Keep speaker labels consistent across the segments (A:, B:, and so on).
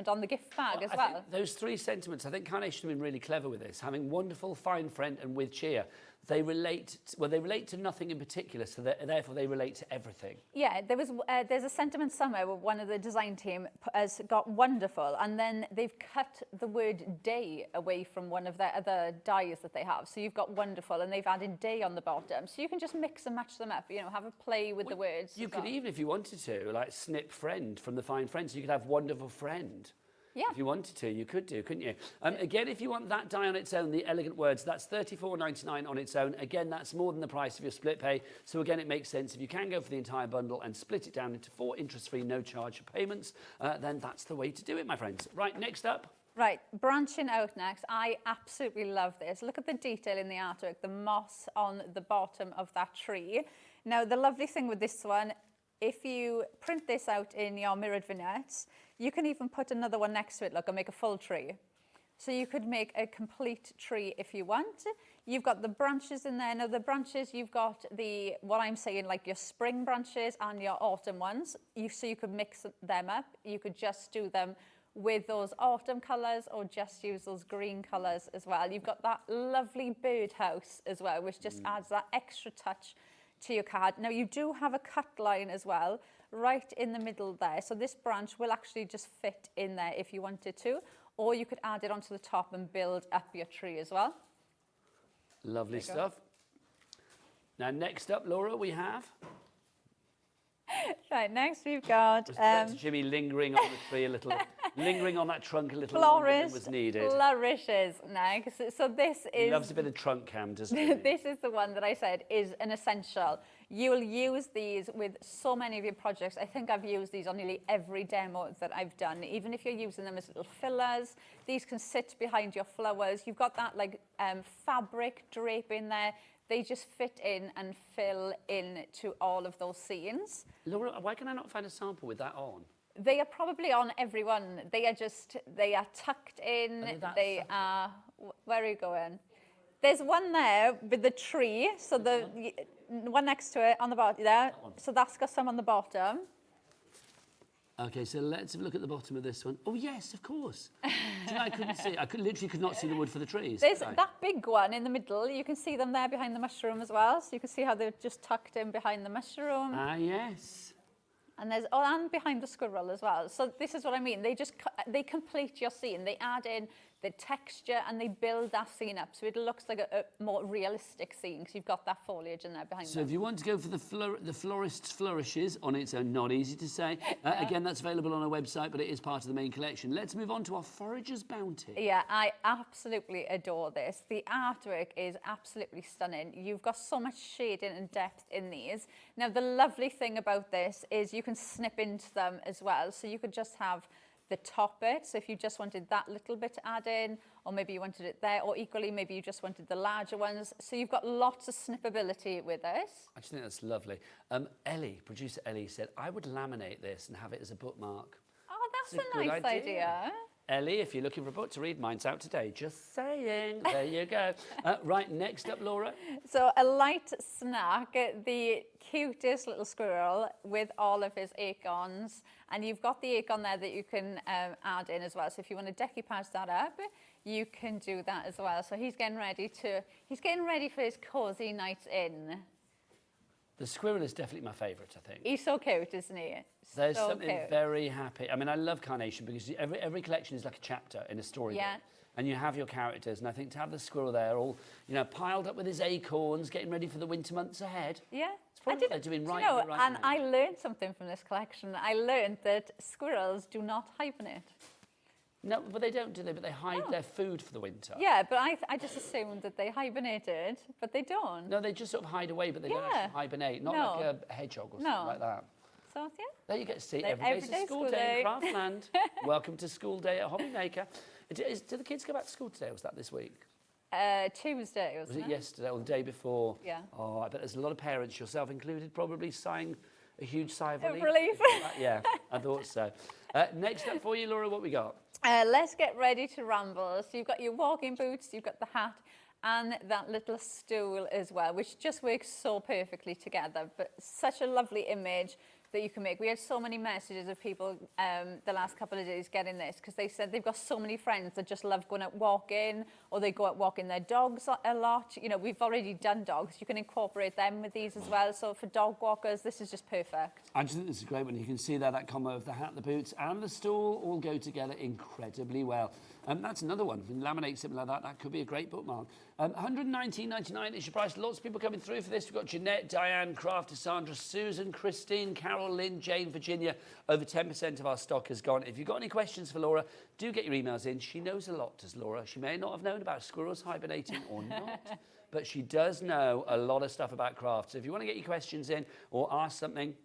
A: on the gift bag as
B: I
A: well.
B: think those three sentiments, I think Carnation have been really clever with this. Having wonderful, fine friend and with cheer. They relate to nothing in particular, so therefore they relate to everything.
A: Yeah, there's a sentiment somewhere where one of the design team has got wonderful, and then they've cut the word day away from one of their other dies that they have. So you've got wonderful, and they've added day on the bottom. So you can just mix and match them up, you know, have a play with the words.
B: You could even, if you wanted to, like snip friend from the fine friend, so you could have wonderful friend.
A: Yeah.
B: If you wanted to, you could do, couldn't you? Again, if you want that die on its own, the elegant words, that's $34.99 on its own. Again, that's more than the price of your split pay. So again, it makes sense. If you can go for the entire bundle and split it down into 4 interest-free, no-charge payments, then that's the way to do it, my friends. Right, next up.
A: Right, branching out next. I absolutely love this. Look at the detail in the artwork, the moss on the bottom of that tree. Now, the lovely thing with this one, if you print this out in your mirrored vignettes, you can even put another one next to it, look, and make a full tree. So you could make a complete tree if you want. You've got the branches in there. Now the branches, you've got what I'm saying, like your spring branches and your autumn ones. So you could mix them up. You could just do them with those autumn colours or just use those green colours as well. You've got that lovely birdhouse as well, which just adds that extra touch to your card. Now you do have a cut line as well, right in the middle there. So this branch will actually just fit in there if you wanted to, or you could add it onto the top and build up your tree as well.
B: Lovely stuff. Now next up, Laura, we have...
A: Right, next we've got...
B: Jimmy lingering on the tree a little, lingering on that trunk a little longer than was needed.
A: Flourishes next. So this is...
B: He loves a bit of trunk cam, doesn't he?
A: This is the one that I said is an essential. You will use these with so many of your projects. I think I've used these on nearly every demo that I've done. Even if you're using them as little fillers, these can sit behind your flowers. You've got that like fabric drape in there. They just fit in and fill in to all of those scenes.
B: Laura, why can I not find a sample with that on?
A: They are probably on everyone. They are tucked in. They are, where are you going? There's one there with the tree. So the one next to it on the bottom there. So that's got some on the bottom.
B: Okay, so let's have a look at the bottom of this one. Oh, yes, of course. Do you know, I couldn't see. Literally could not see the wood for the trees.
A: There's that big one in the middle. You can see them there behind the mushroom as well. So you can see how they're just tucked in behind the mushroom.
B: Ah, yes.
A: And there's and behind the squirrel as well. So this is what I mean. They complete your scene. They add in the texture and they build that scene up so it looks like a more realistic scene because you've got that foliage in there behind them.
B: So if you want to go for the florist's flourishes on its own, not easy to say. Again, that's available on our website, but it is part of the main collection. Let's move on to our Forager's Bounty.
A: Yeah, I absolutely adore this. The artwork is absolutely stunning. You've got so much shading and depth in these. Now, the lovely thing about this is you can snip into them as well. So you could just have the top bit, so if you just wanted that little bit to add in, or maybe you wanted it there, or equally maybe you just wanted the larger ones. So you've got lots of snippability with this.
B: I just think that's lovely. Producer Ellie said, I would laminate this and have it as a bookmark.
A: Oh, that's a nice idea.
B: Ellie, if you're looking for a book to read, mine's out today. Just saying. There you go. Right, next up, Laura.
A: So a light snack, the cutest little squirrel with all of his acorns. And you've got the acorn there that you can add in as well. So if you want to decoupage that up, you can do that as well. So he's getting ready for his cozy nights in.
B: The squirrel is definitely my favourite, I think.
A: He's so cute, isn't he?
B: There's something very happy. I mean, I love Carnation because every collection is like a chapter in a storybook. Yeah. And you have your characters, and I think to have the squirrel there all, piled up with his acorns, getting ready for the winter months ahead.
A: Yeah.
B: It's probably what they're doing right now.
A: And I learned something from this collection. I learned that squirrels do not hibernate.
B: No, but they don't, do they? But they hide their food for the winter.
A: Yeah, but I just assumed that they hibernated, but they don't.
B: No, they just sort of hide away, but they don't actually hibernate. Not like a hedgehog or something like that.
A: So, yeah.
B: There you get to see every day's a school day in Craftland. Welcome to school day at Hobbymaker. Do the kids go back to school today, or was that this week?
A: Tuesday, wasn't it?
B: Was it yesterday or the day before?
A: Yeah.
B: Oh, I bet there's a lot of parents, yourself included, probably sighing a huge sigh of relief. Yeah, I thought so. Next up for you, Laura, what we got?
A: Let's get ready to ramble. So you've got your walking boots, you've got the hat, and that little stool as well, which just works so perfectly together. But such a lovely image. that you can make. We had so many messages of people the last couple of days getting this because they said they've got so many friends that just love going out walking, or they go out walking their dogs a lot. You know, we've already done dogs. You can incorporate them with these as well. So for dog walkers, this is just perfect.
B: I just think this is a great one. You can see there that combo of the hat, the boots and the stool all go together incredibly well. That's another one. You can laminate something like that. That could be a great bookmark. $119.99 is your price. Lots of people coming through for this. We've got Jeanette, Diane, Craft, Sandra, Susan, Christine, Carol, Lynn, Jane, Virginia. Over 10% of our stock has gone. If you've got any questions for Laura, do get your emails in. She knows a lot, does Laura. She may not have known about squirrels hibernating or not, but she does know a lot of stuff about craft. So if you want to get your questions in or ask something,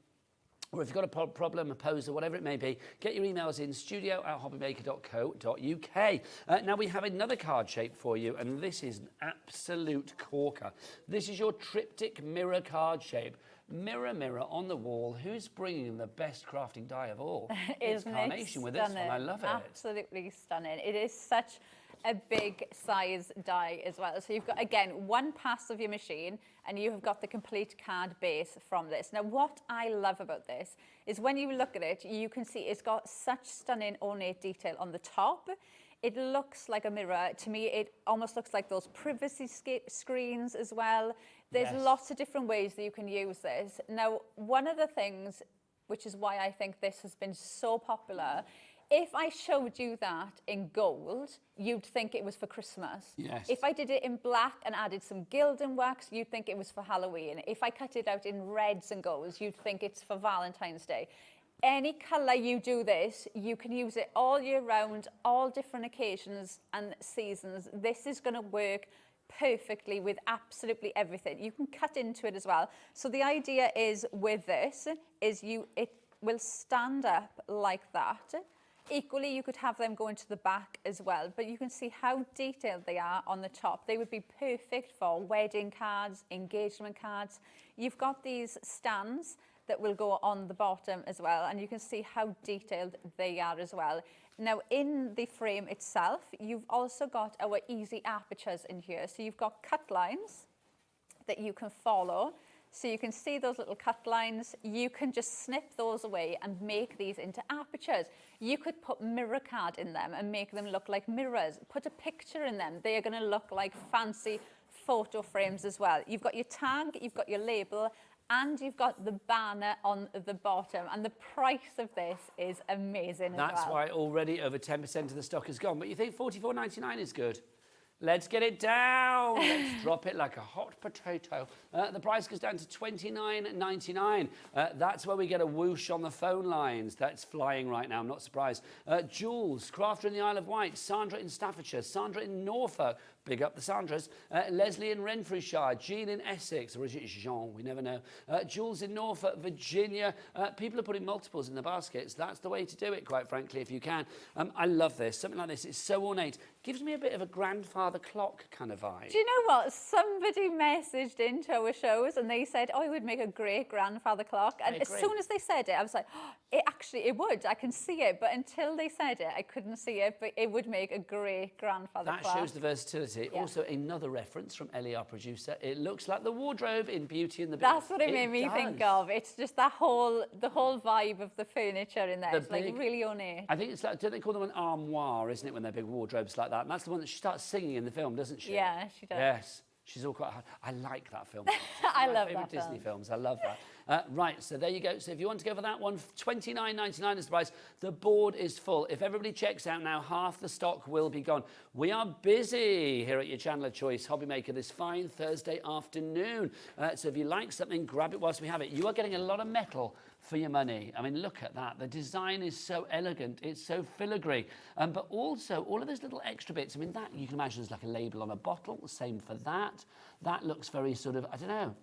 B: or if you've got a problem, a pose, or whatever it may be, get your emails in studio@hobbymaker.co.uk. Now we have another card shape for you, and this is an absolute corker. This is your triptych mirror card shape. Mirror, mirror on the wall, who's bringing the best crafting die of all? It's Carnation with this one. I love it.
A: Absolutely stunning. It is such a big size die as well. So you've got, again, one pass of your machine and you have got the complete card base from this. Now, what I love about this is when you look at it, you can see it's got such stunning ornate detail on the top. It looks like a mirror. To me, it almost looks like those privacy screens as well. There's lots of different ways that you can use this. Now, one of the things, which is why I think this has been so popular, if I showed you that in gold, you'd think it was for Christmas.
B: Yes.
A: If I did it in black and added some gilding wax, you'd think it was for Halloween. If I cut it out in reds and golds, you'd think it's for Valentine's Day. Any colour you do this, you can use it all year round, all different occasions and seasons. This is going to work perfectly with absolutely everything. You can cut into it as well. So the idea is with this is it will stand up like that. Equally, you could have them go into the back as well, but you can see how detailed they are on the top. They would be perfect for wedding cards, engagement cards. You've got these stands that will go on the bottom as well, and you can see how detailed they are as well. Now, in the frame itself, you've also got our easy apertures in here. So you've got cut lines that you can follow. So you can see those little cut lines. You can just snip those away and make these into apertures. You could put mirror card in them and make them look like mirrors. Put a picture in them. They are going to look like fancy photo frames as well. You've got your tag, you've got your label, and you've got the banner on the bottom. And the price of this is amazing as well.
B: That's why already over 10% of the stock is gone. But you think $44.99 is good? Let's get it down. Let's drop it like a hot potato. The price goes down to $29.99. That's where we get a whoosh on the phone lines. That's flying right now, I'm not surprised. Jules, Crafter in the Isle of Wight, Sandra in Staffordshire, Sandra in Norfolk, big up the Sandras, Leslie in Renfrewshire, Jean in Essex, or is it Jean? We never know. Jules in Norfolk, Virginia. People are putting multiples in the baskets. That's the way to do it, quite frankly, if you can. I love this. Something like this, it's so ornate. Gives me a bit of a grandfather clock kind of vibe.
A: Do you know what? Somebody messaged into our shows and they said, oh, it would make a great grandfather clock. And as soon as they said it, I was like, oh, it would. I can see it. But until they said it, I couldn't see it. But it would make a great grandfather clock.
B: That shows the versatility. Yeah. Also, another reference from Ellie, our producer. It looks like the wardrobe in Beauty and the Beast.
A: That's what it made me think of. It's just the whole vibe of the furniture in there. It's like really ornate.
B: I think it's like, don't they call them an armoire, isn't it, when they're big wardrobes like that? And that's the one that she starts singing in the film, doesn't she?
A: Yeah, she does.
B: Yes. She's all quite hard. I like that film.
A: I love that
B: film. Disney films. I love that. Right, so there you go. So if you want to go for that one, $29.99 is the price. The board is full. If everybody checks out now, half the stock will be gone. We are busy here at your channel of choice, Hobby Maker, this fine Thursday afternoon. So if you like something, grab it whilst we have it. You are getting a lot of metal for your money. I mean, look at that. The design is so elegant. It's so filigree. But also, all of those little extra bits, I mean, that you can imagine as like a label on a bottle. Same for that. That looks very sort of, I don't know.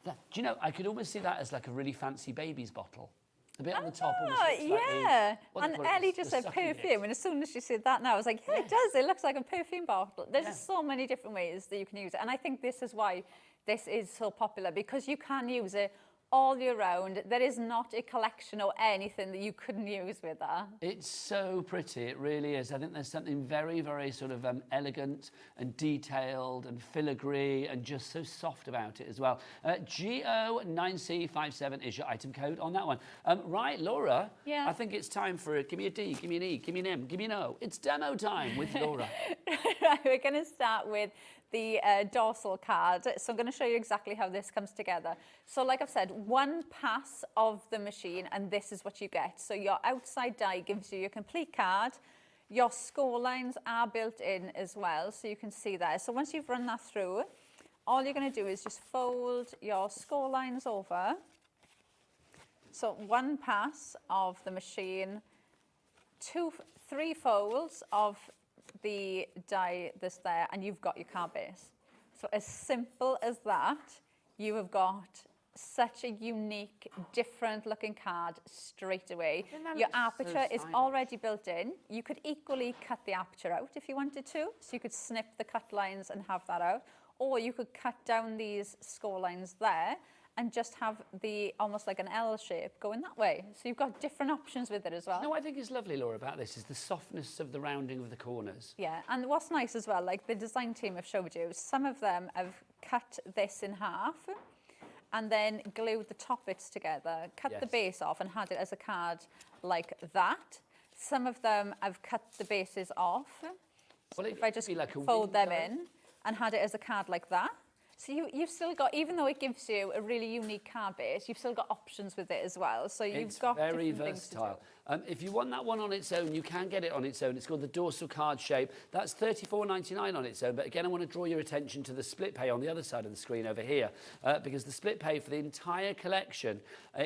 B: Do you know, I could almost see that as like a really fancy baby's bottle. The bit on the top.
A: Yeah. And Ellie just said perfume. And as soon as she said that now, I was like, yeah, it does. It looks like a perfume bottle. There's so many different ways that you can use it. And I think this is why this is so popular, because you can use it all year round. There is not a collection or anything that you couldn't use with that.
B: It's so pretty, it really is. I think there's something very, very sort of elegant and detailed and filigree and just so soft about it as well. GO9C57 is your item code on that one. Right, Laura,
A: Yeah.
B: I think it's time for it. Give me a D, give me an E, give me an M, give me an O. It's demo time with Laura.
A: Right, we're going to start with the dorsal card. So I'm going to show you exactly how this comes together. So like I've said, one pass of the machine and this is what you get. So your outside die gives you your complete card. Your score lines are built in as well, so you can see there. So once you've run that through, all you're going to do is just fold your score lines over. So one pass of the machine, 3 folds of the die that's there, and you've got your card base. So as simple as that, you have got such a unique, different looking card straight away. Your aperture is already built in. You could equally cut the aperture out if you wanted to. So you could snip the cut lines and have that out. Or you could cut down these score lines there and just have the almost like an L shape going that way. So you've got different options with it as well.
B: No, I think is lovely, Laura, about this is the softness of the rounding of the corners.
A: Yeah, and what's nice as well, like the design team have showed you, some of them have cut this in half and then glued the top bits together, cut the base off and had it as a card like that. Some of them have cut the bases off.
B: Well,
A: If I just
B: like
A: fold them in and had it as a card like that. So you've still got, even though it gives you a really unique card base, you've still got options with it as well. So you've got
B: very
A: different things to do.
B: versatile. If you want that one on its own, you can get it on its own. It's called the dorsal card shape. That's $34.99 on its own. But again, I want to draw your attention to the split pay on the other side of the screen over here, because the split pay for the entire collection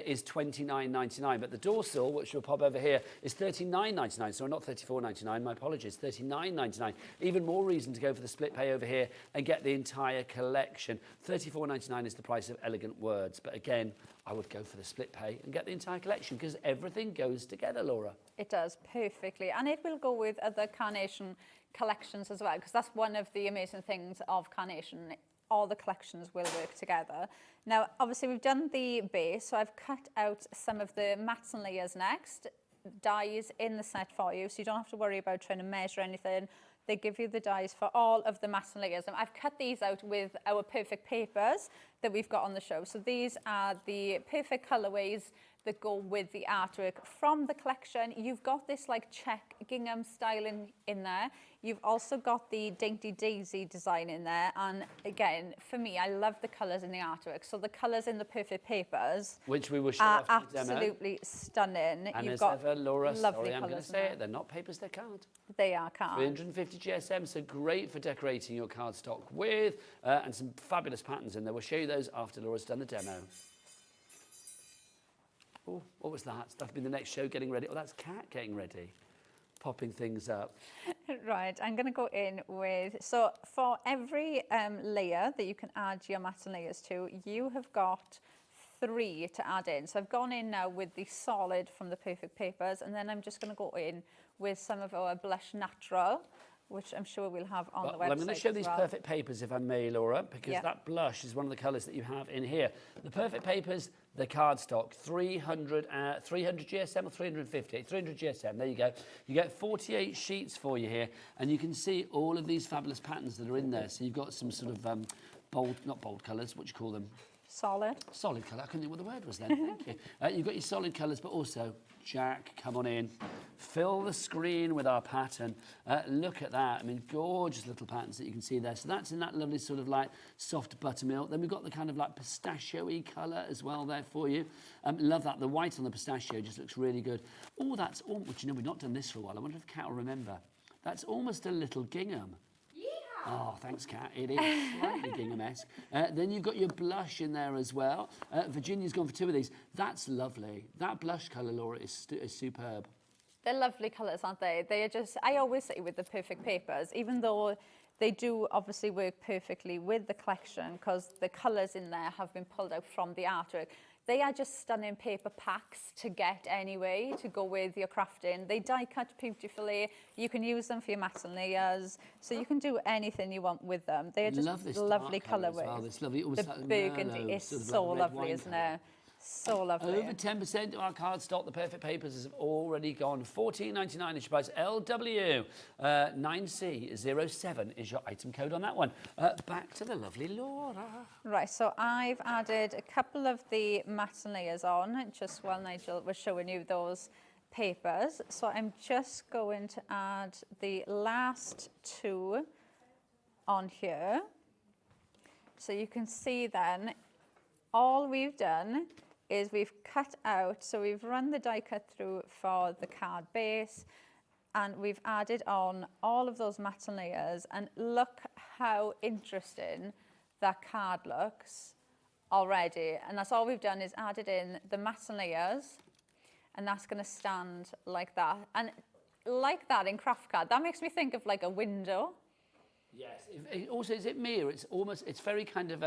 B: is $29.99. But the dorsal, which will pop over here, is $39.99. So not $34.99. My apologies, $39.99. Even more reason to go for the split pay over here and get the entire collection. $34.99 is the price of Elegant Words. But again, I would go for the split pay and get the entire collection because everything goes together, Laura.
A: It does perfectly, and it will go with other Carnation collections as well, because that's one of the amazing things of Carnation. All the collections will work together. Now, obviously, we've done the base, so I've cut out some of the mats and layers next, dies in the set for you, so you don't have to worry about trying to measure anything. They give you the dies for all of the mats and layers. And I've cut these out with our perfect papers that we've got on the show. So these are the perfect colorways that go with the artwork from the collection. You've got this like check gingham styling in there. You've also got the Dainty Daisy design in there. And again, for me, I love the colors in the artwork. So the colors in the perfect papers,
B: which we will show
A: are
B: after the demo.
A: absolutely stunning.
B: And
A: You've
B: as
A: got
B: ever, Laura,
A: lovely
B: sorry, I'm going to
A: colours in
B: say
A: there.
B: it, they're not papers, they're card.
A: They are cards.
B: 350 GSM, so great for decorating your cardstock with, and some fabulous patterns in there. We'll show you those after Laura's done the demo. Oh, what was that? That'll be the next show getting ready. Oh, that's Kat getting ready, popping things up.
A: Right, I'm going to go in with, so for every layer that you can add your mats and layers to, you have got 3 to add in. So I've gone in now with the solid from the perfect papers, and then I'm just going to go in with some of our blush natural, which I'm sure we'll have on the website.
B: Well, I'm going to show these
A: well.
B: perfect papers, if I may, Laura, because that blush is one of the colours that you have in here. The perfect papers, the cardstock, 300 GSM or 350? 300 GSM, there you go. You get 48 sheets for you here, and you can see all of these fabulous patterns that are in there. So you've got some sort of bold, not bold colours, what do you call them?
A: Solid.
B: Solid colour. I couldn't think what the word was then. Thank you. You've got your solid colours, but also, Jack, come on in. Fill the screen with our pattern. Look at that. I mean, gorgeous little patterns that you can see there. So that's in that lovely sort of like soft buttermilk. Then we've got the kind of like pistachio-y colour as well there for you. Love that. The white on the pistachio just looks really good. Oh, that's almost, you know, we've not done this for a while. I wonder if Kat will remember. That's almost a little gingham. Oh, thanks, Kat. It is slightly gingham-esque. Then you've got your blush in there as well. Virginia's gone for 2 of these. That's lovely. That blush colour, Laura, is superb.
A: They're lovely colours, aren't they? They are just, I always say with the perfect papers, even though they do obviously work perfectly with the collection because the colours in there have been pulled out from the artwork, they are just stunning paper packs to get anyway, to go with your crafting. They die cut beautifully. You can use them for your mats and layers. So you can do anything you want with them. They are just lovely colourways.
B: Well. It's lovely.
A: The burgundy is so lovely, isn't it? So lovely.
B: Over 10% of our card stock, the perfect papers, have already gone. $14.99 is your price. LW 9C07 is your item code on that one. Back to the lovely Laura.
A: Right, so I've added a couple of the matte layers on, just while Nigel was showing you those papers. So I'm just going to add the last two on here. So you can see then, all we've done is we've cut out, so we've run the die cut through for the card base, and we've added on all of those matte layers, and look how interesting that card looks already. And that's all we've done is added in the matte layers, and that's going to stand like that. And like that in craft card, that makes me think of like a window.
B: Yes. Also, is it me, or it's very kind of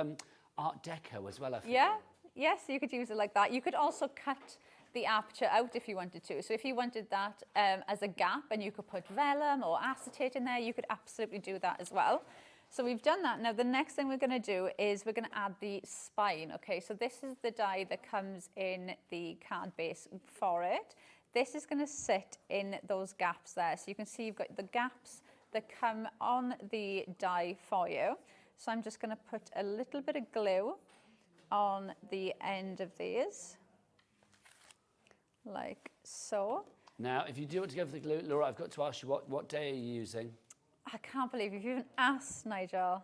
B: Art Deco as well, I feel.
A: Yeah. Yes, you could use it like that. You could also cut the aperture out if you wanted to. So if you wanted that as a gap and you could put vellum or acetate in there, you could absolutely do that as well. So we've done that. Now the next thing we're going to do is we're going to add the spine. Okay, so this is the die that comes in the card base for it. This is going to sit in those gaps there. So you can see you've got the gaps that come on the die for you. So I'm just going to put a little bit of glue on the end of these, like so.
B: Now, if you do want to go for the glue, Laura, I've got to ask you, what day are you using?
A: I can't believe you've even asked, Nigel.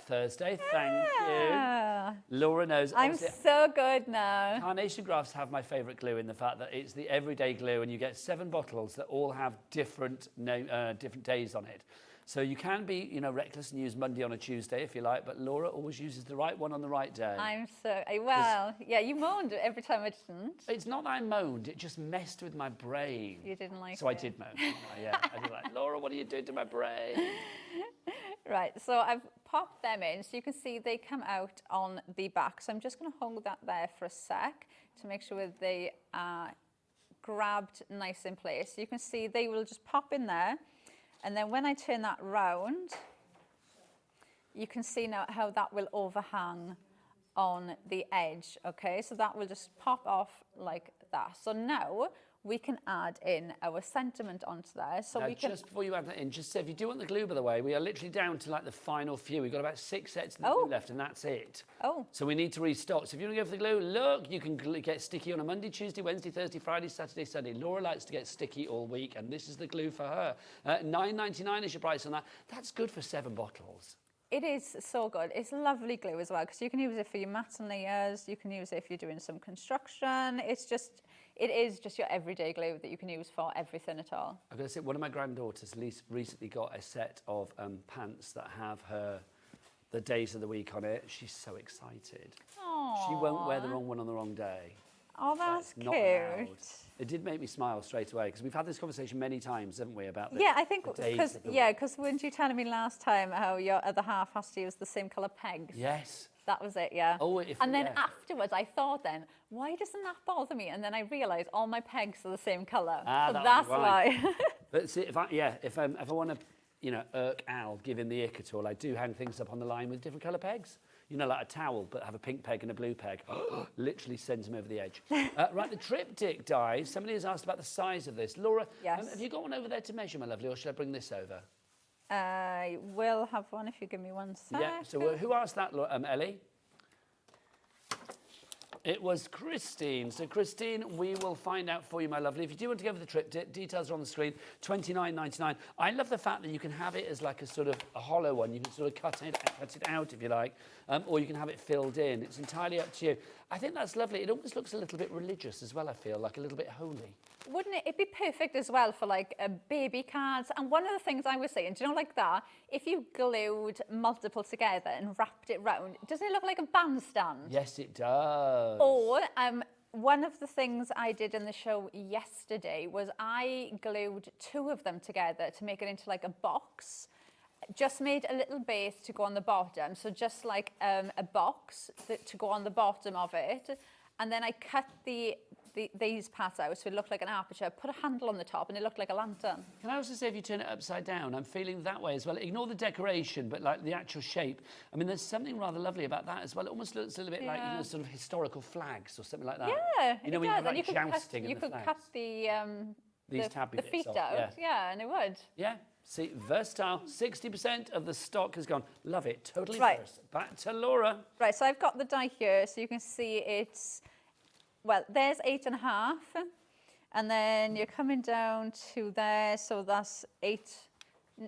B: Thursday, thank you. Laura knows.
A: I'm so good now.
B: Carnation Crafts have my favourite glue in the fact that it's the everyday glue, and you get 7 bottles that all have different days on it. So you can be, reckless and use Monday on a Tuesday if you like, but Laura always uses the right one on the right day.
A: Yeah, you moaned every time I didn't.
B: It's not that I moaned, it just messed with my brain.
A: You didn't like it.
B: So I did moan. Yeah, I did like, Laura, what are you doing to my brain?
A: Right, so I've popped them in, so you can see they come out on the back. So I'm just going to hold that there for a sec to make sure they are grabbed nice in place. So you can see they will just pop in there. And then when I turn that round, you can see now how that will overhang on the edge, okay? So that will just pop off like that. So now we can add in our sentiment onto there. So
B: now,
A: we can...
B: just before you add that in, just say, if you do want the glue, by the way, we are literally down to like the final few. We've got about 6 sets of the glue left, and that's it.
A: Oh.
B: So we need to restock. So if you want to go for the glue, look, you can get sticky on a Monday, Tuesday, Wednesday, Thursday, Friday, Saturday, Sunday. Laura likes to get sticky all week, and this is the glue for her. $9.99 is your price on that. That's good for 7 bottles.
A: It is so good. It's lovely glue as well, because you can use it for your matte and layers. You can use it if you're doing some construction. It is just your everyday glue that you can use for everything at all.
B: I've got to say, one of my granddaughters recently got a set of pants that have the days of the week on it. She's so excited.
A: Aww.
B: She won't wear the wrong one on the wrong day.
A: Oh, that's
B: not
A: cute.
B: allowed. It did make me smile straight away, because we've had this conversation many times, haven't we, about
A: I think because weren't you telling me last time how your other half has to use the same colour pegs?
B: Yes.
A: That was it, yeah.
B: And
A: then afterwards, I thought then, why doesn't that bother me? And then I realised all my pegs are the same colour. So that's why.
B: But see, if I want to, irk Al, give him the ick at all, I do hang things up on the line with different colour pegs. Like a towel, but have a pink peg and a blue peg. Literally sends him over the edge. Right, the triptych dies. Somebody has asked about the size of this. Laura,
A: yes.
B: Have you got one over there to measure, my lovely, or should I bring this over?
A: I will have one if you give me 1 sec.
B: Yeah, so who asked that, Ellie? It was Christine. So, Christine, we will find out for you, my lovely. If you do want to go for the triptych, details are on the screen, $29.99. I love the fact that you can have it as like a sort of a hollow one. You can sort of cut it out, if you like, or you can have it filled in. It's entirely up to you. I think that's lovely. It almost looks a little bit religious as well, I feel, like a little bit holy.
A: Wouldn't it? It'd be perfect as well for like baby cards. And one of the things I was saying, do you know, like that, if you glued multiple together and wrapped it round, doesn't it look like a bandstand?
B: Yes, it does.
A: Or one of the things I did in the show yesterday was I glued 2 of them together to make it into like a box. Just made a little base to go on the bottom. So just like a box to go on the bottom of it. And then I cut the these parts out so it looked like an aperture, put a handle on the top and it looked like a lantern.
B: Can I also say if you turn it upside down, I'm feeling that way as well. Ignore the decoration, but like the actual shape. I mean, there's something rather lovely about that as well. It almost looks a little bit like, you know, sort of historical flags or something like that.
A: Yeah,
B: you know, when you have like jousting
A: you
B: and the
A: could
B: flags.
A: cut the feet
B: off,
A: out, yeah, and it would.
B: Yeah, see, versatile. 60% of the stock has gone. Love it, totally
A: Right.
B: versatile. Back to Laura.
A: Right, so I've got the die here, so you can see it's, well, there's 8.5, and then you're coming down to there, so that's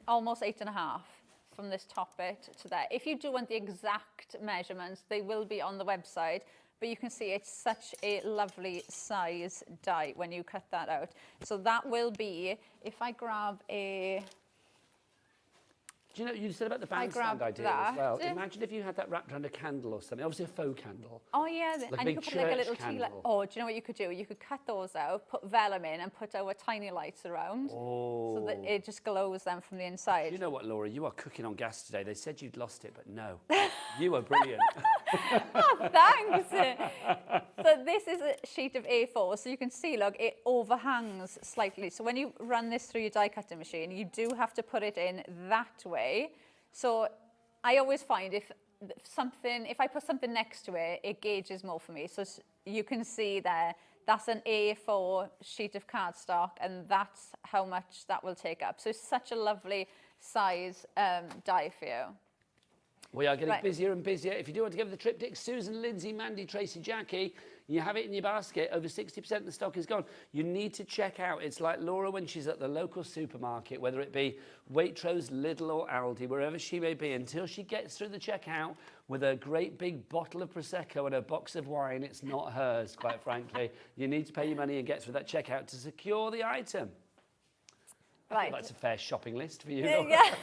A: almost 8.5 from this top bit to there. If you do want the exact measurements, they will be on the website, but you can see it's such a lovely size die when you cut that out. So that will be, if I grab a...
B: Do you know, you said about the
A: I
B: bandstand
A: grabbed
B: idea
A: that.
B: as well. Imagine if you had that wrapped around a candle or something, obviously a faux candle.
A: Oh yeah,
B: Like a
A: and you
B: big
A: could put like a little
B: church
A: tea light.
B: candle.
A: Oh, do you know what you could do? You could cut those out, put vellum in, and put our tiny lights around, so that it just glows them from the inside.
B: You know what, Laura? You are cooking on gas today. They said you'd lost it, but no. You are brilliant.
A: Oh, thanks. So this is a sheet of A4, so you can see, look, it overhangs slightly. So when you run this through your die cutting machine, you do have to put it in that way. So I always find if I put something next to it, it gauges more for me. So you can see there, that's an A4 sheet of cardstock, and that's how much that will take up. So it's such a lovely size die for you.
B: We are getting busier and busier. If you do want to give the triptych, Susan, Lindsay, Mandy, Tracy, Jackie, you have it in your basket. Over 60% of the stock is gone. You need to check out. It's like Laura when she's at the local supermarket, whether it be Waitrose, Lidl or Aldi, wherever she may be, until she gets through the checkout with a great big bottle of Prosecco and a box of wine. It's not hers, quite frankly. You need to pay your money and get through that checkout to secure the item. I think that's a fair shopping list for you.
A: Yeah,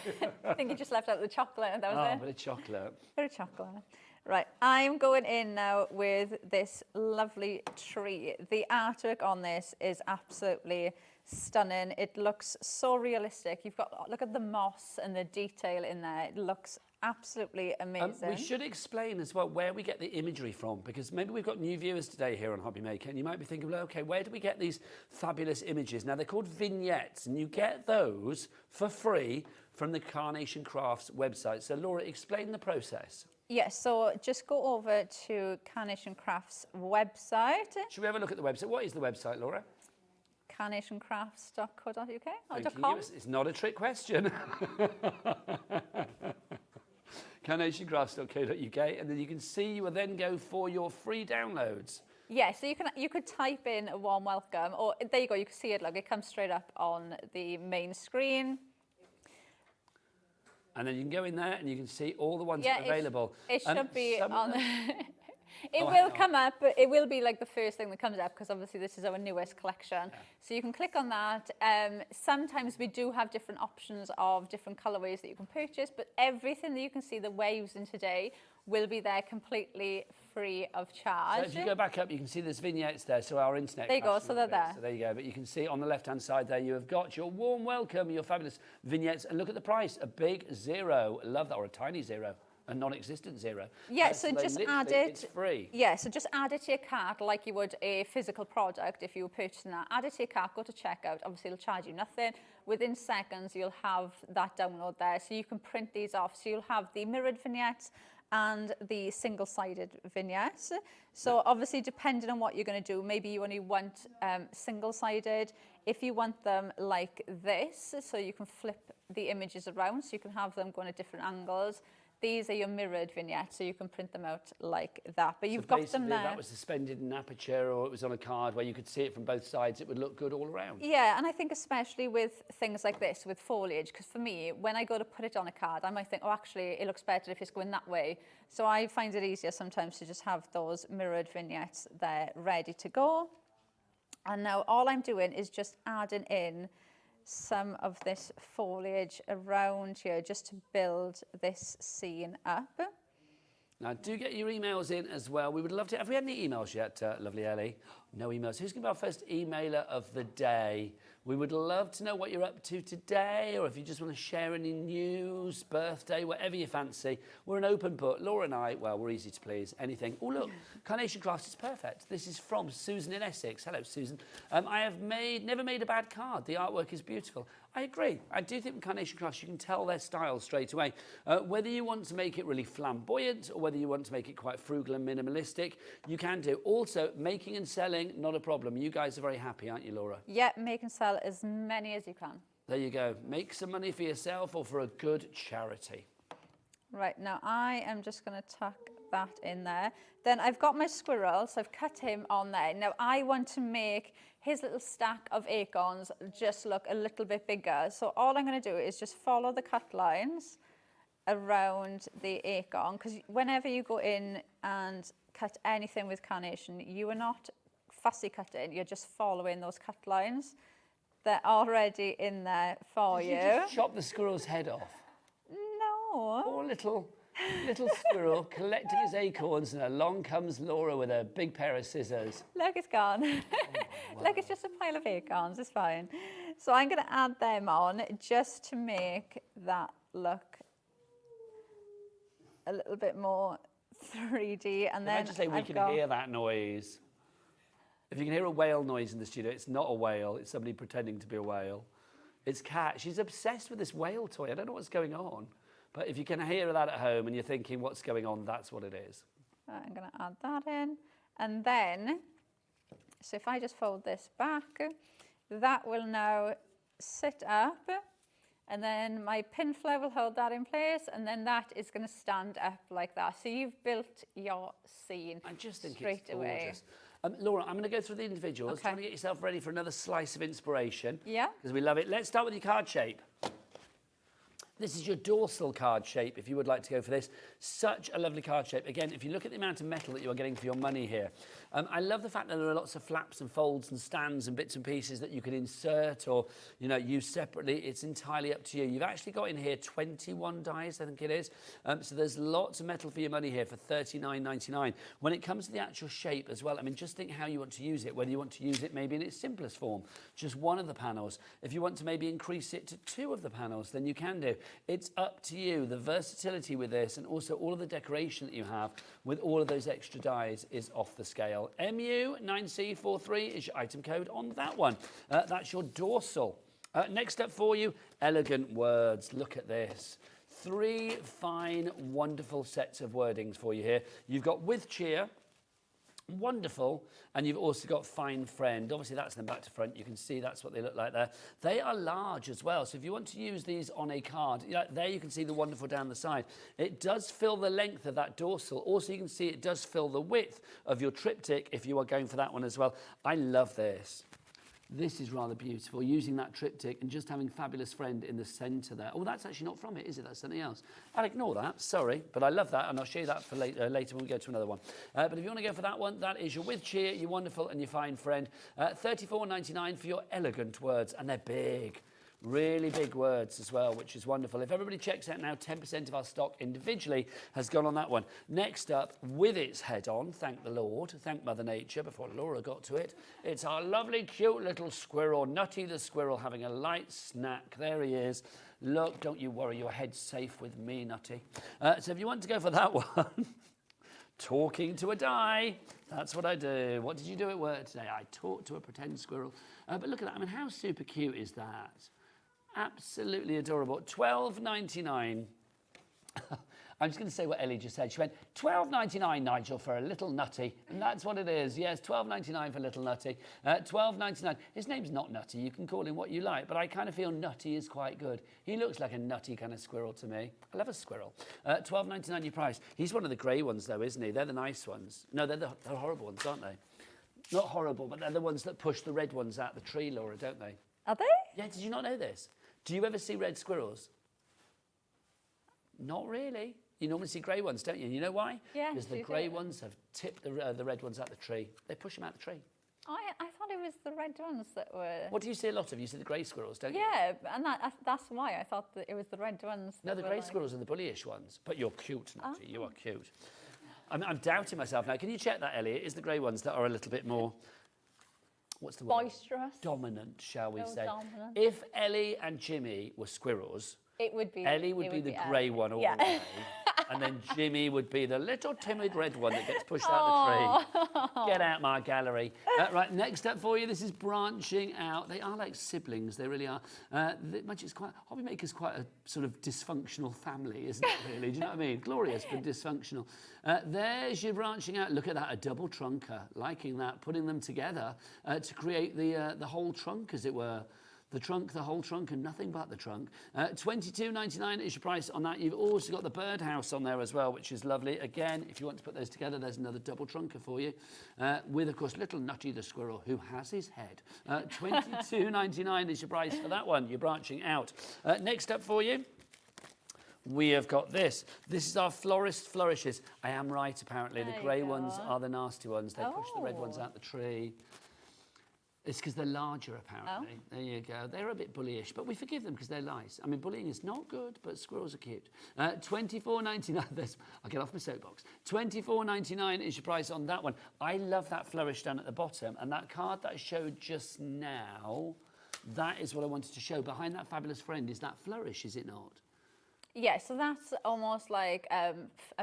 A: I think you just left out the chocolate. That was it.
B: A bit of chocolate.
A: Bit of chocolate. Right, I'm going in now with this lovely tree. The artwork on this is absolutely stunning. It looks so realistic. You've got, look at the moss and the detail in there. It looks absolutely amazing.
B: We should explain as well where we get the imagery from, because maybe we've got new viewers today here on Hobby Maker, and you might be thinking, well, okay, where do we get these fabulous images? Now, they're called vignettes, and you get those for free from the Carnation Crafts website. So, Laura, explain the process.
A: Yes, so just go over to Carnation Crafts website.
B: Should we have a look at the website? What is the website, Laura?
A: carnationcrafts.co.uk or .com.
B: It's not a trick question. carnationcrafts.co.uk, and then you can see you will then go for your free downloads.
A: Yeah, so you could type in a warm welcome, or there you go, you can see it, look, it comes straight up on the main screen.
B: And then you can go in there and you can see all the ones that are available.
A: It should be on. It will come up, but it will be like the first thing that comes up, because obviously this is our newest collection. Yeah. So you can click on that. Sometimes we do have different options of different colorways that you can purchase, but everything that you can see that we're using today will be there completely free of charge.
B: So if you go back up, you can see there's vignettes there, so our internet.
A: There you go, so they're there.
B: So there you go, but you can see on the left-hand side there, you have got your warm welcome, your fabulous vignettes, and look at the price, a big 0. Love that, or a tiny 0. A non-existent 0.
A: Yeah, so just add it.
B: It's free.
A: Yeah, so just add it to your cart like you would a physical product if you were purchasing that. Add it to your cart, go to checkout. Obviously, it'll charge you nothing. Within seconds, you'll have that download there. So you can print these off. So you'll have the mirrored vignettes and the single-sided vignettes. So obviously, depending on what you're going to do, maybe you only want single-sided. If you want them like this, so you can flip the images around, so you can have them going at different angles. These are your mirrored vignettes, so you can print them out like that. But you've got them there.
B: That was suspended in an aperture, or it was on a card where you could see it from both sides. It would look good all around.
A: Yeah, and I think especially with things like this, with foliage, because for me, when I go to put it on a card, I might think, oh, actually, it looks better if it's going that way. So I find it easier sometimes to just have those mirrored vignettes there ready to go. And now all I'm doing is just adding in some of this foliage around here just to build this scene up.
B: Now, do get your emails in as well. We would love to. Have we had any emails yet, lovely Ellie? No emails. Who's going to be our first emailer of the day? We would love to know what you're up to today, or if you just want to share any news, birthday, whatever you fancy. We're an open book. Laura and I, well, we're easy to please, anything. Oh, look, Carnation Crafts is perfect. This is from Susan in Essex. Hello, Susan. I have never made a bad card. The artwork is beautiful. I agree. I do think with Carnation Crafts, you can tell their style straight away. Whether you want to make it really flamboyant or whether you want to make it quite frugal and minimalistic, you can do. Also, making and selling, not a problem. You guys are very happy, aren't you, Laura?
A: Yeah, make and sell as many as you can.
B: There you go. Make some money for yourself or for a good charity.
A: Right, now I am just going to tuck that in there. Then I've got my squirrel, so I've cut him on there. Now I want to make his little stack of acorns just look a little bit bigger. So all I'm going to do is just follow the cut lines around the acorn, because whenever you go in and cut anything with carnation, you are not fussy cutting, you're just following those cut lines. They're already in there for you.
B: Did you just chop the squirrel's head off?
A: No.
B: Poor little squirrel collecting his acorns, and along comes Laura with a big pair of scissors.
A: Look, it's gone. Wow. Look, it's just a pile of acorns, it's fine. So I'm going to add them on just to make that look a little bit more 3D. And then
B: I just say we can hear that noise. If you can hear a whale noise in the studio, it's not a whale, it's somebody pretending to be a whale. It's Kat. She's obsessed with this whale toy. I don't know what's going on. But if you can hear that at home and you're thinking what's going on, that's what it is.
A: I'm going to add that in. And then, so if I just fold this back, that will now sit up. And then my pin flow will hold that in place. And then that is going to stand up like that. So you've built your scene
B: I just think
A: straight
B: it's
A: away.
B: gorgeous. Laura, I'm going to go through the individuals.
A: Okay.
B: Trying to get yourself ready for another slice of inspiration.
A: Yeah.
B: Because we love it. Let's start with your card shape. This is your dorsal card shape, if you would like to go for this. Such a lovely card shape. Again, if you look at the amount of metal that you are getting for your money here, I love the fact that there are lots of flaps and folds and stands and bits and pieces that you can insert or, you know, use separately. It's entirely up to you. You've actually got in here 21 dies, I think it is. So there's lots of metal for your money here for $39.99. When it comes to the actual shape as well, I mean, just think how you want to use it, whether you want to use it maybe in its simplest form, just one of the panels. If you want to maybe increase it to 2 of the panels, then you can do. It's up to you. The versatility with this and also all of the decoration that you have with all of those extra dies is off the scale. MU9C43 is your item code on that one. That's your dorsal. Next up for you, elegant words. Look at this. 3 fine, wonderful sets of wordings for you here. You've got with cheer, wonderful, and you've also got fine friend. Obviously that's them back to front. You can see that's what they look like there. They are large as well, so if you want to use these on a card, there you can see the wonderful down the side. It does fill the length of that dorsal. Also you can see it does fill the width of your triptych if you are going for that one as well. I love this. This is rather beautiful, using that triptych and just having fabulous friend in the centre there. Oh, that's actually not from it, is it? That's something else. I'll ignore that, sorry, but I love that, and I'll show you that for later when we go to another one. But if you want to go for that one, that is your with cheer, your wonderful and your fine friend. $34.99 for your elegant words, and they're big. Really big words as well, which is wonderful. If everybody checks out now, 10% of our stock individually has gone on that one. Next up, with its head on, thank the Lord, thank Mother Nature, before Laura got to it, it's our lovely, cute little squirrel, Nutty the squirrel, having a light snack. There he is. Look, don't you worry, your head's safe with me, Nutty. So if you want to go for that one, talking to a die. That's what I do. What did you do at work today? I talked to a pretend squirrel. But look at that. I mean, how super cute is that? Absolutely adorable. $12.99. I'm just going to say what Ellie just said. She went, $12.99, Nigel, for a little Nutty. And that's what it is. Yes, $12.99 for little Nutty. $12.99. His name's not Nutty. You can call him what you like. But I kind of feel Nutty is quite good. He looks like a nutty kind of squirrel to me. I love a squirrel. $12.99 your price. He's one of the grey ones, though, isn't he? They're the nice ones. No, they're horrible ones, aren't they? Not horrible, but they're the ones that push the red ones out the tree, Laura, don't they?
A: Are they?
B: Yeah, did you not know this? Do you ever see red squirrels? Not really. You normally see grey ones, don't you? And you know why?
A: Yeah.
B: Because the grey ones have tipped the red ones out the tree. They push them out the tree.
A: I thought it was the red ones that were...
B: What do you see a lot of? You see the grey squirrels, don't you?
A: Yeah, and that's why I thought that it was the red ones.
B: No, the grey squirrels are the bullyish ones. But you're cute, Nutty. You are cute. I'm doubting myself now. Can you check that, Ellie? It is the grey ones that are a little bit more what's the word?
A: Boisterous.
B: Dominant, shall we say.
A: Dominant.
B: If Ellie and Jimmy were squirrels,
A: It would be.
B: Ellie would be the grey one all the way. And then Jimmy would be the little timid red one that gets pushed out the tree. Get out my gallery. Right, next up for you, this is branching out. They are like siblings, they really are. Hobbymaker's quite a sort of dysfunctional family, isn't it, really? Do you know what I mean? Glorious, but dysfunctional. There's your branching out. Look at that, a double trunker. Liking that, putting them together to create the whole trunk, as it were. The trunk, the whole trunk, and nothing but the trunk. $22.99 is your price on that. You've also got the birdhouse on there as well, which is lovely. Again, if you want to put those together, there's another double trunker for you. With, of course, little Nutty the squirrel, who has his head. $22.99 is your price for that one. You're branching out. Next up for you, we have got this. This is our florist flourishes. I am right, apparently. The grey ones are the nasty ones. They push the red ones out the tree. It's because they're larger, apparently. There you go. They're a bit bullyish, but we forgive them because they're nice. I mean, bullying is not good, but squirrels are cute. $24.99. I'll get off my soapbox. $24.99 is your price on that one. I love that flourish down at the bottom, and that card that I showed just now, that is what I wanted to show. Behind that fabulous friend is that flourish, is it not?
A: Yeah, so that's almost like a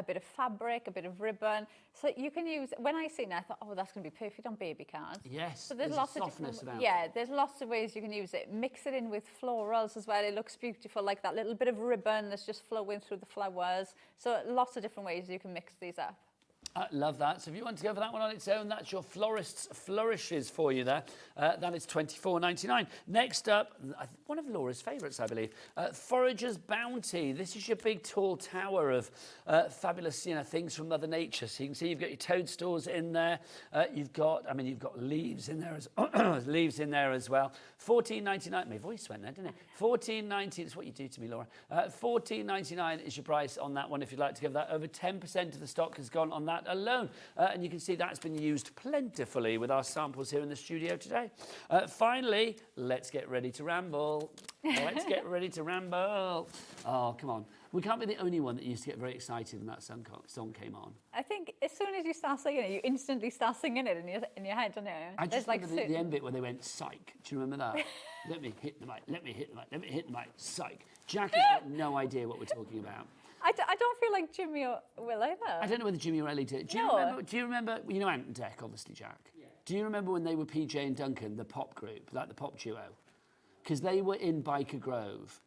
A: bit of fabric, a bit of ribbon. So you can use, when I seen that, I thought, oh, that's going to be perfect on baby cards.
B: Yes,
A: so there's lots of
B: softness about it.
A: Yeah, there's lots of ways you can use it. Mix it in with florals as well. It looks beautiful, like that little bit of ribbon that's just flowing through the flowers. So lots of different ways you can mix these up.
B: I love that. So if you want to go for that one on its own, that's your florist's flourishes for you there. That is $24.99. Next up, one of Laura's favourites, I believe, Forager's Bounty. This is your big tall tower of fabulous, things from Mother Nature. So you can see you've got your toadstools in there. You've got leaves in there as well. $14.99. My voice went there, didn't it? $14.90. It's what you do to me, Laura. $14.99 is your price on that one if you'd like to give that. Over 10% of the stock has gone on that alone. And you can see that's been used plentifully with our samples here in the studio today. Finally, let's get ready to ramble. Let's get ready to ramble. Oh, come on. We can't be the only one that used to get very excited when that song came on.
A: I think as soon as you start singing it, you instantly start singing it in your head, don't you?
B: I just remember the end bit where they went, psych. Do you remember that? Let me hit the mic, let me hit the mic, let me hit the mic, psych. Jack has got no idea what we're talking about.
A: I don't feel like Jimmy or Will either.
B: I don't know whether Jimmy or Ellie did. Do you remember, you know Ant and Dec, obviously, Jack? Yeah. Do you remember when they were PJ and Duncan, the pop group, like the pop duo? Because they were in Biker Grove.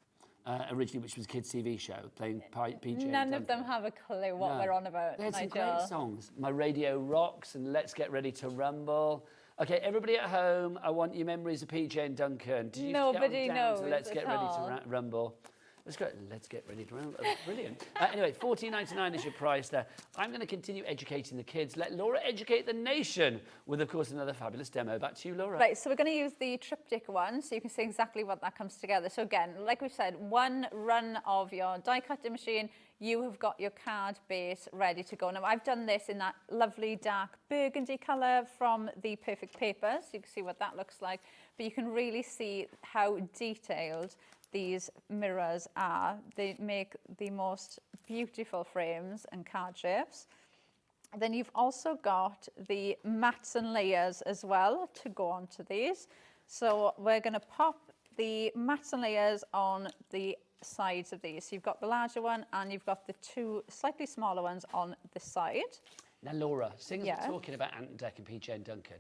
B: Originally, which was a kids' TV show, playing PJ.
A: None of them have a clue what we're on about.
B: They had some great songs. My Radio Rocks and Let's Get Ready to Rumble. Okay, everybody at home, I want your memories of PJ and Duncan. Did you
A: Nobody knows.
B: Let's Get Ready to Rumble. Let's get ready to rumble. Brilliant. Anyway, $14.99 is your price there. I'm going to continue educating the kids. Let Laura educate the nation with, of course, another fabulous demo. Back to you, Laura.
A: Right, so we're going to use the triptych one so you can see exactly what that comes together. So again, like we said, one run of your die cutting machine, you have got your card base ready to go. Now, I've done this in that lovely dark burgundy colour from the Perfect Papers. You can see what that looks like, but you can really see how detailed these mirrors are. They make the most beautiful frames and card shapes. Then you've also got the mats and layers as well to go onto these. So we're going to pop the mats and layers on the sides of these. So you've got the larger one and you've got the two slightly smaller ones on the side.
B: Now, Laura, seeing as we're talking about Ant and Dec and PJ and Duncan,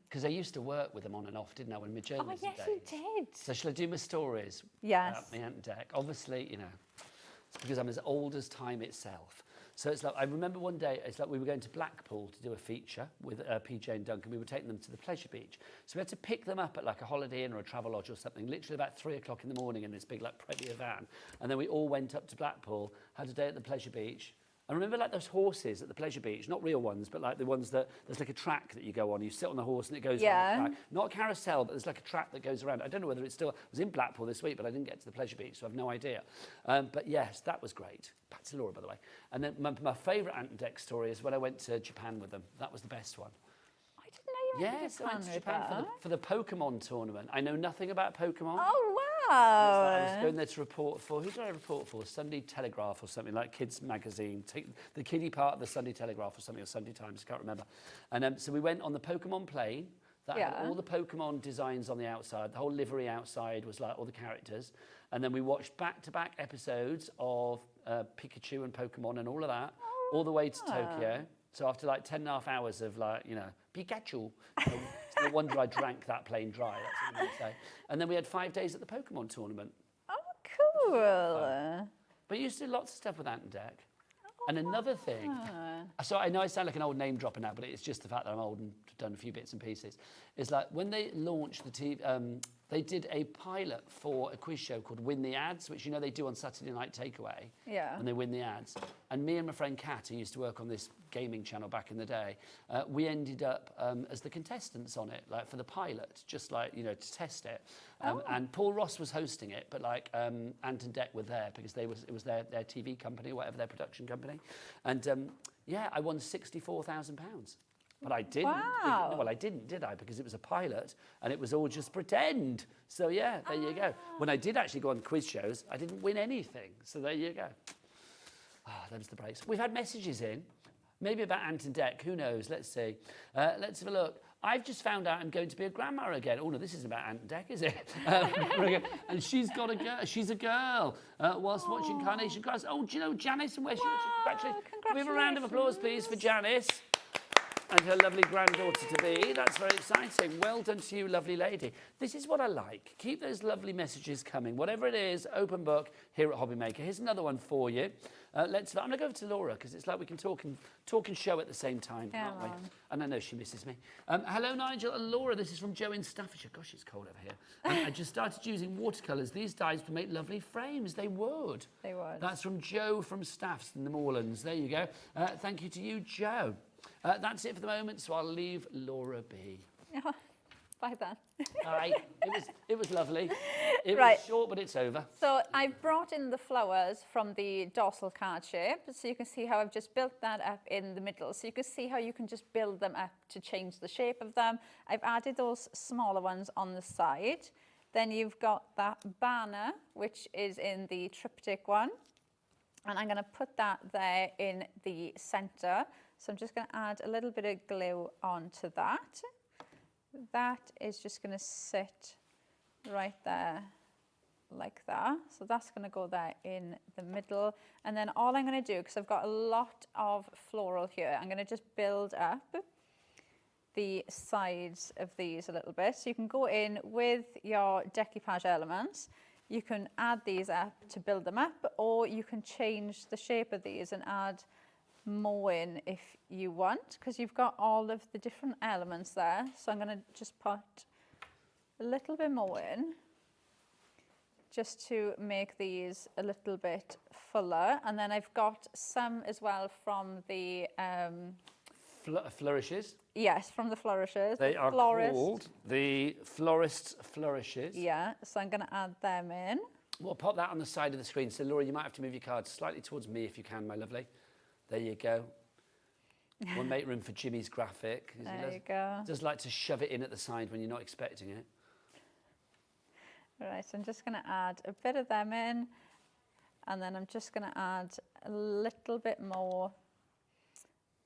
B: because I used to work with them on and off, didn't I, when my journalism days.
A: Oh, yes, you did.
B: So shall I do my stories
A: about
B: my Ant and Dec? Obviously, it's because I'm as old as time itself. So it's like, I remember one day, it's like we were going to Blackpool to do a feature with PJ and Duncan. We were taking them to the pleasure beach. So we had to pick them up at like a Holiday Inn or a Travelodge or something, literally about 3 o'clock in the morning in this big like Premier van. And then we all went up to Blackpool, had a day at the pleasure beach. I remember like those horses at the pleasure beach, not real ones, but like the ones that, there's like a track that you go on. You sit on the horse and it goes around the track. Not a carousel, but there's like a track that goes around. I don't know whether it's still, I was in Blackpool this week, but I didn't get to the pleasure beach, so I have no idea. But yes, that was great. Back to Laura, by the way. And then my favourite Ant and Dec story is when I went to Japan with them. That was the best one.
A: I didn't know you went to Japan.
B: I went to Japan for the Pokemon tournament. I know nothing about Pokemon.
A: Oh, wow.
B: I was going there to report for, who did I report for? Sunday Telegraph or something, like Kids Magazine, the kiddie part of the Sunday Telegraph or something, or Sunday Times, I can't remember. And so we went on the Pokemon plane that had all the Pokemon designs on the outside. The whole livery outside was like all the characters. And then we watched back-to-back episodes of Pikachu and Pokemon and all of that, all the way to Tokyo. So after like 10.5 hours of like, you know, Pikachu, it's no wonder I drank that plane dry, that's what I'm going to say. And then we had 5 days at the Pokemon tournament.
A: Oh, cool.
B: But you used to do lots of stuff with Ant and Dec. And another thing, so I know I sound like an old name dropper now, but it's just the fact that I'm old and done a few bits and pieces, is like when they launched the TV, they did a pilot for a quiz show called Win the Ads, which you know they do on Saturday Night Takeaway. Yeah. And they win the ads. And me and my friend Kat, who used to work on this gaming channel back in the day, and ended up as the contestants on it, like for the pilot, just like, you know, to test it. And Paul Ross was hosting it, but like Ant and Dec were there because it was their TV company, whatever, their production company. And yeah, I won £64,000. But I didn't.
A: Wow.
B: Well, I didn't, did I? Because it was a pilot and it was all just pretend. So yeah, there you go. When I did actually go on quiz shows, I didn't win anything. So there you go. Them's the breaks. We've had messages in, maybe about Ant and Dec. Who knows? Let's see. Let's have a look. I've just found out I'm going to be a grandma again. Oh no, this isn't about Ant and Dec, is it? And she's got a girl. She's a girl. Whilst watching Carnation Crafts. Oh, do you know Janice and where she watches? Congratulations. Can we have a round of applause, please, for Janice and her lovely granddaughter to be. That's very exciting. Well done to you, lovely lady. This is what I like. Keep those lovely messages coming. Whatever it is, open book here at Hobbymaker. Here's another one for you. I'm going to go over to Laura because it's like we can talk and show at the same time, can't we? And I know she misses me. Hello, Nigel and Laura. This is from Joe in Staffordshire. Gosh, it's cold over here. I just started using watercolours. These dyes would make lovely frames. They would. They would. That's from Joe from Staffs in the Moorlands. There you go. Thank you to you, Joe. That's it for the moment, so I'll leave Laura be.
A: Bye then.
B: Bye. It was lovely. It was short, but it's over.
A: So I've brought in the flowers from the dorsal card shape, so you can see how I've just built that up in the middle. So you can see how you can just build them up to change the shape of them. I've added those smaller ones on the side. Then you've got that banner, which is in the triptych one. And I'm going to put that there in the center. So I'm just going to add a little bit of glue onto that. That is just going to sit right there like that. So that's going to go there in the middle. And then all I'm going to do, because I've got a lot of floral here, I'm going to just build up the sides of these a little bit. So you can go in with your decoupage elements. You can add these up to build them up, or you can change the shape of these and add more in if you want, because you've got all of the different elements there. So I'm going to just put a little bit more in just to make these a little bit fuller. And then I've got some as well from the
B: flourishes.
A: Yes, from the flourishes.
B: They are called the florist's flourishes.
A: Yeah, so I'm going to add them in.
B: We'll pop that on the side of the screen. So Laura, you might have to move your cards slightly towards me if you can, my lovely. There you go. We'll make room for Jimmy's graphic.
A: There you go.
B: Just like to shove it in at the side when you're not expecting it.
A: Right, so I'm just going to add a bit of them in, and then I'm just going to add a little bit more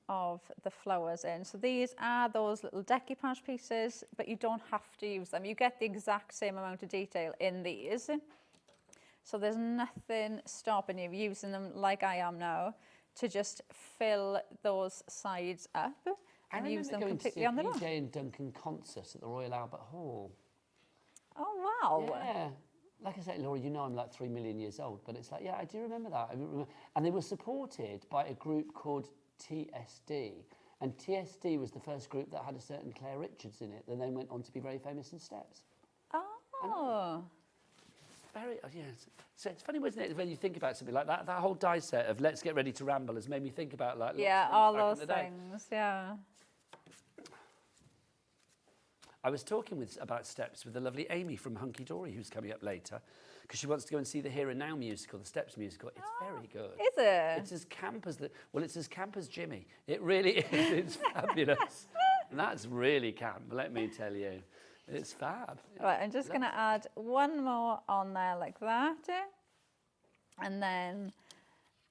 A: of the flowers in. So these are those little decoupage pieces, but you don't have to use them. You get the exact same amount of detail in these. So there's nothing stopping you using them like I am now to just fill those sides up and use them completely on their own.
B: PJ and Duncan concert at the Royal Albert Hall.
A: Oh, wow.
B: Yeah. Like I say, Laura, you know I'm like 3 million years old, but it's like, yeah, I do remember that. And they were supported by a group called TSD. And TSD was the first group that had a certain Claire Richards in it, that then went on to be very famous in Steps.
A: Oh.
B: Yeah. So it's funny, isn't it, when you think about something like that, that whole die set of Let's Get Ready to Ramble has made me think about like
A: all those things, yeah.
B: I was talking about Steps with the lovely Amy from Hunkydory, who's coming up later, because she wants to go and see the Here and Now musical, the Steps musical. It's very good.
A: Is it?
B: It's as camp as it's as camp as Jimmy. It really is. It's fabulous. And that's really camp, let me tell you. It's fab.
A: Right, I'm just going to add one more on there like that. And then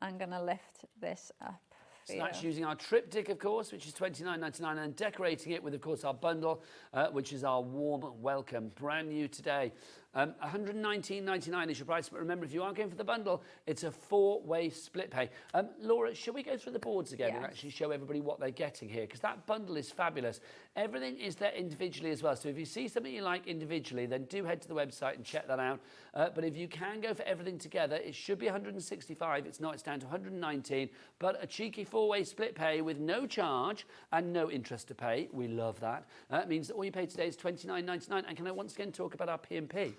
A: I'm going to lift this up for
B: So
A: you.
B: that's using our triptych, of course, which is $29.99, and decorating it with, of course, our bundle, which is our warm welcome, brand new today. $119.99 is your price, but remember, if you are going for the bundle, it's a 4-way split pay. Laura, should we go through the boards again and actually show everybody what they're getting here? Because that bundle is fabulous. Everything is there individually as well. So if you see something you like individually, then do head to the website and check that out. But if you can go for everything together, it should be $165. It's not, it's down to $119. But a cheeky 4-way split pay with no charge and no interest to pay. We love that. That means that all you pay today is $29.99. And can I once again talk about our P&P?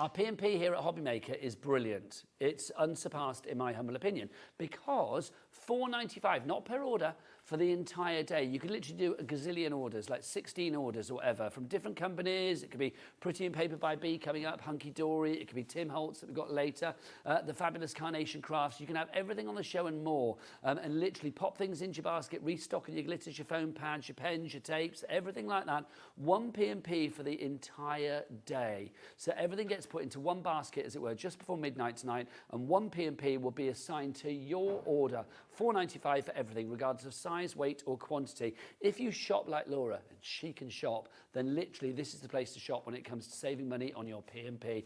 B: Our P&P here at Hobbymaker is brilliant. It's unsurpassed in my humble opinion because $4.95, not per order, for the entire day. You could literally do a gazillion orders, like 16 orders or whatever, from different companies. It could be Pretty and Paper by Bee coming up, Hunkydory. It could be Tim Holtz that we've got later, the fabulous Carnation Crafts. You can have everything on the show and more, and literally pop things into your basket, restock your glitters, your foam pads, your pens, your tapes, everything like that. One P&P for the entire day. So everything gets put into one basket, as it were, just before midnight tonight, and one P&P will be assigned to your order. $4.95 for everything, regardless of size, weight or quantity. If you shop like Laura, and she can shop, then literally this is the place to shop when it comes to saving money on your P&P.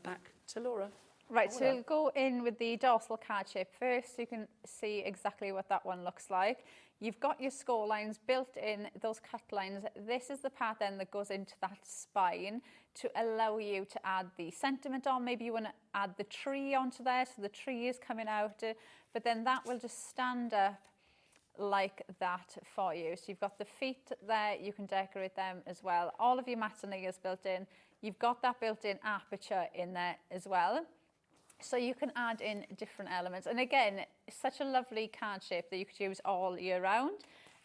B: Back to Laura.
A: Right, so we'll go in with the dorsal card shape first so you can see exactly what that one looks like. You've got your score lines built in, those cut lines. This is the part then that goes into that spine to allow you to add the sentiment on. Maybe you want to add the tree onto there, so the tree is coming out, but then that will just stand up like that for you. So you've got the feet there, you can decorate them as well. All of your mats and layers built in. You've got that built-in aperture in there as well. So you can add in different elements. And again, it's such a lovely card shape that you could use all year round.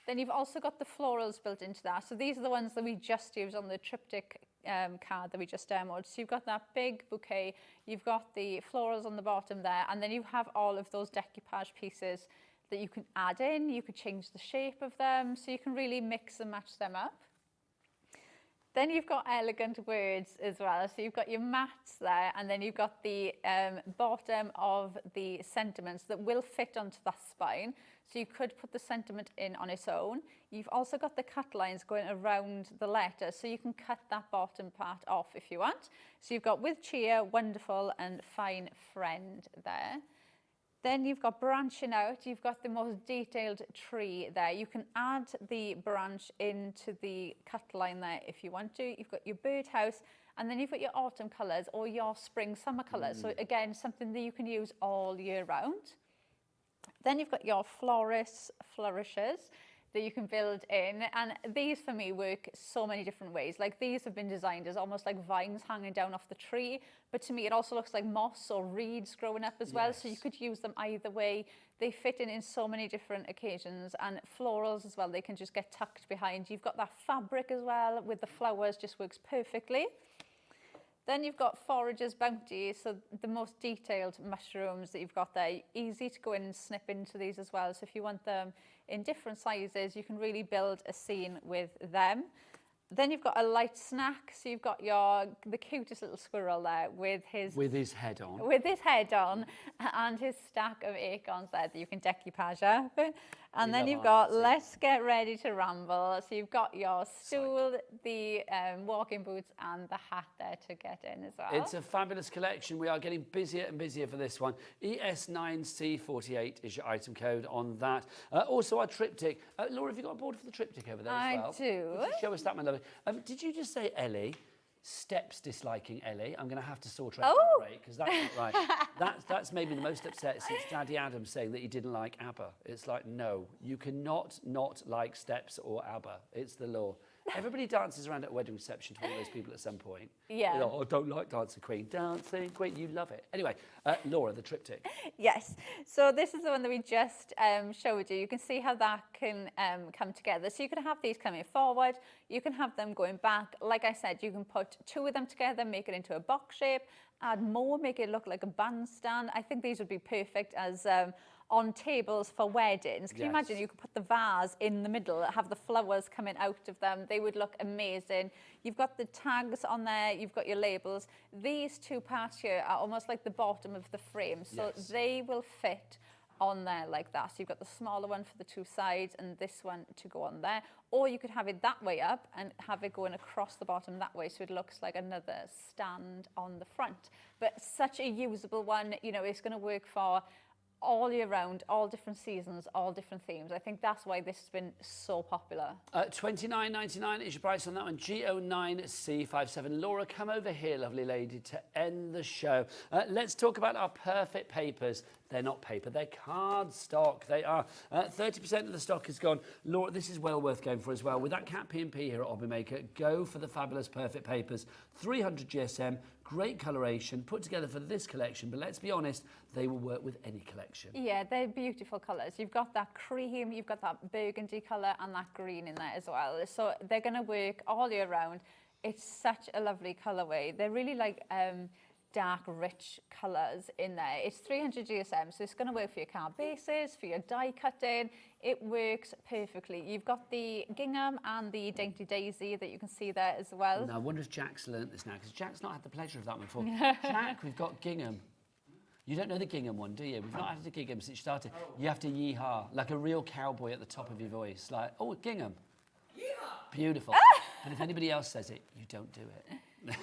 A: Then you've also got the florals built into that. So these are the ones that we just used on the triptych card that we just demoed. So you've got that big bouquet, you've got the florals on the bottom there, and then you have all of those decoupage pieces that you can add in. You could change the shape of them, so you can really mix and match them up. Then you've got elegant words as well. So you've got your mats there, and then you've got the bottom of the sentiments that will fit onto that spine. So you could put the sentiment in on its own. You've also got the cut lines going around the letter, so you can cut that bottom part off if you want. So you've got with cheer, wonderful, and fine friend there. Then you've got branching out, you've got the most detailed tree there. You can add the branch into the cut line there if you want to. You've got your birdhouse, and then you've got your autumn colours or your spring summer colours. So again, something that you can use all year round. Then you've got your flourishes that you can build in, and these for me work so many different ways. Like these have been designed as almost like vines hanging down off the tree, but to me it also looks like moss or reeds growing up as well, so you could use them either way. They fit in so many different occasions, and florals as well, they can just get tucked behind. You've got that fabric as well with the flowers, just works perfectly. Then you've got Forager's Bounty, so the most detailed mushrooms that you've got there. Easy to go in and snip into these as well. So if you want them in different sizes, you can really build a scene with them. Then you've got a light snack. So you've got the cutest little squirrel there with his head on. With his head on and his stack of acorns there that you can decoupage up. And then you've got Let's Get Ready to Ramble. So you've got your stool, the walking boots, and the hat there to get in as well.
B: It's a fabulous collection. We are getting busier and busier for this one. ES9C48 is your item code on that. Also our triptych. Laura, have you got a board for the triptych over there as well?
A: I do.
B: Would you show us that, my lovely? Did you just say Ellie? Steps disliking Ellie. I'm going to have to sort her out because that's not right. That's made me the most upset since Daddy Adam saying that he didn't like ABBA. It's like, no, you cannot not like Steps or ABBA. It's the law. Everybody dances around at a wedding reception to one of those people at some point.
A: Yeah.
B: Like, I don't like Dancing Queen. Dancing Queen, you love it. Anyway, Laura, the triptych.
A: Yes. So this is the one that we just showed you. You can see how that can come together. So you can have these coming forward. You can have them going back. Like I said, you can put two of them together, make it into a box shape, add more, make it look like a bandstand. I think these would be perfect as on tables for weddings. Can you imagine? You could put the vase in the middle, have the flowers coming out of them. They would look amazing. You've got the tags on there. You've got your labels. These two parts here are almost like the bottom of the frame. So they will fit on there like that. So you've got the smaller one for the two sides and this one to go on there. Or you could have it that way up and have it going across the bottom that way, so it looks like another stand on the front. But such a usable one, you know, it's going to work for all year round, all different seasons, all different themes. I think that's why this has been so popular.
B: $29.99 is your price on that one. G09C57. Laura, come over here, lovely lady, to end the show. Let's talk about our perfect papers. They're not paper, they're cardstock. They are 30% of the stock is gone. Laura, this is well worth going for as well. With that cat P&P here at Hobby Maker, go for the fabulous perfect papers. 300 GSM, great coloration, put together for this collection, but let's be honest, they will work with any collection.
A: Yeah, they're beautiful colours. You've got that cream, you've got that burgundy colour and that green in there as well. So they're going to work all year round. It's such a lovely colourway. They're really like dark, rich colours in there. It's 300 GSM, so it's going to work for your card bases, for your die cutting. It works perfectly. You've got the gingham and the dainty daisy that you can see there as well.
B: Now, I wonder if Jack's learnt this now, because Jack's not had the pleasure of that one before. Jack, we've got gingham. You don't know the gingham one, do you? We've not had the gingham since you started. You have to yee-haw, like a real cowboy at the top of your voice. Like, oh, gingham. Yeehaw. Beautiful. But if anybody else says it, you don't do it.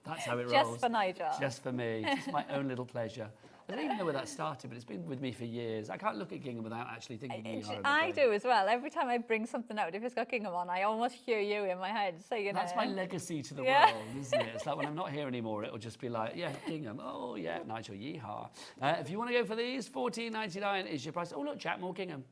B: That's how it rolls.
A: Just for Nigel.
B: Just for me. Just my own little pleasure. I don't even know where that started, but it's been with me for years. I can't look at gingham without actually thinking.
A: I do as well. Every time I bring something out, if it's got gingham on, I almost hear you in my head saying it.
B: That's my legacy to the world, isn't it? It's like when I'm not here anymore, it'll just be like, yeah, gingham. Oh, yeah, Nigel, yeehaw. If you want to go for these, $14.99 is your price. Oh, look, Jack, more gingham.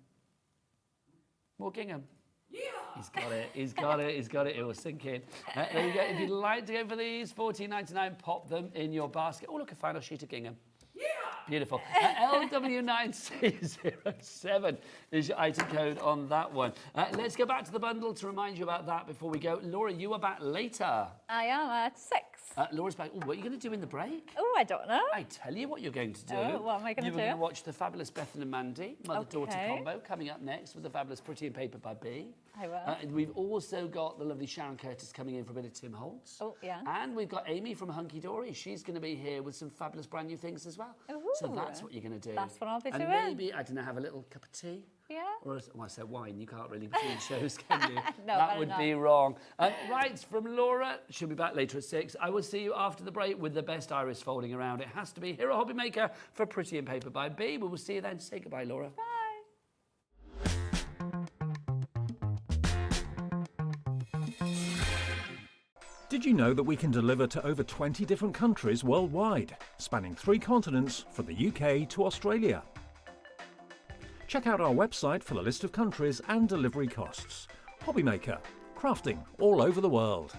B: More gingham. Yeah. He's got it, he's got it, he's got it. It will sink in. There you go. If you'd like to go for these, $14.99, pop them in your basket. Oh, look, a final sheet of gingham. Yeah. Beautiful. LW9C07 is your item code on that one. Let's go back to the bundle to remind you about that before we go. Laura, you are back later.
A: I am at 6.
B: Laura's back. Oh, what are you going to do in the break?
A: Oh, I don't know.
B: I tell you what you're going to do.
A: Oh, what am I going to do?
B: You're going to watch the fabulous Bethan and Mandy, mother-daughter combo, coming up next with the fabulous Pretty and Paper by B.
A: I will.
B: We've also got the lovely Sharon Curtis coming in for a bit of Tim Holtz.
A: Oh, yeah.
B: And we've got Amy from Hunkydory. She's going to be here with some fabulous brand new things as well.
A: Ooh.
B: So that's what you're going to do.
A: That's what I'll be doing.
B: And maybe, I don't know, have a little cup of tea.
A: Yeah.
B: Or, well, I said wine, you can't really between shows, can you?
A: No,
B: that would be wrong. Right, from Laura, she'll be back later at 6. I will see you after the break with the best iris folding around. It has to be here at Hobby Maker for Pretty and Paper by B. We will see you then. Say goodbye, Laura.
A: Bye.
C: Did you know that we can deliver to over 20 different countries worldwide, spanning 3 continents from the UK to Australia? Check out our website for the list of countries and delivery costs. Hobby Maker, crafting all over the world.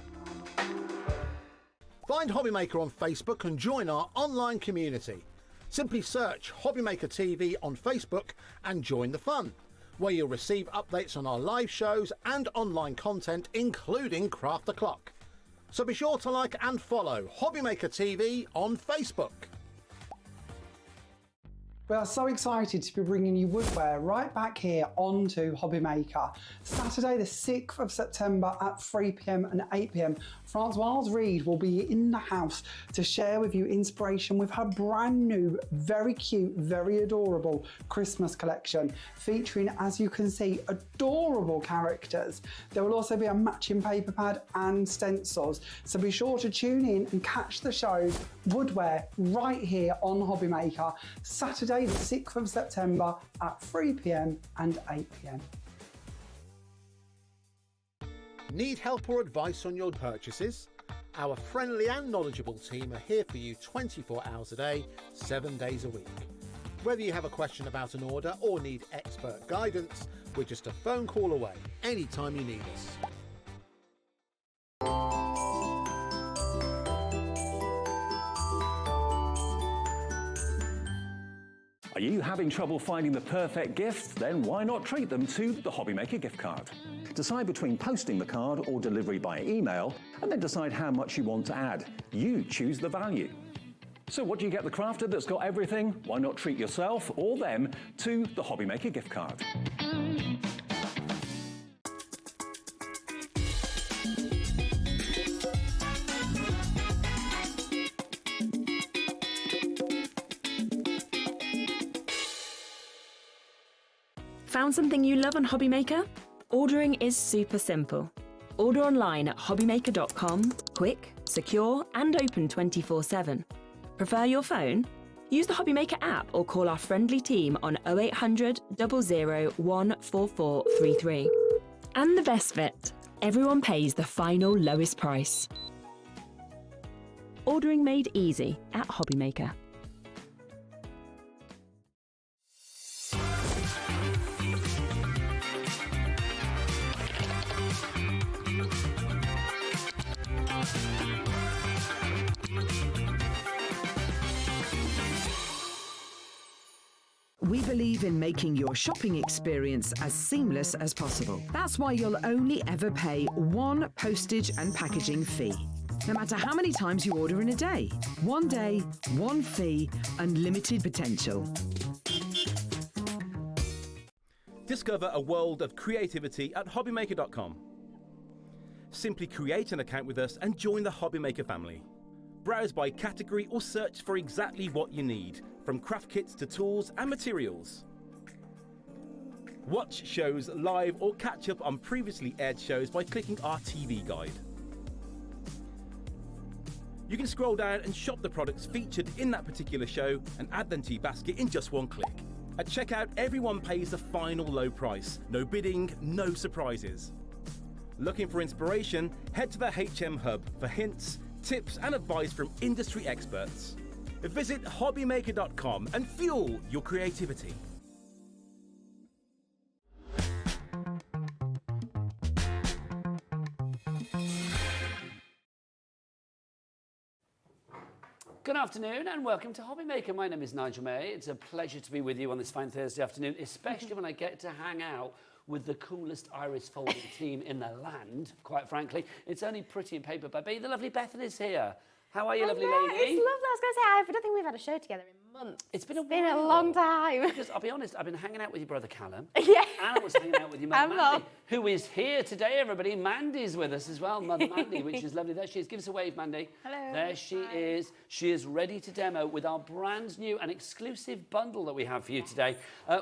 D: Find Hobby Maker on Facebook and join our online community. Simply search Hobby Maker TV on Facebook and join the fun, where you'll receive updates on our live shows and online content, including Craft the Clock. So be sure to like and follow Hobby Maker TV on Facebook.
E: We are so excited to be bringing you woodware right back here onto Hobby Maker. Saturday the 6th of September at 3 p.m. and 8 p.m. Francoise Reed will be in the house to share with you inspiration with her brand new, very cute, very adorable Christmas collection, featuring, as you can see, adorable characters. There will also be a matching paper pad and stencils, so be sure to tune in and catch the show Woodware right here on Hobby Maker, Saturday the 6th of September at 3 p.m. and 8 p.m.
D: Need help or advice on your purchases? Our friendly and knowledgeable team are here for you 24 hours a day, 7 days a week. Whether you have a question about an order or need expert guidance, we're just a phone call away anytime you need us.
C: Are you having trouble finding the perfect gift? Then why not treat them to the Hobby Maker gift card? Decide between posting the card or delivery by email, and then decide how much you want to add. You choose the value. So what do you get the crafter that's got everything? Why not treat yourself or them to the Hobby Maker gift card?
F: Found something you love on Hobbymaker? Ordering is super simple. Order online at hobbymaker.com, quick, secure, and open 24/7. Prefer your phone? Use the Hobbymaker app or call our friendly team on 0800 00 14433. And the best bit, everyone pays the final lowest price. Ordering made easy at Hobbymaker.
G: We believe in making your shopping experience as seamless as possible. That's why you'll only ever pay one postage and packaging fee. No matter how many times you order in a day. One day, one fee, unlimited potential.
H: Discover a world of creativity at hobbymaker.com. Simply create an account with us and join the Hobbymaker family. Browse by category or search for exactly what you need, from craft kits to tools and materials. Watch shows live or catch up on previously aired shows by clicking our TV guide. You can scroll down and shop the products featured in that particular show and add them to your basket in just one click. At checkout, everyone pays the final low price. No bidding, no surprises. Looking for inspiration? Head to the HM Hub for hints, tips and advice from industry experts. Visit hobbymaker.com and fuel your creativity.
B: Good afternoon and welcome to Hobbymaker. My name is Nigel May. It's a pleasure to be with you on this fine Thursday afternoon, especially when I get to hang out with the coolest iris folding team in the land, quite frankly. It's only pretty in paper, but the lovely Bethan is here. How are you, lovely lady?
I: It's lovely. I was going to say, I don't think we've had a show together in months.
B: It's been a
I: long time.
B: Because I'll be honest, I've been hanging out with your brother Callum.
I: Yeah.
B: And I was hanging out with your mother Mandy, who is here today, everybody. Mandy's with us as well, Mother Mandy, which is lovely. There she is. Give us a wave, Mandy.
I: Hello.
B: There she is. She is ready to demo with our brand new and exclusive bundle that we have for you today.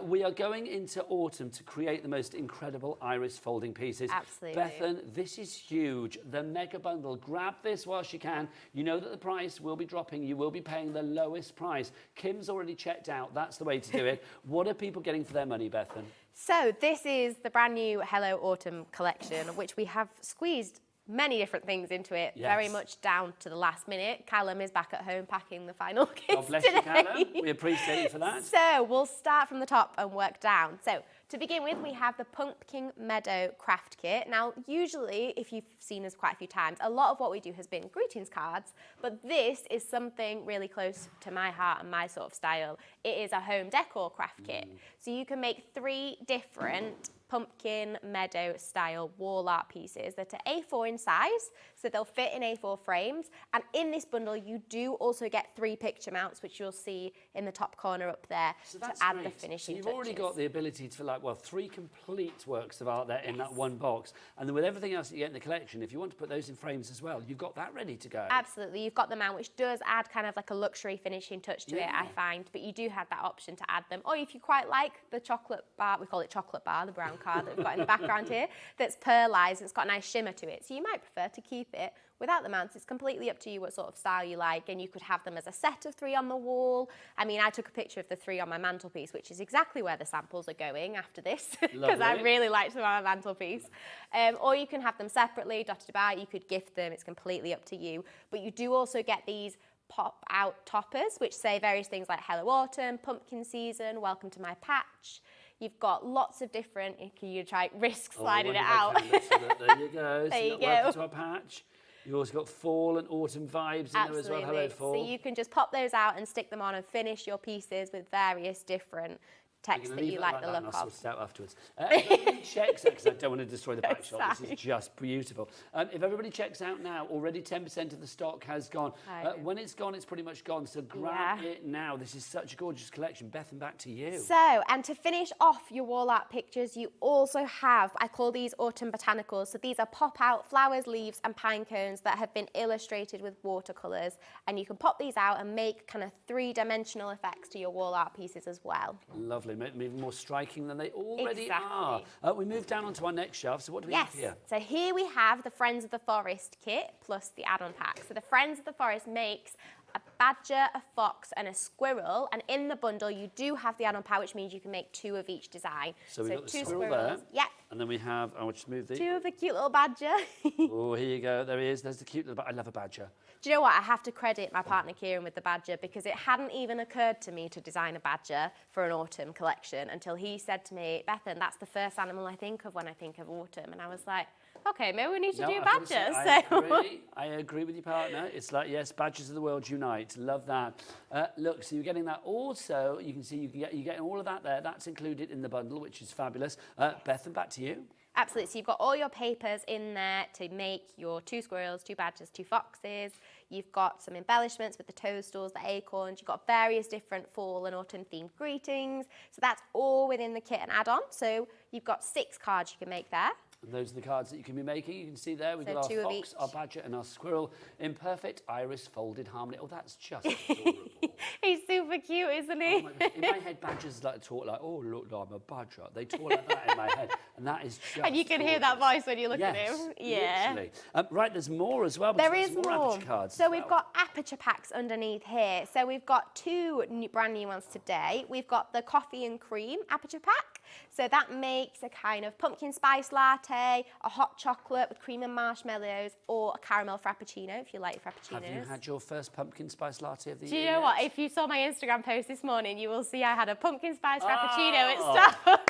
B: We are going into autumn to create the most incredible iris folding pieces.
I: Absolutely.
B: Bethan, this is huge. The mega bundle. Grab this whilst you can. You know that the price will be dropping. You will be paying the lowest price. Kim's already checked out. That's the way to do it. What are people getting for their money, Bethan?
I: So this is the brand new Hello Autumn collection, which we have squeezed many different things into it, very much down to the last minute. Callum is back at home packing the final kits
B: God bless you, Callum. We appreciate you for that.
I: So we'll start from the top and work down. So to begin with, we have the Pumpkin Meadow craft kit. Now, usually, if you've seen us quite a few times, a lot of what we do has been greetings cards, but this is something really close to my heart and my sort of style. It is a home decor craft kit. So you can make 3 different pumpkin meadow style wall art pieces that are A4 in size, so they'll fit in A4 frames. And in this bundle, you do also get 3 picture mounts, which you'll see in the top corner up there to add the finishing touches.
B: So you've already got the ability to 3 complete works of art there in that one box. And then with everything else that you get in the collection, if you want to put those in frames as well, you've got that ready to go.
I: Absolutely. You've got the mount, which does add kind of like a luxury finishing touch to it, I find. But you do have that option to add them. Or if you quite like the chocolate bar, we call it chocolate bar, the brown card that we've got in the background here, that's pearlized, it's got a nice shimmer to it. So you might prefer to keep it without the mounts. It's completely up to you what sort of style you like, and you could have them as a set of 3 on the wall. I mean, I took a picture of the 3 on my mantelpiece, which is exactly where the samples are going after this, because I really liked them on my mantelpiece. Or you can have them separately, dotted about. You could gift them. It's completely up to you. But you do also get these pop-out toppers, which say various things like Hello Autumn, Pumpkin Season, Welcome to My Patch. You've got lots of different, you try risk sliding it out.
B: There you go.
I: There you go.
B: Welcome to our patch. You've also got fall and autumn vibes in there as well. Hello, fall.
I: So you can just pop those out and stick them on and finish your pieces with various different text that you like the look
B: and I'll
I: of.
B: sort it out afterwards. If everybody checks out, because I don't want to destroy the back shot, this is just beautiful. If everybody checks out now, already 10% of the stock has gone. When it's gone, it's pretty much gone, so grab it now. This is such a gorgeous collection. Bethan, back to you.
I: So, and to finish off your wall art pictures, you also have, I call these autumn botanicals. So these are pop-out flowers, leaves and pine cones that have been illustrated with watercolours, and you can pop these out and make kind of 3-dimensional effects to your wall art pieces as well.
B: Lovely. lovely, make them even more striking than they already are. We move down onto our next shelf, so what do we have here?
I: So here we have the Friends of the Forest kit plus the add-on pack. So the Friends of the Forest makes a badger, a fox and a squirrel, and in the bundle you do have the add-on pack, which means you can make 2 of each design.
B: So we've got the
I: two
B: squirrel
I: squirrels.
B: there.
I: Yep.
B: And then we have, I'll just move these.
I: 2 of the cute little badger.
B: Oh, here you go, there he is, there's the cute little, I love a badger.
I: Do you know what? I have to credit my partner Kieran with the badger, because it hadn't even occurred to me to design a badger for an autumn collection until he said to me, Bethan, that's the first animal I think of when I think of autumn. And I was like, okay, maybe we need to do badgers.
B: I agree with your partner. It's like, yes, badgers of the world unite. Love that. Look, so you're getting that. Also, you can see you're getting all of that there. That's included in the bundle, which is fabulous. Bethan, back to you.
I: Absolutely. So you've got all your papers in there to make your 2 squirrels, 2 badgers, 2 foxes. You've got some embellishments with the toadstools, the acorns. You've got various different fall and autumn themed greetings. So that's all within the kit and add-on. So you've got 6 cards you can make there.
B: And those are the cards that you can be making. You can see there we've got our
I: 2 of
B: fox,
I: each.
B: our badger and our squirrel in perfect iris folded harmony. Oh, that's just adorable.
I: He's super cute, isn't he?
B: Oh my God. In my head, badgers like to talk like, oh, look, I'm a badger. They talk like that in my head. And that is just
I: And you can hear that voice when you look at him. Yeah.
B: Literally. Right, there's more as well.
I: There is more.
B: Aperture cards
I: So
B: as
I: we've
B: well.
I: got aperture packs underneath here. So we've got 2 brand new ones today. We've got the coffee and cream aperture pack. So that makes a kind of pumpkin spice latte, a hot chocolate with cream and marshmallows, or a caramel frappuccino if you like frappuccinos.
B: Have you had your first pumpkin spice latte of the
I: Do
B: year?
I: you know what?
B: yet?
I: If you saw my Instagram post this morning, you will see I had a pumpkin spice frappuccino at Starbucks.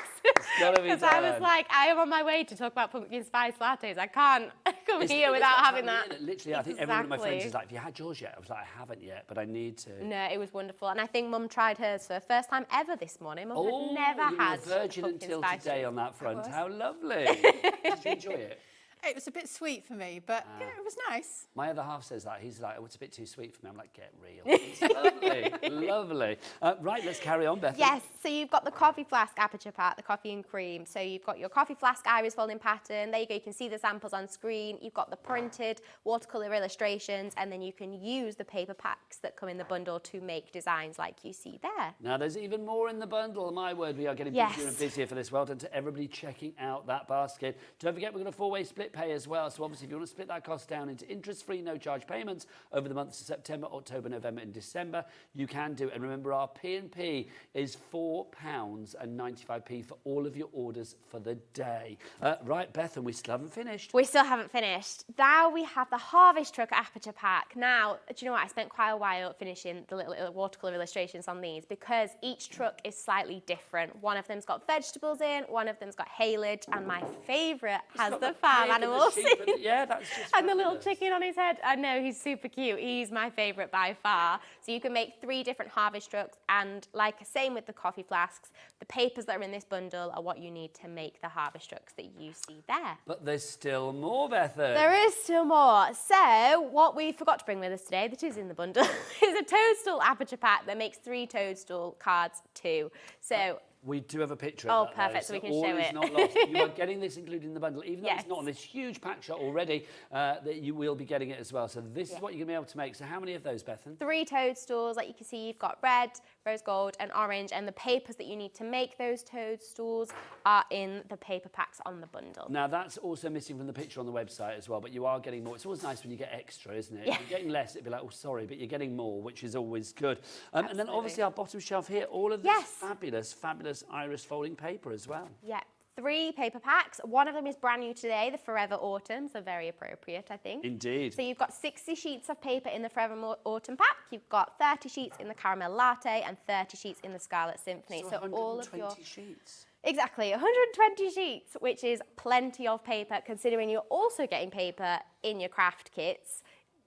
B: gotta be
I: Because I was
B: done.
I: like, I am on my way to talk about pumpkin spice lattes. I can't come here without having that.
B: Literally, I think every one of my friends
I: Exactly.
B: is like, have you had yours yet? I was like, I haven't yet, but I need to.
I: No, it was wonderful. And I think Mum tried hers for the first time ever this morning. Mum
B: Oh,
I: had never
B: you were
I: had
B: a virgin
I: pumpkin
B: until
I: spice
B: today
I: treat.
B: on that front.
A: was.
B: How lovely. Did you enjoy it?
A: It was a bit sweet for me, but yeah, it was nice.
B: My other half says that. He's like, oh, it's a bit too sweet for me. I'm like, get real. It's lovely, lovely. Right, let's carry on, Beth.
I: Yes, so you've got the coffee flask aperture pack, the coffee and cream. So you've got your coffee flask iris folding pattern. There you go, you can see the samples on screen. You've got the printed watercolour illustrations, and then you can use the paper packs that come in the bundle to make designs like you see there.
B: Now, there's even more in the bundle. My word, we are getting
I: Yes.
B: busier and busier for this. Well done to everybody checking out that basket. Don't forget, we've got a 4-way split pay as well. So obviously, if you want to split that cost down into interest-free, no-charge payments over the months of September, October, November and December, you can do. And remember, our P&P is £4.95 for all of your orders for the day. Right, Beth, and we still haven't finished.
I: We still haven't finished. Now we have the Harvest Truck aperture pack. Now, do you know what? I spent quite a while finishing the little watercolour illustrations on these because each truck is slightly different. One of them's got vegetables in, one of them's got haylage, and my favourite has the farm animals.
B: Yeah, that's just
I: And the little
B: fabulous.
I: chicken on his head. I know, he's super cute. He's my favourite by far. So you can make 3 different harvest trucks, and like same with the coffee flasks, the papers that are in this bundle are what you need to make the harvest trucks that you see there.
B: But there's still more, Bethan.
I: There is still more. So what we forgot to bring with us today, that is in the bundle, is a toadstool aperture pack that makes 3 toadstool cards too. So
B: We do have a picture
I: Oh,
B: of that, though,
I: perfect, so we can
B: all
I: show
B: is
I: it.
B: not lost. You are getting this included in the bundle, even though
I: Yes.
B: it's not on this huge pack shot already, that you will be getting it as well. So this is what you're going to be able to make. So how many of those, Bethan?
I: 3 toadstools, like you can see, you've got red, rose gold and orange, and the papers that you need to make those toadstools are in the paper packs on the bundle.
B: Now, that's also missing from the picture on the website as well, but you are getting more. It's always nice when you get extra, isn't it?
I: Yeah.
B: If you're getting less, it'd be like, oh, sorry, but you're getting more, which is always good. And then
I: Absolutely.
B: obviously our bottom shelf here, all of this
I: Yes.
B: fabulous, fabulous iris folding paper as well.
I: Yeah, 3 paper packs. One of them is brand new today, the Forever Autumn, so very appropriate, I think.
B: Indeed.
I: So you've got 60 sheets of paper in the Forever Autumn pack. You've got 30 sheets in the Caramel Latte and 30 sheets in the Scarlet Symphony.
B: So
I: all of
B: 120
I: your
B: sheets.
I: Exactly, 120 sheets, which is plenty of paper, considering you're also getting paper in your craft kits.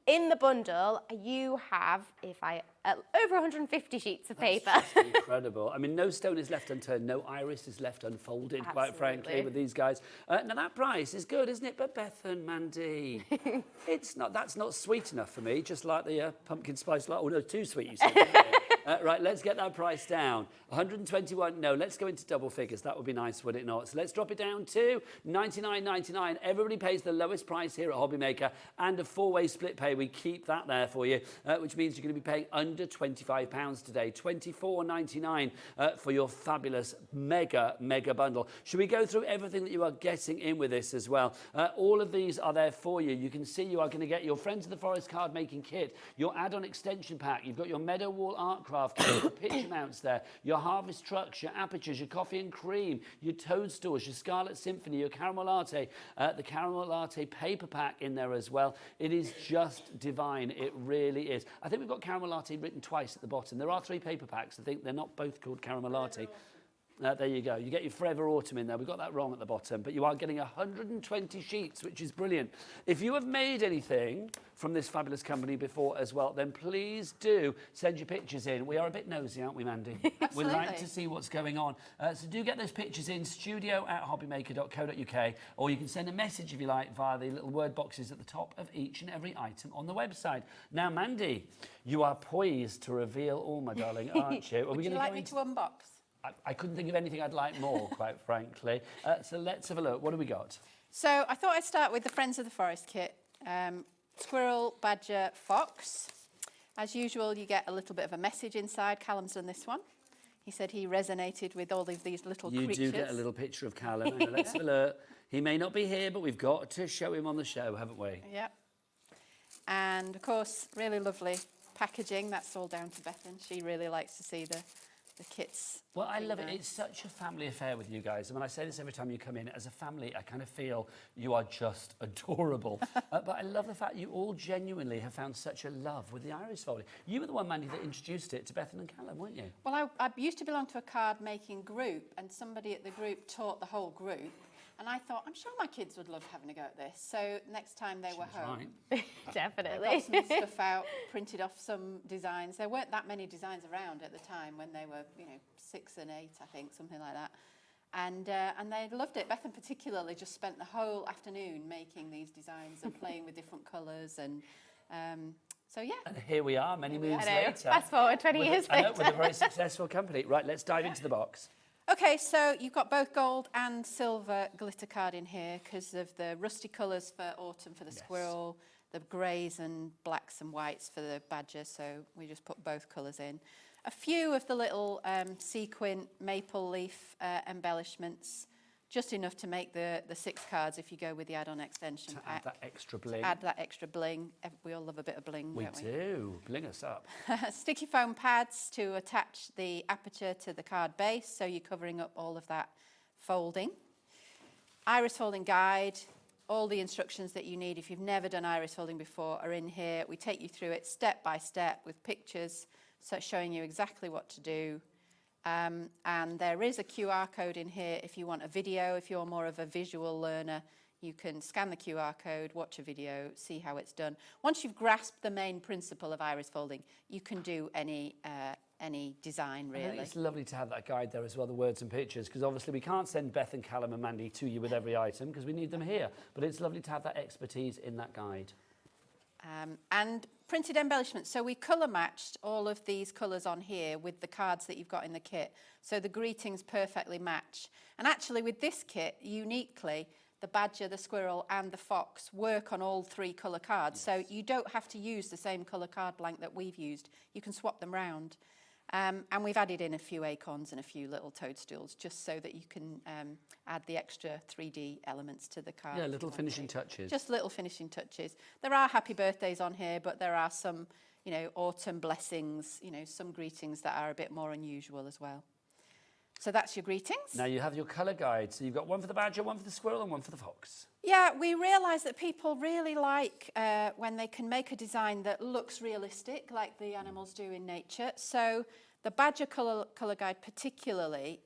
I: In the bundle, you have, over 150 sheets of paper.
B: That's just incredible. I mean, no stone is left unturned, no iris is left unfolded, quite frankly,
I: Absolutely.
B: with these guys. Now, that price is good, isn't it? But Bethan, Mandy, that's not sweet enough for me, just like the pumpkin spice latte. Oh, no, too sweet, you said. Didn't Right, let's get that price down. 121, no, let's go into double figures. That would be nice, would it not? So let's drop it down to 99.99. Everybody pays the lowest price here at Hobbymaker, and a 4-way split pay. We keep that there for you, which means you're going to be paying under £25 today. £24.99 for your fabulous mega bundle. Should we go through everything that you are getting in with this as well? All of these are there for you. You can see you are going to get your Friends of the Forest card making kit, your add-on extension pack. You've got your Meadow Wall art craft kit, your picture mounts there, your harvest trucks, your apertures, your coffee and cream, your toadstools, your Scarlet Symphony, your caramel latte, the caramel latte paper pack in there as well. It is just divine. It really is. I think we've got caramel latte written twice at the bottom. There are 3 paper packs. I think they're not both called caramel latte. There you go. You get your Forever Autumn in there. We got that wrong at the bottom, but you are getting 120 sheets, which is brilliant. If you have made anything from this fabulous company before as well, then please do send your pictures in. We are a bit nosy, aren't we, Mandy? We like to see what's going on. So do get those pictures in, studio@hobbymaker.co.uk, or you can send a message, if you like, via the little word boxes at the top of each and every item on the website. Now, Mandy, you are poised to reveal all, my darling, aren't you?
A: Would you like me to unbox?
B: I couldn't think of anything I'd like more, quite frankly. So let's have a look. What do we got?
A: So I thought I'd start with the Friends of the Forest kit. Squirrel, badger, fox. As usual, you get a little bit of a message inside. Callum's done this one. He said he resonated with all of these little creatures.
B: You do get a little picture of Callum. Let's have a look. He may not be here, but we've got to show him on the show, haven't we?
A: Yep. And, of course, really lovely packaging. That's all down to Bethan. She really likes to see the kits.
B: Well, I love it. It's such a family affair with you guys. I mean, I say this every time you come in. As a family, I kind of feel you are just adorable. But I love the fact you all genuinely have found such a love with the iris folding. You were the one, Mandy, that introduced it to Bethan and Callum, weren't you?
A: Well, I used to belong to a card-making group, and somebody at the group taught the whole group. And I thought, I'm sure my kids would love having a go at this. So next time they were home,
I: Definitely.
A: I got some stuff out, printed off some designs. There weren't that many designs around at the time when they were, 6 and 8, I think, something like that. And they loved it. Bethan particularly just spent the whole afternoon making these designs and playing with different colours. And so, yeah.
B: And here we are, many moons later.
I: Fast forward 20 years later.
B: With a very successful company. Right, let's dive into the box.
A: Okay, so you've got both gold and silver glitter card in here because of the rusty colours for autumn for the squirrel, the greys and blacks and whites for the badger, so we just put both colours in. A few of the little sequin maple leaf embellishments, just enough to make the 6 cards if you go with the add-on extension pack.
B: Add that extra bling.
A: Add that extra bling. We all love a bit of bling, don't we?
B: We do. Bling us up.
A: Sticky foam pads to attach the aperture to the card base, so you're covering up all of that folding. Iris folding guide. All the instructions that you need if you've never done iris folding before are in here. We take you through it step by step with pictures, so showing you exactly what to do. And there is a QR code in here if you want a video. If you're more of a visual learner, you can scan the QR code, watch a video, see how it's done. Once you've grasped the main principle of iris folding, you can do any design, really.
B: I think it's lovely to have that guide there as well, the words and pictures, because obviously we can't send Beth and Callum and Mandy to you with every item because we need them here. But it's lovely to have that expertise in that guide.
A: And printed embellishments. So we colour matched all of these colours on here with the cards that you've got in the kit. So the greetings perfectly match. And actually with this kit, uniquely, the badger, the squirrel and the fox work on all 3 colour cards. So you don't have to use the same colour card blank that we've used. You can swap them round. And we've added in a few acorns and a few little toadstools just so that you can add the extra 3D elements to the card.
B: Yeah, little finishing touches.
A: Just little finishing touches. There are happy birthdays on here, but there are some, autumn blessings, some greetings that are a bit more unusual as well. So that's your greetings.
B: Now you have your colour guide. So you've got one for the badger, one for the squirrel and one for the fox.
A: Yeah, we realise that people really like when they can make a design that looks realistic, like the animals do in nature. So the badger colour guide particularly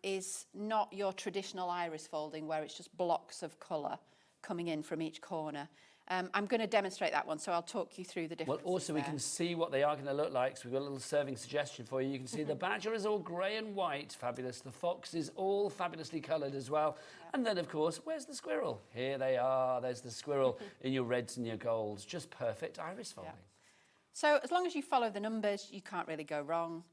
A: is not your traditional iris folding where it's just blocks of colour coming in from each corner. I'm going to demonstrate that one, so I'll talk you through the differences.
B: Well, also we can see what they are going to look like, so we've got a little serving suggestion for you. You can see the badger is all grey and white, fabulous. The fox is all fabulously coloured as well. Yeah. And then, of course, where's the squirrel? Here they are. There's the squirrel in your reds and your golds. Just perfect iris folding. Yeah.
J: So as long as you follow the numbers, you can't really go wrong.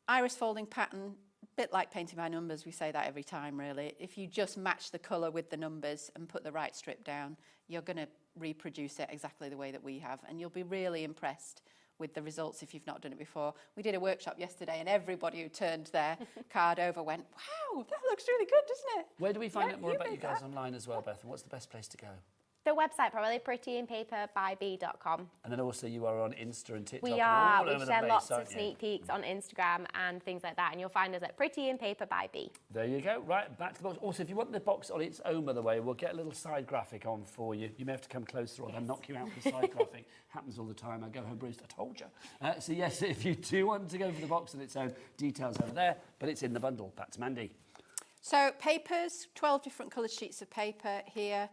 J: Iris folding pattern, a bit like painting by numbers, we say that every time really. If you just match the colour with the numbers and put the right strip down, you're going to reproduce it exactly the way that we have, and you'll be really impressed with the results if you've not done it before. We did a workshop yesterday and everybody who turned their card over went, wow, that looks really good, doesn't it?
B: Where do we find out more about you guys online as well, Beth? And what's the best place to go?
I: The website, probably prettyandpaperbyb.com.
B: And then also you are on Insta and TikTok.
I: We are.
B: All
I: We
B: over the
I: share
B: place,
I: lots
B: aren't
I: of
B: you?
I: sneak peeks on Instagram and things like that, and you'll find us at prettyandpaperbyb.
B: There you go. Right, back to the box. Also, if you want the box on its own, by the way, we'll get a little side graphic on for you. You may have to come closer or they'll knock you out with the side graphic. Happens all the time. I go home, Bruce, I told you. So yes, if you do want to go for the box on its own, details over there, but it's in the bundle. Back to Mandy.
J: So papers, 12 different coloured sheets of paper here.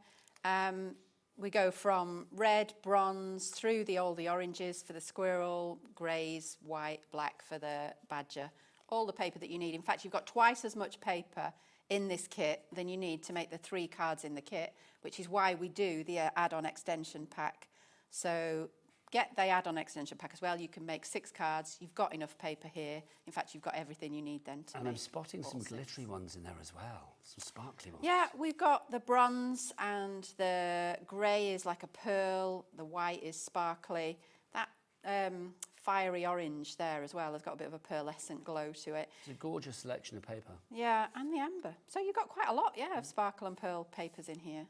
J: We go from red, bronze, through all the oranges for the squirrel, greys, white, black for the badger. All the paper that you need. In fact, you've got twice as much paper in this kit than you need to make the 3 cards in the kit, which is why we do the add-on extension pack. So get the add-on extension pack as well. You can make 6 cards. You've got enough paper here. In fact, you've got everything you need then to
B: And
J: make
B: I'm spotting some
J: 6.
B: glittery ones in there as well. Some sparkly ones.
J: Yeah, we've got the bronze and the grey is like a pearl. The white is sparkly. That fiery orange there as well has got a bit of a pearlescent glow to it.
B: It's a gorgeous selection of paper.
J: Yeah, and the amber. So you've got quite a lot, yeah, of sparkle and pearl papers in here.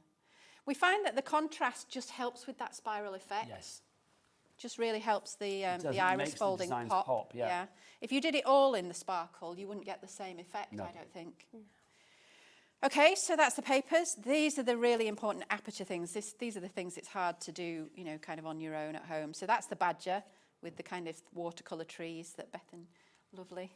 J: We find that the contrast just helps with that spiral effect.
B: Yes.
J: Just really helps the
B: does, it
J: iris
B: makes the
J: folding
B: designs
J: pop.
B: pop, yeah.
J: If you did it all in the sparkle, you wouldn't get the same effect,
B: No.
J: I don't think. Okay, so that's the papers. These are the really important aperture things. These are the things it's hard to do, you know, kind of on your own at home. So that's the badger with the kind of watercolour trees that Bethan lovely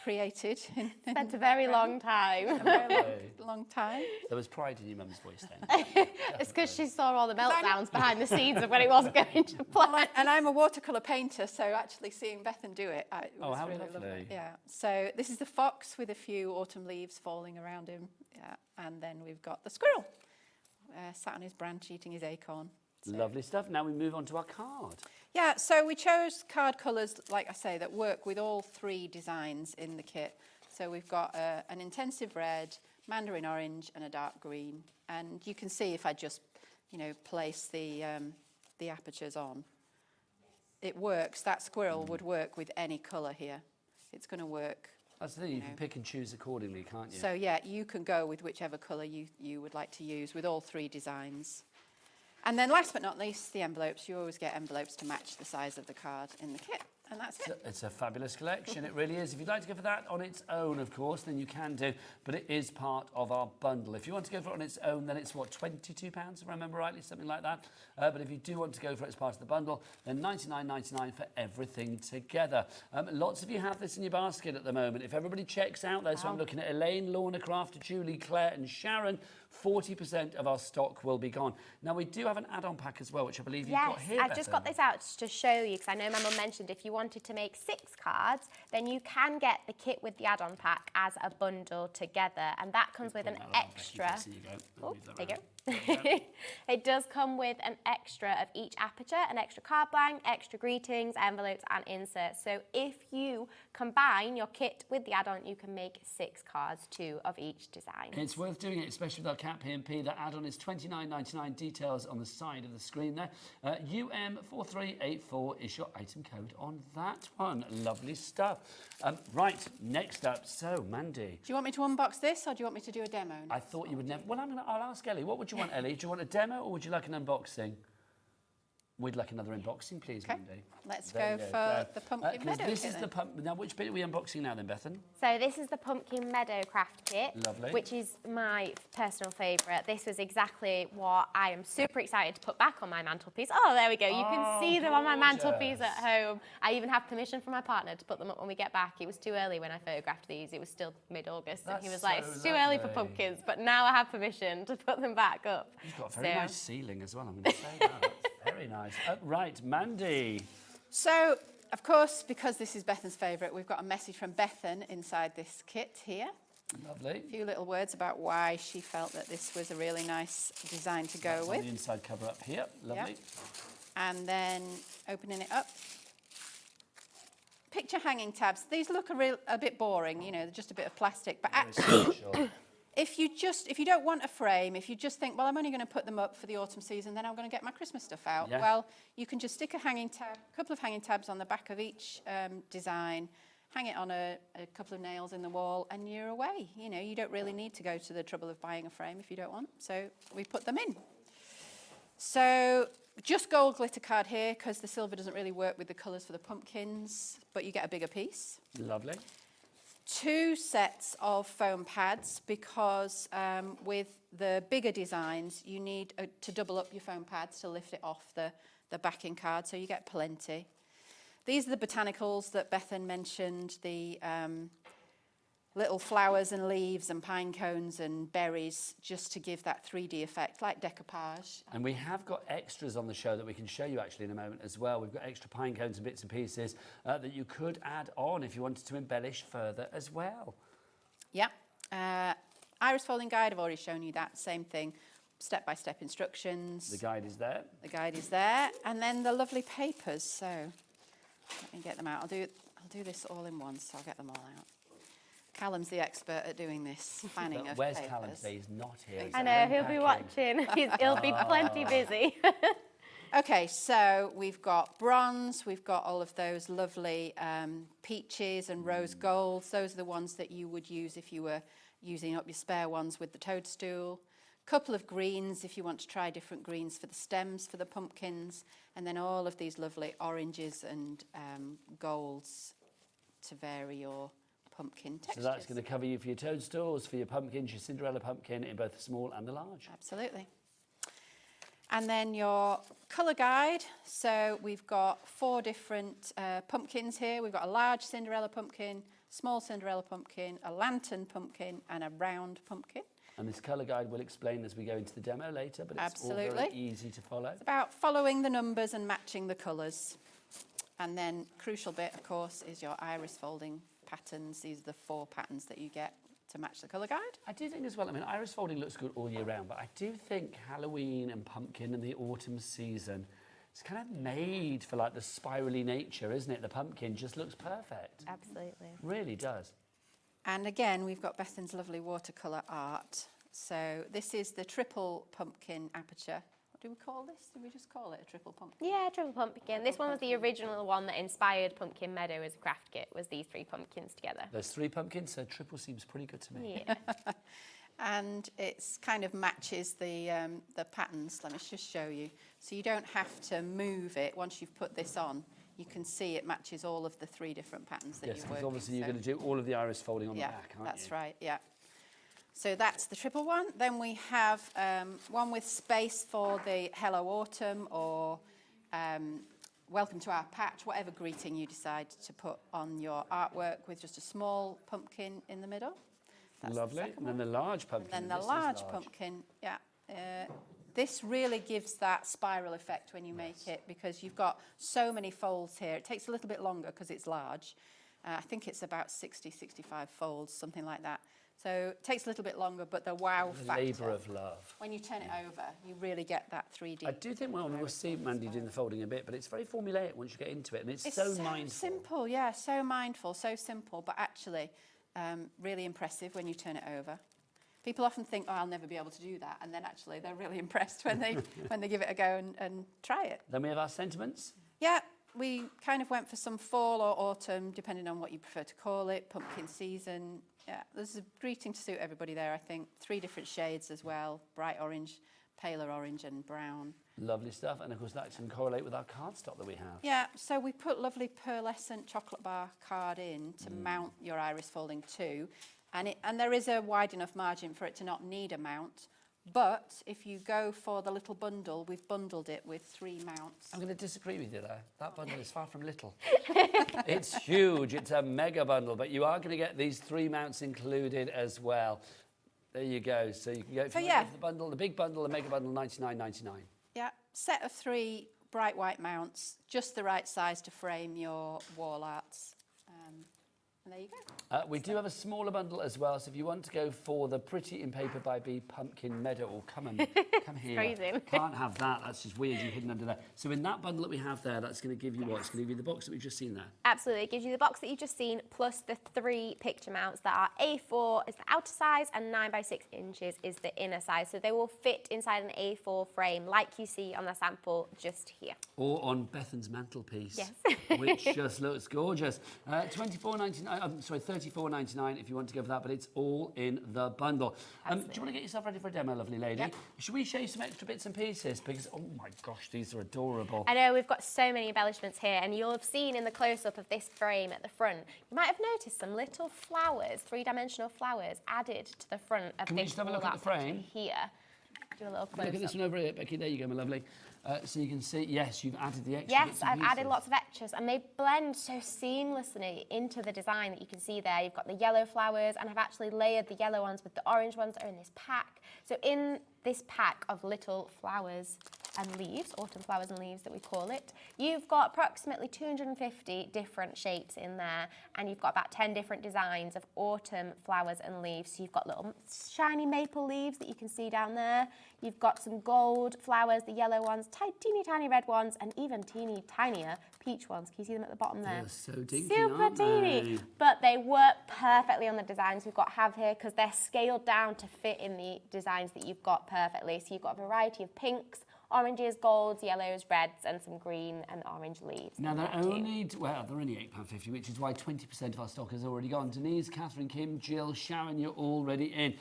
J: created.
I: Spent a very long time.
J: A very long time.
B: There was pride in your mum's voice then.
I: It's because she saw all the meltdowns behind the scenes of when it wasn't going to play.
J: And I'm a watercolour painter, so actually seeing Bethan do it, was
B: how
J: really
B: lovely.
J: Yeah. So this is the fox with a few autumn leaves falling around him. Yeah. And then we've got the squirrel sat on his branch eating his acorn. So.
B: Lovely stuff. Now we move on to our card.
J: Yeah, so we chose card colours, like I say, that work with all 3 designs in the kit. So we've got an intensive red, mandarin orange and a dark green. And you can see if I just, you know, place the apertures on, it works. That squirrel would work with any colour here. It's going to work.
B: That's the thing, you can pick and choose accordingly, can't you?
J: So yeah, you can go with whichever colour you would like to use with all 3 designs. And then last but not least, the envelopes. You always get envelopes to match the size of the card in the kit. And that's it.
B: It's a fabulous collection, it really is. If you'd like to go for that on its own, of course, then you can do, but it is part of our bundle. If you want to go for it on its own, then it's, what, £22, if I remember rightly, something like that. But if you do want to go for it as part of the bundle, then $99.99 for everything together. Lots of you have this in your basket at the moment. If everybody checks out there, so I'm looking at Elaine, Lorna Craft, Julie, Claire and Sharon, 40% of our stock will be gone. Now, we do have an add-on pack as well, which I believe you've got here,
I: Yes, I've just got this out to show you, because I know my mum mentioned if you wanted to make 6 cards, then you can get the kit with the add-on pack as a bundle together, and that comes with an extra. Oh, there you go. It does come with an extra of each aperture, an extra card blank, extra greetings, envelopes and inserts. So if you combine your kit with the add-on, you can make 6 cards, 2 of each design.
B: And it's worth doing it, especially with our Cat P&P. The add-on is $29.99. Details on the side of the screen there. UM4384 is your item code on that one. Lovely stuff. Right, next up. So, Mandy.
J: Do you want me to unbox this or do you want me to do a demo?
B: I thought you would never... Well, I'll ask Ellie. What would you want, Ellie? Do you want a demo or would you like an unboxing? We'd like another unboxing, please, Mandy.
J: Let's go for the pumpkin meadow
B: This
J: kit
B: is
J: then.
B: the pumpkin. Now, which bit are we unboxing now then, Bethan?
I: So this is the pumpkin meadow craft kit,
B: Lovely.
I: which is my personal favourite. This was exactly what I am super excited to put back on my mantelpiece. Oh, there we go. You can see them on my mantelpiece at home. I even have permission from my partner to put them up when we get back. It was too early when I photographed these. It was still mid-August, and he was like, it's too early for pumpkins, but now I have permission to put them back up.
B: You've got a very nice ceiling as well, I'm going to say that. That's very nice. Right, Mandy.
J: So, of course, because this is Bethan's favourite, we've got a message from Bethan inside this kit here.
B: Lovely.
J: A few little words about why she felt that this was a really nice design to go
B: That's
J: with.
B: on the inside cover up here. Lovely.
J: Yep. And then opening it up, picture hanging tabs. These look a bit boring, you know, they're just a bit of plastic, but actually, if you don't want a frame, if you just think, well, I'm only going to put them up for the autumn season, then I'm going to get my Christmas stuff out.
B: Yeah.
J: Well, you can just stick a couple of hanging tabs on the back of each design, hang it on a couple of nails in the wall, and you're away. You know, you don't really need to go to the trouble of buying a frame if you don't want. So we put them in. So just gold glitter card here, because the silver doesn't really work with the colours for the pumpkins, but you get a bigger piece.
B: Lovely.
J: 2 sets of foam pads, because with the bigger designs, you need to double up your foam pads to lift it off the backing card, so you get plenty. These are the botanicals that Bethan mentioned, the little flowers and leaves and pine cones and berries, just to give that 3D effect, like decoupage.
B: And we have got extras on the show that we can show you actually in a moment as well. We've got extra pine cones and bits and pieces that you could add on if you wanted to embellish further as well.
J: Yeah. Iris folding guide, I've already shown you that, same thing. Step-by-step instructions.
B: The guide is there.
J: The guide is there. And then the lovely papers. So let me get them out. I'll do this all in one, so I'll get them all out. Callum's the expert at doing this, planning of
B: Where's
J: papers.
B: Callum today? He's not here.
I: I know, he'll be watching. He'll be plenty busy.
J: Okay, so we've got bronze, we've got all of those lovely peaches and rose golds. Those are the ones that you would use if you were using up your spare ones with the toadstool. Couple of greens if you want to try different greens for the stems for the pumpkins. And then all of these lovely oranges and golds to vary your pumpkin textures.
B: So that's going to cover you for your toadstools, for your pumpkins, your Cinderella pumpkin in both the small and the large.
J: Absolutely. And then your colour guide. So we've got 4 different pumpkins here. We've got a large Cinderella pumpkin, small Cinderella pumpkin, a lantern pumpkin, and a round pumpkin.
B: And this colour guide will explain as we go into the demo later, but it's all
J: Absolutely.
B: very easy to follow.
J: It's about following the numbers and matching the colours. And then crucial bit, of course, is your iris folding patterns. These are the 4 patterns that you get to match the colour guide.
B: I do think as well, I mean, iris folding looks good all year round, but I do think Halloween and pumpkin and the autumn season, it's kind of made for like the spirally nature, isn't it? The pumpkin just looks perfect.
I: Absolutely.
B: Really does.
J: And again, we've got Bethan's lovely watercolour art. So this is the triple pumpkin aperture. What do we call this? Did we just call it a triple pumpkin?
I: Yeah, triple pumpkin. This one was the original one that inspired Pumpkin Meadow as a craft kit, was these 3 pumpkins together.
B: There's 3 pumpkins, so triple seems pretty good to me.
I: Yeah.
J: And it's kind of matches the patterns. Let me just show you. So you don't have to move it. Once you've put this on, you can see it matches all of the 3 different patterns that
B: Yes,
J: you're
B: because
J: working.
B: obviously you're going to do all of the iris folding on the back, aren't you?
J: That's right, yeah. So that's the triple one. Then we have one with space for the Hello Autumn or Welcome to our patch, whatever greeting you decide to put on your artwork, with just a small pumpkin in the middle. That's
B: Lovely. And then the large pumpkin.
J: And then
B: This
J: the
B: is
J: large pumpkin, yeah. This really gives that spiral effect when you make it, because you've got so many folds here. It takes a little bit longer because it's large. I think it's about 60, 65 folds, something like that. So it takes a little bit longer, but the wow factor.
B: Labour of love.
J: When you turn it over, you really get that 3D.
B: I do think, well, we'll see Mandy doing the folding a bit, but it's very formulaic once you get into it, and it's so mindful.
J: Simple, yeah, so mindful, so simple, but actually really impressive when you turn it over. People often think, oh, I'll never be able to do that, and then actually they're really impressed when they give it a go and try it.
B: Then we have our sentiments.
J: Yeah, we kind of went for some fall or autumn, depending on what you prefer to call it, pumpkin season. Yeah, there's a greeting to suit everybody there, I think. 3 different shades as well, bright orange, paler orange and brown.
B: Lovely stuff, and of course that can correlate with our cardstock that we have.
J: Yeah, so we put lovely pearlescent chocolate bar card in to mount your iris folding to, and there is a wide enough margin for it to not need a mount. But if you go for the little bundle, we've bundled it with 3 mounts.
B: I'm going to disagree with you there. That bundle is far from little. It's huge. It's a mega bundle, but you are going to get these 3 mounts included as well. There you go. So you can go for the bundle, the big bundle, the mega bundle, $99.99.
J: Yeah, set of 3 bright white mounts, just the right size to frame your wall arts. And there you go.
B: We do have a smaller bundle as well, so if you want to go for the Pretty in Paper by Bee Pumpkin Meadow, or come here.
I: Freezing.
B: Can't have that, that's just weird, you're hidden under there. So in that bundle that we have there, that's going to give you what? It's going to give you the box that we've just seen there.
I: Absolutely, it gives you the box that you've just seen, plus the 3 picture mounts that are A4 is the outer size and 9 by 6 inches is the inner size. So they will fit inside an A4 frame like you see on the sample just here.
B: Or on Bethan's mantelpiece,
I: Yes.
B: which just looks gorgeous. $34.99 if you want to go for that, but it's all in the bundle. Do you want to get yourself ready for a demo, lovely lady?
J: Yep.
B: Should we show you some extra bits and pieces? Because, oh my gosh, these are adorable.
I: I know we've got so many embellishments here, and you'll have seen in the close-up of this frame at the front, you might have noticed some little flowers, 3-dimensional flowers added to the front of
B: Can we
I: this
B: just have a look at the
I: wall-art
B: frame?
I: picture here. Do a little close-up.
B: Look at this one over here, Becky. There you go, my lovely. So you can see, yes, you've added the extra
I: Yes,
B: bits and
I: I've added
B: pieces.
I: lots of extras, and they blend so seamlessly into the design that you can see there. You've got the yellow flowers, and I've actually layered the yellow ones with the orange ones that are in this pack. So in this pack of little flowers and leaves, autumn flowers and leaves that we call it, you've got approximately 250 different shapes in there, and you've got about 10 different designs of autumn flowers and leaves. So you've got little shiny maple leaves that you can see down there. You've got some gold flowers, the yellow ones, teeny tiny red ones, and even teeny tinier peach ones. Can you see them at the bottom there?
B: They're so dinky,
I: Super
B: aren't
I: teeny,
B: they?
I: but they work perfectly on the designs we've got here because they're scaled down to fit in the designs that you've got perfectly. So you've got a variety of pinks, oranges, golds, yellows, reds, and some green and orange leaves.
B: Now,
I: in
B: they're
I: there too.
B: only, well, they're only £8.50, which is why 20% of our stock has already gone. Denise, Catherine, Kim, Jill, Sharon, you're already in.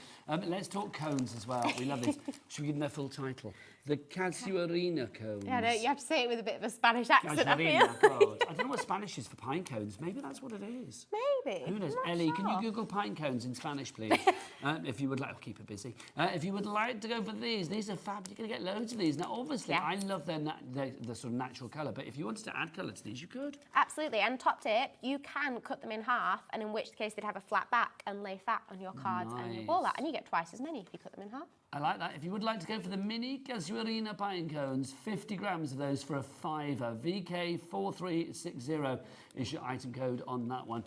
B: Let's talk cones as well. We love this. Should we give them their full title? The Casuarina cones.
I: Yeah, no, you have to say it with a bit of a Spanish accent, I feel.
B: Casuarina, God. I don't know what Spanish is for pine cones. Maybe that's what it is.
I: Maybe.
B: Who knows?
I: I'm not
B: Ellie, can you
I: sure.
B: Google pine cones in Spanish, please? If you would like, I'll keep it busy. If you would like to go for these are fab. You're going to get loads of these. Now, obviously,
I: Yes.
B: I love the sort of natural colour, but if you wanted to add colour to these, you could.
I: Absolutely, and top tip, you can cut them in half, and in which case they'd have a flat back and lay flat on your cards and your wall art, and you get twice as many if you cut them in half.
B: I like that. If you would like to go for the mini Casuarina pine cones, 50 grams of those for a £5. VK4360 is your item code on that one.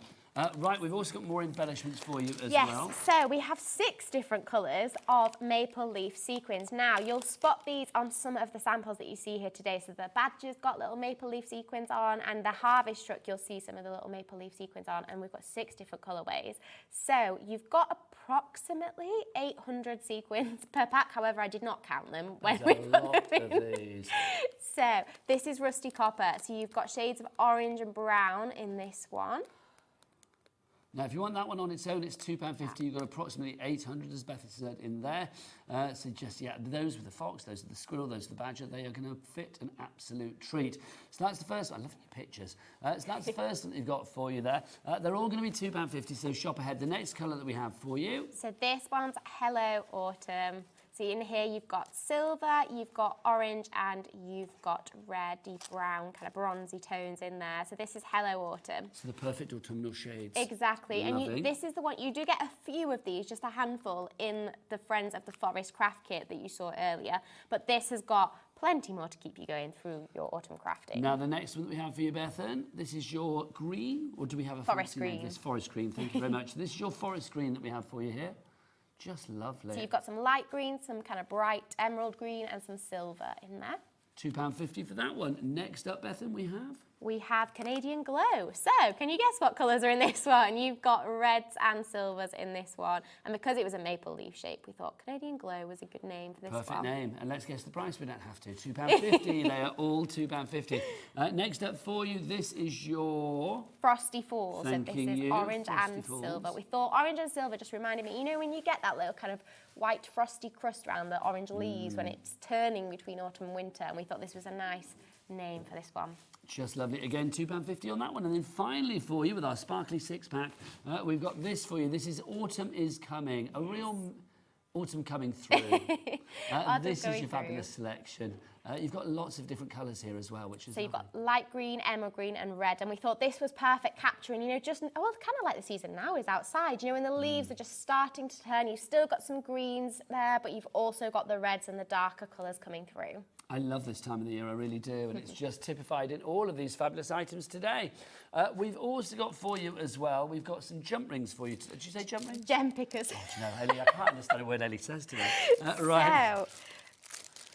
B: Right, we've also got more embellishments for you as well.
I: Yes, so we have 6 different colours of maple leaf sequins. Now, you'll spot these on some of the samples that you see here today. So the badger's got little maple leaf sequins on, and the harvest truck, you'll see some of the little maple leaf sequins on, and we've got 6 different colourways. So you've got approximately 800 sequins per pack. However, I did not count them when we put them in.
B: These.
I: So this is rusty copper. So you've got shades of orange and brown in this one.
B: Now, if you want that one on its own, it's £2.50. You've got approximately 800, as Beth said, in there. So just, yeah, those with the fox, those with the squirrel, those with the badger, they are going to fit an absolute treat. So that's the first one. I love your pictures. So that's the first one that you've got for you there. They're all going to be £2.50, so shop ahead. The next colour that we have for you.
I: So this one's Hello Autumn. So in here you've got silver, you've got orange, and you've got red, deep brown, kind of bronzy tones in there. So this is Hello Autumn.
B: So the perfect autumnal shades.
I: Exactly, and
B: Lovely.
I: this is the one, you do get a few of these, just a handful in the Friends of the Forest craft kit that you saw earlier, but this has got plenty more to keep you going through your autumn crafting.
B: Now, the next one that we have for you, Bethan, this is your green, or do we have a
I: Forest
B: fancy name
I: green.
B: for this? Forest green, thank you very much. This is your forest green that we have for you here. Just lovely.
I: So you've got some light green, some kind of bright emerald green, and some silver in there.
B: £2.50 for that one. Next up, Bethan, we have?
I: We have Canadian Glow. So, can you guess what colours are in this one? You've got reds and silvers in this one. And because it was a maple leaf shape, we thought Canadian Glow was a good name for this one.
B: Perfect name. And let's guess the price. We don't have to. £2.50. They are all £2.50. Next up for you, this is your...
I: Frosty Falls. So this
B: Thanking
I: is
B: you,
I: orange
B: Frosty
I: and
B: Falls.
I: silver. We thought orange and silver just reminded me, you know, when you get that little kind of white frosty crust around the orange leaves when it's turning between autumn and winter, and we thought this was a nice name for this one.
B: Just lovely. Again, £2.50 on that one. And then finally for you, with our sparkly six-pack, we've got this for you. This is Autumn is Coming. A real autumn coming through. This is your fabulous selection. You've got lots of different colours here as well, which is
I: So you've got light green, emerald green, and red, and we thought this was perfect capturing, you know, just, well, kind of like the season now is outside, you know, when the leaves are just starting to turn. You've still got some greens there, but you've also got the reds and the darker colours coming through.
B: I love this time of the year, I really do, and it's just typified in all of these fabulous items today. We've also got for you as well, we've got some jump rings for you. Did you say jump rings?
I: Gem pickers.
B: Oh, do you know, Ellie, I can't understand a word Ellie says today. Right.
I: So,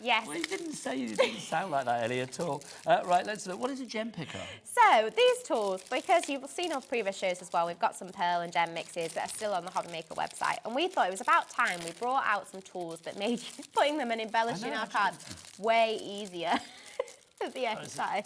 I: yes.
B: Well, you didn't sound like that, Ellie, at all. Right, let's look. What is a gem picker?
I: So these tools, because you've seen our previous shows as well, we've got some pearl and gem mixes that are still on the Hobby Maker website, and we thought it was about time we brought out some tools that made putting them and embellishing our cards way easier at the end time.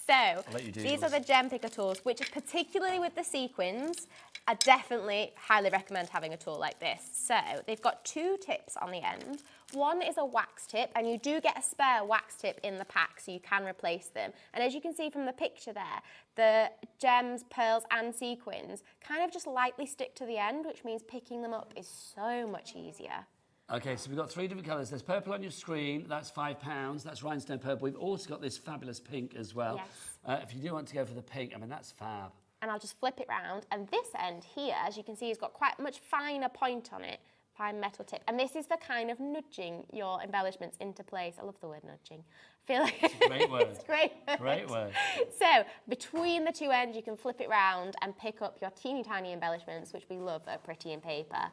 I: So these are the gem picker tools, which particularly with the sequins, I definitely highly recommend having a tool like this. So they've got 2 tips on the end. One is a wax tip, and you do get a spare wax tip in the pack, so you can replace them. And as you can see from the picture there, the gems, pearls and sequins kind of just lightly stick to the end, which means picking them up is so much easier.
B: Okay, so we've got 3 different colours. There's purple on your screen, that's £5. That's rhinestone purple. We've also got this fabulous pink as well.
I: Yes.
B: If you do want to go for the pink, I mean, that's fab.
I: And I'll just flip it round, and this end here, as you can see, has got quite much finer point on it, fine metal tip. And this is the kind of nudging your embellishments into place. I love the word nudging. I feel like
B: it's a great word.
I: It's a great word.
B: Great word.
I: So between the 2 ends, you can flip it round and pick up your teeny tiny embellishments, which we love are pretty in paper.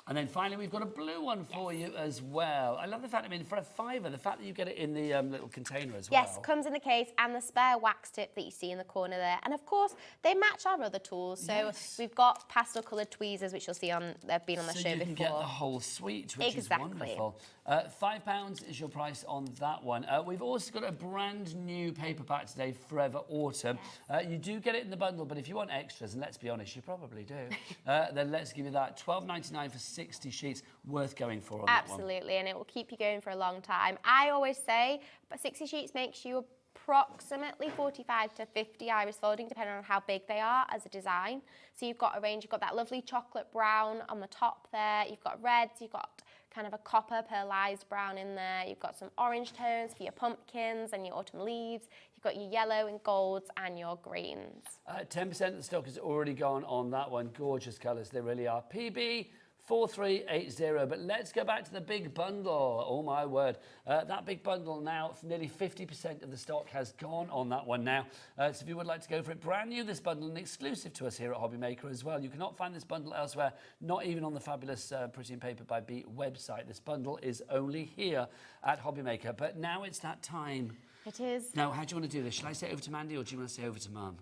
B: And then finally, we've got a blue one for you as well. I love the fact, I mean, for a £5, the fact that you get it in the little container as well.
I: Yes, comes in the case, and the spare wax tip that you see in the corner there. And of course, they match our other tools. So we've got pastel coloured tweezers, which you'll see they've been on the show before.
B: So you can get the whole suite, which is wonderful. £5 is your price on that one. We've also got a brand new paper pack today, Forever Autumn. You do get it in the bundle, but if you want extras, and let's be honest, you probably do, then let's give you that. £12.99 for 60 sheets, worth going for on that one.
I: Absolutely, and it will keep you going for a long time. I always say, but 60 sheets makes you approximately 45 to 50 iris folding, depending on how big they are as a design. So you've got a range, you've got that lovely chocolate brown on the top there, you've got reds, you've got kind of a copper pearlized brown in there, you've got some orange tones for your pumpkins and your autumn leaves, you've got your yellow and golds and your greens.
B: 10% of the stock has already gone on that one. Gorgeous colours, they really are. PB 4380, but let's go back to the big bundle. Oh my word, that big bundle now, nearly 50% of the stock has gone on that one now. So if you would like to go for it, brand new this bundle and exclusive to us here at Hobby Maker as well. You cannot find this bundle elsewhere, not even on the fabulous Pretty in Paper by B website. This bundle is only here at Hobby Maker, but now it's that time.
I: It is.
B: Now, how do you want to do this? Shall I say over to Mandy or do you want to say over to Mum?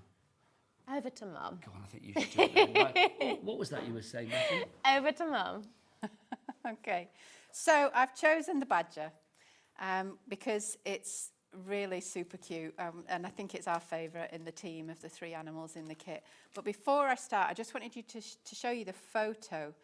I: Over to Mum.
B: Go on, I think you should do it then. Right. Oh, what was that you were saying, Matthew?
I: Over to Mum.
J: Okay, so I've chosen the badger because it's really super cute and I think it's our favourite in the team of the 3 animals in the kit. But before I start, I just wanted you to show you the photo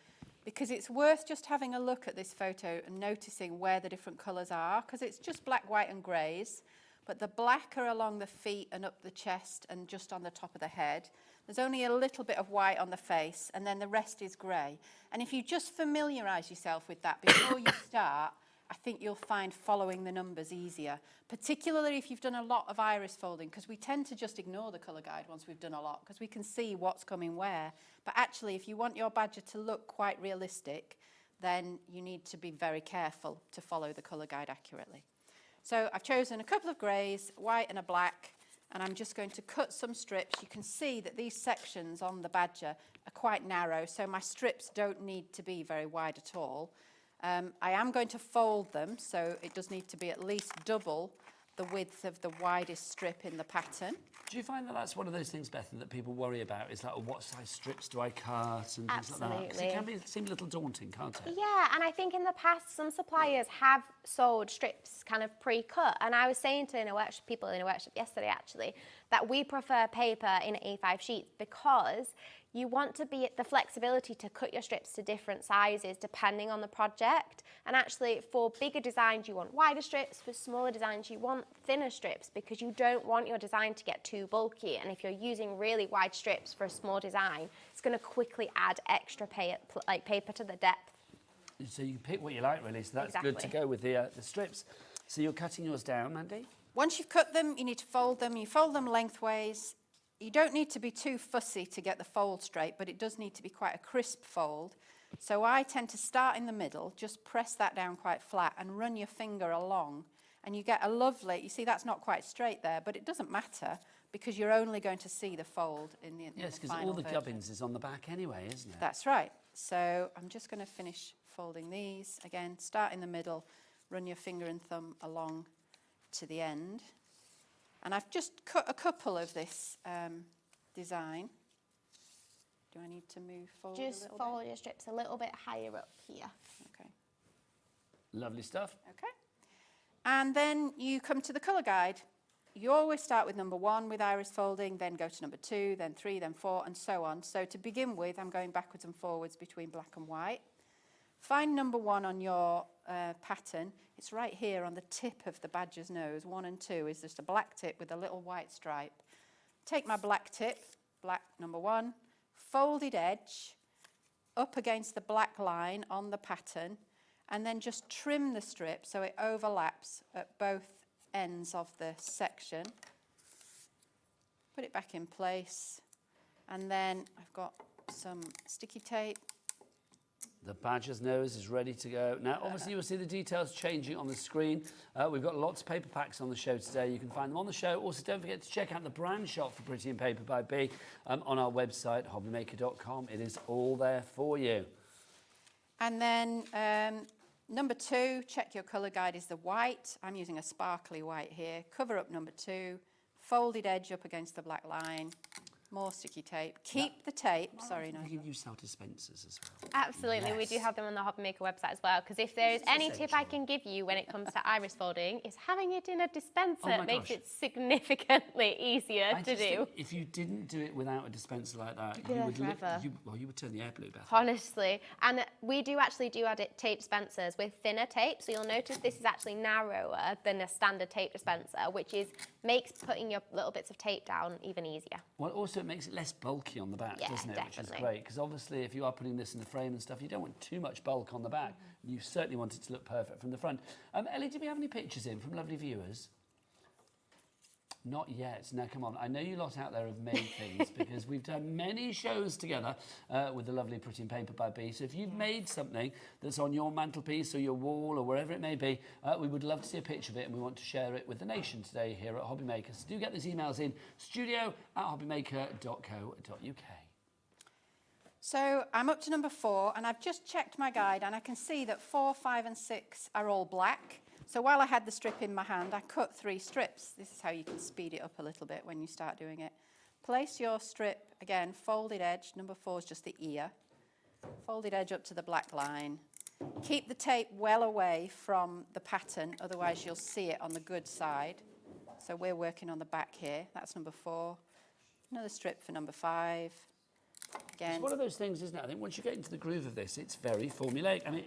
J: because it's worth just having a look at this photo and noticing where the different colours are because it's just black, white and greys. But the black are along the feet and up the chest and just on the top of the head. There's only a little bit of white on the face and then the rest is grey. And if you just familiarise yourself with that before you start, I think you'll find following the numbers easier, particularly if you've done a lot of iris folding, because we tend to just ignore the colour guide once we've done a lot, because we can see what's coming where. But actually, if you want your badger to look quite realistic, then you need to be very careful to follow the colour guide accurately. So I've chosen a couple of greys, white and a black, and I'm just going to cut some strips. You can see that these sections on the badger are quite narrow, so my strips don't need to be very wide at all. I am going to fold them, so it does need to be at least double the width of the widest strip in the pattern.
B: Do you find that that's one of those things, Bethan, that people worry about? Is like, oh, what size strips do I cut and things like that? 'Cause it can seem a little daunting, can't it?
I: Yeah, and I think in the past, some suppliers have sold strips kind of pre-cut. And I was saying to people in a workshop yesterday, actually, that we prefer paper in A5 sheets because you want to be the flexibility to cut your strips to different sizes depending on the project. And actually, for bigger designs, you want wider strips. For smaller designs, you want thinner strips because you don't want your design to get too bulky. And if you're using really wide strips for a small design, it's going to quickly add extra paper to the depth.
B: So you can pick what you like, really. So that's good to go with the strips. So you're cutting yours down, Mandy?
J: Once you've cut them, you need to fold them. You fold them lengthways. You don't need to be too fussy to get the fold straight, but it does need to be quite a crisp fold. So I tend to start in the middle, just press that down quite flat and run your finger along. and you get a lovely, you see that's not quite straight there, but it doesn't matter because you're only going to see the fold in the
B: Yes, because
J: final
B: all the
J: version.
B: gubbins is on the back anyway, isn't it?
J: That's right. So I'm just going to finish folding these. Again, start in the middle, run your finger and thumb along to the end. And I've just cut a couple of this design. Do I need to move forward a
I: Just
J: little
I: fold your strips a little bit higher up here.
J: bit? Okay.
B: Lovely stuff.
J: Okay. And then you come to the colour guide. You always start with number 1 with iris folding, then go to number 2, then 3, then 4, and so on. So to begin with, I'm going backwards and forwards between black and white. Find number 1 on your pattern. It's right here on the tip of the badger's nose. 1 and 2 is just a black tip with a little white stripe. Take my black tip, black number 1, folded edge up against the black line on the pattern, and then just trim the strip so it overlaps at both ends of the section. Put it back in place, and then I've got some sticky tape.
B: The badger's nose is ready to go. Now, obviously, you'll see the details changing on the screen. We've got lots of paper packs on the show today. You can find them on the show. Also, don't forget to check out the brand shop for Pretty in Paper by B on our website, hobbymaker.com. It is all there for you.
J: And then number 2, check your colour guide, is the white. I'm using a sparkly white here. Cover up number 2, folded edge up against the black line. More sticky tape. Keep the tape. Sorry, no.
B: You sell dispensers as well.
I: Absolutely, we do have them on the Hobby Maker website as well, because if there is any tip I can give you when it comes to iris folding, is having it in a dispenser. It makes it significantly easier to do.
B: If you didn't do it without a dispenser like that,
I: You'd
B: you would,
I: forever.
B: you would turn the air blue back.
I: Honestly, and we do actually do add tape dispensers with thinner tape, so you'll notice this is actually narrower than a standard tape dispenser, which makes putting your little bits of tape down even easier.
B: Well, also it makes it less bulky on the back,
I: Yeah,
B: doesn't it?
I: definitely.
B: Which is great, because obviously if you are putting this in the frame and stuff, you don't want too much bulk on the back. You certainly want it to look perfect from the front. Ellie, do we have any pictures in from lovely viewers? Not yet. Now, come on. I know you lot out there have made things because we've done many shows together with the lovely Pretty in Paper by B. So if you've made something that's on your mantelpiece or your wall or wherever it may be, we would love to see a picture of it, and we want to share it with the nation today here at Hobby Maker. So do get those emails in, studio@hobbymaker.co.uk.
J: So I'm up to number 4, and I've just checked my guide, and I can see that 4, 5, and 6 are all black. So while I had the strip in my hand, I cut 3 strips. This is how you can speed it up a little bit when you start doing it. Place your strip, again, folded edge. Number 4 is just the ear. Folded edge up to the black line. Keep the tape well away from the pattern, otherwise you'll see it on the good side. So we're working on the back here. That's number 4. Another strip for number 5. Again.
B: It's one of those things, isn't it? I think once you get into the groove of this, it's very formulaic. I mean,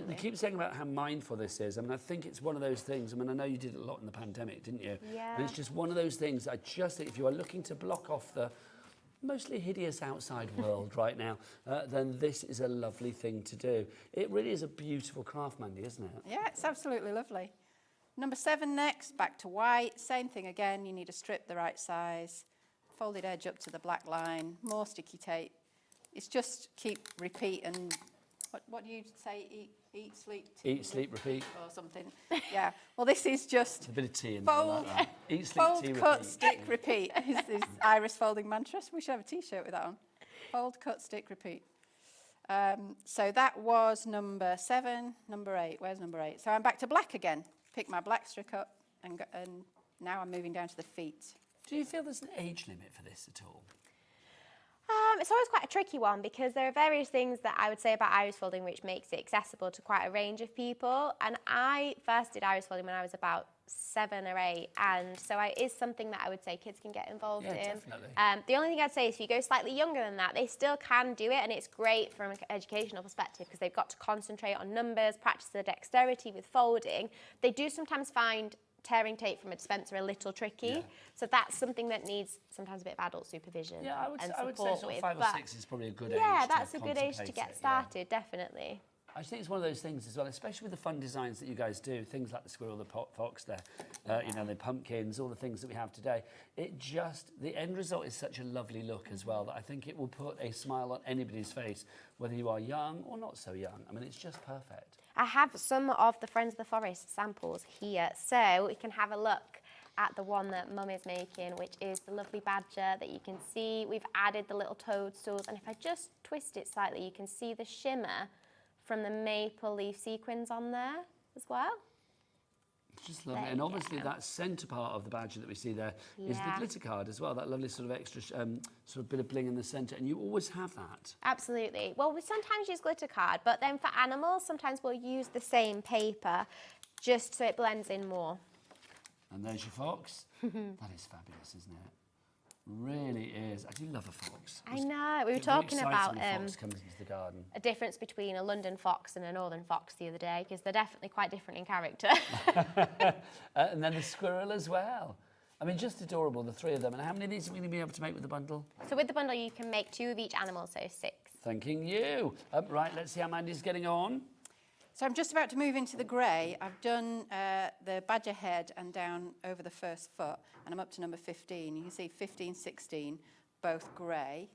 B: we keep saying about how mindful this is. I mean, I think it's one of those things. I mean, I know you did it a lot in the pandemic, didn't you?
I: Yeah.
B: And it's just one of those things. I just think if you are looking to block off the mostly hideous outside world right now, then this is a lovely thing to do. It really is a beautiful craft, Mandy, isn't it?
J: Yeah, it's absolutely lovely. Number 7 next, back to white. Same thing again. You need a strip the right size. Folded edge up to the black line, more sticky tape. It's just keep, repeat, and what do you say? Eat, sleep,
B: Eat, sleep, repeat.
J: or something. Yeah. Well, this is just
B: A bit of tea in
J: fold,
B: there like that. Eat, sleep,
J: fold,
B: tea,
J: cut,
B: repeat.
J: stick, repeat. Is iris folding mantra. We should have a T-shirt with that on. Fold, cut, stick, repeat. So that was number 7. Number 8. Where's number 8? So I'm back to black again. Pick my black strip up, and now I'm moving down to the feet.
B: Do you feel there's an age limit for this at all?
I: It's always quite a tricky one, because there are various things that I would say about iris folding which makes it accessible to quite a range of people. And I first did iris folding when I was about 7 or 8, and so it is something that I would say kids can get involved in.
B: Definitely.
I: The only thing I'd say is if you go slightly younger than that, they still can do it, and it's great from an educational perspective because they've got to concentrate on numbers, practice their dexterity with folding. They do sometimes find tearing tape from a dispenser a little tricky, so that's something that needs sometimes a bit of adult supervision.
B: Yeah, I would say
I: support
B: sort of
I: with.
B: 5 or
I: But
B: 6 is probably a good age.
I: yeah, that's a good age to
B: contemplate
I: get
B: it,
I: started, definitely.
B: I just think it's one of those things as well, especially with the fun designs that you guys do, things like the squirrel, the fox there, you know, the pumpkins, all the things that we have today. The end result is such a lovely look as well that I think it will put a smile on anybody's face, whether you are young or not so young. I mean, it's just perfect.
I: I have some of the Friends of the Forest samples here, so we can have a look at the one that Mum is making, which is the lovely badger that you can see. We've added the little toadstools, and if I just twist it slightly, you can see the shimmer from the maple leaf sequins on there as well.
B: It's just lovely. And obviously that centre part of the badger that we see there is the glitter card as well, that lovely sort of extra sort of bit of bling in the centre, and you always have that.
I: Absolutely. Well, we sometimes use glitter card, but then for animals, sometimes we'll use the same paper just so it blends in more.
B: And there's your fox. That is fabulous, isn't it? Really is. I do love a fox.
I: I know. We were talking about
B: when a fox comes into the garden.
I: a difference between a London fox and a northern fox the other day, because they're definitely quite different in character.
B: And then the squirrel as well. I mean, just adorable, the three of them. And how many of these are we going to be able to make with the bundle?
I: So with the bundle, you can make 2 of each animal, so 6.
B: Thanking you. Right, let's see how Mandy's getting on.
J: So I'm just about to move into the grey. I've done the badger head and down over the first foot, and I'm up to number 15. You can see 15, 16, both grey.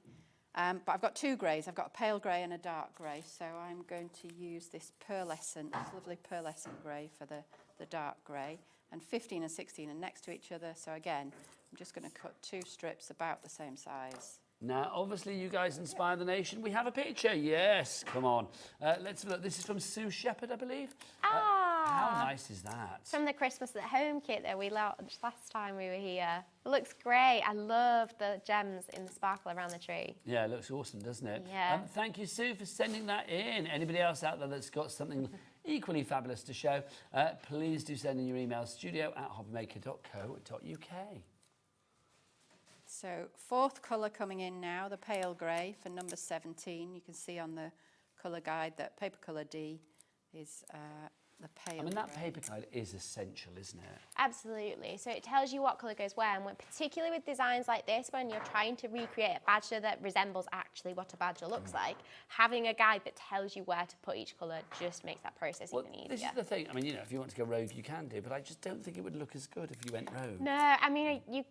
J: But I've got 2 greys. I've got a pale grey and a dark grey. So I'm going to use this pearlescent, this lovely pearlescent grey for the dark grey. And 15 and 16 are next to each other. So again, I'm just going to cut 2 strips about the same size.
B: Now, obviously, you guys inspire the nation. We have a picture. Yes, come on. Let's have a look. This is from Sue Shepherd, I believe. How nice is that?
I: From the Christmas at Home kit that we launched last time we were here. It looks great. I love the gems in the sparkle around the tree.
B: Yeah, it looks awesome, doesn't it?
I: Yeah.
B: Thank you, Sue, for sending that in. Anybody else out there that's got something equally fabulous to show, please do send in your email, studio@hobbymaker.co.uk.
J: So 4th colour coming in now, the pale grey for number 17. You can see on the colour guide that paper colour D is the pale.
B: I mean, that paper guide is essential, isn't it?
I: Absolutely. So it tells you what colour goes where, and particularly with designs like this, when you're trying to recreate a badger that resembles actually what a badger looks like, having a guide that tells you where to put each colour just makes that process even easier.
B: This is the thing. I mean, you know, if you want to go rogue, you can do, but I just don't think it would look as good if you went rogue.
I: No, I mean, you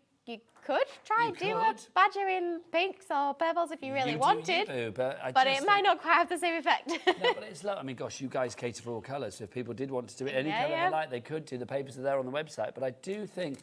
I: could try and do a badger in pinks or purples if you really wanted,
B: but
I: it might not quite have the same effect.
B: No, but it's I mean, gosh, you guys cater for all colours, so if people did want to do it any colour they like, they could do. The papers are there on the website, but I do think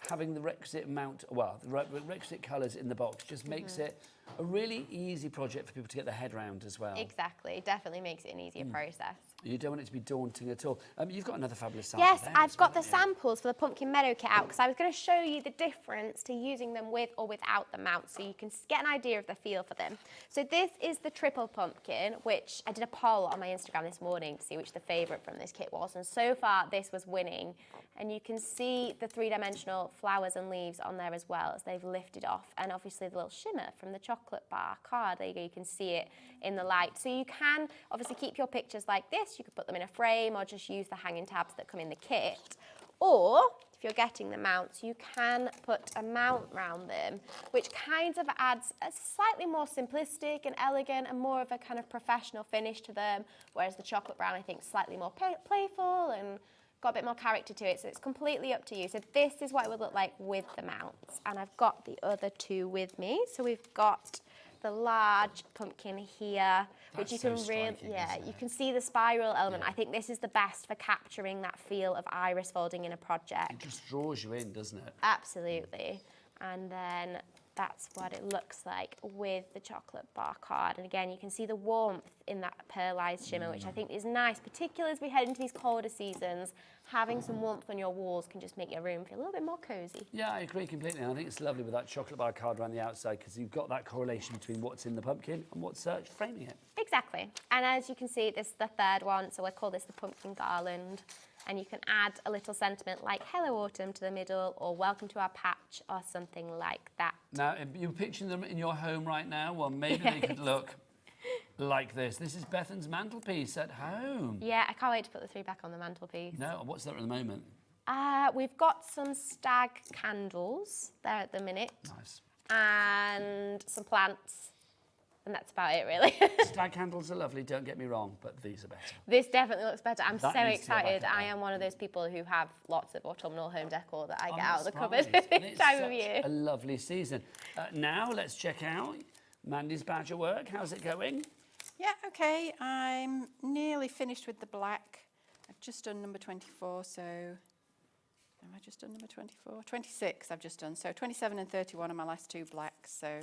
B: having the requisite amount, well, the requisite colours in the box just makes it a really easy project for people to get their head around as well.
I: Exactly, it definitely makes it an easier process.
B: You don't want it to be daunting at all. You've got another fabulous sample.
I: Yes, I've got the samples for the pumpkin meadow kit out because I was going to show you the difference to using them with or without the mount so you can get an idea of the feel for them. So this is the triple pumpkin, which I did a poll on my Instagram this morning to see which the favourite from this kit was, and so far this was winning. And you can see the 3-dimensional flowers and leaves on there as well as they've lifted off, and obviously the little shimmer from the chocolate bar card. There you go, you can see it in the light. So you can obviously keep your pictures like this. You could put them in a frame or just use the hanging tabs that come in the kit. Or if you're getting the mounts, you can put a mount round them, which kind of adds a slightly more simplistic and elegant and more of a kind of professional finish to them, whereas the chocolate brown, I think, is slightly more playful and got a bit more character to it, so it's completely up to you. So this is what it would look like with the mounts, and I've got the other 2 with me. So we've got the large pumpkin here, which you can really, you can see the spiral element. I think this is the best for capturing that feel of iris folding in a project.
B: It just draws you in, doesn't it?
I: Absolutely. And then that's what it looks like with the chocolate bar card. And again, you can see the warmth in that pearlized shimmer, which I think is nice, particularly as we head into these colder seasons. Having some warmth on your walls can just make your room feel a little bit more cosy.
B: Yeah, I agree completely. And I think it's lovely with that chocolate bar card around the outside because you've got that correlation between what's in the pumpkin and what's framing it.
I: Exactly. And as you can see, this is the 3rd one, so I call this the pumpkin garland. And you can add a little sentiment like Hello Autumn to the middle, or Welcome to our patch, or something like that.
B: Now, you're picturing them in your home right now. Well, maybe they could look like this. This is Bethan's mantelpiece at home.
I: Yeah, I can't wait to put the 3 back on the mantelpiece.
B: No, what's there at the moment?
I: We've got some stag candles there at the minute.
B: Nice.
I: And some plants. And that's about it, really.
B: Stag candles are lovely, don't get me wrong, but these are better.
I: This definitely looks better. I'm
B: That
I: so
B: needs to go back
I: excited.
B: up
I: I
B: there.
I: am one of those people who have lots of autumnal home decor that I
B: I'm
I: get
B: not
I: out of the cupboard
B: surprised. And
I: this
B: it's
I: time of
B: such
I: year.
B: a lovely season. Now let's check out Mandy's badger work. How's it going?
J: Yeah, okay, I'm nearly finished with the black. I've just done number 24, so have I just done number 24? 26 I've just done. So 27 and 31 are my last two blacks, so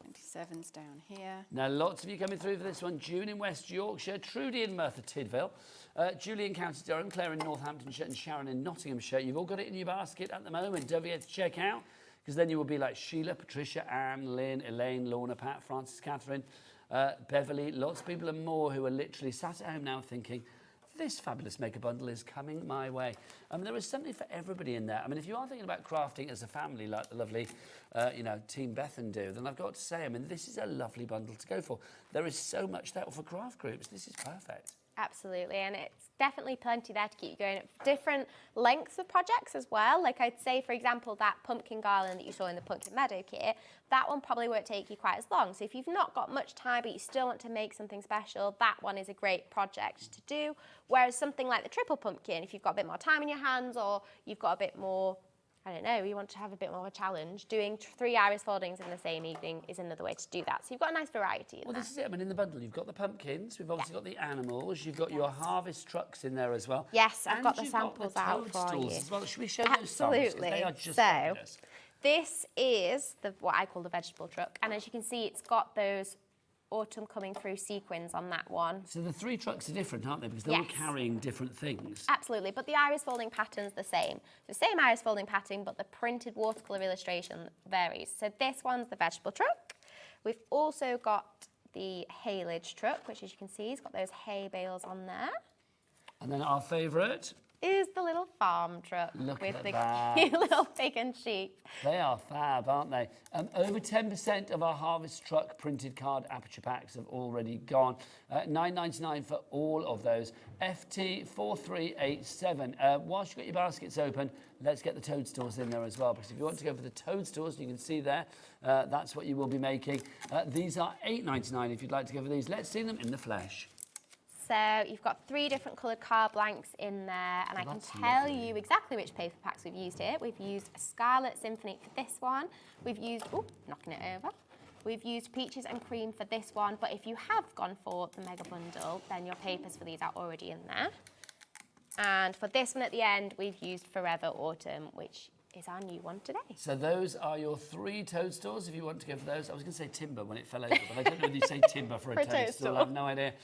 J: 27's down here.
B: Now, lots of you coming through for this one. June in West Yorkshire, Trudy in Merthyr Tydfil, Julie in County Durham, Claire in Northamptonshire and Sharon in Nottinghamshire. You've all got it in your basket at the moment. Don't forget to check out, because then you will be like Sheila, Patricia, Anne, Lynn, Elaine, Lorna, Pat, Frances, Catherine, Beverly, lots of people and more who are literally sat at home now thinking, this fabulous maker bundle is coming my way. There is something for everybody in there. I mean, if you are thinking about crafting as a family, like the lovely, Team Bethan do, then I've got to say, this is a lovely bundle to go for. There is so much there for craft groups. This is perfect.
I: Absolutely, and it's definitely plenty there to keep you going at different lengths of projects as well. Like I'd say, for example, that pumpkin garland that you saw in the Pumpkin Meadow kit, that one probably won't take you quite as long. So if you've not got much time, but you still want to make something special, that one is a great project to do. Whereas something like the triple pumpkin, if you've got a bit more time in your hands or you've got a bit more, I don't know, you want to have a bit more of a challenge, doing 3 iris foldings in the same evening is another way to do that. So you've got a nice variety in
B: Well,
I: there.
B: this is it. In the bundle, you've got the pumpkins, we've obviously got the animals, you've got your harvest trucks in there as well.
I: Yes, I've
B: and
I: got the
B: you've
I: samples
B: got the
I: out for
B: toadstools
I: you.
B: as well. Should we show those samples? 'Cause
I: Absolutely.
B: They are just
I: So,
B: fabulous.
I: this is what I call the vegetable truck. And as you can see, it's got those autumn coming through sequins on that one.
B: So the three trucks are different, aren't they? Because they're all
I: Yes.
B: carrying different things.
I: Absolutely, but the iris folding pattern's the same. So same iris folding pattern, but the printed watercolour illustration varies. So this one's the vegetable truck. We've also got the haylage truck, which as you can see, has got those hay bales on there.
B: And then our favourite,
I: Is the little farm truck
B: Look
I: with
B: at
I: the
B: that.
I: cute little pig and sheep.
B: they are fab, aren't they? Over 10% of our harvest truck printed card aperture packs have already gone. $9.99 for all of those. FT4387. Whilst you've got your baskets open, let's get the toadstools in there as well, because if you want to go for the toadstools, you can see there, that's what you will be making. These are $8.99 if you'd like to go for these. Let's see them in the flesh.
I: So you've got 3 different coloured card blanks in there, and I can
B: that's
I: tell
B: lovely.
I: you exactly which paper packs we've used here. We've used Scarlet Symphony for this one. We've used, knocking it over. We've used Peaches and Cream for this one, but if you have gone for the mega bundle, then your papers for these are already in there. And for this one at the end, we've used Forever Autumn, which is our new one today.
B: So those are your 3 toadstools if you want to go for those. I was going to say timber when it fell over, but I don't know whether you say timber for a toadstool. I have no idea.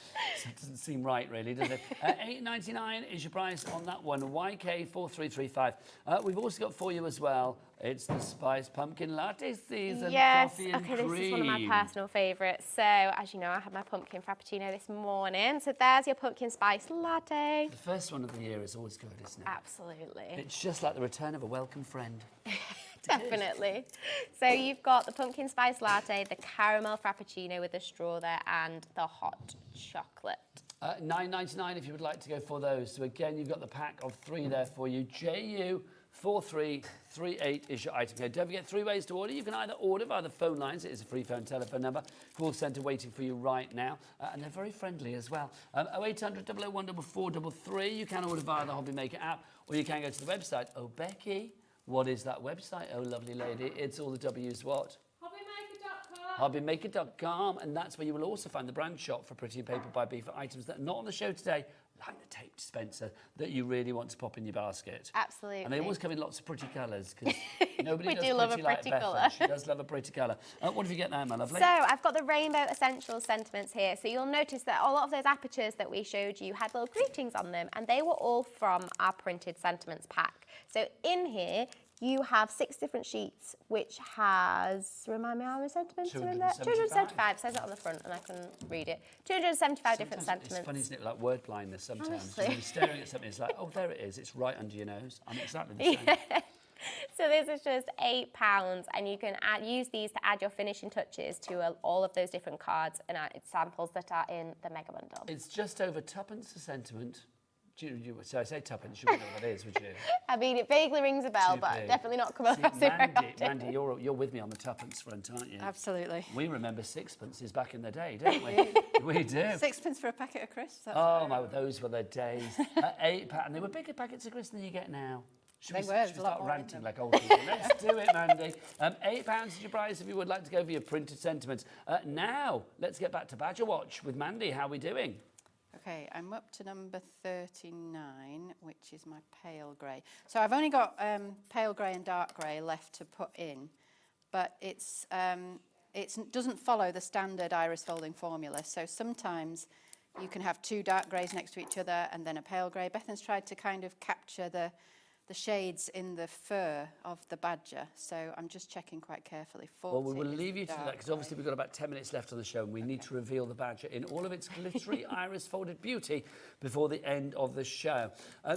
B: So it doesn't seem right, really, does it? $8.99 is your price on that one, YK4335. We've also got for you as well, it's the Spice Pumpkin Latte season.
I: Yes,
B: Coffee and
I: okay, this is one of my
B: cream.
I: personal favourites. So, as you know, I had my pumpkin frappuccino this morning. So there's your pumpkin spice latte.
B: The first one of the year is always good, isn't it?
I: Absolutely.
B: It's just like the return of a welcome friend.
I: Definitely. So you've got the pumpkin spice latte, the caramel frappuccino with the straw there, and the hot chocolate.
B: $9.99 if you would like to go for those. So again, you've got the pack of 3 there for you. JU4338 is your item code. Don't forget 3 ways to order. You can either order via the phone lines. It is a free phone telephone number. Call centre waiting for you right now. And they're very friendly as well. 0800 001 4433. You can order via the Hobby Maker app, or you can go to the website. Oh, Becky, what is that website? Oh, lovely lady. It's all the W's what? Hobbymaker.com, and that's where you will also find the brand shop for Pretty Paper by Bee for items that are not on the show today, like the tape dispenser that you really want to pop in your basket.
I: Absolutely.
B: And they always come in lots of pretty colours, because nobody
I: We
B: does
I: do love a
B: pretty like
I: pretty
B: Bethan.
I: colour.
B: She does love a pretty colour. What have you got now, my lovely?
I: So I've got the Rainbow Essentials sentiments here. So you'll notice that a lot of those apertures that we showed you had little greetings on them, and they were all from our printed sentiments pack. So in here, you have 6 different sheets, which has, remind me how many sentiments are in there? 275. It says it on the front, and I couldn't read it. 275 different sentiments.
B: It's funny, isn't it, like word blindness sometimes.
I: Honestly.
B: When you're staring at something, it's like, oh, there it is. It's right under your nose. I'm exactly the same.
I: So this is just £8, and you can use these to add your finishing touches to all of those different cards and samples that are in the mega bundle.
B: It's just over 2p a sentiment. So I say tuppence, you wouldn't know what that is, would you?
I: I mean, it vaguely rings a bell, but definitely not come across it very often.
B: Mandy, you're with me on the tuppence front, aren't you?
J: Absolutely.
B: We remember sixpences back in the day, don't we? We do.
J: Sixpence for a packet of crisps. That's
B: Oh, my, those were the days. And they were bigger packets of crisps than you get now. Should we start ranting like old people? Let's do it, Mandy. £8 is your prize if you would like to go for your printed sentiments. Now, let's get back to Badger Watch with Mandy. How are we doing?
J: Okay, I'm up to number 39, which is my pale grey. So I've only got pale grey and dark grey left to put in, but it doesn't follow the standard iris folding formula. So sometimes you can have two dark greys next to each other and then a pale grey. Bethan's tried to kind of capture the shades in the fur of the badger, so I'm just checking quite carefully.
B: Well, we will leave you to that, because obviously we've got about 10 minutes left on the show, and we need to reveal the badger in all of its glittery iris-folded beauty before the end of the show.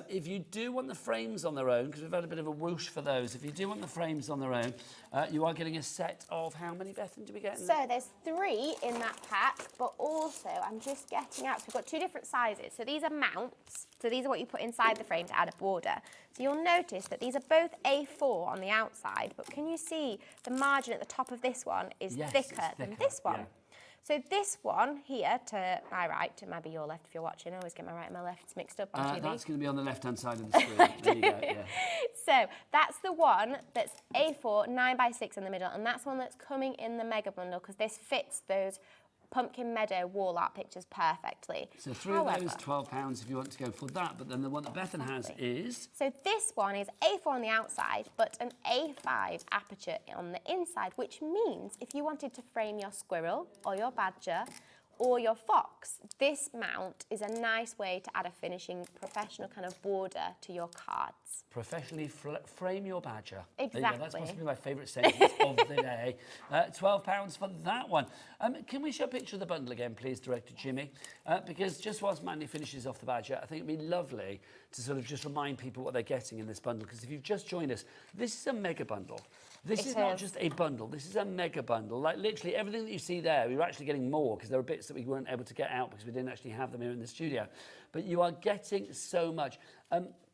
B: If you do want the frames on their own, because we've had a bit of a whoosh for those, if you do want the frames on their own, you are getting a set of how many, Bethan, do we get?
I: So there's 3 in that pack, but also I'm just getting out, so we've got 2 different sizes. So these are mounts, so these are what you put inside the frame to add a border. So you'll notice that these are both A4 on the outside, but can you see the margin at the top of this one is thicker than this one? Yeah. So this one here to my right, to maybe your left if you're watching, I always get my right and my left mixed up on TV.
B: That's going to be on the left-hand side of the screen. There you go, yeah.
I: So that's the one that's A4, 9x6 in the middle, and that's the one that's coming in the mega bundle because this fits those Pumpkin Meadow wall art pictures perfectly.
B: So 3 of those, £12 if you want to go for that, but then the one that Bethan has is...
I: So this one is A4 on the outside, but an A5 aperture on the inside, which means if you wanted to frame your squirrel or your badger or your fox, this mount is a nice way to add a finishing professional kind of border to your cards.
B: Professionally frame your badger.
I: Exactly.
B: That's possibly my favourite sentence of the day. £12 for that one. Can we show a picture of the bundle again, please, Director Jimmy? Because just whilst Mandy finishes off the badger, I think it'd be lovely to sort of just remind people what they're getting in this bundle. Because if you've just joined us, this is a mega bundle. This is not just a bundle, this is a mega bundle. Like literally everything that you see there, we were actually getting more because there were bits that we weren't able to get out because we didn't actually have them here in the studio. But you are getting so much.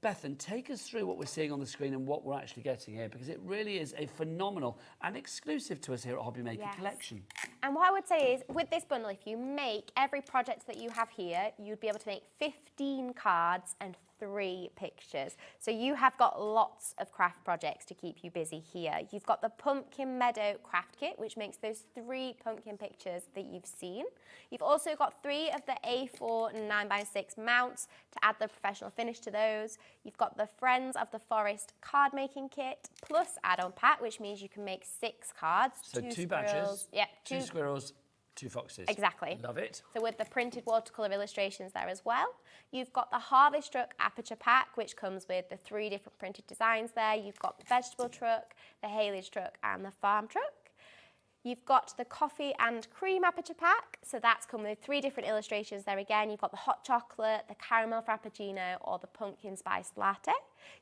B: Bethan, take us through what we're seeing on the screen and what we're actually getting here, because it really is a phenomenal and exclusive to us here at Hobby Maker collection.
I: And what I would say is, with this bundle, if you make every project that you have here, you'd be able to make 15 cards and 3 pictures. So you have got lots of craft projects to keep you busy here. You've got the Pumpkin Meadow craft kit, which makes those 3 pumpkin pictures that you've seen. You've also got 3 of the A4 and 9x6 mounts to add the professional finish to those. You've got the Friends of the Forest card making kit plus add-on pack, which means you can make 6 cards.
B: So 2 badgers, 2 squirrels, 2 foxes.
I: Exactly.
B: Love it.
I: So with the printed watercolour illustrations there as well. You've got the Harvest Truck aperture pack, which comes with the 3 different printed designs there. You've got the vegetable truck, the haylage truck and the farm truck. You've got the coffee and cream aperture pack, so that's come with 3 different illustrations there again. You've got the hot chocolate, the caramel frappuccino or the pumpkin spiced latte.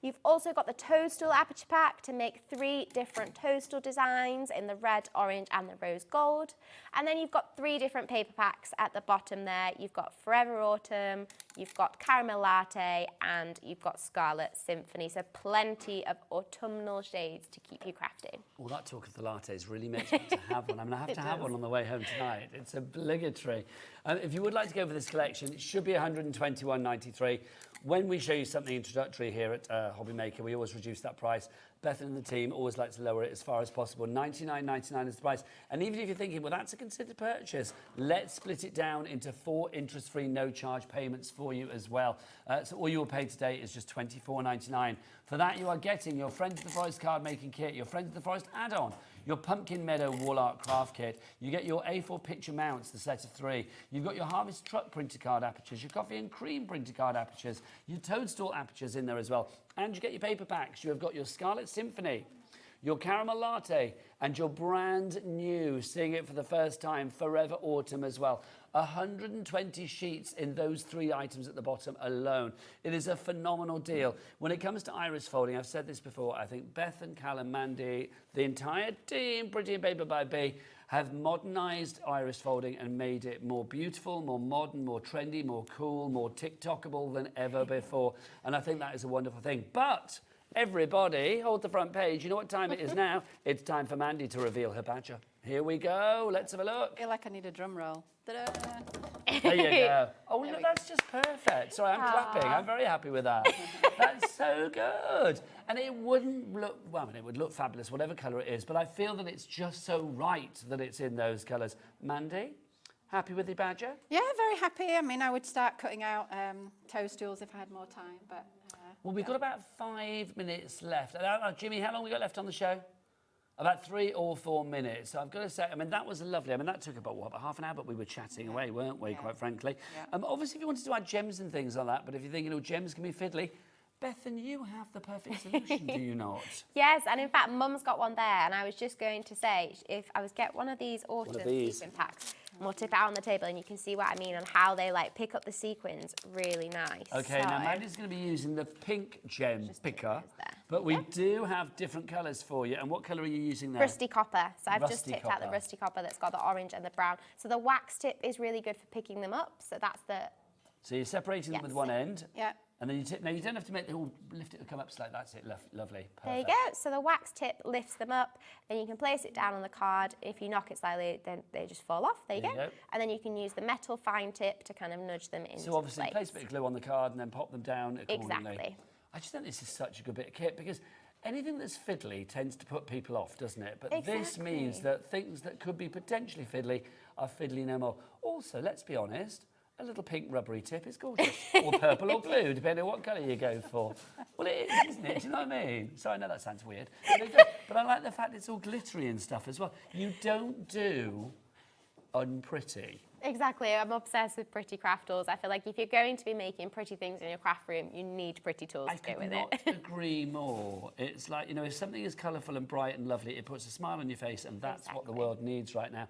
I: You've also got the toadstool aperture pack to make 3 different toadstool designs in the red, orange and the rose gold. And then you've got 3 different paper packs at the bottom there. You've got Forever Autumn, you've got Caramel Latte and you've got Scarlet Symphony. So plenty of autumnal shades to keep you crafting.
B: Well, that talk of the lattes really makes me want to have one. I mean, I have to have one on the way home tonight. It's obligatory. If you would like to go for this collection, it should be £121.93. When we show you something introductory here at Hobby Maker, we always reduce that price. Bethan and the team always like to lower it as far as possible. $99.99 is the price. And even if you're thinking, well, that's a considered purchase, let's split it down into 4 interest-free, no-charge payments for you as well. So all you will pay today is just $24.99. For that, you are getting your Friends of the Forest card-making kit, your Friends of the Forest add-on, your Pumpkin Meadow wall art craft kit. You get your A4 picture mounts, the set of 3. You've got your Harvest Truck printer card apertures, your Coffee and Cream printer card apertures, your Toadstool apertures in there as well. And you get your paper packs. You have got your Scarlet Symphony, your Caramel Latte, and your brand new, seeing it for the first time, Forever Autumn as well. 120 sheets in those 3 items at the bottom alone. It is a phenomenal deal. When it comes to iris folding, I've said this before, I think Beth and Cal and Mandy, the entire team, Pretty and Paper by B, have modernised iris folding and made it more beautiful, more modern, more trendy, more cool, more TikTokable than ever before. And I think that is a wonderful thing. But everybody, hold the front page. You know what time it is now? It's time for Mandy to reveal her badger. Here we go. Let's have a look.
J: I feel like I need a drum roll. Ta-da!
B: There you go. Oh, look, that's just perfect. Sorry, I'm clapping. I'm very happy with that. That's so good. And it wouldn't look, well, I mean, it would look fabulous, whatever colour it is, but I feel that it's just so right that it's in those colours. Mandy, happy with the badger?
J: Yeah, very happy. I mean, I would start cutting out toadstools if I had more time, but...
B: Well, we've got about 5 minutes left. Jimmy, how long have we got left on the show? About 3 or 4 minutes. So I've got to say, I mean, that was lovely. I mean, that took about, what, about half an hour, but we were chatting away, weren't we, quite frankly? Yeah. Obviously, if you wanted to add gems and things like that, but if you're thinking, oh, gems can be fiddly, Bethan, you have the perfect solution, do you not?
I: Yes, and in fact, Mum's got one there, and I was just going to say, if I was get one of these autumn sequin packs, and we'll tip it out on the table, and you can see what I mean on how they like pick up the sequins really nice.
B: Okay, so, now Mandy's going to be using the pink gem picker, but we do have different colours for you. And what colour are you using there?
I: Rusty copper. So I've just tipped out the rusty copper that's got the orange and the brown. So the wax tip is really good for picking them up. So that's the...
B: So you're separating them with one end.
J: Yeah.
B: And then you tip. Now you don't have to make the whole lift it to come up slightly. That's it. Lovely. Perfect.
I: There you go. So the wax tip lifts them up. Then you can place it down on the card. If you knock it slightly, then they just fall off. There you go. And then you can use the metal fine tip to kind of nudge them into place.
B: So obviously place a bit of glue on the card and then pop them down accordingly.
I: Exactly.
B: I just think this is such a good bit of kit because anything that's fiddly tends to put people off, doesn't it? But this means that things that could be potentially fiddly are fiddly no more. Also, let's be honest, a little pink rubbery tip is gorgeous. Or purple or blue, depending on what colour you go for. Well, it is, isn't it? Do you know what I mean? So I know that sounds weird. But I like the fact it's all glittery and stuff as well. You don't do unpretty.
I: Exactly. I'm obsessed with pretty craft tools. I feel like if you're going to be making pretty things in your craft room, you need pretty tools to go with it.
B: I could not agree more. It's like, you know, if something is colourful and bright and lovely, it puts a smile on your face, and that's what the world needs right now.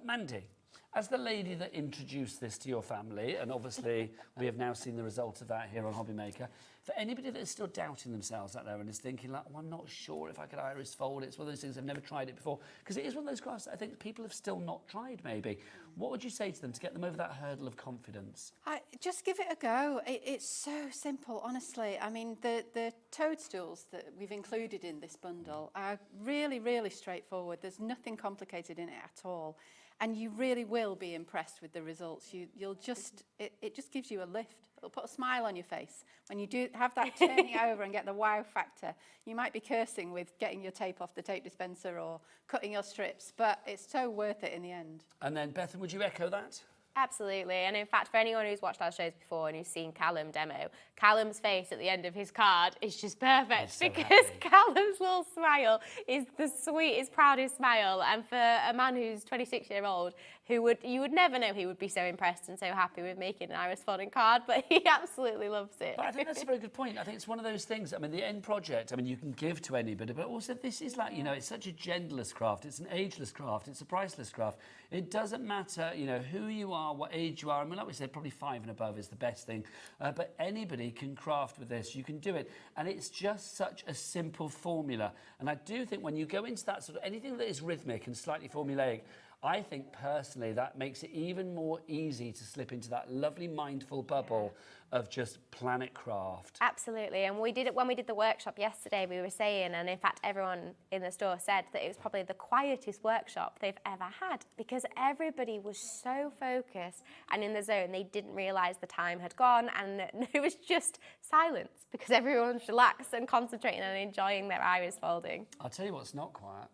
B: Mandy, as the lady that introduced this to your family, and obviously we have now seen the result of that here on Hobby Maker, for anybody that is still doubting themselves out there and is thinking, like, oh, I'm not sure if I could iris fold, it's one of those things, I've never tried it before, because it is one of those crafts that I think people have still not tried, maybe. What would you say to them to get them over that hurdle of confidence?
J: Just give it a go. It's so simple, honestly. I mean, the toadstools that we've included in this bundle are really, really straightforward. There's nothing complicated in it at all. And you really will be impressed with the results. You'll just, it just gives you a lift. It'll put a smile on your face. When you do have that turning over and get the wow factor, you might be cursing with getting your tape off the tape dispenser or cutting your strips, but it's so worth it in the end.
B: And then, Bethan, would you echo that?
I: Absolutely, and in fact, for anyone who's watched our shows before and who's seen Callum demo, Callum's face at the end of his card is just perfect because Callum's little smile is the sweetest, proudest smile, and for a man who's 26-year-old, you would never know he would be so impressed and so happy with making an iris folding card, but he absolutely loves it.
B: But I think that's a very good point. I think it's one of those things, I mean, the end project, I mean, you can give to anybody, but also this is like, you know, it's such a genderless craft, it's an ageless craft, it's a priceless craft. It doesn't matter, you know, who you are, what age you are. I mean, like we said, probably 5 and above is the best thing, but anybody can craft with this. You can do it, and it's just such a simple formula. And I do think when you go into that sort of anything that is rhythmic and slightly formulaic, I think personally that makes it even more easy to slip into that lovely mindful bubble of just planet craft.
I: Absolutely, and we did it when we did the workshop yesterday. We were saying, and in fact everyone in the store said that it was probably the quietest workshop they've ever had because everybody was so focused and in the zone. They didn't realise the time had gone, and it was just silence because everyone was relaxed and concentrating and enjoying their iris folding.
B: I'll tell you what's not quiet.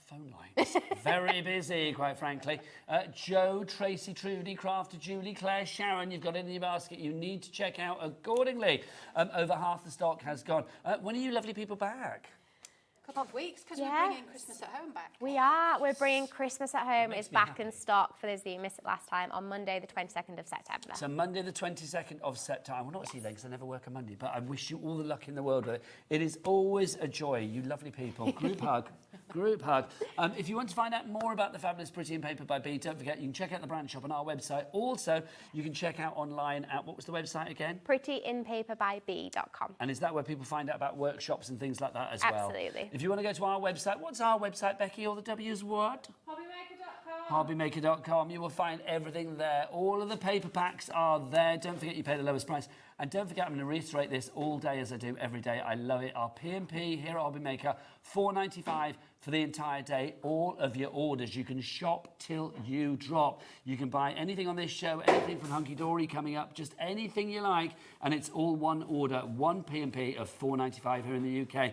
B: Phone lines. Very busy, quite frankly. Joe, Tracy, Trudy, Crafter, Julie, Claire, Sharon, you've got it in your basket. You need to check out accordingly. Over half the stock has gone. When are you lovely people back?
J: Couple of weeks because we're bringing Christmas at Home back.
I: We are. We're bringing Christmas at Home. It's back in stock for those that you missed it last time on Monday the 22nd of September.
B: So Monday the 22nd of September. I will not see you then because I never work on Monday, but I wish you all the luck in the world with it. It is always a joy, you lovely people. Group hug. Group hug. If you want to find out more about the fabulous Pretty in Paper by B, don't forget you can check out the brand shop on our website. Also, you can check out online at, what was the website again?
I: prettyinpaperbyb.com.
B: And is that where people find out about workshops and things like that as well?
I: Absolutely.
B: If you want to go to our website, what's our website, Becky? All the W's what?
A: Hobbymaker.com.
B: Hobbymaker.com. You will find everything there. All of the paper packs are there. Don't forget you pay the lowest price. And don't forget, I'm going to reiterate this all day as I do every day. I love it. Our P&P here at Hobbymaker, $4.95 for the entire day. All of your orders. You can shop till you drop. You can buy anything on this show, anything from Hunkydory coming up, just anything you like. And it's all one order, one P&P of $4.95 here in the UK.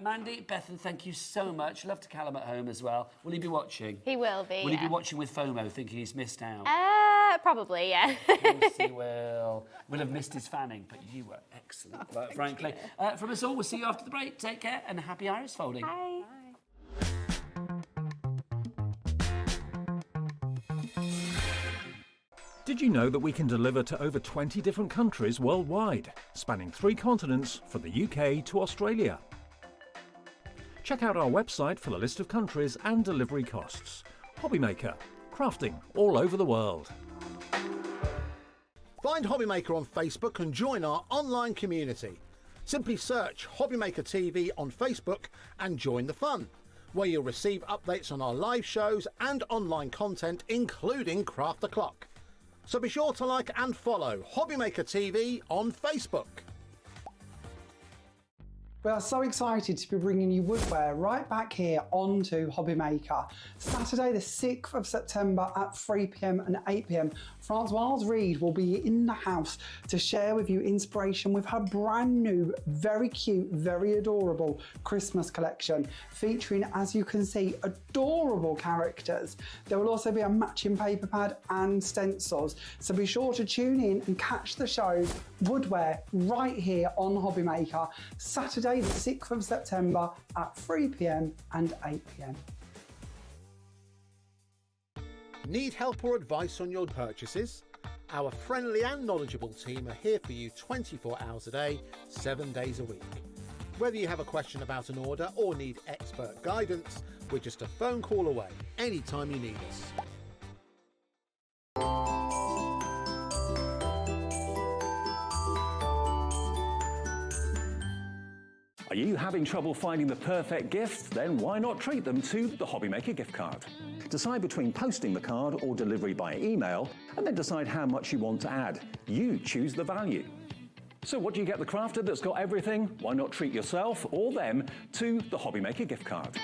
B: Mandy, Bethan, thank you so much. Love to Callum at home as well. Will he be watching?
I: He will be.
B: Will he be watching with FOMO, thinking he's missed out?
I: Probably, yeah.
B: Of course he will. We'll have missed his fanning, but you were excellent, frankly. From us all, we'll see you after the break. Take care and happy iris folding.
I: Bye.
C: Did you know that we can deliver to over 20 different countries worldwide, spanning 3 continents from the UK to Australia? Check out our website for the list of countries and delivery costs. Hobbymaker, crafting all over the world.
D: Find Hobbymaker on Facebook and join our online community. Simply search Hobbymaker TV on Facebook and join the fun, where you'll receive updates on our live shows and online content, including Craft the Clock. So be sure to like and follow Hobbymaker TV on Facebook.
E: We are so excited to be bringing you woodware right back here onto Hobbymaker. Saturday the 6th of September at 3 p.m. and 8 p.m. Francoise Reed will be in the house to share with you inspiration with her brand new, very cute, very adorable Christmas collection, featuring, as you can see, adorable characters. There will also be a matching paper pad and stencils, so be sure to tune in and catch the show Woodware right here on Hobbymaker, Saturday the 6th of September at 3 p.m. and 8 p.m.
D: Need help or advice on your purchases? Our friendly and knowledgeable team are here for you 24 hours a day, 7 days a week. Whether you have a question about an order or need expert guidance, we're just a phone call away anytime you need us.
C: Are you having trouble finding the perfect gift? Then why not treat them to the Hobbymaker gift card? Decide between posting the card or delivery by email, and then decide how much you want to add. You choose the value. So what do you get the crafter that's got everything? Why not treat yourself or them to the Hobbymaker gift card?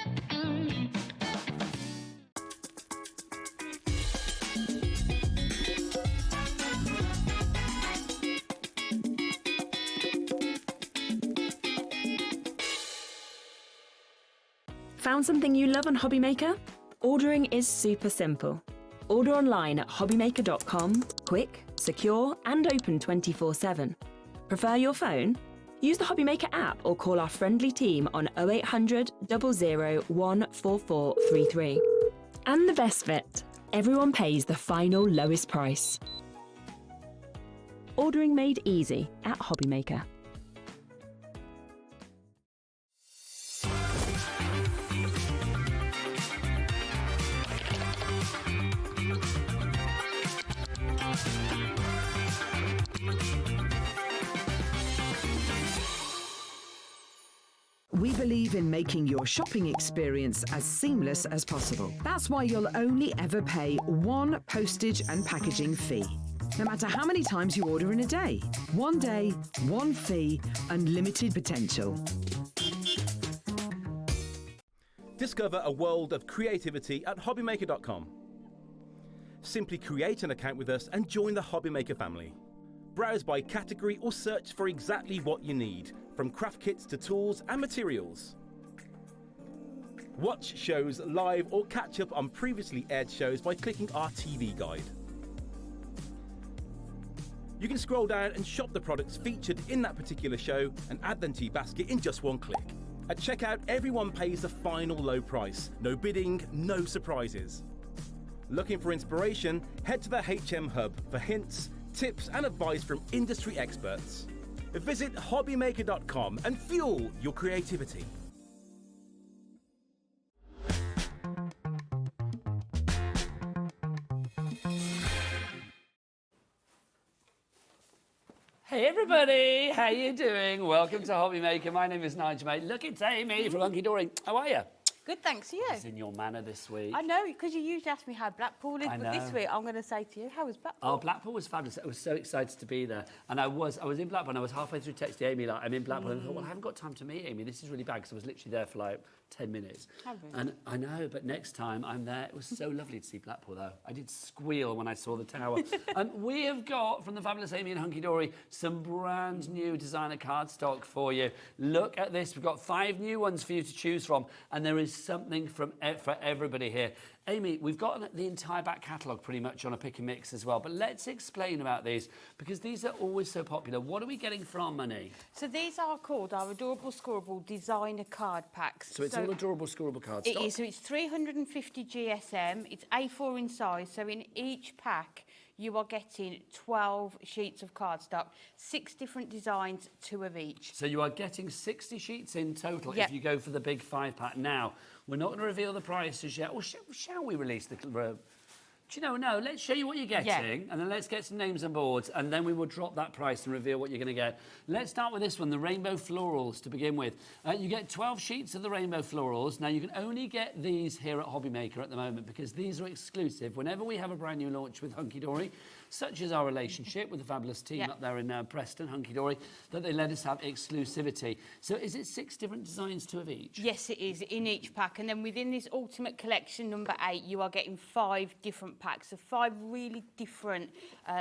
F: Found something you love on Hobbymaker? Ordering is super simple. Order online at hobbymaker.com, quick, secure and open 24/7. Prefer your phone? Use the Hobbymaker app or call our friendly team on 0800 00 14433. And the best bit, everyone pays the final lowest price. Ordering made easy at Hobbymaker.
G: We believe in making your shopping experience as seamless as possible. That's why you'll only ever pay one postage and packaging fee, no matter how many times you order in a day. One day, one fee, unlimited potential.
H: Discover a world of creativity at hobbymaker.com. Simply create an account with us and join the Hobbymaker family. Browse by category or search for exactly what you need, from craft kits to tools and materials. Watch shows live or catch up on previously aired shows by clicking our TV guide. You can scroll down and shop the products featured in that particular show and add them to your basket in just one click. At checkout, everyone pays the final low price. No bidding, no surprises. Looking for inspiration? Head to the HM Hub for hints, tips and advice from industry experts. Visit hobbymaker.com and fuel your creativity.
B: Hey everybody, how you doing? Welcome to Hobbymaker. My name is Nigel, mate. Look, it's Amy from Hunkydory. How are you?
K: Good, thanks to you.
B: It's in your manner this week.
K: I know, because you usually ask me how Blackpool is,
B: I
K: but this
B: know.
K: week I'm going to say to you, how was Blackpool?
B: Oh, Blackpool was fabulous. I was so excited to be there. And I was in Blackpool, and I was halfway through texting Amy, like, I'm in Blackpool. And I thought, well, I haven't got time to meet Amy. This is really bad, because I was literally there for like 10 minutes. And I know, but next time I'm there. It was so lovely to see Blackpool, though. I did squeal when I saw the tower. We have got, from the fabulous Amy and Hunkydory, some brand new designer cardstock for you. Look at this. We've got 5 new ones for you to choose from, and there is something for everybody here. Amy, we've got the entire back catalogue pretty much on a pick and mix as well, but let's explain about these, because these are always so popular. What are we getting for our money?
K: So these are called our Adorable Scoreable Designer Card Packs.
B: So it's all adorable scoreable cardstock?
K: It is, so it's 350 GSM, it's A4 in size, so in each pack you are getting 12 sheets of cardstock, 6 different designs, 2 of each.
B: So you are getting 60 sheets in total
K: Yep.
B: if you go for the big 5-pack. Now, we're not going to reveal the prices yet. Or shall we release the... Do you know, no, let's show you what you're getting, and then let's get some names on boards, and then we will drop that price and reveal what you're going to get. Let's start with this one, the Rainbow Florals, to begin with. You get 12 sheets of the Rainbow Florals. Now, you can only get these here at Hobbymaker at the moment, because these are exclusive. Whenever we have a brand new launch with Hunkydory, such as our relationship with the fabulous team up there in Preston, Hunkydory, that they let us have exclusivity. So is it 6 different designs, 2 of each?
K: Yes, it is, in each pack. And then within this Ultimate Collection number 8, you are getting 5 different packs of 5 really different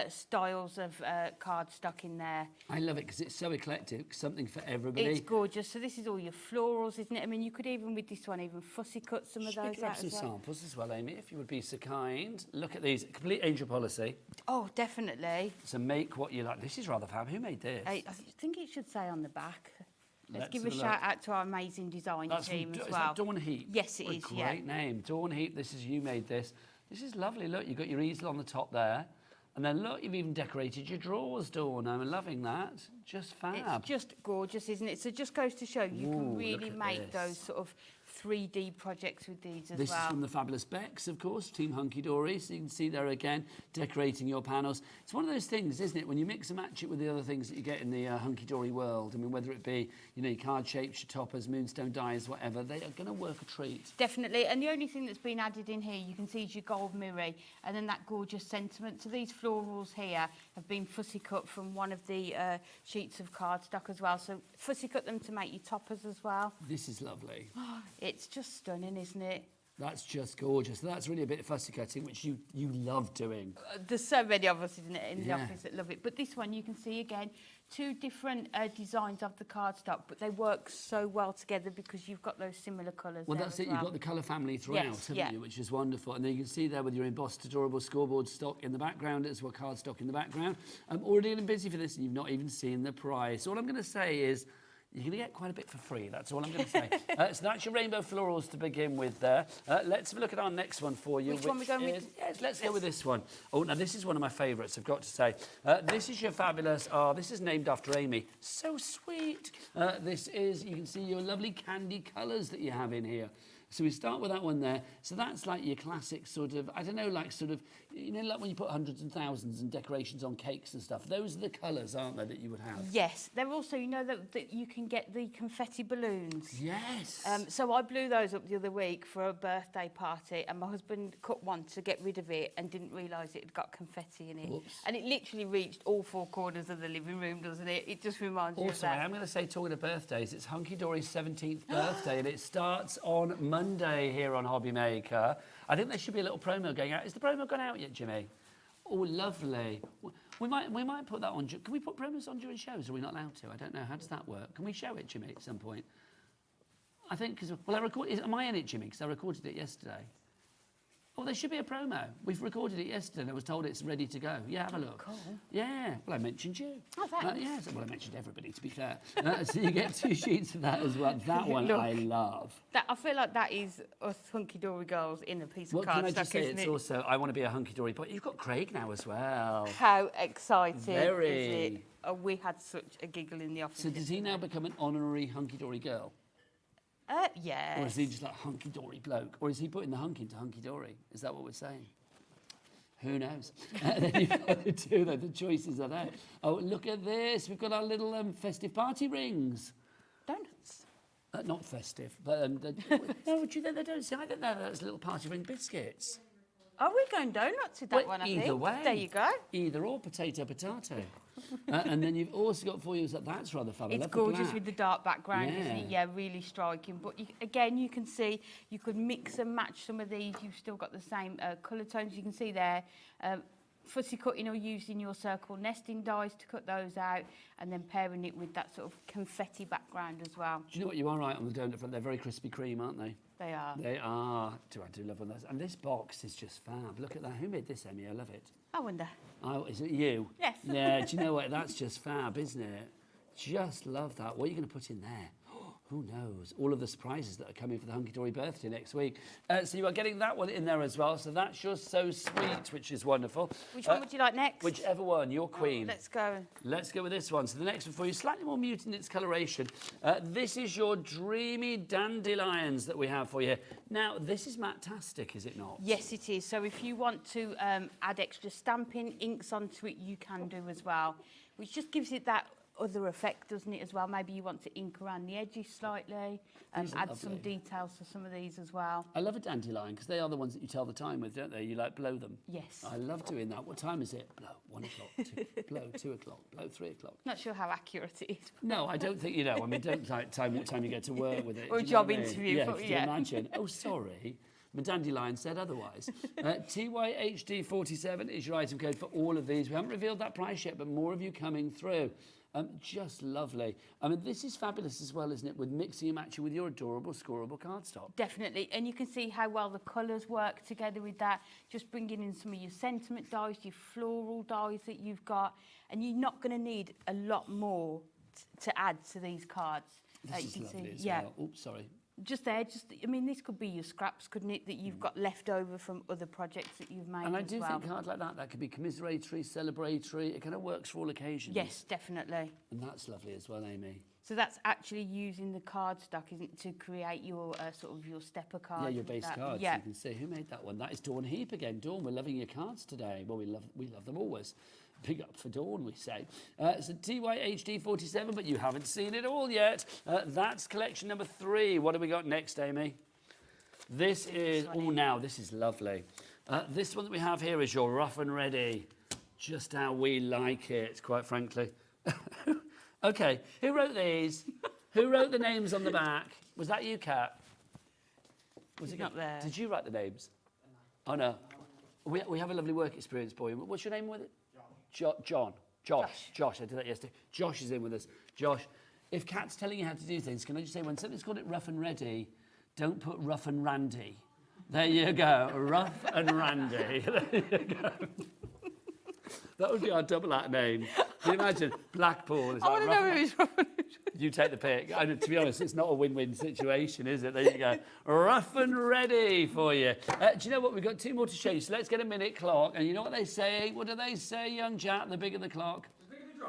K: styles of cardstock in there.
B: I love it because it's so eclectic, something for everybody.
K: It's gorgeous. So this is all your florals, isn't it? I mean, you could even, with this one, even fussy cut some of
B: Should we
K: those
B: grab
K: out
B: some
K: as well.
B: samples as well, Amy, if you would be so kind? Look at these, complete angel policy.
K: Oh, definitely.
B: So make what you like. This is rather fab. Who made this?
K: I think it should say on the back. Let's give a
B: have a
K: shout
B: look.
K: out to our amazing design team as
B: is
K: well.
B: that Dawn Heap?
K: Yes, it
B: What
K: is,
B: a great name. Dawn Heap, this is you made this. This is lovely. Look, you've got your easel on the top there. And then look, you've even decorated your drawers, Dawn. I'm loving that. Just fab.
K: It's just gorgeous, isn't it? So it just goes to show you can
B: Ooh,
K: really
B: look at
K: make
B: this.
K: those sort of 3D projects with these as
B: This
K: well.
B: is from the fabulous Becks, of course, Team Hunkydory. So you can see there again, decorating your panels. It's one of those things, isn't it, when you mix and match it with the other things that you get in the Hunkydory world. I mean, whether it be, you know, your card shapes, your toppers, moonstone dies, whatever, they are going to work a treat.
K: Definitely, and the only thing that's been added in here, you can see, is your gold mirror, and then that gorgeous sentiment. So these florals here have been fussy cut from one of the sheets of cardstock as well. So fussy cut them to make your toppers as well.
B: This is lovely.
K: It's just stunning, isn't it?
B: That's just gorgeous. That's really a bit of fussy cutting, which you love doing.
K: There's so many of us, isn't it, in the
B: Yeah.
K: office that love it. But this one, you can see again, 2 different designs of the cardstock, but they work so well together because you've got those similar colours.
B: Well,
K: there
B: that's
K: as
B: it. You've got the colour family throughout,
K: Yes,
B: haven't
K: yeah.
B: you? Which is wonderful. And then you can see there with your embossed adorable scoreboard stock in the background as well, cardstock in the background. I'm already getting busy for this, and you've not even seen the price. All I'm going to say is, you're going to get quite a bit for free. That's all I'm going to say. So that's your rainbow florals to begin with there. Let's have a look at our next one for you.
K: Which one we going with?
B: Yes, let's go with this one. Oh, now this is one of my favourites, I've got to say. This is your fabulous... Oh, this is named after Amy. So sweet. This is, you can see your lovely candy colours that you have in here. So we start with that one there. So that's like your classic sort of, I don't know, like sort of, you know, like when you put hundreds and thousands and decorations on cakes and stuff. Those are the colours, aren't they, that you would have?
K: Yes, they're also, you know, that you can get the confetti balloons.
B: Yes.
K: So I blew those up the other week for a birthday party, and my husband cut one to get rid of it and didn't realise it had got confetti in it.
B: Whoops.
K: And it literally reached all 4 corners of the living room, doesn't it? It just reminds you of
B: Also,
K: that.
B: I am going to say, talking of birthdays, it's Hunkydory's 17th birthday, and it starts on Monday here on Hobbymaker. I think there should be a little promo going out. Is the promo gone out yet, Jimmy? Oh, lovely. We might put that on. Can we put promos on during shows? Are we not allowed to? I don't know. How does that work? Can we show it, Jimmy, at some point? I think because am I in it, Jimmy? Because I recorded it yesterday. Oh, there should be a promo. We've recorded it yesterday and I was told it's ready to go. Yeah, have a look.
K: Cool.
B: Yeah, well, I mentioned you.
K: Oh, thanks.
B: Yes, well, I mentioned everybody, to be fair. So you get 2 sheets of that as well. That one
K: Look.
B: I love.
K: I feel like that is us Hunkydory girls in a piece
B: Well,
K: of
B: can I
K: cardstock,
B: just say,
K: isn't
B: it's
K: it?
B: also, I want to be a Hunkydory, but you've got Craig now as well.
K: How exciting
B: Very.
K: is it? Oh, we had such a giggle in the office.
B: So does he now become an honorary Hunkydory girl?
K: Yes.
B: Or is he just like Hunkydory bloke? Or is he putting the hunk into Hunkydory? Is that what we're saying? Who knows? Then you've got the 2, though. The choices are there. Oh, look at this. We've got our little festive party rings.
K: Donuts.
B: Not festive, but no, do you think they don't? See, I think that's a little party ring biscuits.
K: Oh, we're going donuts with that
B: Well,
K: one, I
B: either
K: think.
B: way.
K: There you go.
B: Either or, potato. And then you've also got for you, that's rather fun. I
K: It's
B: love the
K: gorgeous
B: black.
K: with the dark background, isn't it?
B: Yeah.
K: Yeah, really striking. But again, you can see you could mix and match some of these. You've still got the same colour tones. You can see there. Fussy cutting or using your circle nesting dies to cut those out, and then pairing it with that sort of confetti background as well.
B: Do you know what? You are right on the donut front. They're very Krispy Kreme, aren't they?
K: They are.
B: They are. I do love one of those. And this box is just fab. Look at that. Who made this, Emmy? I love it.
K: I wonder.
B: Oh, is it you?
K: Yes.
B: Yeah, do you know what? That's just fab, isn't it? Just love that. What are you going to put in there? Who knows? All of the surprises that are coming for the Hunkydory birthday next week. So you are getting that one in there as well. So that's just so sweet, which is wonderful.
K: Which one would you like next?
B: Whichever one, your queen.
K: Let's go.
B: Let's go with this one. So the next one for you, slightly more muted in its coloration. This is your dreamy dandelions that we have for you. Now, this is matte-tastic, is it not?
K: Yes, it is. So if you want to add extra stamping, inks onto it, you can do as well, which just gives it that other effect, doesn't it, as well? Maybe you want to ink around the edges slightly, add some
B: lovely.
K: details to some of these as well.
B: I love a dandelion because they are the ones that you tell the time with, don't they? You like blow them.
K: Yes.
B: I love doing that. What time is it? Blow 1 o'clock, 2, blow 2 o'clock, blow 3 o'clock.
K: Not sure how accurate it is.
B: No, I don't think, I mean, don't time what time you get to work with it.
K: Or a
B: do you know
K: job
B: what I mean?
K: interview,
B: Yeah,
K: but
B: can you
K: yeah.
B: imagine? Oh, sorry. My dandelion said otherwise. TYHD47 is your item code for all of these. We haven't revealed that price yet, but more of you coming through. Just lovely. I mean, this is fabulous as well, isn't it, with mixing and matching with your adorable scoreable cardstock.
K: Definitely, and you can see how well the colours work together with that, just bringing in some of your sentiment dyes, your floral dyes that you've got, and you're not going to need a lot more to add to these cards.
B: This is lovely as well. Oops, sorry.
K: I mean, this could be your scraps, couldn't it, that you've got left over from other projects that you've made
B: And I
K: as
B: do
K: well.
B: think cards like that could be commiseratory, celebratory. It kind of works for all occasions.
K: Yes, definitely.
B: And that's lovely as well, Amy.
K: So that's actually using the cardstock, isn't it, to create your sort of your stepper card.
B: Yeah, your base cards.
K: Yeah.
B: You can see who made that one. That is Dawn Heap again. Dawn, we're loving your cards today. Well, we love them always. Big up for Dawn, we say. So TYHD47, but you haven't seen it all yet. That's collection number 3. What have we got next, Amy? This is, now this is lovely. This one that we have here is your rough and ready. Just how we like it, quite frankly. Okay, who wrote these? Who wrote the names on the back? Was that you, Kat? Was it
K: not there?
B: Did you write the names? Oh, no. We have a lovely work experience boy. What's your name with it? Josh, I did that yesterday. Josh is in with us. Josh, if Kat's telling you how to do things, can I just say, when something's called it rough and ready, don't put rough and randy. There you go, rough and randy. There you go. That would be our double act name. Can you imagine? Blackpool.
K: I want to know who's rough and
B: You take the pick. And to be honest, it's not a win-win situation, is it? There you go. Rough and ready for you. Do you know what? We've got 2 more to show you. So let's get a minute clock. And you know what they say? What do they say, young chap? The bigger the clock.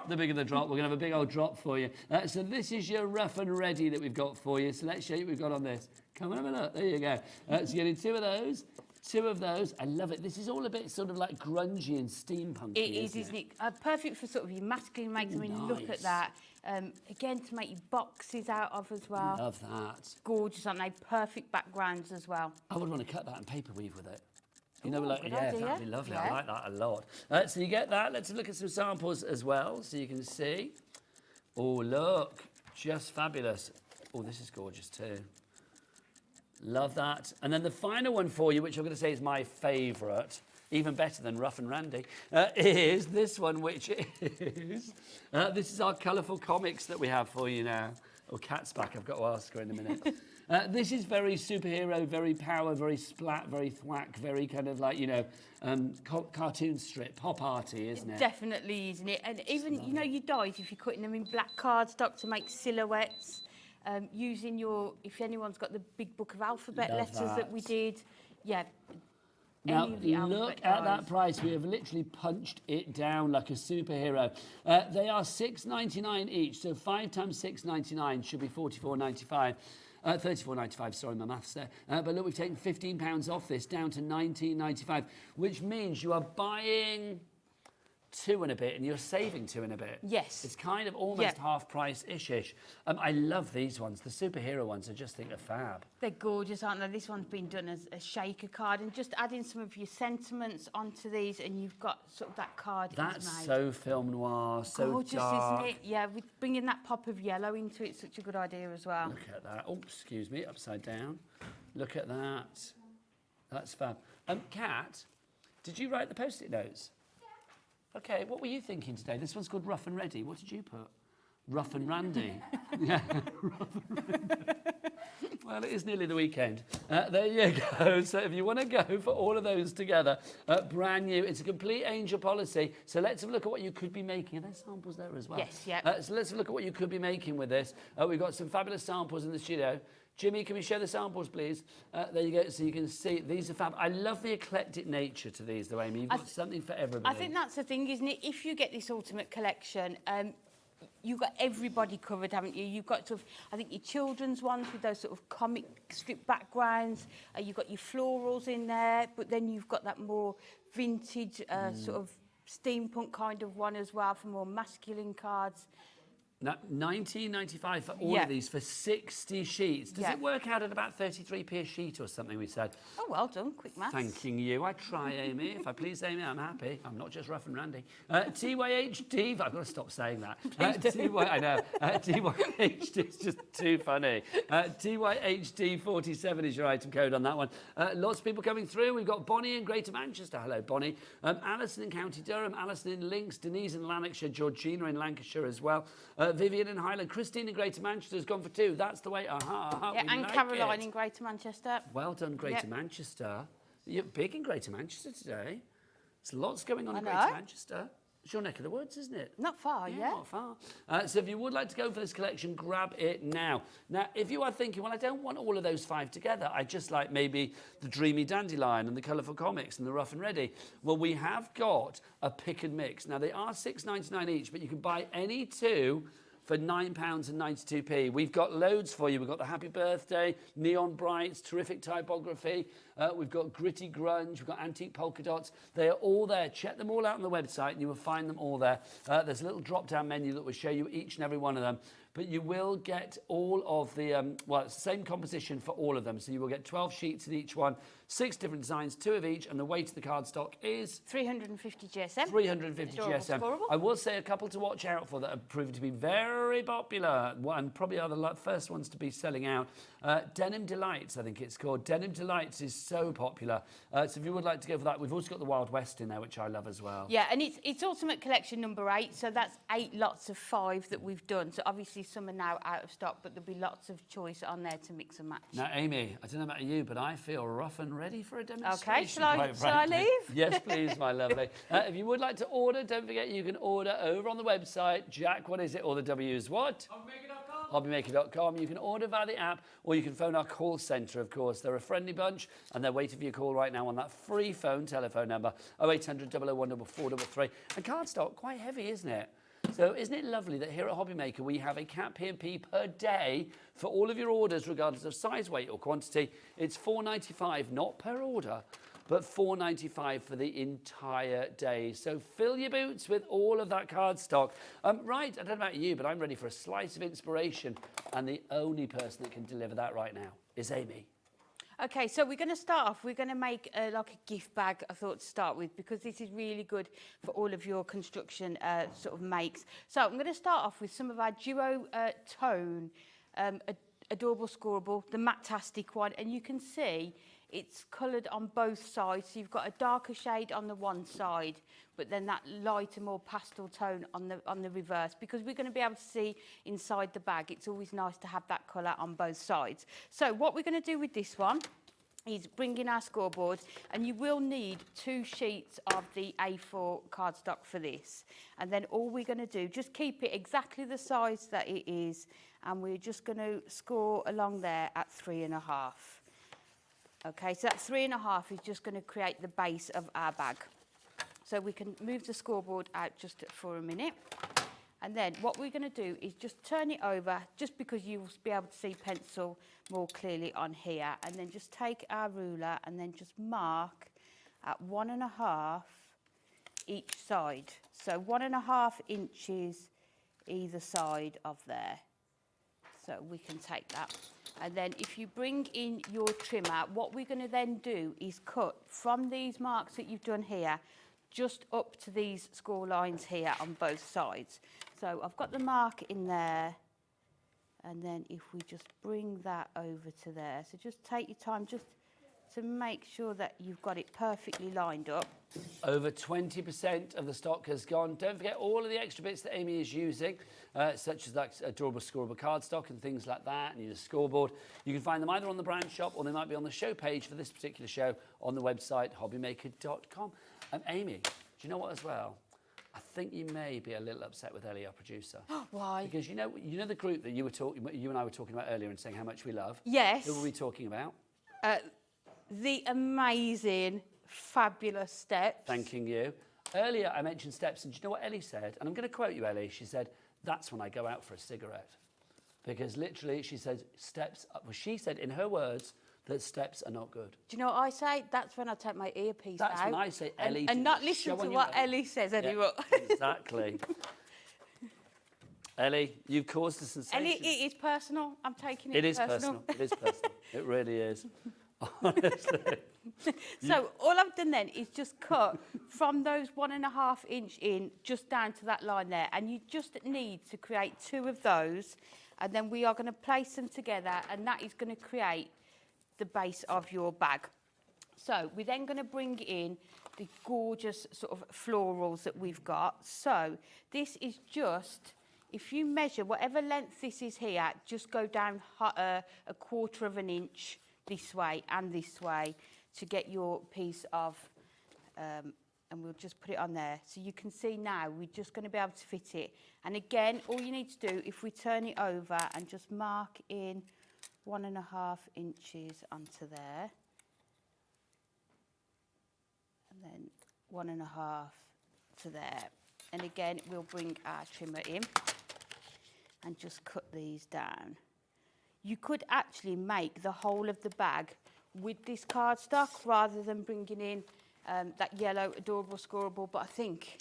B: The bigger the drop. We're going to have a big old drop for you. So this is your rough and ready that we've got for you. So let's show you what we've got on this. Come on, have a look. There you go. So you're getting 2 of those. 2 of those. I love it. This is all a bit sort of like grungy and steampunky.
K: It is, isn't it? Perfect for sort of your masculine makes. I mean, look at that. Again, to make your boxes out of as well.
B: Love that.
K: Gorgeous, aren't they? Perfect backgrounds as well.
B: I would want to cut that and paper weave with it. You know,
K: Ooh,
B: like,
K: good
B: yeah,
K: idea.
B: that'd be lovely.
K: Yeah.
B: I like that a lot. So you get that. Let's look at some samples as well, so you can see. Oh, look, just fabulous. Oh, this is gorgeous too. Love that. And then the final one for you, which I'm going to say is my favourite, even better than Rough and Randy, is this one, which is... this is our colourful comics that we have for you now. Oh, Kat's back. I've got to ask her in a minute. This is very superhero, very power, very splat, very thwack, very kind of like, you know, cartoon strip, pop arty, isn't it?
K: Definitely, isn't it? And even, you know, your dyes, if you're cutting them in black cardstock to make silhouettes, using your, if anyone's got the big book of alphabet
B: Love
K: letters that we did, yeah.
B: Now,
K: any of the
B: look
K: alphabet
B: at that
K: dyes.
B: price. We have literally punched it down like a superhero. They are $6.99 each, so 5 times $6.99 should be $44.95. $34.95, sorry, my maths there. But look, we've taken £15 off this, down to $19.95, which means you are buying two and a bit, and you're saving two and a bit.
K: Yes.
B: It's kind of almost half price-ish. I love these ones. The superhero ones, I just think are fab.
K: They're gorgeous, aren't they? This one's been done as a shaker card, and just adding some of your sentiments onto these, and you've got sort of that card.
B: That's
K: made.
B: so film noir, so
K: gorgeous,
B: dark.
K: isn't it? Yeah, with bringing that pop of yellow into it, such a good idea as well.
B: Look at that. Oh, excuse me, upside down. Look at that. That's fab. Kat, did you write the Post-it notes? Okay, what were you thinking today? This one's called Rough and Ready. What did you put? Rough and Randy. Yeah, Rough and Randy. Well, it is nearly the weekend. There you go. So if you want to go for all of those together, brand new. It's a complete angel policy. So let's have a look at what you could be making. Are there samples there as well?
K: Yes, yeah.
B: So let's have a look at what you could be making with this. We've got some fabulous samples in the studio. Jimmy, can we show the samples, please? There you go, so you can see these are fab. I love the eclectic nature to these, though, Amy. You've got something for everybody.
K: I think that's the thing, isn't it? If you get this ultimate collection, you've got everybody covered, haven't you? You've got sort of, I think, your children's ones with those sort of comic strip backgrounds. You've got your florals in there, but then you've got that more vintage sort of steampunk kind of one as well for more masculine cards.
B: Now, $19.95 for all of these for 60 sheets. Does it work out at about 33p a sheet or something, we said?
K: Oh, well done. Quick maths.
B: Thanking you. I try, Amy. If I please, Amy, I'm happy. I'm not just rough and randy. TYHD, I've got to stop saying that. I know. TYHD is just too funny. TYHD47 is your item code on that one. Lots of people coming through. We've got Bonnie in Greater Manchester. Hello, Bonnie. Alison in County Durham. Alison in Links. Denise in Lanarkshire. Georgina in Lancashire as well. Vivian in Highland. Christine in Greater Manchester has gone for two. That's the way.
K: Yeah, and Caroline in Greater Manchester.
B: Well done, Greater Manchester. You're big in Greater Manchester today. There's lots going on in Greater Manchester. It's your neck of the woods, isn't it?
K: Not far, yeah.
B: Not far. So if you would like to go for this collection, grab it now. Now, if you are thinking, well, I don't want all of those five together. I just like maybe the Dreamy Dandelion and the Colourful Comics and the Rough and Ready. Well, we have got a pick and mix. Now, they are $6.99 each, but you can buy any two for £9.92. We've got loads for you. We've got the Happy Birthday, Neon Brights, terrific typography. We've got Gritty Grunge. We've got Antique Polka Dots. They are all there. Check them all out on the website and you will find them all there. There's a little drop-down menu that will show you each and every one of them. But you will get all of the, it's the same composition for all of them. So you will get 12 sheets in each one, 6 different designs, 2 of each, and the weight of the cardstock is
K: 350 GSM.
B: 350 GSM.
K: Scoreable.
B: I will say a couple to watch out for that have proven to be very popular, and probably are the first ones to be selling out. Denim Delights, I think it's called. Denim Delights is so popular. So if you would like to go for that, we've also got the Wild West in there, which I love as well.
K: Yeah, and it's Ultimate Collection number 8, so that's 8 lots of 5 that we've done. So obviously some are now out of stock, but there'll be lots of choice on there to mix and match.
B: Now, Amy, I don't know about you, but I feel rough and ready for a demonstration.
K: Okay, shall I leave?
B: Yes, please, my lovely. If you would like to order, don't forget you can order over on the website. Jack, what is it? All the W's, what? Hobbymaker.com. You can order via the app, or you can phone our call centre, of course. They're a friendly bunch, and they're waiting for your call right now on that free telephone number, 0800 001 433. And cardstock, quite heavy, isn't it? So isn't it lovely that here at Hobbymaker we have a cap P&P per day for all of your orders, regardless of size, weight or quantity. It's $4.95, not per order, but $4.95 for the entire day. So fill your boots with all of that cardstock. Right, I don't know about you, but I'm ready for a slice of inspiration, and the only person that can deliver that right now is Amy.
K: Okay, so we're going to start off. We're going to make like a gift bag, I thought, to start with, because this is really good for all of your construction sort of makes. So I'm going to start off with some of our duo tone adorable scoreable, the Matastic one, and you can see it's coloured on both sides. So you've got a darker shade on the one side, but then that lighter, more pastel tone on the reverse, because we're going to be able to see inside the bag. It's always nice to have that colour on both sides. So what we're going to do with this one is bring in our scoreboard, and you will need 2 sheets of the A4 cardstock for this. And then all we're going to do, just keep it exactly the size that it is, and we're just going to score along there at 3.5. Okay, so that 3.5 is just going to create the base of our bag. So we can move the scoreboard out just for a minute. And then what we're going to do is just turn it over, just because you'll be able to see pencil more clearly on here. And then just take our ruler and then just mark at 1.5 each side. So 1.5 inches either side of there. So we can take that. And then if you bring in your trimmer, what we're going to then do is cut from these marks that you've done here, just up to these score lines here on both sides. So I've got the mark in there, and then if we just bring that over to there. So just take your time just to make sure that you've got it perfectly lined up.
B: Over 20% of the stock has gone. Don't forget all of the extra bits that Amy is using, such as that adorable scoreable cardstock and things like that, and your scoreboard. You can find them either on the brand shop or they might be on the show page for this particular show on the website hobbymaker.com. Amy, do you know what as well? I think you may be a little upset with Ellie, our producer.
K: Why?
B: Because you know the group that you and I were talking about earlier and saying how much we love?
K: Yes.
B: Who were we talking about?
K: The amazing, fabulous Steps.
B: Thanking you. Earlier I mentioned Steps, and do you know what Ellie said? And I'm going to quote you, Ellie. She said, that's when I go out for a cigarette. Because literally she said, Steps, well, she said in her words that Steps are not good.
K: Do you know what I say? That's when I take my earpiece out.
B: That's when I say, Ellie...
K: And not listen to what Ellie says anymore.
B: Yeah, exactly. Ellie, you've caused a sensation.
K: And it is personal. I'm taking it
B: It is
K: personal.
B: personal. It is personal. It really is. Honestly.
K: So all I've done then is just cut from those 1.5 inch in just down to that line there, and you just need to create 2 of those, and then we are going to place them together, and that is going to create the base of your bag. So we're then going to bring in the gorgeous sort of florals that we've got. So this is just, if you measure whatever length this is here, just go down a 1/4 inch this way and this way to get your piece of, and we'll just put it on there. So you can see now we're just going to be able to fit it. And again, all you need to do, if we turn it over and just mark in 1.5 inches onto there, and then 1.5 to there. And again, we'll bring our trimmer in and just cut these down. You could actually make the whole of the bag with this cardstock rather than bringing in that yellow adorable scoreable, but I think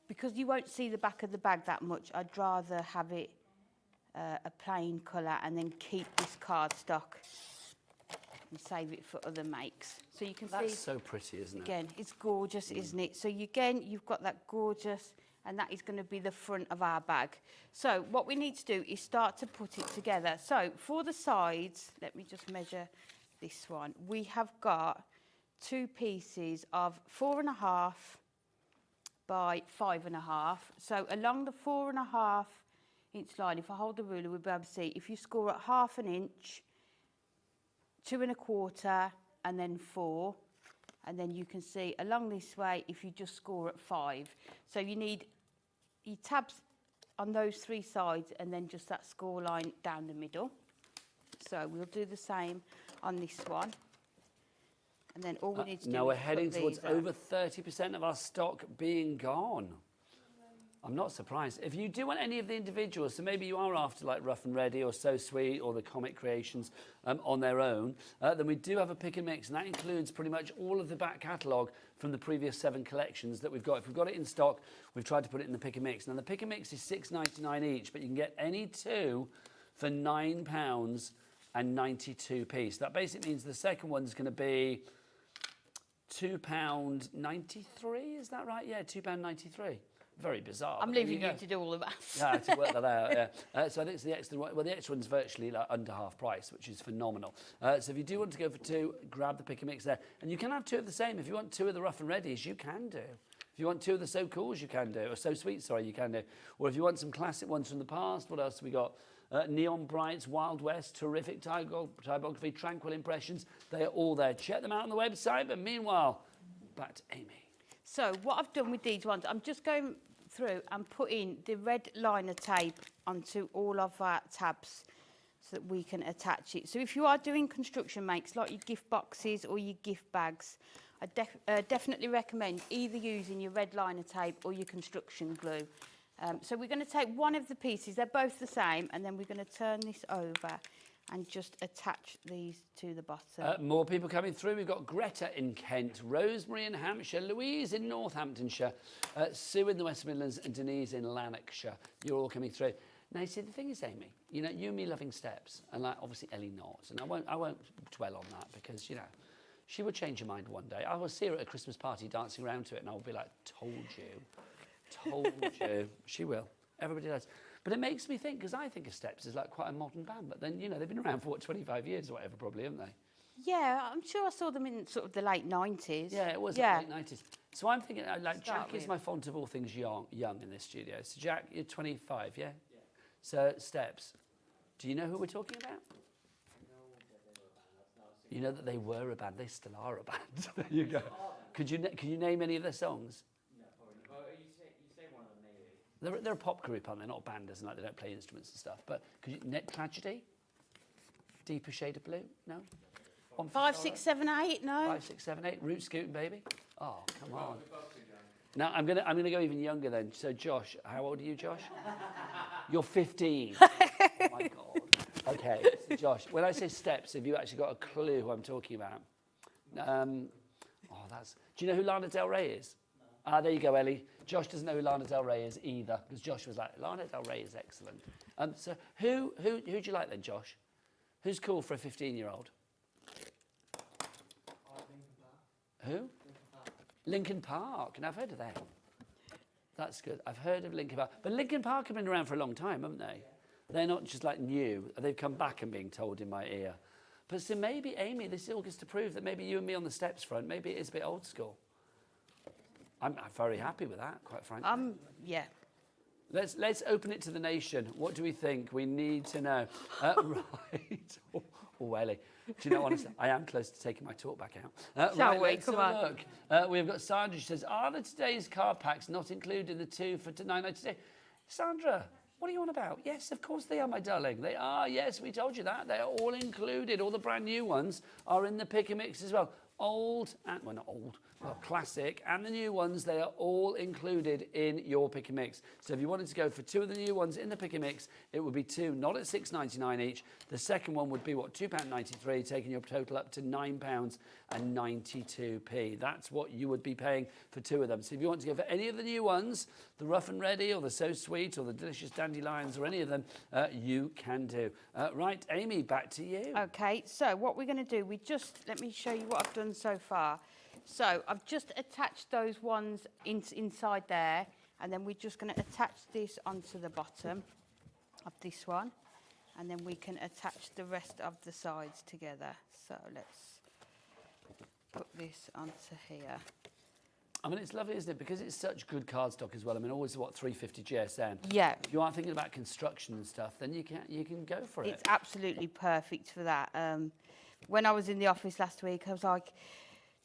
K: because you won't see the back of the bag that much, I'd rather have it a plain colour and then keep this cardstock and save it for other makes. So you can see...
B: That's so pretty, isn't it?
K: Again, it's gorgeous, isn't it? So again, you've got that gorgeous, and that is going to be the front of our bag. So what we need to do is start to put it together. So for the sides, let me just measure this one. We have got 2 pieces of 4.5 by 5.5. So along the 4.5 inch line, if I hold the ruler, we'll be able to see, if you score at 1/2 inch, 2.25, and then 4, and then you can see along this way if you just score at 5. So you need your tabs on those 3 sides and then just that score line down the middle. So we'll do the same on this one. And then all we need to do
B: now
K: is
B: we're heading
K: cut
B: towards
K: these out.
B: over 30% of our stock being gone. I'm not surprised. If you do want any of the individuals, so maybe you are after like Rough and Ready or So Sweet or the Comic Creations on their own, then we do have a pick and mix, and that includes pretty much all of the back catalogue from the previous 7 collections that we've got. If we've got it in stock, we've tried to put it in the pick and mix. Now the pick and mix is £6.99 each, but you can get any 2 for £9.92. So that basically means the second one's going to be £2.93, is that right? Yeah, £2.93. Very bizarre.
K: I'm leaving you to do all the maths.
B: Yeah, to work that out, yeah. So I think it's the extra one. Well, the extra one's virtually like under half price, which is phenomenal. So if you do want to go for 2, grab the pick and mix there. And you can have 2 of the same. If you want 2 of the Rough and Readies, you can do. If you want 2 of the So Cools, you can do. Or So Sweet, sorry, you can do. Or if you want some classic ones from the past, what else have we got? Neon Brights, Wild West, Terrific Typography, Tranquil Impressions. They are all there. Check them out on the website. But meanwhile, back to Amy.
K: So what I've done with these ones, I'm just going through and putting the red liner tape onto all of our tabs so that we can attach it. So if you are doing construction makes like your gift boxes or your gift bags, I definitely recommend either using your red liner tape or your construction glue. So we're going to take one of the pieces, they're both the same, and then we're going to turn this over and just attach these to the bottom.
B: More people coming through. We've got Greta in Kent, Rosemary in Hampshire, Louise in Northamptonshire, Sue in the West Midlands, and Denise in Lanarkshire. You're all coming through. Now, you see, the thing is, Amy, you know, you and me loving steps, and like obviously Ellie not, and I won't dwell on that because, you know, she would change her mind one day. I will see her at a Christmas party dancing around to it, and I'll be like, told you. She will. Everybody does. But it makes me think, because I think of Steps as like quite a modern band, but then, you know, they've been around for, what, 25 years or whatever, probably, haven't they?
K: Yeah, I'm sure I saw them in sort of the late 90s.
B: Yeah, it was the late 90s. So I'm thinking, like, Jack is my font of all things young in this studio. So, Jack, you're 25, yeah? Yeah. So, Steps, do you know who we're talking about? You know that they were a band. They still are a band. There you go. Could you name any of their songs?
L: No, probably not. Well, you say one of them maybe.
B: They're a pop group, aren't they? Not a band, as in like they don't play instruments and stuff. But could you, Net Tragedy? Deeper Shade of Blue? No?
K: 5, 6, 7, 8, no.
B: 5, 6, 7, 8. Root Scooting Baby? Oh, come on. Now I'm gonna go even younger then. So Josh, how old are you, Josh? You're 15. Oh my God. Okay, so Josh, when I say Steps, have you actually got a clue who I'm talking about? Do you know who Lana Del Rey is? Ah, there you go, Ellie. Josh doesn't know who Lana Del Rey is either, because Josh was like, Lana Del Rey is excellent. So who do you like then, Josh? Who's cool for a 15-year-old? Who? Linkin Park. Now, I've heard of them. That's good. I've heard of Linkin Park. But Linkin Park have been around for a long time, haven't they? They're not just like new. They've come back and being told in my ear. But so maybe, Amy, this all gets to prove that maybe you and me on the Steps front, maybe it is a bit old school. I'm very happy with that, quite frankly.
K: Yeah.
B: Let's open it to the nation. What do we think? We need to know. Right. Oh, Ellie. Do you know, honestly, I am close to taking my talk back out.
K: Shall
B: right,
K: we?
B: let's
K: Come
B: have
K: on.
B: a look. We've got Sandra. She says, are the today's card packs not included in the 2 for $9.90 today? Sandra, what are you on about? Yes, of course they are, my darling. They are. Yes, we told you that. They are all included. All the brand new ones are in the pick and mix as well. Old and, well, not old, well, classic, and the new ones, they are all included in your pick and mix. So if you wanted to go for 2 of the new ones in the pick and mix, it would be 2, not at £6.99 each. The second one would be, what, £2.93, taking your total up to £9.92. That's what you would be paying for 2 of them. So if you want to go for any of the new ones, the Rough and Ready or the So Sweet or the Delicious Dandelions or any of them, you can do. Right, Amy, back to you.
K: Okay, so what we're going to do, let me show you what I've done so far. So I've just attached those ones inside there, and then we're just going to attach this onto the bottom of this one, and then we can attach the rest of the sides together. So let's put this onto here.
B: I mean, it's lovely, isn't it? Because it's such good cardstock as well. I mean, always, what, 350 GSM?
K: Yeah.
B: If you aren't thinking about construction and stuff, then you can go for it.
K: It's absolutely perfect for that. When I was in the office last week, I was like,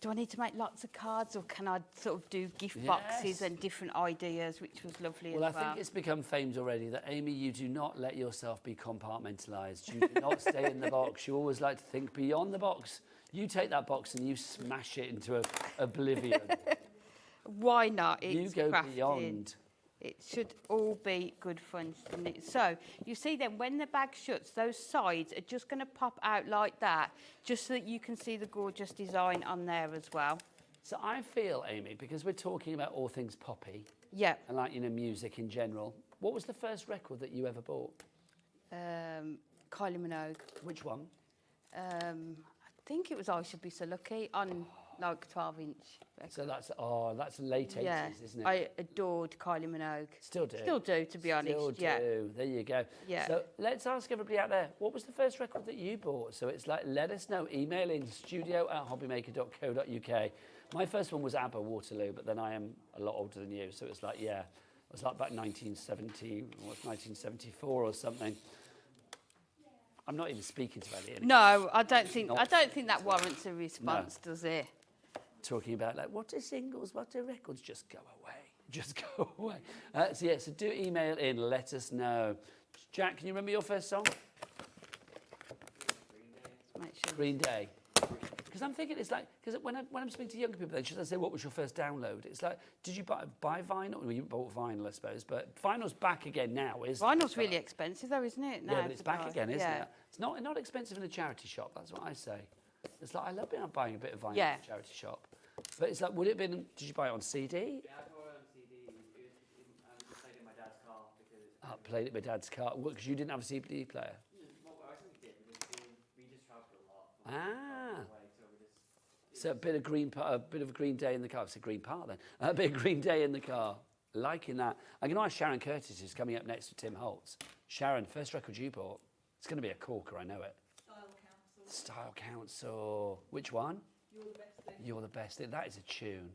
K: do I need to make lots of cards, or can I sort of do gift boxes and different ideas, which was lovely as well.
B: Well, I think it's become famed already that, Amy, you do not let yourself be compartmentalised. You do not stay in the box. You always like to think beyond the box. You take that box and you smash it into oblivion.
K: Why not? It's
B: you go
K: crafting.
B: beyond.
K: It should all be good fun, shouldn't it? So, you see then, when the bag shuts, those sides are just going to pop out like that, just so that you can see the gorgeous design on there as well.
B: So I feel, Amy, because we're talking about all things poppy,
K: yeah,
B: and like, you know, music in general, what was the first record that you ever bought?
K: Kylie Minogue.
B: Which one?
K: I think it was I Should Be So Lucky on like 12-inch.
B: So that's late 80s, isn't it?
K: I adored Kylie Minogue.
B: Still do.
K: Still do, to be honest.
B: Still do. There you go.
K: Yeah.
B: So let's ask everybody out there, what was the first record that you bought? So it's like, let us know. Email in studio@hobbymaker.co.uk. My first one was ABBA, Waterloo, but then I am a lot older than you. So it's like, yeah, it was like about 1974 or something. I'm not even speaking to Ellie anymore.
K: No, I don't think that warrants a response, does it?
B: Talking about, like, what are singles, what are records? Just go away. Just go away. So do email in, let us know. Jack, can you remember your first song?
K: Make sure.
B: Green Day. Because I'm thinking it's like, because when I'm speaking to younger people, they should say, what was your first download? It's like, did you buy vinyl? Well, you bought vinyl, I suppose, but vinyl's back again now, isn't it?
K: Vinyl's really expensive though, isn't it?
B: Yeah, but it's
K: to
B: back
K: buy.
B: again, isn't
K: Yeah.
B: it? It's not expensive in a charity shop, that's what I say. It's like, I love buying a bit of vinyl
K: Yeah.
B: in a charity shop. But it's like, would it have been, did you buy it on CD?
L: Yeah, I bought it on CD. I just played it in my dad's car because...
B: I played it in my dad's car, because you didn't have a CD player.
L: Well, I think we did, because we just travelled a lot.
B: Ah.
L: Away, so we just...
B: So a bit of a Green Day in the car. It's a Green Park then. A bit of Green Day in the car. Liking that. I'm going to ask Sharon Curtis, who's coming up next to Tim Holtz. Sharon, first record you bought. It's going to be a corker, I know it. Style Council. Which one? You're the Best Thing. You're the Best Thing. That is a tune.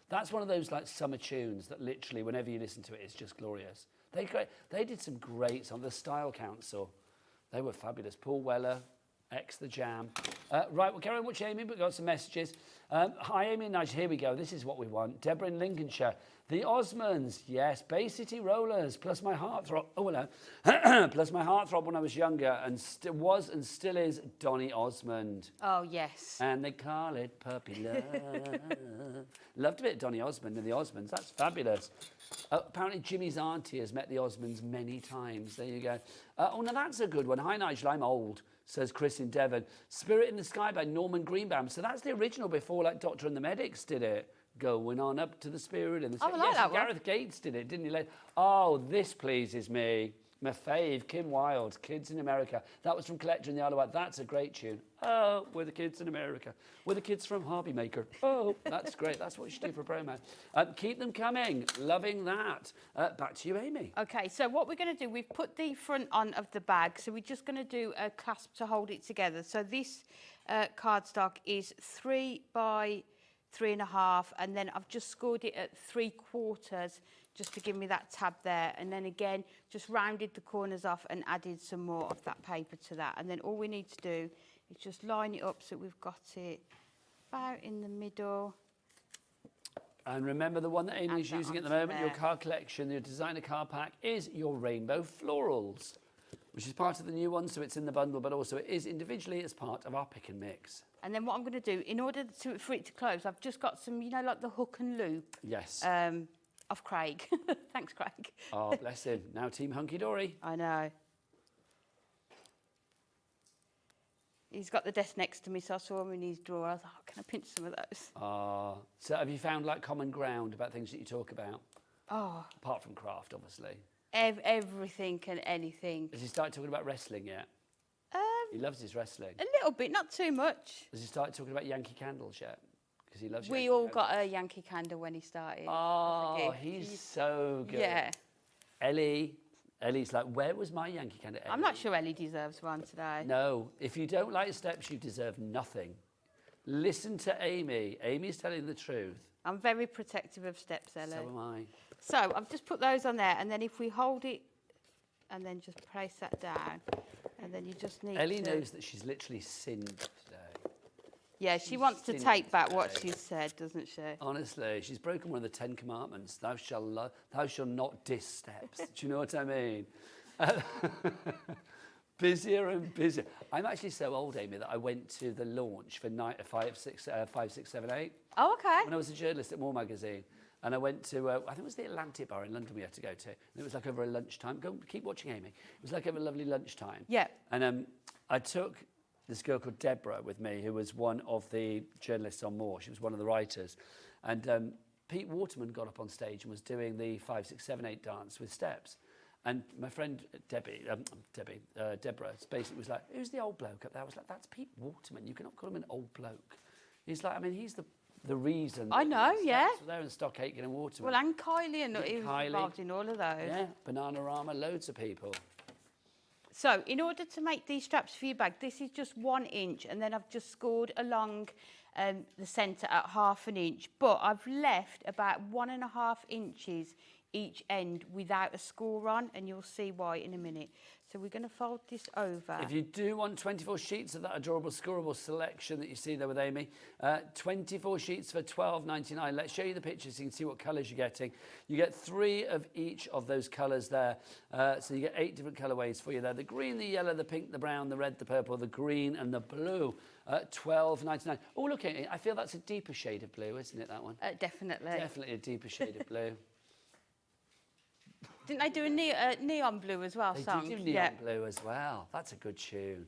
B: That's one of those like summer tunes that literally, whenever you listen to it, it's just glorious. They did some great songs. The Style Council. They were fabulous. Paul Weller, X The Jam. Right, we'll carry on watching Amy, but we've got some messages. Hi, Amy and Nigel. Here we go. This is what we want. Deborah in Lincolnshire. The Osmonds, yes. Bay City Rollers, plus my heartthrob. Oh, hello. Plus my heartthrob when I was younger, and was and still is Donny Osmond.
K: Oh, yes.
B: And they call it puppy love. Loved a bit of Donny Osmond and the Osmonds. That's fabulous. Apparently Jimmy's auntie has met the Osmonds many times. There you go. Oh, now that's a good one. Hi, Nigel. I'm old, says Chris in Devon. Spirit in the Sky by Norman Greenbaum. So that's the original before, like, Doctor and the Medics did it. Going on up to the spirit in the sky.
K: Oh, I like that one.
B: Gareth Gates did it, didn't he? Oh, this pleases me. My fave, Kim Wilde, Kids in America. That was from Collector in the Isle of Wight. That's a great tune. Oh, we're the kids in America. We're the kids from Hobby Maker. Oh, that's great. That's what you should do for a promo. Keep them coming. Loving that. Back to you, Amy.
K: Okay, so what we're going to do, we've put the front on of the bag, so we're just going to do a clasp to hold it together. So this cardstock is 3 by 3.5, and then I've just scored it at 3/4 just to give me that tab there, and then again just rounded the corners off and added some more of that paper to that, and then all we need to do is just line it up so we've got it about in the middle.
B: And remember, the one that Amy's
K: Add that
B: using at the
K: onto
B: moment, your
K: there.
B: card collection, your designer card pack, is your Rainbow Florals, which is part of the new one, so it's in the bundle, but also it is individually as part of our pick and mix.
K: And then what I'm going to do, in order for it to close, I've just got some, you know, like the hook and loop.
B: Yes.
K: Of Craig. Thanks, Craig.
B: Oh, bless him. Now Team Hunkydory.
K: I know. He's got the desk next to me, so I saw him in his drawer. I was like, oh, can I pinch some of those?
B: So have you found like common ground about things that you talk about?
K: Oh.
B: Apart from craft, obviously.
K: Everything and anything.
B: Has he started talking about wrestling yet? He loves his wrestling.
K: A little bit, not too much.
B: Has he started talking about Yankee Candles yet? Because he loves
K: We
B: Yankee
K: all
B: Candles.
K: got a Yankee candle when he started.
B: Oh, he's so good.
K: Yeah.
B: Ellie's like, where was my Yankee Candle?
K: I'm not sure Ellie deserves one today.
B: No, if you don't like steps, you deserve nothing. Listen to Amy. Amy's telling the truth.
K: I'm very protective of steps, Ellie.
B: So am I.
K: So I've just put those on there, and then if we hold it and then just place that down, and then you just need
B: Ellie
K: to...
B: knows that she's literally sinned today.
K: Yeah, she wants to
B: sinned
K: take back
B: today.
K: what she said, doesn't she?
B: Honestly, she's broken one of the 10 commandments. Thou shalt not diss steps. Do you know what I mean? Busier and busier. I'm actually so old, Amy, that I went to the launch for 5, 6, 7, 8.
K: Oh, okay.
B: When I was a journalist at More Magazine. And I went to, I think it was the Atlantic Bar in London we had to go to. And it was like over a lunchtime. Keep watching, Amy. It was like over a lovely lunchtime.
K: Yeah.
B: And I took this girl called Deborah with me, who was one of the journalists on More. She was one of the writers. And Pete Waterman got up on stage and was doing the 5, 6, 7, 8 dance with steps. And my friend Deborah, basically was like, who's the old bloke up there? I was like, that's Pete Waterman. You cannot call him an old bloke. He's like, I mean, he's the reason.
K: I know, yeah.
B: Were there in Stock Aitken and Waterman.
K: Well, and Kylie, and he was
B: Kylie.
K: involved in all of those.
B: Yeah, Bananarama, loads of people.
K: So in order to make these straps for your bag, this is just 1 inch, and then I've just scored along the centre at 1/2 inch, but I've left about 1.5 inches each end without a score on, and you'll see why in a minute. So we're going to fold this over.
B: If you do want 24 sheets of that adorable scoreable selection that you see there with Amy, 24 sheets for £12.99. Let's show you the pictures so you can see what colours you're getting. You get 3 of each of those colours there. So you get 8 different colourways for you there. The green, the yellow, the pink, the brown, the red, the purple, the green and the blue. £12.99. Oh, look at it. I feel that's a deeper shade of blue, isn't it, that one?
K: Definitely.
B: Definitely a deeper shade of blue.
K: Didn't they do a neon blue as well?
B: They
K: song?
B: do neon blue as well. That's a good tune.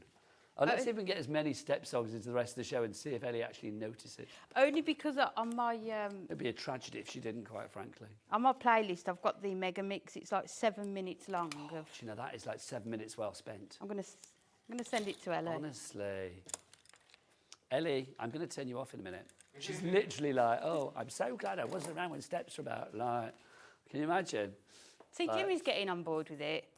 B: Oh, let's see if we can get as many step songs into the rest of the show and see if Ellie actually notices.
K: Only because on my
B: it'd be a tragedy if she didn't, quite frankly.
K: on my playlist, I've got the mega mix. It's like 7 minutes long.
B: Do you know, that is like 7 minutes well spent.
K: I'm gonna send it to Ellie.
B: Honestly. Ellie, I'm going to turn you off in a minute. She's literally like, oh, I'm so glad I wasn't around when steps were about. Like, can you imagine?
K: See, Jimmy's getting on board with it.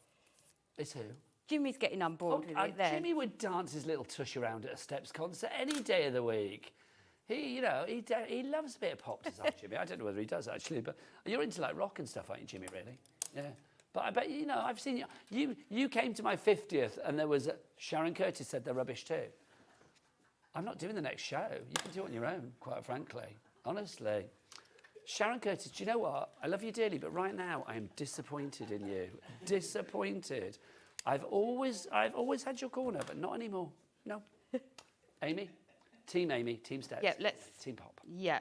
B: It's who?
K: Jimmy's getting on board with it there.
B: Jimmy would dance his little tush around at a Steps concert any day of the week. He loves a bit of pop, does Jimmy? I don't know whether he does, actually, but you're into, like, rock and stuff, aren't you, Jimmy, really? Yeah. But I bet, I've seen you. You came to my 50th and there was... Sharon Curtis said they're rubbish too. I'm not doing the next show. You can do it on your own, quite frankly. Honestly. Sharon Curtis, do you know what? I love you dearly, but right now I am disappointed in you. Disappointed. I've always had your corner, but not anymore. No. Amy? Team Steps.
K: Yeah, let's...
B: Team Pop.
K: Yeah.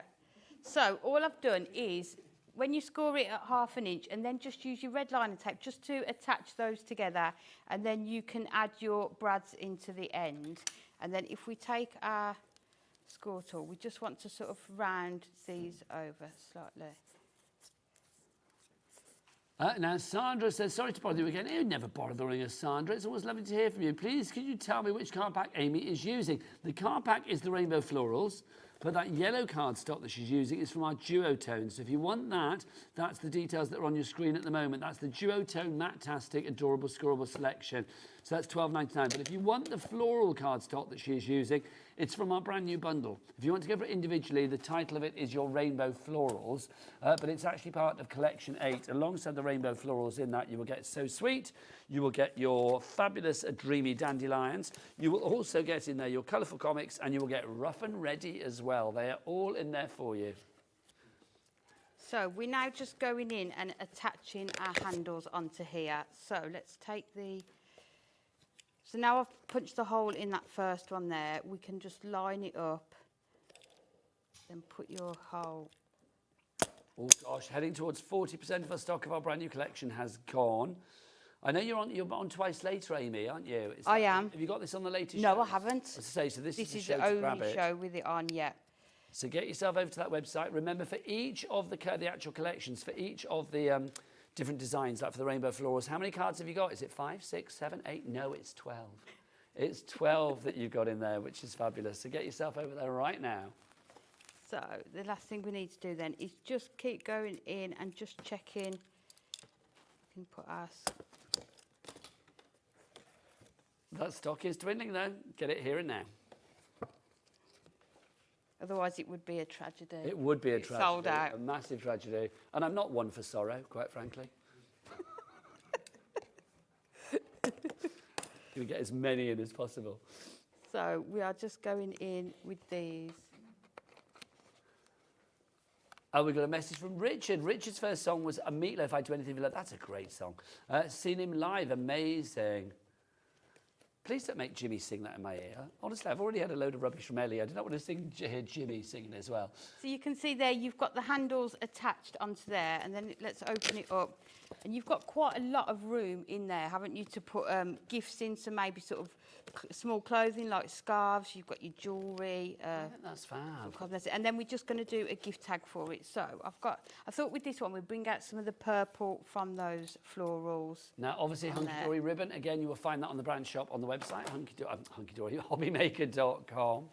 K: So all I've done is, when you score it at ½ an inch, and then just use your red liner tape just to attach those together, and then you can add your brads into the end. And then if we take our score tool, we just want to sort of round these over slightly.
B: Now, Sandra says, sorry to bother you again. You're never bothering us, Sandra. It's always lovely to hear from you. Please, could you tell me which card pack Amy is using? The card pack is the Rainbow Florals, but that yellow cardstock that she's using is from our Duotone. So if you want that, that's the details that are on your screen at the moment. That's the Duotone Matte-tastic Adorable Scoreable Selection. So that's £12.99. But if you want the floral cardstock that she is using, it's from our brand new bundle. If you want to go for it individually, the title of it is your Rainbow Florals, but it's actually part of Collection 8. Alongside the Rainbow Florals in that, you will get So Sweet, you will get your fabulous Dreamy Dandelions, you will also get in there your colourful comics, and you will get Rough and Ready as well. They are all in there for you.
K: So we're now just going in and attaching our handles onto here. So let's take the... So now I've punched a hole in that first one there. We can just line it up, then put your hole.
B: Oh gosh, heading towards 40% of our stock of our brand new collection has gone. I know you're on twice later, Amy, aren't you?
K: I am.
B: Have you got this on the latest
K: No,
B: show?
K: I haven't.
B: As I say, so this is
K: the
B: show to grab
K: only
B: it.
K: show with it on, yeah.
B: So get yourself over to that website. Remember, for each of the actual collections, for each of the different designs, like for the Rainbow Florals, how many cards have you got? Is it 5, 6, 7, 8? No, it's 12. It's 12 that you've got in there, which is fabulous. So get yourself over there right now.
K: So the last thing we need to do then is just keep going in and just checking. We can put our...
B: That stock is dwindling, though. Get it here and now.
K: Otherwise, it would be a tragedy.
B: It would be a tragedy.
K: Sold out.
B: A massive tragedy. And I'm not one for sorrow, quite frankly. Going to get as many in as possible.
K: So we are just going in with these.
B: Oh, we got a message from Richard. Richard's first song was A Meatloaf, I'd Do Anything For Love. That's a great song. Seen him live, amazing. Please don't make Jimmy sing that in my ear. Honestly, I've already had a load of rubbish from Ellie. I do not want to hear Jimmy singing as well.
K: So you can see there, you've got the handles attached onto there, and then let's open it up. And you've got quite a lot of room in there, haven't you, to put gifts in, so maybe sort of small clothing like scarves, you've got your jewellery.
B: I think that's fab.
K: And then we're just going to do a gift tag for it. So I thought with this one, we'd bring out some of the purple from those florals.
B: Now, obviously, Hunkydory ribbon. Again, you will find that on the brand shop on the website, Hunkydory, hobbymaker.com.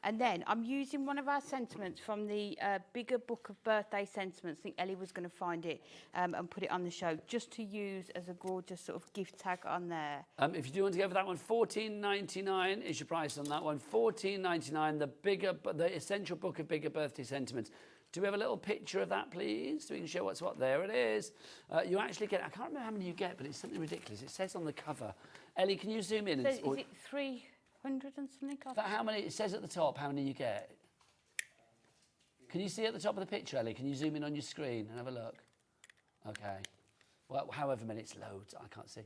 K: And then I'm using one of our sentiments from the bigger book of birthday sentiments. I think Ellie was going to find it and put it on the show, just to use as a gorgeous sort of gift tag on there.
B: If you do want to go for that one, $14.99 is your price on that one. $14.99, the essential book of bigger birthday sentiments. Do we have a little picture of that, please? So we can show what's what. There it is. You actually get, I can't remember how many you get, but it's something ridiculous. It says on the cover. Ellie, can you zoom in?
K: Is it 300 and something?
B: But how many, it says at the top how many you get. Can you see at the top of the picture, Ellie? Can you zoom in on your screen and have a look? Okay. Well, however many, it's loads. I can't see.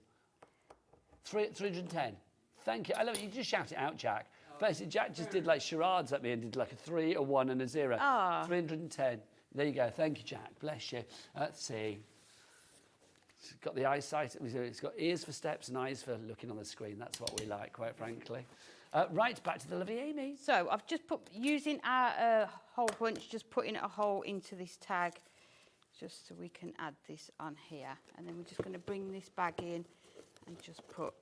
B: 310. Thank you. I love it. You just shout it out, Jack. Basically, Jack just did like charades at me and did like a 3, a 1 and a 0. 310. There you go. Thank you, Jack. Bless you. Let's see. It's got the eyesight. It's got ears for steps and eyes for looking on the screen. That's what we like, quite frankly. Right, back to the lovely Amy.
K: So I've just put, using our hole punch, just putting a hole into this tag, just so we can add this on here. And then we're just going to bring this bag in and just put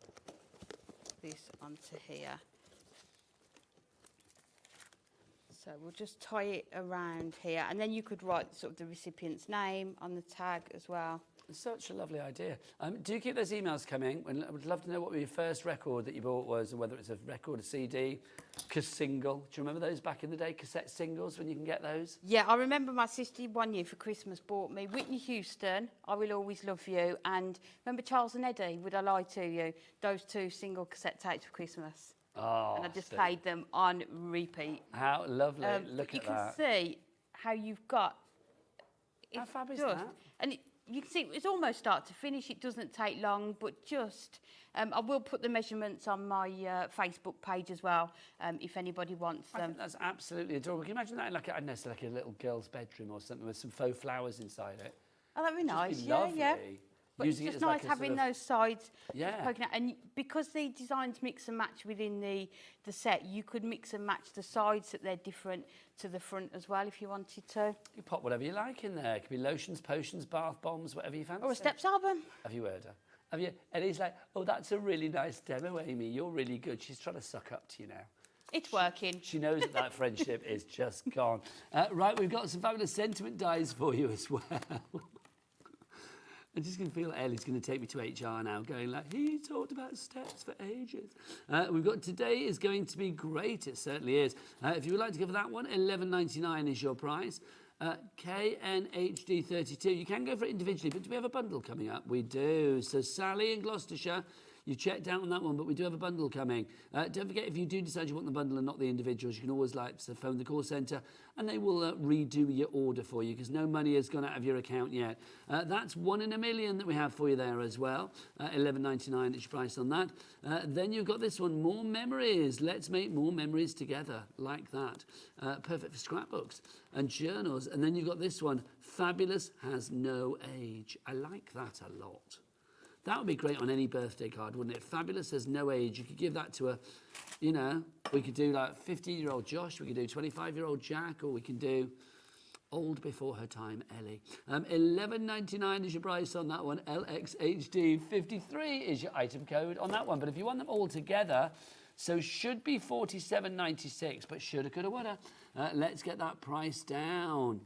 K: this onto here. So we'll just tie it around here, and then you could write sort of the recipient's name on the tag as well.
B: It's such a lovely idea. Do you keep those emails coming? I would love to know what your first record that you bought was, and whether it's a record, a CD, single. Do you remember those back in the day, cassette singles, when you can get those?
K: Yeah, I remember my sister one year for Christmas bought me Whitney Houston, I Will Always Love You, and remember Charles and Eddie, Would I Lie to You? Those 2 single cassette tapes for Christmas.
B: Oh,
K: and I just played them on repeat.
B: How lovely. Look at that.
K: You can see how you've got...
B: How fab is that?
K: And you can see it's almost start to finish. It doesn't take long, but just... I will put the measurements on my Facebook page as well, if anybody wants them.
B: I think that's absolutely adorable. Can you imagine that in like, I don't know, like a little girl's bedroom or something with some faux flowers inside it?
K: Oh, that'd be nice.
B: Be
K: yeah,
B: lovely.
K: yeah. But
B: Using
K: it's just
B: it as
K: nice
B: like
K: having those sides poking out. And because the designs mix and match within the set, you could mix and match the sides that they're different to the front as well if you wanted to.
B: You pop whatever you like in there. It could be lotions, potions, bath bombs, whatever you fancy.
K: Or a steps album.
B: Have you heard her? Have you? Eddie's like, oh, that's a really nice demo, Amy. You're really good. She's trying to suck up to you now.
K: It's working.
B: She knows that friendship is just gone. Right, we've got some fabulous sentiment dies for you as well. I'm just going to feel Ellie's going to take me to HR now, going like, he talked about steps for ages. We've got today is going to be great. It certainly is. If you would like to go for that one, $11.99 is your price. KNHD32. You can go for it individually, but do we have a bundle coming up? We do. So Sally in Gloucestershire, you checked out on that one, but we do have a bundle coming. Don't forget, if you do decide you want the bundle and not the individuals, you can always phone the call centre and they will redo your order for you because no money has gone out of your account yet. That's 1 in a million that we have for you there as well. $11.99 is your price on that. Then you've got this one, More Memories. Let's make more memories together, like that. Perfect for scrapbooks and journals. And then you've got this one, Fabulous Has No Age. I like that a lot. That would be great on any birthday card, wouldn't it? Fabulous Has No Age. You could give that to a, you know, we could do like 15-year-old Josh, we could do 25-year-old Jack, or we can do old before her time, Ellie. $11.99 is your price on that one. LXHD53 is your item code on that one. But if you want them all together, so should be $47.96, but shoulda, coulda, woulda. Let's get that price down.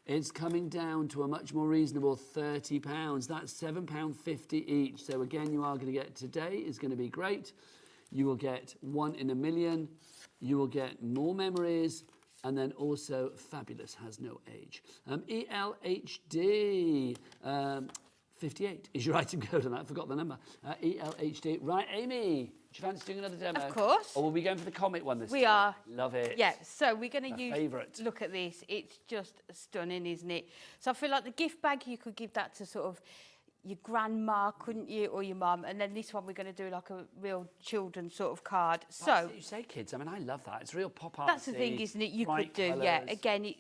B: It's coming down to a much more reasonable £30. That's £7.50 each. So again, you are going to get today is going to be great. You will get 1 in a million. You will get More Memories. And then also Fabulous Has No Age. ELHD 58 is your item code on that. I forgot the number. ELHD. Right, Amy. Do you fancy doing another demo?
K: Of course.
B: Or will we go for the comic one this time?
K: We are.
B: Love it.
K: Yeah, so we're going to use...
B: favourite.
K: Look at this. It's just stunning, isn't it? So I feel like the gift bag, you could give that to sort of your grandma, couldn't you, or your mum? And then this one, we're going to do like a real children's sort of card. So
B: you say kids. I mean, I love that. It's real pop art.
K: That's the thing, isn't it? You could do, yeah. Again, it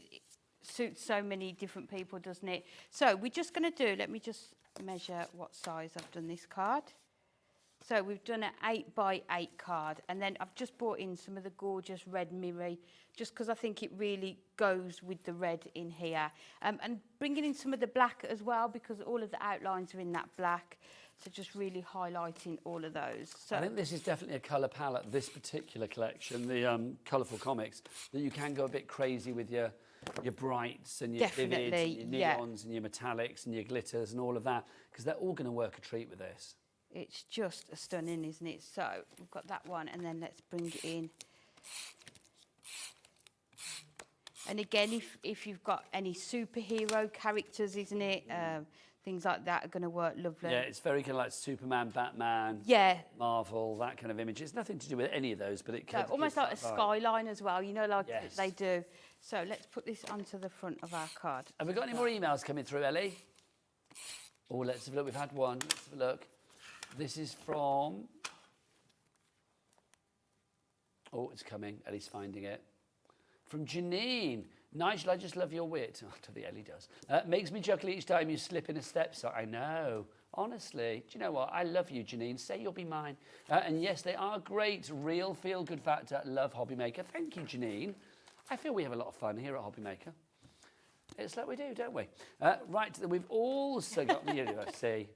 K: suits so many different people, doesn't it? So we're just going to do, let me just measure what size I've done this card. So we've done an 8x8 card, and then I've just brought in some of the gorgeous red mirror, just because I think it really goes with the red in here. And bringing in some of the black as well, because all of the outlines are in that black. So just really highlighting all of those. So
B: I think this is definitely a colour palette, this particular collection, the colourful comics, that you can go a bit crazy with your brights and your vivids and your neons and your metallics and your glitters and all of that, because they're all going to work a treat with this.
K: It's just stunning, isn't it? So we've got that one, and then let's bring it in. And again, if you've got any superhero characters, isn't it? Things like that are going to work lovely.
B: Yeah, it's very kind of like Superman, Batman, Marvel, that kind of image. It's nothing to do with any of those, but it could
K: almost like a
B: vibe.
K: skyline as well, you know, like they do. So let's put this onto the front of our card.
B: Have we got any more emails coming through, Ellie? Oh, let's have a look. We've had one. Let's have a look. This is from... Oh, it's coming. Ellie's finding it. From Janine. Nigel, I just love your wit. Oh, to the Ellie does. Makes me chuckle each time you slip in a step. So I know. Honestly, do you know what? I love you, Janine. Say you'll be mine. And yes, they are great. Real feel-good factor. Love Hobby Maker. Thank you, Janine. I feel we have a lot of fun here at Hobby Maker. It's like we do, don't we? Right, we've also got the university.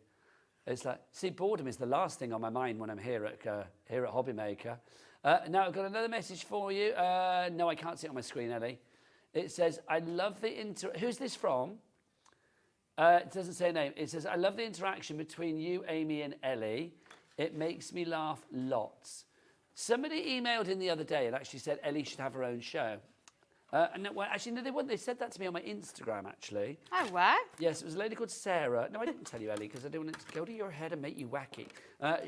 B: It's like, see, boredom is the last thing on my mind when I'm here at Hobby Maker. Now, I've got another message for you. No, I can't see it on my screen, Ellie. It says, I love the Who's this from? It doesn't say a name. It says, I love the interaction between you, Amy, and Ellie. It makes me laugh lots. Somebody emailed in the other day and actually said Ellie should have her own show. Actually, no, they wouldn't. They said that to me on my Instagram, actually.
K: Oh, what?
B: Yes, it was a lady called Sarah. No, I didn't tell you, Ellie, because I don't want it to go to your head and make you wacky.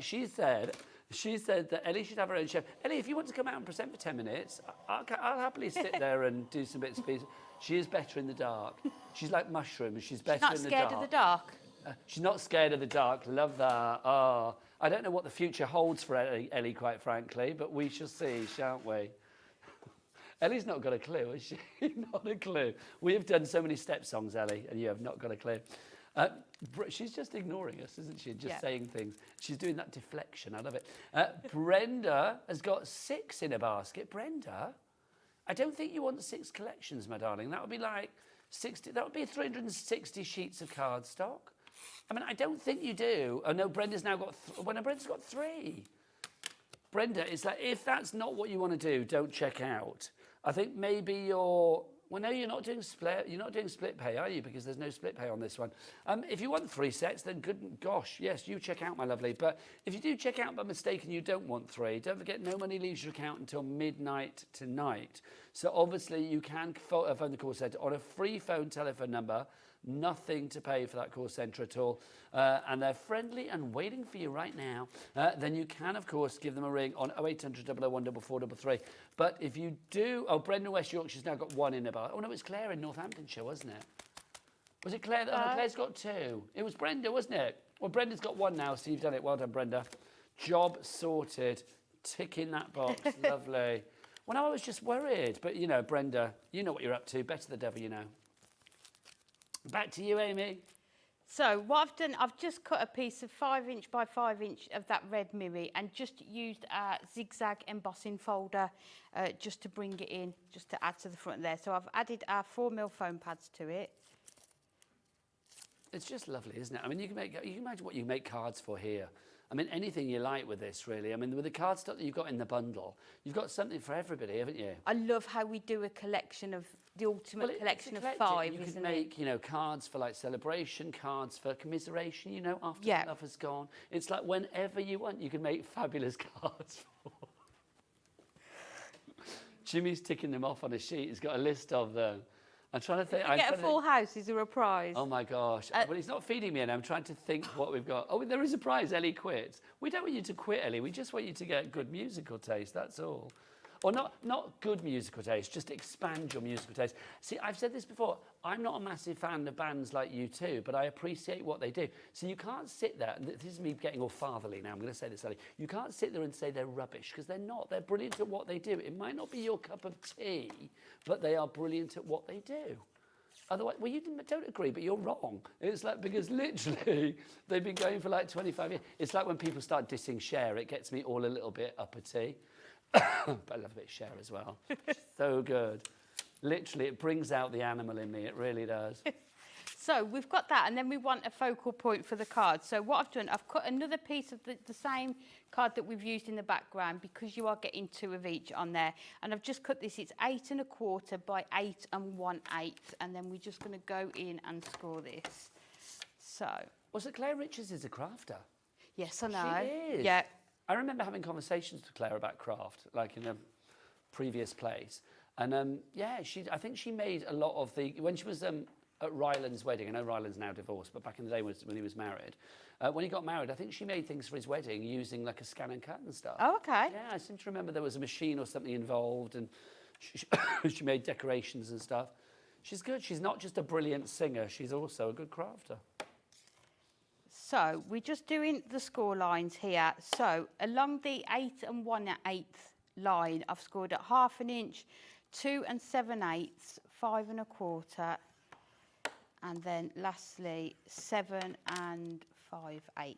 B: She said that Ellie should have her own show. Ellie, if you want to come out and present for 10 minutes, I'll happily sit there and do some bits and pieces. She is better in the dark. She's like mushrooms. She's better in the dark.
K: She's not scared of the dark?
B: She's not scared of the dark. Love that. Oh, I don't know what the future holds for Ellie, quite frankly, but we shall see, shan't we? Ellie's not got a clue, has she? Not a clue. We have done so many step songs, Ellie, and you have not got a clue. She's just ignoring us, isn't she? Just saying things. She's doing that deflection. I love it. Brenda has got 6 in a basket. Brenda, I don't think you want 6 collections, my darling. That would be like 60. That would be 360 sheets of cardstock. I mean, I don't think you do. Oh, no, Brenda's now got... Brenda's got 3. Brenda, it's like, if that's not what you want to do, don't check out. I think maybe you're... Well, no, you're not doing split pay, are you? Because there's no split pay on this one. If you want 3 sets, then gosh, yes, you check out, my lovely. But if you do check out by mistake and you don't want 3, don't forget no money leaves your account until midnight tonight. So obviously you can phone the call centre on a free telephone number. Nothing to pay for that call centre at all. And they're friendly and waiting for you right now. Then you can, of course, give them a ring on 0800 001 4433. But if you do... Oh, Brendan West Yorkshire's now got 1 in about... Oh, no, it was Claire in Northamptonshire, wasn't it? Was it Claire? Oh, no, Claire's got 2. It was Brenda, wasn't it? Well, Brenda's got 1 now, so you've done it. Well done, Brenda. Job sorted. Tick in that box. Lovely. Well, no, I was just worried. But, you know, Brenda, you know what you're up to. Better the devil you know. Back to you, Amy.
K: So what I've done, I've just cut a piece of 5" by 5" of that red mirror and just used a zigzag embossing folder just to bring it in, just to add to the front there. So I've added our 4mm foam pads to it.
B: It's just lovely, isn't it? I mean, you can imagine what you make cards for here. I mean, anything you like with this, really. I mean, with the cardstock that you've got in the bundle, you've got something for everybody, haven't you?
K: I love how we do a collection of the ultimate collection of 5,
B: you
K: isn't
B: could make, you know, cards for like celebration, cards for commiseration, you know, after the love has gone. It's like whenever you want, you can make fabulous cards for. Jimmy's ticking them off on a sheet. He's got a list of them. I'm trying to think.
K: If you get a full house, is there a prize?
B: Oh my gosh. Well, he's not feeding me, and I'm trying to think what we've got. Oh, there is a prize. Ellie quits. We don't want you to quit, Ellie. We just want you to get good musical taste. That's all. Or not good musical taste, just expand your musical taste. See, I've said this before. I'm not a massive fan of bands like U2, but I appreciate what they do. So you can't sit there, and this is me getting all fatherly now, I'm going to say this, Ellie. You can't sit there and say they're rubbish, because they're not. They're brilliant at what they do. It might not be your cup of tea, but they are brilliant at what they do. Otherwise, well, you don't agree, but you're wrong. It's like, because literally, they've been going for like 25 years. It's like when people start dissing Cher, it gets me all a little bit uppity. But I love a bit of Cher as well. So good. Literally, it brings out the animal in me. It really does.
K: So we've got that, and then we want a focal point for the card. So what I've done, I've cut another piece of the same card that we've used in the background, because you are getting 2 of each on there. And I've just cut this. It's 8 1/4 by 8 1/8, and then we're just going to go in and score this. So.
B: Well, so Claire Richards is a crafter.
K: Yes, I know.
B: She is.
K: Yeah.
B: I remember having conversations with Claire about craft, like in a previous place. And yeah, I think she made a lot of the, when she was at Ryland's wedding, I know Ryland's now divorced, but back in the day when he was married, when he got married, I think she made things for his wedding using like a scan and cut and stuff.
K: Oh, okay.
B: Yeah, I seem to remember there was a machine or something involved, and she made decorations and stuff. She's good. She's not just a brilliant singer, she's also a good crafter.
K: So we're just doing the score lines here. So along the 8 1/8 line, I've scored at 1/2 inch, 2 7/8, 5 1/4, and then lastly 7 5/8.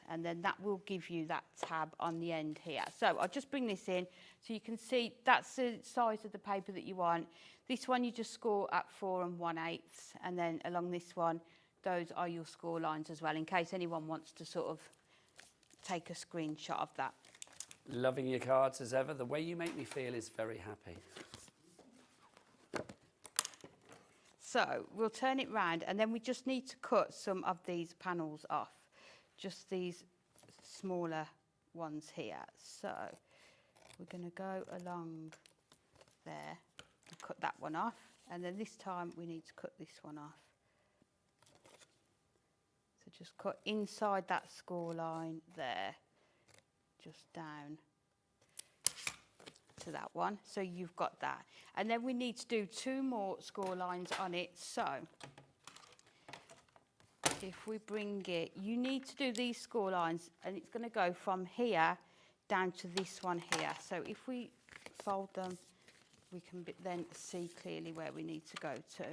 K: And then that will give you that tab on the end here. So I'll just bring this in so you can see that's the size of the paper that you want. This one you just score at 4 1/8, and then along this one, those are your score lines as well, in case anyone wants to sort of take a screenshot of that.
B: Loving your cards as ever. The way you make me feel is very happy.
K: So we'll turn it round, and then we just need to cut some of these panels off, just these smaller ones here. So we're going to go along there and cut that one off, and then this time we need to cut this one off. So just cut inside that score line there, just down to that one. So you've got that. And then we need to do 2 more score lines on it. So if we bring it, you need to do these score lines, and it's going to go from here down to this one here. So if we fold them, we can then see clearly where we need to go to.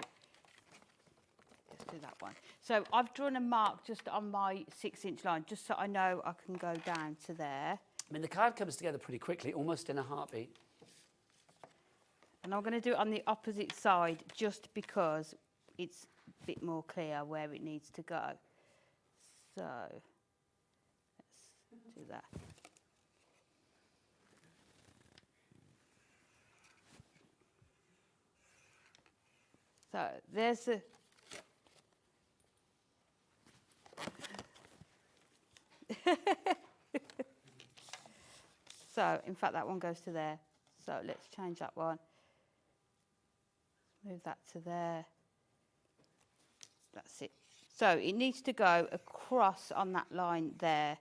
K: Let's do that one. So I've drawn a mark just on my 6-inch line, just so I know I can go down to there.
B: I mean, the card comes together pretty quickly, almost in a heartbeat.
K: And I'm going to do it on the opposite side, just because it's a bit more clear where it needs to go. So let's do that. So there's the... So, in fact, that one goes to there. So let's change that one. Move that to there. That's it. So it needs to go across on that line there,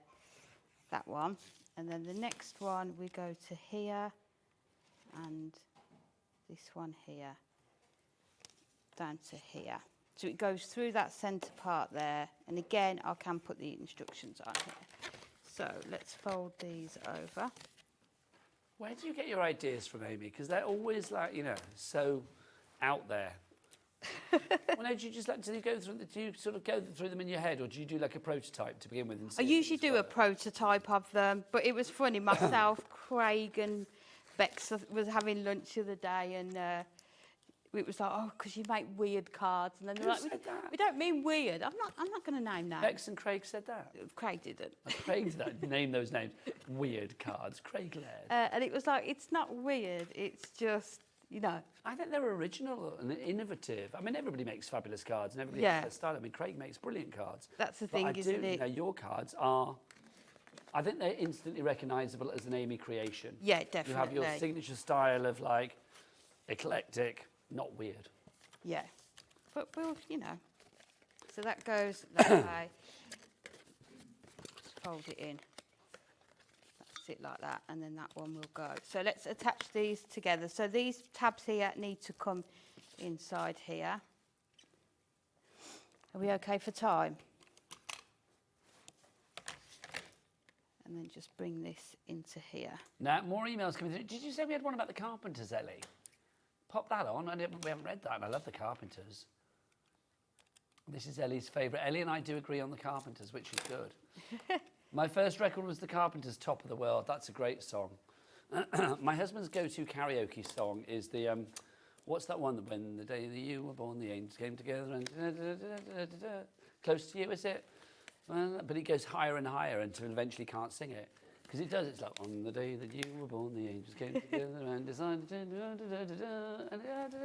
K: that one. And then the next one, we go to here, and this one here, down to here. So it goes through that centre part there. And again, I can put the instructions on here. So let's fold these over.
B: Where do you get your ideas from, Amy? Because they're always like, you know, so out there. Well, no, do you just like, do you sort of go through them in your head, or do you do like a prototype to begin with? And
K: I usually do a prototype of them, but it was funny. Myself, Craig and Bex was having lunch the other day, and it was like, oh, because you make weird cards, and then they're like, we don't mean weird. I'm not going to name names.
B: Bex and Craig said that.
K: Craig didn't.
B: Craig did name those names. Weird cards. Craig Laird.
K: And it was like, it's not weird. It's just, you know.
B: I think they're original and innovative. I mean, everybody makes fabulous cards, and everybody has their style. I mean, Craig makes brilliant cards.
K: That's the thing, isn't it?
B: You know, your cards are. I think they're instantly recognisable as an Amy creation.
K: Yeah, definitely.
B: You have your signature style of like eclectic. Not weird.
K: Yeah. But we'll, you know. So that goes that way. Just fold it in. That's it like that. And then that one will go. So let's attach these together. So these tabs here need to come inside here. Are we okay for time? And then just bring this into here.
B: Now, more emails coming through. Did you say we had one about the Carpenters, Ellie? Pop that on. We haven't read that, and I love the Carpenters. This is Ellie's favourite. Ellie and I do agree on the Carpenters, which is good. My first record was the Carpenters' Top of the World. That's a great song. My husband's go-to karaoke song is the, what's that one? When the day that you were born, the angels came together and... Close to you, is it? But it goes higher and higher until eventually can't sing it. Because it does, it's like, on the day that you were born, the angels came together and decided to...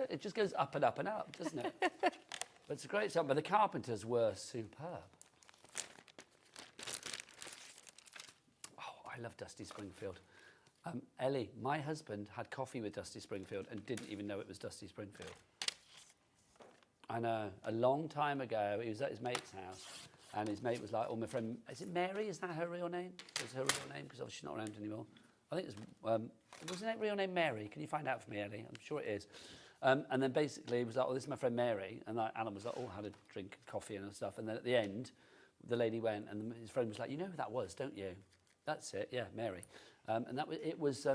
B: It just goes up and up and up, doesn't it? But it's a great song, but the Carpenters were superb. Oh, I love Dusty Springfield. Ellie, my husband had coffee with Dusty Springfield and didn't even know it was Dusty Springfield. I know, a long time ago, he was at his mate's house, and his mate was like, oh, my friend, is it Mary? Is that her real name? Is her real name? Because obviously she's not around anymore. I think it's, was her real name Mary? Can you find out for me, Ellie? I'm sure it is. And then basically he was like, oh, this is my friend Mary. And like, Alan was like, oh, had a drink of coffee and stuff. And then at the end, the lady went, and his friend was like, you know who that was, don't you? That's it, yeah, Mary. And it was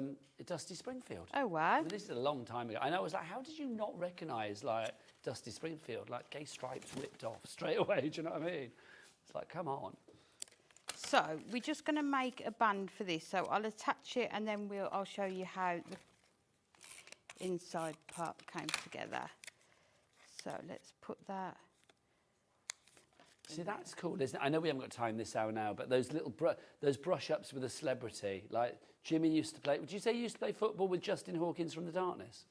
B: Dusty Springfield.
K: Oh, wow.
B: I mean, this is a long time ago. And I was like, how did you not recognise, like, Dusty Springfield? Like, gay stripes ripped off straight away, do you know what I mean? It's like, come on.
K: So we're just going to make a band for this. So I'll attach it, and then I'll show you how the inside part came together. So let's put that.
B: See, that's cool, isn't it? I know we haven't got time this hour now, but those little those brush-ups with a celebrity, like Jimmy used to play. Would you say you used to play football with Justin Hawkins from The Darkness?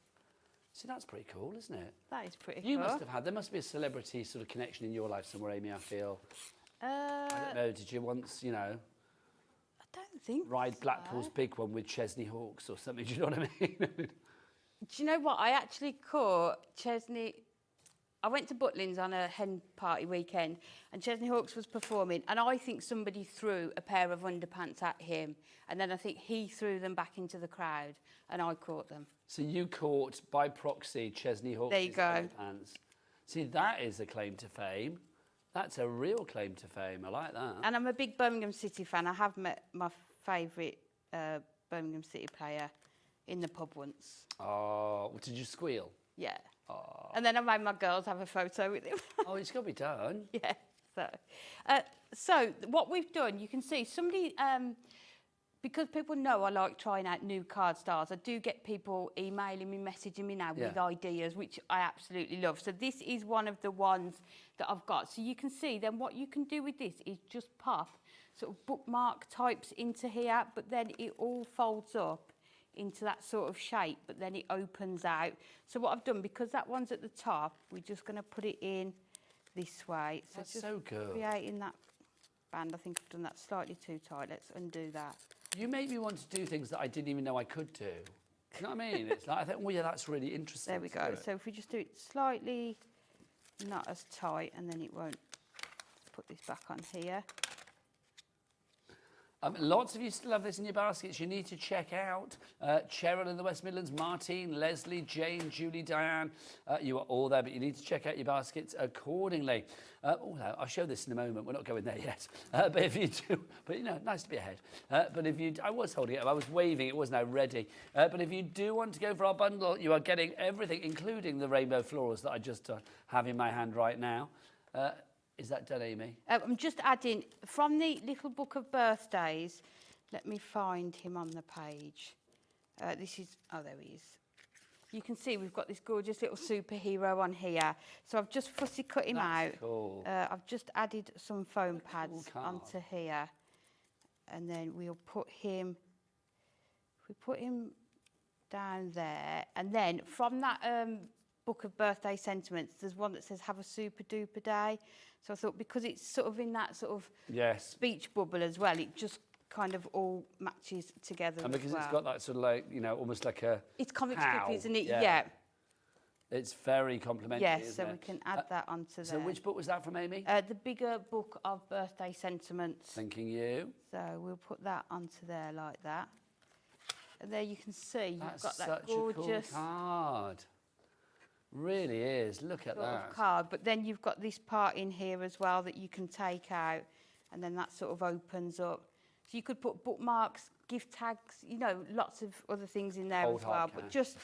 B: See, that's pretty cool, isn't it?
K: That is pretty
B: You
K: cool.
B: must have had, there must be a celebrity sort of connection in your life somewhere, Amy, I feel. I don't know, did you once, you know,
K: I don't think
B: ride
K: so.
B: Blackpool's big one with Chesney Hawks or something, do you know what I mean?
K: Do you know what? I actually caught Chesney. I went to Butlins on a hen party weekend, and Chesney Hawks was performing, and I think somebody threw a pair of underpants at him, and then I think he threw them back into the crowd, and I caught them.
B: So you caught, by proxy, Chesney Hawks'
K: There you go.
B: underpants. See, that is a claim to fame. That's a real claim to fame. I like that.
K: And I'm a big Birmingham City fan. I have met my favourite Birmingham City player in the pub once.
B: Oh, did you squeal?
K: Yeah.
B: Oh.
K: And then I made my girls have a photo with him.
B: Oh, it's got to be done.
K: Yeah. So what we've done, you can see somebody, because people know I like trying out new card styles, I do get people emailing me, messaging me now with ideas, which I absolutely love. So this is one of the ones that I've got. So you can see then what you can do with this is just pop sort of bookmark types into here, but then it all folds up into that sort of shape, but then it opens out. So what I've done, because that one's at the top, we're just going to put it in this way. So
B: That's
K: just
B: so good.
K: creating that band. I think I've done that slightly too tight. Let's undo that.
B: You made me want to do things that I didn't even know I could do. You know what I mean? It's like, I think, oh yeah, that's really interesting.
K: There we go. So if we just do it slightly not as tight, and then it won't. Put this back on here.
B: Lots of you still have this in your baskets. You need to check out Sharon in the West Midlands, Martine, Leslie, Jane, Julie, Diane. You are all there, but you need to check out your baskets accordingly. I'll show this in a moment. We're not going there yet. But if you do, but you know, nice to be ahead. But if you, I was holding it up. I was waving. It was now ready. But if you do want to go for our bundle, you are getting everything, including the rainbow florals that I just have in my hand right now. Is that done, Amy?
K: I'm just adding, from the little book of birthdays, let me find him on the page. This is, oh, there he is. You can see we've got this gorgeous little superhero on here. So I've just fussy cut him out.
B: Cool.
K: I've just added some foam pads onto here. And then we'll put him, if we put him down there, and then from that book of birthday sentiments, there's one that says have a super duper day. So I thought, because it's sort of in that sort of speech bubble as well, it just kind of all matches together.
B: And because
K: as well.
B: it's got that sort of like, you know, almost like a
K: it's comic
B: how.
K: strip, isn't it?
B: Yeah. It's very complimentary.
K: Yes, so we can add that onto there.
B: So which book was that from, Amy?
K: The bigger book of birthday sentiments.
B: Thanking you.
K: So we'll put that onto there like that. And there you can see you've got that
B: such
K: gorgeous
B: a cool card. Really is. Look at
K: sort
B: that.
K: of card. But then you've got this part in here as well that you can take out, and then that sort of opens up. So you could put bookmarks, gift tags, you know, lots of other things in there as well. But just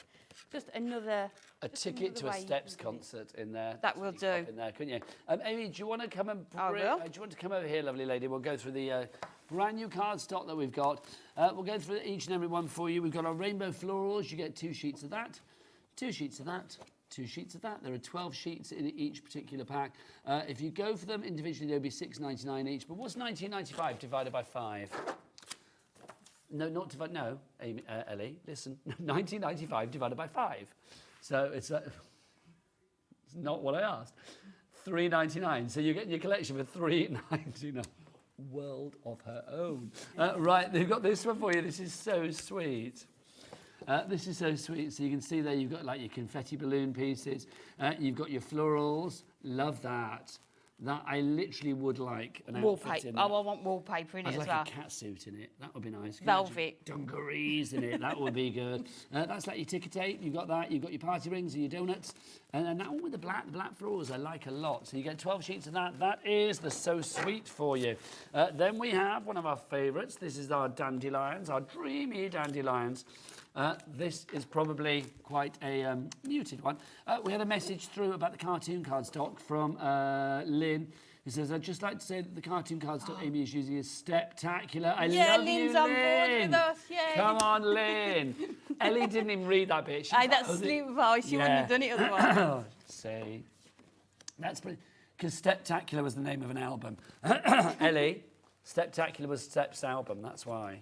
K: another
B: ticket to a Steps concert in there.
K: That will do.
B: In there, couldn't you? Amy, do you want to come and
K: I will.
B: do you want to come over here, lovely lady? We'll go through the brand new card stock that we've got. We'll go through each and every one for you. We've got our rainbow florals. You get 2 sheets of that, 2 sheets of that, 2 sheets of that. There are 12 sheets in each particular pack. If you go for them individually, they'll be $6.99 each. But what's $19.95 divided by 5? No, not divided. No, Amy, Ellie, listen. $19.95 divided by 5. So it's not what I asked. $3.99. So you're getting your collection for $3.99. world of her own. Right, they've got this one for you. This is so sweet. This is so sweet. So you can see there you've got like your confetti balloon pieces. You've got your florals. Love that. That I literally would like an outfit in
K: wallpaper. Oh, I want wallpaper in it as
B: like
K: well.
B: a cat suit in it. That would be nice.
K: Velvet.
B: Dungarees in it. That would be good. That's like your ticker tape. You've got that. You've got your party rings and your donuts. And then that one with the black florals I like a lot. So you get 12 sheets of that. That is the So Sweet for you. Then we have one of our favourites. This is our dandelions, our dreamy dandelions. This is probably quite a muted one. We had a message through about the cartoon card stock from Lynn. He says, I'd just like to say that the cartoon card stock Amy is using is spectacular. I love
K: Lynn's
B: you,
K: on
B: Lynn.
K: board with us. Yay.
B: Come on, Lynn. Ellie didn't even read that bit.
K: Aye, that sleep voice. You wouldn't have done it otherwise.
B: See, that's pretty... Because Steptacular was the name of an album. Ellie, Steptacular was Step's album. That's why.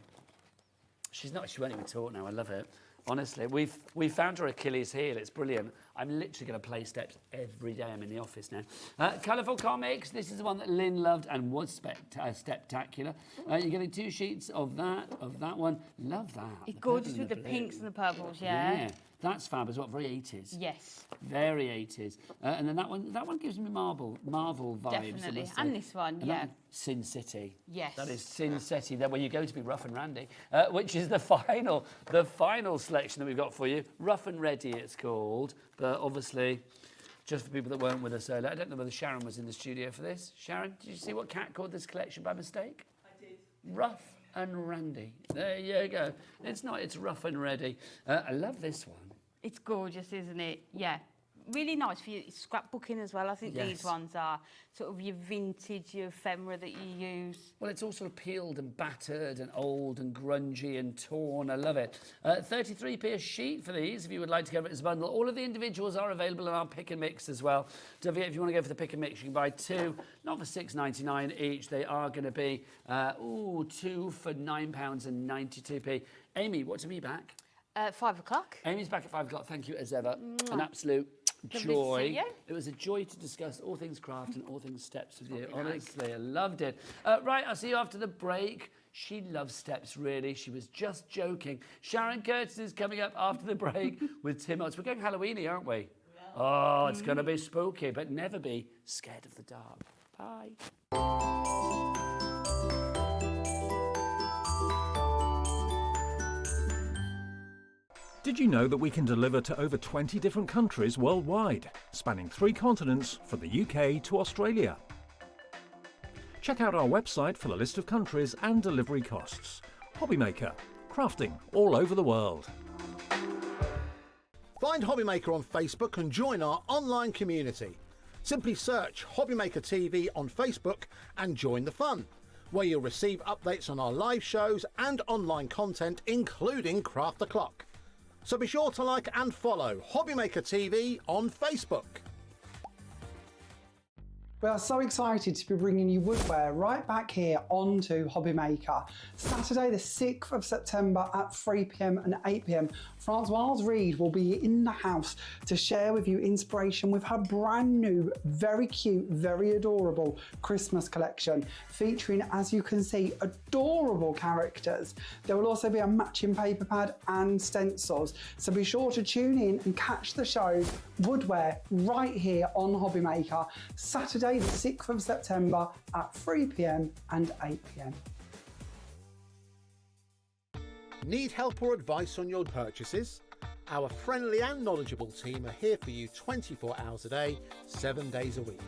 B: She won't even talk now. I love it. Honestly, we found her Achilles heel. It's brilliant. I'm literally going to play Steps every day. I'm in the office now. Colourful Comics. This is the one that Lynn loved and was Steptacular. You're getting 2 sheets of that one. Love that.
K: It's gorgeous with the pinks and the purples, yeah.
B: That's fab as well. Very 80s.
K: Yes.
B: Very 80s. And then that one gives me Marvel vibes.
K: Definitely. And this one, yeah.
B: Sin City.
K: Yes.
B: That is Sin City. There where you go to be rough and randy, which is the final selection that we've got for you. Rough and Ready, it's called. But obviously, just for people that weren't with us earlier, I don't know whether Sharon was in the studio for this. Sharon, did you see what Kat called this collection by mistake?
L: I did.
B: Rough and Randy. There you go. It's not, it's Rough and Ready. I love this one.
K: It's gorgeous, isn't it? Yeah. Really nice for your scrapbooking as well. I think these ones are sort of your vintage, your ephemera that you use.
B: Well, it's all sort of peeled and battered and old and grungy and torn. I love it. 33p a sheet for these if you would like to go for it as a bundle. All of the individuals are available in our pick and mix as well. Don't forget, if you want to go for the pick and mix, you can buy 2, not for £6.99 each. They are going to be 2 for £9.92p. Amy, what time are you back?
K: 5 o'clock.
B: Amy's back at 5 o'clock. Thank you as ever. An absolute joy. It was a joy to discuss all things craft and all things Steps with you. Honestly, I loved it. Right, I'll see you after the break. She loves Steps, really. She was just joking. Sharon Curtis is coming up after the break with Tim Holtz. We're going Halloween-y, aren't we? Oh, it's going to be spooky, but never be scared of the dark. Bye.
C: Did you know that we can deliver to over 20 different countries worldwide, spanning 3 continents from the UK to Australia? Check out our website for the list of countries and delivery costs. Hobbymaker, crafting all over the world.
D: Find Hobbymaker on Facebook and join our online community. Simply search Hobbymaker TV on Facebook and join the fun, where you'll receive updates on our live shows and online content, including Craft the Clock. So be sure to like and follow Hobbymaker TV on Facebook.
E: We are so excited to be bringing you woodware right back here onto Hobbymaker. Saturday the 6th of September at 3 p.m. and 8 p.m. Francoise Reed will be in the house to share with you inspiration with her brand new, very cute, very adorable Christmas collection, featuring, as you can see, adorable characters. There will also be a matching paper pad and stencils, so be sure to tune in and catch the show Woodware right here on Hobbymaker, Saturday the 6th of September at 3 p.m. and 8 p.m.
D: Need help or advice on your purchases? Our friendly and knowledgeable team are here for you 24 hours a day, 7 days a week.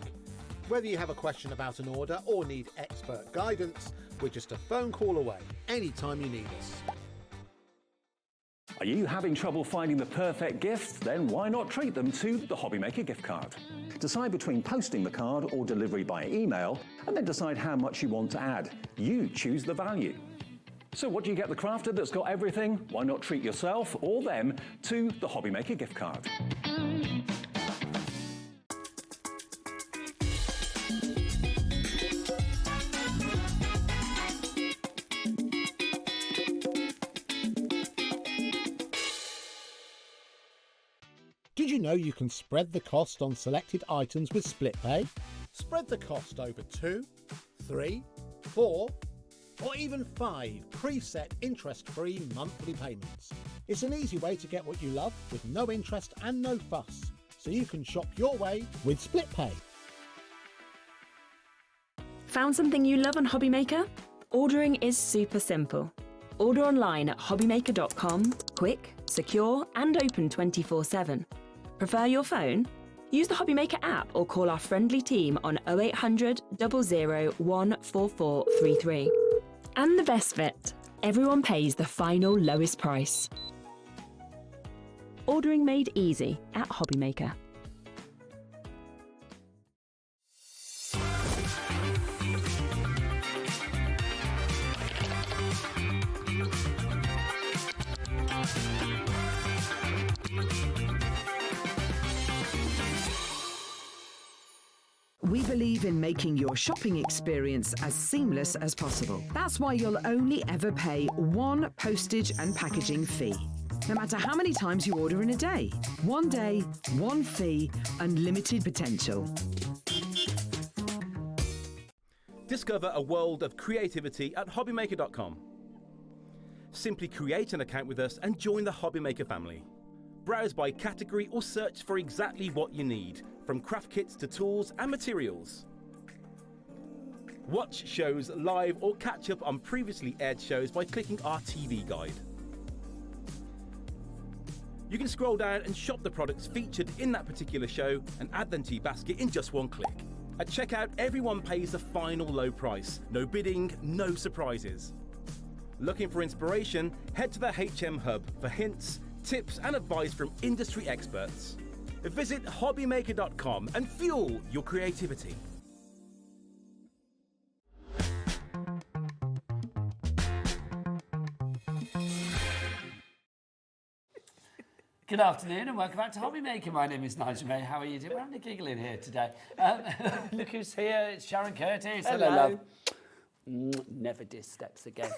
D: Whether you have a question about an order or need expert guidance, we're just a phone call away anytime you need us.
C: Are you having trouble finding the perfect gift? Then why not treat them to the Hobbymaker gift card? Decide between posting the card or delivery by email, and then decide how much you want to add. You choose the value. So what do you get the crafter that's got everything? Why not treat yourself or them to the Hobbymaker gift card?
D: Did you know you can spread the cost on selected items with split pay? Spread the cost over 2, 3, 4 or even 5 preset interest-free monthly payments. It's an easy way to get what you love with no interest and no fuss, so you can shop your way with SplitPay.
F: Found something you love on HobbyMaker? Ordering is super simple. Order online at hobbymaker.com, quick, secure and open 24/7. Prefer your phone? Use the HobbyMaker app or call our friendly team on 0800 00 14433. And the best bit, everyone pays the final lowest price. Ordering made easy at HobbyMaker.
G: We believe in making your shopping experience as seamless as possible. That's why you'll only ever pay one postage and packaging fee. No matter how many times you order in a day. One day, one fee, unlimited potential.
H: Discover a world of creativity at hobbymaker.com. Simply create an account with us and join the HobbyMaker family. Browse by category or search for exactly what you need, from craft kits to tools and materials. Watch shows live or catch up on previously aired shows by clicking our TV guide. You can scroll down and shop the products featured in that particular show and add them to your basket in just one click. At checkout, everyone pays the final low price. No bidding, no surprises. Looking for inspiration? Head to the HM Hub for hints, tips and advice from industry experts. Visit hobbymaker.com and fuel your creativity.
B: Good afternoon and welcome back to HobbyMaker. My name is Nigel May. How are you doing? We're having a giggle in here today. Look who's here. It's Sharon Curtis. Hello, love. Never diss steps again.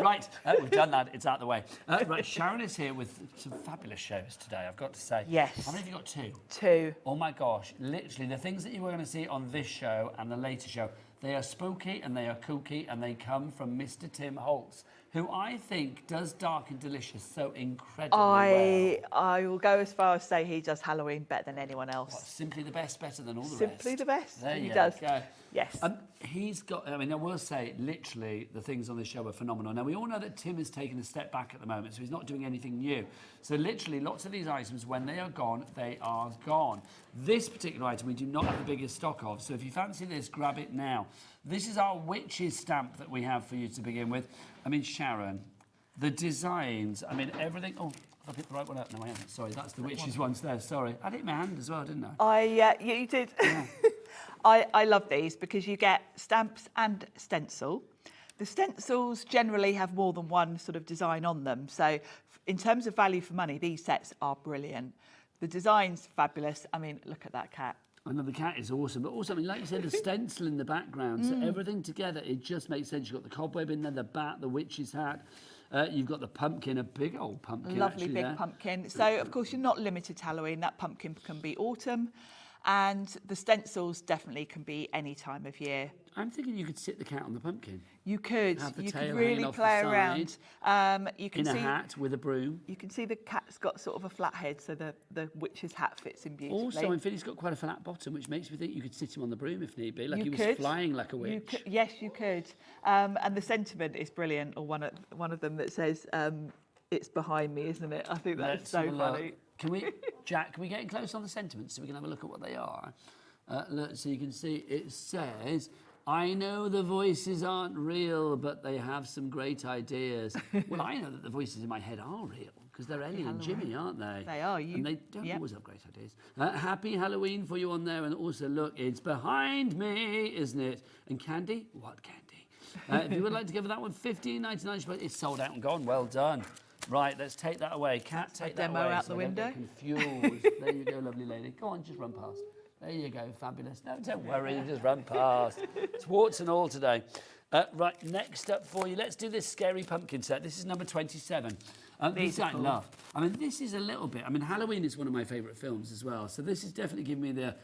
B: Right, we've done that. It's out the way. Right, Sharon is here with some fabulous shows today, I've got to say.
M: Yes.
B: How many have you got? Two?
M: Two.
B: Oh my gosh, literally the things that you were going to see on this show and the later show, they are spooky and they are kooky and they come from Mr. Tim Holtz, who I think does Dark and Delicious so incredibly well.
M: I will go as far as say he does Halloween better than anyone else.
B: What, simply the best, better than all the rest?
M: Simply the best.
B: There
M: he
B: you
M: does.
B: Go.
M: Yes.
B: He's got, I mean, I will say, literally, the things on this show are phenomenal. Now, we all know that Tim has taken a step back at the moment, so he's not doing anything new. So, literally, lots of these items, when they are gone, they are gone. This particular item we do not have the biggest stock of, so if you fancy this, grab it now. This is our witch's stamp that we have for you to begin with. I mean, Sharon, the designs, I mean, everything. Oh, I picked the right one up. No, I haven't. Sorry, that's the witch's ones there. Sorry. I had it in my hand as well, didn't I?
M: You did.
B: Yeah.
M: I love these because you get stamps and stencil. The stencils generally have more than one sort of design on them. So in terms of value for money, these sets are brilliant. The design's fabulous. I mean, look at that cat.
B: I know the cat is awesome, but also, I mean, like you said, the stencil in the background, so everything together, it just makes sense. You've got the cobweb in there, the bat, the witch's hat. You've got the pumpkin, a big old pumpkin.
M: Lovely big pumpkin. So, of course, you're not limited to Halloween. That pumpkin can be autumn. And the stencils definitely can be any time of year.
B: I'm thinking you could sit the cat on the pumpkin.
M: You could.
B: Have the
M: You
B: tail
M: could really
B: hanging off the
M: play
B: side,
M: around. You can
B: in
M: see
B: a hat with a broom.
M: You can see the cat's got sort of a flat head, so the witch's hat fits in beautifully.
B: Also, in fact, he's got quite a flat bottom, which makes me think you could sit him on the broom if need be, like
M: You
B: he
M: could.
B: was flying like a witch.
M: You could, yes, you could. And the sentiment is brilliant. Or one of them that says, "It's behind me," isn't it? I think that's so funny.
B: Can we, Jack? Can we get in close on the sentiments so we can have a look at what they are? Look, so you can see it says, "I know the voices aren't real, but they have some great ideas." Well, I know that the voices in my head are real because they're Ellie and Jimmy, aren't they?
M: They are.
B: And they don't always have great ideas. Happy Halloween for you on there, and also look, it's behind me, isn't it? And candy? What candy? If you would like to go for that one, $15.99. It's sold out and gone. Well done. Right, let's take that away. Cat, take that
M: demo
B: away.
M: out
B: so
M: the
B: I don't get
M: window.
B: confused. There you go, lovely lady. Go on, just run past. There you go, fabulous. No, don't worry, you just run past. It's warts and all today. Right, next up for you, let's do this scary pumpkin set. This is number 27. This I love. I mean, this is a little bit, I mean, Halloween is one of my favourite films as well, so this is definitely giving me the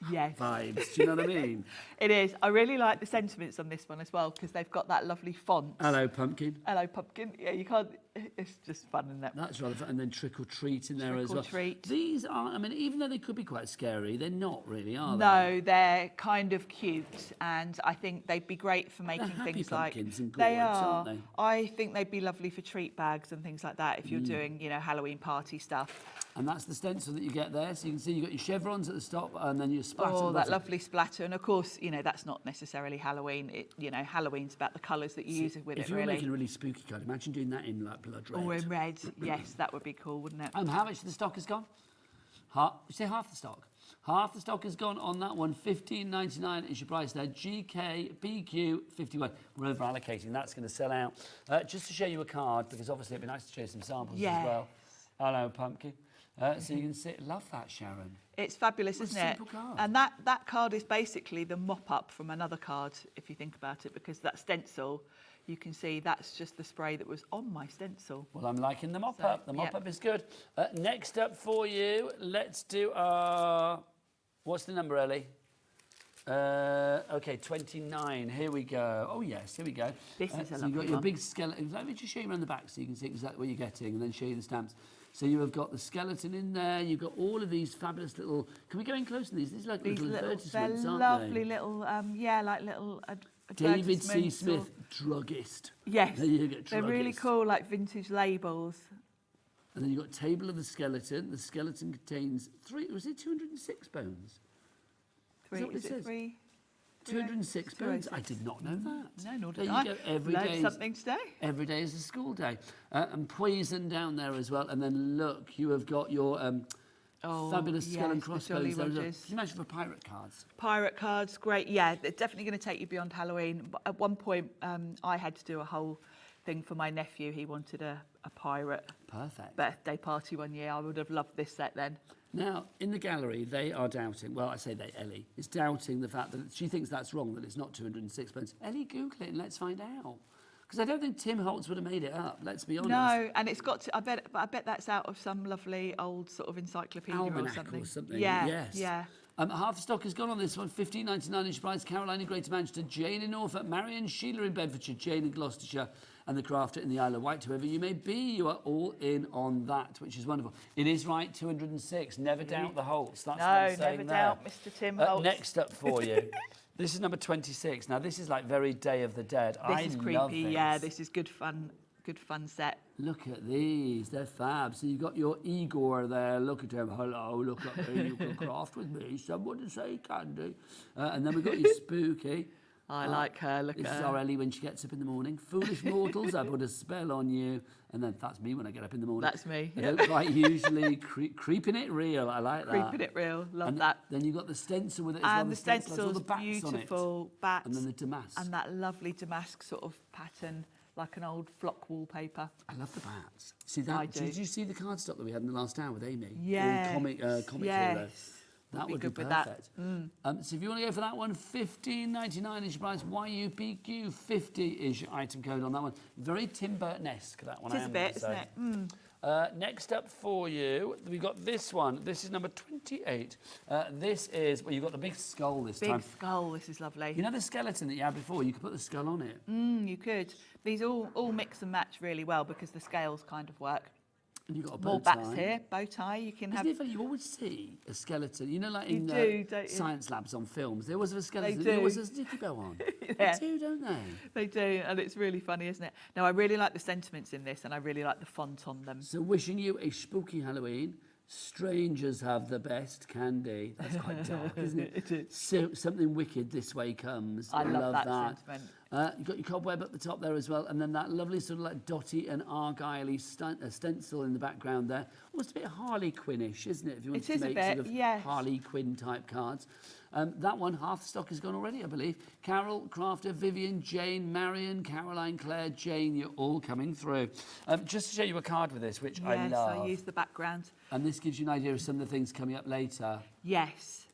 M: Yes.
B: vibes. Do you know what I mean?
M: It is. I really like the sentiments on this one as well because they've got that lovely font.
B: Hello, pumpkin.
M: Hello, pumpkin. Yeah, you can't. It's just fun, isn't it?
B: That's rather fun. And then trick or treat in there as well.
M: Trick or treat.
B: These are, I mean, even though they could be quite scary, they're not really, are they?
M: No, they're kind of cute, and I think they'd be great for making
B: happy
M: things like
B: pumpkins and
M: they
B: gourds,
M: are.
B: aren't they?
M: I think they'd be lovely for treat bags and things like that if you're doing, you know, Halloween party stuff.
B: And that's the stencil that you get there. So you can see you've got your chevrons at the top and then your splatter.
M: Oh,
B: at the
M: that
B: bottom.
M: lovely splatter. And of course, you know, that's not necessarily Halloween. You know, Halloween's about the colours that you use with
B: If
M: it,
B: you were
M: really.
B: making a really spooky card, imagine doing that in like blood red.
M: Or in red. Yes, that would be cool, wouldn't it?
B: How much of the stock has gone? You say half the stock. Half the stock has gone on that one. $15.99 is your price there. GK BQ 51. We're over allocating. That's going to sell out. Just to show you a card, because obviously it'd be nice to show you some samples as well. Hello, pumpkin. So you can see, love that, Sharon.
M: It's fabulous,
B: What a
M: isn't it?
B: simple card.
M: And that card is basically the mop-up from another card, if you think about it, because that stencil, you can see that's just the spray that was on my stencil.
B: Well, I'm liking the mop-up. The mop-up is good. Next up for you, let's do our... What's the number, Ellie? Okay, 29. Here we go. Oh, yes, here we go.
M: This is a
B: so you've got
M: lovely
B: your
M: one.
B: big skeleton. Let me just show you around the back so you can see exactly what you're getting and then show you the stamps. So you have got the skeleton in there. You've got all of these fabulous little... Can we go in close to these? These are like little advertisements,
M: they're
B: aren't
M: lovely
B: they?
M: little, yeah, like little
B: David C.
M: advertisements or-
B: Smith, druggist.
M: Yes,
B: There you go,
M: they're really
B: druggist.
M: cool, like vintage labels.
B: And then you've got table of the skeleton. The skeleton contains 206 bones? Is that what it says? 206 bones. I did not know that.
M: No, nor
B: There
M: did
B: you
M: I.
B: go. Every
M: Learned
B: day is-
M: something today.
B: Every day is a school day. And poison down there as well. And then look, you have got your fabulous skull and
M: yes, the Jolly
B: crossbones. There as well.
M: Rogers.
B: Can you imagine for pirate cards?
M: Pirate cards, great. Yeah, they're definitely going to take you beyond Halloween. But at one point, I had to do a whole thing for my nephew. He wanted a pirate
B: Perfect.
M: birthday party one year. I would have loved this set then.
B: Now, in the gallery, they are doubting, well, I say they, Ellie, is doubting the fact that she thinks that's wrong, that it's not 206 bones. Ellie, Google it and let's find out. Because I don't think Tim Holtz would have made it up, let's be honest.
M: No, and it's got to, I bet that's out of some lovely old sort of encyclopedia
B: Almanac
M: or something.
B: Yeah,
M: yes. Yeah.
B: Half the stock has gone on this one. $15.99 each price. Caroline in Greater Manchester, Jane in Norfolk, Marion, Sheila in Bedfordshire, Jane in Gloucestershire, and the crafter in the Isle of Wight. Whoever you may be, you are all in on that, which is wonderful. It is right, 206. Never doubt the Holtz. That's what I'm saying
M: never
B: there.
M: doubt Mr. Tim Holtz.
B: Next up for you. This is number 26. Now, this is like very Day of the Dead.
M: This is creepy,
B: love this.
M: yeah. This is good fun set.
B: Look at these, they're fab. So you've got your Igor there, look at him, hello, look at me, you can craft with me, someone to say candy. And then we've got your Spooky.
M: I like her, look
B: This
M: at
B: is
M: her.
B: our Ellie when she gets up in the morning. Foolish mortals, I put a spell on you. And then that's me when I get up in the morning.
M: That's me.
B: I don't quite usually creeping it real, I like that.
M: Creeping it real, love
B: and
M: that.
B: Then you've got the stencil with it as well.
M: And the
B: stencil has all
M: stencil's
B: the bats on it.
M: beautiful bats.
B: And then the damask.
M: And that lovely damask sort of pattern, like an old flock wallpaper.
B: I love the bats. See that?
M: I do.
B: Did you see the cardstock that we had in the last hour with Amy?
M: Yes.
B: All comic hero.
M: Yes.
B: That
M: Would
B: would
M: be
B: be
M: good with that.
B: perfect. So if you want to go for that one, $15.99 is your price. YUPQ50 is your item code on that one. Very Tim Burton-esque, that one.
M: It is a bit, isn't it?
B: Next up for you, we've got this one. This is number 28. This is, well, you've got the big skull this time.
M: Big skull, this is lovely.
B: You know the skeleton that you had before? You could put the skull on it.
M: You could. These all mix and match really well because the scales kind of work.
B: And you've got a bow
M: More
B: tie.
M: bats here, bow tie. You can have.
B: Isn't it funny? You always see a skeleton. You know, like
M: You
B: in
M: do, don't you?
B: science labs on films, there always have a skeleton.
M: They
B: There
M: do.
B: always has a sticky bow on.
M: Yeah.
B: They do, don't they?
M: They do, and it's really funny, isn't it? Now, I really like the sentiments in this, and I really like the font on them.
B: So wishing you a spooky Halloween. Strangers have the best candy. That's quite dark, isn't it?
M: It is.
B: So, something wicked this way comes.
M: I love that sentiment.
B: You've got your cobweb at the top there as well, and then that lovely sort of like dotty and argyle-y stencil in the background there. Almost a bit Harley Quinn-ish, isn't it? If you want
M: It
B: to
M: is a
B: make
M: bit,
B: sort of
M: yes.
B: Harley Quinn type cards. That one, half the stock has gone already, I believe. Carol, Crafter, Vivian, Jane, Marion, Caroline, Claire, Jane, you're all coming through. Just to show you a card with this, which I
M: Yes,
B: love.
M: I use the background.
B: And this gives you an idea of some of the things coming up later.
M: Yes.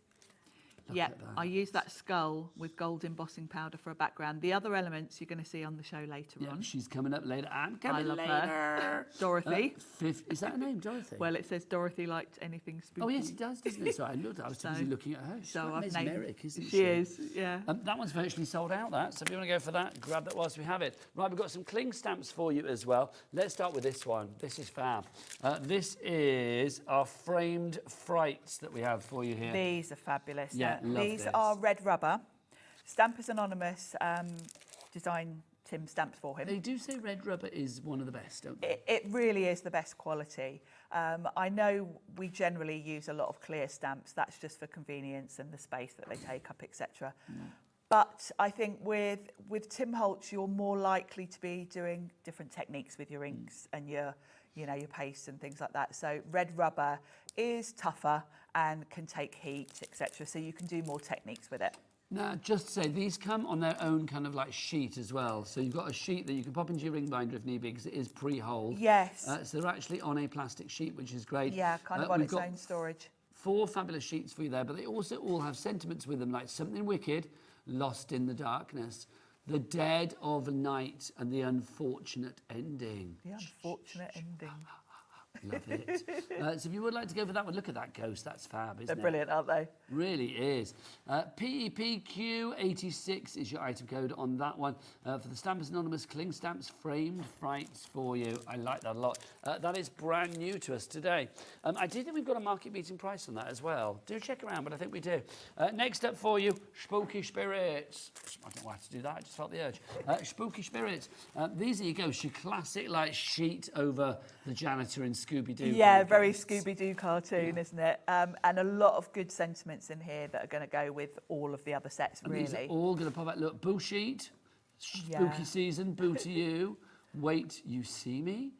M: Yeah,
B: at that.
M: I use that skull with gold embossing powder for a background. The other elements you're going to see on the show later on.
B: She's coming up later. I'm
M: I
B: coming
M: love
B: later.
M: her. Dorothy.
B: Is that her name, Dorothy?
M: Well, it says Dorothy liked anything spooky.
B: Oh, yes, it does, doesn't it? So I looked. I was too busy looking at her. She's
M: So
B: quite
M: I've named
B: mesmeric, isn't she?
M: She is, yeah.
B: That one's virtually sold out, that. So if you want to go for that, grab that whilst we have it. Right, we've got some cling stamps for you as well. Let's start with this one. This is fab. This is our framed frights that we have for you here.
M: These are fabulous.
B: Yeah, love
M: These
B: this.
M: are red rubber. Stampers Anonymous design Tim stamps for him.
B: They do say red rubber is one of the best, don't they?
M: It really is the best quality. I know we generally use a lot of clear stamps. That's just for convenience and the space that they take up, etc. But I think with Tim Holtz, you're more likely to be doing different techniques with your inks and your pastes and things like that. So red rubber is tougher and can take heat, etc. So you can do more techniques with it.
B: Now, just to say, these come on their own kind of like sheet as well. So you've got a sheet that you can pop into your ring binder if need be, because it is pre-holed.
M: Yes.
B: So they're actually on a plastic sheet, which is great.
M: Yeah, kind of on
B: we've
M: its
B: got
M: own storage.
B: 4 fabulous sheets for you there, but they also all have sentiments with them, like something wicked, lost in the darkness, the dead of night, and the unfortunate ending.
M: The unfortunate ending.
B: Love it. So if you would like to go for that one, look at that ghost. That's fab, isn't it?
M: They're brilliant, aren't they?
B: Really is. PEPQ86 is your item code on that one. For the Stampers Anonymous cling stamps, framed frights for you. I like that a lot. That is brand new to us today. I do think we've got a market beating price on that as well. Do check around, but I think we do. Next up for you, Spooky Spirits. I don't know why to do that, I just felt the urge. Spooky Spirits. These are your ghosts, your classic like sheet over the janitor in Scooby-Doo.
M: Yeah, very Scooby-Doo cartoon, isn't it? And a lot of good sentiments in here that are going to go with all of the other sets,
B: And
M: really.
B: these are all going to pop out. Look, Boo Sheet, Spooky Season, Boo to You, Wait, You See Me,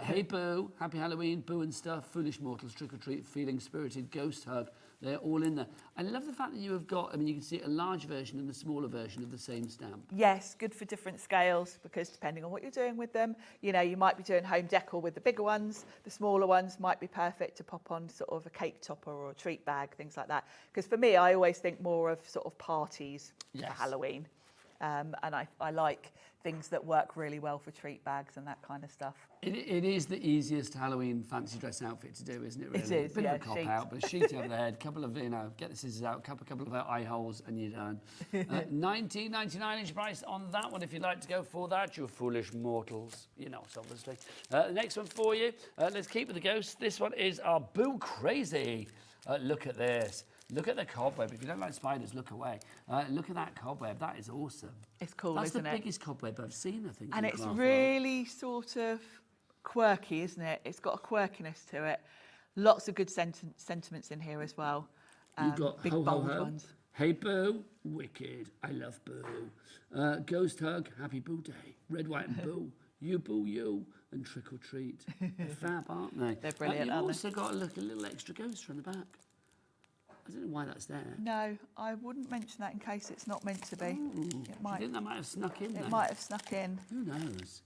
B: Hey Boo, Happy Halloween, Boo and Stuff, Foolish Mortals, Trick or Treat, Feeling Spirited, Ghost Hug. They're all in there. I love the fact that you have got, you can see a large version and a smaller version of the same stamp.
M: Yes, good for different scales, because depending on what you're doing with them, you might be doing home decor with the bigger ones. The smaller ones might be perfect to pop on sort of a cake topper or a treat bag, things like that. Because for me, I always think more of sort of parties for Halloween. And I like things that work really well for treat bags and that kind of stuff.
B: It is the easiest Halloween fancy dress outfit to do, isn't it, really?
M: It is,
B: Bit
M: yeah,
B: of a cop
M: sheet.
B: out, but a sheet over the head, couple of, get the scissors out, couple of eye holes, and you're done. $19.99 each price on that one if you'd like to go for that, you foolish mortals. Obviously. The next one for you, let's keep with the ghosts. This one is our Boo Crazy. Look at this. Look at the cobweb. If you don't like spiders, look away. Look at that cobweb. That is awesome.
M: It's cool,
B: That's
M: isn't
B: the
M: it?
B: biggest cobweb I've seen, I think.
M: And
B: in
M: it's
B: craft
M: really sort of quirky, isn't it? It's got a quirkiness to it. Lots of good sentiments in here as well.
B: You've got
M: big
B: ho, ho,
M: bold
B: ho.
M: ones.
B: Hey Boo, wicked. I love Boo. Ghost Hug, Happy Boo Day. Red, White and Boo. You Boo You. And Trick or Treat. They're fab, aren't they?
M: They're brilliant,
B: You've
M: aren't they?
B: also got a little extra ghost on the back. I don't know why that's there.
M: No, I wouldn't mention that in case it's not meant to be. It
B: I think that might have snuck in
M: It
B: there.
M: might have snuck in.
B: Who knows?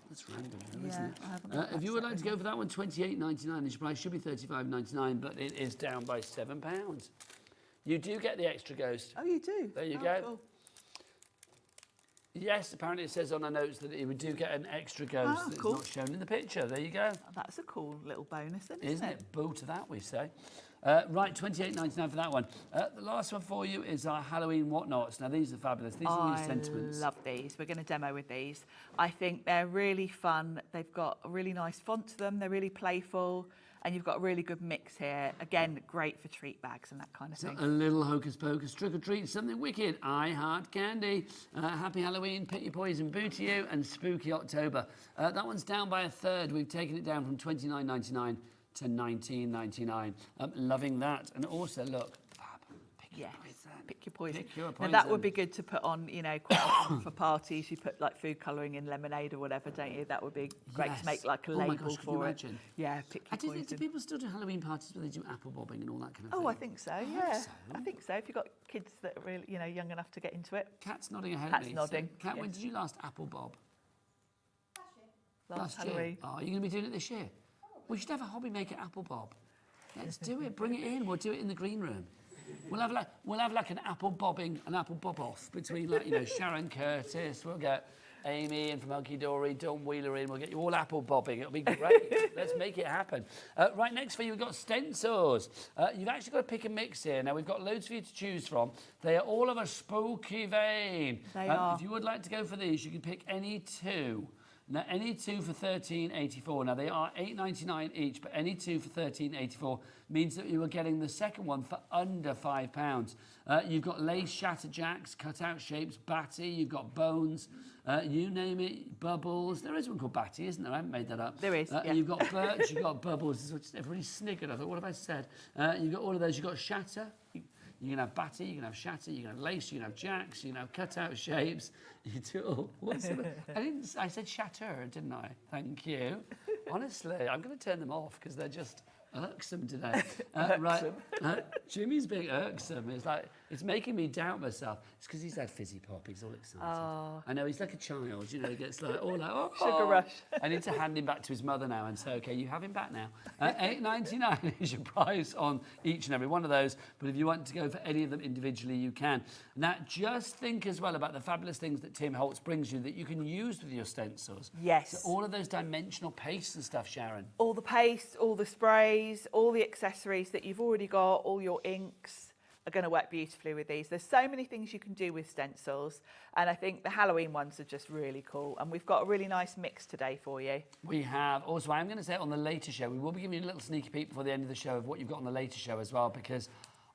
B: That's random, though, isn't
M: Yeah,
B: it?
M: I haven't got
B: If you
M: that
B: would like to go for that one, $28.99. Its price should be $35.99, but it is down by £7. You do get the extra ghost.
M: Oh, you do?
B: There you
M: Oh,
B: go.
M: cool.
B: Yes, apparently it says on our notes that we do get an extra ghost that's
M: cool.
B: not shown in the picture. There you go.
M: That's a cool little bonus, then,
B: Isn't it? Boo to that, we say. Right, $28.99 for that one. The last one for you is our Halloween whatnots. Now, these are fabulous. These are your sentiments.
M: I love these. We're going to demo with these. I think they're really fun. They've got a really nice font to them. They're really playful. And you've got a really good mix here. Again, great for treat bags and that kind of thing.
B: A little hocus pocus, trick or treat, something wicked. I heart candy. Happy Halloween, Pick Your Poison, Boo to You, and Spooky October. That one's down by a third. We've taken it down from $29.99 to $19.99. Loving that. And also, look, fab. Pick your poison.
M: Pick your poison.
B: Pick your
M: Now,
B: poison.
M: that would be good to put on, quite often for parties. You put like food colouring in lemonade or whatever, don't you? That would be great
B: Yes.
M: to make like a
B: Oh my
M: label
B: gosh, can you
M: for it.
B: imagine?
M: Yeah, pick your poison.
B: Do people still do Halloween parties where they do apple bobbing and all that kind of thing?
M: Oh, I think so. Yeah, I think so. If you've got kids that are really, young enough to get into it.
B: Cat's nodding ahead
M: Cat's
B: of me.
M: nodding.
B: So, Cat, when
M: yes.
B: did you last apple bob?
M: Last
B: year.
M: Halloween.
B: Oh, you're going to be doing it this year? We should have a hobby maker apple bob. Let's do it. Bring it in. We'll do it in the green room. We'll have like an apple bob off between, like, you know, Sharon Curtis. We'll get Amy in from Hunkydory, Dawn Wheeler in. We'll get you all apple bobbing. It'll be great. Let's make it happen. Right next for you, we've got stencils. You've actually got to pick a mix here. Now, we've got loads for you to choose from. They are all of a spooky vein.
M: They are.
B: If you would like to go for these, you can pick any two. Now, any two for $13.84. Now, they are $8.99 each, but any two for $13.84 means that you are getting the second one for under £5. You've got lace shatterjacks, cut-out shapes, batty, you've got bones, you name it, bubbles. There is one called batty, isn't there? I haven't made that up.
M: There is, yeah.
B: You've got birch, you've got bubbles. Everybody sniggered. I thought, what have I said? You've got all of those. You've got shatter. You can have batty, you can have shatter, you can have lace, you can have jacks, you can have cut-out shapes. You do all. I said shatter, didn't I? Thank you. Honestly, I'm going to turn them off because they're just irksome today. Right, Jimmy's being irksome. It's making me doubt myself. It's because he's had fizzy pop. He's all excited.
M: Oh.
B: I know, he's like a child. You know, he gets like all like, oh,
M: Sugar rush.
B: I need to hand him back to his mother now and say, okay, you have him back now. $8.99 is your price on each and every one of those. But if you want to go for any of them individually, you can. Now, just think as well about the fabulous things that Tim Holtz brings you that you can use with your stencils.
M: Yes.
B: So all of those dimensional pastes and stuff, Sharon.
M: All the paste, all the sprays, all the accessories that you've already got, all your inks are going to work beautifully with these. There's so many things you can do with stencils, and I think the Halloween ones are just really cool. And we've got a really nice mix today for you.
B: We have. Also, I'm going to say it on the later show. We will be giving you a little sneaky peek before the end of the show of what you've got on the later show as well, because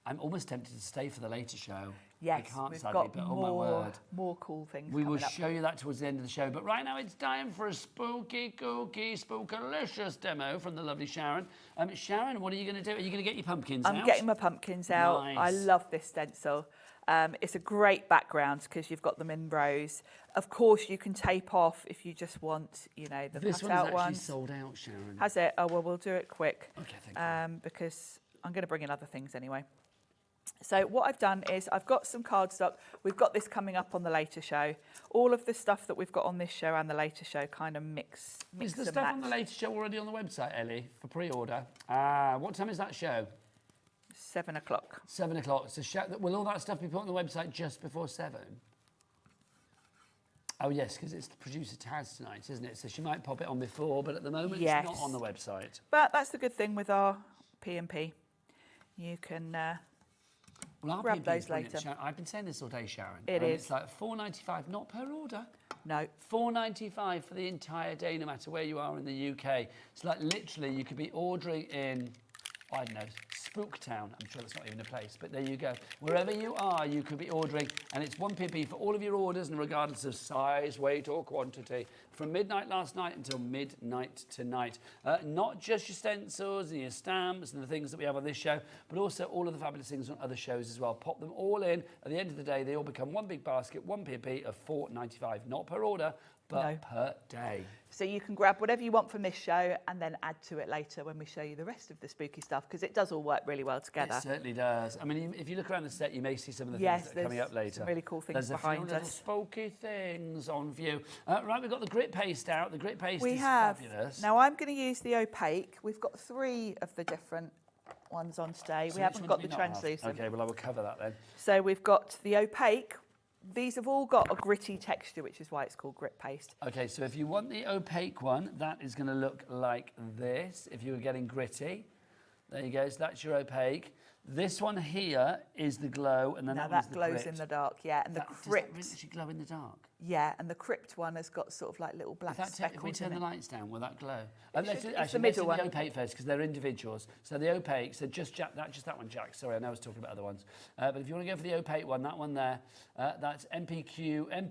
B: I'm almost tempted to stay for the later show.
M: Yes,
B: I can't
M: we've
B: sadly,
M: got
B: but oh my word.
M: more cool things
B: We will
M: coming up.
B: show you that towards the end of the show. But right now it's time for a spooky, kooky, spookalicious demo from the lovely Sharon. Sharon, what are you going to do? Are you going to get your pumpkins out?
M: I'm getting my pumpkins out.
B: Nice.
M: I love this stencil. It's a great background because you've got them in rows. Of course, you can tape off if you just want, you know, the
B: This
M: cut-out
B: one's actually
M: ones.
B: sold out, Sharon.
M: Has it? Oh, well, we'll do it quick.
B: Okay, thank you.
M: Because I'm going to bring in other things anyway. So what I've done is I've got some cardstock. We've got this coming up on the later show. All of the stuff that we've got on this show and the later show kind of mix
B: Is the
M: and
B: stuff
M: match.
B: on the later show already on the website, Ellie, for pre-order? What time is that show?
M: 7 o'clock.
B: 7 o'clock. So will all that stuff be put on the website just before 7? Oh, yes, because it's the producer Taz tonight, isn't it? So she might pop it on before, but at the moment
M: Yes.
B: it's not on the website.
M: But that's the good thing with our P&P. You can
B: Well, our
M: grab
B: PMP is
M: those
B: brilliant.
M: later.
B: I've been saying this all day, Sharon.
M: It
B: and
M: is.
B: It's like $4.95, not per order.
M: No.
B: $4.95 for the entire day, no matter where you are in the UK. It's like literally you could be ordering in, I don't know, Spooktown. I'm sure that's not even a place, but there you go. Wherever you are, you could be ordering, and it's one PP for all of your orders, and regardless of size, weight, or quantity, from midnight last night until midnight tonight. Not just your stencils and your stamps and the things that we have on this show, but also all of the fabulous things on other shows as well. Pop them all in. At the end of the day, they all become one big basket, one PP of $4.95, not per order, but per day.
M: So you can grab whatever you want from this show and then add to it later when we show you the rest of the spooky stuff, because it does all work really well together.
B: It certainly does. I mean, if you look around the set, you may see some of the
M: Yes,
B: things that are coming up
M: there's
B: later.
M: some really cool things
B: There's
M: behind
B: a few little
M: us.
B: spooky things on view. Right, we've got the grit paste out. The grit paste
M: We
B: is
M: have.
B: fabulous.
M: Now I'm going to use the opaque. We've got 3 of the different ones on today.
B: So
M: we
B: which
M: haven't
B: one
M: got
B: do
M: the
B: we not have?
M: translucent.
B: Okay, well, I will cover that then.
M: So we've got the opaque. These have all got a gritty texture, which is why it's called grit paste.
B: Okay, so if you want the opaque one, that is going to look like this. If you were getting gritty, there you go. So that's your opaque. This one here is the glow, and then
M: Now
B: that one's
M: that
B: the
M: glows
B: crypt.
M: in the dark, yeah. And the
B: Does that
M: crypt,
B: really actually glow in the dark?
M: yeah, and the crypt one has got sort of like little black
B: If we
M: speckles
B: turn
M: in
B: the
M: it.
B: lights down, will that glow?
M: It's the
B: Let's
M: middle
B: do
M: one.
B: the opaque first, because they're individuals. So the opaque, so just that one, Jack. Sorry, I know I was talking about other ones. But if you want to go for the opaque one, that one there, that's MCPQ 01,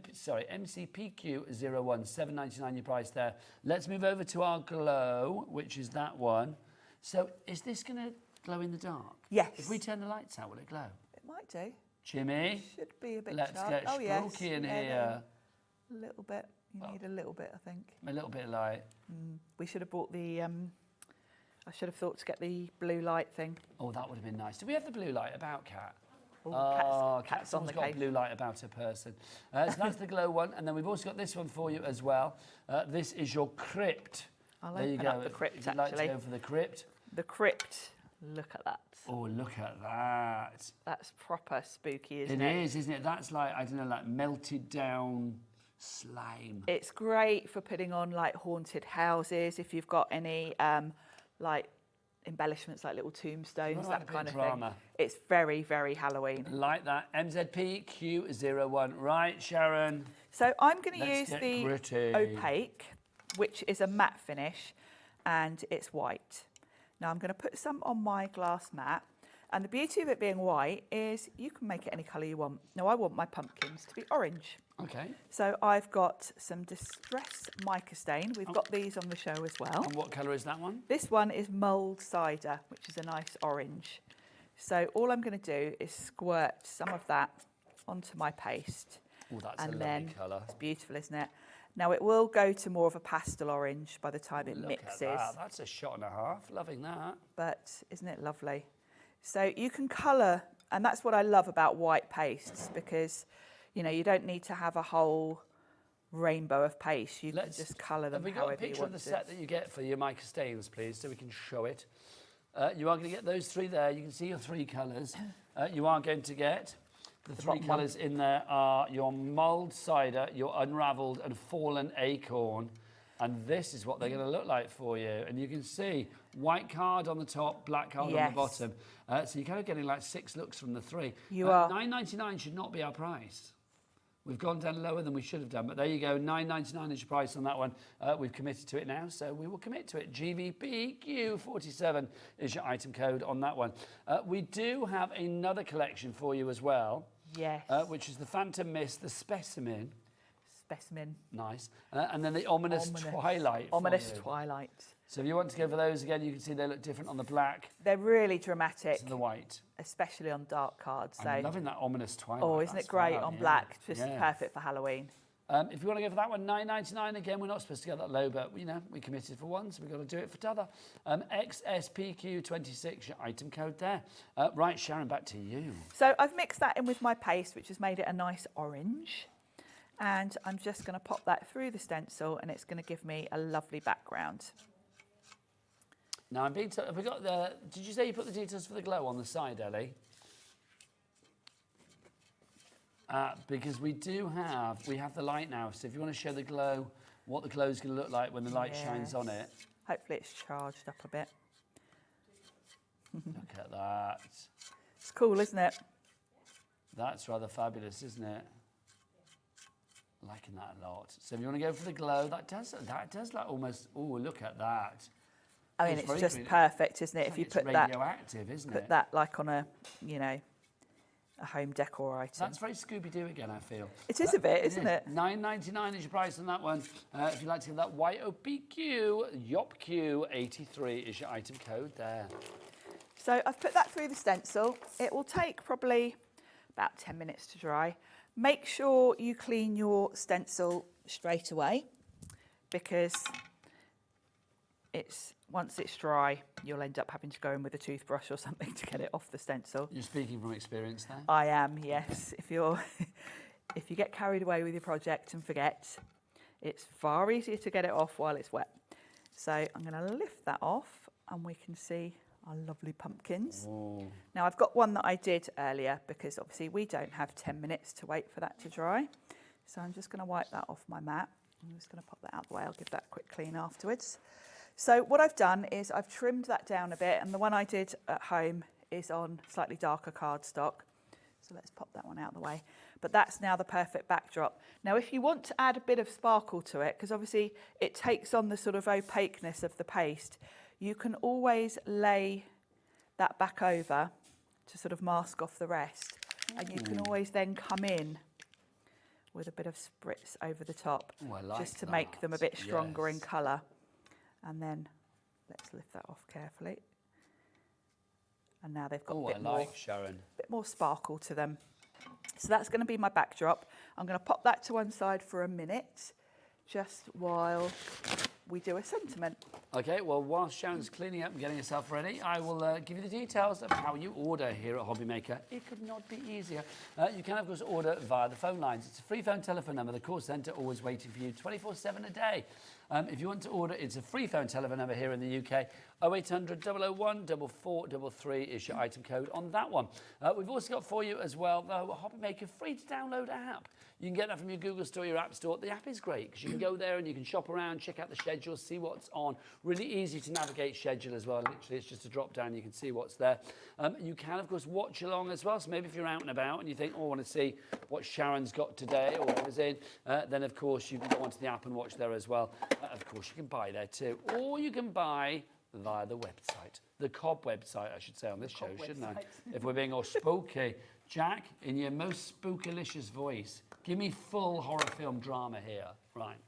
B: $7.99 your price there. Let's move over to our glow, which is that one. So is this going to glow in the dark?
M: Yes.
B: If we turn the lights out, will it glow?
M: It might do.
B: Jimmy,
M: Should be a bit
B: let's
M: sharp.
B: get
M: Oh, yes.
B: spooky in
M: Yeah,
B: here.
M: A little bit. You need a little bit, I think.
B: A little bit of light.
M: We should have bought the... I should have thought to get the blue light thing.
B: Oh, that would have been nice. Do we have the blue light about Kat?
M: Oh, Kat's on
B: always
M: the
B: got a
M: case.
B: blue light about her person. So that's the glow one, and then we've also got this one for you as well. This is your crypt.
M: I'll
B: there you
M: open
B: go.
M: up the crypt,
B: if you'd like to
M: actually.
B: go for the crypt.
M: The crypt Look at that.
B: Oh, look at that.
M: That's proper spooky, isn't it?
B: It is, isn't it? That's like, I don't know, like melted down slime.
M: It's great for putting on like haunted houses if you've got any like embellishments like little tombstones,
B: Like
M: that
B: a bit
M: kind
B: of
M: of
B: drama.
M: thing. It's very, very Halloween.
B: Like that. MZP Q01. Right, Sharon.
M: So I'm going to
B: Let's
M: use
B: get
M: the
B: gritty.
M: opaque, which is a matte finish, and it's white. Now I'm going to put some on my glass mat. And the beauty of it being white is you can make it any colour you want. Now I want my pumpkins to be orange.
B: Okay.
M: So I've got some Distress Mica Stain. We've got these on the show as well.
B: And what colour is that one?
M: This one is Mulled Cider, which is a nice orange. So all I'm going to do is squirt some of that onto my paste.
B: Oh, that's
M: and
B: a
M: then
B: lovely colour.
M: It's beautiful, isn't it? Now it will go to more of a pastel orange by the time it
B: Look
M: mixes.
B: at that. That's a shot and a half. Loving that.
M: But isn't it lovely? So you can colour, and that's what I love about white pastes, because you know you don't need to have a whole rainbow of paste. You can just colour them
B: Have we got a
M: however you
B: picture
M: want
B: of the
M: to.
B: set that you get for your mica stains, please, so we can show it? You are going to get those three there. You can see your three colours. You are going to get the three
M: bottom one.
B: colours in there are your mulled cider, your unravelled and fallen acorn. And this is what they're going to look like for you. And you can see white card on the top, black card on
M: Yes.
B: the bottom. So you're kind of getting like 6 looks from the 3.
M: You are.
B: $9.99 should not be our price. We've gone down lower than we should have done, but there you go. $9.99 is your price on that one. We've committed to it now, so we will commit to it. GVPQ47 is your item code on that one. We do have another collection for you as well.
M: Yes.
B: Which is the Phantom Mist, the Specimen.
M: Specimen.
B: Nice. And then the Ominous Twilight. for
M: Ominous
B: you.
M: Twilight.
B: So if you want to go for those again, you can see they look different on the black
M: They're really dramatic.
B: to the white.
M: Especially on dark cards. So.
B: I'm loving that Ominous Twilight.
M: Oh, isn't
B: That's
M: it great
B: fab,
M: on
B: yeah.
M: black? Just
B: Yeah.
M: perfect for Halloween.
B: If you want to go for that one, $9.99. Again, we're not supposed to go that low, but you know we committed for one, so we've got to do it for t'other. XSPQ26, your item code there. Right, Sharon, back to you.
M: So I've mixed that in with my paste, which has made it a nice orange. And I'm just going to pop that through the stencil, and it's going to give me a lovely background.
B: Now I'm being told, have we got the? Did you say you put the details for the glow on the side, Ellie? Because we have the light now. So if you want to show the glow, what the glow is going to look like when the light shines on it.
M: Hopefully it's charged up a bit.
B: Look at that.
M: It's cool, isn't it?
B: That's rather fabulous, isn't it? Liking that a lot. So if you want to go for the glow, that does like almost. Oh, look at that.
M: I mean, it's just perfect, isn't it? If you put that,
B: radioactive, isn't it?
M: put that like on a, you know, a home decor item.
B: That's very Scooby-Doo again, I feel.
M: It is a bit, isn't it?
B: $9.99 is your price on that one. If you'd like to get that YOPQ, YOPQ83 is your item code there.
M: So I've put that through the stencil. It will take probably about 10 minutes to dry. Make sure you clean your stencil straight away, because once it's dry, you'll end up having to go in with a toothbrush or something to get it off the stencil.
B: You're speaking from experience there.
M: I am, yes. If you get carried away with your project and forget, it's far easier to get it off while it's wet. So I'm going to lift that off, and we can see our lovely pumpkins.
B: Ooh.
M: Now I've got one that I did earlier, because obviously we don't have 10 minutes to wait for that to dry. So I'm just going to wipe that off my mat. I'm just going to pop that out of the way. I'll give that a quick clean afterwards. So what I've done is I've trimmed that down a bit, and the one I did at home is on slightly darker cardstock. So let's pop that one out of the way. But that's now the perfect backdrop. Now, if you want to add a bit of sparkle to it, because obviously it takes on the sort of opaqueness of the paste, you can always lay that back over to sort of mask off the rest. And you can always then come in with a bit of spritz over the top, just to make them a bit stronger in colour. And then let's lift that off carefully. And now they've got
B: Sharon.
M: bit more sparkle to them. So that's going to be my backdrop. I'm going to pop that to one side for a minute, just while we do a sentiment.
B: Okay, well, while Sharon's cleaning up and getting herself ready, I will give you the details of how you order here at Hobbymaker. It could not be easier. You can, of course, order via the phone lines. It's a free phone telephone number. The call centre always waiting for you 24/7 a day. If you want to order, it's a free phone telephone number here in the UK. 0800 001 4433 is your item code on that one. We've also got for you as well the Hobbymaker free to download app. You can get that from your Google Store, your App Store. The app is great because you can go there and you can shop around, check out the schedule, see what's on. Really easy to navigate schedule as well. Literally, it's just a drop down. You can see what's there. You can, of course, watch along as well. So maybe if you're out and about and you think, oh, I want to see what Sharon's got today or what is in, then, of course, you can go onto the app and watch there as well. Of course, you can buy there too. Or you can buy via the website. The Cob website, I should say, on this show, shouldn't I? If we're being all spooky. Jack, in your most spookylicious voice, give me full horror film drama here. Right.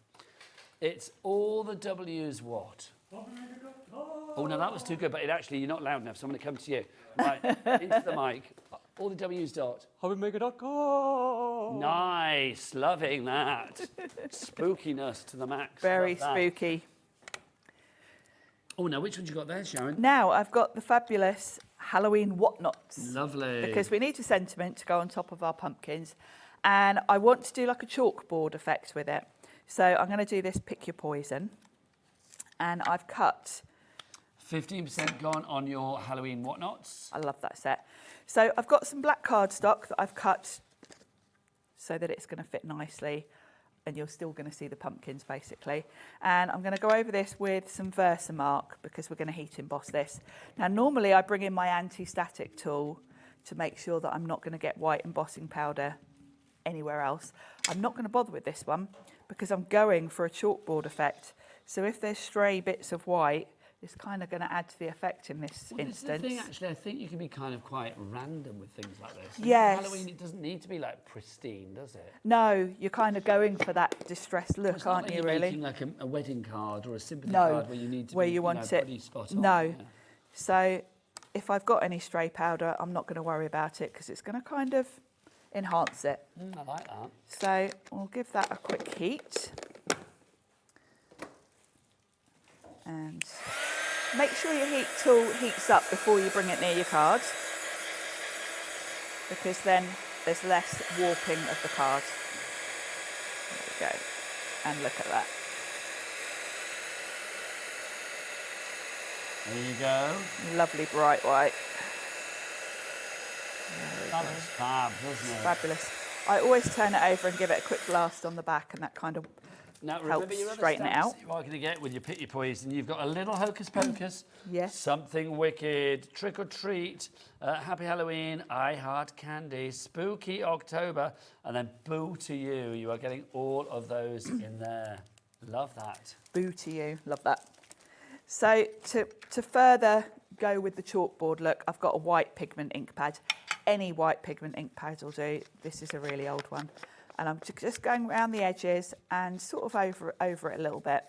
B: It's all the W's what? Oh, no, that was too good, but you're not loud enough, so I'm going to come to you. Right, into the mic. All the W's dot. Hobbymaker.com. Nice, loving that. Spookiness to the max.
M: Very spooky.
B: Oh, now, which one you got there, Sharon?
M: Now, I've got the fabulous Halloween whatnots.
B: Lovely.
M: Because we need a sentiment to go on top of our pumpkins. And I want to do like a chalkboard effect with it. So I'm going to do this Pick Your Poison. And I've cut...
B: 15% gone on your Halloween whatnots.
M: I love that set. So I've got some black cardstock that I've cut so that it's going to fit nicely. And you're still going to see the pumpkins, basically. And I'm going to go over this with some Versamark because we're going to heat emboss this. Now, normally I bring in my anti-static tool to make sure that I'm not going to get white embossing powder anywhere else. I'm not going to bother with this one because I'm going for a chalkboard effect. So if there's stray bits of white, it's kind of going to add to the effect in this instance.
B: This is the thing, actually, I think you can be kind of quite random with things like this.
M: Yes.
B: Halloween, it doesn't need to be like pristine, does it?
M: No, you're kind of going for that distressed look,
B: It's
M: aren't
B: not
M: you,
B: like you're
M: really?
B: making like a wedding card or a sympathy
M: No,
B: card where you need to
M: where
B: be,
M: you want it.
B: pretty spot on.
M: No.
B: Yeah.
M: So if I've got any stray powder, I'm not going to worry about it because it's going to kind of enhance it.
B: I like that.
M: So we'll give that a quick heat. And make sure your heat tool heats up before you bring it near your cards, because then there's less warping of the card. There we go. And look at that.
B: There you go.
M: Lovely bright white.
B: That looks fab, doesn't it?
M: Fabulous. I always turn it over and give it a quick blast on the back, and that kind of
B: Now, remember
M: helps
B: your other
M: straighten it
B: stamps
M: out.
B: that you are going to get with your Pick Your Poison. You've got a little hocus pocus,
M: Yes.
B: something wicked, trick or treat, happy Halloween, I heart candy, spooky October, and then boo to you. You are getting all of those in there. Love that.
M: Boo to you. Love that. So to further go with the chalkboard look, I've got a white pigment ink pad. Any white pigment ink pad will do. This is a really old one. And I'm just going around the edges and sort of over it a little bit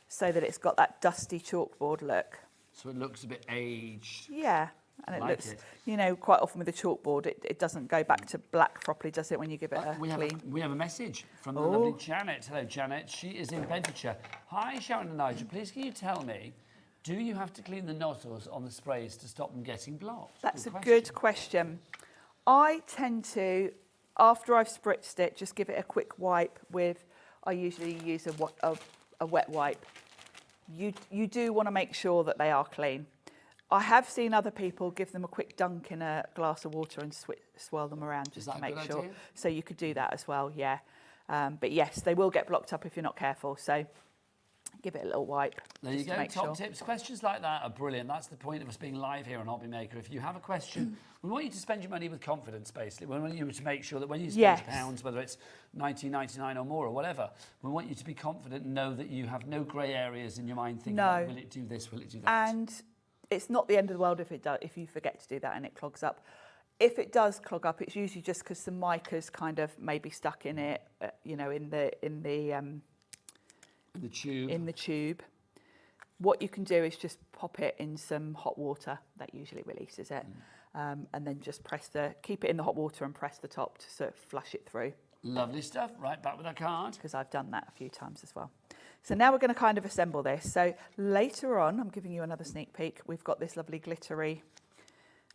M: so that it's got that dusty chalkboard look.
B: So it looks a bit aged.
M: Yeah. And it
B: Like
M: looks,
B: it.
M: you know, quite often with the chalkboard, it doesn't go back to black properly, does it, when you give it a
B: We
M: clean?
B: have a message from the
M: Oh.
B: lovely Janet. Hello, Janet. She is in Bedfordshire. Hi, Sharon and Nigel. Please can you tell me, do you have to clean the nozzles on the sprays to stop them getting blocked?
M: That's a good question. I tend to, after I've spritzed it, just give it a quick wipe with, I usually use a wet wipe. You do want to make sure that they are clean. I have seen other people give them a quick dunk in a glass of water and swirl them around just
B: that
M: to
B: a
M: make
B: good
M: sure.
B: idea?
M: So you could do that as well, yeah. But yes, they will get blocked up if you're not careful. So give it a little wipe.
B: There you
M: just to
B: go,
M: make
B: top
M: sure.
B: tips. Questions like that are brilliant. That's the point of us being live here on Hobby Maker. If you have a question, we want you to spend your money with confidence, basically. We want you to make sure that when you spend
M: Yes.
B: pounds, whether it's $19.99 or more or whatever, we want you to be confident and know that you have no grey areas in your mind thinking,
M: No.
B: will it do this, will it do that?
M: And it's not the end of the world if you forget to do that and it clogs up. If it does clog up, it's usually just because some mica's kind of maybe stuck in it, you know, in the tube. What you can do is just pop it in some hot water. That usually releases it. And then just keep it in the hot water and press the top to sort of flush it through.
B: Lovely stuff. Right, back with our card.
M: Because I've done that a few times as well. So now we're going to kind of assemble this. So later on, I'm giving you another sneak peek. We've got this lovely glittery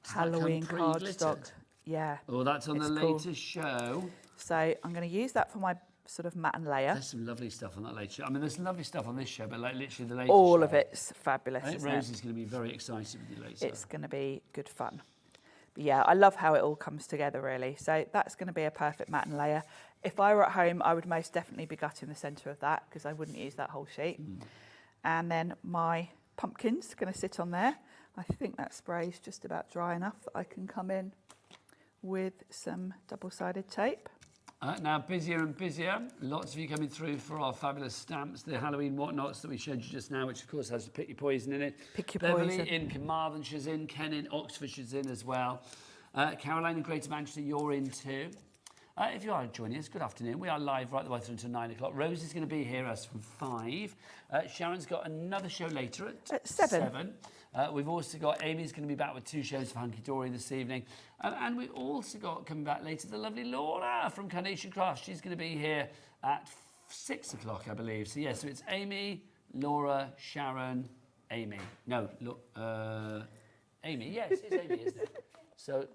M: Halloween cardstock. Yeah.
B: Oh, that's on the latest show.
M: So I'm going to use that for my sort of matte and layer.
B: There's some lovely stuff on that latest show. I mean, there's some lovely stuff on this show, but like literally the latest
M: All
B: show,
M: of it's fabulous.
B: I think Rose is going to be very excited with you later.
M: It's going to be good fun. But yeah, I love how it all comes together, really. So that's going to be a perfect matte and layer. If I were at home, I would most definitely be gutting the centre of that because I wouldn't use that whole sheet. And then my pumpkin's going to sit on there. I think that spray is just about dry enough that I can come in with some double-sided tape.
B: Now busier and busier. Lots of you coming through for our fabulous stamps, the Halloween whatnots that we showed you just now, which of course has the Pick Your Poison in it.
M: Pick Your
B: Beverly
M: Poison.
B: in Carmarthenshire in, Ken in Oxfordshire's in as well. Caroline in Greater Manchester, you're in too. If you are joining us, good afternoon. We are live right the way through until 9 o'clock. Rose is going to be here as from 5. Sharon's got another show later at 7. We've also got Amy's going to be back with 2 shows for Hunkydory this evening. And we've also got coming back later the lovely Laura from Carnation Crafts. She's going to be here at 6 o'clock, I believe. So, yes, so it's Amy, Laura, Sharon, Amy. No, Amy. Yes, it's Amy, isn't it? So,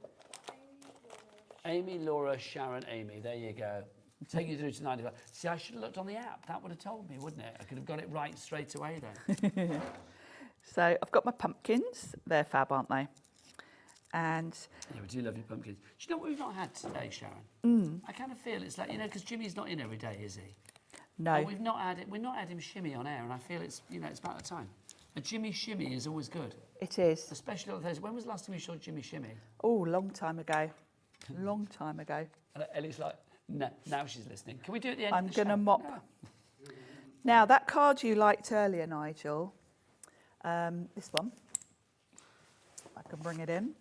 B: Amy, Laura, Sharon, Amy. There you go. Take you through to 9 o'clock. See, I should have looked on the app. That would have told me, wouldn't it? I could have got it right straight away then.
M: So I've got my pumpkins. They're fab, aren't they? And
B: yeah, we do love your pumpkins. Do you know what we've not had today, Sharon? I kind of feel it's like, because Jimmy's not in every day, is he?
M: No.
B: And we've not had him shimmy on air, and I feel it's about the time. A Jimmy shimmy is always good.
M: It is.
B: Especially on Thursday. When was the last time you saw Jimmy shimmy?
M: Oh, long time ago. Long time ago.
B: And Ellie's like, no, now she's listening. Can we do it at the end
M: I'm
B: of the show?
M: going to mop. No. Now, that card you liked earlier, Nigel, this one, I can bring it in.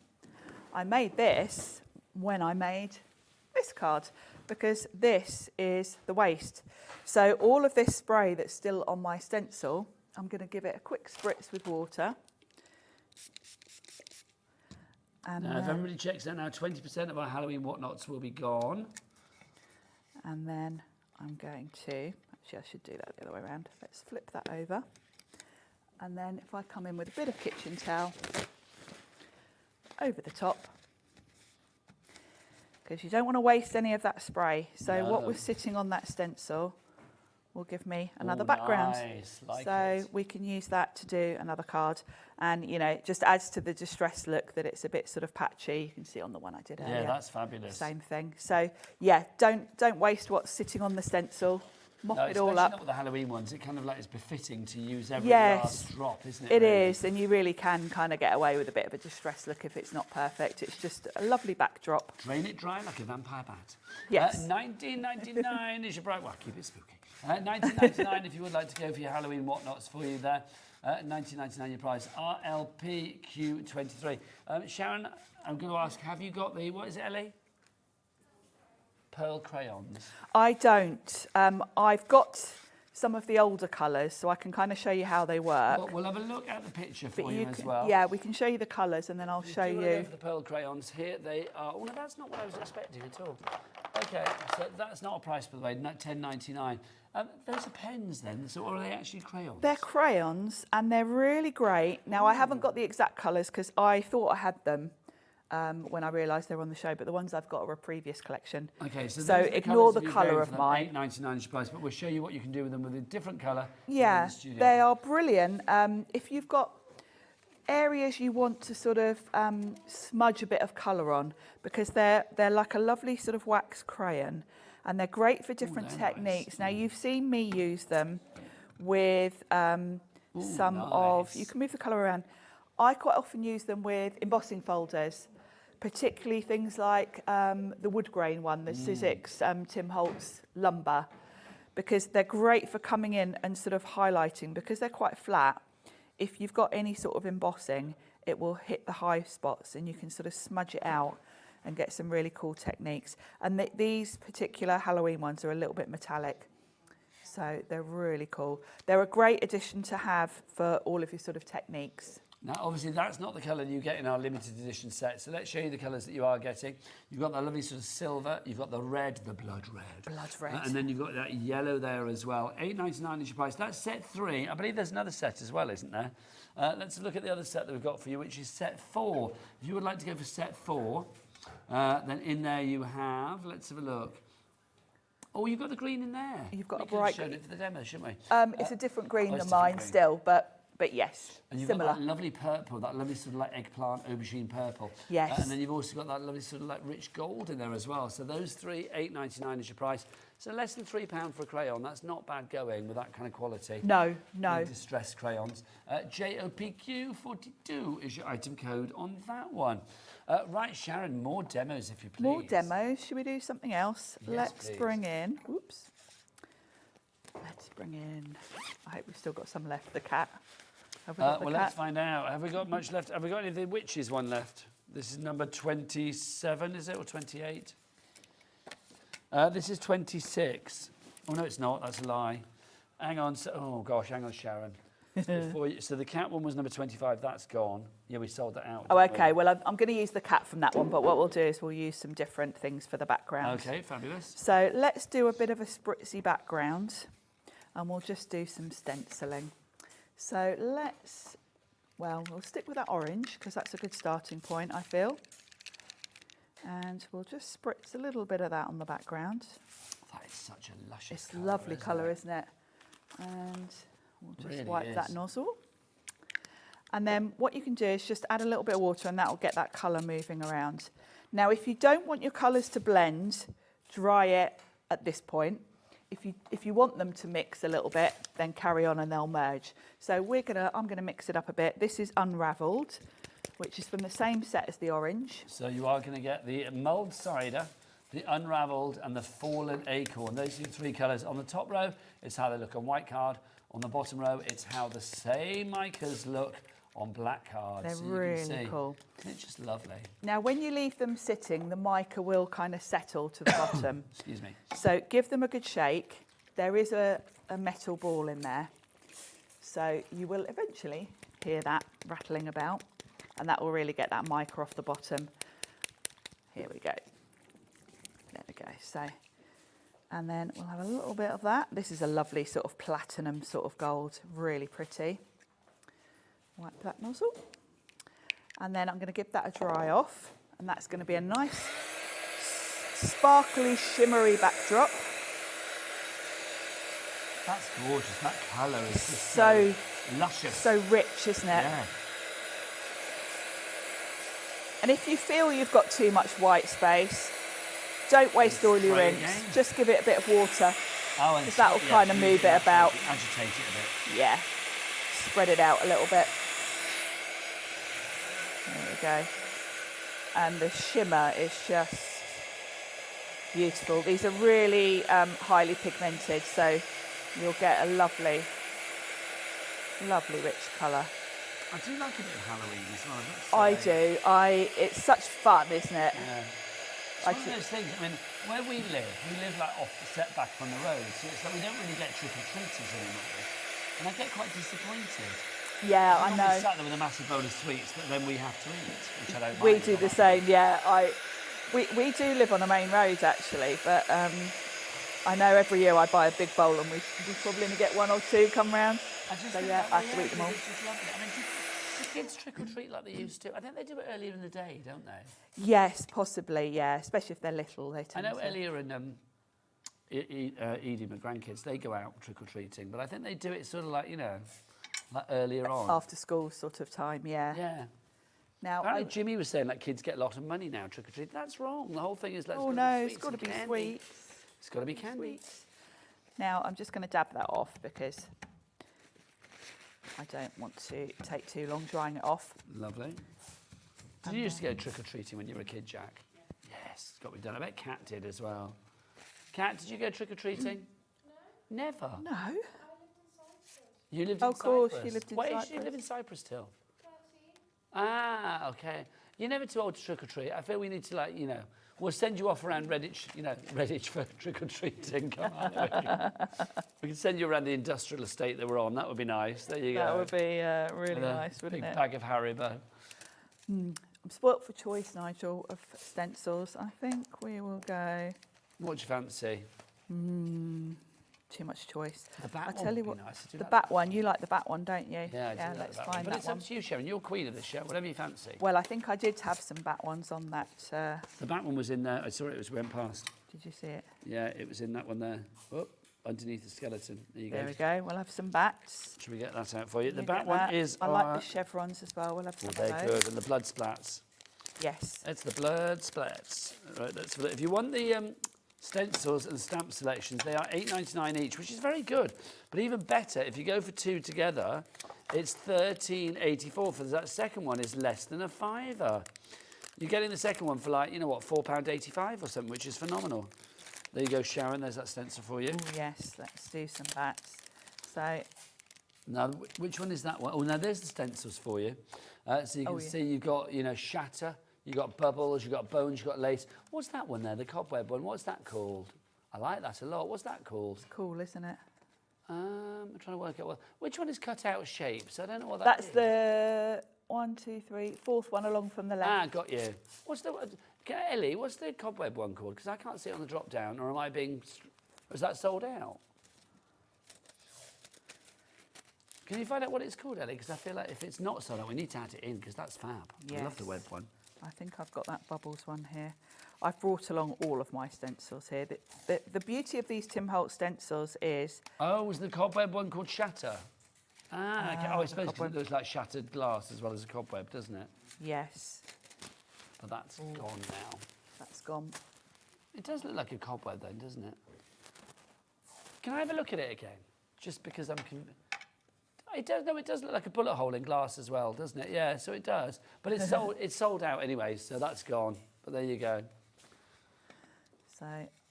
M: I made this when I made this card because this is the waste. So all of this spray that's still on my stencil, I'm going to give it a quick spritz with water. And
B: now, if everybody checks out now, 20% of our Halloween whatnots will be gone.
M: And then I'm going to, actually I should do that the other way around. Let's flip that over. And then if I come in with a bit of kitchen towel over the top, because you don't want to waste any of that spray. So what was sitting on that stencil will give me another background.
B: Nice. Like
M: so
B: it.
M: We can use that to do another card. And, it just adds to the distressed look that it's a bit sort of patchy. You can see on the one I did earlier.
B: Yeah, that's fabulous.
M: Same thing. So, yeah, don't waste what's sitting on the stencil. Mop it all up.
B: Not with the Halloween ones. It kind of like is befitting to use every last drop, isn't it?
M: It is, and you really can kind of get away with a bit of a distressed look if it's not perfect. It's just a lovely backdrop.
B: Drain it dry like a vampire bat.
M: Yes.
B: $19.99 is your bright. Well, keep it spooky. $19.99 if you would like to go for your Halloween whatnots for you there. $19.99 your price. RLPQ23. Sharon, I'm going to ask, have you got the, what is it, Ellie? Pearl crayons.
M: I don't. I've got some of the older colours, so I can kind of show you how they work.
B: Well, we'll have a look at the picture for you as well.
M: Yeah, we can show you the colours, and then I'll show you.
B: Go for the pearl crayons. Here they are. Oh, no, that's not what I was expecting at all. Okay, so that's not a price, by the way, $10.99. Those are pens then, so or are they actually crayons?
M: They're crayons, and they're really great. Now, I haven't got the exact colours because I thought I had them when I realised they were on the show, but the ones I've got are a previous collection.
B: Okay,
M: so ignore the colour of mine.
B: $8.99 is your price, but we'll show you what you can do with them with a different colour.
M: Yeah, they are brilliant. If you've got areas you want to sort of smudge a bit of colour on, because they're like a lovely sort of wax crayon, and they're great for different techniques. Nice. Now, you've seen me use them with some of, you can move the colour around. I quite often use them with embossing folders, particularly things like the wood grain one, the Sizzix Tim Holtz lumber, because they're great for coming in and sort of highlighting, because they're quite flat. If you've got any sort of embossing, it will hit the high spots and you can sort of smudge it out and get some really cool techniques. And these particular Halloween ones are a little bit metallic, so they're really cool. They're a great addition to have for all of your sort of techniques.
B: Now, obviously, that's not the colour you get in our limited edition set. So let's show you the colours that you are getting. You've got that lovely sort of silver. You've got the red, the blood red.
M: Blood red.
B: And then you've got that yellow there as well. £8.99 is your price. That's set 3. I believe there's another set as well, isn't there? Let's look at the other set that we've got for you, which is set 4. If you would like to go for set 4, then in there you have, let's have a look. Oh, you've got the green in there.
M: You've got
B: we
M: a bright
B: green. Shown it for the demo, shouldn't we?
M: It's a different green
B: it's
M: than
B: different
M: mine
B: green.
M: still, but yes,
B: And you've
M: similar.
B: got that lovely purple, that lovely sort of like eggplant, aubergine purple.
M: Yes.
B: And then you've also got that lovely sort of like rich gold in there as well. So those 3, £8.99 is your price. So less than £3 for a crayon. That's not bad going with that kind of quality.
M: No, no.
B: In distressed crayons. JOPQ42 is your item code on that one. Right, Sharon, more demos if you please.
M: More demos. Should we do something else?
B: Yes,
M: Let's
B: please.
M: bring in. Oops. Let's bring in. I hope we've still got some left. The cat. Have we got the
B: Well,
M: cat?
B: let's find out. Have we got much left? Have we got any of the witches one left? This is number 27, is it, or 28? This is 26. Oh, no, it's not. That's a lie. Hang on. Oh, gosh, hang on, Sharon. So the cat one was number 25. That's gone. Yeah, we sold that out.
M: Oh,
B: didn't we?
M: okay. Well, I'm going to use the cat from that one, but what we'll do is we'll use some different things for the background.
B: Okay, fabulous.
M: So let's do a bit of a spritzy background, and we'll just do some stenciling. So we'll stick with that orange because that's a good starting point, I feel. And we'll just spritz a little bit of that on the background.
B: That is such a luscious
M: It's a lovely colour, isn't it? And we'll just
B: Really
M: wipe that
B: is.
M: nozzle. And then what you can do is just add a little bit of water and that will get that colour moving around. Now, if you don't want your colours to blend, dry it at this point. If you want them to mix a little bit, then carry on and they'll merge. So I'm gonna mix it up a bit. This is Unravelled, which is from the same set as the orange.
B: So you are going to get the mulled cider, the unravelled, and the fallen acorn. Those are the 3 colours. On the top row, it's how they look on white card. On the bottom row, it's how the same micas look on black cards.
M: They're
B: So you
M: really
B: can see.
M: cool.
B: It's just lovely.
M: Now, when you leave them sitting, the mica will kind of settle to the bottom.
B: Excuse me.
M: So give them a good shake. There is a metal ball in there. So you will eventually hear that rattling about, and that will really get that mica off the bottom. Here we go. There we go. So, and then we'll have a little bit of that. This is a lovely sort of platinum sort of gold, really pretty. Wipe that nozzle. And then I'm going to give that a dry off, and that's going to be a nice sparkly, shimmery backdrop.
B: That's gorgeous. That colour is just
M: So
B: luscious.
M: So rich, isn't it?
B: Yeah.
M: And if you feel you've got too much white space, don't waste all your
B: Spray
M: inks.
B: again.
M: Just give it a bit of water,
B: Oh, and
M: because that will kind of move it about.
B: Agitate it a bit.
M: Yeah, spread it out a little bit. There we go. And the shimmer is just beautiful. These are really highly pigmented, so you'll get a lovely, lovely rich colour.
B: I do like a bit of Halloween as well. I've got to say.
M: I do. It's such fun, isn't it?
B: Yeah. It's one of those things, I mean, where we live like off the set back from the road, so it's like we don't really get trick-or-treaters anymore. And I get quite disappointed.
M: Yeah, I
B: I'm
M: know.
B: sat there with a massive bowl of sweets that then we have to eat, which I don't
M: We
B: mind.
M: do the same, yeah. We do live on a main road actually, but I know every year I buy a big bowl and we probably only get 1 or 2 come round.
B: I just
M: So
B: think
M: yeah,
B: that
M: I have to
B: way
M: eat them all.
B: it's just lovely. I mean, do kids trick-or-treat like they used to? I think they do it earlier in the day, don't they?
M: Yes, possibly, yeah. Especially if they're little, they
B: I
M: tend
B: know
M: to.
B: Elliot and Edie, my grandkids, they go out trick-or-treating, but I think they do it sort of like, you know, like earlier on.
M: After school sort of time, yeah.
B: Yeah.
M: Now,
B: Apparently Jimmy was saying like kids get a lot of money now trick-or-treating. That's wrong. The whole thing is let's
M: oh
B: go
M: no,
B: for
M: it's got to be
B: candy.
M: sweet.
B: It's got to be candy.
M: Sweets. Now, I'm just going to dab that off because I don't want to take too long drying it off.
B: Lovely. Did you used to go trick-or-treating when you were a kid, Jack? Yes, it's got to be done. I bet Kat did as well. Kat, did you go trick-or-treating? No. Never?
M: No.
B: You lived
M: Oh,
B: in
M: of course,
B: Cyprus?
M: you lived in
B: What age did you
M: Cyprus.
B: live in Cyprus till? 13. Ah, okay. You're never too old to trick-or-treat. I feel we need to, like, you know, We'll send you off around Redditch, Redditch for trick-or-treating. Come on. We can send you around the industrial estate that we're on. That would be nice. There you go.
M: That would be really nice, wouldn't it?
B: Big bag of Haribo.
M: I'm spoilt for choice, Nigel, of stencils. I think we will go...
B: What do you fancy?
M: Too much choice.
B: The bat
M: I
B: one
M: tell you
B: would
M: what,
B: be nice.
M: the bat one, you like the bat one, don't you?
B: Yeah, I do like
M: let's
B: that one.
M: find
B: But
M: that
B: it's
M: one.
B: up to you, Sharon. You're queen of this show. Whatever you fancy.
M: Well, I think I did have some bat ones on that.
B: The bat one was in there. I saw it as we went past.
M: Did you see it?
B: Yeah, it was in that one there. Oh, underneath the skeleton. There you go.
M: There we go. We'll have some bats.
B: Should we get that out for you? The
M: You
B: bat
M: get
B: one
M: that.
B: is...
M: I like the chevrons as well. We'll have some
B: Well,
M: of
B: they're
M: those.
B: good. And the blood splats.
M: Yes.
B: It's the blood splats. Right, that's for if you want the stencils and stamp selections, they are $8.99 each, which is very good. But even better, if you go for two together, it's $13.84. For that second one is less than a fiver. You're getting the second one for like, £4.85 or something, which is phenomenal. There you go, Sharon. There's that stencil for you.
M: Ooh, yes, let's do some bats. So,
B: now, which one is that one? Oh, now there's the stencils for you. So you can see you've got, shatter. You've got bubbles, you've got bones, you've got lace. What's that one there, the cobweb one? What's that called? I like that a lot. What's that called?
M: it's cool, isn't it?
B: I'm trying to work out which one is cut out shapes. I don't know what that is.
M: That's the 1, 2, 3, fourth one along from the left.
B: Ah, got you. Ellie, what's the cobweb one called? Because I can't see it on the drop down, or am I being... Is that sold out? Can you find out what it's called, Ellie? Because I feel like if it's not sold out, we need to add it in, because that's fab.
M: Yes.
B: I love the web one.
M: I think I've got that bubbles one here. I've brought along all of my stencils here. The beauty of these Tim Holtz stencils is...
B: Oh, was the cobweb one called Shatter? Ah, okay. I suppose it looks like shattered glass as well as a cobweb, doesn't it?
M: Yes.
B: But that's gone now.
M: That's gone.
B: It does look like a cobweb then, doesn't it? Can I have a look at it again? Just because I'm... It does look like a bullet hole in glass as well, doesn't it? Yeah, so it does. But it's sold out anyway, so that's gone. But there you go.
M: So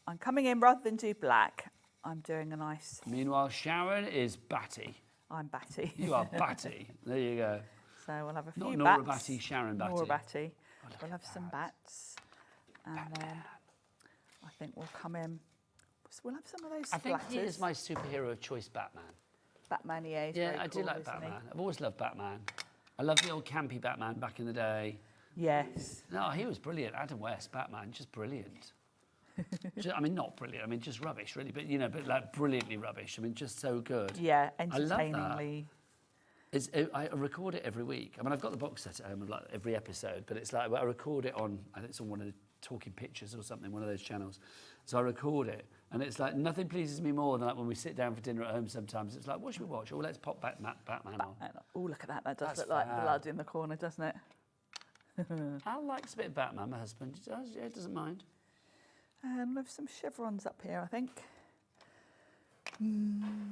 M: I'm coming in, rather than do black, I'm doing a nice...
B: Meanwhile, Sharon is batty.
M: I'm batty.
B: You are batty. There you go.
M: So we'll have a few
B: Not
M: bats.
B: Nora Batty, Sharon Batty.
M: Nora Batty.
B: Oh,
M: We'll have some bats. And then I think we'll come in... We'll have some of those
B: I think he
M: splatters.
B: is my superhero of choice, Batman.
M: Batman, yeah,
B: Yeah, I
M: cool,
B: do like Batman. I've always loved Batman. I love the old campy Batman back in the day.
M: Yes.
B: No, he was brilliant. Adam West, Batman, just brilliant. Not brilliant. Just rubbish, really. But but like brilliantly rubbish. just so good.
M: Yeah,
B: I love
M: entertainingly.
B: that. I record it every week. I've got the box set at home of like every episode, but it's like I record it on. I think it's on one of the Talking Pictures or something, one of those channels. So I record it, and it's like nothing pleases me more than like when we sit down for dinner at home. Sometimes it's like, what should we watch? Oh, let's pop Batman on.
M: Oh, look at that. That does
B: That's
M: look like
B: fab.
M: blood in the corner, doesn't it?
B: Al likes a bit of Batman, my husband. He does, yeah, doesn't mind.
M: And we'll have some chevrons up here, I think.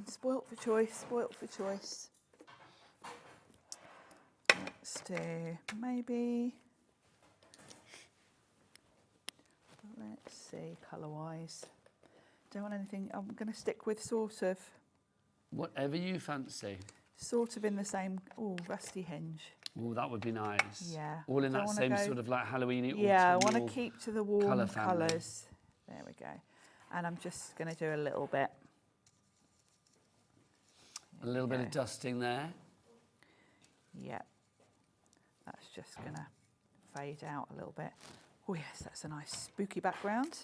M: Spoilt for choice, spoilt for choice. Let's do maybe... Let's see, colour-wise. Don't want anything... I'm going to stick with sort of
B: Whatever you fancy.
M: in the same... Oh, rusty hinge.
B: Oh, that would be nice.
M: Yeah.
B: All in
M: Don't
B: that
M: wanna
B: same
M: go-
B: sort of like Halloween-y
M: Yeah, I
B: autumnal
M: want to keep to the warm
B: colour family.
M: colours. There we go. And I'm just going to do a little bit.
B: A little bit of dusting there.
M: Yep. That's just going to fade out a little bit. Oh yes, that's a nice spooky background.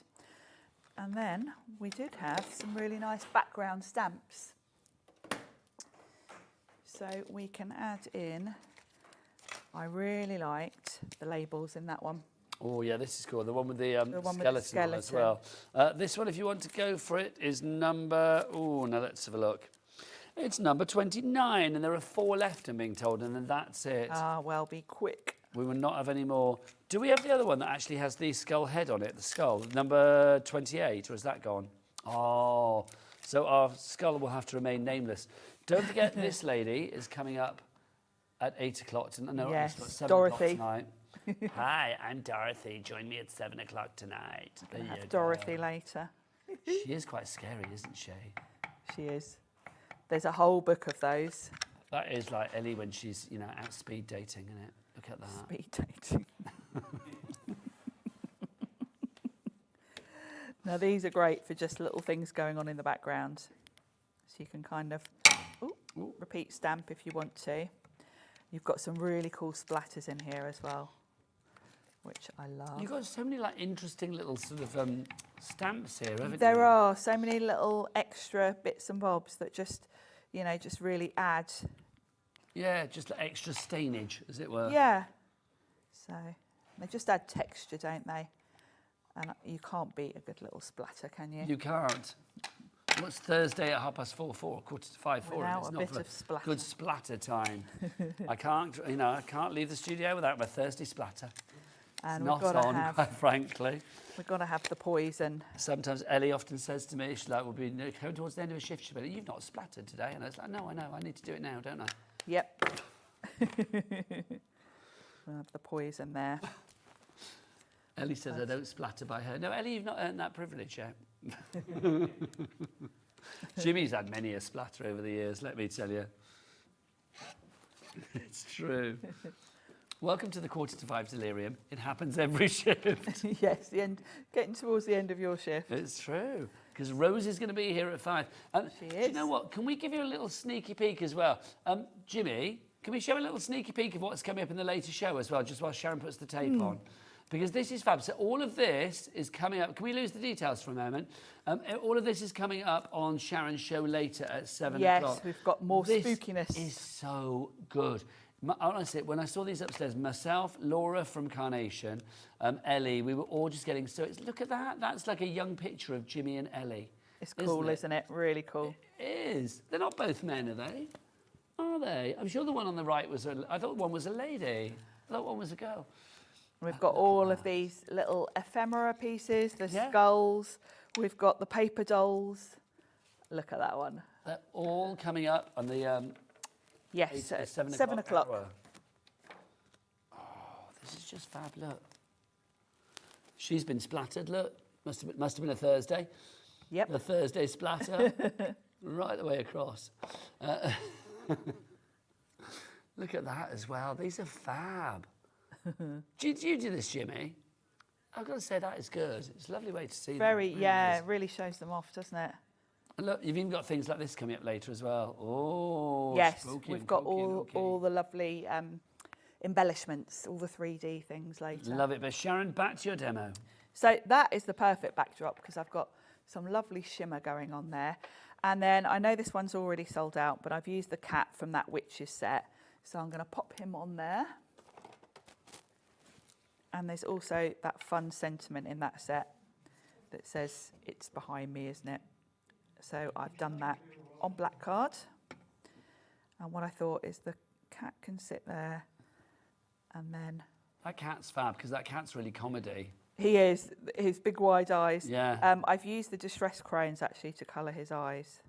M: And then we did have some really nice background stamps. So we can add in, I really liked the labels in that one.
B: Oh yeah, this is cool. The one with the,
M: one with the
B: skeleton on as well. This one, if you want to go for it, is number... Oh, now let's have a look. It's number 29, and there are 4 left, I'm being told, and then that's it.
M: Ah, well, be quick.
B: We will not have any more. Do we have the other one that actually has the skull head on it, the skull? Number 28, or is that gone? Oh, so our skull will have to remain nameless. Don't forget, this lady is coming up at 8 o'clock tonight. No,
M: Yes,
B: 7
M: Dorothy.
B: o'clock tonight. Hi, I'm Dorothy. Join me at 7 o'clock tonight. There you
M: Have
B: go.
M: Dorothy later.
B: She is quite scary, isn't she?
M: She is. There's a whole book of those.
B: That is like Ellie when she's, out speed dating, isn't it? Look at that.
M: Speed dating. Now these are great for just little things going on in the background. So you can kind of repeat stamp if you want to. You've got some really cool splatters in here as well, which I love.
B: You've got so many like interesting little sort of stamps here, haven't you?
M: There are so many little extra bits and bobs that just, you know, just really add.
B: Yeah, just like extra stainage, as it were.
M: Yeah. So they just add texture, don't they? And you can't beat a good little splatter, can you?
B: You can't. What's Thursday at 4:30, 4:45, 4?
M: Without
B: It's
M: a
B: not
M: bit
B: for
M: of splatter.
B: good splatter time. I can't leave the studio without my Thursday splatter.
M: And
B: it's not on, quite frankly.
M: We've got to have the poison.
B: Sometimes Ellie often says to me, she's like, we'll be coming towards the end of a shift, she's like, you've not splattered today. And I was like, no, I know, I need to do it now, don't I?
M: Yep. We'll have the poison there.
B: Ellie says I don't splatter by her. No, Ellie, you've not earned that privilege yet. Jimmy's had many a splatter over the years, let me tell you. It's true. Welcome to the 4:45 delirium. It happens every shift.
M: Yes, getting towards the end of your shift.
B: It's true, because Rose is going to be here at 5.
M: She is.
B: Do you know what? Can we give you a little sneaky peek as well? Jimmy, can we show a little sneaky peek of what's coming up in the later show as well, just while Sharon puts the tape on? Because this is fab. So all of this is coming up. Can we lose the details for a moment? All of this is coming up on Sharon's show later at 7 o'clock.
M: Yes, we've got more spookiness.
B: This is so good. Honestly, when I saw these upstairs, myself, Laura from Carnation, Ellie, we were all just getting so... Look at that. That's like a young picture of Jimmy and Ellie.
M: It's cool, isn't it? Really cool.
B: It is. They're not both men, are they? Are they? I'm sure the one on the right was I thought one was a lady. I thought one was a girl.
M: We've got all of these little ephemera pieces, the skulls. We've got the paper dolls. Look at that one.
B: They're all coming up on the...
M: Yes,
B: 7 o'clock.
M: hour.
B: Oh, this is just fab, look. She's been splattered, look. Must have been a Thursday.
M: Yep.
B: The Thursday splatter. Right the way across. Look at that as well. These are fab. Do you do this, Jimmy? I've got to say, that is good. It's a lovely way to see them.
M: Very, yeah, it really shows them off, doesn't it?
B: And look, you've even got things like this coming up later as well. Oh,
M: yes,
B: spooky,
M: we've got
B: spooky.
M: all the lovely embellishments, all the 3D things later.
B: Love it. But Sharon, back to your demo.
M: So that is the perfect backdrop because I've got some lovely shimmer going on there. And then I know this one's already sold out, but I've used the cat from that Witches set. So I'm going to pop him on there. And there's also that fun sentiment in that set that says, it's behind me, isn't it? So I've done that on black card. And what I thought is the cat can sit there and then...
B: That cat's fab, because that cat's really comedy.
M: He is. His big wide eyes.
B: Yeah.
M: I've used the distress crayons, actually, to colour his eyes.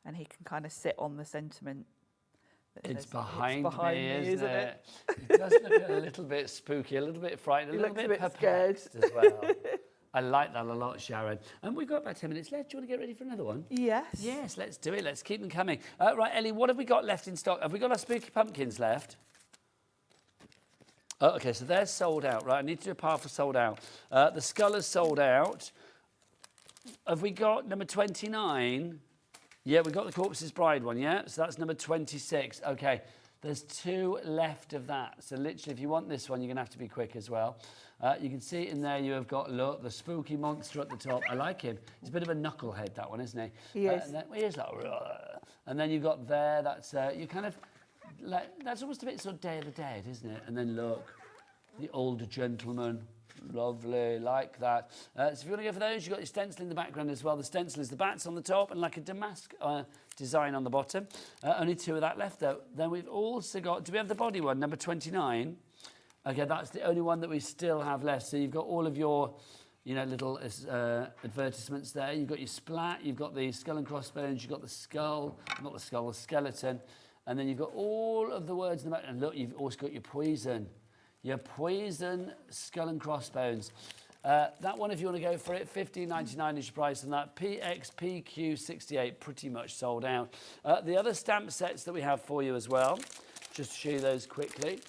M: And he can kind of sit on the sentiment.
B: It's behind me,
M: isn't it?
B: It does look a little bit spooky, a little bit frightened, a little bit perplexed as well. I like that a lot, Sharon. And we've got about 10 minutes left. Do you want to get ready for another one?
M: Yes.
B: Yes, let's do it. Let's keep them coming. Right, Ellie, what have we got left in stock? Have we got our spooky pumpkins left? Oh, OK, so they're sold out. Right, I need to do a par for sold out. The skull is sold out. Have we got number 29? Yeah, we've got the Corpse's Bride one, yeah? So that's number 26. OK, there's 2 left of that. So literally, if you want this one, you're going to have to be quick as well. You can see in there you have got, look, the spooky monster at the top. I like him. He's a bit of a knucklehead, that one, isn't he?
M: He is.
B: And then, he is like, and then you've got there, that's, you kind of, like, that's almost a bit sort of Day of the Dead, isn't it? And then look, the older gentleman. Lovely, like that. So if you want to go for those, you've got your stencil in the background as well. The stencil is the bats on the top and like a damask design on the bottom. Only 2 of that left, though. Then we've also got, do we have the body one, number 29? OK, that's the only one that we still have left. So you've got all of your, you know, little advertisements there. You've got your splat, you've got the skull and crossbones, you've got the skull, not the skull, the skeleton. And then you've got all of the words in the back. And look, you've also got your poison. Your poison skull and crossbones. That one, if you want to go for it, $15.99 is your price on that. PXPQ68, pretty much sold out. The other stamp sets that we have for you as well, just to show you those quickly.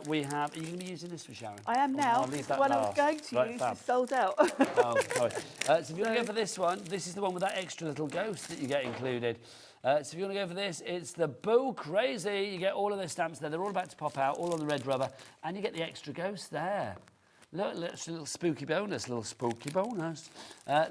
B: We have, are you going to be using this for Sharon?
M: I am now.
B: I'll leave that
M: One I
B: last.
M: was going to
B: Right,
M: use
B: fab.
M: is sold out.
B: Oh, sorry. So if you want to go for this one, this is the one with that extra little ghost that you get included. So if you want to go for this, it's the Boo Crazy. You get all of those stamps there. They're all about to pop out, all on the red rubber. And you get the extra ghost there. Look, little spooky bonus, little spooky bonus.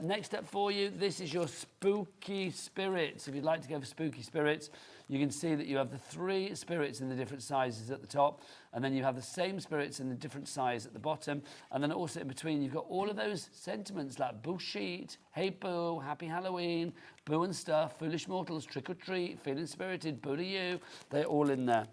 B: Next up for you, this is your spooky spirits. If you'd like to go for spooky spirits, you can see that you have the 3 spirits in the different sizes at the top, and then you have the same spirits in the different size at the bottom, and then also in between you've got all of those sentiments like boo sheet, hey boo, happy Halloween, boo and stuff, foolish mortals, trick or treat, feeling spirited, boo to you. They're all in there.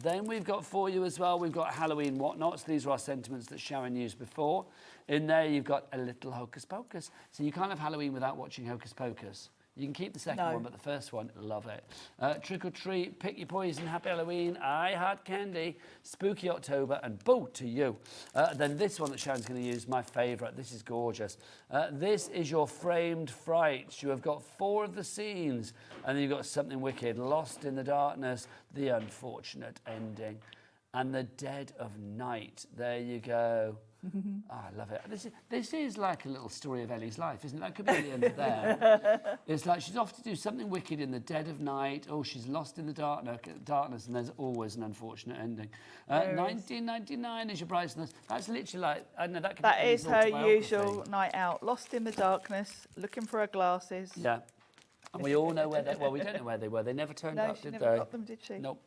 B: Then we've got for you as well, we've got Halloween whatnots. These are our sentiments that Sharon used before. In there you've got a little hocus pocus. So you can't have Halloween without watching Hocus Pocus. You can keep the second one, but the first one, love it. Trick or treat, pick your poison, happy Halloween, I heart candy, spooky October, and boo to you. Then this one that Sharon's going to use, my favourite. This is gorgeous. This is your framed frights. You have got 4 of the scenes, and then you've got something wicked, lost in the darkness, the unfortunate ending, and the dead of night. There you go. Oh, I love it. This is like a little story of Ellie's life, isn't it? That could be at the end of there. It's like she's off to do something wicked in the dead of night. Oh, she's lost in the darkness, and there's always an unfortunate ending. 1999 is your price. That's literally like, I don't know, that could
M: That
B: be
M: is her usual night out. Lost in the darkness, looking for her glasses.
B: Yeah. And we all know where they we don't know where they were. They never turned up, did they?
M: No, she never got them, did she?
B: Nope.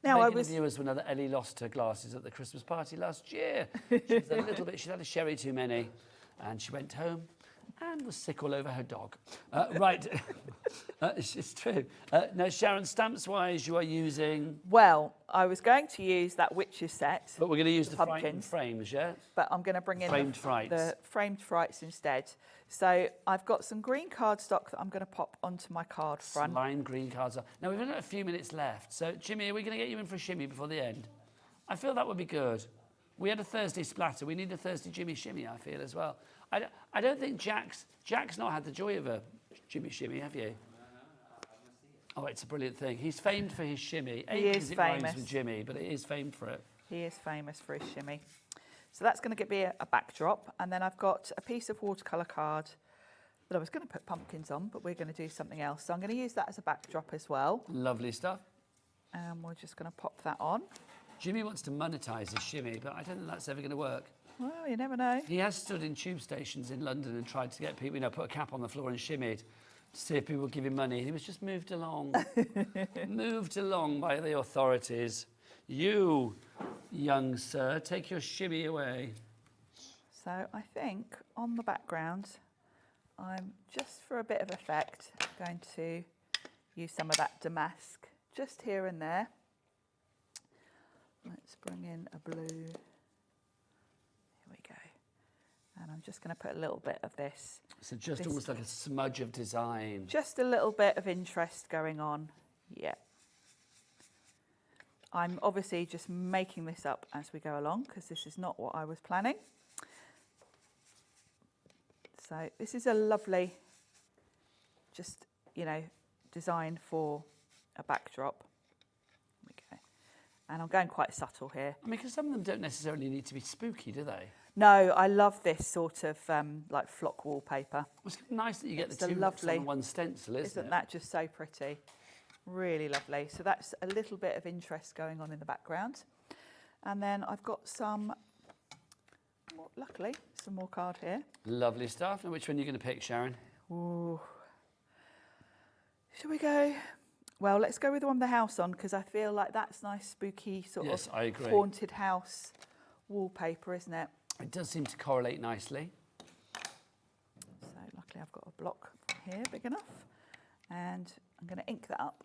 M: Now
B: Megan the viewers will know that Ellie lost her glasses at the Christmas party last year. She was a little bit, she'd had a sherry too many, and she went home and was sick all over her dog. Right, it's true. Now, Sharon, stamps-wise, you are using...
M: Well, I was going to use that witch's set.
B: But we're going to use the
M: pumpkins,
B: frames, yeah?
M: But I'm going to bring in the framed frights instead. So I've got some green cardstock that I'm going to pop onto my card front.
B: Lime green cardstock. Now, we've only got a few minutes left. So, Jimmy, are we going to get you in for a shimmy before the end? I feel that would be good. We had a Thursday splatter. We need a Thursday Jimmy shimmy, I feel, as well. I don't think Jack's not had the joy of a Jimmy shimmy, have you? Oh, it's a brilliant thing. He's famed for his shimmy.
M: He is
B: it
M: famous.
B: Rhymes with Jimmy, but it is famed for it.
M: He is famous for his shimmy. So that's going to be a backdrop. And then I've got a piece of watercolour card that I was going to put pumpkins on, but we're going to do something else. So I'm going to use that as a backdrop as well.
B: Lovely stuff.
M: And we're just going to pop that on.
B: Jimmy wants to monetise his shimmy, but I don't think that's ever going to work.
M: Well, you never know.
B: He has stood in tube stations in London and tried to get people, put a cap on the floor and shimmied to see if people would give him money. He was just moved along. Moved along by the authorities. You, young sir, take your shimmy away.
M: So I think on the background, I'm just for a bit of effect going to use some of that damask just here and there. Let's bring in a blue. Here we go. And I'm just going to put a little bit of this.
B: So just almost like a smudge of design.
M: Just a little bit of interest going on. Yeah. I'm obviously just making this up as we go along because this is not what I was planning. So this is a lovely, just, design for a backdrop. There we go. And I'm going quite subtle here.
B: I mean, because some of them don't necessarily need to be spooky, do they?
M: No, I love this sort of like flock wallpaper.
B: It's nice that you get
M: It's
B: the two looks on one stencil, isn't it?
M: That just so pretty? Really lovely. So that's a little bit of interest going on in the background. And then I've got some, luckily, some more card here.
B: Lovely stuff. Now, which one are you going to pick, Sharon?
M: Ooh. Shall we go? Well, let's go with the one with the house on because I feel like that's nice, spooky sort of
B: I agree.
M: haunted house wallpaper, isn't it?
B: It does seem to correlate nicely.
M: So luckily I've got a block here big enough and I'm going to ink that up.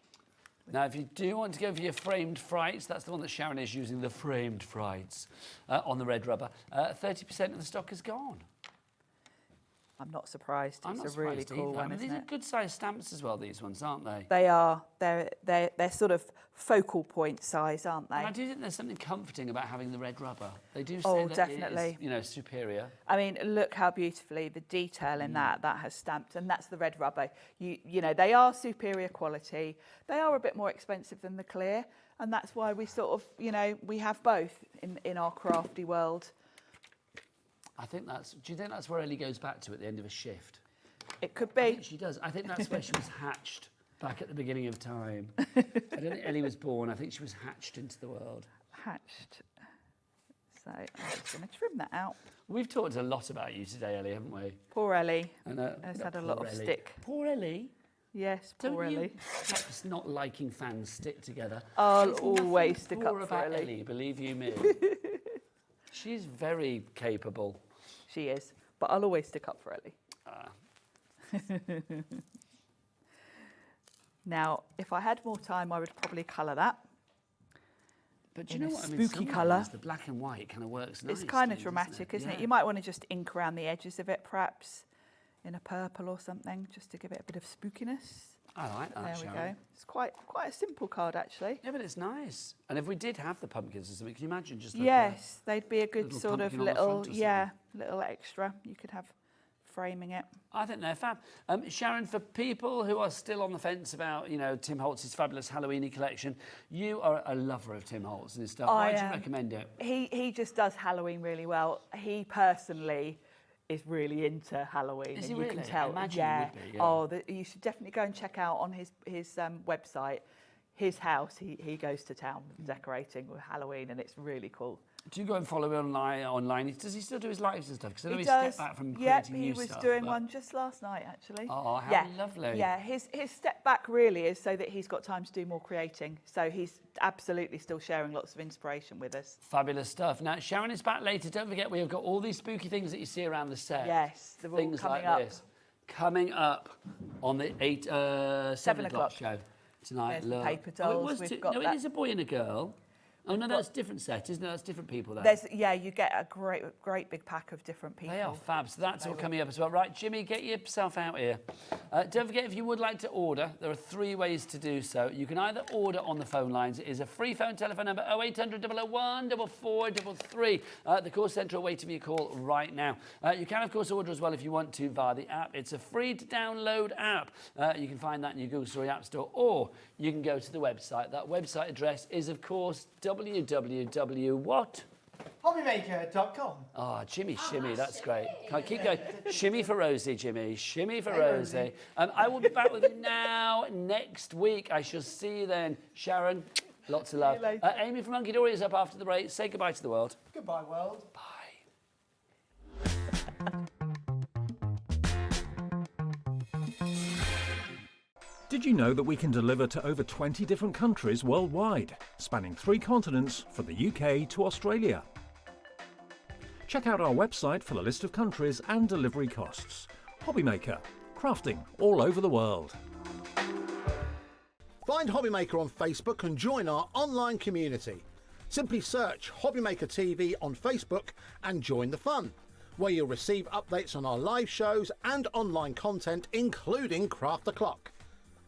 B: Now, if you do want to go for your framed frights, that's the one that Sharon is using, the framed frights on the red rubber. 30% of the stock is gone.
M: I'm not surprised.
B: I'm
M: It's
B: not
M: a really
B: surprised
M: cool
B: either.
M: one,
B: I mean,
M: isn't
B: these
M: it?
B: are good sized stamps as well, these ones, aren't they?
M: They are. They're sort of focal point size, aren't they?
B: And I do think there's something comforting about having the red rubber. They do say
M: Oh,
B: that
M: definitely.
B: it is, superior.
M: I mean, look how beautifully the detail in that has stamped, and that's the red rubber. You know, they are superior quality. They are a bit more expensive than the clear, and that's why we sort of, we have both in our crafty world.
B: Do you think that's where Ellie goes back to at the end of a shift?
M: It could
B: I
M: be.
B: think she does. I think that's where she was hatched back at the beginning of time. I don't think Ellie was born. I think she was hatched into the world.
M: Hatched. So I'm just going to trim that out.
B: We've talked a lot about you today, Ellie, haven't we?
M: Poor Ellie
B: Has
M: had a lot of stick.
B: Poor Ellie.
M: Yes, poor
B: Don't
M: Ellie.
B: you perhaps not liking fans stick together?
M: I'll
B: There's
M: always
B: nothing
M: stick
B: poor
M: up for
B: about
M: Ellie.
B: believe you me. She's very capable.
M: She is, but I'll always stick up for Ellie. Now, if I had more time, I would probably colour that.
B: But do you
M: in
B: know
M: a
B: what? I mean,
M: spooky
B: sometimes
M: colour.
B: The black and white kind of works nice.
M: It's kind of
B: doesn't
M: dramatic, isn't it?
B: Yeah.
M: You might want to just ink around the edges of it, perhaps in a purple or something, just to give it a bit of spookiness.
B: I like that,
M: There we
B: Sharon.
M: go. It's quite a simple card, actually.
B: Yeah, but it's nice. And if we did have the pumpkins or something, can you imagine just like
M: Yes, they'd be a good
B: little
M: sort of
B: pumpkin on the
M: little,
B: front or
M: yeah, little extra. You could have framing it.
B: I think they're fab. Sharon, for people who are still on the fence about, Tim Holtz's fabulous Halloween collection, you are a lover of Tim Holtz and his stuff. Why do you recommend it?
M: He just does Halloween really well. He personally is really into Halloween.
B: Is
M: and
B: he
M: you can
B: really?
M: tell.
B: I imagine
M: yeah.
B: he would be, yeah.
M: Oh, you should definitely go and check out on his website. His house, he goes to town decorating with Halloween, and it's really cool.
B: Do you go and follow him online? Does he still do his lives and stuff? Because I know
M: He
B: he
M: does.
B: stepped back from
M: Yep,
B: creating new
M: he was
B: stuff.
M: doing
B: but-
M: one just last night, actually.
B: Oh, how
M: yeah.
B: lovely.
M: Yeah, his step back really is so that he's got time to do more creating. So he's absolutely still sharing lots of inspiration with us.
B: Fabulous stuff. Now, Sharon is back later. Don't forget, we have got all these spooky things that you see around the set.
M: Yes, they're all
B: things
M: coming
B: like
M: up.
B: this. Coming up on the 7 o'clock show tonight.
M: There's the
B: Look.
M: paper
B: Oh, it
M: dolls.
B: was
M: We've got
B: no,
M: that.
B: it is a boy and a girl. Oh, no, that's a different set, isn't it? That's different people there.
M: You get a great big pack of different people.
B: They are fab, so that's all coming up as well. Right, Jimmy, get yourself out here. Don't forget, if you would like to order, there are 3 ways to do so. You can either order on the phone lines. It is a free phone telephone number, 0800 001 4433. The call centre will wait for your call right now. You can, of course, order as well if you want to via the app. It's a free-to-download app. You can find that in your Google Store App Store, or you can go to the website. That website address is, of course, www.what?
N: Hobbymaker.com.
B: Ah, Jimmy, shimmy, that's great. Can I keep going? Shimmy for Rosie, Jimmy. Shimmy for Rosie. I will be back with you now next week. I shall see you then. Sharon, lots of love. Amy from Hunkydory is up after the break. Say goodbye to the world.
N: Goodbye, world.
B: Bye.
C: Did you know that we can deliver to over 20 different countries worldwide, spanning 3 continents from the UK to Australia? Check out our website for the list of countries and delivery costs. Hobbymaker, crafting all over the world.
D: Find Hobbymaker on Facebook and join our online community. Simply search Hobbymaker TV on Facebook and join the fun, where you'll receive updates on our live shows and online content, including Craft the Clock.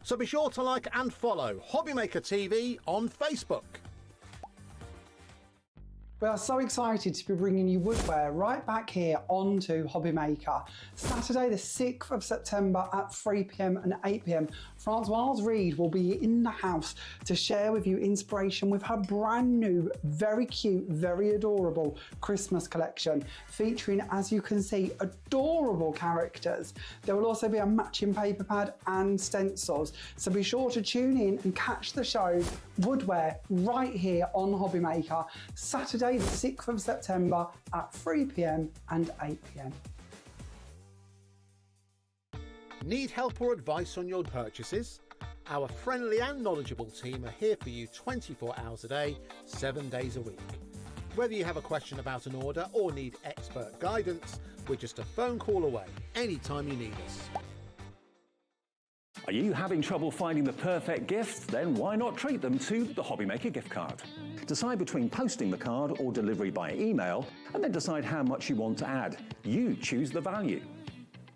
D: So be sure to like and follow Hobbymaker TV on Facebook.
E: We are so excited to be bringing you woodware right back here onto Hobbymaker. Saturday the 6th of September at 3 p.m. and 8 p.m. Francoise Reed will be in the house to share with you inspiration with her brand new, very cute, very adorable Christmas collection, featuring, as you can see, adorable characters. There will also be a matching paper pad and stencils, so be sure to tune in and catch the show Woodware right here on Hobbymaker, Saturday the 6th of September at 3 p.m. and 8 p.m.
D: Need help or advice on your purchases? Our friendly and knowledgeable team are here for you 24 hours a day, 7 days a week. Whether you have a question about an order or need expert guidance, we're just a phone call away anytime you need us.
C: Are you having trouble finding the perfect gift? Then why not treat them to the Hobbymaker gift card? Decide between posting the card or delivery by email, and then decide how much you want to add. You choose the value.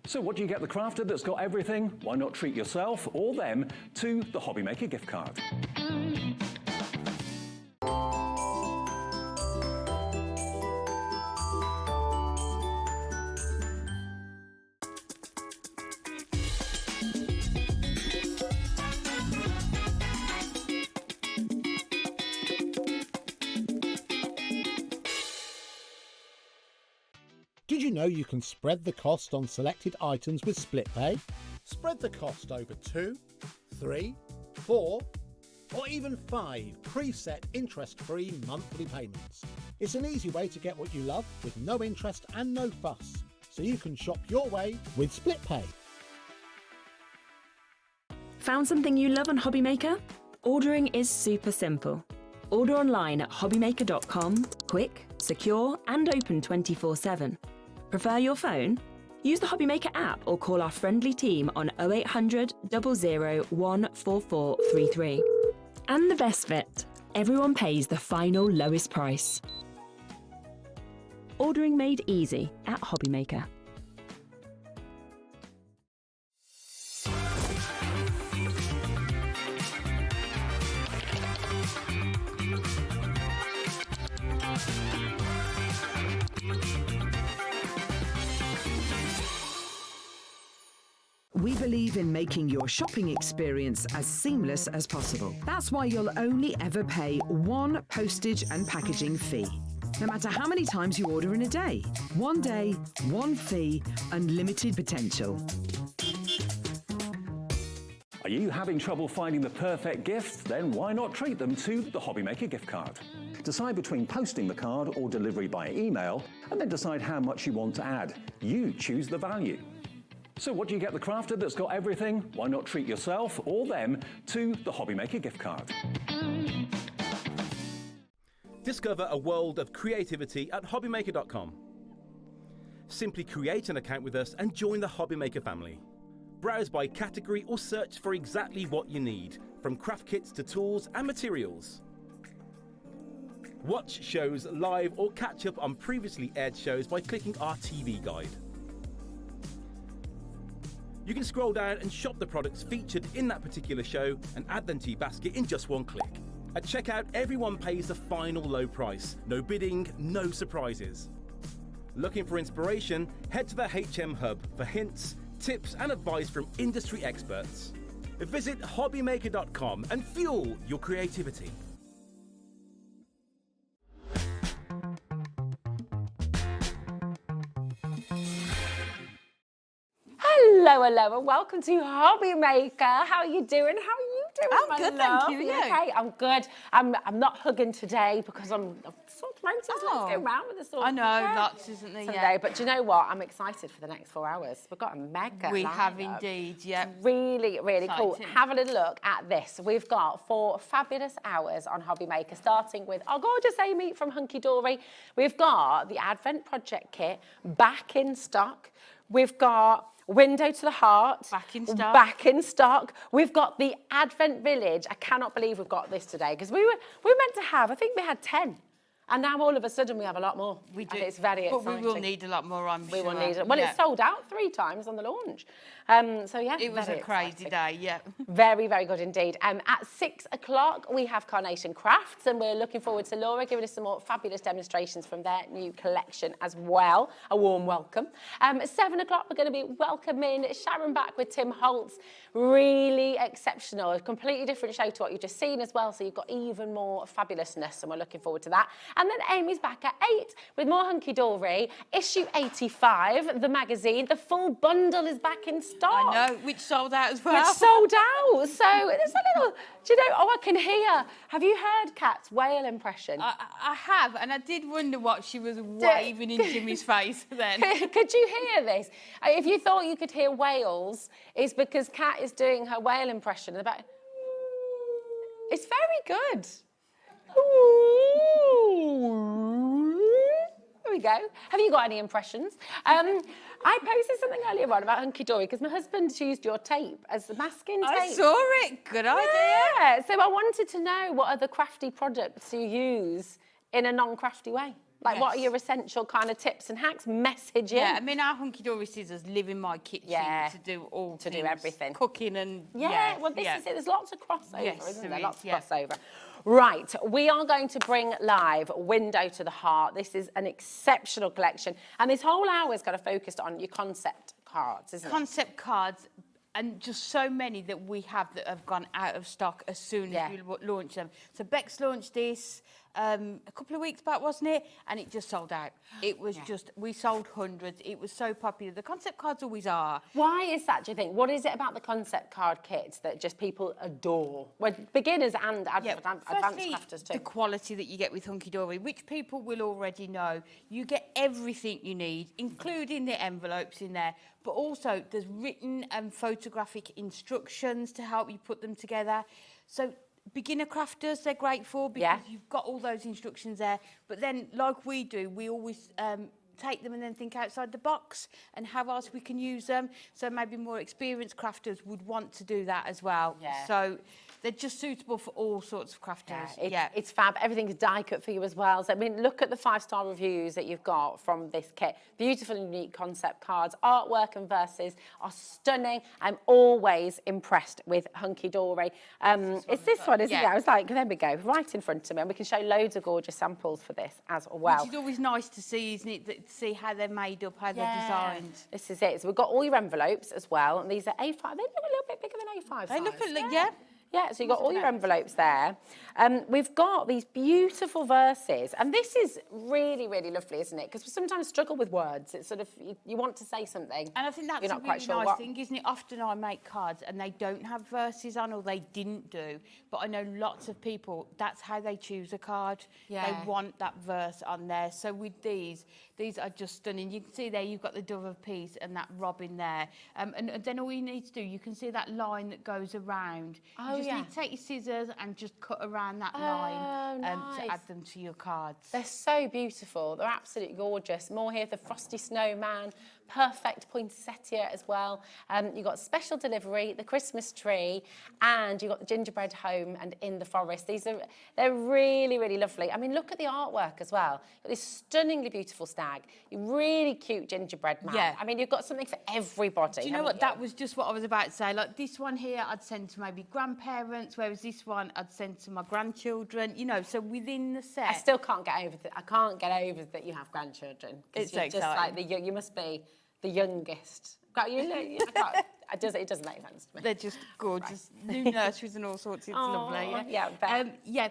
C: So what do you get the crafter that's got everything? Why not treat yourself or them to the Hobby Maker gift card?
D: Did you know you can spread the cost on selected items with split pay? Spread the cost over 2, 3, 4, or even 5 preset interest-free monthly payments. It's an easy way to get what you love with no interest and no fuss, so you can shop your way with split pay.
F: Found something you love on Hobby Maker? Ordering is super simple. Order online at hobbymaker.com, quick, secure and open 24/7. Prefer your phone? Use the Hobby Maker app or call our friendly team on 0800 00 14433. And the best bit, everyone pays the final lowest price. Ordering made easy at Hobby Maker.
G: We believe in making your shopping experience as seamless as possible. That's why you'll only ever pay one postage and packaging fee. No matter how many times you order in a day. One day, one fee, unlimited potential.
C: Are you having trouble finding the perfect gift? Then why not treat them to the Hobby Maker gift card? Decide between posting the card or delivery by email, and then decide how much you want to add. You choose the value. So what do you get the crafter that's got everything? Why not treat yourself or them to the Hobby Maker gift card?
H: Discover a world of creativity at hobbymaker.com. Simply create an account with us and join the Hobby Maker family. Browse by category or search for exactly what you need, from craft kits to tools and materials. Watch shows live or catch up on previously aired shows by clicking our TV guide. You can scroll down and shop the products featured in that particular show and add them to your basket in just one click. At checkout, everyone pays the final low price. No bidding, no surprises. Looking for inspiration? Head to the HM Hub for hints, tips and advice from industry experts. Visit hobbymaker.com and fuel your creativity.
O: Hello, hello, and welcome to Hobby Maker. How are you doing? How are you doing,
K: I'm
O: my
K: good,
O: love?
K: thank you. Yeah.
O: Okay, I'm good. I'm not hugging today because I'm sore throaty. Let's go round with the sore
K: I know, lots, isn't there?
O: Sunday.
K: Yeah.
O: But do you know what? I'm excited for the next 4 hours. We've got a mega
K: We have
O: lineup.
K: indeed, yeah.
O: Really, really cool.
K: Exciting.
O: Have a little look at this. We've got 4 fabulous hours on Hobby Maker, starting with our gorgeous Amy from Hunkydory. We've got the Advent Project Kit back in stock. We've got Window to the Heart.
K: Back in stock.
O: Back in stock. We've got the Advent Village. I cannot believe we've got this today because we were meant to have, I think we had 10. And now all of a sudden we have a lot more.
K: We do.
O: And it's very exciting.
K: But we will need a lot more, I'm sure.
O: We will need it. Well,
K: yeah.
O: it's sold out 3 times on the launch. So yeah,
K: It was a
O: very
K: crazy
O: exciting.
K: day, yeah.
O: Very, very good indeed. At 6 o'clock, we have Carnation Crafts, and we're looking forward to Laura giving us some more fabulous demonstrations from their new collection as well. A warm welcome. At 7 o'clock, we're going to be welcoming Sharon back with Tim Holtz. Really exceptional, a completely different show to what you've just seen as well, so you've got even more fabulousness, and we're looking forward to that. And then Amy's back at 8 with more Hunkydory, issue 85, the magazine. The full bundle is back in stock.
K: I know, which sold out as well.
O: Which sold out. So there's a little, do you know, I can hear. Have you heard Kat's whale impression?
K: I have, and I did wonder what she was waving in Jimmy's face then.
O: Could you hear this? If you thought you could hear whales, it's because Kat is doing her whale impression in the back. It's very good. There we go. Have you got any impressions? I posted something earlier on about Hunkydory because my husband used your tape as the masking tape.
K: I saw it. Good idea.
O: Yeah. So I wanted to know what other crafty products you use in a non-crafty way. Like, what are your essential kind of tips and hacks? Message in.
K: Yeah, I mean, our Hunkydory scissors live in my kitchen to do all
O: to
K: things,
O: do everything.
K: Cooking and
O: well, this is it. There's lots of crossover,
K: Yes,
O: isn't there?
K: there
O: Lots
K: is,
O: of crossover. Right, we are going to bring live Window to the Heart. This is an exceptional collection, and this whole hour is kind of focused on your concept cards, isn't it?
K: Concept cards. And just so many that we have that have gone out of stock as soon as we launch them. So Bex launched this a couple of weeks back, wasn't it? And it just sold out. It was just, we sold hundreds. It was so popular. The concept cards always are.
O: Why is that, do you think? What is it about the concept card kits that just people adore? Well, beginners and advanced crafters too.
K: The quality that you get with Hunkydory, which people will already know. You get everything you need, including the envelopes in there. But also, there's written and photographic instructions to help you put them together. So beginner crafters, they're great for because you've got all those instructions there. But then, like we do, we always take them and then think outside the box and how else we can use them. So maybe more experienced crafters would want to do that as well. So they're just suitable for all sorts of crafters.
O: It's fab. Everything's die cut for you as well. So, I mean, look at the 5-star reviews that you've got from this kit. Beautiful and unique concept cards. Artwork and verses are stunning. I'm always impressed with Hunkydory. It's this one, isn't it? I was like, there we go, right in front of me. And we can show loads of gorgeous samples for this as well.
K: Which is always nice to see, isn't it? To see how they're made up, how they're designed.
O: This is it. So we've got all your envelopes as well. And these are A5. They look a little bit bigger than A5
K: They look
O: size.
K: Yeah,
O: so you've got all your envelopes there. We've got these beautiful verses. And this is really, really lovely, isn't it? Because we sometimes struggle with words. It's sort of, you want to say something.
K: And I think that's
O: you're not
K: a
O: quite
K: really
O: sure
K: nice
O: what.
K: thing, isn't it? Often I make cards and they don't have verses on, or they didn't do. But I know lots of people, that's how they choose a card. They want that verse on there. So with these are just stunning. You can see there you've got the dove of peace and that robin there. And then all you need to do, you can see that line that goes around. You just need to take your scissors and just cut around that line to add them to your cards.
O: They're so beautiful. They're absolutely gorgeous. More here, the Frosty Snowman. Perfect poinsettia as well. You've got special delivery, the Christmas tree, and you've got the gingerbread home and in the forest. They're really, really lovely. I mean, look at the artwork as well. You've got this stunningly beautiful stag, really cute gingerbread man. I mean, you've got something for everybody.
K: Do you know what? That was just what I was about to say. Like this one here, I'd send to maybe grandparents, whereas this one I'd send to my grandchildren. You know, so within the set.
O: I still can't get over that. I can't get over that you have grandchildren.
K: It's
O: you're just like you must be the youngest. It doesn't make sense to me.
K: They're just gorgeous. Right. New nurseries and all sorts. It's lovely.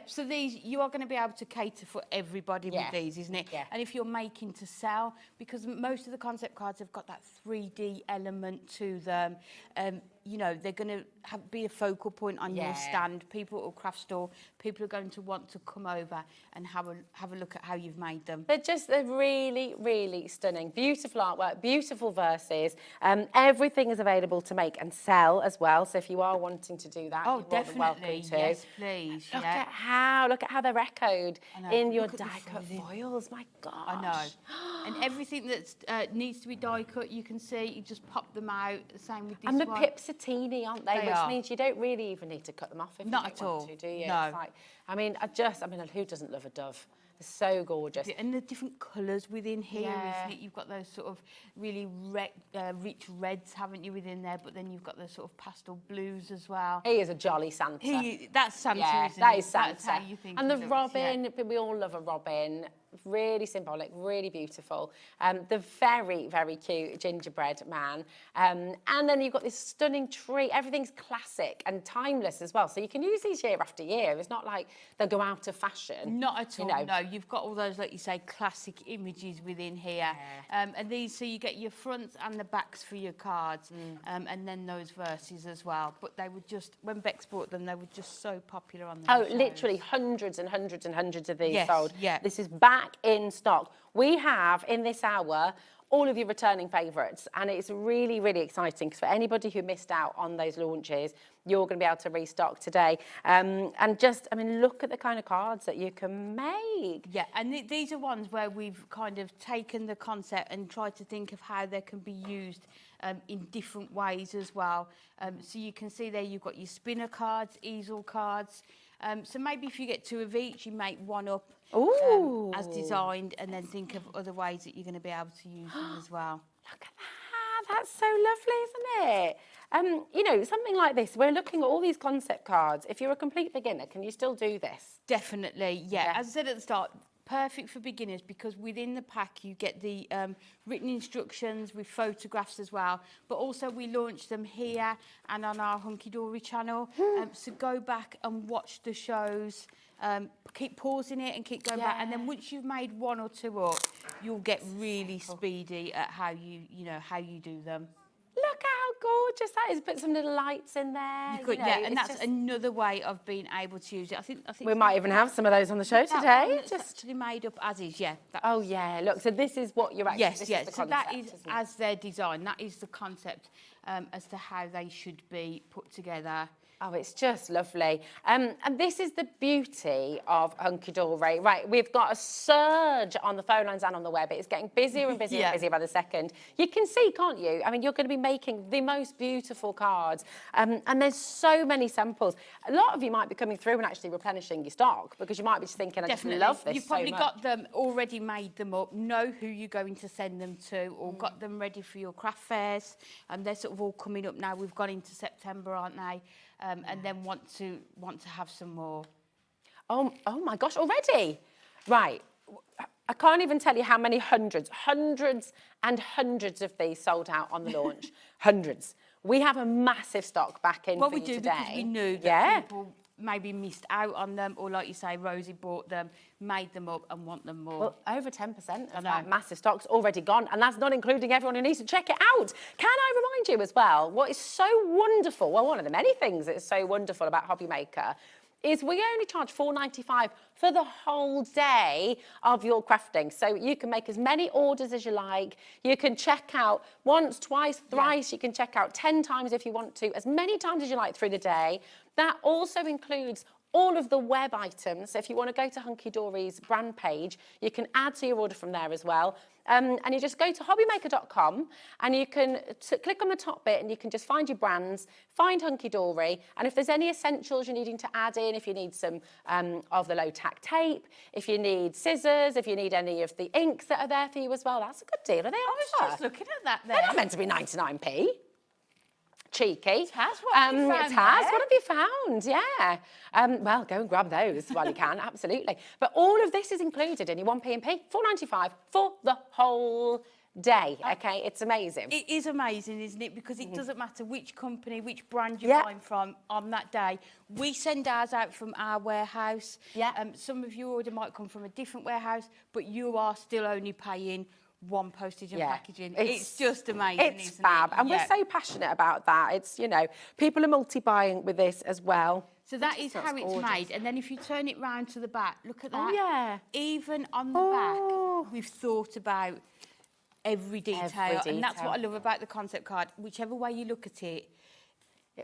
K: So these, you are going to be able to cater for everybody with these, isn't it? And if you're making to sell, because most of the concept cards have got that 3D element to them, you know, they're going to be a focal point on your stand. People at a craft store, people are going to want to come over and have a look at how you've made them.
O: They're really, really stunning. Beautiful artwork, beautiful verses. Everything is available to make and sell as well. So if you are wanting to do that, you're more than welcome to.
K: Yes, please.
O: Look at how they're echoed in your die-cut foils. My gosh.
K: I know. And everything that needs to be die-cut, you can see, you just pop them out. The same with this one.
O: And the pips are teeny, aren't they? Which
K: are.
O: Means you don't really even need to cut them off if
K: Not
O: you
K: at
O: don't
K: all.
O: want to, do you?
K: No.
O: It's like, I mean, who doesn't love a dove? They're so gorgeous.
K: And the different colours within here, isn't it? You've got those sort of really rich reds, haven't you, within there? But then you've got those sort of pastel blues as well.
O: He is a jolly Santa.
K: That's Santa, isn't
O: that
K: it?
O: is Santa.
K: That's how you think
O: and the
K: of it,
O: robin, we all love a robin. Really symbolic, really beautiful. The very, very cute gingerbread man. And then you've got this stunning tree. Everything's classic and timeless as well. So you can use these year after year. It's not like they'll go out of fashion.
K: Not at all, no. You've got all those, like you say, classic images within here. And these, so you get your fronts and the backs for your cards. And then those verses as well. But they were just, when Bex bought them, they were just so popular on the shows.
O: Literally hundreds and hundreds and hundreds of these sold.
K: Yeah.
O: This is back in stock. We have in this hour all of your returning favourites, and it's really, really exciting because for anybody who missed out on those launches, you're going to be able to restock today. And just, I mean, look at the kind of cards that you can make.
K: Yeah, and these are ones where we've kind of taken the concept and tried to think of how they can be used in different ways as well. So you can see there you've got your spinner cards, easel cards, So maybe if you get 2 of each, you make one up as designed, and then think of other ways that you're going to be able to use them as well.
O: Look at that. That's so lovely, isn't it? You know, something like this, we're looking at all these concept cards. If you're a complete beginner, can you still do this?
K: Definitely, yeah. As I said at the start, perfect for beginners, because within the pack you get the written instructions with photographs as well, but also we launch them here and on our Hunkydory channel. So go back and watch the shows, keep pausing it and keep going back, and then once you've made 1 or 2 up, you'll get really speedy at how you do them.
O: Look how gorgeous that is. Put some little lights in there.
K: You could,
O: you know,
K: and that's another way of being able to use it. I think
O: we might even have some of those on the show today.
K: Just actually made up as is, yeah.
O: Oh yeah, look. So this is what you're actually.
K: Yes, yes.
O: Is the
K: so
O: concept,
K: that is as they're designed. That is the concept as to how they should be put together.
O: Oh, it's just lovely. And this is the beauty of Hunkydory. Right, we've got a surge on the phone lines and on the web. It's getting busier and busier and busier by the second. You can see, can't you? I mean, you're going to be making the most beautiful cards. And there's so many samples. A lot of you might be coming through and actually replenishing your stock, because you might be just thinking, I just love this
K: You've probably
O: so
K: got them already made them up, know who you're going to send them to, or got them ready for your craft fairs. They're sort of all coming up now. We've gone into September, aren't they? And then want to have some more.
O: Oh my gosh, already? Right. I can't even tell you how many hundreds and hundreds of these sold out on the launch. Hundreds. We have a massive stock back in for you today.
K: Because we knew that people maybe missed out on them, or like you say, Rosie bought them, made them up and want them more.
O: Well, over 10% of that massive stock's already gone, and that's not including everyone who needs to check it out. Can I remind you as well, what is so wonderful, well, one of the many things that is so wonderful about Hobby Maker is we only charge $4.95 for the whole day of your crafting. So you can make as many orders as you like. You can check out once, twice, thrice. You can check out 10 times if you want to, as many times as you like through the day. That also includes all of the web items. So if you want to go to Hunkydory's brand page, you can add to your order from there as well. And you just go to hobbymaker.com and you can click on the top bit and you can just find your brands, find Hunkydory, and if there's any essentials you're needing to add in, if you need some of the low-tack tape, if you need scissors, if you need any of the inks that are there for you as well, that's a good deal. Are they
K: I was just looking at that there.
O: They're not meant to be 99p. Cheeky.
K: It has. What have you found
O: it has.
K: there?
O: What have you found? Yeah. Well, go and grab those while you can. Absolutely. But all of this is included in your 1p&p, $4.95 for the whole day. Okay, it's amazing.
K: It is amazing, isn't it? Because it doesn't matter which company, which brand you're buying from on that day. We send ours out from our warehouse. Some of your order might come from a different warehouse, but you are still only paying one postage and packaging. It's just amazing.
O: It's fab. And we're so passionate about that. It's, you know, people are multi-buying with this as well.
K: So that is how it's made. And then if you turn it round to the back, look at that.
O: Oh, yeah.
K: Even on the back, we've thought about every detail. And that's what I love about the concept card. Whichever way you look at it,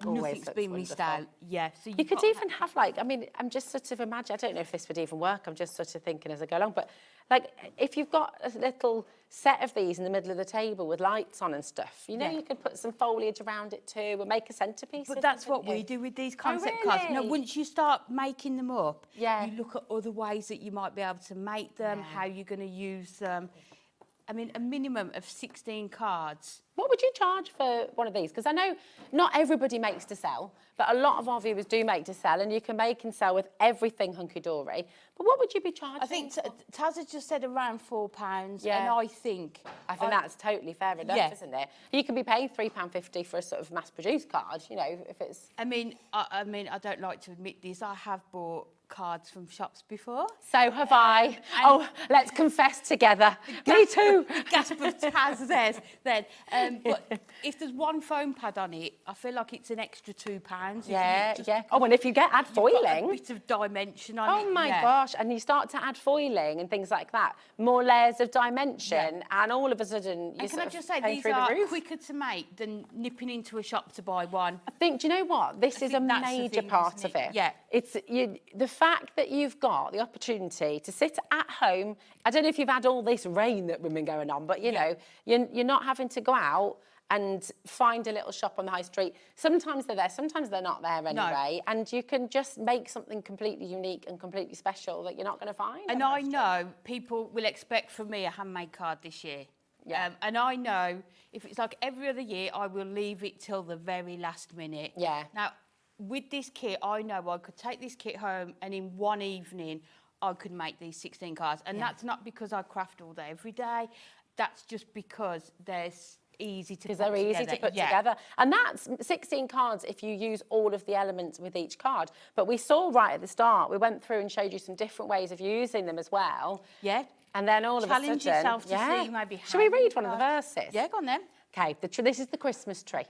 K: nothing's been missed out. Yeah. So
O: you could even have, like, I mean, I'm just sort of imagining, I don't know if this would even work, I'm just sort of thinking as I go along, but like if you've got a little set of these in the middle of the table with lights on and stuff, you know, you could put some foliage around it too and make a centrepiece.
K: But that's what we do with these concept cards. Now, once you start making them up, you look at other ways that you might be able to make them, how you're going to use them. I mean, a minimum of 16 cards.
O: What would you charge for one of these? Because I know not everybody makes to sell, but a lot of our viewers do make to sell, and you can make and sell with everything Hunkydory. But what would you be charging?
K: I think Taz has just said around £4, and I think
O: that's totally fair enough, isn't it? You could be paying £3.50 for a sort of mass-produced card, you know, if it's...
K: I mean, I don't like to admit this. I have bought cards from shops before.
O: So have I. Oh, let's confess together. Me too.
K: Gasp of Taz then. But if there's one foam pad on it, I feel like it's an extra £2.
O: Yeah. Oh, and if you add foiling,
K: a bit of dimension on it.
O: Oh my gosh! And you start to add foiling and things like that, more layers of dimension, and all of a sudden you
K: can I just say these are quicker to make than nipping into a shop to buy one.
O: I think. Do you know what? This is a major part of it.
K: Yeah.
O: It's the fact that you've got the opportunity to sit at home. I don't know if you've had all this rain that we've been going on, but you know, you're not having to go out and find a little shop on the high street. Sometimes they're there, sometimes they're not there anyway. And you can just make something completely unique and completely special that you're not going to find.
K: And I know people will expect from me a handmade card this year.
O: Yeah.
K: And I know if it's like every other year, I will leave it till the very last minute.
O: Yeah.
K: Now, with this kit, I know I could take this kit home and in one evening, I could make these 16 cards. And that's not because I craft all day every day. That's just because they're easy to put together.
O: Because they're easy to put together. And that's 16 cards if you use all of the elements with each card. But we saw right at the start, we went through and showed you some different ways of using them as well.
K: Yeah.
O: And then all of a sudden...
K: Challenge yourself to see maybe how...
O: Shall we read one of the verses?
K: Yeah, go on then.
O: Okay, this is the Christmas tree.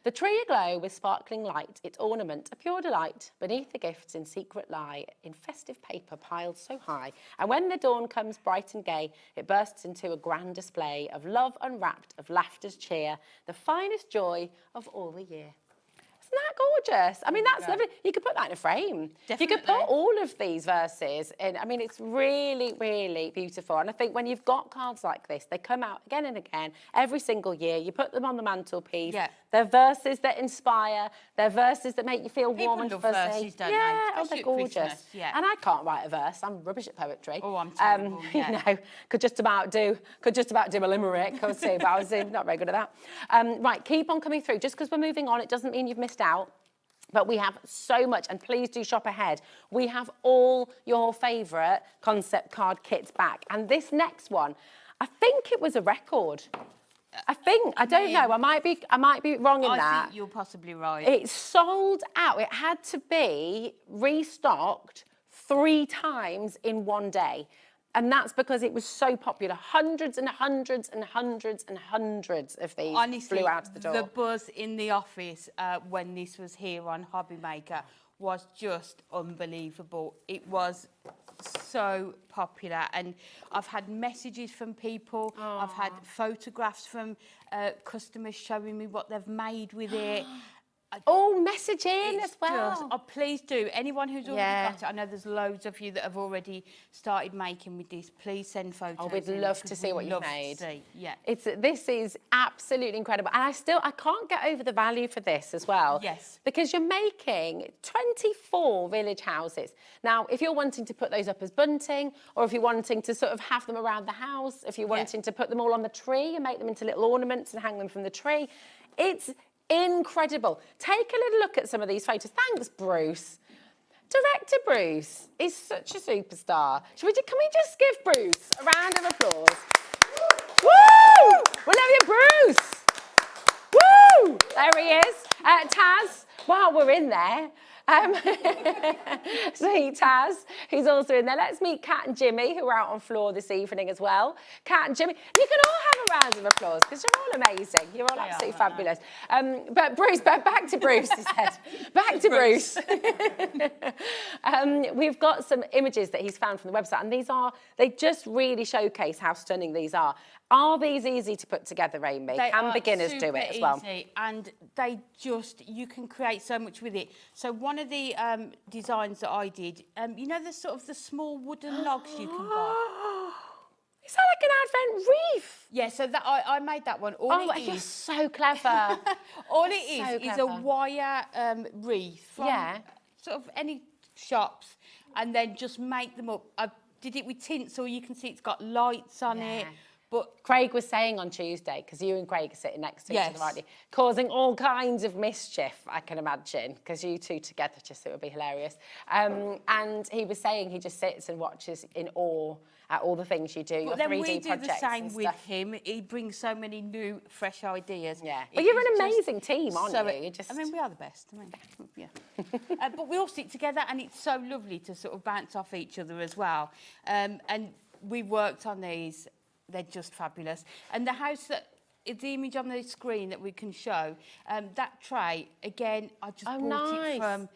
O: The tree aglow with sparkling light, its ornament a pure delight. Beneath the gifts in secret lie, in festive paper piled so high. And when the dawn comes bright and gay, it bursts into a grand display of love unwrapped, of laughter's cheer, the finest joy of all the year. Isn't that gorgeous? I mean, that's lovely. You could put that in a frame.
K: Definitely.
O: You could put all of these verses in. I mean, it's really, really beautiful. And I think when you've got cards like this, they come out again and again, every single year. You put them on the mantelpiece.
K: Yeah.
O: They're verses that inspire. They're verses that make you feel
K: People
O: warm and
K: love
O: fuzzy.
K: verses, don't
O: yeah,
K: they?
O: oh, they're
K: Especially at
O: gorgeous.
K: Christmas, yeah.
O: And I can't write a verse. I'm rubbish at poetry.
K: Oh, I'm terrible, yeah.
O: You know, could just about do a limerick or two, but I was not very good at that. Right, keep on coming through. Just because we're moving on, it doesn't mean you've missed out. But we have so much, and please do shop ahead. We have all your favourite concept card kits back. And this next one, I think it was a record. I don't know, I might be wrong in that.
K: I think you're possibly right.
O: It sold out. It had to be restocked 3 times in one day. And that's because it was so popular. Hundreds and hundreds and hundreds and hundreds of these flew out of the door.
K: The buzz in the office when this was here on Hobby Maker was just unbelievable. It was so popular, and I've had messages from people. I've had photographs from customers showing me what they've made with it.
O: Message in as well.
K: Please do. Anyone who's already got it, I know there's loads of you that have already started making with this. Please send photos.
O: Oh, we'd love to see what you've made.
K: Yeah.
O: This is absolutely incredible. And I can't get over the value for this as well.
K: Yes.
O: Because you're making 24 village houses. Now, if you're wanting to put those up as bunting, or if you're wanting to sort of have them around the house, if you're wanting to put them all on the tree and make them into little ornaments and hang them from the tree, it's incredible. Take a little look at some of these photos. Thanks, Bruce. Director Bruce is such a superstar. Can we just give Bruce a round of applause? Woo! We love you, Bruce. Woo! There he is. Taz, while we're in there, see Taz, who's also in there. Let's meet Kat and Jimmy, who are out on floor this evening as well. Kat and Jimmy, you can all have a round of applause because you're all amazing. You're all absolutely fabulous. But Bruce, back to Bruce, he said. Back to Bruce. We've got some images that he's found from the website, and they just really showcase how stunning these are. Are these easy to put together, Amy? Can beginners do it as well?
K: Easy, and you can create so much with it. So one of the designs that I did, you know, the sort of the small wooden logs you can buy.
O: Is that like an Advent wreath?
K: Yeah, so that I made that one.
O: You're so clever.
K: All it is a wire wreath from sort of any shops, and then just make them up. I did it with tinsel. You can see it's got lights on it. But
O: Craig was saying on Tuesday, because you and Craig are sitting next to each other, aren't you? Causing all kinds of mischief, I can imagine, because you two together just it would be hilarious. And he was saying he just sits and watches in awe at all the things you do, your 3D projects.
K: Then we do the same with him. He brings so many new, fresh ideas.
O: Yeah. But you're an amazing team, aren't you?
K: I mean, we are the best. I mean, yeah. But we all sit together, and it's so lovely to sort of bounce off each other as well. And we worked on these. They're just fabulous. And the house the image on the screen that we can show, that tray, again, I just bought it from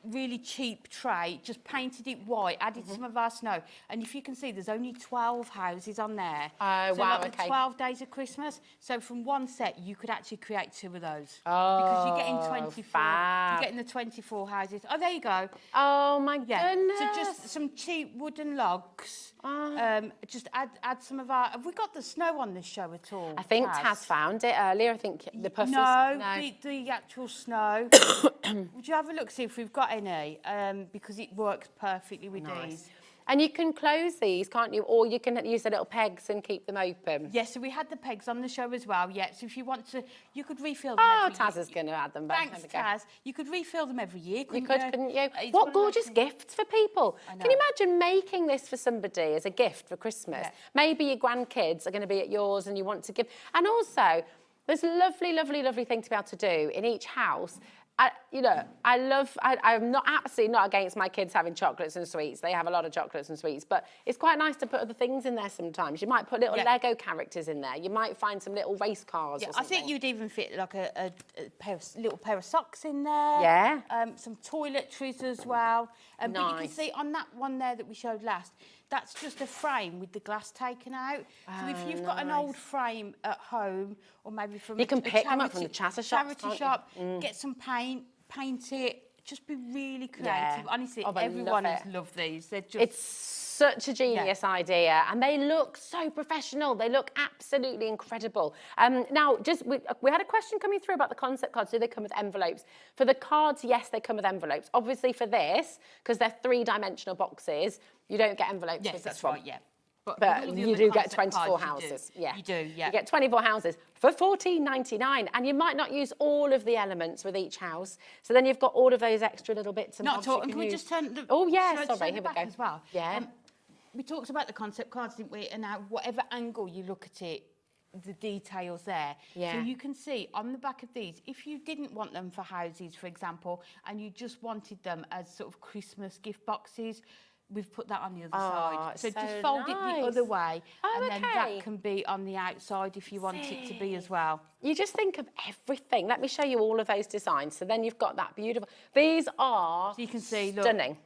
K: really cheap tray, just painted it white, added some of our snow. And if you can see, there's only 12 houses on there.
O: Oh,
K: so
O: wow,
K: like the
O: okay.
K: 12 days of Christmas. So from one set, you could actually create 2 of those.
O: Oh,
K: because you're getting 24.
O: fab.
K: You're getting the 24 houses. Oh, there you go.
O: Oh, my goodness.
K: So just some cheap wooden logs. Just add some of our... Have we got the snow on this show at all?
O: I think Taz found it earlier. I think the puffies...
K: No. The actual snow. Would you have a look, see if we've got any? Because it works perfectly with these.
O: And you can close these, can't you? Or you can use the little pegs and keep them open.
K: Yes, so we had the pegs on the show as well, So if you want to, you could refill them every
O: Taz
K: year.
O: is going to add them back.
K: Thanks, Taz. You could refill them every year, couldn't you?
O: Couldn't you?
K: It's
O: What
K: one of
O: gorgeous
K: those
O: gifts for people.
K: I know.
O: Can you imagine making this for somebody as a gift for Christmas?
K: Yeah.
O: Maybe your grandkids are going to be at yours and you want to give... And also, there's a lovely, lovely, lovely thing to be able to do in each house. I'm not absolutely not against my kids having chocolates and sweets. They have a lot of chocolates and sweets, but it's quite nice to put other things in there sometimes. You might put little Lego characters in there. You might find some little race cars or something.
K: I think you'd even fit like a little pair of socks in there.
O: Yeah.
K: Some toiletries as well. But you can
O: Nice.
K: see on that one there that we showed last, that's just a frame with the glass taken out. So if you've got an old frame at home, or maybe from
O: You can pick them up from the charity
K: shop, get some paint it, just be really creative.
O: Yeah.
K: Honestly,
O: Oh, I
K: everyone
O: love
K: has
O: it.
K: loved these. They're just...
O: It's such a genius idea, and they look so professional. They look absolutely incredible. Now, we had a question coming through about the concept cards. Do they come with envelopes? For the cards, yes, they come with envelopes. Obviously, for this, because they're 3-dimensional boxes, you don't get envelopes.
K: Yes,
O: with
K: that's
O: this one.
K: right, yeah.
O: But you do get 24
K: cards,
O: houses.
K: You do, yeah.
O: You get 24 houses for $14.99, and you might not use all of the elements with each house. So then you've got all of those extra little bits and
K: Not
O: bobs
K: at all.
O: you
K: And
O: can
K: can we
O: use.
K: just turn the...
O: Oh, yeah,
K: should I
O: sorry,
K: turn
O: here
K: the
O: we
K: back
O: go.
K: as well?
O: Yeah.
K: We talked about the concept cards, didn't we? And now whatever angle you look at it, the details there.
O: Yeah.
K: So you can see on the back of these, if you didn't want them for houses, for example, and you just wanted them as sort of Christmas gift boxes, we've put that on the other side. So just fold it the other way, and then that can be on the outside if you want it to be as well.
O: You just think of everything. Let me show you all of those designs. So then you've got that beautiful... These are
K: so you can see, look,
O: stunning.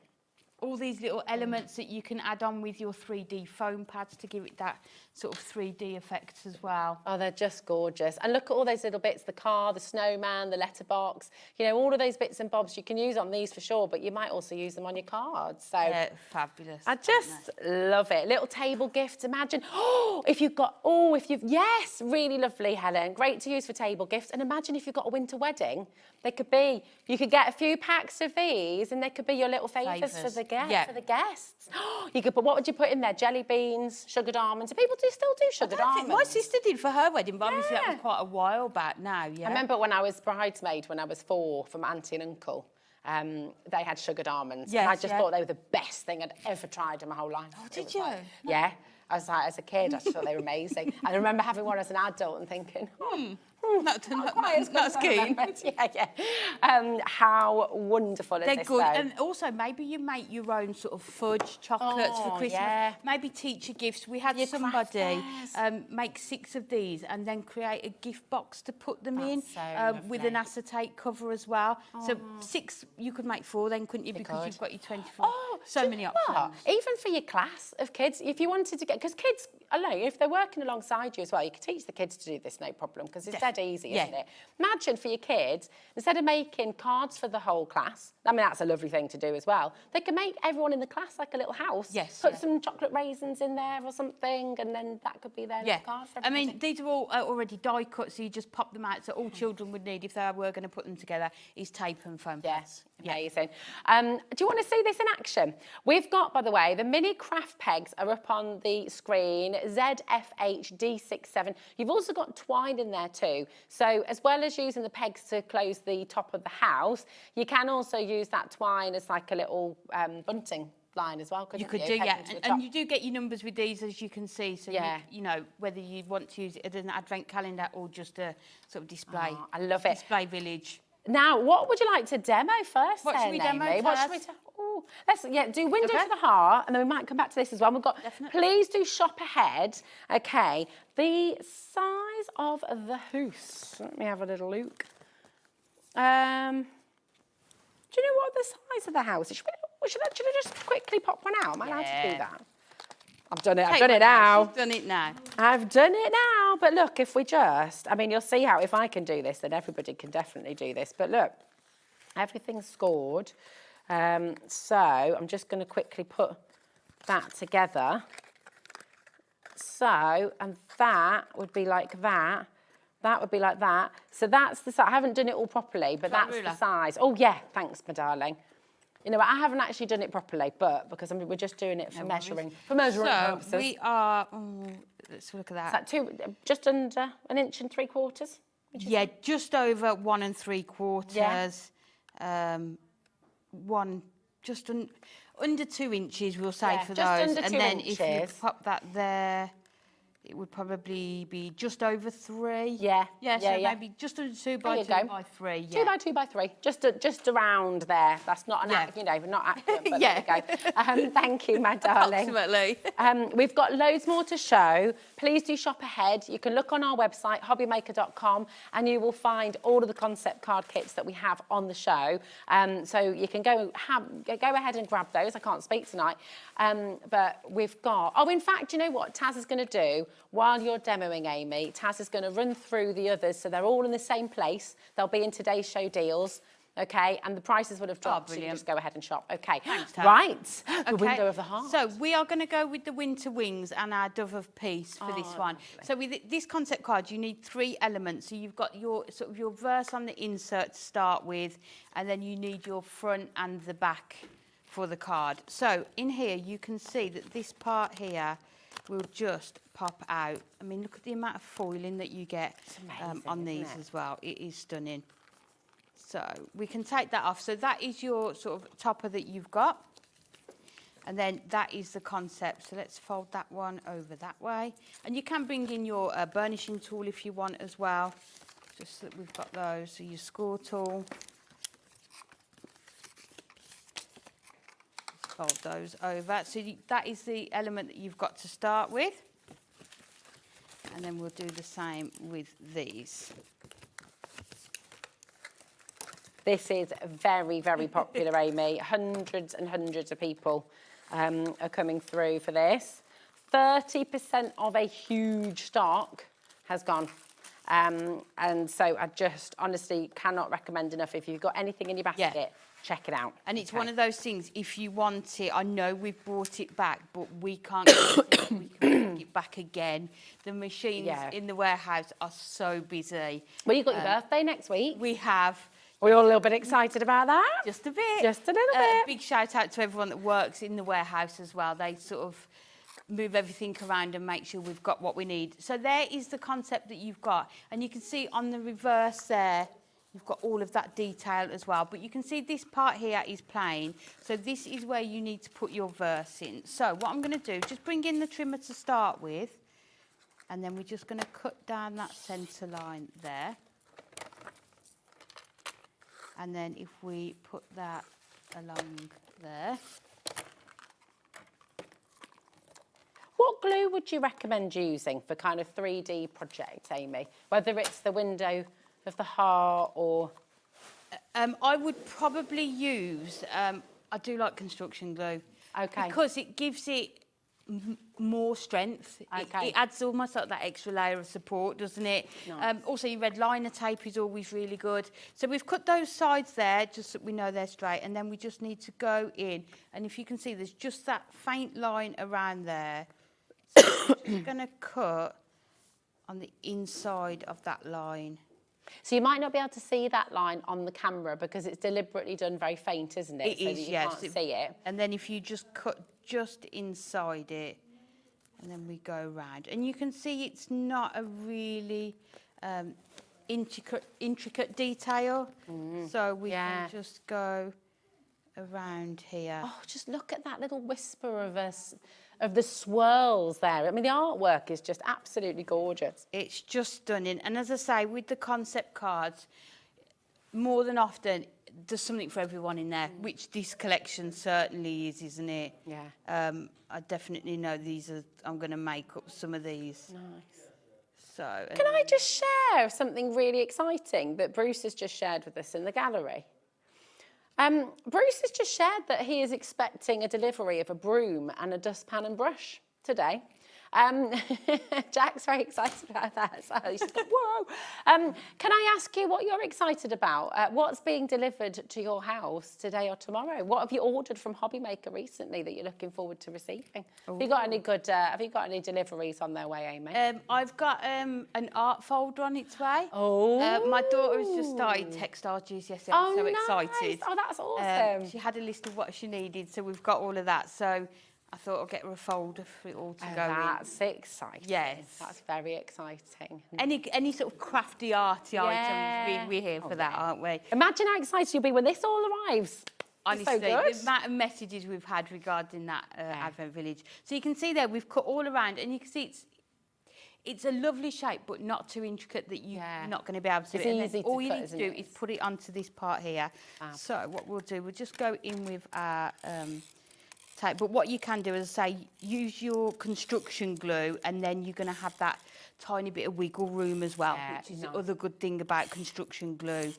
K: All these little elements that you can add on with your 3D foam pads to give it that sort of 3D effect as well.
O: Oh, they're just gorgeous. And look at all those little bits, the car, the snowman, the letterbox. You know, all of those bits and bobs you can use on these for sure, but you might also use them on your cards. So
K: yeah, fabulous.
O: I just love it. Little table gifts, imagine. Yes, really lovely, Helen. Great to use for table gifts. And imagine if you've got a winter wedding, you could get a few packs of these and they could be your little favours for the guests. You could what would you put in there? Jelly beans, sugared almonds. People still do sugared almonds.
K: My sister did for her wedding, but obviously that was quite a while back now,
O: I remember when I was bridesmaid when I was 4 from auntie and uncle. They had sugared almonds.
K: Yes,
O: and I just thought they were the best thing I'd ever tried in my whole life.
K: Oh, did you?
O: Yeah. I was like, as a kid, I just thought they were amazing. I remember having one as an adult and thinking,
K: not as keen.
O: How wonderful is
K: They're
O: this,
K: good.
O: though?
K: And also, maybe you make your own sort of fudge chocolates for Christmas.
O: Yeah.
K: Maybe teacher gifts. We had somebody make 6 of these and then create a gift box to put them in with an acetate cover as well. So 6, you could make 4 then, couldn't you? Because you've got your 24. So many options.
O: Even for your class of kids, if you wanted to get... Because kids, if they're working alongside you as well, you could teach the kids to do this, no problem, because it's dead easy, isn't it? Imagine for your kids, instead of making cards for the whole class, I mean, that's a lovely thing to do as well, they can make everyone in the class like a little house. Put some chocolate raisins in there or something, and then that could be their little card for everybody.
K: I mean, these are all already die cut, so you just pop them out. So all children would need, if they were going to put them together, is tape and foam.
O: Yes. Amazing. Do you want to see this in action? We've got, by the way, the mini craft pegs are up on the screen, ZFHD67. You've also got twine in there too. So as well as using the pegs to close the top of the house, you can also use that twine as like a little bunting line as well, couldn't you?
K: You could do, yeah. And you do get your numbers with these, as you can see. So, you know, whether you want to use it as an advent calendar or just a sort of display.
O: Oh, I love it.
K: Display village.
O: Now, what would you like to demo first?
K: What should we demo
O: Amy? What should we
K: first?
O: Let's do window to the heart, and then we might come back to this as well. We've got. Please do shop ahead. Okay, the size of the house. Let me have a little look. Do you know what the size of the house is? Should I just quickly pop one out? Am I allowed to do that? I've done it. I've done it now.
K: She's done it now.
O: I've done it now. But look, if we just, I mean, you'll see how if I can do this, then everybody can definitely do this. But look, everything's scored. So I'm just going to quickly put that together. So, and that would be like that. That would be like that. So that's the size. I haven't done it all properly, but that's the size. Oh, yeah. Thanks, my darling. You know, I haven't actually done it properly, but because we're just doing it for measuring. For measuring purposes.
K: So we are, let's look at that.
O: Is that just under 1 3/4 inches?
K: Yeah, just over 1 3/4.
O: Yeah.
K: Under 2 inches, we'll say for
O: just
K: those.
O: under 2
K: and then
O: inches.
K: if you pop that there, it would probably be just over 3.
O: Yeah.
K: Yeah, so maybe just under 2 by 2 by 3. Yeah.
O: 2 by 2 by 3, just around there. That's not not accurate, but there we go. Thank you, my darling.
K: Approximately.
O: We've got loads more to show. Please do shop ahead. You can look on our website, hobbymaker.com, and you will find all of the concept card kits that we have on the show. So you can go ahead and grab those. I can't speak tonight. But we've got, in fact, you know what Taz is going to do? While you're demoing, Amy, Taz is going to run through the others, so they're all in the same place. They'll be in today's show deals, okay? And the prices would have dropped, so you can just go ahead and shop. Okay,
K: thanks, Taz.
O: Right, the window of the heart.
K: So we are going to go with the winter wings and our dove of peace for this one.
O: Lovely.
K: So with this concept card, you need 3 elements. So you've got your your verse on the insert to start with, and then you need your front and the back for the card. So in here, you can see that this part here will just pop out. I mean, look at the amount of foiling that you get on these as well. It is stunning. So we can take that off. So that is your sort of topper that you've got. And then that is the concept. So let's fold that one over that way. And you can bring in your burnishing tool if you want as well. Just so that we've got those. So your score tool. Fold those over. So that is the element that you've got to start with. And then we'll do the same with these.
O: This is very, very popular, Amy. Hundreds and hundreds of people are coming through for this. 30% of a huge stock has gone. And so I just honestly cannot recommend enough. If you've got anything in your basket, check it out.
K: And it's one of those things, if you want it, I know we've brought it back, but we can't get we can bring it back again. The machines in the warehouse are so busy.
O: Well, you've got your birthday next week.
K: We have.
O: We're all a little bit excited about that.
K: Just a bit.
O: Just a little bit.
K: Big shout out to everyone that works in the warehouse as well. They sort of move everything around and make sure we've got what we need. So there is the concept that you've got. And you can see on the reverse there, you've got all of that detail as well. But you can see this part here is plain. So this is where you need to put your verse in. So what I'm going to do, just bring in the trimmer to start with. And then we're just going to cut down that centre line there. And then if we put that along there.
O: What glue would you recommend using for kind of 3D projects, Amy? Whether it's the window of the heart or...
K: I would probably use, I do like construction glue.
O: Okay.
K: Because it gives it more strength.
O: Okay.
K: It adds almost like that extra layer of support, doesn't it?
O: Nice.
K: Also, your red liner tape is always really good. So we've cut those sides there, just so we know they're straight, and then we just need to go in. And if you can see, there's just that faint line around there. So we're just going to cut on the inside of that line.
O: So you might not be able to see that line on the camera because it's deliberately done very faint, isn't it?
K: It is,
O: so that you
K: yes.
O: can't see it.
K: And then if you just cut just inside it, and then we go round. And you can see it's not a really intricate detail. So we can just go around here.
O: Oh, just look at that little whisper of the swirls there. I mean, the artwork is just absolutely gorgeous.
K: It's just stunning. And as I say, with the concept cards, more than often, there's something for everyone in there, which this collection certainly is, isn't it?
O: Yeah.
K: I definitely know I'm going to make up some of these.
O: Nice.
K: So.
O: Can I just share something really exciting that Bruce has just shared with us in the gallery? Bruce has just shared that he is expecting a delivery of a broom and a dustpan and brush today. Jack's very excited about that. So he's just like, whoa. Can I ask you what you're excited about? What's being delivered to your house today or tomorrow? What have you ordered from Hobbymaker recently that you're looking forward to receiving? Have you got any good? Have you got any deliveries on their way, Amy?
K: I've got an art folder on its way.
O: Oh.
K: My daughter has just started textile GCSE. I'm so excited.
O: Oh, that's awesome.
K: She had a list of what she needed, so we've got all of that. So I thought I'll get her a folder for it all to go in.
O: That's exciting.
K: Yes.
O: That's very exciting.
K: Any sort of crafty, arty items, we're here for that, aren't we?
O: Imagine how excited you'll be when this all arrives.
K: Honestly,
O: so good.
K: the amount of messages we've had regarding that Advent Village. So you can see there, we've cut all around, and you can see it's a lovely shape, but not too intricate that you're not going to be able to do it.
O: Easy
K: all
O: to
K: you
O: cut,
K: need to do is put it onto this part here. So what we'll do, we'll just go in with our tape. But what you can do is say, use your construction glue, and then you're going to have that tiny bit of wiggle room as well, which is the other good thing about construction glue.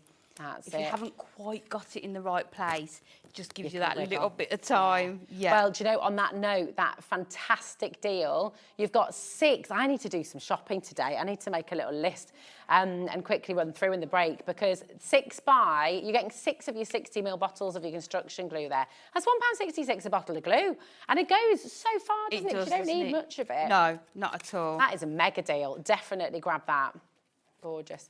K: If you haven't quite got it in the right place, it just gives you that little bit of time.
O: Well, do you know, on that note, that fantastic deal, you've got 6. I need to do some shopping today. I need to make a little list and quickly run through in the break, because you're getting 6 of your 60ml bottles of your construction glue there. That's £1.66 a bottle of glue. And it goes so far, doesn't it? You don't need much of it.
K: No, not at all.
O: That is a mega deal. Definitely grab that. Gorgeous.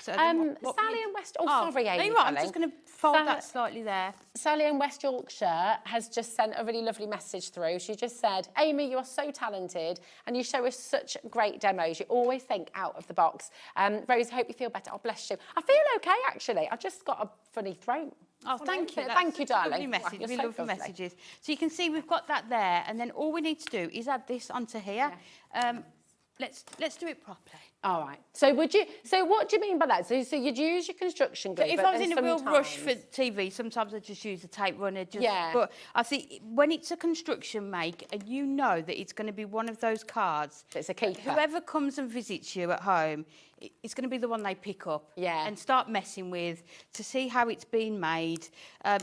K: So
O: Sally in West... Oh, sorry, Amy.
K: I'm just going to fold that slightly there.
O: Sally in West Yorkshire has just sent a really lovely message through. She just said, Amy, you are so talented and you show us such great demos. You always think out of the box. Rose, I hope you feel better. Oh, bless you. I feel okay, actually. I've just got a funny throat.
K: Oh, thank you.
O: Thank you, darling.
K: Lovely message.
O: Wow,
K: We
O: so
K: love the
O: lovely.
K: messages. So you can see we've got that there, and then all we need to do is add this onto here. Let's do it properly.
O: All right. So what do you mean by that? So you'd use your construction glue.
K: So if I was in a real rush for TV, sometimes I just use a tape runner. But I think when it's a construction make, and you know that it's going to be one of those cards.
O: It's a keeper.
K: Whoever comes and visits you at home, it's going to be the one they pick up and start messing with to see how it's been made.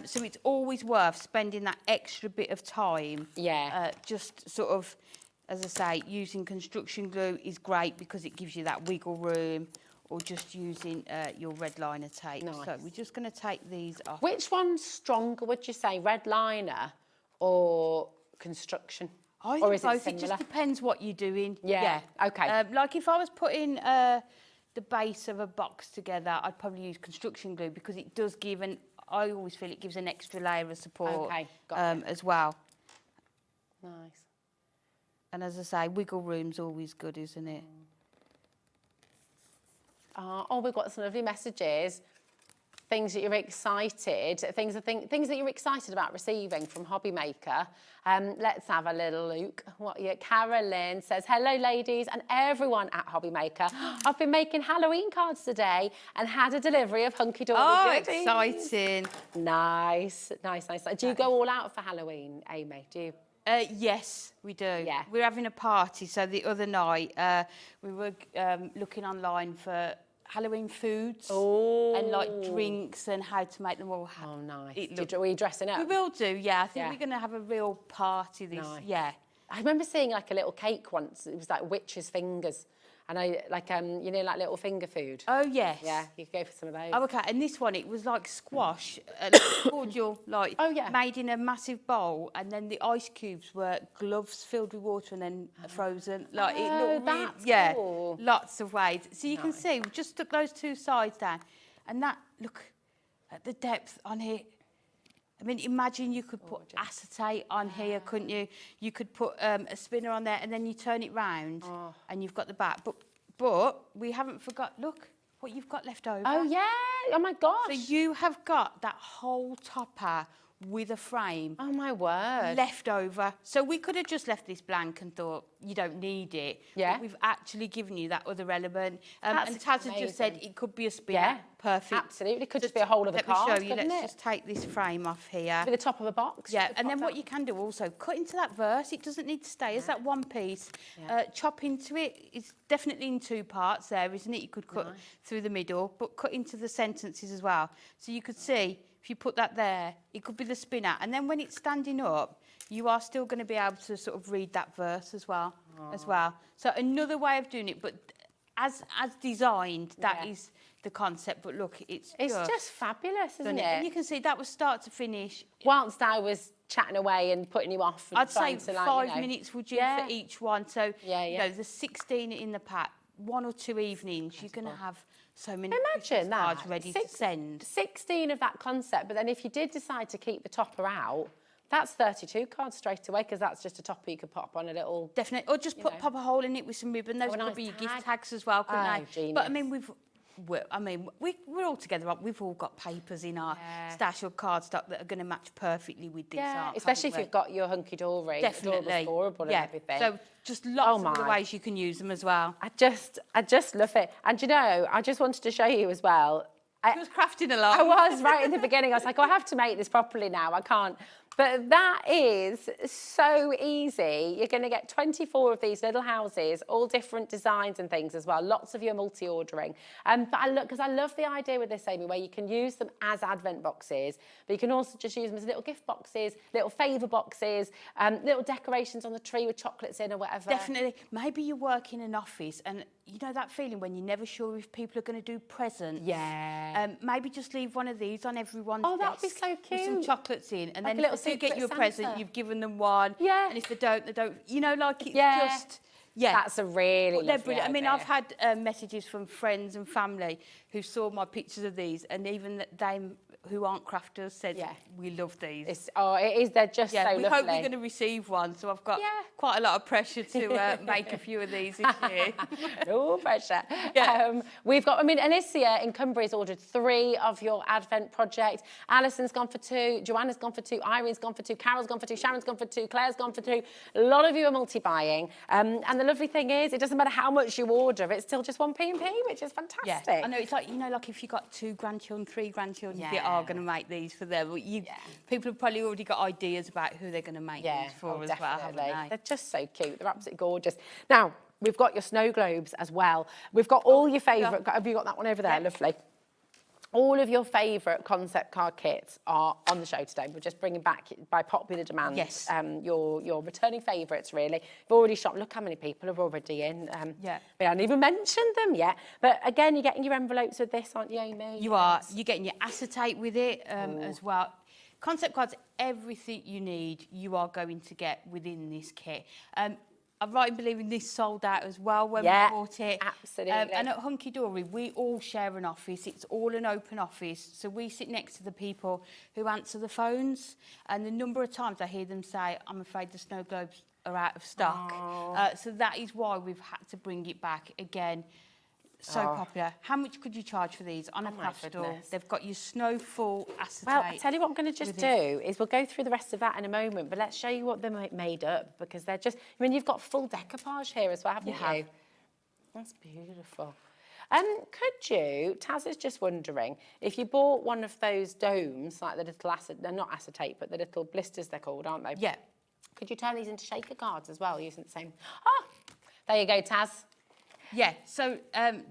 K: So it's always worth spending that extra bit of time. Just sort of, as I say, using construction glue is great because it gives you that wiggle room, or just using your red liner tape.
O: Nice.
K: So we're just going to take these off.
O: Which one's stronger, would you say, red liner or construction?
K: I think both. It just depends what you're doing.
O: Yeah. Okay.
K: Like if I was putting the base of a box together, I'd probably use construction glue because it does give I always feel it gives an extra layer of support as well.
O: Nice.
K: And as I say, wiggle room's always good, isn't it?
O: Oh, we've got some lovely messages. Things that you're excited, things that you're excited about receiving from Hobbymaker. Let's have a little look. Carolyn says, hello ladies and everyone at Hobbymaker. I've been making Halloween cards today and had a delivery of Hunkydory.
K: Oh, exciting.
O: Nice. Do you go all out for Halloween, Amy? Do you?
K: Yes, we do.
O: Yeah.
K: We're having a party. So the other night, we were looking online for Halloween foods and like drinks and how to make them all.
O: Oh, nice. Were you dressing up?
K: We will do, yeah. I think we're going to have a real party this.
O: Nice.
K: Yeah.
O: I remember seeing like a little cake once. It was like witch's fingers. And like like little finger food.
K: Oh, yes.
O: Yeah, you could go for some of those.
K: Oh, okay. And this one, it was like squash, cordial, like made in a massive bowl, and then the ice cubes were gloves filled with water and then frozen. Like it looked really,
O: cool.
K: Lots of ways. So you can see, we just took those two sides down, and that look at the depth on here. I mean, imagine you could put acetate on here, couldn't you? You could put a spinner on there, and then you turn it round, and you've got the back. But we haven't forgot. Look what you've got left over.
O: Oh yeah! Oh my gosh!
K: So you have got that whole topper with a frame.
O: Oh my word!
K: Left over. So we could have just left this blank and thought you don't need it.
O: Yeah.
K: But we've actually given you that other element.
O: That's
K: and Taz has just said it could be a spinner.
O: Yeah.
K: Perfect.
O: Absolutely. It could just be a whole of a card.
K: Let me show you.
O: Couldn't
K: Let's
O: it?
K: just take this frame off here.
O: Be the top of a box.
K: Yeah, and then what you can do also, cut into that verse. It doesn't need to stay as that one piece. Chop into it. It's definitely in two parts there, isn't it? You could cut through the middle, but cut into the sentences as well. So you could see if you put that there, it could be the spinner. And then when it's standing up, you are still going to be able to sort of read that verse as well. So another way of doing it, but as designed, that is the concept. But look, it's
O: just fabulous, isn't it?
K: And you can see that was start to finish.
O: Whilst I was chatting away and putting you off. And
K: I'd say
O: to, like,
K: 5
O: you know,
K: minutes would you for each one. So you know, there's 16 in the pack. 1 or 2 evenings, you're going to have so many
O: Imagine that.
K: cards ready to send.
O: 16 of that concept, but then if you did decide to keep the topper out, that's 32 cards straight away, because that's just a topper you could pop on a little...
K: Definitely. Or just pop a hole in it with some ribbon. Those could be your gift tags as well, couldn't they?
O: Genius.
K: But I mean, we're all together. We've all got papers in our stash or cardstock that are going to match perfectly with this art.
O: Especially if you've got your Hunkydory.
K: Definitely.
O: Adorable and everything.
K: So just lots of the ways you can use them as well.
O: I just love it. And you know, I just wanted to show you as well.
K: I was crafting a lot.
O: I was right in the beginning. I was like, oh, I have to make this properly now. I can't. But that is so easy. You're going to get 24 of these little houses, all different designs and things as well. Lots of you are multi-ordering. But I love the idea with this, Amy, where you can use them as advent boxes, but you can also just use them as little gift boxes, little favour boxes, little decorations on the tree with chocolates in or whatever.
K: Definitely. Maybe you work in an office and you know that feeling when you're never sure if people are going to do presents?
O: Yeah.
K: Maybe just leave one of these on everyone's
O: desk. Oh, that'd be so cute.
K: With some chocolates in. And
O: like
K: then if they get you a present, you've given them one.
O: Yeah.
K: And if they don't, they don't. You know, like it's just... Yeah.
O: That's a really
K: they're
O: lovely
K: brilliant.
O: idea.
K: I mean, I've had messages from friends and family who saw my pictures of these, and even they who aren't crafters said, we love these.
O: It is. They're just so lovely.
K: We hope we're going to receive one, so I've got quite a lot of pressure to make a few of these this year.
O: No pressure. We've got, I mean, Alicia in Cumbria's ordered 3 of your Advent project. Alison's gone for 2. Joanna's gone for 2. Irene's gone for 2. Carol's gone for 2. Sharon's gone for 2. Claire's gone for 2. A lot of you are multi-buying. And the lovely thing is, it doesn't matter how much you order, it's still just 1p and p, which is fantastic.
K: Yeah, I know, it's like, you know, like if you've got 2 grandchildren, 3 grandchildren, you are going to make these for them. People have probably already got ideas about who they're going to make these for as well, haven't they?
O: They're just so cute. They're absolutely gorgeous. Now, we've got your snow globes as well. We've got all your favourite... Have you got that one over there? Lovely. All of your favourite concept card kits are on the show today. We're just bringing back, by popular demand, your returning favourites, really. We've already shopped. Look how many people are already in. We haven't even mentioned them yet. But again, you're getting your envelopes with this, aren't you, Amy?
K: You are. You're getting your acetate with it as well. Concept cards, everything you need, you are going to get within this kit. I right believe in this sold out as well when we bought it.
O: Absolutely.
K: And at Hunkydory, we all share an office. It's all an open office. So we sit next to the people who answer the phones. And the number of times I hear them say, I'm afraid the snow globes are out of stock. So that is why we've had to bring it back again. So popular. How much could you charge for these on a craft store? They've got your snow full acetate.
O: Well, I'll tell you what I'm going to just do is we'll go through the rest of that in a moment, but let's show you what they're made up, because they're just... I mean, you've got full decoupage here as well, haven't you? That's beautiful. Could you, Taz is just wondering, if you bought one of those domes, like the little they're not acetate, but the little blisters they're called, aren't they?
K: Yeah.
O: Could you turn these into shaker cards as well, using the same... Oh, there you go, Taz.
K: Yeah, so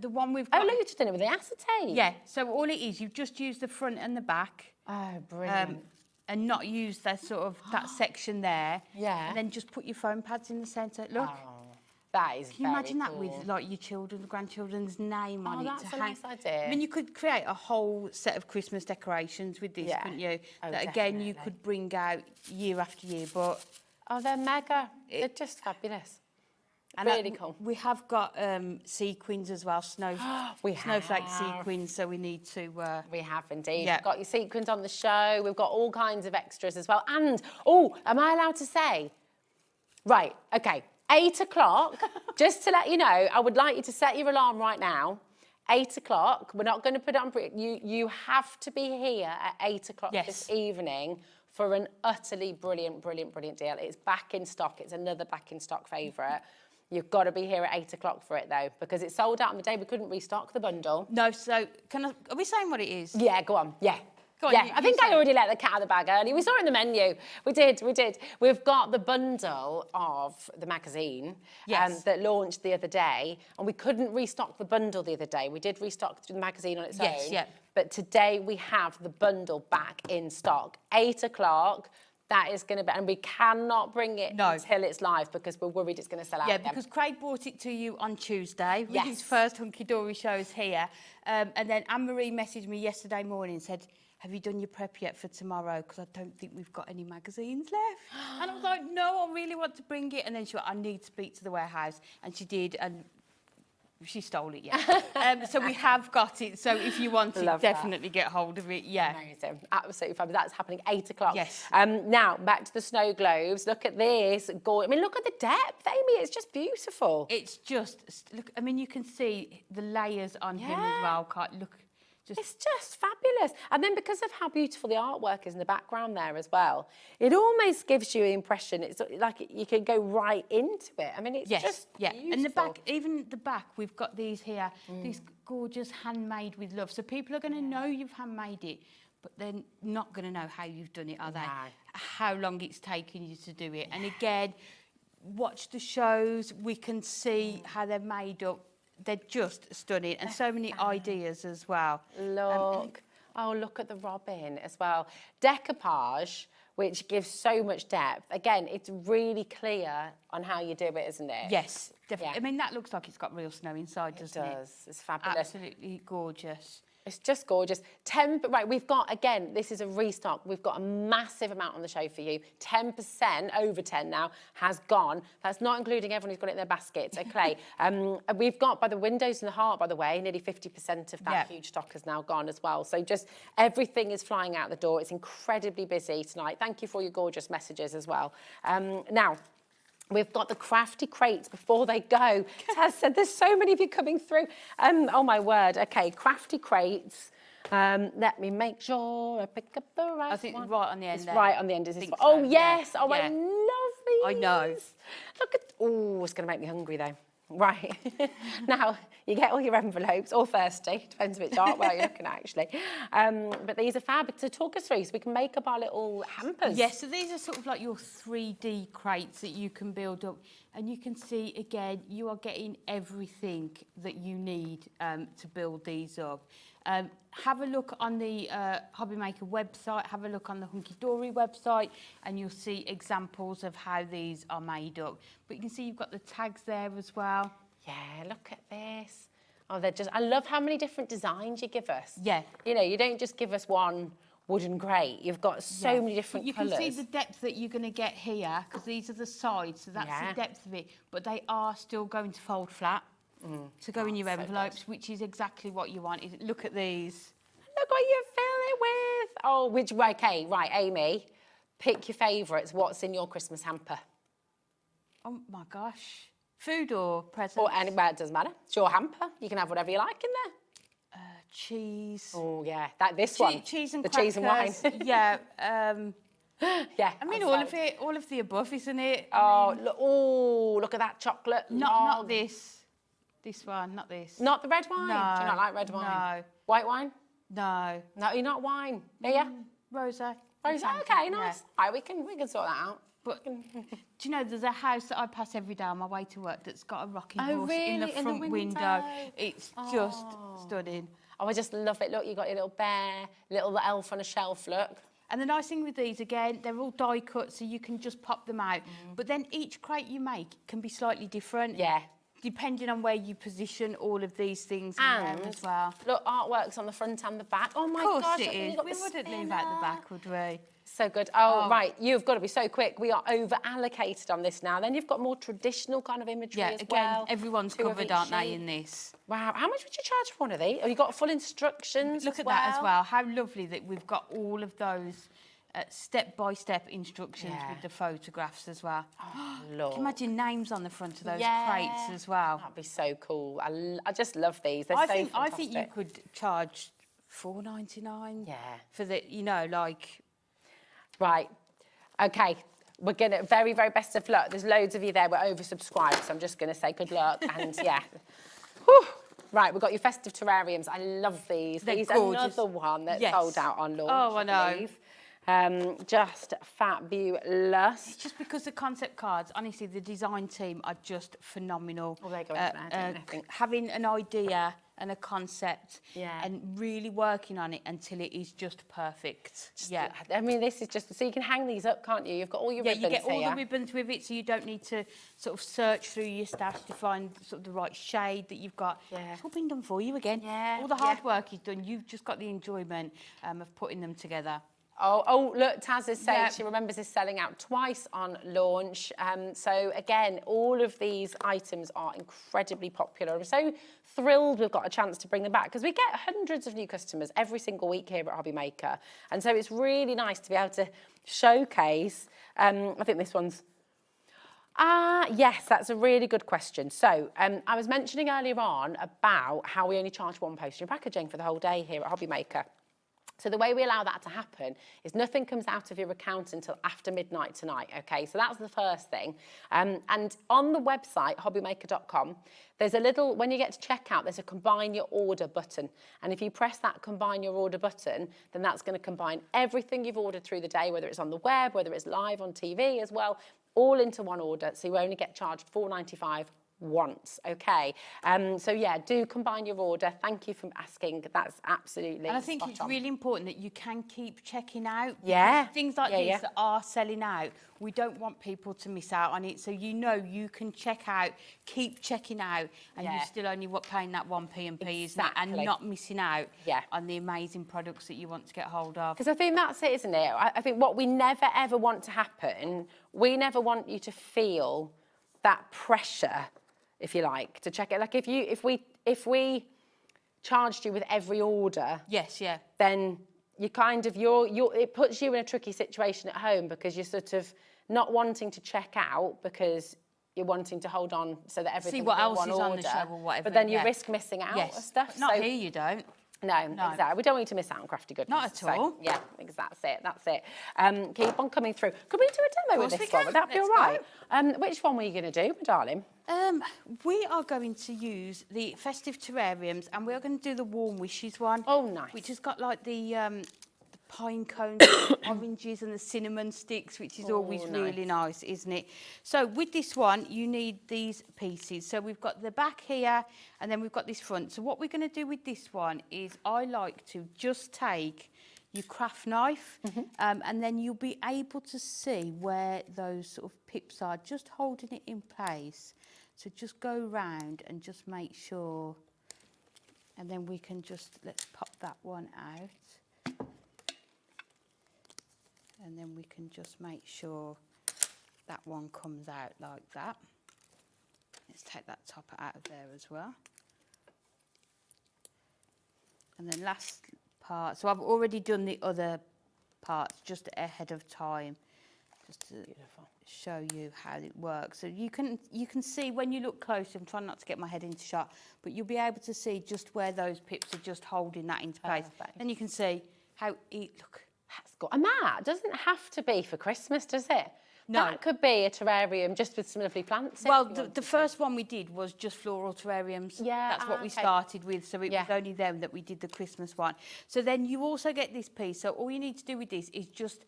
K: the one we've got...
O: Oh, look, you're just doing it with the acetate.
K: Yeah, so all it is, you've just used the front and the back.
O: Oh, brilliant.
K: And not used that sort of, that section there.
O: Yeah.
K: And then just put your foam pads in the centre. Look.
O: Oh, that is
K: Can you imagine that with, like, your children, grandchildren's name on it?
O: That's a nice idea.
K: I mean, you could create a whole set of Christmas decorations with this, couldn't you? That, again, you could bring out year after year, but...
O: Oh, they're mega. They're just fabulous.
K: And
O: really cool.
K: We have got sequins as well, snowflake sequins, so we need to...
O: we have indeed.
K: Yeah.
O: We've got your sequins on the show. We've got all kinds of extras as well. And, oh, am I allowed to say? Right, OK, 8 o'clock, just to let you know, I would like you to set your alarm right now. 8 o'clock, we're not going to put it on... You have to be here at 8 o'clock this evening for an utterly brilliant deal. It's back in stock. It's another back in stock favourite. You've got to be here at 8 o'clock for it, though, because it's sold out on the day. We couldn't restock the bundle.
K: No, so are we saying what it is?
O: Yeah, go on. Yeah.
K: Go on,
O: I think I already let the cat out of the bag early. We saw it in the menu. We did. We've got the bundle of the magazine that launched the other day, and we couldn't restock the bundle the other day. We did restock the magazine on its own. but today we have the bundle back in stock. 8 o'clock. That is going to be, and we cannot bring it until it's live because we're worried it's going to sell out again.
K: Because Craig brought it to you on Tuesday with
O: Yes.
K: his first Hunkydory shows here. And then Anne-Marie messaged me yesterday morning and said, have you done your prep yet for tomorrow? Because I don't think we've got any magazines left. And I was like, no, I really want to bring it. And then she went, I need to speak to the warehouse. And she did, and she stole it, yeah. So we have got it. So if you want it, definitely get hold of it, yeah.
O: Amazing, absolutely fabulous. That's happening 8 o'clock.
K: Yes.
O: Now, back to the snow globes. Look at this. I mean, look at the depth, Amy. It's just beautiful.
K: It's just, look, I mean, you can see the layers on him as well. Look.
O: It's just fabulous. And then because of how beautiful the artwork is in the background there as well, it almost gives you the impression it's like you can go right into it. I mean, it's just beautiful.
K: And the back, even the back, we've got these here, these gorgeous handmade with love. So people are going to know you've handmade it, but they're not going to know how you've done it, are they? How long it's taken you to do it. And again, watch the shows. We can see how they're made up. They're just stunning, and so many ideas as well.
O: Look. Look at the robin as well. Decoupage, which gives so much depth. Again, it's really clear on how you do it, isn't it?
K: Yes, definitely. I mean, that looks like it's got real snow inside, doesn't it?
O: It does. It's fabulous.
K: Absolutely gorgeous.
O: It's just gorgeous. Right, we've got, again, this is a restock. We've got a massive amount on the show for you. 10%, over 10 now, has gone. That's not including everyone who's got it in their baskets, okay? We've got, by the windows and the heart, by the way, nearly 50% of that huge stock has now gone as well. So just everything is flying out the door. It's incredibly busy tonight. Thank you for your gorgeous messages as well. Now, we've got the crafty crates before they go. Taz said there's so many of you coming through. Oh, my word. OK, crafty crates. Let me make sure I pick up the right one.
K: I think right on the end
O: It's
K: there.
O: right on the end. Is this one?
K: So,
O: Oh, yes.
K: yeah.
O: Oh, I love these.
K: I know.
O: Look at... Oh, it's going to make me hungry, though. Right. Now, you get all your envelopes, or thirsty, depends which artwork you're looking at, actually. But these are fab. So talk us through, so we can make up our little hampers.
K: Yes, so these are sort of like your 3D crates that you can build up. And you can see, again, you are getting everything that you need to build these up. Have a look on the Hobby Maker website, have a look on the Hunkydory website, and you'll see examples of how these are made up. But you can see you've got the tags there as well.
O: Yeah, look at this. Oh, they're just... I love how many different designs you give us.
K: Yeah.
O: You know, you don't just give us one wooden crate. You've got so many different colours.
K: You can see the depth that you're going to get here, because these are the sides, so that's the depth of it. But they are still going to fold flat. To go in your envelopes, which is exactly what you want. Look at these.
O: Look what you fill it with. Oh, okay, right, Amy, pick your favourites. What's in your Christmas hamper?
K: Oh my gosh. Food or presents?
O: Or anywhere, it doesn't matter. It's your hamper. You can have whatever you like in there.
K: Cheese.
O: Oh, yeah, cheese and
K: cheese and
O: the
K: crackers.
O: Cheese and wine.
K: Yeah.
O: Yeah.
K: I mean, all of the above, isn't it?
O: Look at that chocolate.
K: Not this. This one, not this.
O: Not the red wine?
K: No.
O: Do you not like red wine?
K: No.
O: White wine?
K: No.
O: No, you're not wine. Are you?
K: Rosé.
O: Rosé, okay, nice.
K: Yeah.
O: Right, we can sort that out.
K: But do you know, there's a house that I pass every day on my way to work that's got a rocking horse in the front window. It's just stunning.
O: Oh, I just love it. Look, you've got your little bear, little elf on a shelf, look.
K: And the nice thing with these, again, they're all die cut, so you can just pop them out. But then each crate you make can be slightly different.
O: Yeah.
K: Depending on where you position all of these things in there as well.
O: Look, artworks on the front and the back. Oh my gosh.
K: Of course it is.
O: We
K: wouldn't leave out the back, would we?
O: So good. Oh, right. You've got to be so quick. We are over-allocated on this now. Then you've got more traditional kind of imagery as well.
K: Everyone's covered, aren't they, in this?
O: Wow. How much would you charge for one of these? Oh, you've got full instructions.
K: Look at that as well. How lovely that we've got all of those step-by-step instructions with the photographs as well.
O: Oh, Lord.
K: Can you imagine names on the front of those crates as well?
O: That'd be so cool. I just love these. They're so fantastic.
K: I think you could charge $4.99.
O: Yeah.
K: For the, you know, like...
O: Right. Okay. We're going to... Very, very best of luck. There's loads of you there. We're oversubscribed, so I'm just going to say good luck. And, yeah. Whew. Right, we've got your festive terrariums. I love these.
K: They're
O: these
K: gorgeous.
O: Another one that sold out on launch.
K: Oh, I know.
O: Just fabulous.
K: It's just because the concept cards, honestly, the design team are just phenomenal.
O: Oh, they go into there, don't they?
K: Having an idea and a concept
O: Yeah.
K: and really working on it until it is just perfect. Yeah.
O: I mean, this is just, so you can hang these up, can't you? You've got all your ribbons
K: you get all
O: here.
K: the ribbons with it, so you don't need to sort of search through your stash to find sort of the right shade that you've got.
O: Yeah.
K: It's all been done for you again.
O: Yeah,
K: All the hard work is done. You've just got the enjoyment of putting them together.
O: Oh, look, Taz is saying
K: Yeah.
O: she remembers this selling out twice on launch. So again, all of these items are incredibly popular. I'm so thrilled we've got a chance to bring them back because we get hundreds of new customers every single week here at Hobby Maker. And so it's really nice to be able to showcase. I think this one's... yes, that's a really good question. So I was mentioning earlier on about how we only charge one postage and packaging for the whole day here at Hobby Maker. So the way we allow that to happen is nothing comes out of your account until after midnight tonight, okay? So that's the first thing. And on the website, hobbymaker.com, there's a little, when you get to checkout, there's a combine your order button. And if you press that combine your order button, then that's going to combine everything you've ordered through the day, whether it's on the web, whether it's live on TV as well, all into one order. So you only get charged $4.95 once, okay? So yeah, do combine your order. Thank you for asking. That's absolutely
K: And I think
O: spot
K: it's
O: on.
K: really important that you can keep checking out.
O: Yeah.
K: Because things like this that are selling out, we don't want people to miss out on it. So you know you can check out, keep checking out, and you're still only paying that 1p and p, isn't it? And not missing out on the amazing products that you want to get hold of.
O: Because I think that's it, isn't it? I think what we never ever want to happen, we never want you to feel that pressure, if you like, to check it. Like if we charged you with every order, then you kind of it puts you in a tricky situation at home because you're sort of not wanting to check out because you're wanting to hold on so that everything's
K: see what
O: in
K: else
O: one
K: is
O: order,
K: on the show or whatever.
O: but then you risk missing out on stuff.
K: But not here, you don't.
O: No, exactly. We don't want you to miss out on crafty goodness.
K: Not at all.
O: Yeah, that's it. Keep on coming through. Could we do a demo with this one? Would that be all right? Which one were you going to do, my darling?
K: We are going to use the festive terrariums, and we're going to do the warm wishes one.
O: Oh, nice.
K: Which has got like the pine cones, oranges and the cinnamon sticks, which is always really nice, isn't it? So with this one, you need these pieces. So we've got the back here, and then we've got this front. So what we're going to do with this one is I like to just take your craft knife, and then you'll be able to see where those sort of pips are, just holding it in place. So just go round and just make sure, and then we can just, let's pop that one out. And then we can just make sure that one comes out like that. Let's take that top out of there as well. And then last part, so I've already done the other parts just ahead of time, just to show you how it works. So you can see when you look close, I'm trying not to get my head into shot, but you'll be able to see just where those pips are just holding that into place. Then you can see how
O: That's got, and that doesn't have to be for Christmas, does it?
K: No.
O: That could be a terrarium just with some lovely plants.
K: Well, the first one we did was just floral terrariums.
O: Yeah,
K: that's what we started with. So it was only them that we did the Christmas one. So then you also get this piece. So all you need to do with this is just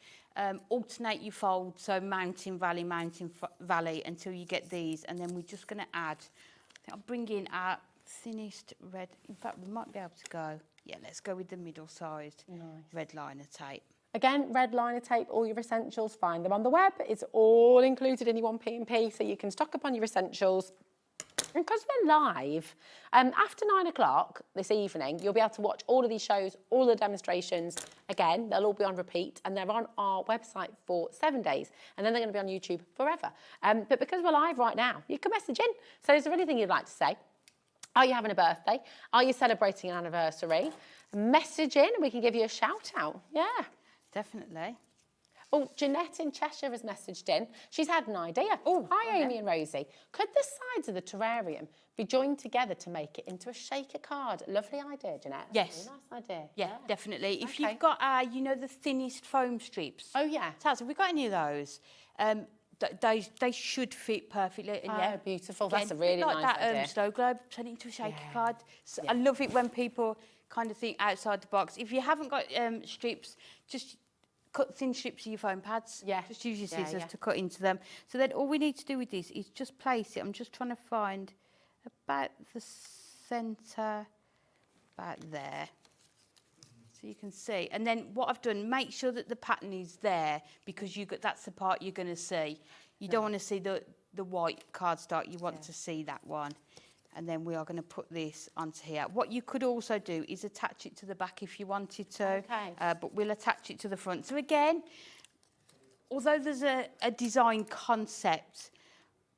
K: alternate your folds. So mountain valley, until you get these. And then we're just going to add, I think I'll bring in our thinnest red. In fact, we might be able to go, let's go with the middle-sized red liner tape.
O: Again, red liner tape, all your essentials, find them on the web. It's all included in your 1p&p, so you can stock up on your essentials. And because we're live, after 9 o'clock this evening, you'll be able to watch all of these shows, all the demonstrations. Again, they'll all be on repeat, and they're on our website for 7 days, and then they're going to be on YouTube forever. But because we're live right now, you can message in. So is there anything you'd like to say? Are you having a birthday? Are you celebrating an anniversary? Message in and we can give you a shout out. Yeah.
K: Definitely.
O: Oh, Jeanette in Cheshire has messaged in. She's had an idea. Oh, hi, Amy and Rosie. Could the sides of the terrarium be joined together to make it into a shaker card? Lovely idea, Jeanette.
K: Yes.
O: Really nice idea.
K: Yeah, definitely. If you've got, the thinnest foam strips.
O: Oh, yeah.
K: Taz, have we got any of those? They should fit perfectly. And
O: beautiful.
K: Again,
O: That's a really
K: like
O: nice
K: that,
O: idea.
K: Snow globe, turn it into a shaker card. So I love it when people kind of think outside the box. If you haven't got strips, just cut thin strips of your foam pads. Yeah. Just use your scissors to cut into them. So then all we need to do with this is just place it. I'm just trying to find about the centre about there. So you can see. And then what I've done, make sure that the pattern is there because that's the part you're going to see. You don't want to see the white cardstock, you want to see that one. And then we are going to put this onto here. What you could also do is attach it to the back if you wanted to.
O: Okay.
K: But we'll attach it to the front. So again, although there's a design concept,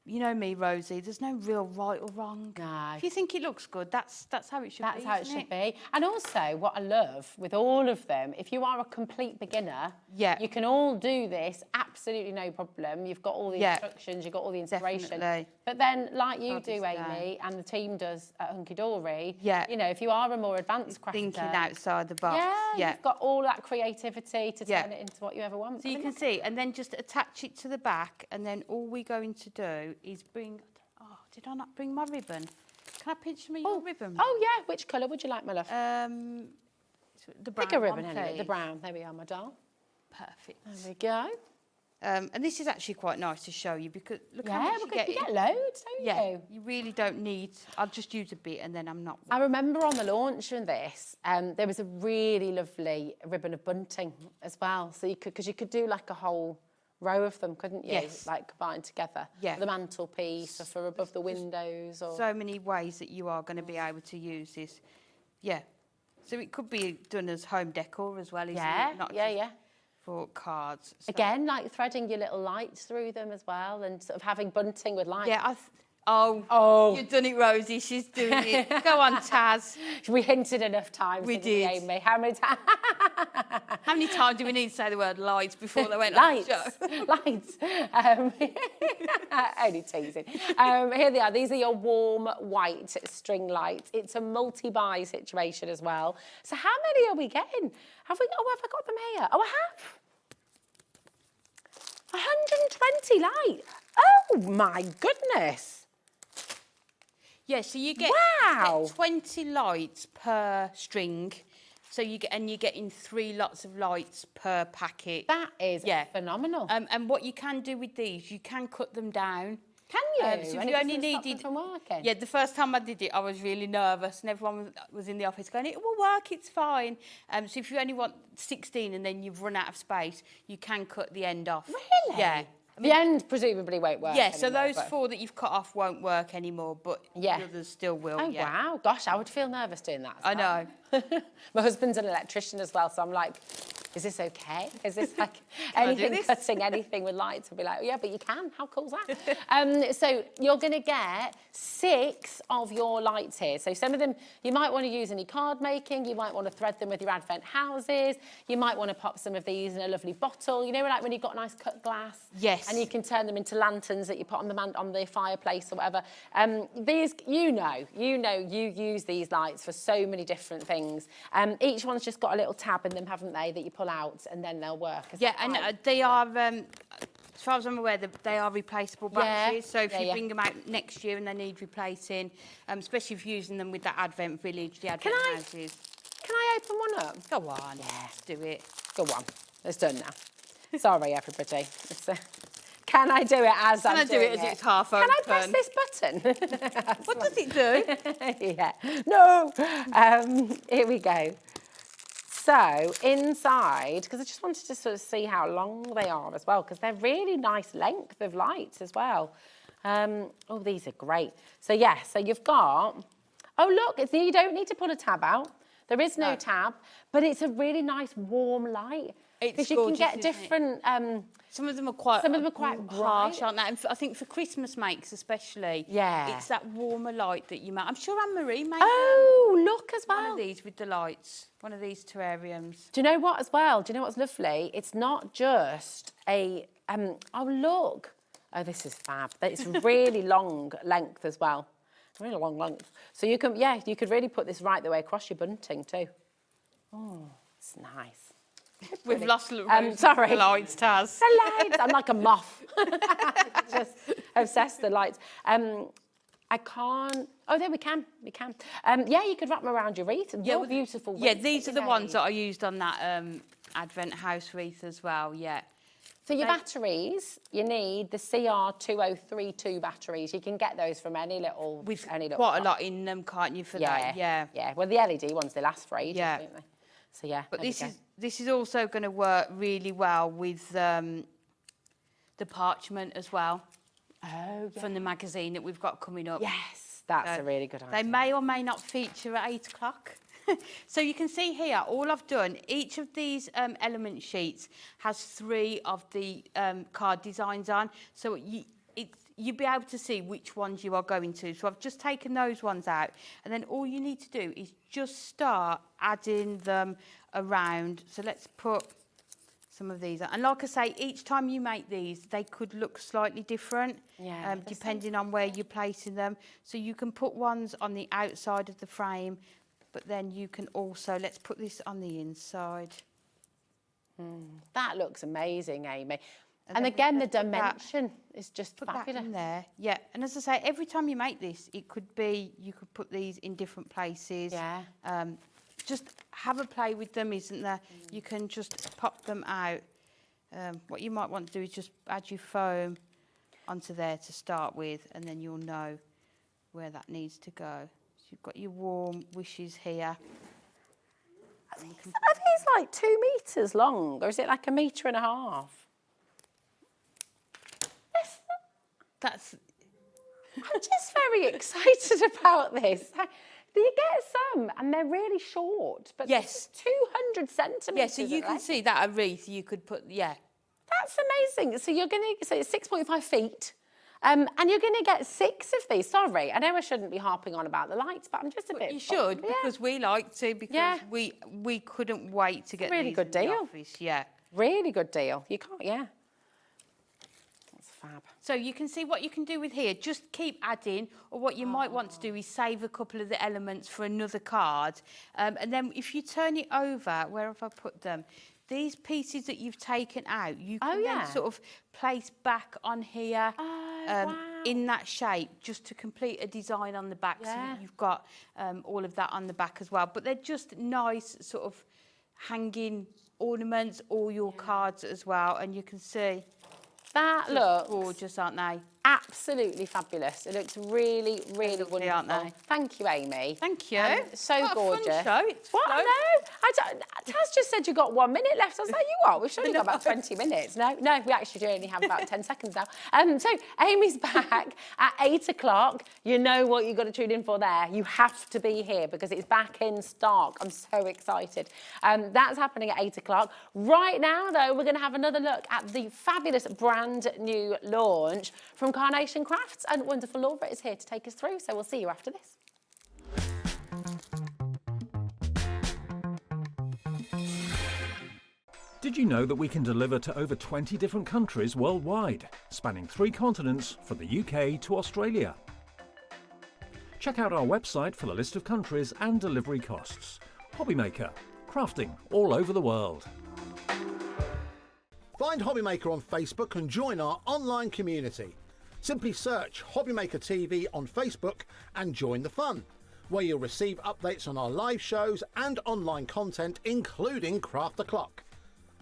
K: you know me, Rosie, there's no real right or wrong.
O: No.
K: If you think it looks good, that's how it should be.
O: That's how it should be. And also, what I love with all of them, if you are a complete beginner, you can all do this, absolutely no problem. You've got all the instructions, you've got all the inspiration.
K: Definitely.
O: But then, like you do, Amy, and the team does at Hunkydory, you know, if you are a more advanced crafter,
K: thinking outside the box.
O: You've got all that creativity to turn it into what you ever want.
K: So you can see, and then just attach it to the back, and then all we're going to do is bring... Oh, did I not bring my ribbon? Can I pinch me your ribbon?
O: Oh, yeah. Which colour would you like, my love?
K: The brown
O: Pick a ribbon,
K: one,
O: anyway. The
K: please.
O: brown. There we are, my doll.
K: Perfect.
O: There we go.
K: And this is actually quite nice to show you because look how much
O: you get loads, don't you?
K: You really don't need... I'll just use a bit and then I'm not...
O: I remember on the launch of this, there was a really lovely ribbon of bunting as well. So you could, because you could do like a whole row of them, couldn't you?
K: Yes.
O: Like combined together.
K: Yeah.
O: For the mantelpiece or for above the windows. Or
K: so many ways that you are going to be able to use this. Yeah. So it could be done as home decor as well, isn't it? Not just for cards. So.
O: Again, like threading your little lights through them as well and sort of having bunting with lights.
K: Yeah, Oh, you've done it, Rosie. She's doing it. Go on, Taz.
O: We hinted enough times.
K: We did.
O: Amy? How many times?
K: How many times do we need to say the word lights before they went
O: lights,
K: on the show?
O: Lights. Only teasing. Here they are. These are your warm white string lights. It's a multi-buy situation as well. So how many are we getting? Have we? Oh, have I got them here? Oh, I have. 120 lights. Oh my goodness.
K: Yeah, so you get, 20 lights per string. So you're getting 3 lots of lights per packet.
O: That is phenomenal.
K: And what you can do with these, you can cut them down.
O: Can you?
K: So if
O: and
K: you
O: it
K: only
O: doesn't stop them
K: needed
O: from working.
K: Yeah, the first time I did it, I was really nervous, and everyone was in the office going, "It will work, it's fine." So if you only want 16 and then you've run out of space, you can cut the end off.
O: Really?
K: Yeah.
O: The end presumably won't work.
K: Yeah, so
O: anymore,
K: those 4 that you've cut off won't work anymore, but the others still will.
O: Oh, wow. Gosh, I would feel nervous doing that.
K: I know.
O: My husband's an electrician as well, so I'm like, is this okay? Is this like anything cutting anything with lights? I'll be like, oh, yeah, but you can. How cool's that? So you're going to get 6 of your lights here. So some of them you might want to use any card making. You might want to thread them with your advent houses. You might want to pop some of these in a lovely bottle. You know, like when you've got nice cut glass.
K: Yes.
O: And you can turn them into lanterns that you put on the fireplace or whatever. These, you use these lights for so many different things. Each one's just got a little tab in them, haven't they, that you pull out and then they'll work.
K: And they are, as far as I'm aware, they are replaceable batteries. So if you bring them out next year and they need replacing, especially if you're using them with that Advent Village, the Advent houses.
O: Can I open one up?
K: Go on. Yeah. Do it.
O: Go on. It's done now. Sorry, everybody. Can I do it as I'm doing it?
K: Can I do it as it's half open?
O: Can I press this button?
K: What does it do?
O: Yeah. No. Here we go. So inside, because I just wanted to sort of see how long they are as well, because they're really nice length of lights as well. Oh, these are great. So yeah, so you've got, oh look, you don't need to pull a tab out. There is no tab, but it's a really nice warm light. Because you can get different.
K: Some of them are quite
O: harsh,
K: aren't they? And I think for Christmas makes especially.
O: Yeah.
K: It's that warmer light that you make. I'm sure Anne-Marie made.
O: Oh, look as well.
K: One of these with the lights. One of these terrariums.
O: Do you know what as well? Do you know what's lovely? It's not just a. Oh look. Oh, this is fab. It's really long length as well. Really long length. So you can, you could really put this right the way across your bunting too. Oh, it's nice.
K: We've lost
O: sorry.
K: the lights, Taz.
O: The lights. I'm like a moth. Just obsessed with the lights. I can't. Oh, there we can. We can. Yeah, you could wrap them around your wreath. Your beautiful wreath.
K: Yeah, these are the ones that I used on that Advent house wreath as well. Yeah.
O: For your batteries, you need the CR2032 batteries. You can get those from any little...
K: Quite a lot in them, can't you, for that? Yeah.
O: Yeah, well, the LED ones, they last for ages, don't they? So, yeah,
K: but this is also going to work really well with the parchment as well.
O: Oh, yeah.
K: From the magazine that we've got coming up.
O: Yes, that's a really good idea.
K: They may or may not feature at 8 o'clock. So you can see here, all I've done, each of these element sheets has 3 of the card designs on. So you'll be able to see which ones you are going to. So I've just taken those ones out. And then all you need to do is just start adding them around. So let's put some of these on. And like I say, each time you make these, they could look slightly different, depending on where you're placing them. So you can put ones on the outside of the frame, but then you can also, let's put this on the inside.
O: That looks amazing, Amy. And again, the dimension is just fabulous.
K: That in there, yeah. And as I say, every time you make this, it could be, you could put these in different places.
O: Yeah.
K: Just have a play with them, isn't there? You can just pop them out. What you might want to do is just add your foam onto there to start with, and then you'll know where that needs to go. So you've got your warm wishes here.
O: Are these like 2 metres long, or is it like 1.5 metres? I'm just very excited about this. You get some, and they're really short, but
K: yes,
O: 200 centimetres.
K: Yeah, so you can see that a wreath you could put,
O: That's amazing. So you're going to, so it's 6.5 feet, and you're going to get 6 of these. Sorry, I know I shouldn't be harping on about the lights, but I'm just a bit...
K: You should, because we like to, because we couldn't wait to get
O: really
K: these
O: good
K: in
O: deal.
K: the office. Yeah.
O: Really good deal. You can't, That's fab.
K: So you can see what you can do with here. Just keep adding, or what you might want to do is save a couple of the elements for another card. And then if you turn it over, where have I put them? These pieces that you've taken out, you can then sort of place back on here in that shape, just to complete a design on the back. So that you've got all of that on the back as well. But they're just nice sort of hanging ornaments, all your cards as well. And you can see
O: that looks
K: gorgeous, aren't they?
O: Absolutely fabulous. It looks really, really wonderful.
K: Aren't they?
O: Thank you, Amy.
K: Thank you.
O: So
K: what
O: gorgeous.
K: A fun show. It's
O: what? No, Taz just said you got 1 minute left. I was like, you what? We've only got about 20 minutes. No, we actually do only have about 10 seconds now. So Amy's back at 8 o'clock. You know what you've got to tune in for there. You have to be here because it's back in stock. I'm so excited. That's happening at 8 o'clock. Right now, though, we're going to have another look at the fabulous brand new launch from Carnation Crafts, and wonderful Laura is here to take us through, so we'll see you after this.
C: Did you know that we can deliver to over 20 different countries worldwide, spanning 3 continents from the UK to Australia? Check out our website for the list of countries and delivery costs. Hobbymaker, crafting all over the world.
D: Find Hobbymaker on Facebook and join our online community. Simply search Hobbymaker TV on Facebook and join the fun, where you'll receive updates on our live shows and online content, including Craft the Clock.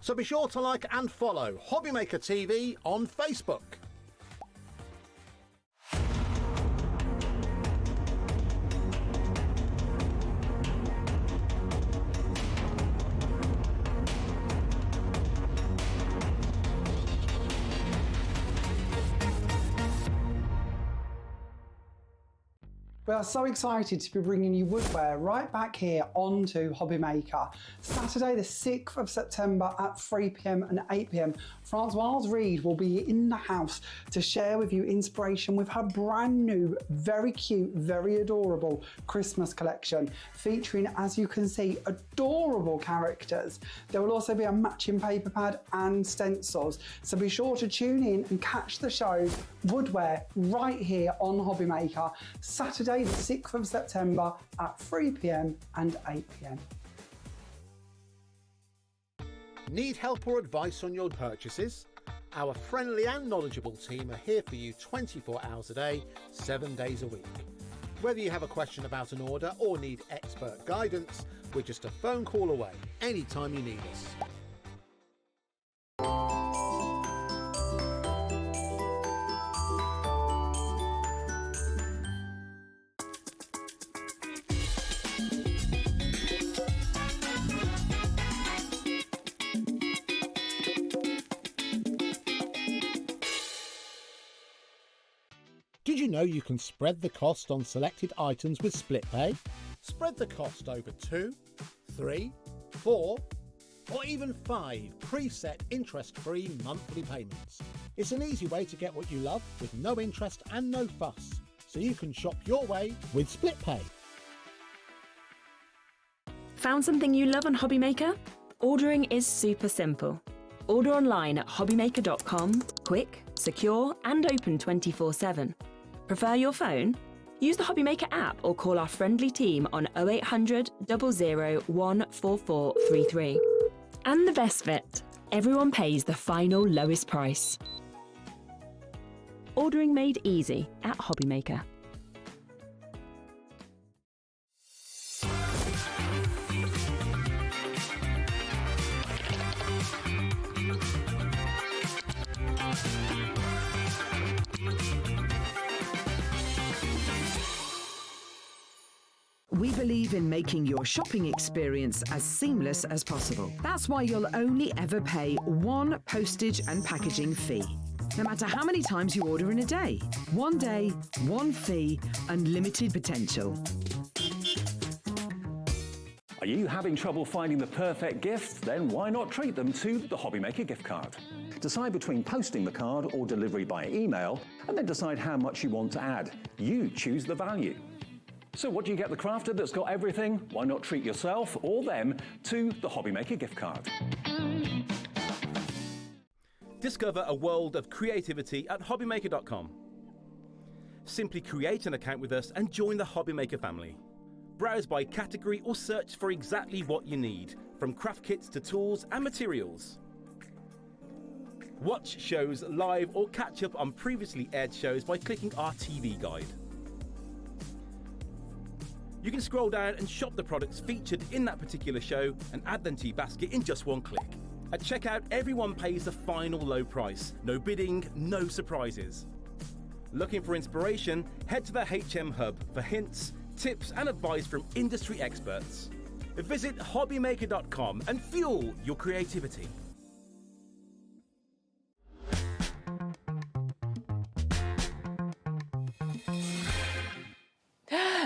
D: So be sure to like and follow Hobbymaker TV on Facebook.
E: We are so excited to be bringing you woodware right back here onto Hobbymaker. Saturday the 6th of September at 3 p.m. and 8 p.m. Francoise Reed will be in the house to share with you inspiration with her brand new, very cute, very adorable Christmas collection, featuring, as you can see, adorable characters. There will also be a matching paper pad and stencils, so be sure to tune in and catch the show Woodware right here on Hobbymaker, Saturday the 6th of September at 3 p.m. and 8 p.m.
D: Need help or advice on your purchases? Our friendly and knowledgeable team are here for you 24 hours a day, 7 days a week. Whether you have a question about an order or need expert guidance, we're just a phone call away anytime you need us. Did you know you can spread the cost on selected items with split pay? Spread the cost over 2, 3, 4, or even 5 preset interest-free monthly payments. It's an easy way to get what you love with no interest and no fuss, so you can shop your way with split pay.
F: Found something you love on Hobbymaker? Ordering is super simple. Order online at hobbymaker.com, quick, secure and open 24/7. Prefer your phone? Use the Hobbymaker app or call our friendly team on 0800 00 14433. And the best bit, everyone pays the final lowest price. Ordering made easy at Hobbymaker.
G: We believe in making your shopping experience as seamless as possible. That's why you'll only ever pay one postage and packaging fee. No matter how many times you order in a day. One day, one fee, unlimited potential.
C: Are you having trouble finding the perfect gift? Then why not treat them to the Hobbymaker gift card? Decide between posting the card or delivery by email, and then decide how much you want to add. You choose the value. So what do you get the crafter that's got everything? Why not treat yourself or them to the Hobbymaker gift card?
H: Discover a world of creativity at hobbymaker.com. Simply create an account with us and join the Hobbymaker family. Browse by category or search for exactly what you need, from craft kits to tools and materials. Watch shows live or catch up on previously aired shows by clicking our TV guide. You can scroll down and shop the products featured in that particular show and add them to your basket in just one click. At checkout, everyone pays the final low price. No bidding, no surprises. Looking for inspiration? Head to the HM Hub for hints, tips and advice from industry experts. Visit hobbymaker.com and fuel your creativity.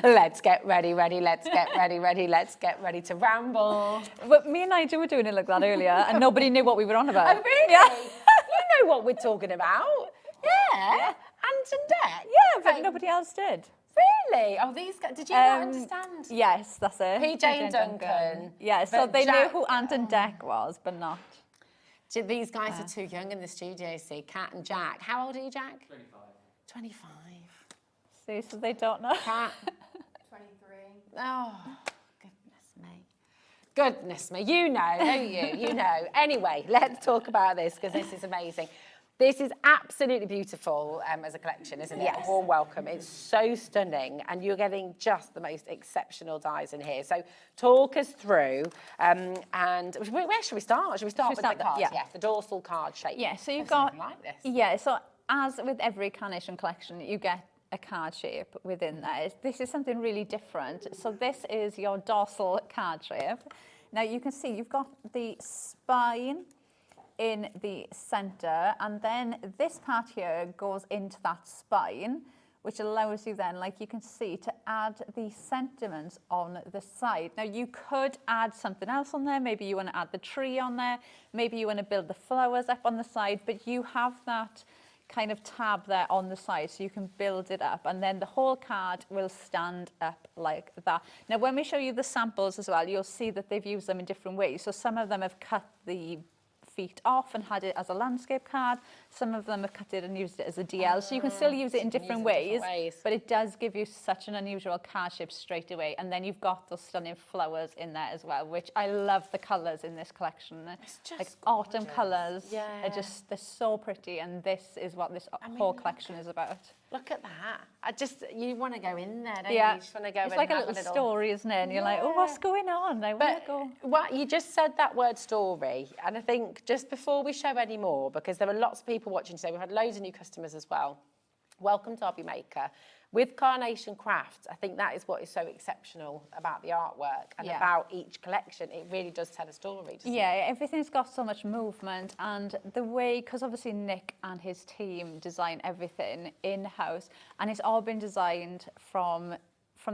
O: Let's get ready, let's get ready to ramble.
A: But me and Nigel were doing it like that earlier, and nobody knew what we were on about.
O: Oh, really?
A: Yeah.
O: You know what we're talking about. Yeah. Ant and Deck.
A: Yeah, but nobody else did.
O: Really? Oh, these guys, did you not understand?
A: Yes, that's it.
O: PJ and Duncan.
A: Yeah, so
O: But
A: they knew
O: Jack-
A: who Ant and Deck was, but not.
O: These guys are too young in the studio, see, Kat and Jack. How old are you, Jack?
L: 25.
O: 25.
A: See, so they don't know.
O: Kat?
K: 23.
O: Oh, goodness me. You know, don't you? You know. Anyway, let's talk about this because this is amazing. This is absolutely beautiful as a collection, isn't it?
A: Yes.
O: A warm welcome. It's so stunning and you're getting just the most exceptional dies in here. So talk us through and where should we start? Should we start with the card?
A: yeah,
O: the dorsal card shape.
A: Yeah, so you've
O: Looks
A: got,
O: nothing like this.
A: yeah, so as with every Carnation collection, you get a card shape within there. This is something really different. So this is your dorsal card shape. Now you can see you've got the spine in the center, and then this part here goes into that spine, which allows you then, like you can see, to add the sentiments on the side. Now you could add something else on there. Maybe you want to add the tree on there. Maybe you want to build the flowers up on the side, but you have that kind of tab there on the side so you can build it up, and then the whole card will stand up like that. Now when we show you the samples as well, you'll see that they've used them in different ways. So some of them have cut the feet off and had it as a landscape card. Some of them have cut it and used it as a DL. So you can still use it in different ways, but it does give you such an unusual card shape straight away. And then you've got those stunning flowers in there as well, which I love the colours in this collection.
O: It's just
A: like autumn
O: gorgeous.
A: colours.
O: Yeah.
A: They're so pretty, and this is what this whole collection is about.
O: Look at that. You want to go in there, don't
A: Yeah.
O: you? You just want to go
A: It's
O: in
A: like
O: and
A: a
O: have
A: little story, isn't it? And you're like, oh, what's going on? I want to go.
O: Well, you just said that word story, and I think just before we show any more, because there are lots of people watching today, we've had loads of new customers as well. welcome to Hobby Maker. With Carnation Crafts, I think that is what is so exceptional about the artwork and about each collection. It really does tell a story, doesn't it?
A: Everything's got so much movement, and the way, because obviously Nick and his team design everything in-house, and it's all been designed from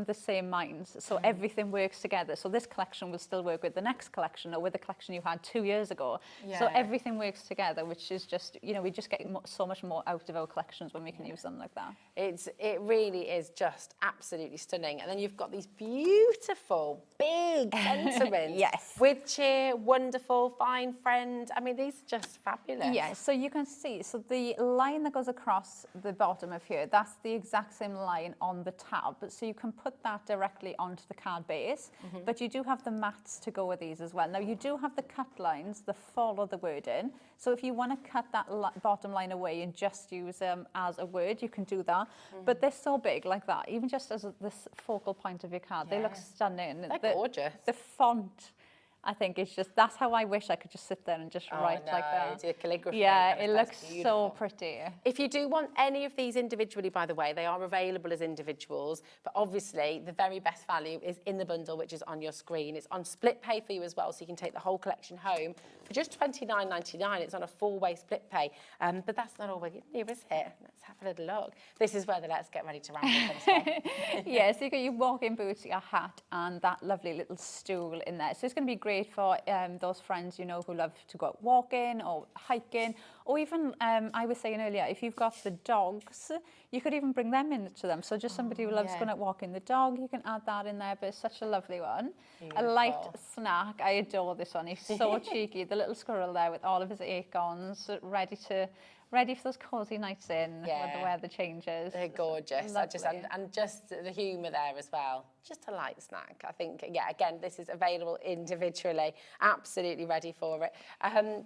A: the same minds, so everything works together. So this collection will still work with the next collection or with the collection you had 2 years ago. So everything works together, which is just, you know, we just get so much more out of our collections when we can use them like that.
O: It really is just absolutely stunning. And then you've got these beautiful big sentiments. With cheer, wonderful, fine friend. I mean, these are just fabulous.
A: So you can see, so the line that goes across the bottom of here, that's the exact same line on the tab. So you can put that directly onto the card base, but you do have the mats to go with these as well. Now you do have the cut lines that follow the wording. So if you want to cut that bottom line away and just use them as a word, you can do that. But they're so big like that, even just as this focal point of your card, they look stunning.
O: They're gorgeous.
A: The font, I think it's just, that's how I wish I could just sit there and just write like that.
O: Do calligraphy.
A: Yeah, it looks so pretty.
O: If you do want any of these individually, by the way, they are available as individuals, but obviously the very best value is in the bundle, which is on your screen. It's on split pay for you as well, so you can take the whole collection home for just $29.99. It's on a 4-way split pay, but that's not all we're giving you, is it? Let's have a little look. This is where the Let's Get Ready to Ramble comes from.
A: So you got your walking boots, your hat, and that lovely little stool in there. So it's going to be great for those friends, you know, who love to go out walking or hiking, or even, I was saying earlier, if you've got the dogs, you could even bring them into them. So just somebody who loves going out walking the dog, you can add that in there, but it's such a lovely one.
O: Beautiful.
A: A light snack, I adore this one. He's so cheeky, the little squirrel there with all of his acorns, ready for those cozy nights in with the weather changes.
O: They're gorgeous. And just the humour there as well. Just a light snack. I think, again, this is available individually. Absolutely ready for it.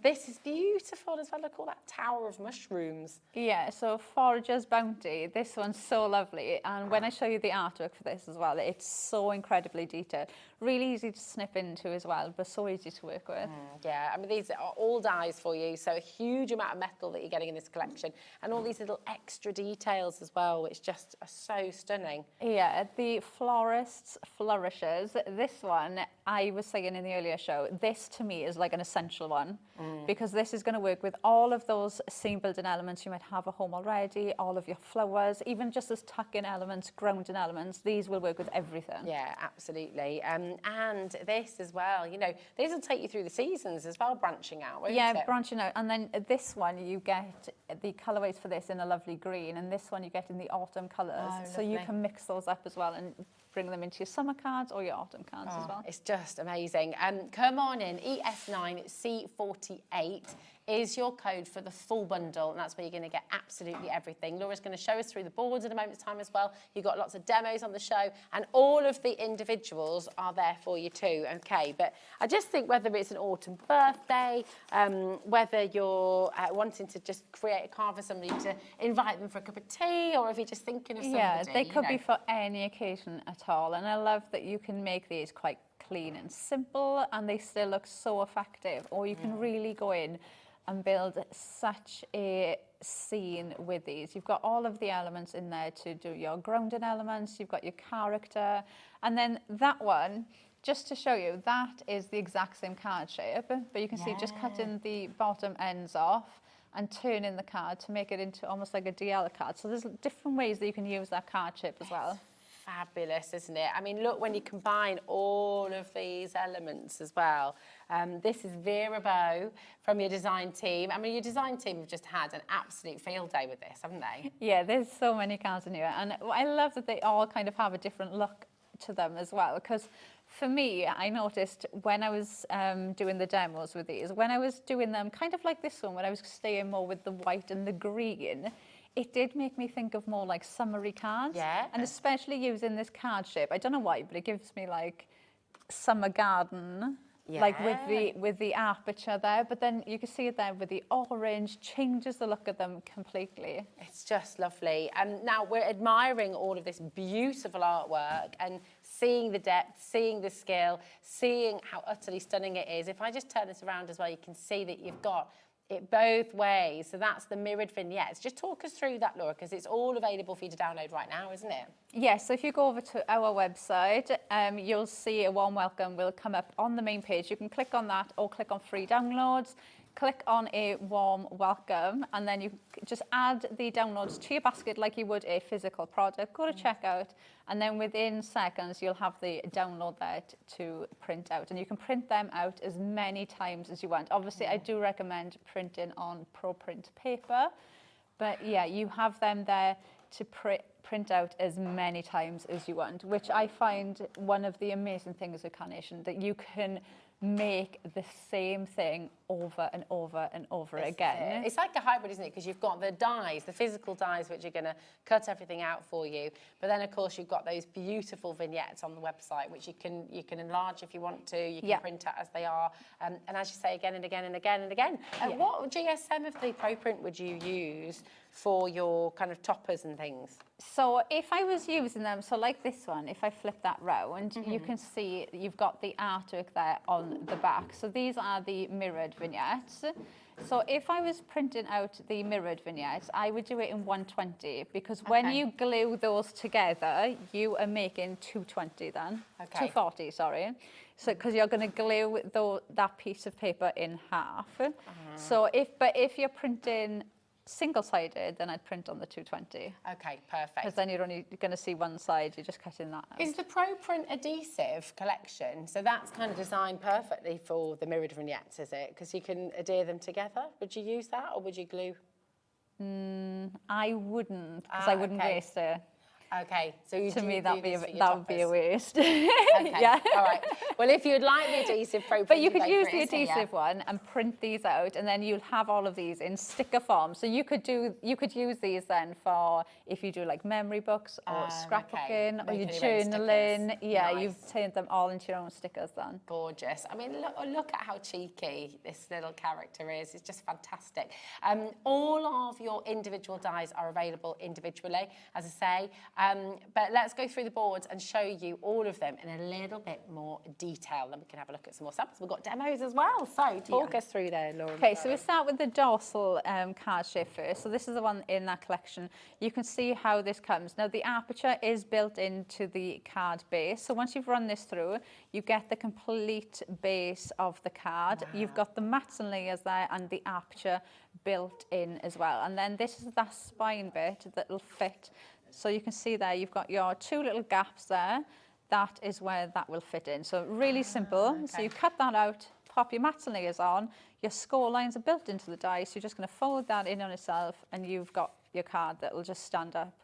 O: This is beautiful as well. Look at all that tower of mushrooms.
A: Yeah, so Forager's Bounty. This one's so lovely. And when I show you the artwork for this as well, it's so incredibly detailed. Really easy to snip into as well, but so easy to work with.
O: I mean, these are all dyes for you, so a huge amount of metal that you're getting in this collection, and all these little extra details as well, which just are so stunning.
A: Yeah, the Florist's Flourishes. This one, I was saying in the earlier show, this to me is like an essential one, because this is going to work with all of those scene building elements you might have at home already, all of your flowers, even just as tuck-in elements, grounding elements. These will work with everything.
O: Yeah, absolutely. And this as well, you know, these will take you through the seasons as well, branching out, won't it?
A: Branching out. And then this one, you get the colourways for this in a lovely green, and this one you get in the autumn colours. So you can mix those up as well and bring them into your summer cards or your autumn cards as well.
O: It's just amazing. Come on in, ES9C48 is your code for the full bundle, and that's where you're going to get absolutely everything. Laura's going to show us through the boards in a moment's time as well. You've got lots of demos on the show, and all of the individuals are there for you too, okay? But I just think whether it's an autumn birthday, whether you're wanting to just create a card for somebody to invite them for a cup of tea, or if you're just thinking of somebody.
A: Yeah, they could be for any occasion at all, and I love that you can make these quite clean and simple, and they still look so effective, or you can really go in and build such a scene with these. You've got all of the elements in there to do your grounding elements, you've got your character, and then that one, just to show you, that is the exact same card shape, but you can see just cutting the bottom ends off and turning the card to make it into almost like a DL card. So there's different ways that you can use that card shape as well.
O: Fabulous, isn't it? I mean, look, when you combine all of these elements as well. This is Vera Bow from your design team. I mean, your design team have just had an absolute field day with this, haven't they?
A: Yeah, there's so many cards in here. And I love that they all kind of have a different look to them as well. Because for me, I noticed when I was doing the demos with these, when I was doing them kind of like this one, when I was staying more with the white and the green, it did make me think of more like summery cards.
O: Yeah.
A: And especially using this card shape. I don't know why, but it gives me like summer garden, like with the aperture there. But then you can see it there with the orange, changes the look of them completely.
O: It's just lovely. And now we're admiring all of this beautiful artwork and seeing the depth, seeing the skill, seeing how utterly stunning it is. If I just turn this around as well, you can see that you've got it both ways. So that's the mirrored vignettes. Just talk us through that, Laura, because it's all available for you to download right now, isn't it?
A: Yes, so if you go over to our website, you'll see a warm welcome will come up on the main page. You can click on that or click on free downloads. Click on a warm welcome, and then you just add the downloads to your basket like you would a physical product. Go to checkout, and then within seconds you'll have the download there to print out, and you can print them out as many times as you want. Obviously, I do recommend printing on ProPrint paper, but yeah, you have them there to print out as many times as you want, which I find one of the amazing things with Carnation, that you can make the same thing over and over and over again.
O: It's like a hybrid, isn't it? Because you've got the dies, the physical dies, which are going to cut everything out for you. But then, of course, you've got those beautiful vignettes on the website, which you can enlarge if you want to. You can print out as they are. And as you say, again and again and again and again. What GSM of the ProPrint would you use for your kind of toppers and things?
A: So if I was using them, so like this one, if I flip that round, you can see you've got the artwork there on the back. So these are the mirrored vignettes. So if I was printing out the mirrored vignettes, I would do it in 120, because when you glue those together, you are making 220 then. 240, sorry. So because you're going to glue that piece of paper in half. So if you're printing single-sided, then I'd print on the 220.
O: Okay, perfect.
A: Because then you're only going to see one side, you're just cutting that out.
O: Is the ProPrint adhesive collection, so that's kind of designed perfectly for the mirrored vignettes, is it? Because you can adhere them together. Would you use that, or would you glue?
A: I wouldn't, because I wouldn't waste it.
O: Okay, so you
A: to
O: do
A: me
O: do
A: that would be a waste.
O: Okay,
A: yeah.
O: All right. Well, if you'd like the adhesive ProPrint,
A: but you could use the adhesive one and print these out, and then you'll have all of these in sticker form. So you could use these then for if you do like memory books or scrapbooking or you're journaling. Yeah, you've turned them all into your own stickers then.
O: Gorgeous. I mean, look at how cheeky this little character is. It's just fantastic. All of your individual dies are available individually, as I say. But let's go through the boards and show you all of them in a little bit more detail. Then we can have a look at some more samples. We've got demos as well. So talk us through there, Laura.
A: Okay, so we start with the dorsal card shape first. So this is the one in that collection. You can see how this comes. Now the aperture is built into the card base. So once you've run this through, you get the complete base of the card. Wow. You've got the mats and layers there and the aperture built in as well. And then this is that spine bit that will fit. So you can see there, you've got your two little gaps there. That is where that will fit in. So really simple. Okay. So you cut that out, pop your mats and layers on. Your score lines are built into the die. So you're just going to fold that in on itself, and you've got your card that will just stand up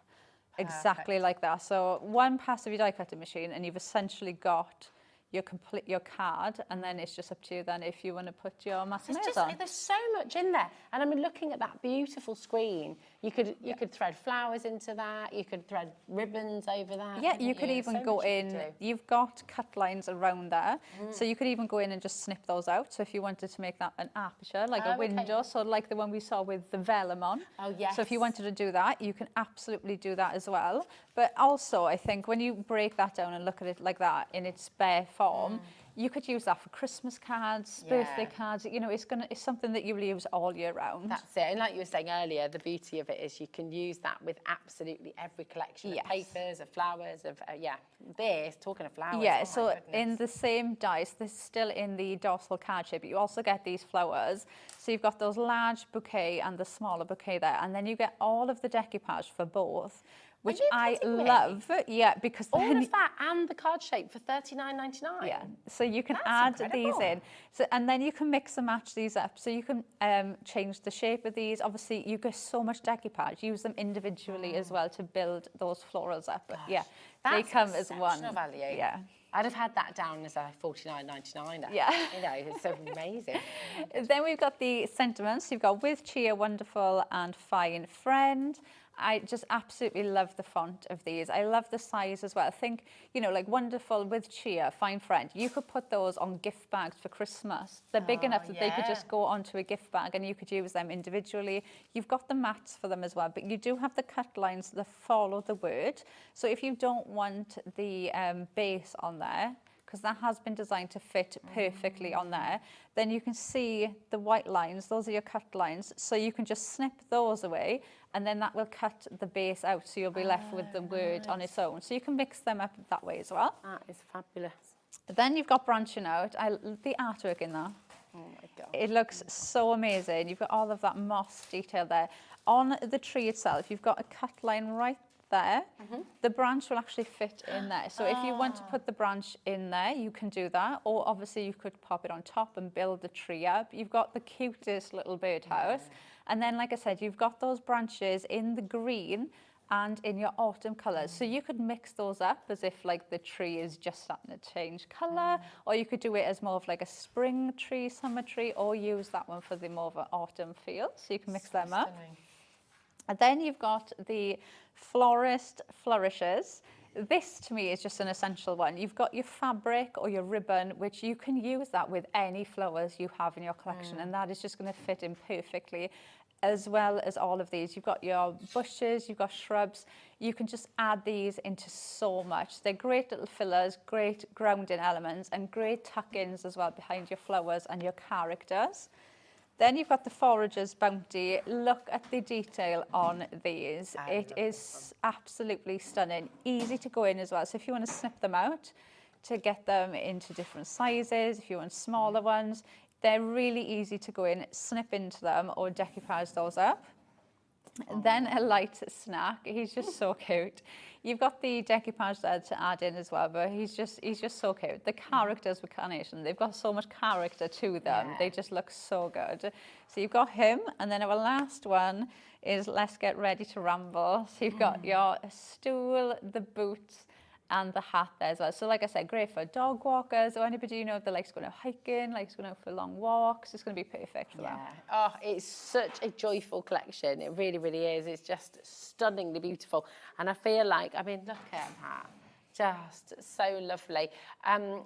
A: exactly like that. So one pass of your die cutting machine, and you've essentially got your card, and then it's just up to you then if you want to put your mats and layers on.
O: There's so much in there, and I mean, looking at that beautiful screen, you could thread flowers into that, you could thread ribbons over that.
A: Yeah, you could even go in. You've got cut lines around there, so you could even go in and just snip those out. So if you wanted to make that an aperture, like a window, so like the one we saw with the vellum on.
O: Oh yes.
A: So if you wanted to do that, you can absolutely do that as well. But also, I think when you break that down and look at it like that in its bare form, you could use that for Christmas cards, birthday cards. You know, it's something that you will use all year round.
O: That's it. And like you were saying earlier, the beauty of it is you can use that with absolutely every collection of papers, of flowers, of this. Talking of flowers.
A: Yeah. So in the same dice, this is still in the dorsal card shape, but you also get these flowers. So you've got those large bouquet and the smaller bouquet there, and then you get all of the decoupage for both, which I love. Yeah, because
O: all of that and the card shape for $39.99.
A: Yeah, so you can add these in. So, and then you can mix and match these up. So you can change the shape of these. Obviously, you get so much decoupage. Use them individually as well to build those florals up. But yeah, they come as one.
O: Value.
A: Yeah.
O: I'd have had that down as a $49.99.
A: Yeah.
O: You know, it's so amazing.
A: Then we've got the sentiments. You've got with cheer, wonderful, and fine friend. I just absolutely love the font of these. I love the size as well. I think, you know, like wonderful, with cheer, fine friend. You could put those on gift bags for Christmas. They're big enough that they could just go onto a gift bag and you could use them individually. You've got the mats for them as well, but you do have the cut lines that follow the word. So if you don't want the base on there, because that has been designed to fit perfectly on there. Then you can see the white lines, those are your cut lines. So you can just snip those away and then that will cut the base out. So you'll be left with the word on its own. So you can mix them up that way as well.
O: That is fabulous.
A: Then you've got branching out. The artwork in there.
O: Oh my God.
A: It looks so amazing. You've got all of that moss detail there. On the tree itself, you've got a cut line right there. The branch will actually fit in there. So if you want to put the branch in there, you can do that. Or obviously you could pop it on top and build the tree up. You've got the cutest little birdhouse. And then, like I said, you've got those branches in the green and in your autumn colours. So you could mix those up as if like the tree is just starting to change colour, or you could do it as more of like a spring tree, summer tree, or use that one for the more of an autumn feel. So you can mix them up. And then you've got the florist flourishes. This to me is just an essential one. You've got your fabric or your ribbon, which you can use that with any flowers you have in your collection, and that is just going to fit in perfectly, as well as all of these. You've got your bushes, you've got shrubs. You can just add these into so much. They're great little fillers, great grounding elements, and great tuck-ins as well behind your flowers and your characters. Then you've got the Forager's Bounty. Look at the detail on these. It is absolutely stunning. Easy to go in as well. So if you want to snip them out to get them into different sizes, if you want smaller ones, they're really easy to go in, snip into them, or decoupage those up. And then a light snack. He's just so cute. You've got the decoupage there to add in as well, but he's just so cute. The characters with Carnation, they've got so much character to them. They just look so good. So you've got him, and then our last one is Let's Get Ready to Ramble. So you've got your stool, the boots, and the hat there as well. So like I said, great for dog walkers or anybody you know that likes going out hiking, likes going out for long walks. It's going to be perfect for them.
O: Oh, it's such a joyful collection. It really, really is. It's just stunningly beautiful. And I feel like, I mean, look at that. Just so lovely.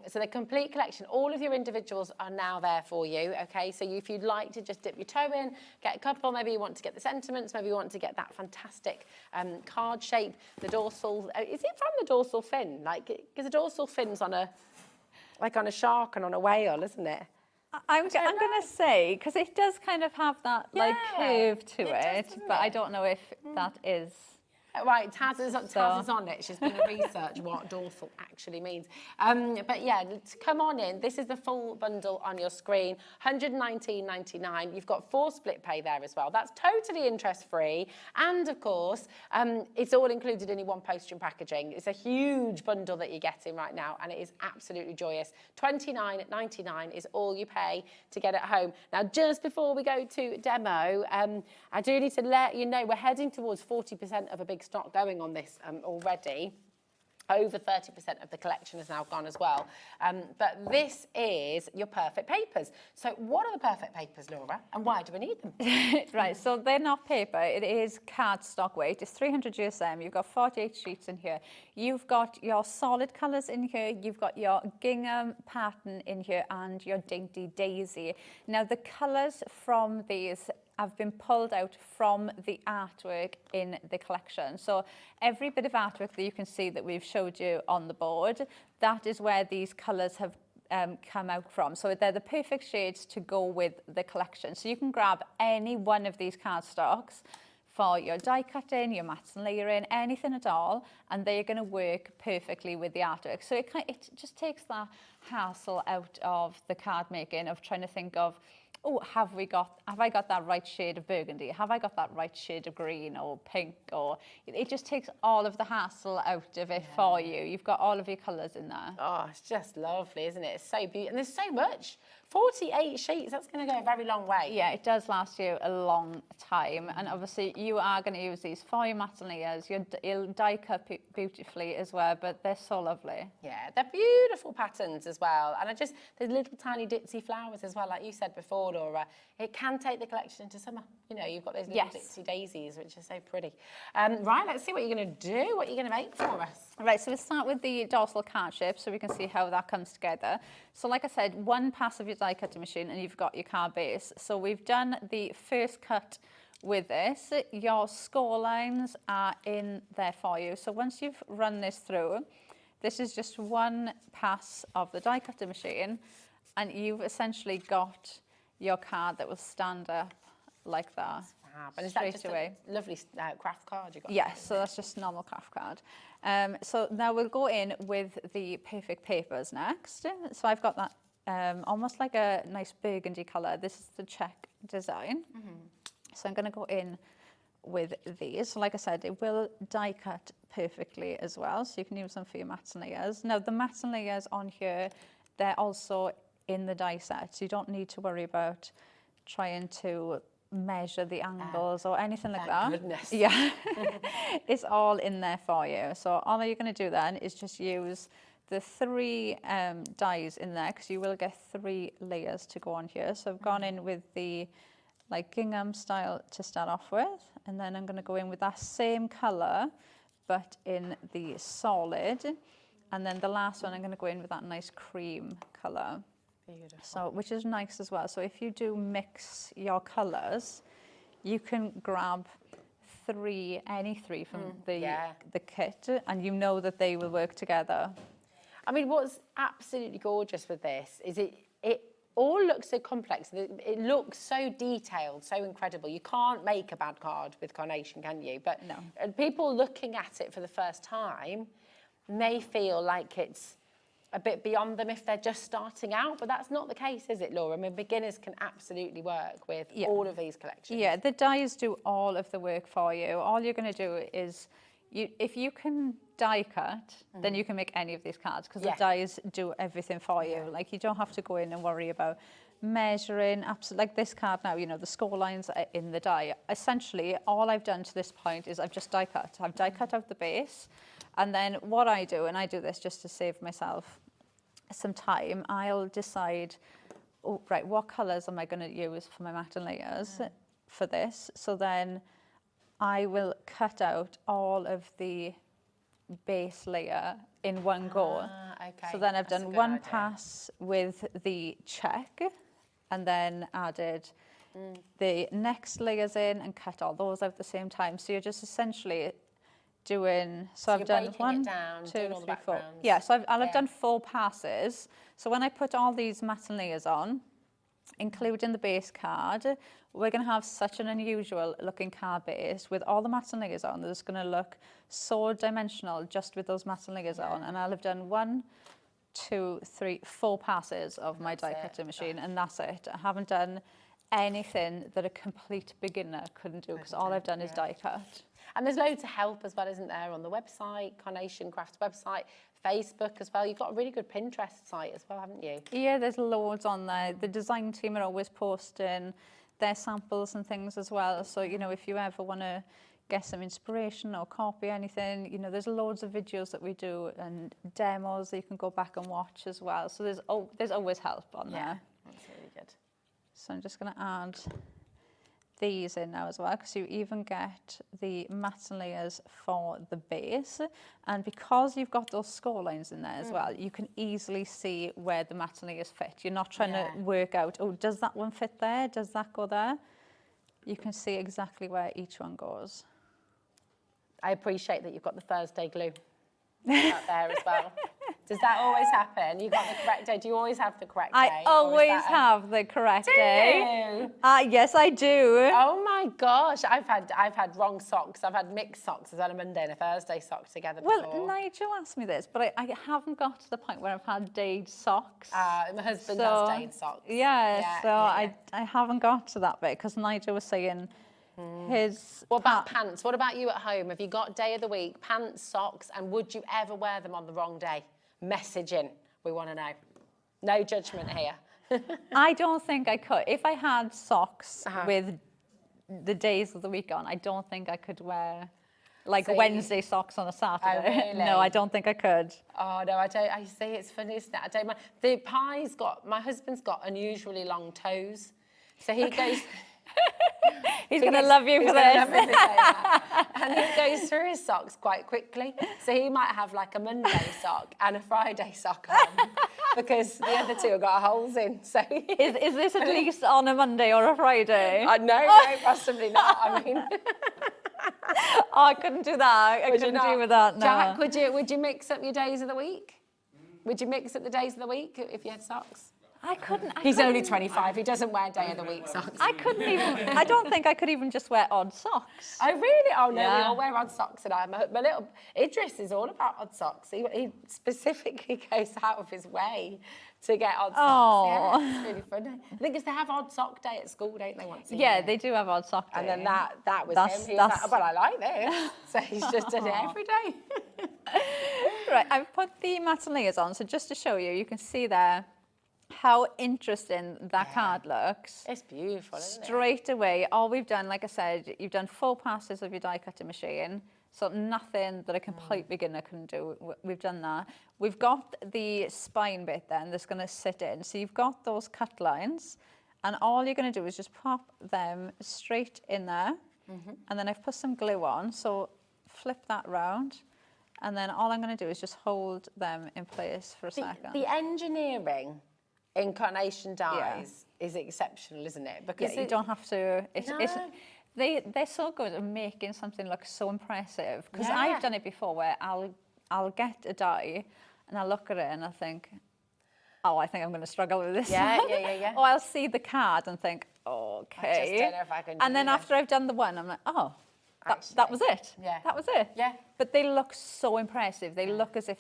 O: So the complete collection, all of your individuals are now there for you, okay? So if you'd like to just dip your toe in, get a couple, maybe you want to get the sentiments, maybe you want to get that fantastic card shape, the dorsal, is it from the dorsal fin? Like, because the dorsal fin's on a shark and on a whale, isn't it?
A: I'm going to say, because it does kind of have that like curve to it, but I don't know if that is...
O: Right, Taz is on it. She's going to research what dorsal actually means. But yeah, come on in. This is the full bundle on your screen, $119.99. You've got 4 split pay there as well. That's totally interest-free. And of course, it's all included in your one postage and packaging. It's a huge bundle that you're getting right now, and it is absolutely joyous. $29.99 is all you pay to get it home. Now, just before we go to demo, I do need to let you know we're heading towards 40% of a big stock going on this already. Over 30% of the collection has now gone as well. But this is your perfect papers. So what are the perfect papers, Laura, and why do we need them?
A: Right, so they're not paper. It is cardstock weight. It's 300 GSM. You've got 48 sheets in here. You've got your solid colours in here. You've got your gingham pattern in here and your dainty daisy. Now, the colours from these have been pulled out from the artwork in the collection. So every bit of artwork that you can see that we've showed you on the board, that is where these colours have come out from. So they're the perfect shades to go with the collection. So you can grab any one of these cardstocks for your die cutting, your mats and layering, anything at all, and they're going to work perfectly with the artwork. So it just takes that hassle out of the card making of trying to think of, oh, have I got that right shade of burgundy? Have I got that right shade of green or pink? Or it just takes all of the hassle out of it for you. You've got all of your colours in there.
O: Oh, it's just lovely, isn't it? It's so beautiful. And there's so much. 48 sheets, that's going to go a very long way.
A: Yeah, it does last you a long time. And obviously you are going to use these for your mats and layers. You'll die cut beautifully as well, but they're so lovely.
O: Yeah, they're beautiful patterns as well. And there's little tiny ditzy flowers as well, like you said before, Laura. It can take the collection into summer. You know, you've got those little ditzy daisies, which are so pretty. Right, let's see what you're going to do, what you're going to make for us.
A: Right, so we'll start with the dorsal card shape so we can see how that comes together. So like I said, one pass of your die cutting machine and you've got your card base. So we've done the first cut with this. Your score lines are in there for you. So once you've run this through, this is just one pass of the die cutter machine, and you've essentially got your card that will stand up like that.
O: Fab. And is that just
A: away.
O: a lovely craft card you got?
A: Yes, so that's just a normal craft card. So now we'll go in with the perfect papers next. So I've got that almost like a nice burgundy colour. This is the check design. So I'm going to go in with these. So like I said, it will die cut perfectly as well, so you can use them for your mats and layers. Now the mats and layers on here, they're also in the die set, so you don't need to worry about trying to measure the angles or anything like that.
O: Goodness.
A: Yeah, it's all in there for you. So all you're going to do then is just use the 3 dies in there, because you will get 3 layers to go on here. So I've gone in with the like gingham style to start off with, and then I'm going to go in with that same colour but in the solid, and then the last one I'm going to go in with that nice cream colour.
O: Beautiful.
A: So, which is nice as well. So if you do mix your colours, you can grab any three from the kit, and you know that they will work together.
O: I mean, what's absolutely gorgeous with this is it all looks so complex. It looks so detailed, so incredible. You can't make a bad card with Carnation, can you? But
A: no.
O: People looking at it for the first time may feel like it's a bit beyond them if they're just starting out, but that's not the case, is it, Laura? I mean, beginners can absolutely work with all of these collections.
A: Yeah, the dies do all of the work for you. All you're going to do is, if you can die cut, then you can make any of these cards, because the dies do everything for you. Like, you don't have to go in and worry about measuring. Like this card now, you know, the score lines are in the die. Essentially, all I've done to this point is I've just die cut. I've die cut out the base. And then what I do, and I do this just to save myself some time, I'll decide, oh, right, what colours am I going to use for my mat and layers for this? So then I will cut out all of the base layer in one go.
O: Okay.
A: So then I've done one pass with the check, and then added the next layers in and cut all those out at the same time. So you're just essentially doing, so I've done 1, 2, 3, 4. Yeah, so I'll have done 4 passes. So when I put all these mat and layers on, including the base card, we're going to have such an unusual looking card base with all the mat and layers on. That's going to look so dimensional just with those mat and layers on. And I'll have done 1, 2, 3, 4 passes of my die cutting machine, and that's it. I haven't done anything that a complete beginner couldn't do, because all I've done is die cut.
O: And there's loads of help as well, isn't there, on the website, Carnation Crafts website, Facebook as well. You've got a really good Pinterest site as well, haven't you?
A: Yeah, there's loads on there. The design team are always posting their samples and things as well. So, you know, if you ever want to get some inspiration or copy anything, you know, there's loads of videos that we do and demos that you can go back and watch as well. So there's always help on there.
O: That's really good.
A: So I'm just going to add these in now as well, because you even get the mats and layers for the base, and because you've got those score lines in there as well, you can easily see where the mats and layers fit. You're not trying to work out, oh, does that one fit there, does that go there? You can see exactly where each one goes.
O: I appreciate that you've got the Thursday glue out there as well. Does that always happen? You got the correct day? Do you always have the correct day?
A: I always have the correct day.
O: You?
A: Yes, I do.
O: Oh my gosh, I've had wrong socks. I've had mixed socks. I've had a Monday and a Thursday sock together before.
A: Well, Nigel asked me this, but I haven't got to the point where I've had dayed socks.
O: My husband has dayed socks.
A: I haven't got to that bit, because Nigel was saying his...
O: What about pants? What about you at home? Have you got day of the week, pants, socks, and would you ever wear them on the wrong day? Message in. We want to know. No judgment here.
A: I don't think I could. If I had socks with the days of the week on, I don't think I could wear like Wednesday socks on a Saturday.
O: Oh, really?
A: No, I don't think I could.
O: Oh no, I don't. I see. It's funny, isn't it? I don't mind. My husband's got unusually long toes, so he goes.
A: He's going to love you for this.
O: And he goes through his socks quite quickly. So he might have like a Monday sock and a Friday sock on, because the other two have got holes in. So
A: is this at least on a Monday or a Friday?
O: No, possibly not. I mean,
A: I couldn't do that. I couldn't do with that, no.
O: Jack, would you mix up your days of the week? Would you mix up the days of the week if you had socks?
A: I couldn't.
O: He's only 25. He doesn't wear day of the week socks.
A: I couldn't even. I don't think I could even just wear odd socks.
O: Oh really? Oh no, we
A: Yeah.
O: all wear odd socks, and my little Idris is all about odd socks. He specifically goes out of his way to get odd socks.
A: Oh.
O: Yeah, it's really funny. I think it's they have odd sock day at school, don't they? Once a
A: Yeah,
O: year?
A: they do have odd sock day.
O: And then that was
A: That's-
O: him. He was
A: that's-
O: like, well, I like this. So he's just done it every day.
A: Right, I've put the matte and layers on, so just to show you, you can see there how interesting that card looks.
O: It's beautiful, isn't it?
A: Straight away, all we've done, like I said, you've done 4 passes of your die cutting machine, so nothing that a complete beginner can do. We've done that. We've got the spine bit then that's going to sit in. So you've got those cut lines, and all you're going to do is just pop them straight in there, and then I've put some glue on, so flip that round, and then all I'm going to do is just hold them in place for a second.
O: The engineering in Carnation dies is exceptional, isn't it? Because
A: you don't have to.
O: No.
A: They're so good at making something look so impressive. Because
O: Yeah.
A: I've done it before, where I'll get a die, and I'll look at it and I'll think, oh, I think I'm going to struggle with this.
O: Yeah,
A: one.
O: yeah.
A: Or I'll see the card and think, okay.
O: I just don't know if I can
A: And
O: do
A: then
O: this.
A: after I've done the one, I'm like, oh, that was it.
O: Yeah.
A: That was it.
O: Yeah.
A: But they look so impressive. They look as if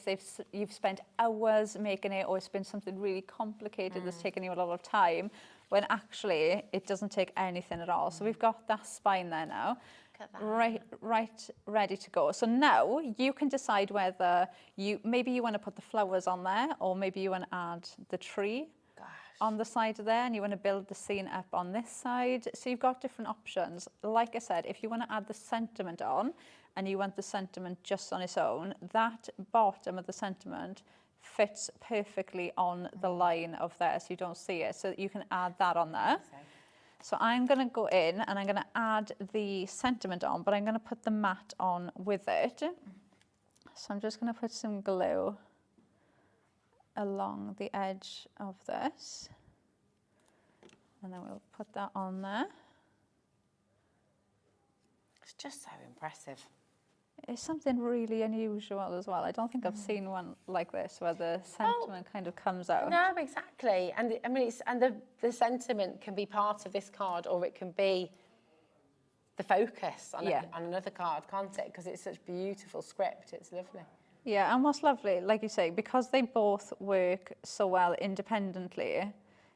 A: you've spent hours making it, or it's been something really complicated that's taken you a lot of time, when actually it doesn't take anything at all. So we've got that spine there now. Right, ready to go. So now you can decide whether maybe you want to put the flowers on there, or maybe you want to add the tree on the side of there, and you want to build the scene up on this side. So you've got different options. Like I said, if you want to add the sentiment on, and you want the sentiment just on its own, that bottom of the sentiment fits perfectly on the line of there, so you don't see it. So you can add that on there. So I'm going to go in and I'm going to add the sentiment on, but I'm going to put the matte on with it. So I'm just going to put some glue along the edge of this, and then we'll put that on there.
O: It's just so impressive.
A: It's something really unusual as well. I don't think I've seen one like this, where the sentiment kind of comes out.
O: No, exactly. And I mean, the sentiment can be part of this card, or it can be the focus on another card, can't it? Because it's such beautiful script. It's lovely.
A: Yeah, and what's lovely, like you say, because they both work so well independently,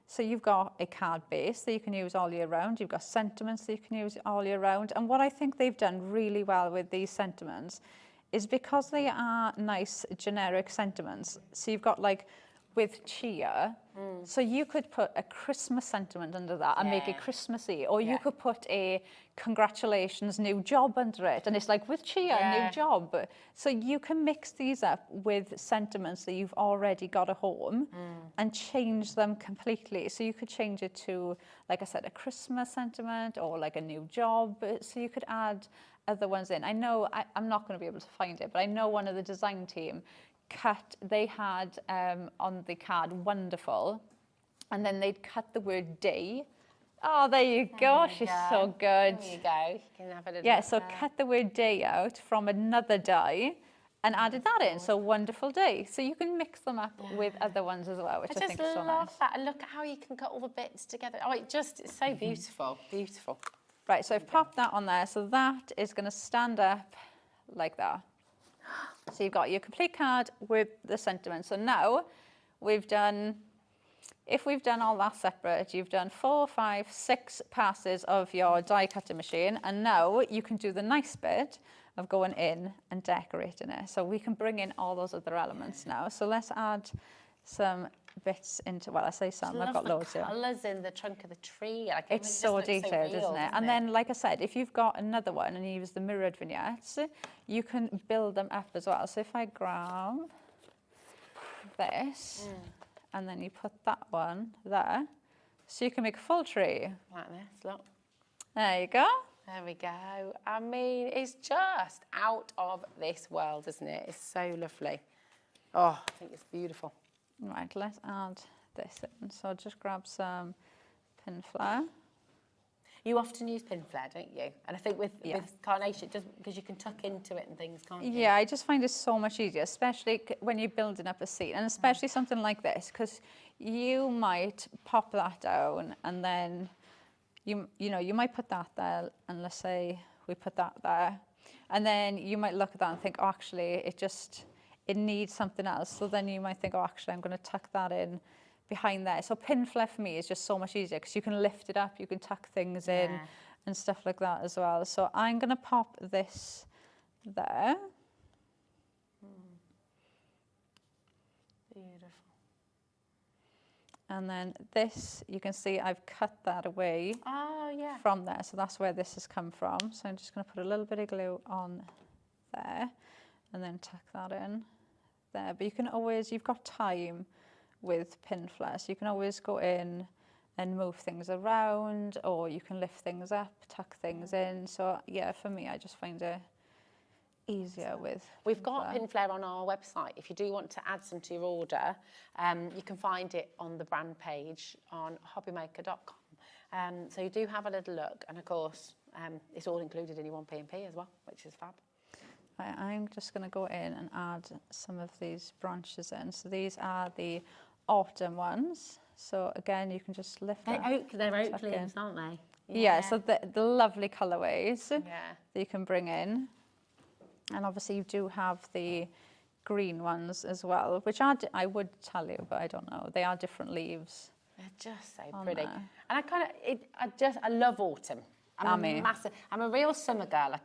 A: so you've got a card base that you can use all year round, you've got sentiments that you can use all year round, and what I think they've done really well with these sentiments is because they are nice generic sentiments, so you've got like with cheer, so you could put a Christmas sentiment under that and make it Christmassy, or you could put a congratulations new job under it, and it's like with cheer, new job. So you can mix these up with sentiments that you've already got at home and change them completely. So you could change it to, like I said, a Christmas sentiment, or like a new job. So you could add other ones in. I know I'm not going to be able to find it, but I know one of the design team they had on the card wonderful, and then they'd cut the word day. Oh, there you go. She's so good.
O: There you go. You can have it.
A: Yeah, so cut the word day out from another die and added that in. So wonderful day. So you can mix them up with other ones as well, which I think is so nice.
O: I just love that. And look at how you can cut all the bits together. Oh, it's so beautiful. Beautiful.
A: Right, so I've popped that on there. So that is going to stand up like that. So you've got your complete card with the sentiment. So now we've done, if we've done all that separate, you've done 4, 5, 6 passes of your die cutting machine, and now you can do the nice bit of going in and decorating it. So we can bring in all those other elements now. So let's add some bits into, well, I say some, I've got loads here.
O: Colours in the trunk of the tree. Like,
A: It's so detailed, isn't it? And then, like I said, if you've got another one and you use the mirrored vignettes, you can build them up as well. So if I grab this, and then you put that one there, so you can make a full tree.
O: Like this, look.
A: There you go.
O: There we go. I mean, it's just out of this world, isn't it? It's so lovely. Oh, I think it's beautiful.
A: Right, let's add this in. So just grab some pin flower.
O: You often use pin flare, don't you? And I think with Carnation, just because you can tuck into it and things, can't you?
A: Yeah, I just find it so much easier, especially when you're building up a scene, and especially something like this, because you might pop that down, and then you know, you might put that there, and let's say we put that there, and then you might look at that and think, oh, actually, it needs something else. So then you might think, oh, actually, I'm going to tuck that in behind there. So pin flare for me is just so much easier because you can lift it up, you can tuck things in and stuff like that as well. So I'm going to pop this there.
O: Beautiful.
A: And then this, you can see I've cut that away from there. So that's where this has come from. So I'm just going to put a little bit of glue on there and then tuck that in there. But you can always, you've got time with pin flare, so you can always go in and move things around, or you can lift things up, tuck things in. So yeah, for me, I just find it easier with.
O: We've got pin flare on our website. If you do want to add some to your order, you can find it on the brand page on hobbymaker.com. So you do have a little look, and of course, it's all included in your 1P&P as well, which is fab.
A: I'm just going to go in and add some of these branches in. So these are the autumn ones. So again, you can just lift
O: they're
A: them.
O: They're oak leaves, aren't they?
A: Yeah, so the lovely colourways that you can bring in. And obviously you do have the green ones as well, which I would tell you, but I don't know. They are different leaves.
O: They're just so pretty. And I love autumn. I'm a real summer girl. Like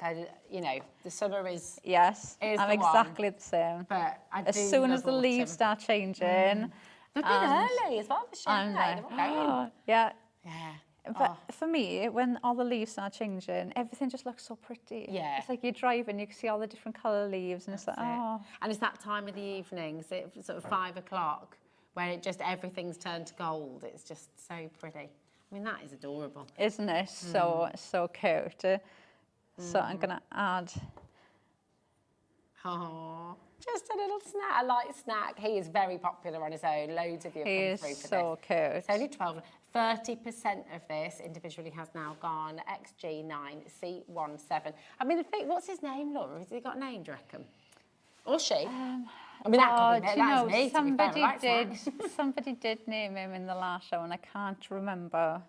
O: the summer is.
A: Yes,
O: is
A: I'm
O: the
A: exactly
O: one.
A: the same.
O: But
A: as soon as the leaves start changing.
O: They've been early as well this year.
A: Yeah. But for me, when all the leaves start changing, everything just looks so pretty.
O: Yeah.
A: It's like you're driving, you can see all the different colour leaves, and it's like, oh.
O: And it's that time of the evening, so it's sort of 5 o'clock, where everything's turned to gold. It's just so pretty. I mean, that is adorable.
A: Isn't it? So cute. So I'm going to add.
O: Oh, just a little snack, a light snack. He is very popular on his own. Loads of you have come through for this.
A: He is so cute.
O: It's only 12. 30% of this individually has now gone XG9C17. I mean, what's his name, Laura? Has he got a name, do you reckon? Or she? I mean, that could be that's me,
A: somebody did name him in the last show, and I can't remember.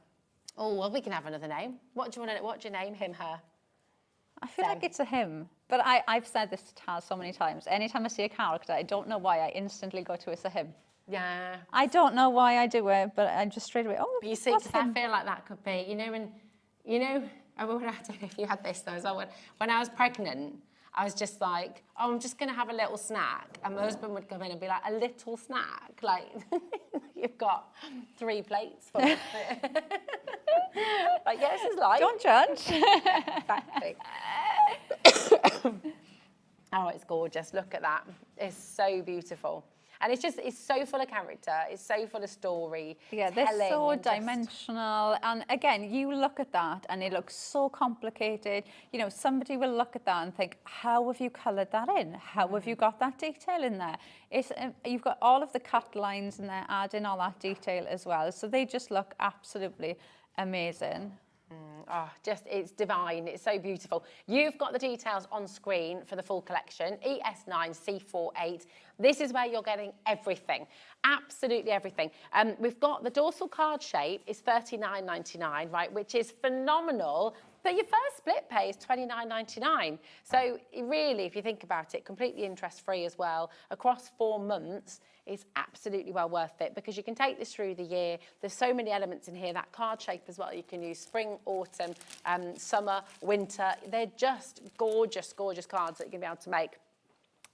O: Oh, well, we can have another name. What do you name him, her?
A: I feel like it's a him. But I've said this to Taz so many times. Anytime I see a character, I don't know why I instantly go to it's a him.
O: Yeah.
A: I don't know why I do it, but I just straight away, oh,
O: but you see, because I feel like that could be, I don't know if you had this though as well. When I was pregnant, I was just like, oh, I'm just going to have a little snack. And my husband would come in and be like, a little snack? Like, you've got 3 plates full of it. Like, yeah, this is life.
A: Don't judge.
O: Exactly. Oh, it's gorgeous. Look at that. It's so beautiful. And it's so full of character. It's so full of story.
A: Yeah, they're so dimensional. And again, you look at that and it looks so complicated. Somebody will look at that and think, how have you coloured that in? How have you got that detail in there? You've got all of the cut lines in there, adding all that detail as well. So they just look absolutely amazing.
O: It's divine. It's so beautiful. You've got the details on screen for the full collection, ES9C48. This is where you're getting everything, absolutely everything. We've got the dorsal card shape is $39.99, right, which is phenomenal. But your first split pay is $29.99. So really, if you think about it, completely interest-free as well. Across 4 months, it's absolutely well worth it because you can take this through the year. There's so many elements in here. That card shape as well. You can use spring, autumn, summer, winter. They're just gorgeous, gorgeous cards that you're going to be able to make.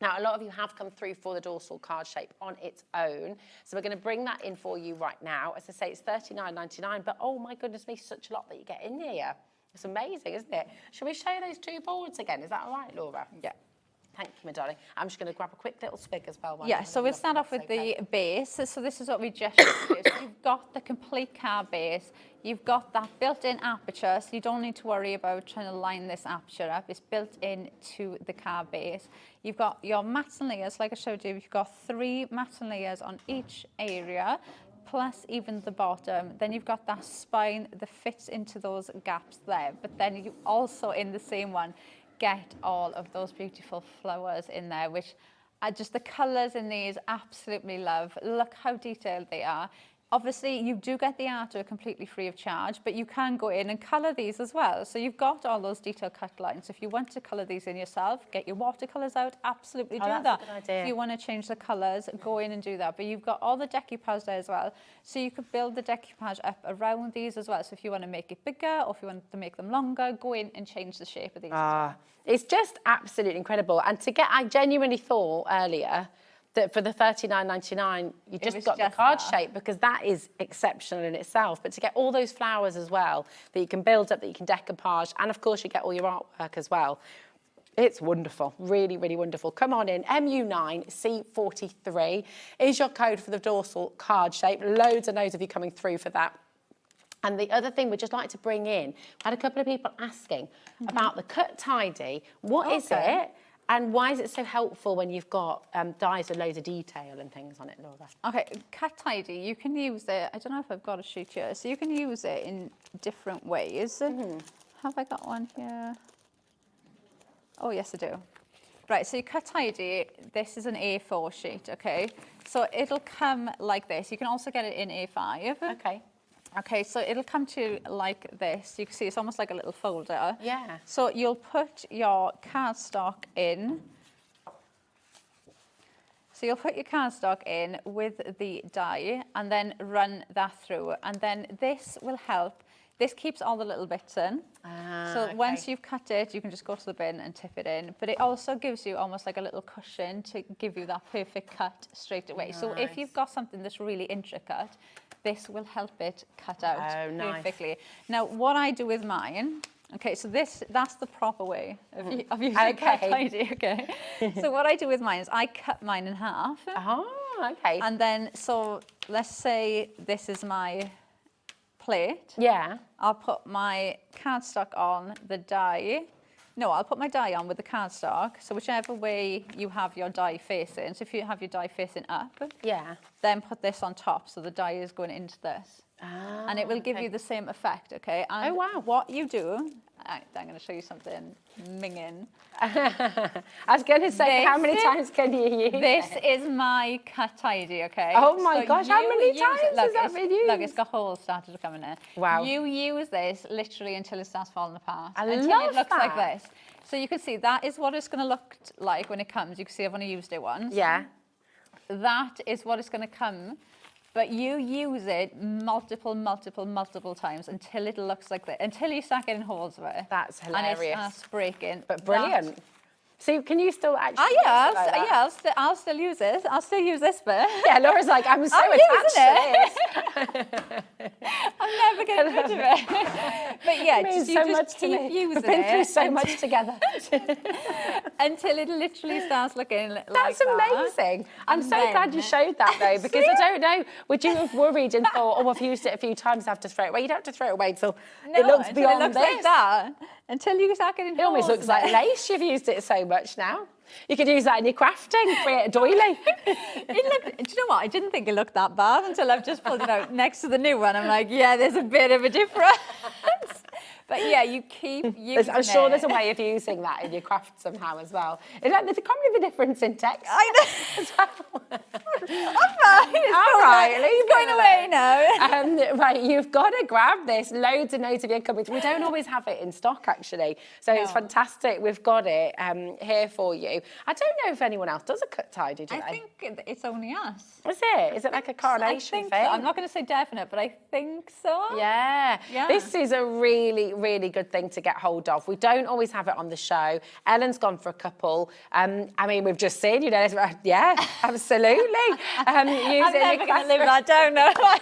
O: Now, a lot of you have come through for the dorsal card shape on its own. So we're going to bring that in for you right now. As I say, it's $39.99, but oh my goodness me, such a lot that you get in here. It's amazing, isn't it? Shall we show you those 2 boards again? Is that all right, Laura?
A: Yeah.
O: Thank you, my darling. I'm just going to grab a quick little swig as well.
A: Yeah, so we'll start off with the base. So this is what we just showed you. So you've got the complete car base. You've got that built-in aperture, so you don't need to worry about trying to line this aperture up. It's built into the car base. You've got your mats and layers, like I showed you. You've got 3 mats and layers on each area, plus even the bottom, then you've got that spine that fits into those gaps there. But then you also, in the same one, get all of those beautiful flowers in there, which are just the colours in these, absolutely love. Look how detailed they are. Obviously, you do get the artwork completely free of charge, but you can go in and colour these as well. So you've got all those detailed cut lines. If you want to colour these in yourself, get your watercolours out, absolutely do
O: that's
A: that.
O: a good idea.
A: If you want to change the colours, go in and do that. But you've got all the decoupage there as well. So you could build the decoupage up around these as well. So if you want to make it bigger or if you want to make them longer, go in and change the shape of these as well.
O: It's just absolutely incredible. And I genuinely thought earlier that for the $39.99, you just got the card shape, because that is exceptional in itself. But to get all those flowers as well, that you can build up, that you can decoupage, and of course you get all your artwork as well. It's wonderful, really, really wonderful. Come on in, MU9C43 is your code for the dorsal card shape. Loads and loads of you coming through for that. And the other thing we'd just like to bring in, I had a couple of people asking about the cut tidy. What is it? And why is it so helpful when you've got dies with loads of detail and things on it, Laura?
A: Okay, cut tidy, you can use it, I don't know if I've got a sheet here, so you can use it in different ways. Have I got one here? Oh, yes, I do. Right, so you cut tidy, this is an A4 sheet, okay? So it'll come like this. You can also get it in A5.
O: Okay.
A: Okay, so it'll come to you like this. You can see it's almost like a little folder.
O: Yeah.
A: So you'll put your cardstock in. So you'll put your cardstock in with the die and then run that through. And then this will help. This keeps all the little bits in. So once you've cut it, you can just go to the bin and tip it in. But it also gives you almost like a little cushion to give you that perfect cut straight away. So if you've got something that's really intricate, this will help it cut out perfectly. Now, what I do with mine, okay, so that's the proper way of using cut tidy, okay? So what I do with mine is I cut mine in half.
O: Okay.
A: And then, so let's say this is my plate.
O: Yeah.
A: I'll put my cardstock on the die. No, I'll put my die on with the cardstock. So whichever way you have your die facing. So if you have your die facing up, then put this on top. So the die is going into this. And it will give you the same effect, okay? And what you do, I'm going to show you something minging.
O: I was going to say, how many times can you use
A: this? This is my cut tidy, okay?
O: Oh my gosh, how many times has that been used?
A: Look, it's got holes started to come in it.
O: Wow.
A: You use this literally until it starts falling apart.
O: Until
A: it looks like this. So you can see that is what it's going to look like when it comes. You can see I've only used it once.
O: Yeah.
A: That is what it's going to come. But you use it multiple times until it looks like that, until you start getting holes of it.
O: That's hilarious.
A: And it starts breaking.
O: But brilliant. So can you still actually
A: I'll still use it. I'll still use this bit.
O: Yeah, Laura's like, I'm so attached to this.
A: I'm never getting rid of it. But yeah, you just keep using it.
O: We've been through so much together.
A: Until it literally starts looking like that.
O: That's amazing. I'm so glad you showed that though, because I don't know, would you have worried and thought, oh, I've used it a few times, I have to throw it away? You don't have to throw it away until it looks beyond
A: it looks
O: this.
A: like that. Until you start getting
O: It almost looks like lace. You've used it so much now. You could use that in your crafting, create a doily.
A: Do you know what? I didn't think it looked that bad until I've just pulled it out next to the new one. I'm like, yeah, there's a bit of a difference. But yeah, you keep using
O: I'm sure there's a way of using that in your craft somehow as well. There's probably the difference in text.
A: I know.
O: As well.
A: All right, it's going away now.
O: Right, you've got to grab this. Loads and loads of you coming through. We don't always have it in stock, actually. So it's fantastic. We've got it here for you. I don't know if anyone else does a cut tidy, do they?
A: I think it's only us.
O: Is it? Is it like a Carnation thing?
A: So. I'm not going to say definite, but I think so.
O: Yeah. This is a really, really good thing to get hold of. We don't always have it on the show. Ellen's gone for a couple. I mean, we've just seen, yeah, absolutely.
A: I'm never going to live that down, no.
O: But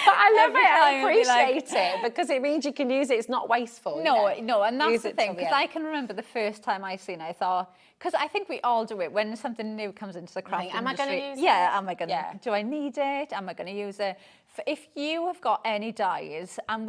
O: I love it. I appreciate it because it means you can use it. It's not wasteful.
A: No, and that's the thing, because I can remember the first time I seen it, I thought, because I think we all do it when something new comes into the craft industry.
O: Am I going to use it?
A: Yeah, am I going to? Do I need it? Am I going to use it? If you have got any dyes, and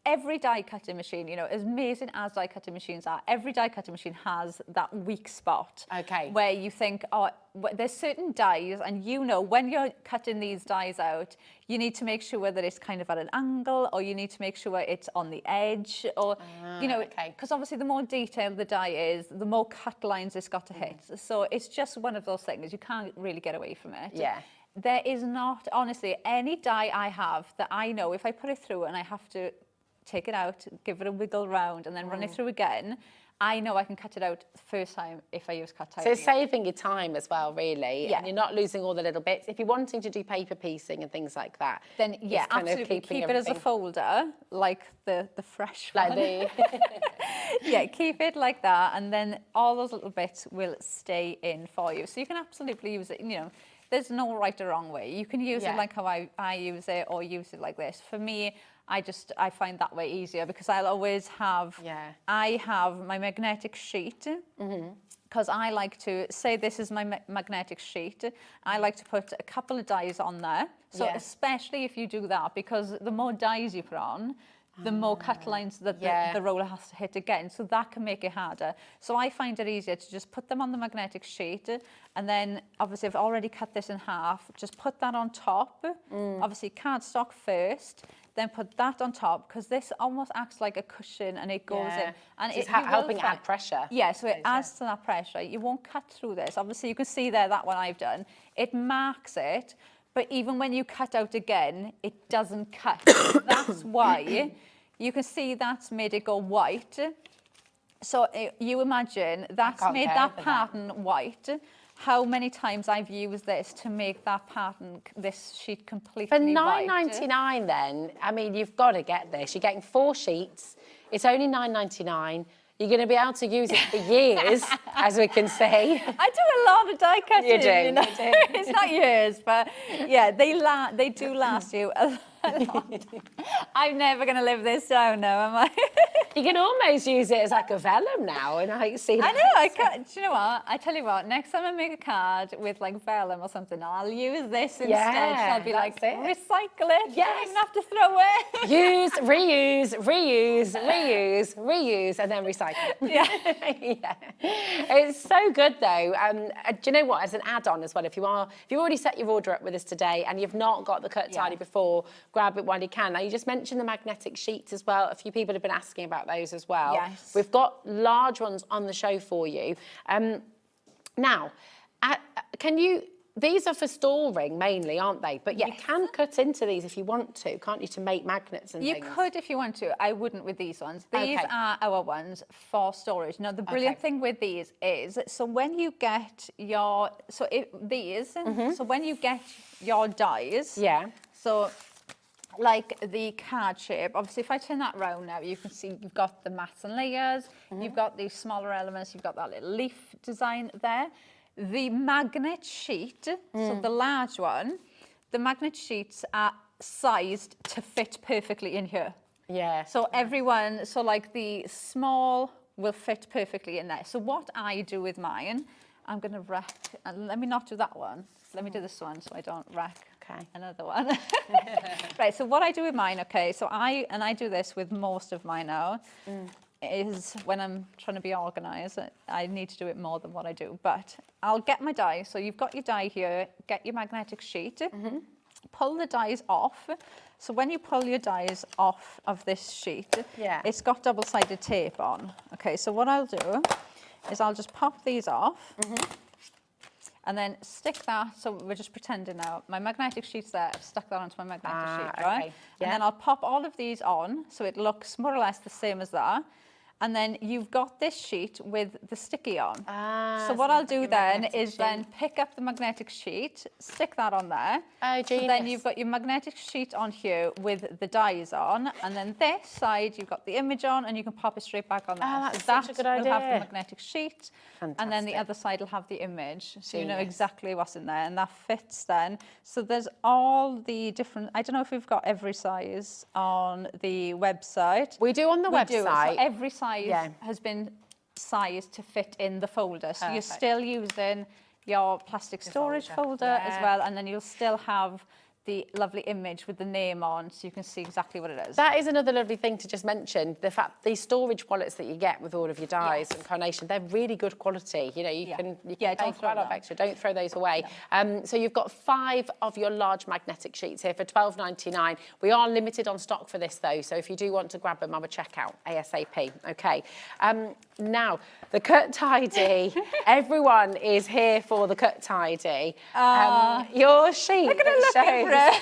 A: every die cutting machine, you know, as amazing as die cutting machines are, every die cutting machine has that weak spot.
O: Okay.
A: Where you think, oh, there's certain dies, and you know, when you're cutting these dies out, you need to make sure that it's kind of at an angle, or you need to make sure it's on the edge, or, you know, because obviously the more detailed the die is, the more cut lines it's got to hit. So it's just one of those things. You can't really get away from it.
O: Yeah.
A: There is not, honestly, any die I have that I know if I put it through and I have to take it out, give it a wiggle round, and then run it through again, I know I can cut it out the first time if I use cut
O: So it's saving your time as well, really.
A: Yeah.
O: And you're not losing all the little bits. If you're wanting to do paper piecing and things like that,
A: then yeah,
O: it's kind of
A: absolutely.
O: keeping
A: Keep it as a
O: everything-
A: folder, like the fresh
O: Like
A: one.
O: the...
A: Yeah, keep it like that, and then all those little bits will stay in for you. So you can absolutely use it, you know, there's no right or wrong way. You can use it like how I use it, or use it like this. For me, I find that way easier, because I'll always have, I have my magnetic sheet, because I like to, say this is my magnetic sheet, I like to put a couple of dies on there. So especially if you do that, because the more dies you put on, the more cut lines that the roller has to hit again. So that can make it harder. So I find it easier to just put them on the magnetic sheet, and then obviously I've already cut this in half, just put that on top. Obviously cardstock first, then put that on top, because this almost acts like a cushion, and it goes in. And
O: it's helping add pressure.
A: Yeah, so it adds to that pressure. You won't cut through this. Obviously you can see there, that one I've done. It marks it, but even when you cut out again, it doesn't cut. That's why you can see that's made it go white. So you imagine that's made that pattern white. How many times I've used this to make that pattern, this sheet completely
O: For
A: white.
O: $9.99 then, I mean, you've got to get this. You're getting 4 sheets. It's only $9.99. You're going to be able to use it for years, as we can see.
A: I do a lot of die cutting.
O: You do,
A: you know?
O: you do.
A: It's not years, but yeah, they do last you a lot. I'm never going to live this down now, am I?
O: You can almost use it as like a vellum now, and I see that.
A: I know, I can't. Do you know what? I tell you what, next time I make a card with like vellum or something, I'll use this instead.
O: Yeah,
A: I'll be like,
O: that's it.
A: recycle it.
O: Yes.
A: I don't even have to throw it.
O: Use, reuse, reuse, reuse, reuse, and then recycle.
A: Yeah.
O: Yeah. It's so good though. Do you know what? As an add-on as well, if you already set your order up with us today and you've not got the cut tidy before, grab it while you can. Now you just mentioned the magnetic sheets as well. A few people have been asking about those as well.
A: Yes.
O: We've got large ones on the show for you. Now, these are for storing mainly, aren't they? But you can cut into these if you want to, can't you, to make magnets and things?
A: You could if you want to. I wouldn't with these ones. These are our ones for storage. Now, the brilliant thing with these is, so when you get your, so when you get your dies, so like the card shape, obviously if I turn that round now, you can see you've got the mats and layers, you've got these smaller elements, you've got that little leaf design there. The magnet sheet, so the large one, the magnet sheets are sized to fit perfectly in here.
O: Yeah.
A: So everyone, so like the small will fit perfectly in there. So what I do with mine, I'm going to rack, and let me not do that one. Let me do this one so I don't rack another one. Right, so what I do with mine, so I do this with most of mine now, is when I'm trying to be organised, I need to do it more than what I do. But I'll get my die. So you've got your die here, get your magnetic sheet, pull the dies off. So when you pull your dies off of this sheet, it's got double-sided tape on. Okay, so what I'll do is I'll just pop these off. And then stick that, so we're just pretending now, my magnetic sheet's there, I've stuck that onto my magnetic sheet, right? And then I'll pop all of these on, so it looks more or less the same as that. And then you've got this sheet with the sticky on. So what I'll do then is then pick up the magnetic sheet, stick that on there.
O: Oh, genius.
A: So then you've got your magnetic sheet on here with the dies on, and then this side you've got the image on, and you can pop it straight back on there.
O: Oh, that's
A: so
O: such a good idea.
A: will have the magnetic sheet, and then the other side will have the image, so you know exactly what's in there, and that fits then. So there's all the different, I don't know if we've got every size on the website.
O: We do on the website.
A: So every size has been sized to fit in the folder. So you're still using your plastic storage folder as well, and then you'll still have the lovely image with the name on, so you can see exactly what it is.
O: That is another lovely thing to just mention. The fact these storage wallets that you get with all of your dies and Carnation, they're really good quality. You know, you can pay quite a lot extra. Don't throw those away. No. So you've got 5 of your large magnetic sheets here for $12.99. We are limited on stock for this though, so if you do want to grab them, have a checkout ASAP. Okay. Now the cut tidy. Everyone is here for the cut tidy. Your sheet.
A: Look at it looking for it.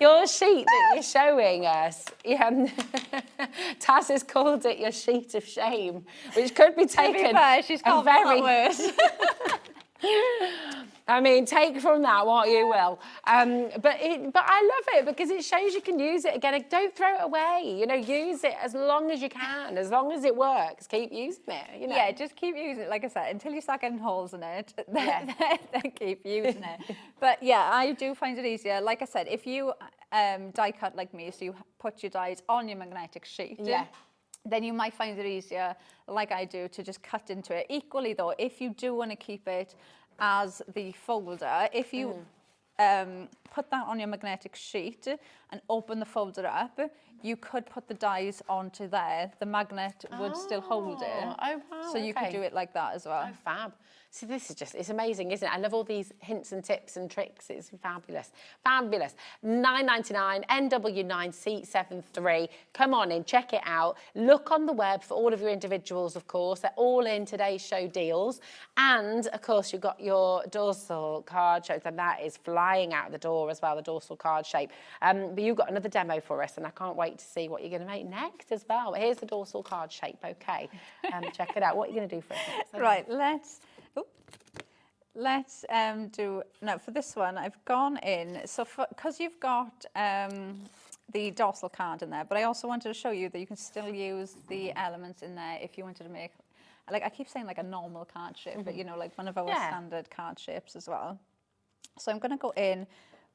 O: Your sheet that you're showing us, Taz has called it your sheet of shame, which could be taken.
A: To be fair, she's called
O: very
A: worse.
O: I mean, take from that what you will. But I love it because it shows you can use it again. Don't throw it away. You know, use it as long as you can, as long as it works. Keep using it. You know.
A: Yeah, just keep using it. Like I said, until you start getting holes in it, then keep using it. But yeah, I do find it easier. Like I said, if you die cut like me, so you put your dies on your magnetic sheet.
O: Yeah.
A: Then you might find it easier, like I do, to just cut into it. Equally though, if you do want to keep it as the folder, if you put that on your magnetic sheet and open the folder up, you could put the dies onto there. The magnet would still hold it.
O: Oh, wow.
A: So you could do it like that as well.
O: Oh, fab. See, this is just, it's amazing, isn't it? I love all these hints and tips and tricks. It's fabulous. Fabulous. $9.99, NW9C73. Come on in, check it out. Look on the web for all of your individuals, of course. They're all in today's show deals. And, of course, you've got your dorsal card shapes, and that is flying out the door as well, the dorsal card shape. But you've got another demo for us, and I can't wait to see what you're going to make next as well. But here's the dorsal card shape, okay. Check it out. What are you going to do for us next?
A: Right, let's do, now for this one, I've gone in, so because you've got the dorsal card in there, but I also wanted to show you that you can still use the elements in there if you wanted to make, like I keep saying like a normal card shape, but you know, like one of our standard card shapes as well. So I'm going to go in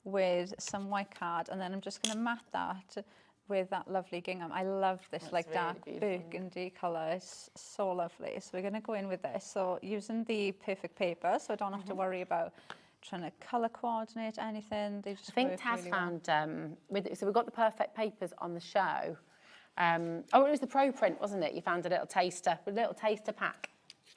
A: with some white card, and then I'm just going to mat that with that lovely gingham. I love this. That's like really dark burgundy colour. It's so lovely. So we're going to go in with this. So using the perfect paper, so I don't have to worry about trying to colour coordinate anything. They just
O: I think Taz really found, so we got the perfect papers on the show. Oh, it was the Pro Print, wasn't it? You found a little taster pack.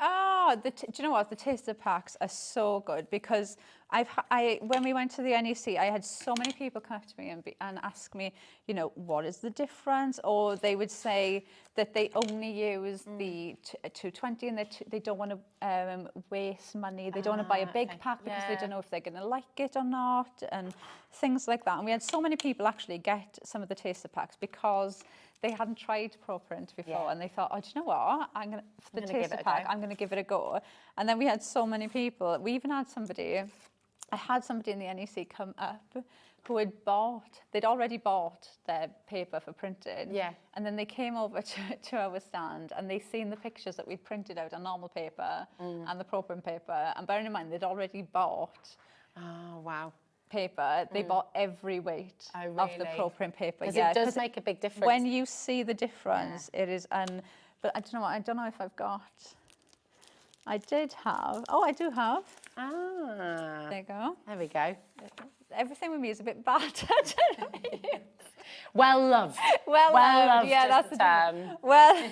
A: Oh, do you know what? The taster packs are so good because when we went to the NEC, I had so many people come up to me and ask me, you know, what is the difference? Or they would say that they only use the 220 and they don't want to waste money. They don't want to buy a big pack because they don't know if they're going to like it or not, and things like that. And we had so many people actually get some of the taster packs because they hadn't tried Pro Print before, and they thought, oh, do you know what? For the taster pack, I'm going to give it a go. And then we had so many people. We even had I had somebody in the NEC come up who they'd already bought their paper for printing. Yeah. And then they came over to our stand and they seen the pictures that we'd printed out on normal paper and the Pro Print paper. And bearing in mind, they'd already bought.
O: Oh, wow.
A: Paper, they bought every weight of the Pro Print paper.
O: Because it does make a big difference.
A: When you see the difference, it is, but I don't know what, I don't know if I've got, I do have.
O: Ah.
A: There you go.
O: There we go.
A: Everything with me is a bit battered.
O: Well loved.
A: Well loved, yeah, that's the term. Well,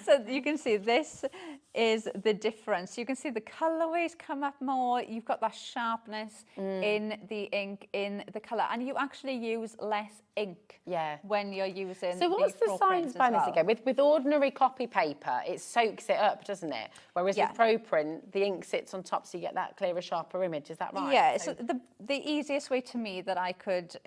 A: so you can see this is the difference. You can see the colorways come up more. You've got that sharpness in the ink, in the color, and you actually use less ink when you're using
O: So what's the science behind this again? With ordinary copy paper, it soaks it up, doesn't it? Whereas with Pro Print, the ink sits on top so you get that clearer, sharper image. Is that right?
A: Yeah, so the easiest way to me that I could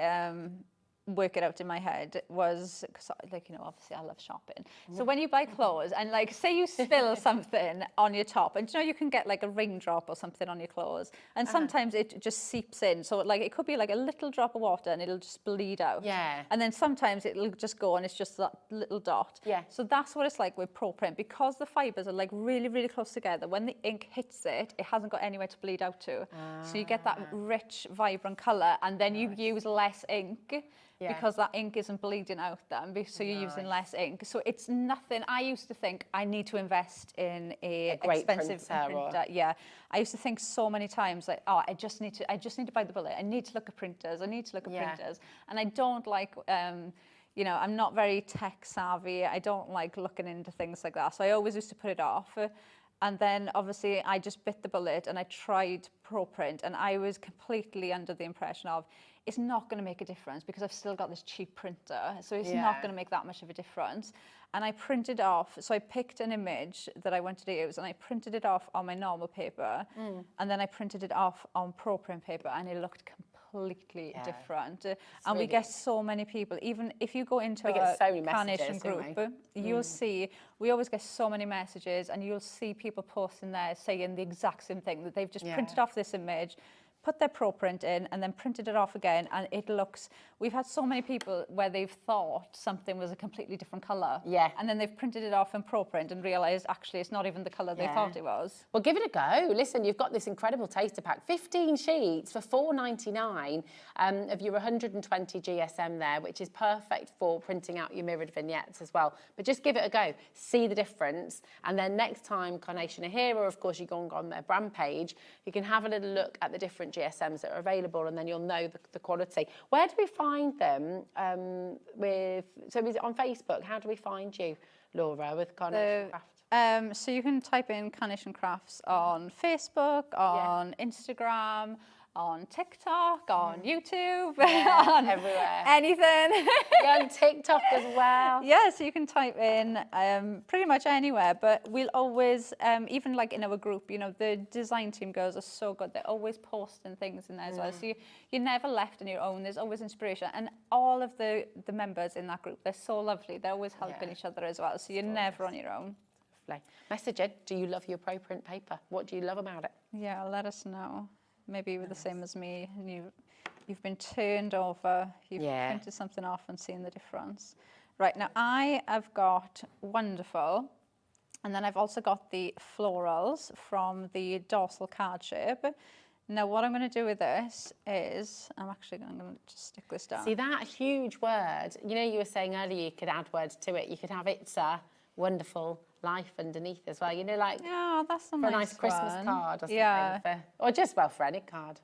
A: work it out in my head was, cause like, you know, obviously I love shopping. So when you buy clothes and like, say you spill something on your top, and you know, you can get like a raindrop or something on your clothes, and sometimes it just seeps in. So like, it could be like a little drop of water and it'll just bleed out. Yeah. And then sometimes it'll just go and it's just that little dot. Yeah. So that's what it's like with Pro Print, because the fibers are like really, really close together. When the ink hits it, it hasn't got anywhere to bleed out to. So you get that rich, vibrant color, and then you use less ink because that ink isn't bleeding out then, so you're using less ink. So it's nothing. I used to think I need to invest in a
O: great
A: expensive
O: printer.
A: Yeah, I used to think so many times like, oh, I just need to buy the bullet. I need to look at printers. I need to look at printers, and I don't like. You know, I'm not very tech savvy. I don't like looking into things like that. So I always used to put it off. And then obviously I just bit the bullet and I tried ProPrint, and I was completely under the impression of it's not going to make a difference because I've still got this cheap printer. So it's not going to make that much of a difference. And I printed off. So I picked an image that I wanted to use and I printed it off on my normal paper. And then I printed it off on ProPrint paper, and it looked completely different. And we get so many people, even if you go into
O: get so many
A: Carnation
O: messages, don't
A: group, you'll see, we always get so many messages, and you'll see people posting there saying the exact same thing, that they've just printed off this image, put their ProPrint in, and then printed it off again, and it looks, we've had so many people where they've thought something was a completely different colour. And then they've printed it off in ProPrint and realised actually it's not even the colour they thought it was.
O: Well, give it a go. Listen, you've got this incredible taster pack, 15 sheets for $4.99 of your 120 GSM there, which is perfect for printing out your mirrored vignettes as well. But just give it a go, see the difference, and then next time Carnation are here, or of course you go on their brand page, you can have a little look at the different GSMs that are available, and then you'll know the quality. Where do we find them? So is it on Facebook? How do we find you, Laura, with Carnation Crafts?
A: So you can type in Carnation Crafts on Facebook, on Instagram, on TikTok, on YouTube, on
O: everywhere.
A: Anything.
O: You're on TikTok as well.
A: Yeah, so you can type in pretty much anywhere, but we'll always, even like in our group, you know, the design team girls are so good. They're always posting things in there as well. So you're never left on your own. There's always inspiration. And all of the members in that group, they're so lovely. They're always helping each other as well. So you're never on your own.
O: Lovely. Message it. Do you love your ProPrint paper? What do you love about it?
A: Yeah, let us know. Maybe you were the same as me, and you've been turned over, you've printed something off and seen the difference. Right, now I have got Wonderful, and then I've also got the florals from the dorsal card shape. Now what I'm going to do with this is, I'm going to just stick this down.
O: See that huge word, you know, you were saying earlier you could add words to it. You could have It's a Wonderful Life underneath as well, you know, like
A: that's a
O: for a nice Christmas card or something, or just well for any card.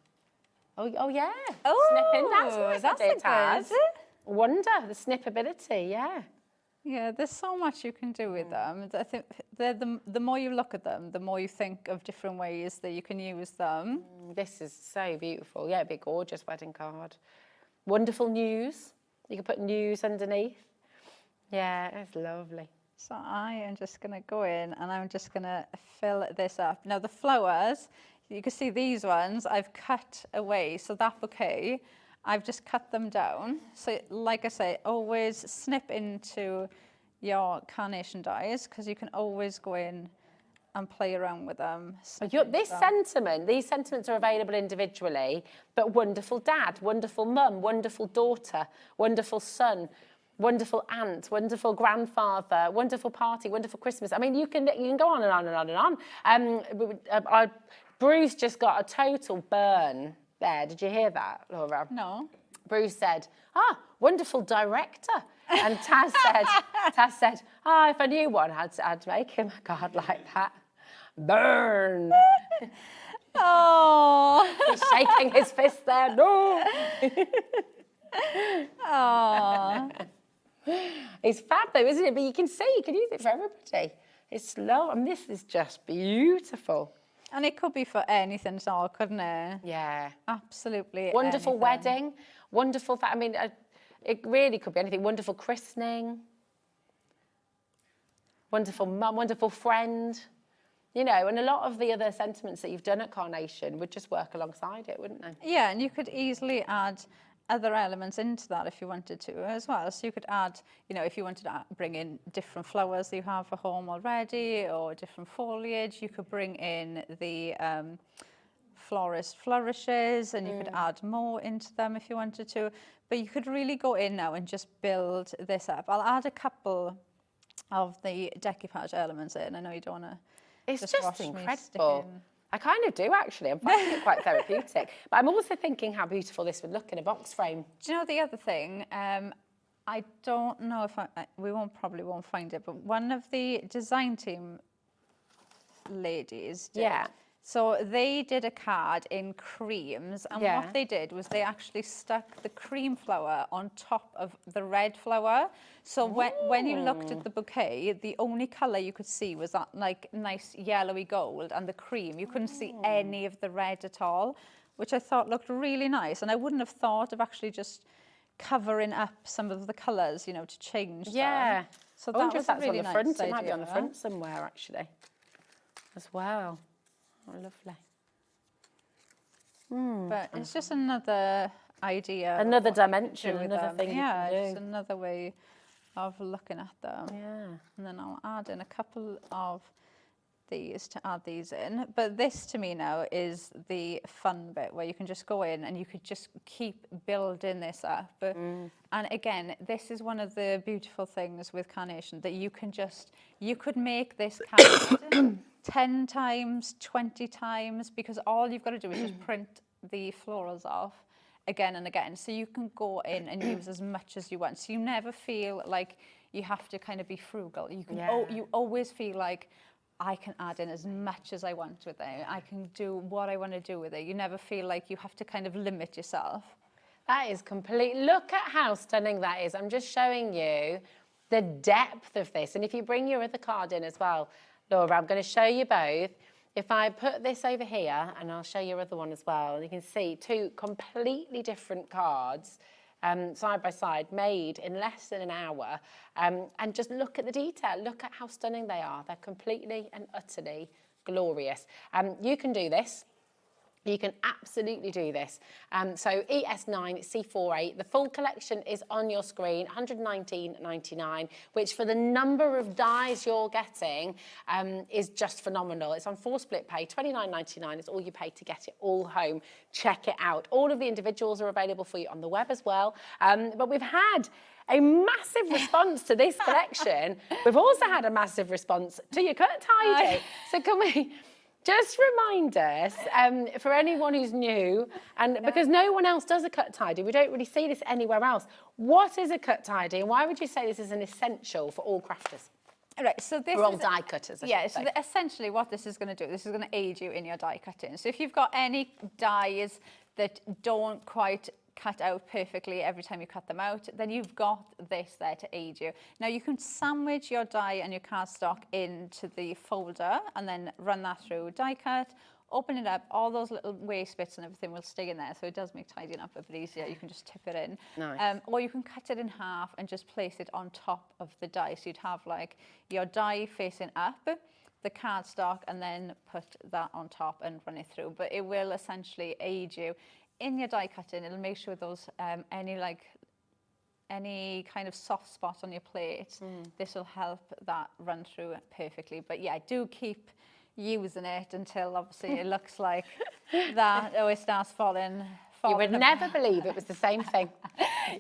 O: Oh yeah. Snipping, that's a good, is it? Wonder, the snippability,
A: Yeah, there's so much you can do with them. I think the more you look at them, the more you think of different ways that you can use them.
O: This is so beautiful. Yeah, it'd be a gorgeous wedding card. Wonderful news. You can put news underneath. Yeah, it's lovely.
A: So I am just going to go in and I'm just going to fill this up. Now the flowers, you can see these ones I've cut away. So that bouquet, I've just cut them down. So like I say, always snip into your carnation dies, because you can always go in and play around with them.
O: These sentiments are available individually, but wonderful dad, wonderful mum, wonderful daughter, wonderful son, wonderful aunt, wonderful grandfather, wonderful party, wonderful Christmas. I mean, you can go on and on and on and on. Bruce just got a total burn there. Did you hear that, Laura?
A: No.
O: Bruce said, wonderful director. And Taz said, if I knew one, I'd make him a card like that. Burn.
A: Oh.
O: He's shaking his fist there. No.
A: Oh.
O: It's fab though, isn't it? But you can see, you can use it for everybody. It's low, and this is just beautiful.
A: And it could be for anything at all, couldn't it?
O: Yeah.
A: Absolutely.
O: Wonderful
A: anything.
O: wedding, wonderful, I mean, it really could be anything. Wonderful christening, wonderful mum, wonderful friend. You know, and a lot of the other sentiments that you've done at Carnation would just work alongside it, wouldn't they?
A: Yeah, and you could easily add other elements into that if you wanted to as well. So you could add, you know, if you wanted to bring in different flowers that you have for home already, or different foliage, you could bring in the florist flourishes, and you could add more into them if you wanted to. But you could really go in now and just build this up. I'll add a couple of the decoupage elements in. I know you don't want to.
O: It's just incredible. I kind of do, actually. I'm finding it quite therapeutic. But I'm also thinking how beautiful this would look in a box frame.
A: Do you know the other thing? I don't know if we probably won't find it, but one of the design team ladies did.
O: Yeah.
A: So they did a card in creams, and what they did was they actually stuck the cream flower on top of the red flower. So when you looked at the bouquet, the only colour you could see was that like nice yellowy gold and the cream. You couldn't see any of the red at all, which I thought looked really nice. And I wouldn't have thought of actually just covering up some of the colours, you know, to change them. So that was a really nice idea.
O: It might be on the front somewhere, actually, as well. Oh, lovely.
A: But it's just another idea.
O: Another dimension, another thing
A: Yeah,
O: you can
A: it's
O: do.
A: another way of looking at them.
O: Yeah.
A: And then I'll add in a couple of these to add these in. But this to me now is the fun bit where you can just go in and you could just keep building this up. And again, this is one of the beautiful things with Carnation, that you could make this card 10 times, 20 times, because all you've got to do is just print the florals off again and again. So you can go in and use as much as you want. So you never feel like you have to kind of be frugal. You can you always feel like I can add in as much as I want with it. I can do what I want to do with it. You never feel like you have to kind of limit yourself.
O: That is complete. Look at how stunning that is. I'm just showing you the depth of this. And if you bring your other card in as well, Laura, I'm going to show you both. If I put this over here, and I'll show your other one as well, you can see two completely different cards side by side, made in less than an hour. And just look at the detail. Look at how stunning they are. They're completely and utterly glorious. You can do this. You can absolutely do this. So ES9 C48, the full collection is on your screen, $119.99, which for the number of dies you're getting is just phenomenal. It's on 4 split pay, $29.99 is all you pay to get it all home. Check it out. All of the individuals are available for you on the web as well. But we've had a massive response to this collection. We've also had a massive response to your cut tidy. So can we just remind us, for anyone who's new, and because no one else does a cut tidy, we don't really see this anywhere else. What is a cut tidy, and why would you say this is an essential for all crafters?
A: Right, so this
O: for all
A: is
O: die cutters.
A: So essentially what this is going to do, this is going to aid you in your die cutting. So if you've got any dies that don't quite cut out perfectly every time you cut them out, then you've got this there to aid you. Now you can sandwich your die and your cardstock into the folder and then run that through die cut, open it up, all those little waste bits and everything will stay in there, so it does make tidying up a bit easier. You can just tip it in.
O: Nice.
A: Or you can cut it in half and just place it on top of the die, so you'd have like your die facing up, the cardstock, and then put that on top and run it through. But it will essentially aid you in your die cutting. It'll make sure those any kind of soft spot on your plate, this will help that run through perfectly. But yeah, do keep using it until obviously it looks like that, it starts falling.
O: You would never believe it was the same thing.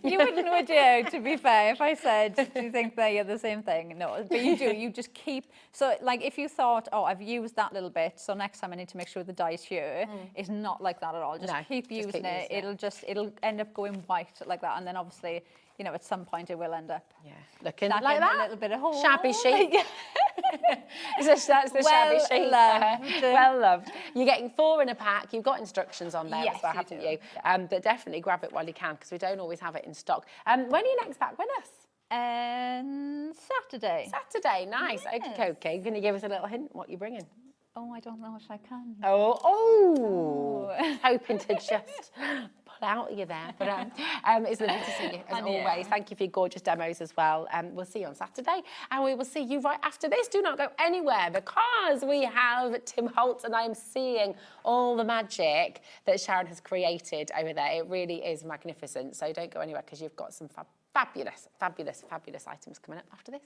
A: You wouldn't, would you, to be fair, if I said, do you think they are the same thing? No, but you do, you just keep, so like if you thought, oh, I've used that little bit, so next time I need to make sure the die's here, it's not like that at all. Just keep using it. It'll end up going white like that, and then obviously, you know, at some point it will end up
O: looking like that.
A: A little bit of hole.
O: Shabby chic. That's the shabby chic. Well loved. You're getting 4 in a pack. You've got instructions on there as well, haven't you? But definitely grab it while you can, because we don't always have it in stock. When are you next back with us?
A: Saturday.
O: Saturday, nice. Yes. Okay. Going to give us a little hint what you're bringing?
A: Oh, I don't know if I can.
O: Hoping to just pull out of you there. But it's lovely to see you, as always. Thank you for your gorgeous demos as well. We'll see you on Saturday, and we will see you right after this. Do not go anywhere, because we have Tim Holtz, and I am seeing all the magic that Sharon has created over there. It really is magnificent. So don't go anywhere, because you've got some fabulous, fabulous, fabulous items coming up after this.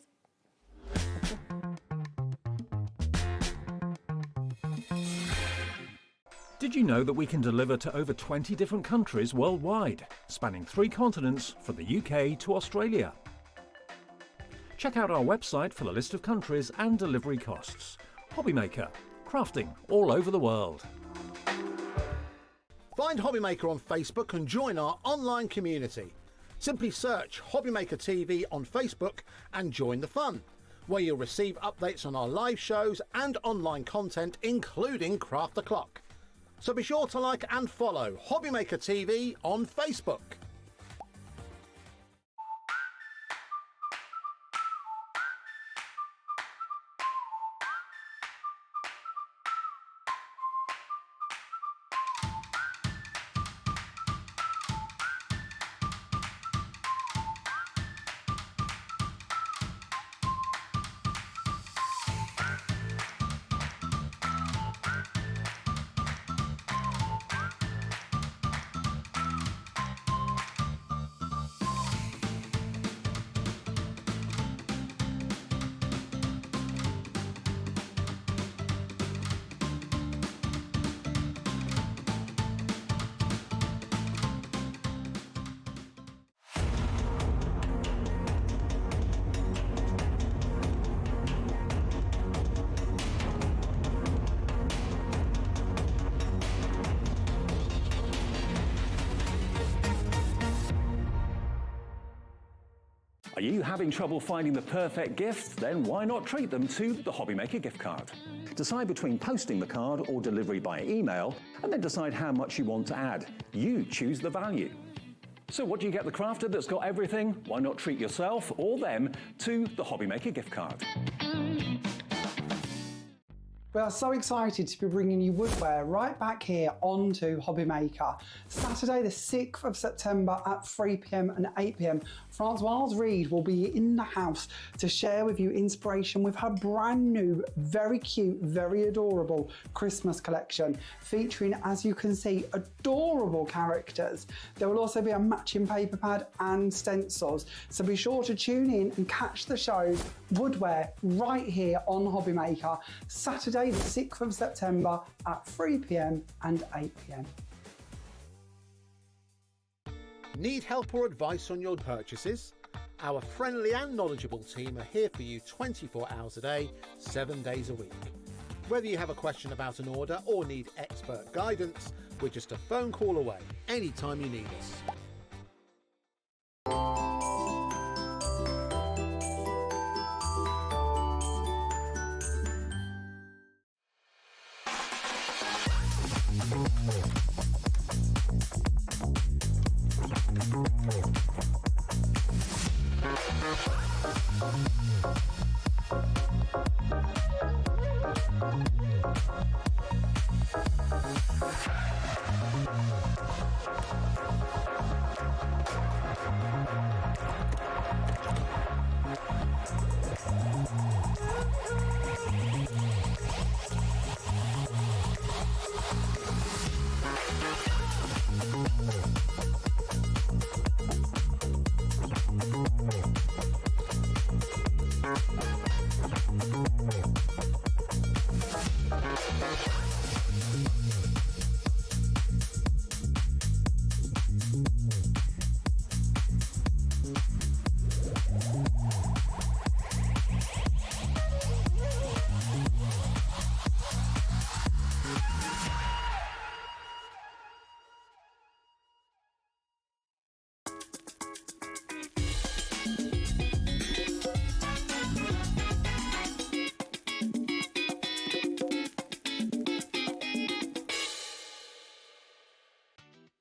C: Did you know that we can deliver to over 20 different countries worldwide, spanning 3 continents from the UK to Australia? Check out our website for the list of countries and delivery costs. Hobbymaker, crafting all over the world.
D: Find Hobbymaker on Facebook and join our online community. Simply search Hobbymaker TV on Facebook and join the fun, where you'll receive updates on our live shows and online content, including Craft the Clock. So be sure to like and follow Hobbymaker TV on Facebook.
C: Are you having trouble finding the perfect gift? Then why not treat them to the Hobbymaker gift card? Decide between posting the card or delivery by email, and then decide how much you want to add. You choose the value. So what do you get the crafter that's got everything? Why not treat yourself or them to the Hobbymaker gift card?
E: We are so excited to be bringing you woodware right back here onto Hobbymaker. Saturday the 6th of September at 3 p.m. and 8 p.m. Francoise Reed will be in the house to share with you inspiration with her brand new, very cute, very adorable Christmas collection, featuring, as you can see, adorable characters. There will also be a matching paper pad and stencils, so be sure to tune in and catch the show Woodware right here on Hobbymaker, Saturday the 6th of September at 3 p.m. and 8 p.m.
D: Need help or advice on your purchases? Our friendly and knowledgeable team are here for you 24 hours a day, 7 days a week. Whether you have a question about an order or need expert guidance, we're just a phone call away anytime you need us.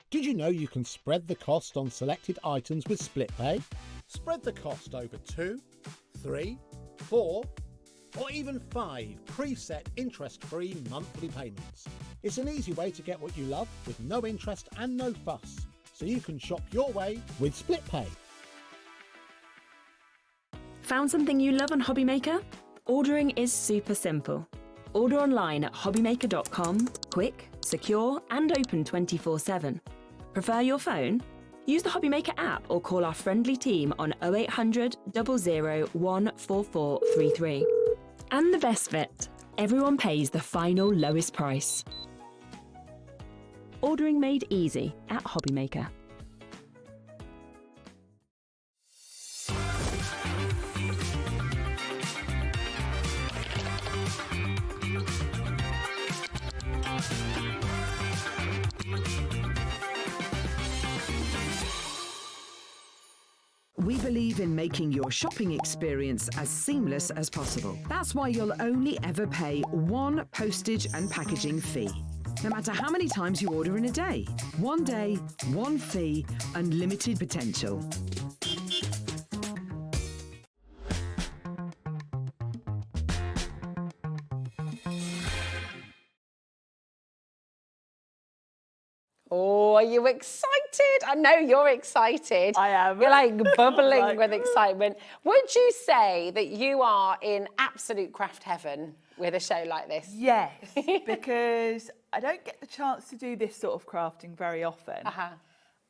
D: Did you know you can spread the cost on selected items with split pay? Spread the cost over 2, 3, 4, or even 5 preset interest-free monthly payments. It's an easy way to get what you love with no interest and no fuss, so you can shop your way with split pay.
F: Found something you love on Hobbymaker? Ordering is super simple. Order online at hobbymaker.com, quick, secure and open 24/7. Prefer your phone? Use the Hobbymaker app or call our friendly team on 0800 00 14433. And the best bit, everyone pays the final lowest price. Ordering made easy at Hobbymaker.
G: We believe in making your shopping experience as seamless as possible. That's why you'll only ever pay one postage and packaging fee. No matter how many times you order in a day. One day, one fee, unlimited potential.
O: Oh, are you excited? I know you're excited.
M: I am.
O: You're like bubbling with excitement. Would you say that you are in absolute craft heaven with a show like this?
M: Yes, because I don't get the chance to do this sort of crafting very often.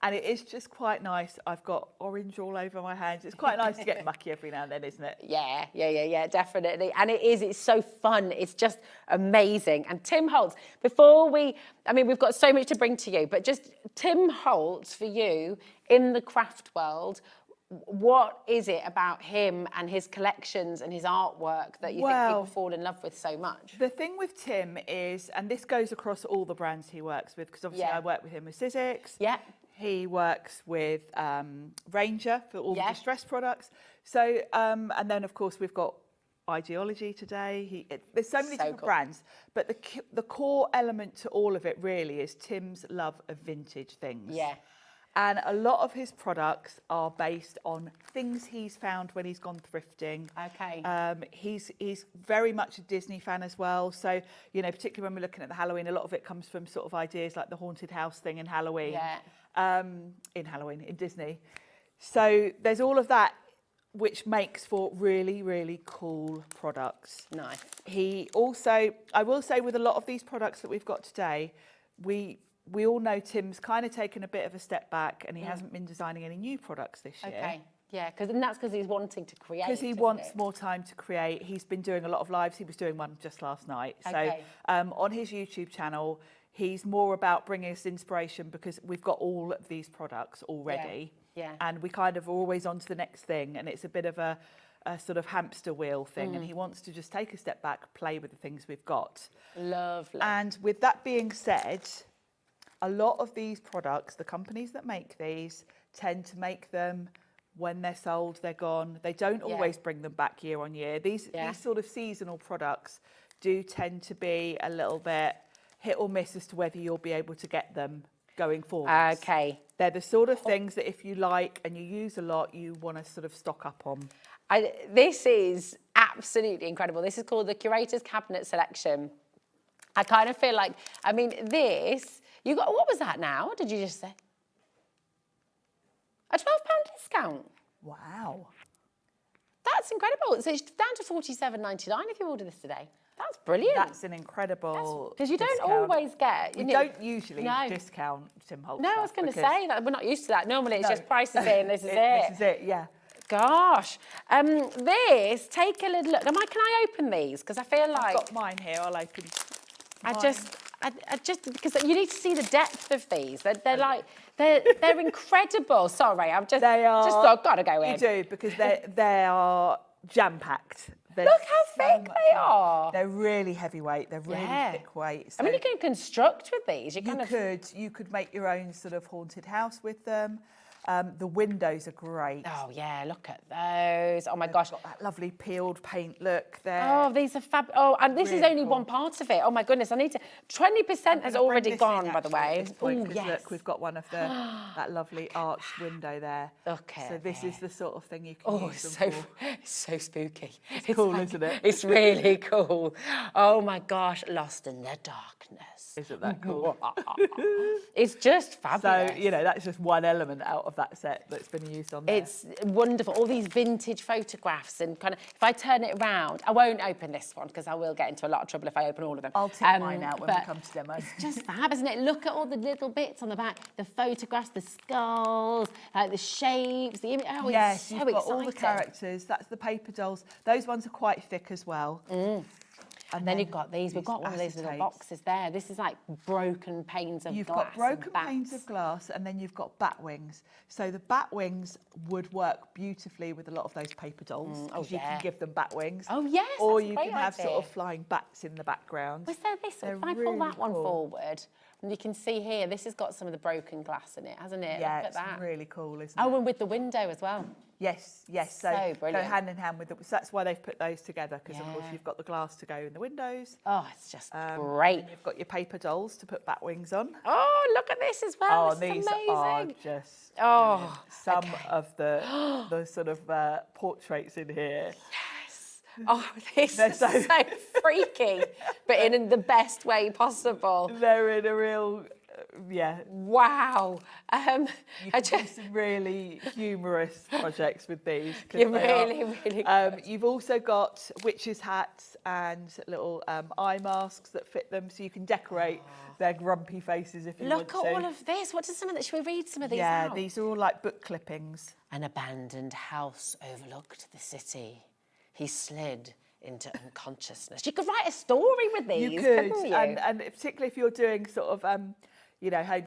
M: And it is just quite nice. I've got orange all over my hands. It's quite nice to get mucky every now and then, isn't it?
O: Yeah, definitely. And it's so fun. It's just amazing. And Tim Holtz, we've got so much to bring to you, but just Tim Holtz for you in the craft world, what is it about him and his collections and his artwork that you think people fall in love with so much?
M: The thing with Tim is, and this goes across all the brands he works with, because obviously I work with him with Sizzix.
O: Yeah.
M: He works with Ranger for all the distress products. So, and then of course we've got Idea-ology today. There's so many different brands, but the core element to all of it really is Tim's love of vintage things.
O: Yeah.
M: And a lot of his products are based on things he's found when he's gone thrifting.
O: Okay.
M: He's very much a Disney fan as well. So, particularly when we're looking at the Halloween, a lot of it comes from sort of ideas like the haunted house thing in Halloween.
O: Yeah.
M: In Disney. So there's all of that, which makes for really, really cool products.
O: Nice.
M: I will say with a lot of these products that we've got today, we all know Tim's kind of taken a bit of a step back and he hasn't been designing any new products this year.
O: Okay. Yeah, and that's because he's wanting to create.
M: Because he wants more time to create. He's been doing a lot of lives. He was doing one just last night.
O: Okay.
M: So on his YouTube channel, he's more about bringing us inspiration because we've got all of these products already.
O: Yeah.
M: And we kind of are always on to the next thing. And it's a bit of a sort of hamster wheel thing. And he wants to just take a step back, play with the things we've got.
O: Lovely.
M: And with that being said, a lot of these products, the companies that make these tend to make them when they're sold, they're gone. They don't always bring them back year on year. These sort of seasonal products do tend to be a little bit hit or miss as to whether you'll be able to get them going forward.
O: Okay.
M: They're the sort of things that if you like and you use a lot, you want to sort of stock up on.
O: This is absolutely incredible. This is called the Curator's Cabinet Selection. I kind of feel like, you got, what was that now? What did you just say? A £12 discount.
M: Wow.
O: That's incredible. So it's down to £47.99 if you order this today. That's brilliant.
M: That's an incredible
O: because you don't
M: discount.
O: always get...
M: You don't usually discount Tim Holtz.
O: No, I was going to say that. We're not used to that. Normally it's just prices in, this is it.
M: This is it, yeah.
O: Gosh. Take a little look. Can I open these? Because I feel like...
M: I've got mine here. I'll open mine.
O: I just because you need to see the depth of these. They're incredible. Sorry, I've just thought gotta go in.
M: You do because they are jam packed.
O: Look how thick they are.
M: They're really heavyweight. They're really thick weight. So
O: you can construct with these.
M: You could make your own sort of haunted house with them. The windows are great.
O: Oh yeah, look at those. Oh my gosh.
M: Got that lovely peeled paint look there.
O: Oh, these are fab. Oh, and this is only one part of it. Oh my goodness, I need to. 20% has already gone, by the way.
M: Oh yes. Look, we've got one of that lovely arched window there.
O: Okay.
M: So this is the sort of thing you can use
O: them for. It's so spooky.
M: It's cool, isn't it?
O: It's really cool. Oh my gosh, lost in the darkness.
M: Isn't that cool?
O: It's just fabulous.
M: So, that's just one element out of that set that's been used on there.
O: It's wonderful. All these vintage photographs and kind of, if I turn it around, I won't open this one because I will get into a lot of trouble if I open all of them.
M: I'll tip mine out when we come to demo.
O: It's just fab, isn't it? Look at all the little bits on the back, the photographs, the skulls, the shapes, the image. Oh,
M: yes,
O: it's so
M: you've got
O: exciting.
M: all the characters. That's the paper dolls. Those ones are quite thick as well.
O: And then you've got these. We've got one of these little boxes there. This is like broken panes of glass.
M: You've got broken panes of glass, and then you've got bat wings. So the bat wings would work beautifully with a lot of those paper dolls, because you can give them bat wings.
O: Oh yes,
M: or
O: that's a
M: you
O: great
M: can have
O: idea.
M: sort of flying bats in the background.
O: Was there this? If I pull that one forward, and you can see here, this has got some of the broken glass in it, hasn't it?
M: Yeah,
O: Look at
M: it's
O: that.
M: really cool, isn't it?
O: Oh, and with the window as well.
M: Yes, yes.
O: So
M: So
O: brilliant.
M: go hand in hand with the. So that's why they've put those together, because of course you've got the glass to go in the windows.
O: Oh, it's just great.
M: And you've got your paper dolls to put bat wings on.
O: Oh, look at this as well.
M: Oh,
O: This is
M: these
O: amazing.
M: are just
O: some
M: of the sort of portraits in here.
O: Yes. Oh, this
M: They're
O: is so freaky, but in the best way possible.
M: They're in a real,
O: Wow.
M: You can do some really humorous projects with these.
O: You're really good.
M: You've also got witches' hats and little eye masks that fit them, so you can decorate their grumpy faces if you want to.
O: Look at all of this. What does some of that? Should we read some of these
M: Yeah,
O: out?
M: these are all like book clippings.
O: An abandoned house overlooked the city. He slid into unconsciousness. You could write a story with these,
M: You could,
O: couldn't you?
M: and particularly if you're doing sort of, home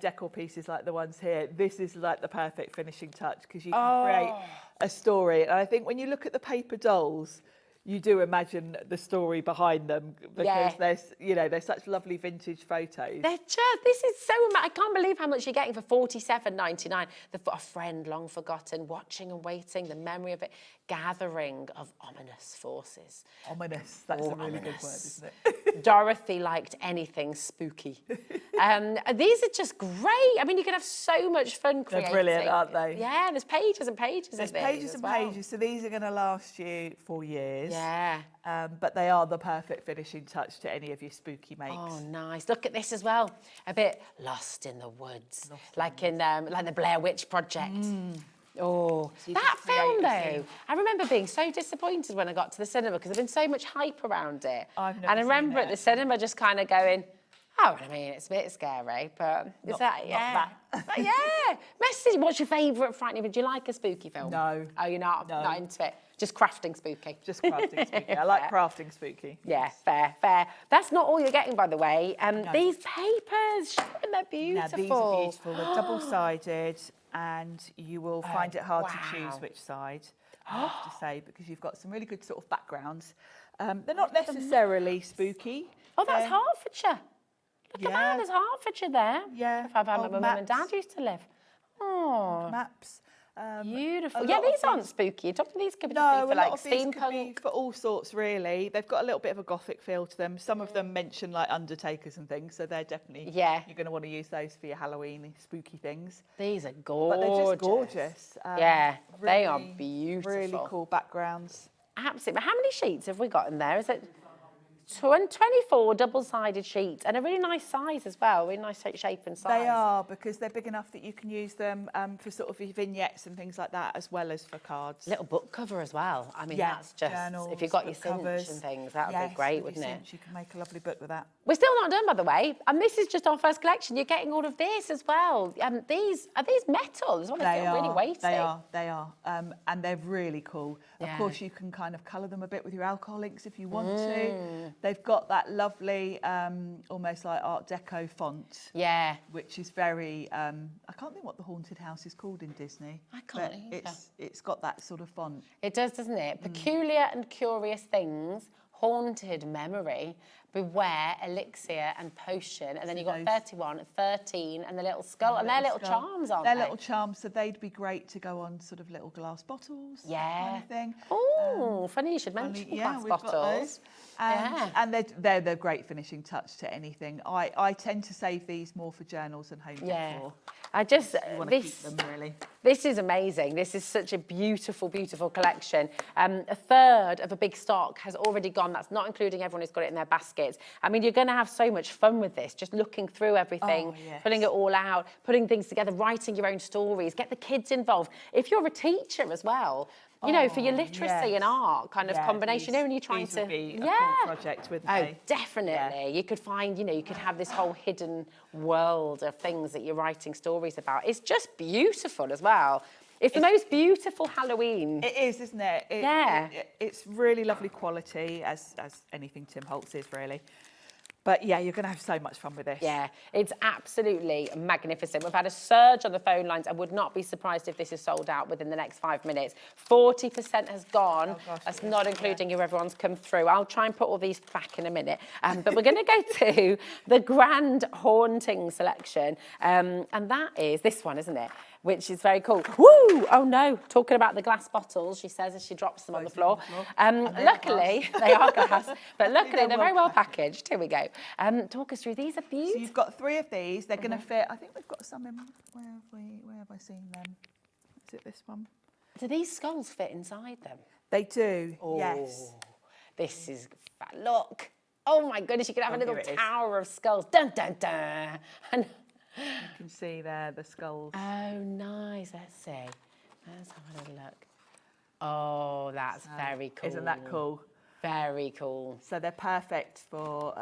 M: decor pieces like the ones here, this is like the perfect finishing touch, because you can create a story. And I think when you look at the paper dolls, you do imagine the story behind them, because they're such lovely vintage photos.
O: They're just, this is so, I can't believe how much you're getting for $47.99. A friend long forgotten, watching and waiting, the memory of it, gathering of ominous forces.
M: Ominous, that's a really good word, isn't it?
O: Dorothy liked anything spooky. These are just great. I mean, you can have so much fun creating.
M: They're brilliant, aren't they?
O: Yeah, there's pages and pages
M: There's
O: of these
M: pages
O: as
M: and
O: well.
M: pages, so these are going to last you for years.
O: Yeah.
M: But they are the perfect finishing touch to any of your spooky makes.
O: Oh, nice. Look at this as well. A bit lost in the woods, like in like the Blair Witch Project. Oh,
M: So you
O: that
M: can
O: film
M: create a
O: though,
M: scene.
O: I remember being so disappointed when I got to the cinema, because there's been so much hype around it.
M: I've never
O: and I
M: seen
O: remember
M: it,
O: at the cinema just kind of going, oh, I mean, it's a bit scary, but is
M: Not-
O: that,
M: not
O: But yeah. Message, what's your favourite frightening film? Do you like a spooky film?
M: No.
O: Oh, you're not
M: No.
O: into it? Just crafting spooky.
M: Just crafting spooky. I like crafting spooky.
O: Yeah, fair. That's not all you're getting, by the way. These papers, Sharon, they're beautiful.
M: Now, these are beautiful. They're double-sided, and you will find it hard to choose
O: wow.
M: which side, I have to say, because you've got some really good sort of backgrounds. They're not necessarily spooky.
O: Oh, that's
M: They're-
O: Hertfordshire. Look at that, there's Hertfordshire there.
M: Yeah.
O: If I've had where
M: Old
O: my mum and
M: maps.
O: dad used to live. Oh,
M: Maps.
O: beautiful.
M: a
O: Yeah,
M: lot of
O: these aren't
M: these-
O: spooky. Don't think these could be
M: No,
O: for
M: a lot
O: like
M: of these could be
O: steampunk.
M: for all sorts, really. They've got a little bit of a gothic feel to them. Some of them mention like undertakers and things, so they're definitely you're going to want to use those for your Halloween spooky things.
O: These are
M: But
O: gorgeous.
M: they're just gorgeous.
O: Yeah, they are
M: Really,
O: beautiful.
M: Really cool backgrounds.
O: Absolutely. But how many sheets have we got in there? Is it 24 double-sided sheets, and a really nice size as well, really nice shape and size.
M: They are, because they're big enough that you can use them for sort of your vignettes and things like that, as well as for cards.
O: Little book cover as well. I mean,
M: Yeah,
O: that's just,
M: journals,
O: if you've got your
M: book
O: cinch
M: covers.
O: and things, that would
M: Yes,
O: be great,
M: with
O: wouldn't
M: your
O: it?
M: cinch, you can make a lovely book with that.
O: We're still not done, by the way, and this is just our first collection. You're getting all of this as well. These metal as well? They feel really weighty.
M: They are, and they're really cool.
O: Yeah.
M: Of course, you can kind of colour them a bit with your alcohol inks if you want to. They've got that lovely, almost like Art Deco font.
O: Yeah.
M: Which is very, I can't think what the haunted house is called in Disney.
O: I can't
M: but
O: either.
M: It's got that sort of font.
O: It does, doesn't it? Peculiar and curious things, haunted memory, beware, elixir and potion. And then you've got 31, 13 and the little skull and their little
M: skull.
O: charms, aren't
M: They're
O: they?
M: little charms, so they'd be great to go on sort of little glass bottles.
O: Yeah.
M: That kind of thing.
O: Oh, funny you should mention glass
M: we've got
O: bottles.
M: those. And they're the great finishing touch to anything. I tend to save these more for journals and home decor.
O: I just,
M: You want to keep them, really.
O: This is amazing. This is such a beautiful, beautiful collection. A third of a big stock has already gone. That's not including everyone who's got it in their baskets. I mean, you're going to have so much fun with this, just looking through everything, pulling it all out, putting things together, writing your own stories, get the kids involved. If you're a teacher as well, you know, for your literacy and art kind of combination, you know, when you're trying to...
M: Would be a cool project, wouldn't
O: Oh,
M: they?
O: definitely. You could find, you know, you could have this whole hidden world of things that you're writing stories about. It's just beautiful as well. It's the most beautiful Halloween.
M: It is, isn't it?
O: Yeah.
M: It's really lovely quality, as anything Tim Holtz is, really. But yeah, you're going to have so much fun with this.
O: Yeah, it's absolutely magnificent. We've had a surge on the phone lines. I would not be surprised if this is sold out within the next 5 minutes. 40% has gone.
M: Oh, gosh,
O: That's not including who everyone's come through. I'll try and put all these back in a minute. But we're going to go to the Grand Haunting selection. And that is this one, isn't it? Which is very cool. Woo! Oh no, talking about the glass bottles, she says as she drops them on the floor. Luckily, they are glass, but luckily they're very well packaged. Here we go. Talk us through, these are beautiful.
M: So you've got 3 of these, they're going to fit, I think we've got some in, where have I seen them? Is it this one?
O: Do these skulls fit inside them?
M: They do,
O: Oh,
M: yes.
O: This is, look. Oh my goodness, you could have a little
M: here it is.
O: tower of skulls. Dun, dun, dun. And
M: You can see there the skulls.
O: oh, nice. Let's see. Let's have a little look. Oh, that's very cool.
M: Isn't that cool?
O: Very cool.
M: So they're perfect for,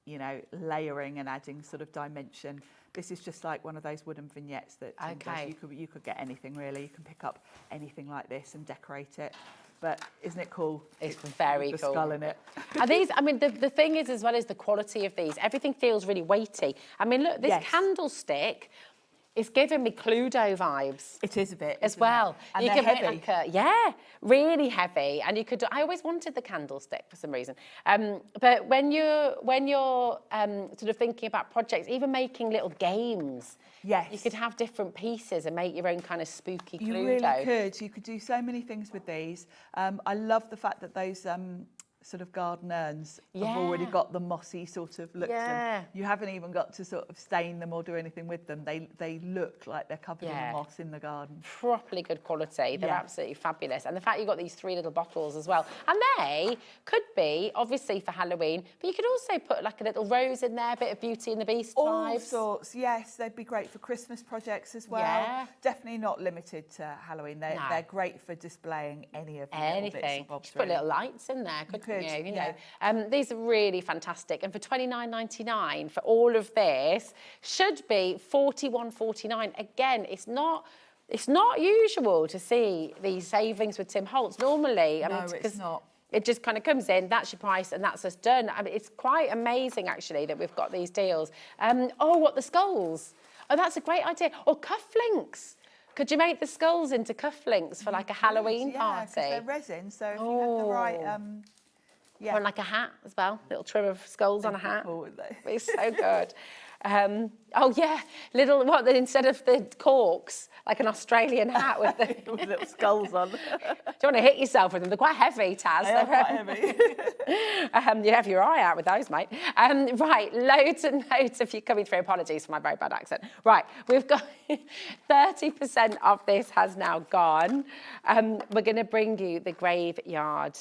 M: you know, layering and adding sort of dimension. This is just like one of those wooden vignettes that Tim does. You could get anything really. You can pick up anything like this and decorate it. But isn't it cool?
O: It's very
M: with
O: cool.
M: the skull in it.
O: Are these, I mean, the thing is, as well as the quality of these, everything feels really weighty. I mean, look, this candlestick is giving me Cluedo vibes.
M: It is a bit,
O: as well.
M: And
O: you
M: they're
O: could
M: heavy.
O: make like yeah, really heavy. And you could. I always wanted the candlestick for some reason. But when you're sort of thinking about projects, even making little games.
M: Yes.
O: You could have different pieces and make your own kind of spooky Cluedo.
M: You really could. You could do so many things with these. I love the fact that those sort of garden urns have already got the mossy sort of look to them. You haven't even got to sort of stain them or do anything with them. They look like they're covered in moss in the garden.
O: Properly good quality. They're absolutely fabulous. And the fact you've got these 3 little bottles as well. And they could be, obviously, for Halloween, but you could also put like a little rose in there, a bit of Beauty and the Beast
M: All
O: vibes.
M: sorts, yes. They'd be great for Christmas projects as well.
O: Yeah.
M: Definitely not limited to Halloween. They're great for displaying any of the little bits
O: Anything.
M: and bobs.
O: Just put little lights in there, couldn't you? You know. These are really fantastic. And for $29.99 for all of this, should be $41.49. Again, it's not usual to see these savings with Tim Holtz. Normally, I mean,
M: it's not.
O: It just kind of comes in, that's your price, and that's us done. I mean, it's quite amazing, actually, that we've got these deals. Oh, what, the skulls? Oh, that's a great idea. Or cufflinks. Could you make the skulls into cufflinks for like a Halloween party?
M: Yeah, because they're resin, so if you have the right...
O: Or like a hat as well, little trim of skulls on a hat.
M: Cool,
O: It's so good. Oh yeah, instead of the corks, like an Australian hat with the
M: with little skulls on.
O: Do you want to hit yourself with them? They're quite heavy, Taz.
M: They are quite heavy.
O: You have your eye out with those, mate. Right, loads and loads of you coming through. Apologies for my very bad accent. Right, we've got 30% of this has now gone. We're going to bring you the graveyard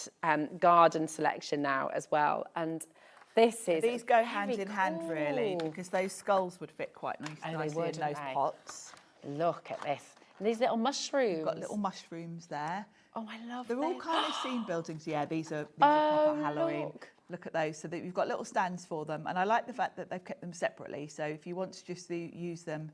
O: garden selection now as well. And this is
M: these go hand in hand really, because those skulls would fit quite nicely in those pots.
O: Look at this. And these little mushrooms.
M: You've got little mushrooms there.
O: Oh, I love
M: They're all
O: this.
M: kind of scene buildings. Yeah, these are proper Halloween. Look at those. So that you've got little stands for them. And I like the fact that they've kept them separately. So if you want to just use them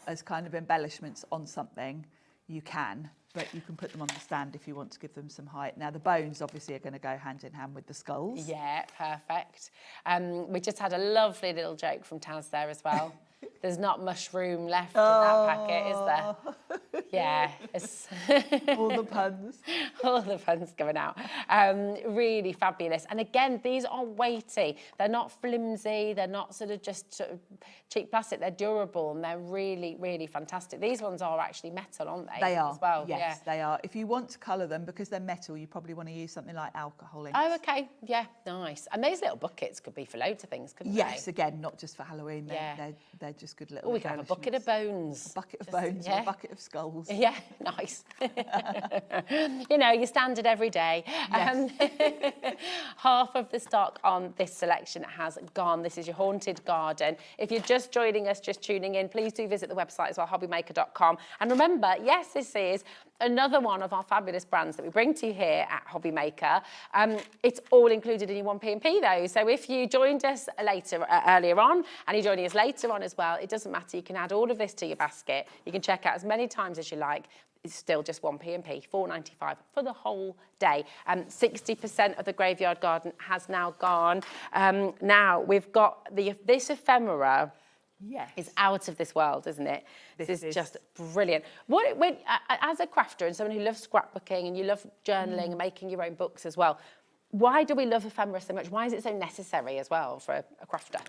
M: as kind of embellishments on something, you can. But you can put them on the stand if you want to give them some height. Now, the bones obviously are going to go hand in hand with the skulls.
O: Yeah, perfect. We just had a lovely little joke from Taz there as well. There's not much room left in that packet, is there? Yeah.
M: All the puns.
O: All the puns going out. Really fabulous. And again, these are weighty. They're not flimsy. They're not sort of cheap plastic. They're durable and they're really, really fantastic. These ones are actually metal, aren't they?
M: They are.
O: As well.
M: Yes, they are. If you want to colour them, because they're metal, you probably want to use something like alcohol inks.
O: Oh, okay. Yeah, nice. And these little buckets could be for loads of things, couldn't they?
M: Yes, again, not just for Halloween. They're just good little
O: we could have a bucket of bones.
M: A bucket of bones or a bucket of skulls.
O: Yeah, nice. You know, your standard every day.
M: Yes.
O: Half of the stock on this selection has gone. This is your haunted garden. If you're just joining us, just tuning in, please do visit the website as well, hobbymaker.com. And remember, yes, this is another one of our fabulous brands that we bring to you here at Hobbymaker. It's all included in your 1P&P though. So if you joined us earlier on and you're joining us later on as well, it doesn't matter. You can add all of this to your basket. You can check out as many times as you like. is still just 1p&p, £4.95 for the whole day. 60% of the graveyard garden has now gone. Now we've got this ephemera.
M: Yes.
O: Is out of this world, isn't it? This is just brilliant. As a crafter and someone who loves scrapbooking and you love journaling and making your own books as well, why do we love ephemera so much? Why is it so necessary as well for a crafter?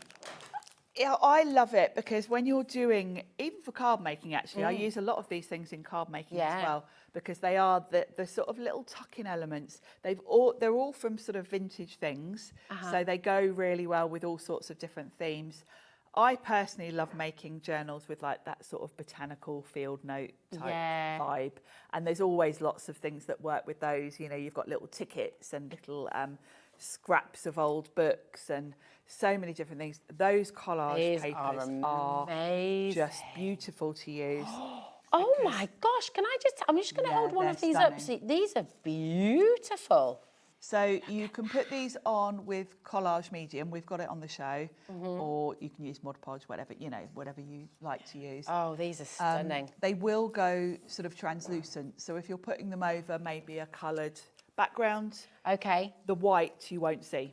M: Yeah, I love it because when you're doing, even for card making actually, I use a lot of these things in card making as well, because they are the sort of little tuck-in elements. They're all from sort of vintage things, so they go really well with all sorts of different themes. I personally love making journals with like that sort of botanical field note type vibe. And there's always lots of things that work with those. You know, you've got little tickets and little scraps of old books and so many different things. Those collage papers are just beautiful to use.
O: Oh my gosh, I'm just going to hold one of these up. See, these are beautiful.
M: So you can put these on with collage medium. We've got it on the show, or you can use Mod Podge, whatever you like to use.
O: Oh, these are stunning.
M: They will go sort of translucent. So if you're putting them over maybe a coloured background, the white you won't see.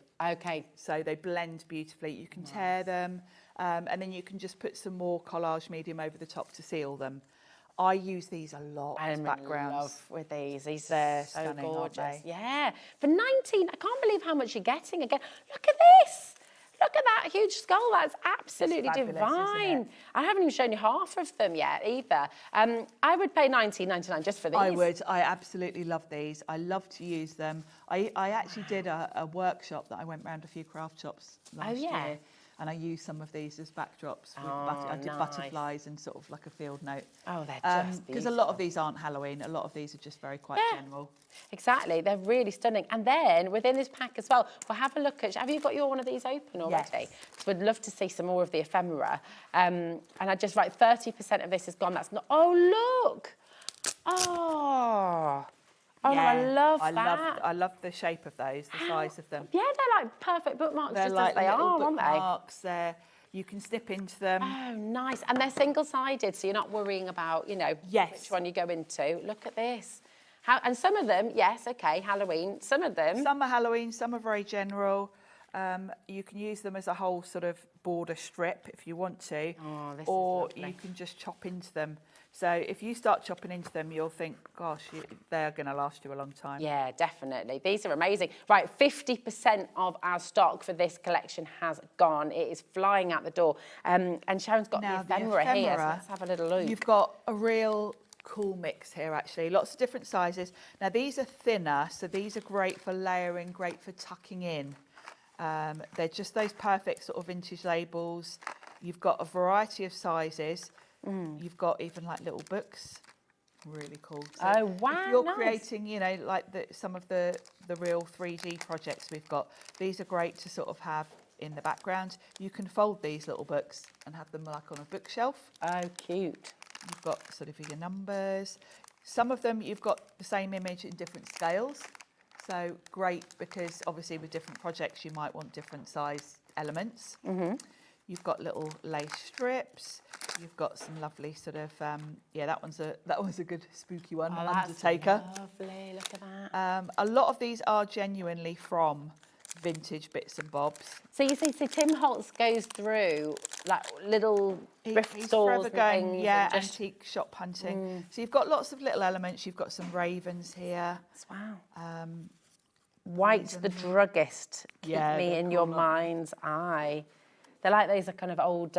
M: So they blend beautifully. You can tear them, and then you can just put some more collage medium over the top to seal them. I use these a lot as backgrounds.
O: I'm in love with these. These
M: are
O: so
M: stunning,
O: gorgeous.
M: aren't they?
O: Yeah. For 19, I can't believe how much you're getting again. Look at this. Look at that huge skull. That's absolutely divine. I haven't even shown you half of them yet either. I would pay £19.99 just for these.
M: I would. I absolutely love these. I love to use them. I actually did a workshop that I went round a few craft shops last year. And I used some of these as backdrops. I did butterflies and sort of like a field note.
O: Oh, they're just beautiful.
M: Because a lot of these aren't Halloween. A lot of these are just very quite general.
O: Exactly. They're really stunning. And then within this pack as well, we'll have a look at... Have you got one of these open already? Yes. We'd love to see some more of the ephemera. And I just write 30% of this is gone. That's not... Oh, look! Oh... Oh,
M: yeah,
O: I love that.
M: I love the shape of those, the size of them.
O: Yeah, they're like perfect bookmarks,
M: they're
O: just
M: like
O: as they are, aren't they?
M: Bookmarks. You can snip into them.
O: Oh, nice. And they're single-sided, so you're not worrying about, you know, which one you go into. Look at this. And some of them, yes, okay, Halloween. Some of them...
M: Some are Halloween, some are very general. You can use them as a whole sort of border strip if you want to.
O: Oh, this
M: or
O: is lovely.
M: You can just chop into them. So if you start chopping into them, you'll think, gosh, they're going to last you a long time.
O: Yeah, definitely. These are amazing. Right, 50% of our stock for this collection has gone. It is flying out the door. And Sharon's got the ephemera here, so let's have a little look.
M: You've got a real cool mix here, actually. Lots of different sizes. Now, these are thinner, so these are great for layering, great for tucking in. They're just those perfect sort of vintage labels. You've got a variety of sizes. You've got even like little books, really cool. So
O: oh wow!
M: If you're creating, you know, like some of the real 3D projects we've got, these are great to sort of have in the background. You can fold these little books and have them like on a bookshelf.
O: Oh, cute!
M: You've got sort of your numbers. Some of them you've got the same image in different scales. So great because obviously with different projects you might want different size elements. You've got little lace strips. You've got some lovely sort of that one's a good spooky one.
O: Oh,
M: Undertaker.
O: That's lovely. Look at that.
M: A lot of these are genuinely from vintage bits and bobs.
O: So you see, Tim Holtz goes through like little thrift stores and things.
M: Yeah,
O: and just...
M: antique shop hunting. So you've got lots of little elements. You've got some ravens here.
O: Wow. White the druggist. Keep me in your mind's eye. They're like those are kind of old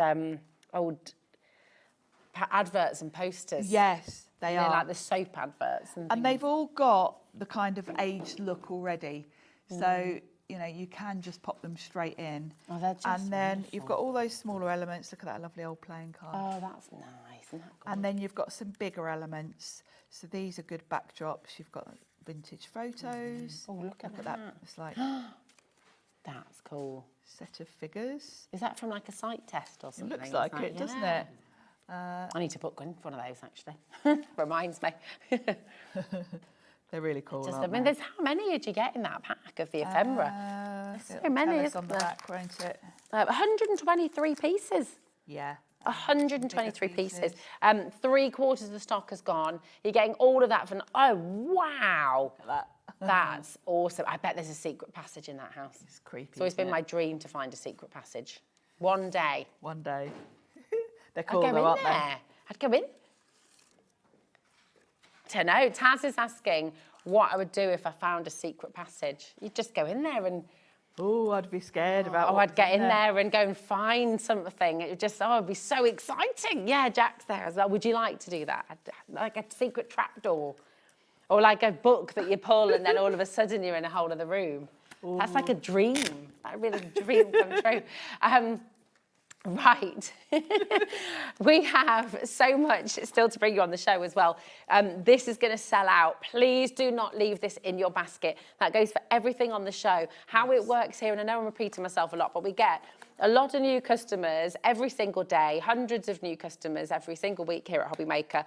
O: adverts and posters.
M: Yes, they are.
O: They're like the soap adverts.
M: And they've all got the kind of aged look already. So, you know, you can just pop them straight in.
O: Oh, they're just
M: And then
O: wonderful.
M: you've got all those smaller elements. Look at that lovely old playing card.
O: Oh, that's nice. Isn't that good?
M: And then you've got some bigger elements. So these are good backdrops. You've got vintage photos.
O: Oh, look at
M: that. It's like...
O: That's cool.
M: Set of figures.
O: Is that from like a sight test or something?
M: It looks like it, doesn't it?
O: I need to book one for one of those, actually. Reminds me.
M: They're really cool,
O: I mean, there's how many did you get in that pack of the ephemera? There's so many, isn't
M: on the
O: there?
M: back, won't it?
O: 123 pieces.
M: Yeah.
O: 123 pieces. 3/4 of the stock has gone. You're getting all of that for, oh, wow.
M: Look at that.
O: That's awesome. I bet there's a secret passage in that house.
M: It's creepy.
O: It's always been my dream to find a secret passage. One day.
M: One day. They're cool
O: I'd go
M: though,
O: in
M: aren't
O: there.
M: they?
O: I'd go in. Don't know. Taz is asking what I would do if I found a secret passage. You'd just go in there and...
M: Oh, I'd be scared about.
O: Oh, I'd get in there and go and find something. It would just, oh, it'd be so exciting. Yeah, Jack's there as well. Would you like to do that? Like a secret trapdoor, or like a book that you pull and then all of a sudden you're in a whole other room. Ooh. That's like a dream. That really dream come true. Right. We have so much still to bring you on the show as well. This is going to sell out. Please do not leave this in your basket. That goes for everything on the show. How it works here, and I know I'm repeating myself a lot, but we get a lot of new customers every single day, hundreds of new customers every single week here at Hobbymaker.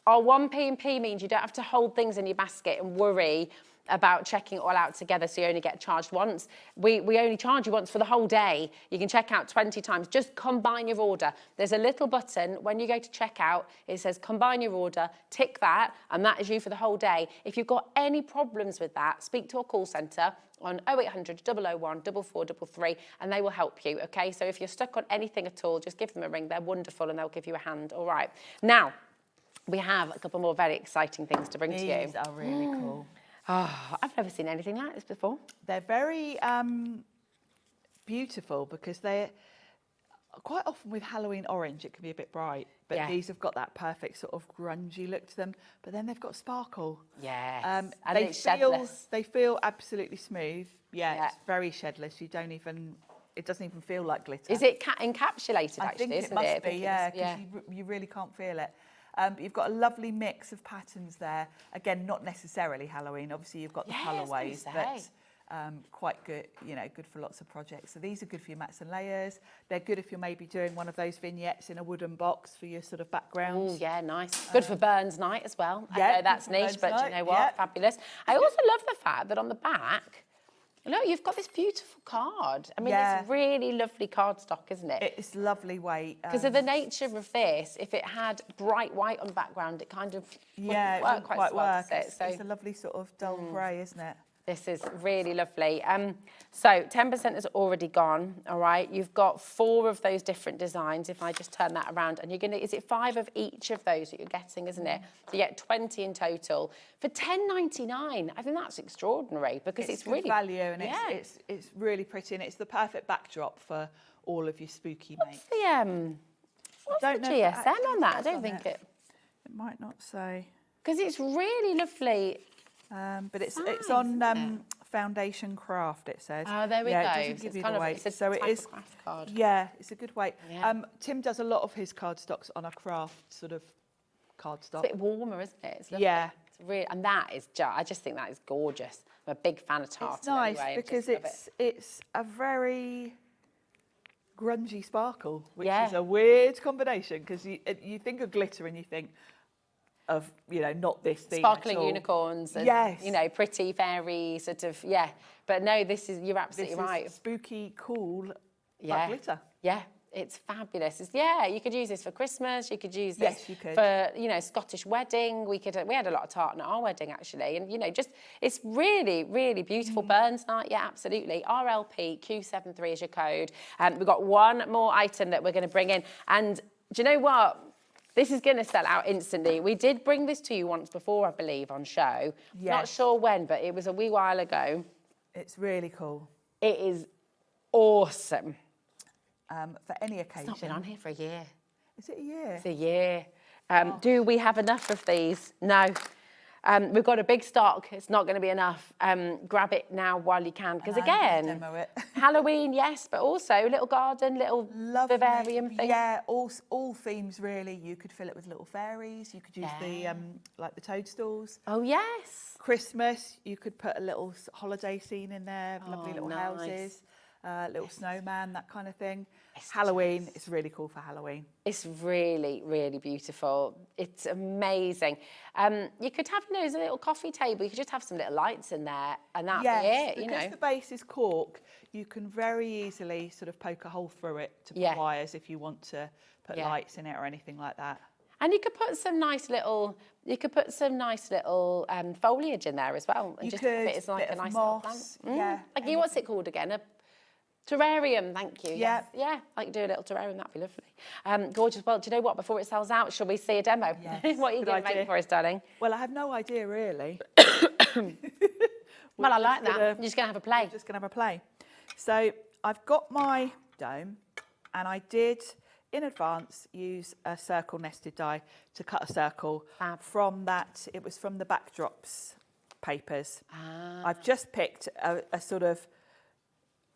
O: Our 1P&P means you don't have to hold things in your basket and worry about checking it all out together, so you only get charged once. We only charge you once for the whole day. You can check out 20 times. Just combine your order. There's a little button when you go to check out. It says combine your order, tick that, and that is you for the whole day. If you've got any problems with that, speak to our call centre on 0800 001 4433 and they will help you, okay? So if you're stuck on anything at all, just give them a ring. They're wonderful and they'll give you a hand, all right? Now, we have a couple more very exciting things to bring to you.
M: These are really cool.
O: Oh, I've never seen anything like this before.
M: They're very beautiful because they're quite often with Halloween orange, it can be a bit bright, but these have got that perfect sort of grungy look to them, but then they've got sparkle.
O: Yes, and
M: they
O: it's
M: feel,
O: shedless.
M: They feel absolutely smooth. Yeah, it's very shedless. You don't even, it doesn't even feel like glitter.
O: Is it encapsulated actually,
M: I think it must be, yeah, because you really can't feel it. But you've got a lovely mix of patterns there. Again, not necessarily Halloween. Obviously, you've got the colourways, but quite good, good for lots of projects. So these are good for your mats and layers. They're good if you're maybe doing one of those vignettes in a wooden box for your sort of background.
O: Oh, yeah, nice. Good for Burns night as well.
M: Yeah,
O: I know that's niche, but do you know what? Fabulous. I also love the fact that on the back, look, you've got this beautiful card. I mean, it's really lovely cardstock, isn't it?
M: It's lovely weight.
O: Because of the nature of this, if it had bright white on the background, it kind of wouldn't work quite well, does it? So
M: it's a lovely sort of dull grey, isn't it?
O: This is really lovely. So 10% has already gone, all right? You've got 4 of those different designs, if I just turn that around. And you're going to, is it 5 of each of those that you're getting, isn't it? So you get 20 in total. For £10.99, I think that's extraordinary because it's really...
M: value and it's really pretty and it's the perfect backdrop for all of your spooky makes.
O: What's the GSM on that? I don't think it...
M: It might not say.
O: Because it's really lovely...
M: but it's on Foundation Craft, it says.
O: Oh, there we go.
M: It doesn't give you the weight. So it is.
O: Craft card.
M: Yeah, it's a good weight.
O: Yeah.
M: Tim does a lot of his cardstocks on a craft sort of cardstock.
O: It's a bit warmer, isn't it? It's lovely.
M: Yeah.
O: It's really, and that is I just think that is gorgeous. I'm a big fan of tartan.
M: It's nice
O: anyway.
M: because it's a very grungy sparkle, which is a weird combination because you think of glitter and you think of, not this thing.
O: Sparkling unicorns and, pretty fairy sort of, But no, you're absolutely right.
M: Spooky, cool, but glitter.
O: Yeah, it's fabulous. You could use this for Christmas. You could use this
M: you could.
O: for, Scottish wedding. We had a lot of tartan at our wedding, actually. And, it's really, really beautiful. Burns night, absolutely. RLP Q73 is your code. We've got one more item that we're going to bring in. And do you know what? This is going to sell out instantly. We did bring this to you once before, I believe, on show.
M: Yes.
O: Not sure when, but it was a wee while ago.
M: It's really cool.
O: It is awesome.
M: For any occasion.
O: It's not been on here for a year.
M: Is it a year?
O: It's a year. Do we have enough of these? No. We've got a big stock. It's not going to be enough. Grab it now while you can. Because again,
M: demo it.
O: Halloween, yes, but also little garden, little vivarium thing.
M: Yeah, all themes really. You could fill it with little fairies. You could use the like the toadstools.
O: Oh yes.
M: Christmas, you could put a little holiday scene in there. Lovely little houses. little snowman, that kind of thing. Halloween, it's really cool for Halloween.
O: It's really, really beautiful. It's amazing. You could have, you know, as a little coffee table, you could just have some little lights in there and that'd be it, you know.
M: Because the base is cork, you can very easily sort of poke a hole through it to put wires if you want to put lights in it or anything like that.
O: And you could put some nice little, foliage in there as well, and
M: You
O: just
M: could,
O: have it as like
M: bit
O: a nice
M: of
O: little
M: moss,
O: plant.
M: yeah,
O: Like, what's it called again? A terrarium, thank you.
M: Yeah.
O: Yeah, like do a little terrarium, that'd be lovely. Gorgeous. Well, do you know what? Before it sells out, shall we see a demo?
M: Yes,
O: What are you
M: good
O: going to
M: idea.
O: make for us, darling?
M: Well, I have no idea really.
O: Well, I like that. You're just going to have a play.
M: We're just going to have a play. So I've got my dome, and I did in advance use a circle nested die to cut a circle from that. It was from the backdrops papers. I've just picked a sort of,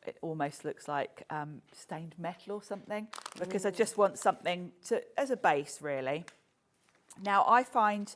M: it almost looks like stained metal or something, because I just want something to as a base really. Now I find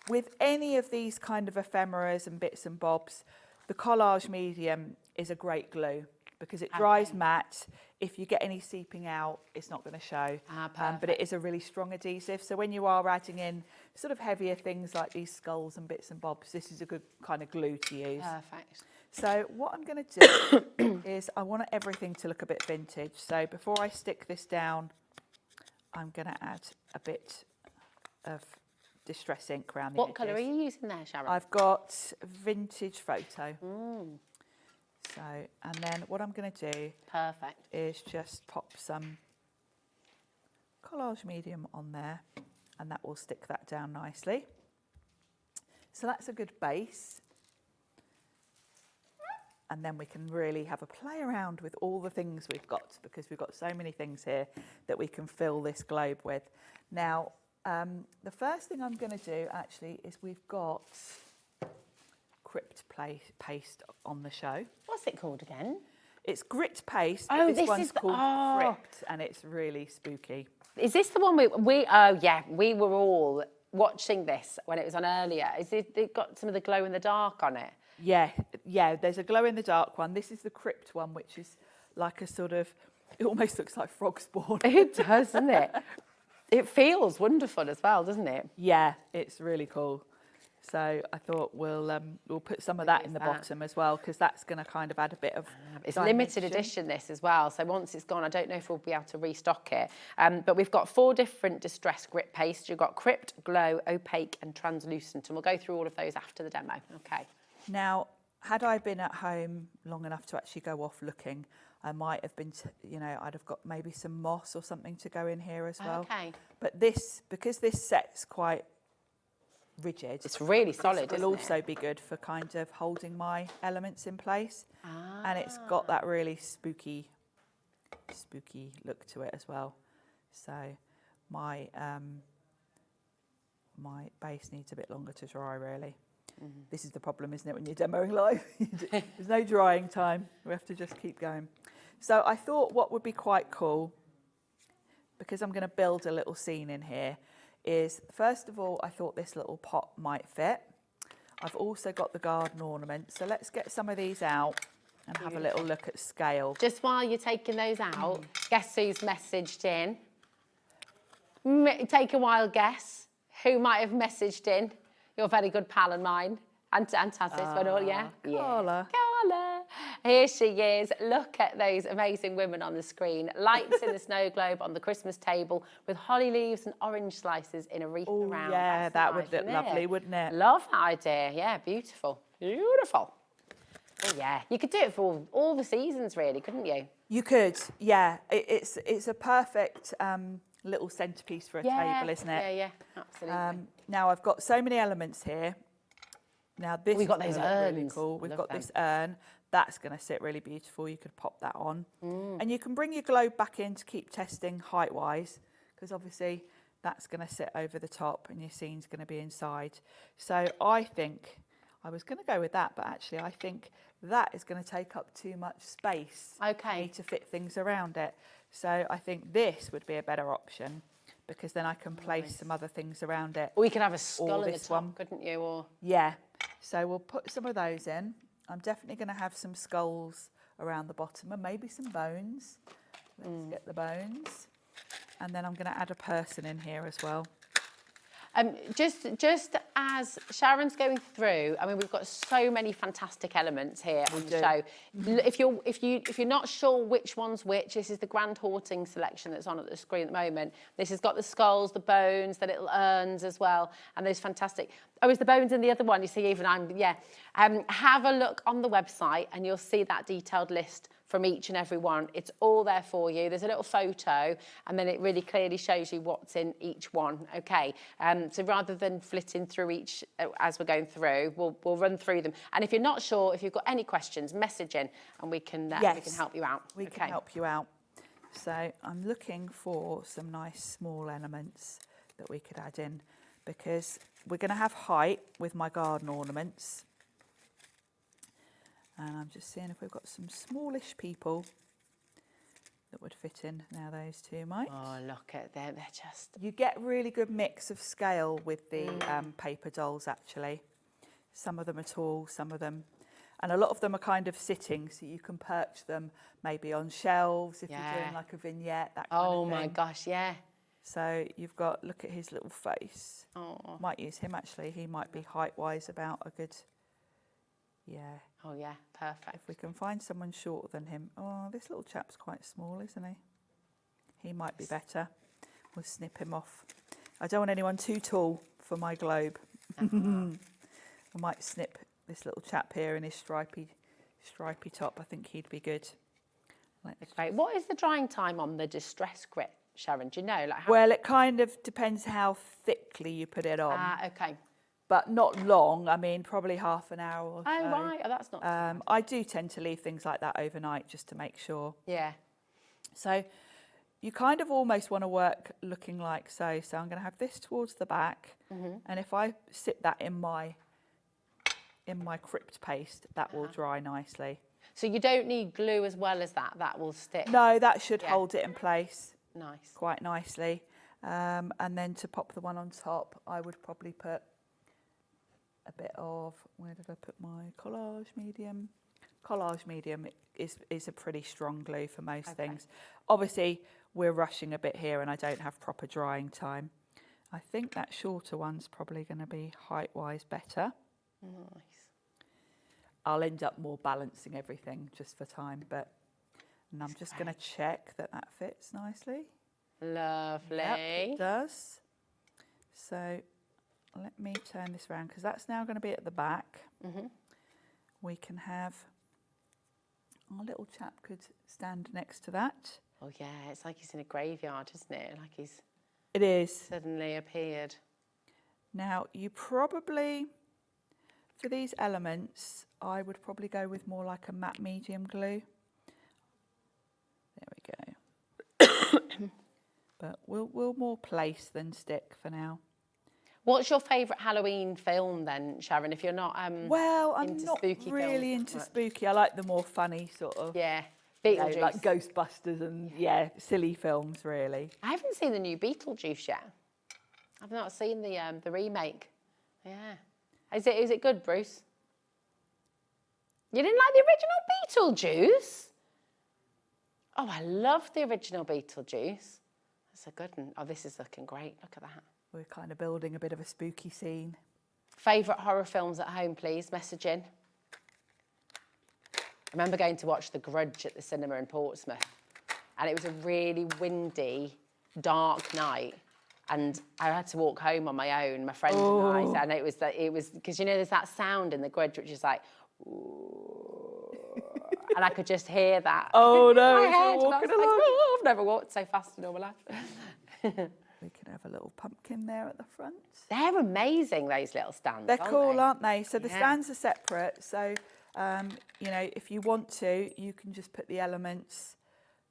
M: with any of these kind of ephemeras and bits and bobs, the collage medium is a great glue because it dries matte. If you get any seeping out, it's not going to show. But it is a really strong adhesive. So when you are adding in sort of heavier things like these skulls and bits and bobs, this is a good kind of glue to use.
O: Perfect.
M: So what I'm going to do is I want everything to look a bit vintage. So before I stick this down, I'm going to add a bit of distress ink around the edges.
O: What colour are you using there, Sharon?
M: I've got vintage photo. So, and then what I'm going to do is just pop some collage medium on there, and that will stick that down nicely. So that's a good base. And then we can really have a play around with all the things we've got, because we've got so many things here that we can fill this globe with. Now, the first thing I'm going to do actually is we've got crypt paste on the show.
O: What's it called again?
M: It's grit paste.
O: Oh,
M: but
O: this
M: one's
O: is the-
M: called
O: oh.
M: crypt, and it's really spooky.
O: Is this the one we were all watching this when it was on earlier. Is it got some of the glow in the dark on it?
M: Yeah, there's a glow in the dark one. This is the crypt one, which is like a sort of, it almost looks like frog spawn.
O: It does, doesn't it? It feels wonderful as well, doesn't it?
M: Yeah, it's really cool. So I thought we'll put some of that in the bottom as well, because that's going to kind of add a bit of
O: It's
M: dimension.
O: limited edition, this as well. So once it's gone, I don't know if we'll be able to restock it. But we've got 4 different distressed grit pastes. You've got crypt, glow, opaque and translucent. And we'll go through all of those after the demo. Okay.
M: Now, had I been at home long enough to actually go off looking, I might have been, I'd have got maybe some moss or something to go in here as well.
O: Okay.
M: But this, because this set's quite rigid.
O: It's really solid,
M: It'll also be good for kind of holding my elements in place. And it's got that really spooky look to it as well. So my my base needs a bit longer to dry, really. This is the problem, isn't it, when you're demoing live? There's no drying time. We have to just keep going. So I thought what would be quite cool, because I'm going to build a little scene in here, is first of all, I thought this little pot might fit. I've also got the garden ornaments. So let's get some of these out and have a little look at scale.
O: Just while you're taking those out, guess who's messaged in? Take a wild guess. Who might have messaged in? You're a very good pal of mine. And Tassis, yeah?
M: Carla.
O: Carla. Here she is. Look at those amazing women on the screen. Lights in the snow globe on the Christmas table with holly leaves and orange slices in a wreath around.
M: Yeah,
O: That's
M: that
O: nice,
M: would look
O: isn't
M: lovely,
O: it?
M: wouldn't it?
O: Love that idea. Yeah, beautiful. Beautiful. Oh, yeah. You could do it for all the seasons, really, couldn't you?
M: You could, yeah. It's a perfect little centrepiece for a table, isn't it?
O: Yeah, absolutely.
M: Now I've got so many elements here. Now this
O: We've got
M: is
O: those
M: gonna look really
O: urns.
M: cool. We've
O: Love
M: got
O: them.
M: this urn. That's going to sit really beautiful. You could pop that on. And you can bring your globe back in to keep testing height-wise, because obviously that's going to sit over the top and your scene's going to be inside. So I think, I was going to go with that, but actually I think that is going to take up too much space for me to fit things around it. So I think this would be a better option, because then I can place some other things around it.
O: Or you could have a skull
M: Or
O: in the
M: this
O: top,
M: one.
O: couldn't you? Or
M: Yeah, so we'll put some of those in. I'm definitely going to have some skulls around the bottom, and maybe some bones. Let's get the bones. And then I'm going to add a person in here as well.
O: Just as Sharon's going through, I mean, we've got so many fantastic elements here on the show. If you're not sure which one's which, this is the Grand Horting selection that's on at the screen at the moment. This has got the skulls, the bones, the little urns as well, and those fantastic. Oh, is the bones in the other one? You see, even have a look on the website, and you'll see that detailed list from each and every one. It's all there for you. There's a little photo, and then it really clearly shows you what's in each one. Okay, so rather than flitting through each as we're going through, we'll run through them. And if you're not sure, if you've got any questions, message in, and we can help you out.
M: We can help you out. So I'm looking for some nice small elements that we could add in, because we're going to have height with my garden ornaments. And I'm just seeing if we've got some smallish people that would fit in. Now those two might.
O: Oh, look at them. They're just...
M: You get really good mix of scale with the paper dolls, actually. Some of them are tall, some of them... And a lot of them are kind of sitting, so you can perch them maybe on shelves if you're doing like a vignette, that kind of thing.
O: Oh, my gosh, yeah.
M: So you've got... Look at his little face.
O: Oh.
M: Might use him, actually. He might be height-wise about a good... Yeah.
O: Oh, yeah, perfect.
M: If we can find someone shorter than him. Oh, this little chap's quite small, isn't he? He might be better. We'll snip him off. I don't want anyone too tall for my globe. I might snip this little chap here in his stripy top. I think he'd be good.
O: Great. What is the drying time on the distress grit, Sharon? Do you know? Like
M: Well, it kind of depends how thickly you put it on.
O: Okay.
M: But not long. I mean, probably half an hour or so.
O: Oh, right. Oh, that's not bad.
M: I do tend to leave things like that overnight just to make sure.
O: Yeah.
M: So you kind of almost want to work looking like so. So I'm going to have this towards the back. And if I sit that in my crypt paste, that will dry nicely.
O: So you don't need glue as well as that? That will stick?
M: No, that should hold it in place.
O: Nice.
M: Quite nicely. And then to pop the one on top, I would probably put a bit of, where did I put my collage medium? Collage medium is a pretty strong glue for most things. Obviously, we're rushing a bit here and I don't have proper drying time. I think that shorter one's probably going to be height-wise better.
O: Nice.
M: I'll end up more balancing everything just for time, and I'm just going to check that fits nicely.
O: Lovely.
M: Yep, it does. So let me turn this around, because that's now going to be at the back. We can have, our little chap could stand next to that.
O: Oh yeah, it's like he's in a graveyard, isn't it? Like he's...
M: It is.
O: Suddenly appeared.
M: Now, you probably, for these elements, I would probably go with more like a matte medium glue. There we go. But we'll more place than stick for now.
O: What's your favourite Halloween film then, Sharon, if you're not
M: well, I'm
O: into
M: not
O: spooky
M: really
O: films
M: into spooky. I like the more funny sort of...
O: Yeah,
M: Beetlejuice.
O: Beetlejuice.
M: Like Ghostbusters and, silly films, really.
O: I haven't seen the new Beetlejuice yet. I've not seen the remake. Yeah. Is it good, Bruce? You didn't like the original Beetlejuice? Oh, I love the original Beetlejuice. That's a good one. Oh, this is looking great. Look at that.
M: We're kind of building a bit of a spooky scene.
O: Favourite horror films at home, please, message in. I remember going to watch The Grudge at the cinema in Portsmouth, and it was a really windy, dark night, and I had to walk home on my own, my friend and I, and it was because there's that sound in The Grudge which is like, and I could just hear that.
M: Oh no,
O: in my head,
M: walking
O: and I was like, oh, I've never walked so fast in all my life.
M: We can have a little pumpkin there at the front.
O: They're amazing, those little stands.
M: They're cool,
O: they?
M: aren't they? So the stands are separate. So, if you want to, you can just put the elements,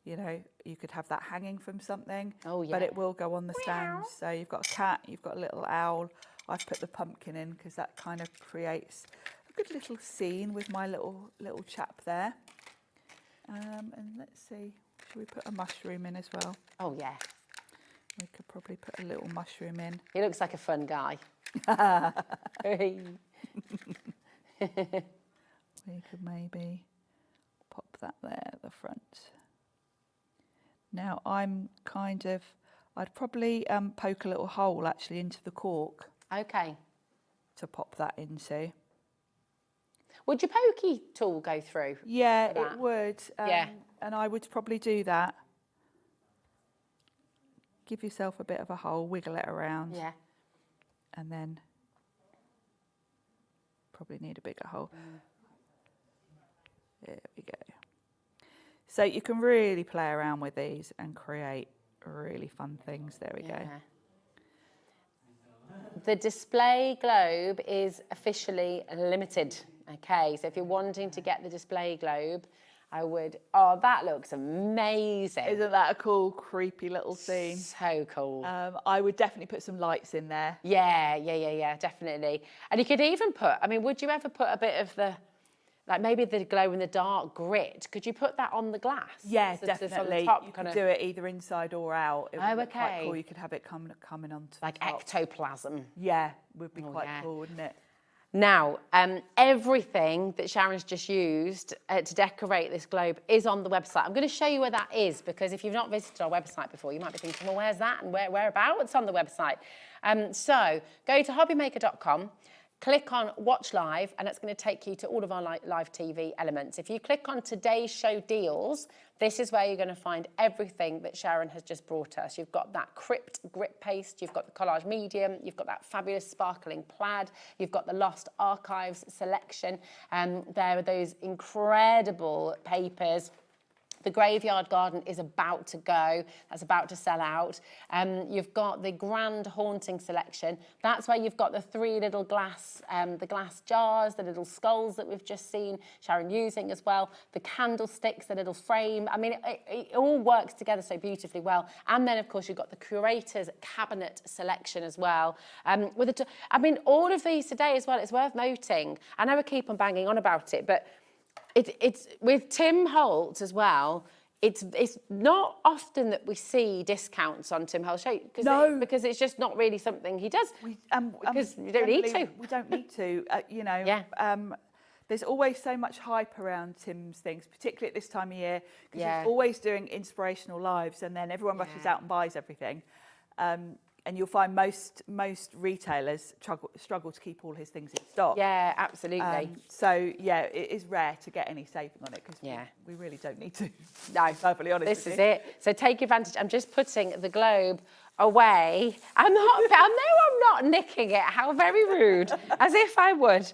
M: you could have that hanging from something. Oh, yeah. But it will go on the stands. So you've got a cat, you've got a little owl. I've put the pumpkin in because that kind of creates a good little scene with my little chap there. And let's see, should we put a mushroom in as well?
O: Oh, yeah.
M: We could probably put a little mushroom in.
O: He looks like a fun guy.
M: We could maybe pop that there at the front. Now I'd probably poke a little hole actually into the cork.
O: Okay.
M: To pop that into.
O: Would your pokey tool go through?
M: Yeah, it would.
O: Yeah.
M: And I would probably do that. Give yourself a bit of a hole, wiggle it around.
O: Yeah.
M: And then probably need a bigger hole. There we go. So you can really play around with these and create really fun things. There we go.
O: The display globe is officially limited. Okay, so if you're wanting to get the display globe, I would, oh, that looks amazing.
M: Isn't that a cool, creepy little scene?
O: So cool.
M: I would definitely put some lights in there.
O: Yeah, definitely. And you could even put, I mean, would you ever put a bit of the, like maybe the glow in the dark grit, could you put that on the glass?
M: Yeah,
O: So
M: definitely.
O: top,
M: you could do it either inside or out. It would look quite cool. You could have it coming onto
O: like
M: the top.
O: ectoplasm.
M: Yeah, would be quite cool, wouldn't it?
O: Now, everything that Sharon's just used to decorate this globe is on the website. I'm going to show you where that is, because if you've not visited our website before, you might be thinking, well, where's that and whereabouts on the website? So go to hobbymaker.com, click on Watch Live, and it's going to take you to all of our live TV elements. If you click on Today's Show Deals, this is where you're going to find everything that Sharon has just brought us. You've got that crypt grit paste, you've got the collage medium, you've got that fabulous sparkling plaid, you've got the Lost Archives selection, and there are those incredible papers. The Graveyard Garden is about to go. That's about to sell out. You've got the Grand Haunting selection. That's where you've got the three little glass, the glass jars, the little skulls that we've just seen Sharon using as well. The candlesticks, the little frame. I mean, it all works together so beautifully well. And then, of course, you've got the Curator's Cabinet selection as well. I mean, all of these today as well, it's worth noting. I know I keep on banging on about it, but it's with Tim Holtz as well. It's not often that we see discounts on Tim Holtz show because it's just not really something he does. Because you don't need to.
M: We don't need to. You know. There's always so much hype around Tim's things, particularly at this time of year, because he's always doing inspirational lives, and then everyone rushes out and buys everything. And you'll find most retailers struggle to keep all his things in stock.
O: Yeah, absolutely.
M: So yeah, it is rare to get any saving on it because we really don't need to.
O: No,
M: perfectly honest.
O: This is it. So take advantage. I'm just putting the globe away. I know I'm not nicking it. How very rude. As if I would.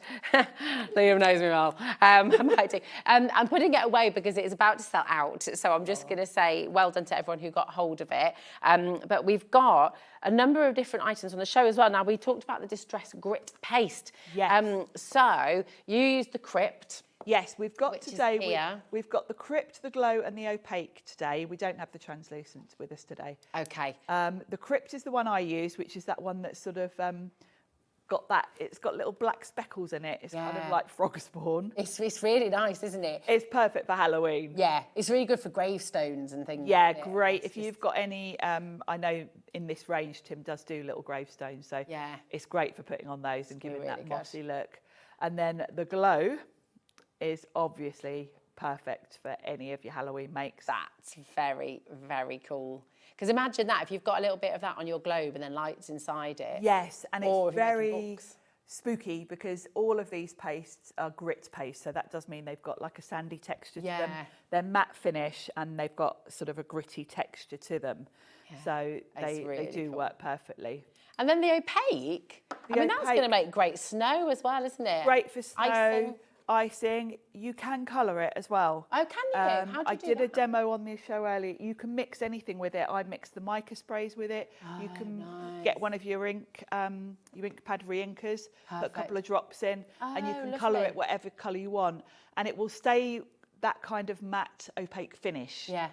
O: Liam knows me well. I might do. I'm putting it away because it is about to sell out. So I'm just going to say well done to everyone who got hold of it. But we've got a number of different items on the show as well. Now, we talked about the distressed grit paste.
M: Yes.
O: So you used the crypt.
M: Yes, we've got today, we've got the crypt, the glow and the opaque today. We don't have the translucent with us today.
O: Okay.
M: The crypt is the one I use, which is that one that's sort of it's got little black speckles in it. It's kind of like frog spawn.
O: It's really nice, isn't it?
M: It's perfect for Halloween.
O: Yeah, it's really good for gravestones and things.
M: Yeah, great. If you've got any, I know in this range, Tim does do little gravestones. So it's great for putting on those and giving that mossy look. And then the glow is obviously perfect for any of your Halloween makes.
O: That's very, very cool. Because imagine that, if you've got a little bit of that on your globe and then lights inside it.
M: Yes, and it's very spooky because all of these pastes are grit paste, so that does mean they've got like a sandy texture to them. They're matte finish and they've got sort of a gritty texture to them. So they do work perfectly.
O: And then the opaque, I mean, that's going to make great snow as well, isn't it?
M: Great for snow. Icing, you can colour it as well.
O: Oh, can you? How do you do
M: I did a demo on the show earlier. You can mix anything with it. I mixed the mica sprays with it. You can get one of your ink pad re-inkers, put a couple of drops in, and you can colour it whatever colour you want, and it will stay that kind of matte opaque finish.
O: Yeah.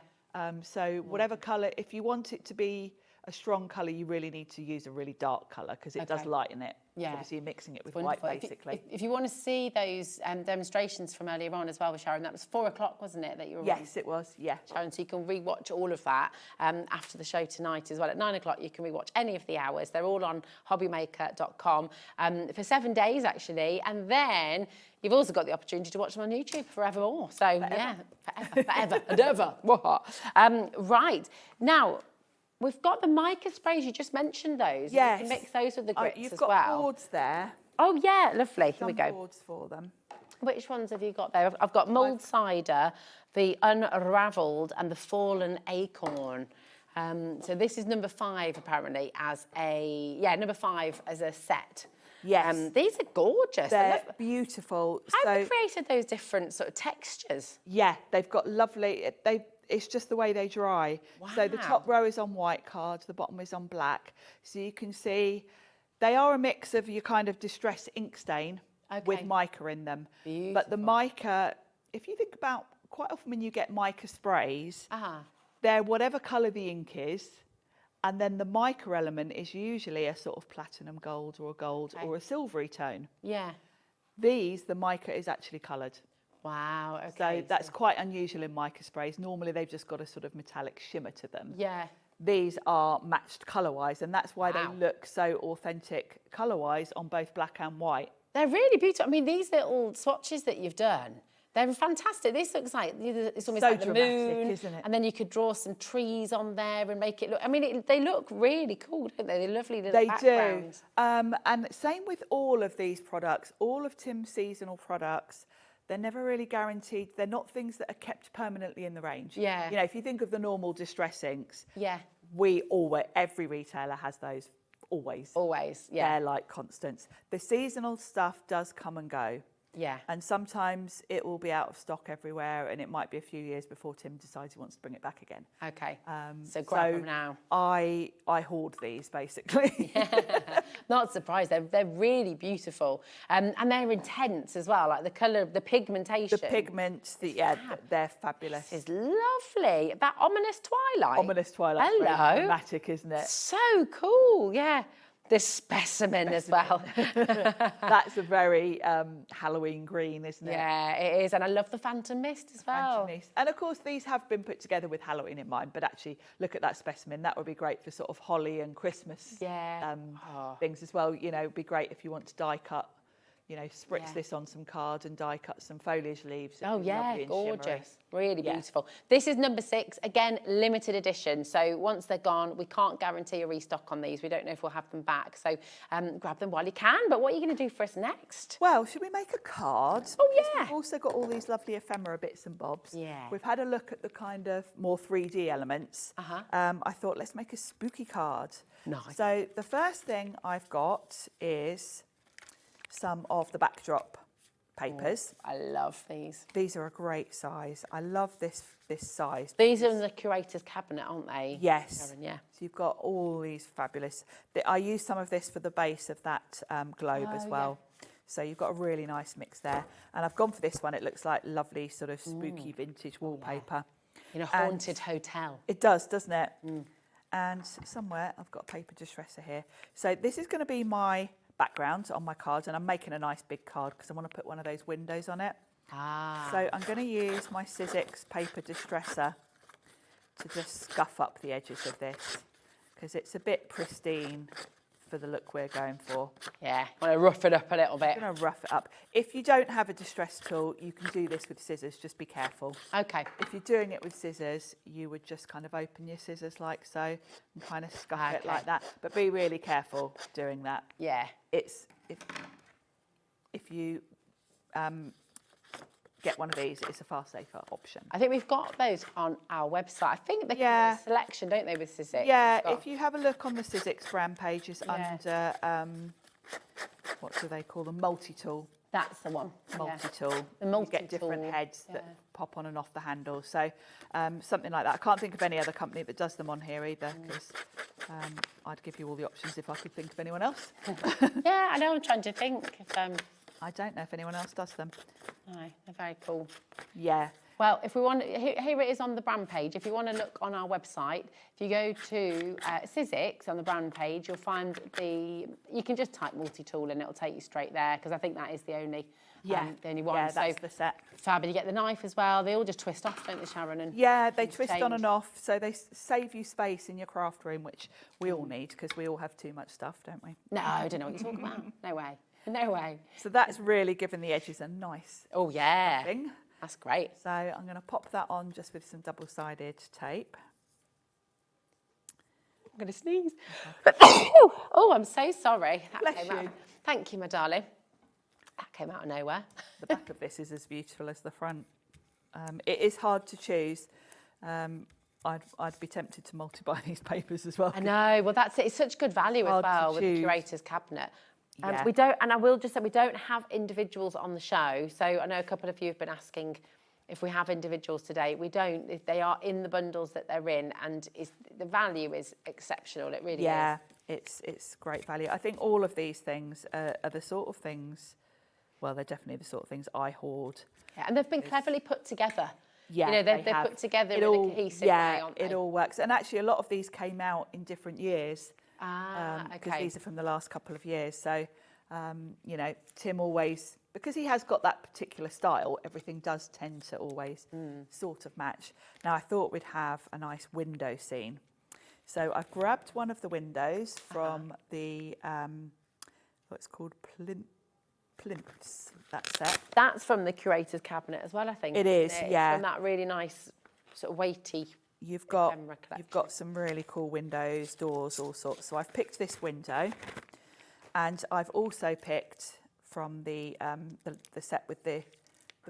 M: So whatever colour, if you want it to be a strong colour, you really need to use a really dark colour because it does lighten it.
O: Yeah.
M: Obviously, you're mixing it with
O: Wonderful.
M: white, basically.
O: If you want to see those demonstrations from earlier on as well with Sharon, that was 4 o'clock, wasn't it, that you were on?
M: Yes, it was, yeah.
O: Sharon, so you can rewatch all of that after the show tonight as well. At 9 o'clock, you can rewatch any of the hours. They're all on hobbymaker.com for 7 days, actually. And then you've also got the opportunity to watch them on YouTube forevermore. So, yeah, forever and ever. Right. Now, we've got the mica sprays. You just mentioned those.
M: Yes.
O: You can mix those with the grits
M: You've
O: as
M: got
O: well.
M: boards there.
O: Oh, yeah, lovely. Here we
M: Some
O: go.
M: boards for them.
O: Which ones have you got there? I've got mulled cider, the unravelled, and the fallen acorn. So this is number 5, apparently, as a... Yeah, number 5 as a set.
M: Yes.
O: These are gorgeous.
M: They're beautiful.
O: How have you created those different sort of textures?
M: Yeah, they've got lovely... It's just the way they dry.
O: Wow.
M: So the top row is on white cards, the bottom is on black. So you can see they are a mix of your kind of distress ink stain with mica in them.
O: Beautiful.
M: But the mica, if you think about quite often when you get mica sprays, they're whatever colour the ink is, and then the mica element is usually a sort of platinum gold or a gold or a silvery tone.
O: Yeah.
M: These, the mica is actually coloured.
O: Wow, okay.
M: So that's quite unusual in mica sprays. Normally they've just got a sort of metallic shimmer to them.
O: Yeah.
M: These are matched colour-wise, and that's why they look so authentic colour-wise on both black and white.
O: They're really beautiful. I mean, these little swatches that you've done, they're fantastic. This looks like, it's almost
M: So
O: like the
M: dramatic,
O: moon.
M: isn't it?
O: And then you could draw some trees on there and make it look, I mean, they look really cool, don't they? They're lovely little backgrounds.
M: They do. And same with all of these products, all of Tim's seasonal products, they're never really guaranteed. They're not things that are kept permanently in the range.
O: Yeah.
M: You know, if you think of the normal distress inks,
O: Yeah.
M: every retailer has those, always.
O: Always, yeah.
M: They're like constants. The seasonal stuff does come and go.
O: Yeah.
M: And sometimes it will be out of stock everywhere, and it might be a few years before Tim decides he wants to bring it back again.
O: Okay. So grab them now.
M: I hoard these, basically.
O: Not surprised. They're really beautiful. And they're intense as well, like the colour, the pigmentation.
M: The pigments, they're fabulous.
O: This is lovely. That ominous twilight.
M: Ominous twilight.
O: Hello.
M: Very dramatic, isn't it?
O: So cool, yeah. This specimen as well.
M: That's a very Halloween green, isn't it?
O: Yeah, it is. And I love the Phantom Mist as well.
M: Phantom Mist. And of course, these have been put together with Halloween in mind, but actually, look at that specimen. That would be great for sort of holly and Christmas things as well. You know, it'd be great if you want to die cut. You know, spritz this on some cards and die cut some foliage leaves.
O: Oh yeah, gorgeous.
M: Shimmery.
O: Really beautiful. This is number 6, again, limited edition. So once they're gone, we can't guarantee a restock on these. We don't know if we'll have them back. So grab them while you can. But what are you going to do for us next?
M: Well, should we make a card?
O: Oh,
M: Because
O: yeah.
M: We've also got all these lovely ephemera bits and bobs.
O: Yeah.
M: We've had a look at the kind of more 3D elements. I thought, let's make a spooky card.
O: Nice.
M: So the first thing I've got is some of the backdrop papers.
O: I love these.
M: These are a great size. I love this size.
O: These are in the curator's cabinet, aren't they?
M: Yes.
O: Sharon, yeah.
M: So you've got all these fabulous. I used some of this for the base of that globe as well. So you've got a really nice mix there. And I've gone for this one. It looks like lovely sort of spooky vintage wallpaper.
O: In a haunted hotel.
M: It does, doesn't it? And somewhere I've got a paper distresser here. So this is going to be my background on my cards, and I'm making a nice big card because I want to put one of those windows on it. So I'm going to use my Sizzix paper distresser to just scuff up the edges of this because it's a bit pristine for the look we're going for.
O: Yeah, want to rough it up a little bit.
M: I'm going to rough it up. If you don't have a distress tool, you can do this with scissors, just be careful.
O: Okay.
M: If you're doing it with scissors, you would just kind of open your scissors like so and kind of scuff it like that. But be really careful doing that.
O: Yeah.
M: If you get one of these, it's a far safer option.
O: I think we've got those on our website. I think they come in a selection, don't they, with Sizzix?
M: Yeah, if you have a look on the Sizzix brand pages under, what do they call them? Multi-tool.
O: That's the one.
M: Multi-tool.
O: The
M: You get different heads that pop on and off the handle. So something like that. I can't think of any other company that does them on here either because I'd give you all the options if I could think of anyone else.
O: Yeah, I know. I'm trying to think if...
M: I don't know if anyone else does them.
O: No, they're very cool.
M: Yeah.
O: Well, if we want, here it is on the brand page. If you want to look on our website, if you go to Sizzix on the brand page, you'll find you can just type multi-tool and it'll take you straight there, because I think that is the only one.
M: Yeah, that's the set.
O: Fab, and you get the knife as well. They all just twist off, don't they, Sharon? And
M: yeah, they twist on and off, so they save you space in your craft room, which we all need, because we all have too much stuff, don't we?
O: No, I don't know what you're talking about. No way. No way.
M: So that's really given the edges a nice thing.
O: That's great.
M: So I'm going to pop that on just with some double-sided tape.
O: I'm going to sneeze. Oh, I'm so sorry.
M: Bless you.
O: Thank you, my darling. That came out of nowhere.
M: The back of this is as beautiful as the front. It is hard to choose. I'd be tempted to multi-buy these papers as well.
O: I know. Well, that's it. It's such good value as well with the curator's cabinet. We don't, and I will just say, we don't have individuals on the show. So I know a couple of you have been asking if we have individuals today. We don't. They are in the bundles that they're in, and the value is exceptional. It really is.
M: Yeah, it's great value. I think all of these things are the sort of things, well, they're definitely the sort of things I hoard.
O: Yeah, and they've been cleverly put together.
M: Yeah,
O: you know, they're put together in a cohesive way, aren't they?
M: It all works. And actually, a lot of these came out in different years. Because
O: okay.
M: these are from the last couple of years. So, you know, Tim always, because he has got that particular style, everything does tend to always sort of match. Now, I thought we'd have a nice window scene. So I've grabbed one of the windows from the, what's called plinths, that set.
O: That's from the curator's cabinet as well, I think.
M: It is, yeah.
O: From that really nice, sort of weighty.
M: You've got some really cool windows, doors, all sorts. So I've picked this window, and I've also picked from the set with the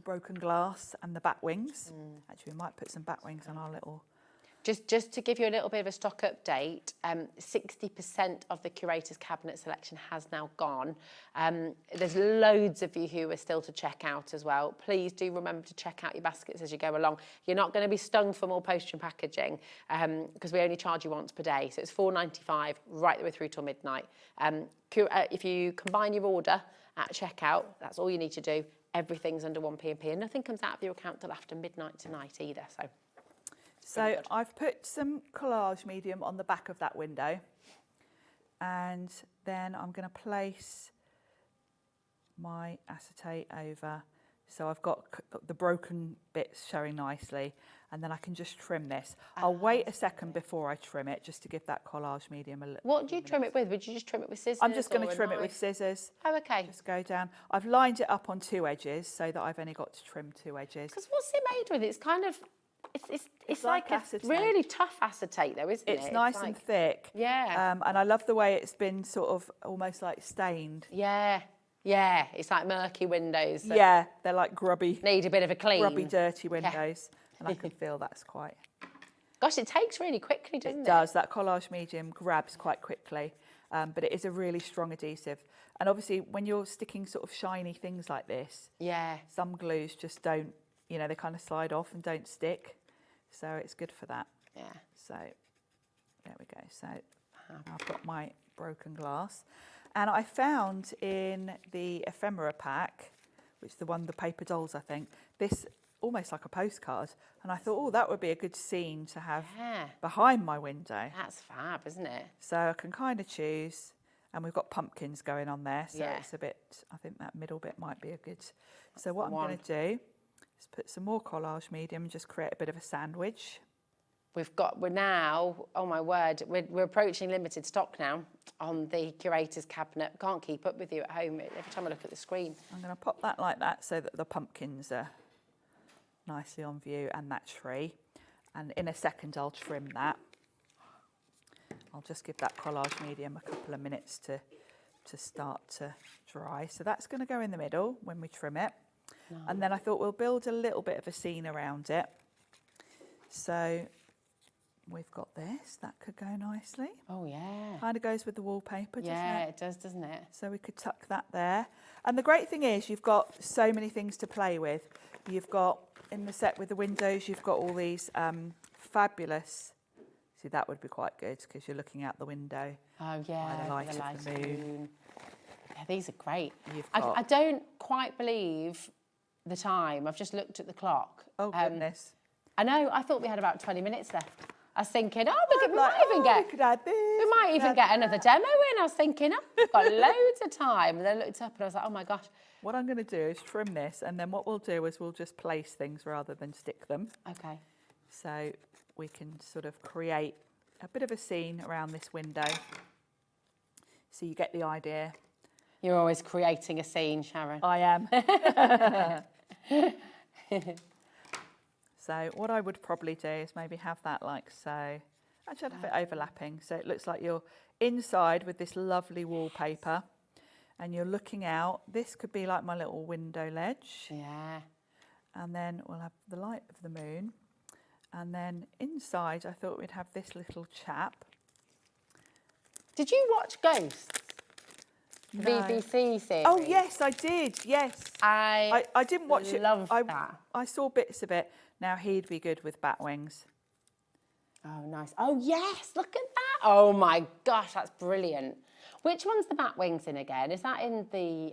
M: broken glass and the bat wings. Actually, we might put some bat wings on our little.
O: Just to give you a little bit of a stock update, 60% of the curator's cabinet selection has now gone. There's loads of you who are still to check out as well. Please do remember to check out your baskets as you go along. You're not going to be stung for more postage and packaging because we only charge you once per day. So it's $4.95 right the way through till midnight. If you combine your order at checkout, that's all you need to do. Everything's under 1p&p, and nothing comes out of your account till after midnight tonight either.
M: So I've put some collage medium on the back of that window, and then I'm going to place my acetate over. So I've got the broken bits showing nicely, and then I can just trim this. I'll wait a second before I trim it, just to give that collage medium a little.
O: What do you trim it with? Would you just trim it with scissors?
M: I'm just going to trim it with scissors.
O: Oh, okay.
M: Just go down. I've lined it up on 2 edges so that I've only got to trim 2 edges.
O: Because what's it made with? It's kind of... It's like a
M: acetate.
O: really tough acetate though, isn't it?
M: It's nice and thick.
O: Yeah.
M: And I love the way it's been sort of almost like stained.
O: Yeah. Yeah. It's like murky windows.
M: Yeah, they're like grubby.
O: Need a bit of a clean.
M: Grubby, dirty windows. Yeah. And I can feel that's quite...
O: Gosh, it takes really quickly, doesn't it?
M: It does. That collage medium grabs quite quickly. But it is a really strong adhesive. And obviously when you're sticking sort of shiny things like this, some glues just don't, you know, they kind of slide off and don't stick. So it's good for that.
O: Yeah.
M: So there we go. So I've got my broken glass. And I found in the ephemera pack, which is the paper dolls, I think, this almost like a postcard. And I thought, oh, that would be a good scene to have behind my window.
O: That's fab, isn't it?
M: So I can kind of choose. And we've got pumpkins going on there. So it's a bit, I think that middle bit might be a good. So what I'm going to do, put some more collage medium and just create a bit of a sandwich.
O: We're now, oh my word, we're approaching limited stock now on the curator's cabinet. Can't keep up with you at home every time I look at the screen.
M: I'm going to pop that like that so that the pumpkins are nicely on view and that tree. And in a second I'll trim that. I'll just give that collage medium a couple of minutes to start to dry. So that's going to go in the middle when we trim it. Nice. And then I thought we'll build a little bit of a scene around it. So we've got this, that could go nicely.
O: Oh yeah.
M: Kind of goes with the wallpaper, doesn't it?
O: Yeah, it does, doesn't it?
M: So we could tuck that there. And the great thing is you've got so many things to play with. You've got, in the set with the windows, you've got all these fabulous, see that would be quite good because you're looking out the window.
O: Oh yeah,
M: by the light of the moon.
O: Yeah, these are great. I don't quite believe the time. I've just looked at the clock.
M: Oh, goodness.
O: I know, I thought we had about 20 minutes left. I was thinking, we might even get another demo in. I was thinking, we've got loads of time. And then I looked up and I was like, oh my gosh.
M: What I'm going to do is trim this, and then what we'll do is we'll just place things rather than stick them.
O: Okay.
M: So we can sort of create a bit of a scene around this window. So you get the idea.
O: You're always creating a scene, Sharon.
M: I am. So what I would probably do is maybe have that like so. Actually, I'd have it overlapping, so it looks like you're inside with this lovely wallpaper, and you're looking out. This could be like my little window ledge.
O: Yeah.
M: And then we'll have the light of the moon. And then inside, I thought we'd have this little chap.
O: Did you watch Ghosts? The
M: No.
O: BBC series?
M: Oh, yes, I did, yes. I didn't watch it.
O: Love that.
M: I saw bits of it. Now, he'd be good with bat wings.
O: Oh, nice. Oh, yes, look at that. Oh, my gosh, that's brilliant. Which one's the bat wings in again? Is that in the...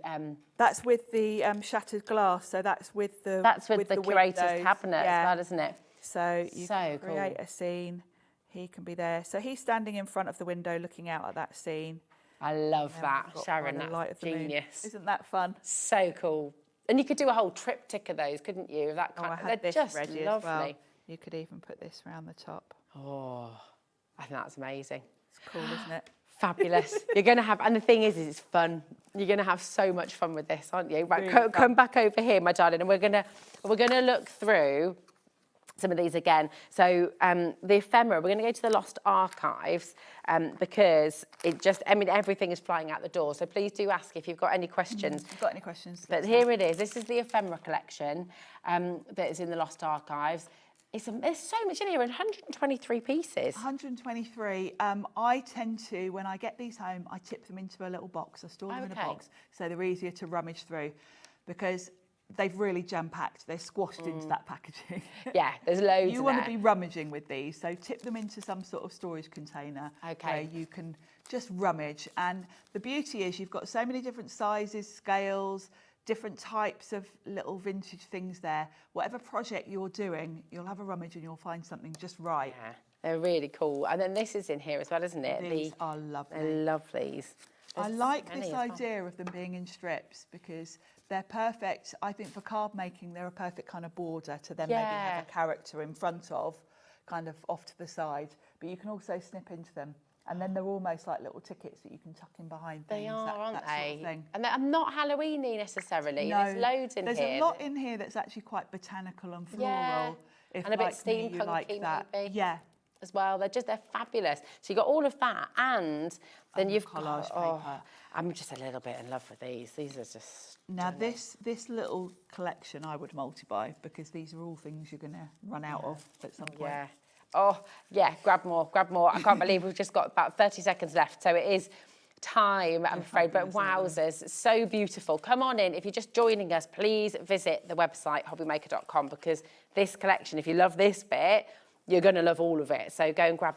M: That's with the shattered glass, so that's with the...
O: That's with the curator's
M: windows.
O: cabinet as well, isn't it?
M: So you can
O: cool.
M: create a scene. He can be there. So he's standing in front of the window looking out at that scene.
O: I love that,
M: We've got
O: Sharon.
M: by the light
O: That's
M: of the moon.
O: genius.
M: Isn't that fun?
O: So cool. And you could do a whole triptych of those, couldn't you? That kind
M: I
O: of,
M: had
O: they're
M: this
O: just
M: ready
O: lovely.
M: as well. You could even put this around the top.
O: Oh, I think that's amazing.
M: It's cool, isn't it?
O: Fabulous. You're going to have, and the thing is it's fun. You're going to have so much fun with this, aren't you? Right,
M: Really
O: come back over here, my darling, and we're going to look through some of these again. So the ephemera, we're going to go to the Lost Archives because it just, I mean, everything is flying out the door. So please do ask if you've got any questions.
M: If you've got any questions.
O: But here it is. This is the ephemera collection that is in the Lost Archives. There's so much in here, 123 pieces.
M: 123. I tend to, when I get these home, I tip them into a little box. I store them in a box so they're easier to rummage through because they've really jam-packed. They're squashed into that packaging.
O: Yeah, there's loads
M: You want to be rummaging with these, so tip them into some sort of storage container where you can just rummage. And the beauty is you've got so many different sizes, scales, different types of little vintage things there. Whatever project you're doing, you'll have a rummage and you'll find something just right.
O: Yeah, they're really cool. And then this is in here as well, isn't it?
M: These are lovely.
O: I love these.
M: I like this idea of them being in strips because they're perfect. I think for card making, they're a perfect kind of border to then maybe have a character in front of, kind of off to the side. But you can also snip into them. And then they're almost like little tickets that you can tuck in behind things.
O: They are, aren't they?
M: Sort of thing.
O: And they're not Halloween-y necessarily.
M: No,
O: there's loads in
M: there's
O: here.
M: A lot in here that's actually quite botanical and floral.
O: Yeah.
M: If
O: And a bit
M: like me, you
O: steampunky
M: like that.
O: maybe.
M: Yeah.
O: As well, they're fabulous. So you got all of that, and then you've
M: collage
O: got.
M: paper.
O: I'm just a little bit in love with these. These are just.
M: Now this little collection I would multi-buy because these are all things you're going to run out of at some point.
O: Yeah. Oh, yeah, grab more. I can't believe we've just got about 30 seconds left. So it is time, I'm afraid, but wowzers, so beautiful. Come on in. If you're just joining us, please visit the website, hobbymaker.com, because this collection, if you love this bit, you're going to love all of it. So go and grab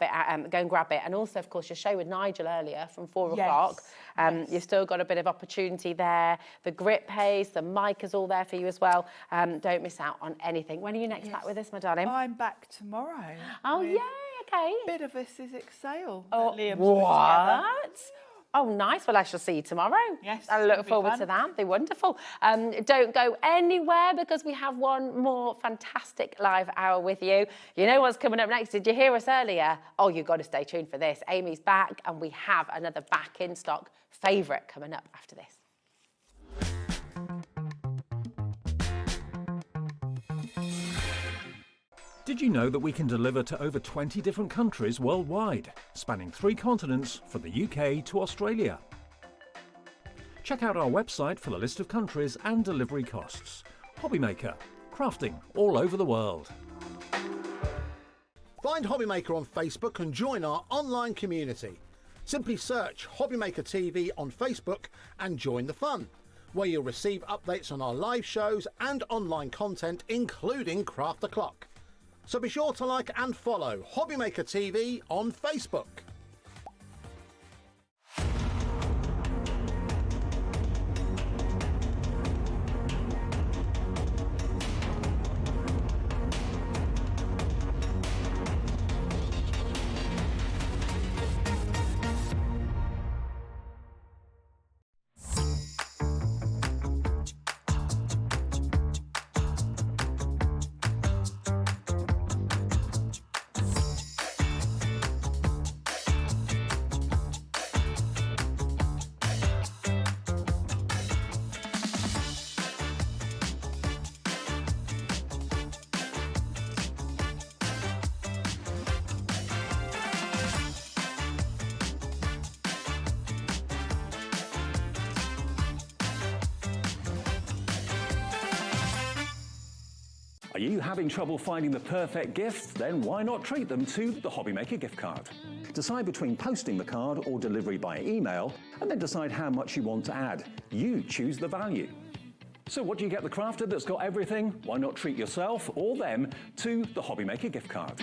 O: it. And also, of course, your show with Nigel earlier from 4 o'clock. You've still got a bit of opportunity there. The grip paste, the mic is all there for you as well. Don't miss out on anything. When are you next back with us, my darling?
M: I'm back tomorrow.
O: Oh, yay, okay.
M: Bit of a Sizzix sale.
O: Oh,
M: that Liam's put together.
O: what? Oh, nice. Well, I shall see you tomorrow.
M: Yes,
O: I look forward to that. Be wonderful. Don't go anywhere because we have one more fantastic live hour with you. You know what's coming up next? Did you hear us earlier? Oh, you've got to stay tuned for this. Amy's back, and we have another back in stock favourite coming up after this.
C: Did you know that we can deliver to over 20 different countries worldwide, spanning 3 continents from the UK to Australia? Check out our website for the list of countries and delivery costs. Hobbymaker, crafting all over the world.
D: Find Hobbymaker on Facebook and join our online community. Simply search Hobbymaker TV on Facebook and join the fun, where you'll receive updates on our live shows and online content, including Craft the Clock. So be sure to like and follow Hobbymaker TV on Facebook.
C: Are you having trouble finding the perfect gift? Then why not treat them to the Hobbymaker gift card? Decide between posting the card or delivery by email, and then decide how much you want to add. You choose the value. So what do you get the crafter that's got everything? Why not treat yourself or them to the Hobbymaker gift card?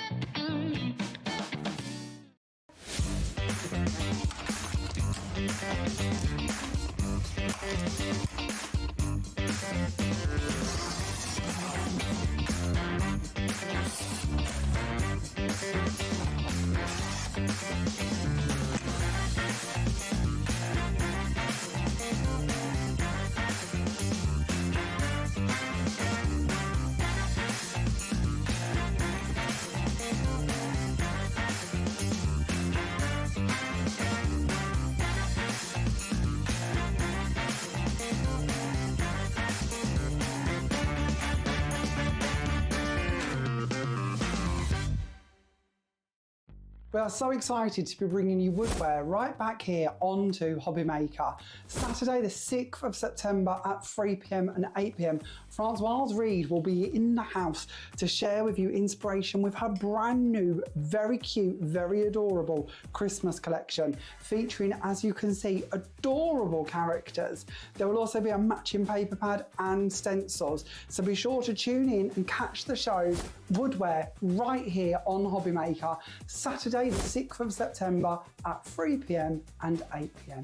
E: We are so excited to be bringing you woodware right back here onto Hobbymaker. Saturday the 6th of September at 3 p.m. and 8 p.m. Francoise Reed will be in the house to share with you inspiration with her brand new, very cute, very adorable Christmas collection featuring, as you can see, adorable characters. There will also be a matching paper pad and stencils, so be sure to tune in and catch the show Woodware right here on Hobbymaker Saturday the 6th of September at 3 p.m. and 8 p.m.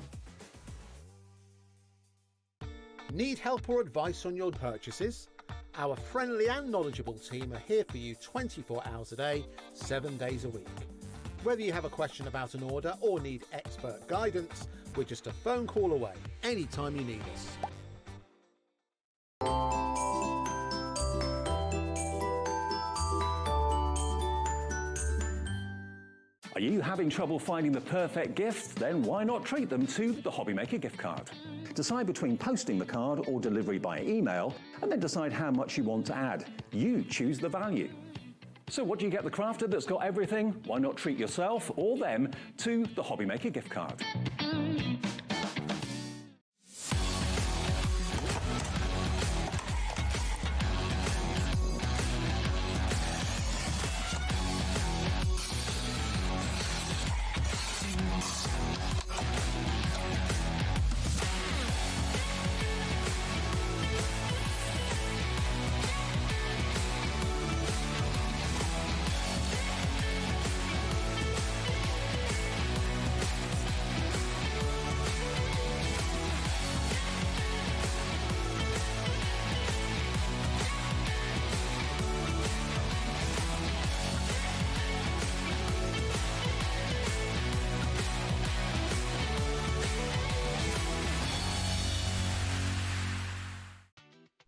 D: Need help or advice on your purchases? Our friendly and knowledgeable team are here for you 24 hours a day, 7 days a week. Whether you have a question about an order or need expert guidance, we're just a phone call away anytime you need us.
C: Are you having trouble finding the perfect gift? Then why not treat them to the Hobbymaker gift card? Decide between posting the card or delivery by email, and then decide how much you want to add. You choose the value. So what do you get the crafter that's got everything? Why not treat yourself or them to the Hobbymaker gift card?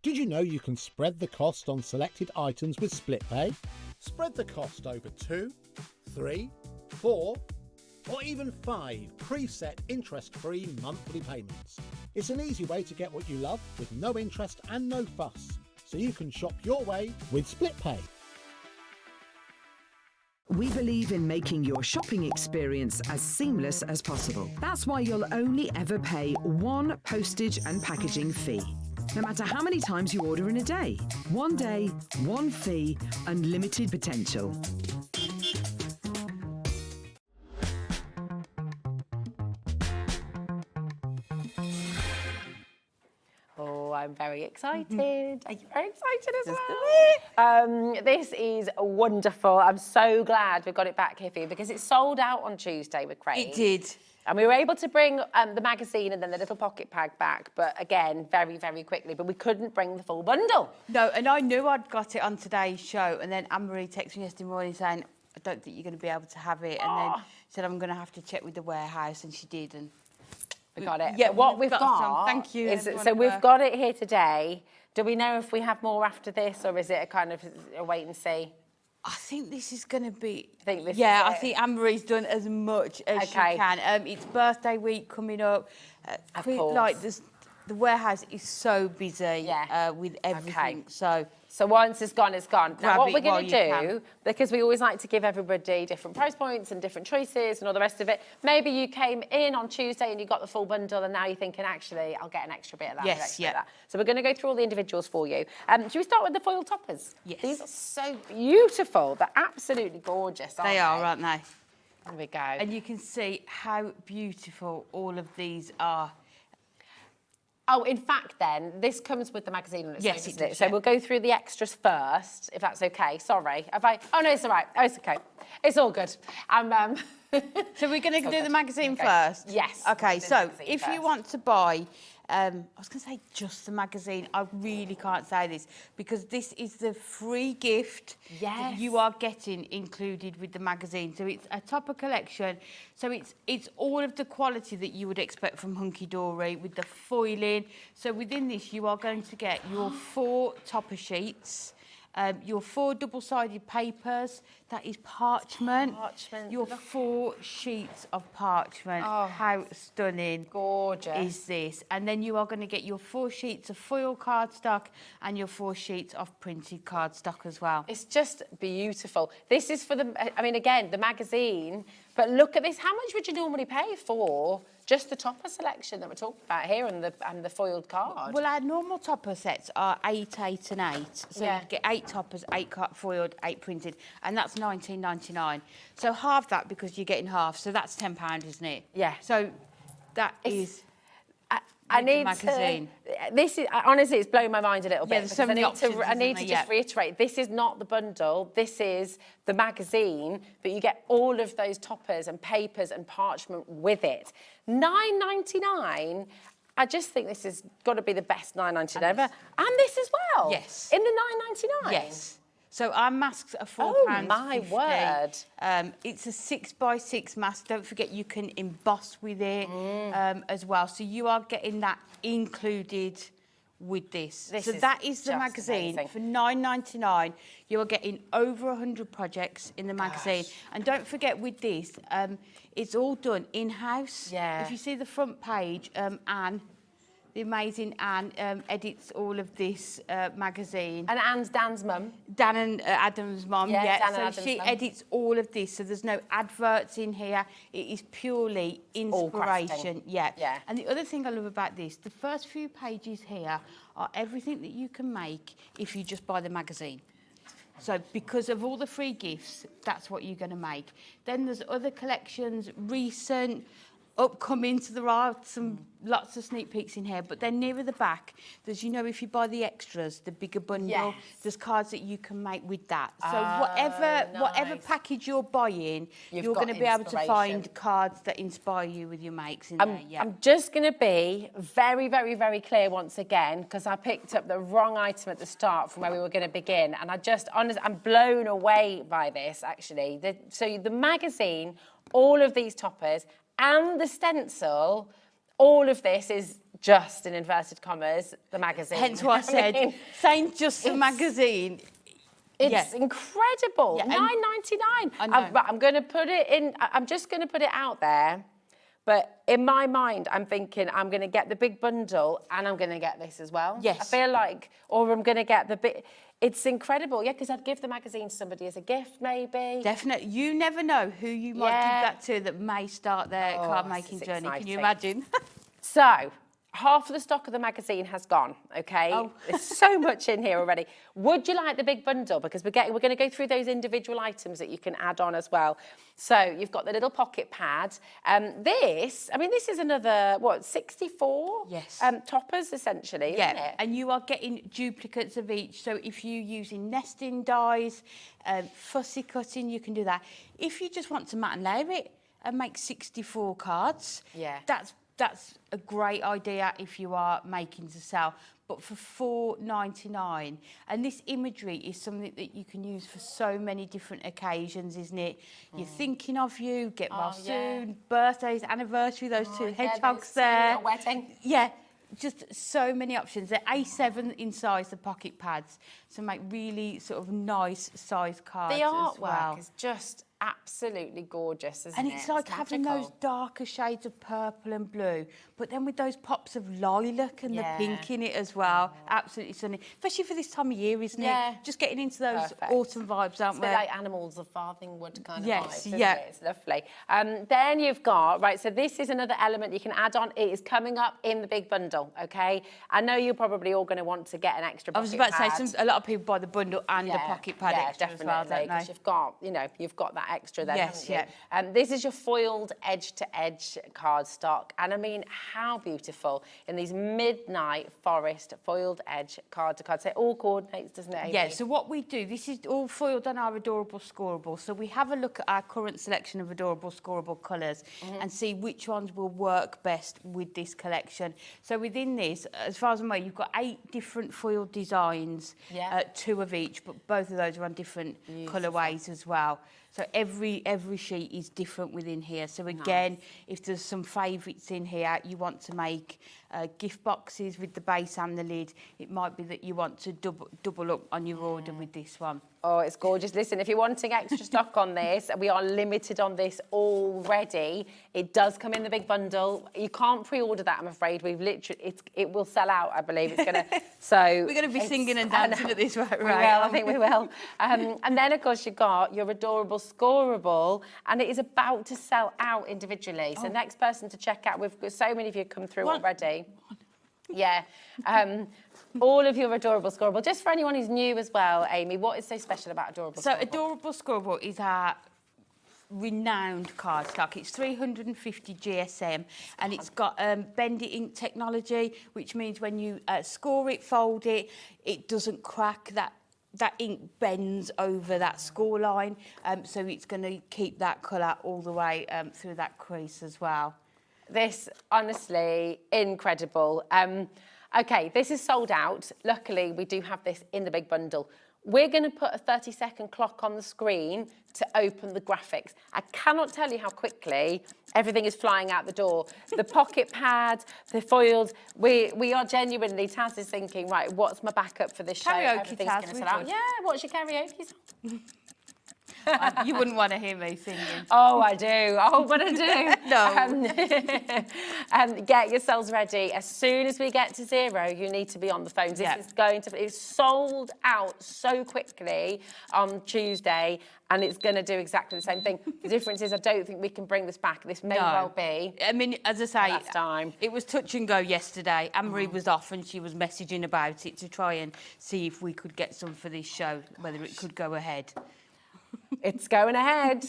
D: Did you know you can spread the cost on selected items with split pay? Spread the cost over 2, 3, 4, or even 5 preset interest-free monthly payments. It's an easy way to get what you love with no interest and no fuss, so you can shop your way with split pay.
G: We believe in making your shopping experience as seamless as possible. That's why you'll only ever pay one postage and packaging fee. No matter how many times you order in a day. One day, one fee, unlimited potential.
O: Oh, I'm very excited. Are you very excited as well? This is wonderful. I'm so glad we got it back here for you because it sold out on Tuesday with Craig.
K: It did.
O: And we were able to bring the magazine and then the little pocket bag back, but again, very, very quickly. But we couldn't bring the full bundle.
K: No, and I knew I'd got it on today's show, and then Anne-Marie texted me yesterday morning saying, I don't think you're going to be able to have it. And then said, I'm going to have to check with the warehouse, and she did. And
O: we got it.
K: Yeah,
O: but what we've got
K: some. Thank you.
O: Is, so we've got it here today. Do we know if we have more after this, or is it a kind of a wait and see?
K: I think this is going to be...
O: I think this
K: yeah,
O: is
K: I think Anne-Marie's done as much as she can. It's birthday week coming up.
O: Of course.
K: Like, the warehouse is so busy with everything. So
O: So once it's gone, it's gone.
K: Grab
O: Now what
K: it
O: we're going
K: while
O: to
K: you
O: do,
K: can.
O: because we always like to give everybody different price points and different choices and all the rest of it, maybe you came in on Tuesday and you got the full bundle and now you're thinking, actually, I'll get an extra bit of that.
K: Yes,
O: an extra
K: yeah.
O: bit of that. So we're going to go through all the individuals for you. Should we start with the foil toppers?
K: Yes.
O: These are so beautiful. They're absolutely gorgeous, aren't they?
K: They are, aren't they?
O: There we go.
K: And you can see how beautiful all of these are.
O: Oh, in fact, then, this comes with the magazine on its own,
K: Yes, it
O: doesn't
K: does,
O: So
K: yeah.
O: we'll go through the extras first, if that's okay. Sorry. Have I... Oh, no, it's all right. Oh, it's okay. It's all good.
K: So we're going to do the magazine
O: Okay.
K: first?
O: Yes.
K: Okay,
O: we'll do the
K: so
O: magazine
K: if you
O: first.
K: want to buy, I was going to say just the magazine. I really can't say this because this is the free gift that
O: Yes.
K: you are getting included with the magazine. So it's a topper collection. So it's all of the quality that you would expect from Hunkydory with the foiling. So within this, you are going to get your 4 topper sheets. Your 4 double-sided papers, that is parchment.
O: Parchment.
K: Your 4 sheets of parchment.
O: Oh.
K: How stunning
O: Gorgeous.
K: is this? And then you are going to get your 4 sheets of foil cardstock and your 4 sheets of printed cardstock as well.
O: It's just beautiful. This is for the... I mean, again, the magazine, but look at this. How much would you normally pay for just the topper selection that we're talking about here and the foiled card?
K: Well, our normal topper sets are 8, 8 and 8. So
O: Yeah.
K: you get 8 toppers, 8 foiled, 8 printed, and that's $19.99. So half that because you're getting half, so that's £10, isn't it?
O: Yeah.
K: So that is...
O: I
K: with the
O: need
K: magazine.
O: to... This is... Honestly, it's blowing my mind a little bit.
K: Yeah, there's
O: because
K: so many
O: I
K: options,
O: need to
K: isn't there?
O: just
K: Yeah.
O: reiterate, this is not the bundle. This is the magazine, but you get all of those toppers and papers and parchment with it. $9.99... I just think this has got to be the best $9.99 ever. And this as well.
K: Yes.
O: In the $9.99.
K: Yes. So our masks are £4.
O: Oh, my word.
K: It's a 6x6 mask. Don't forget you can emboss with it as well. So you are getting that included with this.
O: This
K: so
O: is
K: that is the
O: just
K: magazine
O: amazing.
K: for $9.99. You are getting over 100 projects in the magazine. And don't forget with this, it's all done in-house.
O: Yeah.
K: If you see the front page, Anne, the amazing Anne, edits all of this magazine.
O: And Anne's Dan's mum.
K: Dan and Adam's mum,
O: Yeah,
K: yeah.
O: Dan and
K: So
O: Adam's
K: she
O: mum.
K: edits all of this, so there's no adverts in here. It is purely
O: all crafting.
K: inspiration. Yeah.
O: Yeah.
K: And the other thing I love about this, the first few pages here are everything that you can make if you just buy the magazine. So because of all the free gifts, that's what you're going to make. Then there's other collections, recent, upcoming, so there are lots of sneak peeks in here, but then nearer the back, there's, you know, if you buy the extras, the bigger bundle,
O: Yes.
K: there's cards that you can make with that. So
O: Oh,
K: whatever
O: nice.
K: package you're buying,
O: You've
K: you're
O: got
K: going to be able to find
O: inspiration.
K: cards that inspire you with your makes in there. Yeah.
O: I'm just going to be very, very, very clear once again, because I picked up the wrong item at the start from where we were going to begin, and I'm blown away by this, actually. So the magazine, all of these toppers, and the stencil, all of this is just, in inverted commas, the magazine.
K: Hence what I said,
O: mean,
K: saying just the magazine.
O: It's incredible.
K: Yeah, and-
O: $9.99.
K: I know.
O: But I'm going to put it in. I'm just going to put it out there. But in my mind, I'm thinking I'm going to get the big bundle and I'm going to get this as well.
K: Yes.
O: I feel like, or I'm going to get the bit. It's incredible, yeah, because I'd give the magazine to somebody as a gift, maybe.
K: Definitely. You never know who you might
O: Yeah.
K: give that to that may start their card making
O: this is
K: journey. Can you
O: exciting.
K: imagine?
O: So, half of the stock of the magazine has gone, okay?
K: Oh.
O: There's so much in here already. Would you like the big bundle? Because we're going to go through those individual items that you can add on as well. So, you've got the little pocket pad. This is another, 64?
K: Yes.
O: Toppers, essentially, isn't it?
K: And you are getting duplicates of each. So if you're using nesting dies, fussy cutting, you can do that. If you just want to mat and layer it and make 64 cards,
O: Yeah.
K: that's a great idea if you are making to sell. But for $4.99, and this imagery is something that you can use for so many different occasions, isn't it? You're thinking of you, get well soon, birthdays, anniversary, those two hedgehogs there.
O: A wedding.
K: Yeah, just so many options. They're A7 in size, the pocket pads, so make really sort of nice size cards
O: The
K: as
O: artwork
K: well.
O: is just absolutely gorgeous, isn't
K: And
O: it?
K: it's like having those
O: magical.
K: darker shades of purple and blue, but then with those pops of lilac and the pink in it as well. Absolutely stunning. Especially for this time of year, isn't
O: Yeah.
K: it? Just getting into those
O: Perfect.
K: autumn vibes, aren't
O: It's a
K: we?
O: bit like animals of Farthingwood kind of vibes, isn't
K: yeah.
O: it? It's lovely. Then you've got, right, so this is another element you can add on. It is coming up in the big bundle, okay? I know you're probably all going to want to get an extra
K: I was
O: pocket
K: about to
O: pad.
K: say, a lot of people buy the bundle and the pocket pad extra as well, don't
O: because
K: they?
O: you've got, you've got that extra then,
K: Yes,
O: haven't you? This is your foiled edge-to-edge cardstock, and I mean, how beautiful in these midnight forest foiled edge card to card. So it all coordinates, doesn't it, Amy?
K: Yeah, so what we do, this is all foiled on our adorable scoreable. So we have a look at our current selection of adorable scoreable colours and see which ones will work best with this collection. So within this, as far as I'm aware, you've got 8 different foiled designs, 2 of each, but both of those are on different colourways as well. So every sheet is different within here. So again, if there's some favourites in here, you want to make gift boxes with the base and the lid, it might be that you want to double up on your order with this one.
O: Oh, it's gorgeous. Listen, if you're wanting extra stock on this, we are limited on this already. It does come in the big bundle. You can't pre-order that, I'm afraid. We've literally, it will sell out, I believe. It's going to, so...
K: We're going to be singing and dancing at this, right?
O: We will, I think we will. And then, of course, you've got your adorable scoreable, and it is about to sell out individually. So next person to check out, we've got so many of you come through already. Yeah. All of your adorable scoreable. Just for anyone who's new as well, Amy, what is so special about adorable
K: So
O: scoreable?
K: adorable scoreable is our renowned cardstock. It's 350 GSM and it's got bend it ink technology, which means when you score it, fold it, it doesn't crack. That ink bends over that score line, so it's going to keep that colour all the way through that crease as well.
O: This, honestly, incredible. OK, this is sold out. Luckily, we do have this in the big bundle. We're going to put a 30-second clock on the screen to open the graphics. I cannot tell you how quickly everything is flying out the door. The pocket pad, the foiled, we are genuinely, Taz is thinking, right, what's my backup for this show?
K: Karaoke,
O: Everything's
K: Taz,
O: gonna
K: we
O: sell out.
K: would.
O: Yeah, what's your karaoke song?
K: You wouldn't want to hear me singing.
O: Oh, I do. Oh, but I do.
K: No.
O: Get yourselves ready. As soon as we get to 0, you need to be on the phones. This is going to be, it's sold out so quickly on Tuesday, and it's going to do exactly the same thing. The difference is I don't think we can bring this back. This may well be.
K: I mean, as I say,
O: last time.
K: It was touch and go yesterday. Anne-Marie was off and she was messaging about it to try and see if we could get some for this show, whether it could go ahead.
O: It's going ahead.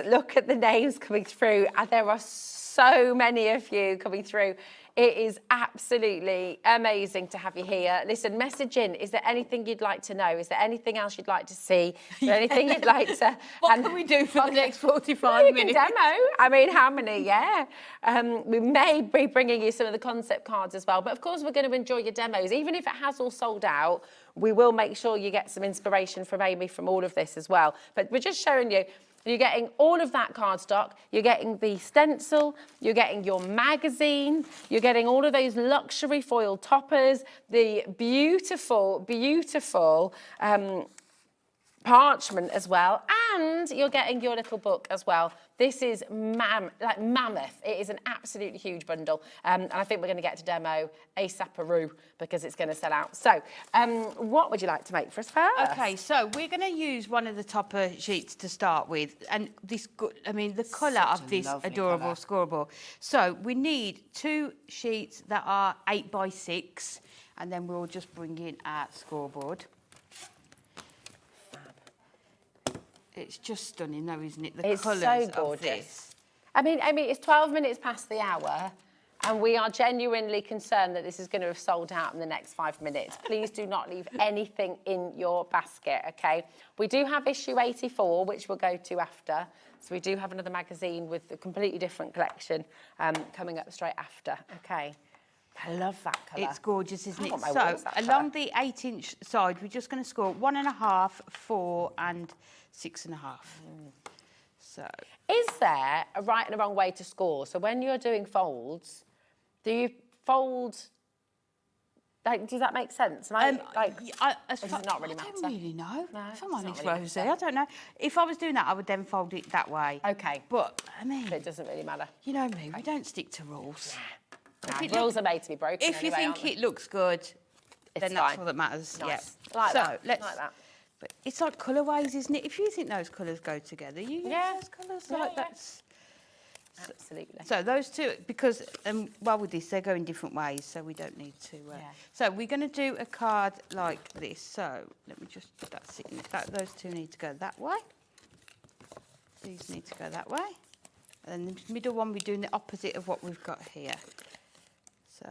O: Look at the names coming through. And there are so many of you coming through. It is absolutely amazing to have you here. Listen, message in. Is there anything you'd like to know? Is there anything else you'd like to see? Is there anything you'd like to...
K: What can we do for the next 45 minutes?
O: Demo. I mean, how many? Yeah. We may be bringing you some of the concept cards as well. But, of course, we're going to enjoy your demos. Even if it has all sold out, we will make sure you get some inspiration from Amy from all of this as well. But we're just showing you... You're getting all of that cardstock, you're getting the stencil, you're getting your magazine, you're getting all of those luxury foil toppers, the beautiful, beautiful parchment as well, and you're getting your little book as well. This is mammoth. It is an absolutely huge bundle. And I think we're going to get to demo ASAP-aroo because it's going to sell out. So what would you like to make for us first?
K: OK, so we're going to use one of the topper sheets to start with. And this, I mean, the colour of this adorable scoreable. So we need 2 sheets that are 8 by 6, and then we'll just bring in our scoreboard. It's just stunning, though, isn't it? The colours
O: so gorgeous.
K: of this.
O: I mean, it's 12 minutes past the hour, and we are genuinely concerned that this is going to have sold out in the next 5 minutes. Please do not leave anything in your basket, OK? We do have issue 84, which we'll go to after. So we do have another magazine with a completely different collection coming up straight after, OK? I love that colour.
K: It's gorgeous, isn't it?
O: So,
K: So, along the 8-inch side, we're just going to score 1.5, 4 and 6.5. So,
O: is there a right and a wrong way to score? So when you're doing folds, do you fold Like, does that make sense? Am I,
K: does it
O: not really matter?
K: I don't really know.
O: No,
K: if I'm
O: it's
K: honest,
O: not really
K: Rosie, I don't know. If I was doing that, I would then fold it that way.
O: Okay.
K: But, I mean...
O: It doesn't really matter.
K: You know me, we don't stick to rules.
O: Nah, rules are made to be broken
K: If you
O: anyway,
K: think it looks good, then that's
O: fine.
K: all that matters.
O: Nice.
K: Yeah.
O: Like
K: so,
O: that.
K: let's...
O: Like that.
K: But it's like colourways, isn't it? If you think those colours go together, you use those colours. Like that's...
O: Absolutely.
K: So those two, because well with this, they go in different ways, so we don't need to. So we're going to do a card like this. So let me just that's it. Those two need to go that way. These need to go that way, and the middle one we're doing the opposite of what we've got here. So.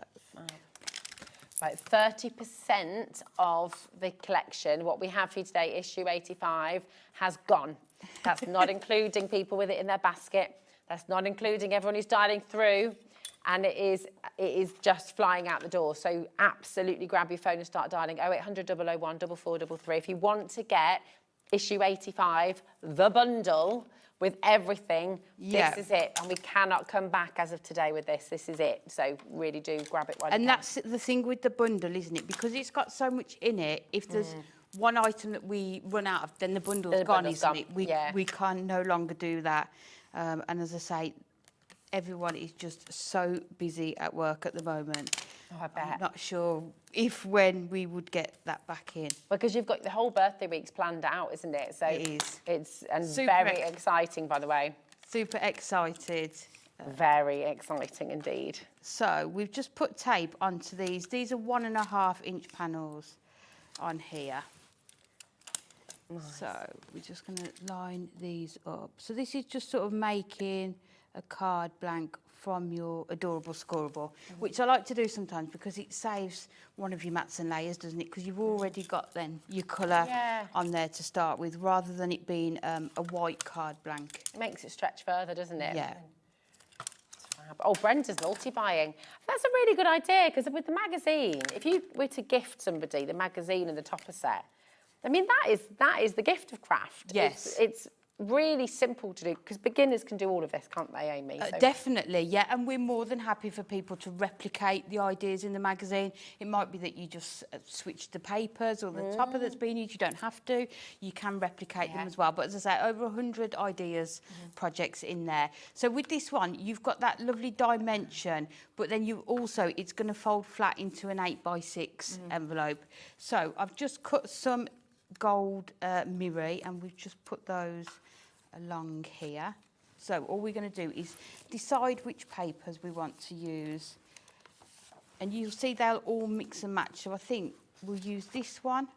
O: Right, 30% of the collection, what we have for you today, issue 85, has gone. That's not including people with it in their basket. That's not including everyone who's dialing through, and it is just flying out the door. So absolutely grab your phone and start dialing 0800 001 4433 if you want to get issue 85, the bundle with everything. This is it, and we cannot come back as of today with this. This is it. So really do grab it while you can.
K: And that's the thing with the bundle, isn't it? Because it's got so much in it. If there's one item that we run out of, then the bundle's gone, isn't it? We can no longer do that. And as I say, everyone is just so busy at work at the moment.
O: Oh, I bet.
K: I'm not sure when we would get that back in.
O: Because you've got the whole birthday week's planned out, isn't it? So
K: it is.
O: It's
K: Super
O: very exciting, by the way.
K: Super excited.
O: Very exciting indeed.
K: So we've just put tape onto these. These are 1.5 inch panels on here. Nice. So we're just going to line these up. So this is just sort of making a card blank from your adorable scoreable, which I like to do sometimes because it saves one of your mats and layers, doesn't it? Because you've already got then your colour on there to start with, rather than it being a white card blank.
O: It makes it stretch further, doesn't it?
K: Yeah.
O: Oh, Brenda's multi-buying. That's a really good idea, because with the magazine, if you were to gift somebody the magazine and the topper set, I mean, that is the gift of craft.
K: Yes.
O: It's really simple to do, because beginners can do all of this, can't they, Amy? So.
K: Definitely, yeah, and we're more than happy for people to replicate the ideas in the magazine. It might be that you just switch the papers or the topper that's been used. You don't have to. You can replicate them as well. But as I say, over 100 ideas, projects in there. So with this one, you've got that lovely dimension, but then you also, it's going to fold flat into an 8x6 envelope. So I've just cut some gold mirror, and we've just put those along here. So all we're going to do is decide which papers we want to use, and you'll see they'll all mix and match. So I think we'll use this one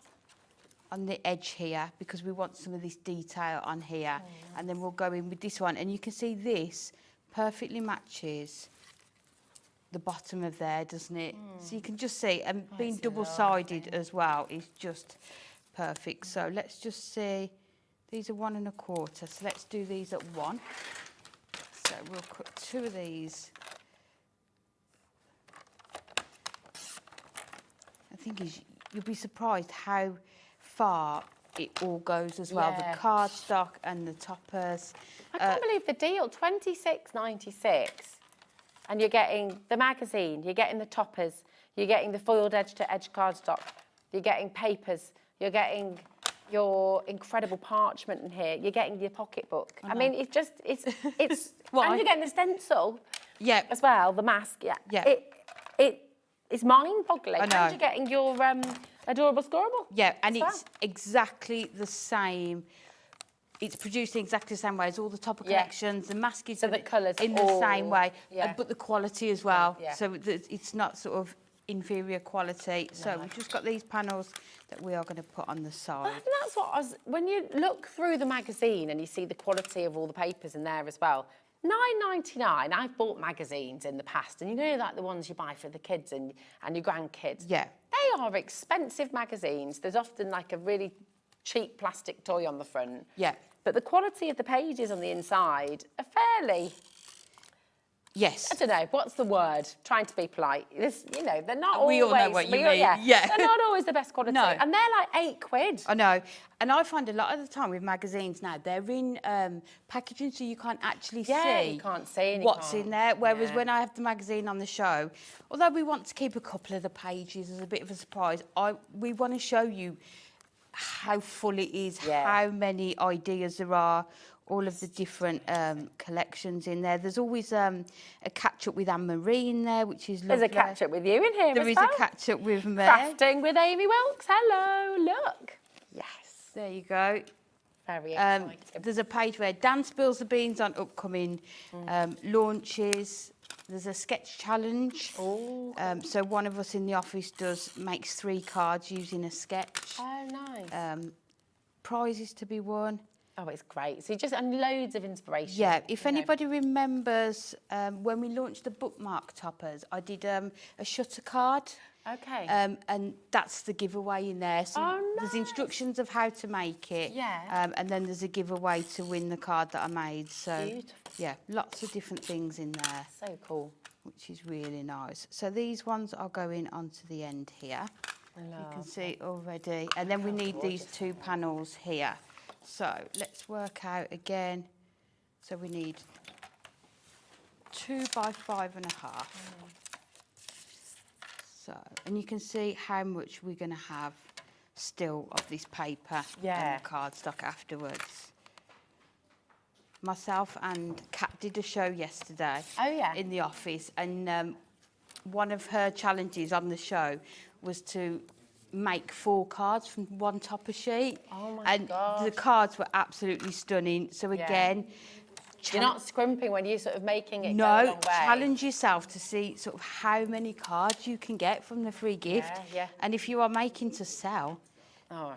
K: on the edge here because we want some of this detail on here, and then we'll go in with this one, and you can see this perfectly matches the bottom of there, doesn't it? So you can just see, and being double-sided as well is just perfect. So let's just see, these are 1 1/4, so let's do these at 1. So we'll cut 2 of these. The thing is, you'll be surprised how far it all goes as well. The cardstock and the toppers.
O: I can't believe the deal, $26.96, and you're getting the magazine, you're getting the toppers, you're getting the foiled edge-to-edge cardstock, you're getting papers, you're getting your incredible parchment in here, you're getting your pocketbook. I mean, it's well, and you're getting the stencil as well, the mask, it's mind-boggling.
K: I know.
O: And you're getting your adorable scoreable.
K: Yeah, and it's exactly the same. It's produced in exactly the same way as all the topper collections. The mask is
O: so the colours
K: in the same way,
O: yeah.
K: But the quality as well. So it's not sort of inferior quality. So we've just got these panels that we are going to put on the side.
O: And that's what when you look through the magazine and you see the quality of all the papers in there as well, $9.99. I've bought magazines in the past, and you know, like the ones you buy for the kids and your grandkids.
K: Yeah.
O: They are expensive magazines. There's often like a really cheap plastic toy on the front.
K: Yeah.
O: But the quality of the pages on the inside are fairly
K: Yes.
O: I don't know, what's the word? Trying to be polite. This, you know, they're not
K: We
O: always...
K: all know what you mean.
O: Yeah. They're not always the best quality.
K: No.
O: And they're like £8.
K: I know. And I find a lot of the time with magazines now, they're in packaging so you can't actually see
O: you can't see and
K: what's
O: you can't.
K: in there. Whereas
O: Yeah.
K: when I have the magazine on the show, although we want to keep a couple of the pages as a bit of a surprise, we want to show you how full it is, how many ideas there are, all of the different collections in there. There's always a catch-up with Anne-Marie in there, which is lovely.
O: There's a catch-up with you in here
K: There
O: as
K: is
O: well.
K: a catch-up with me.
O: Crafting with Amy Wilkes. Hello, look. Yes.
K: There you go.
O: Very exciting.
K: There's a page where Dan spills the beans on upcoming launches. There's a sketch challenge. So one of us in the office makes 3 cards using a sketch.
O: Oh, nice.
K: Prizes to be won.
O: Oh, it's great. So and loads of inspiration.
K: Yeah, if anybody remembers when we launched the bookmark toppers, I did a shutter card.
O: Okay.
K: And that's the giveaway in there. So there's instructions of how to make it.
O: Yeah.
K: And then there's a giveaway to win the card that I made. So
O: Beautiful.
K: yeah, lots of different things in there.
O: So cool.
K: Which is really nice. So these ones are going onto the end here. You can see already. And then we need these 2 panels here. So let's work out again. So we need 2 by 5.5. So, and you can see how much we're going to have still of this paper and the cardstock afterwards. Myself and Kat did a show yesterday in the office, and one of her challenges on the show was to make 4 cards from one topper sheet.
O: Oh my
K: and
O: gosh.
K: the cards were absolutely stunning. So again,
O: you're not scrimping when you're sort of making it go a
K: no,
O: long way.
K: challenge yourself to see sort of how many cards you can get from the free gift.
O: Yeah.
K: And if you are making to sell,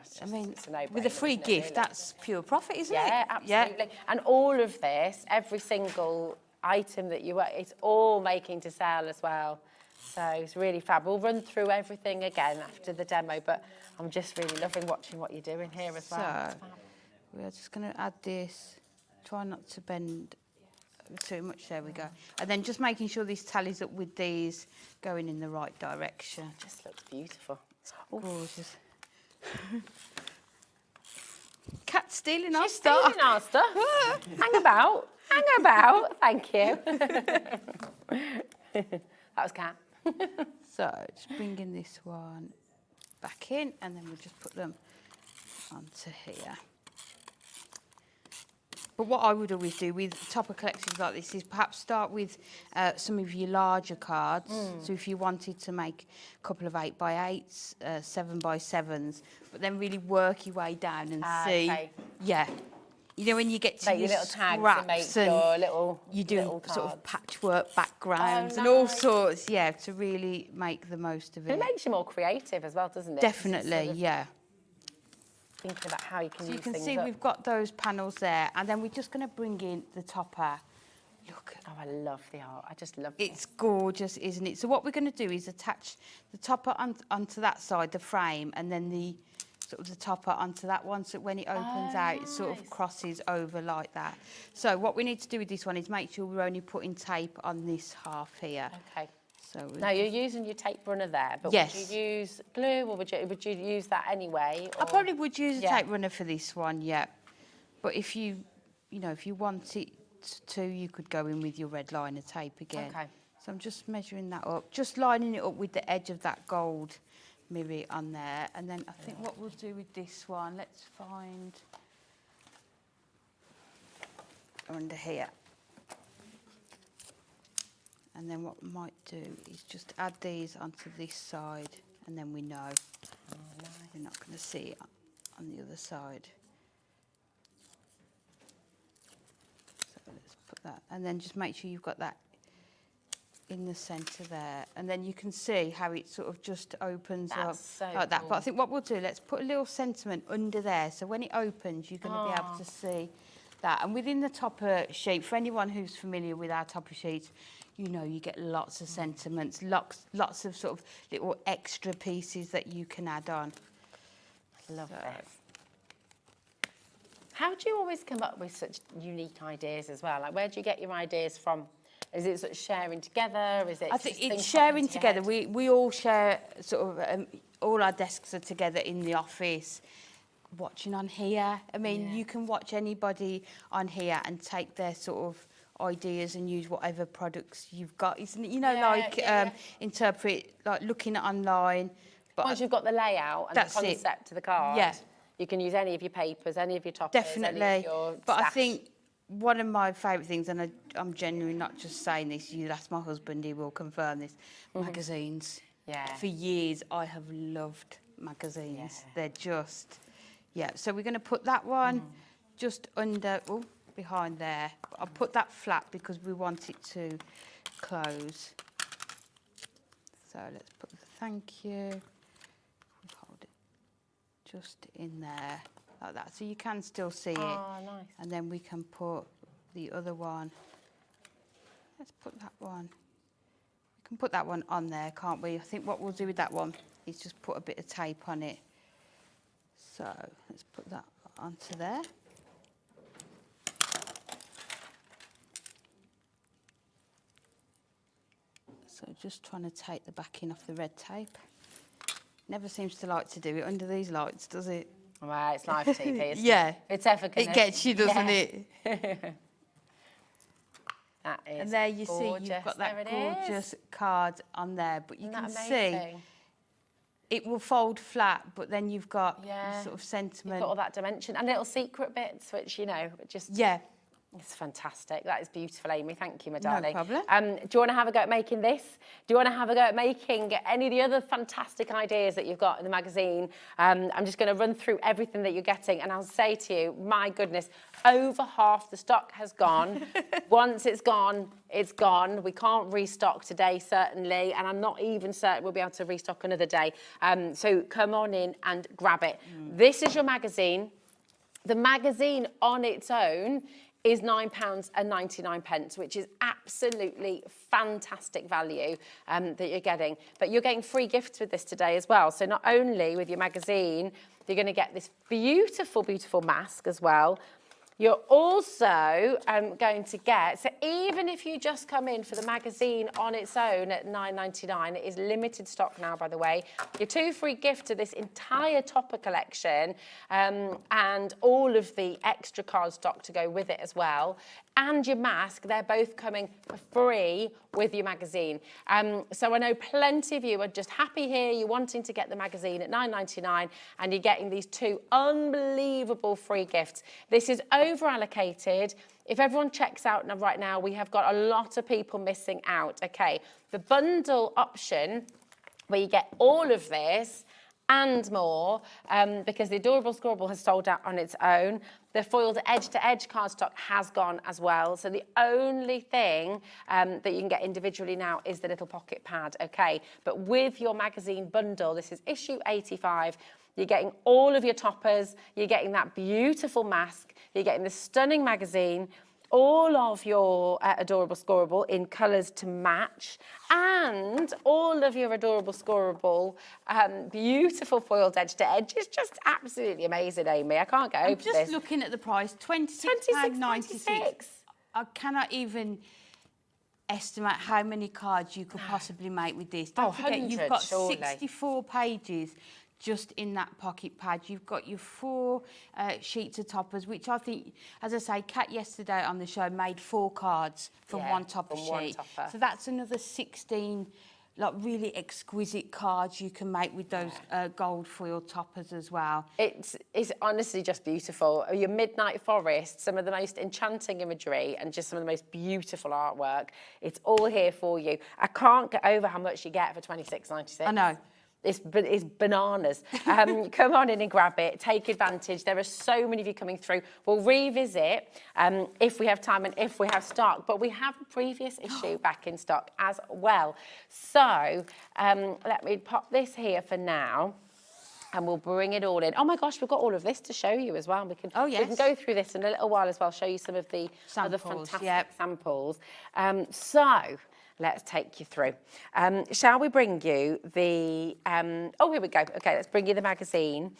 O: it's just,
K: I mean,
O: it's a no-brainer,
K: with a free
O: isn't it,
K: gift,
O: really?
K: that's pure profit, isn't it?
O: Yeah, absolutely. And all of this, every single item that you work, it's all making to sell as well. So it's really fab. We'll run through everything again after the demo, but I'm just really loving watching what you're doing here as well.
K: So we're just going to add this. Try not to bend too much. There we go. And then just making sure this tallies up with these going in the right direction.
O: It just looks beautiful.
K: Gorgeous. Cat stealing our
O: She's
K: stuff.
O: stealing our stuff. Hang about. Thank you. That was Cat.
K: So just bringing this one back in, and then we'll just put them onto here. But what I would always do with topper collections like this is perhaps start with some of your larger cards. So if you wanted to make a couple of 8x8s, 7x7s, but then really work your way down and see.
O: Okay.
K: Yeah. You know, when you get to
O: Make
K: your
O: your little tags
K: scraps
O: and make
K: and
O: your little
K: you do
O: little
K: sort of
O: cards.
K: patchwork backgrounds
O: Oh,
K: and all
O: nice.
K: sorts, to really make the most of it.
O: It makes you more creative as well, doesn't it?
K: Definitely,
O: Sort of
K: yeah.
O: Thinking about how you can
K: So
O: use
K: you can
O: things
K: see
O: up.
K: we've got those panels there, and then we're just going to bring in the topper. Look.
O: Oh, I love the art. I just love
K: It's gorgeous, isn't it? So what we're going to do is attach the topper onto that side, the frame, and then the sort of the topper onto that one, so when it opens out, it sort of crosses over like that. So what we need to do with this one is make sure we're only putting tape on this half here.
O: Okay.
K: So
O: Now you're using your tape runner there, but
K: Yes.
O: would you use glue or would you use that anyway?
K: I probably would use a
O: Yeah.
K: tape runner for this one, yeah. But if you want it to, you could go in with your red liner tape again.
O: Okay.
K: So I'm just measuring that up, just lining it up with the edge of that gold mirror on there. And then I think what we'll do with this one, let's find under here. And then what we might do is just add these onto this side, and then we know we're not going to see it on the other side. So let's put that, and then just make sure you've got that in the centre there, and then you can see how it sort of just opens up
O: so
K: like that.
O: cool.
K: But I think what we'll do, let's put a little sentiment under there, so when it opens, you're going to be able to see that. And within the topper sheet, for anyone who's familiar with our topper sheets, you know you get lots of sentiments, lots of sort of little extra pieces that you can add on.
O: Love this. How do you always come up with such unique ideas as well? Like, where do you get your ideas from? Is it sort of sharing together? Is it?
K: I think
O: just
K: it's
O: things
K: sharing
O: popping into your
K: together.
O: head?
K: We all share sort of all our desks are together in the office, watching on here. I mean, you can watch anybody on here and take their sort of ideas and use whatever products you've got. Isn't it? You know, interpret, like looking at online. But
O: once you've got the layout and the concept of the card, you can use any of your papers, any of your toppers,
K: definitely.
O: any of your
K: But I
O: stash.
K: think one of my favourite things, and I'm genuinely not just saying this, you ask my husband, he will confirm this, magazines.
O: Yeah.
K: For years, I have loved magazines. They're just, So we're going to put that one just under, behind there. But I'll put that flat because we want it to close. So let's put the thank you. We'll hold it just in there like that, so you can still see it.
O: Oh, nice.
K: And then we can put the other one. Let's put that one. We can put that one on there, can't we? I think what we'll do with that one is just put a bit of tape on it. So let's put that onto there. So just trying to take the backing off the red tape. Never seems to like to do it under these lights, does it?
O: Well, it's live TV, isn't
K: yeah.
O: it? It's ever gonna...
K: It gets you, doesn't it?
O: That is
K: And there you
O: gorgeous.
K: see, you've got that
O: There it
K: gorgeous card on there. But you
O: Isn't
K: can
O: that
K: see
O: amazing?
K: it will fold flat, but then you've got
O: Yeah.
K: sort of sentiment.
O: You've got all that dimension and little secret bits, which, you know, just...
K: Yeah.
O: It's fantastic. That is beautiful, Amy. Thank you, my
K: No
O: darling.
K: problem.
O: Do you want to have a go at making this? Do you want to have a go at making any of the other fantastic ideas that you've got in the magazine? I'm just going to run through everything that you're getting, and I'll say to you, my goodness, over half the stock has gone. Once it's gone, it's gone. We can't restock today, certainly, and I'm not even certain we'll be able to restock another day. So come on in and grab it. This is your magazine. The magazine on its own is £9.99, which is absolutely fantastic value that you're getting. But you're getting free gifts with this today as well. So not only with your magazine, you're going to get this beautiful, beautiful mask as well. You're also going to get, so even if you just come in for the magazine on its own at £9.99, it is limited stock now, by the way. Your 2 free gifts of this entire topper collection and all of the extra card stock to go with it as well. And your mask, they're both coming for free with your magazine. So I know plenty of you are just happy here, you're wanting to get the magazine at £9.99 and you're getting these 2 unbelievable free gifts. This is over allocated. If everyone checks out right now, we have got a lot of people missing out. Okay, the bundle option where you get all of this and more, because the Adorable Scorable has sold out on its own. The foiled edge-to-edge cardstock has gone as well. So the only thing that you can get individually now is the little pocket pad, okay? But with your magazine bundle, this is issue 85, you're getting all of your toppers, you're getting that beautiful mask, you're getting the stunning magazine, all of your Adorable Scorable in colours to match, and all of your Adorable Scorable beautiful foiled edge to edge. It's just absolutely amazing, Amy. I can't get over this.
K: I'm just looking at the price, £26.96. I cannot even estimate how many cards you could possibly make with this. Don't forget, you've got
O: surely.
K: 64 pages just in that pocket pad. You've got your 4 sheets of toppers, which I think, as I say, Kat yesterday on the show made 4 cards from one topper sheet. So that's another 16 like really exquisite cards you can make with those gold foil toppers as well.
O: It's honestly just beautiful. Your Midnight Forest, some of the most enchanting imagery and just some of the most beautiful artwork. It's all here for you. I can't get over how much you get for £26.96.
K: I know.
O: It's bananas. Come on in and grab it. Take advantage. There are so many of you coming through. We'll revisit if we have time and if we have stock. But we have a previous issue back in stock as well. So let me pop this here for now. And we'll bring it all in. Oh my gosh, we've got all of this to show you as well. We can, we can go through this in a little while as well, show you some of the other fantastic samples. So let's take you through. Shall we bring you the, oh, here we go. Okay, let's bring you the magazine.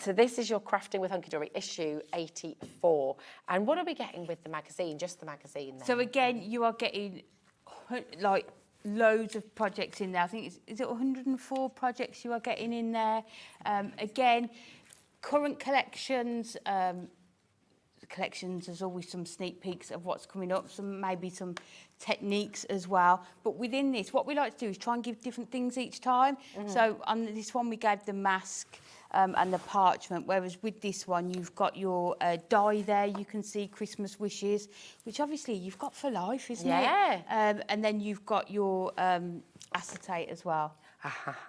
O: So this is your Crafting with Hunkydory issue 84. And what are we getting with the magazine? Just the magazine then?
K: So again, you are getting like loads of projects in there. I think is it 104 projects you are getting in there. Again, current collections, there's always some sneak peeks of what's coming up, maybe some techniques as well. But within this, what we like to do is try and give different things each time. So on this one, we gave the mask and the parchment, whereas with this one, you've got your die there. You can see Christmas wishes, which obviously you've got for life, isn't it? And then you've got your acetate as well.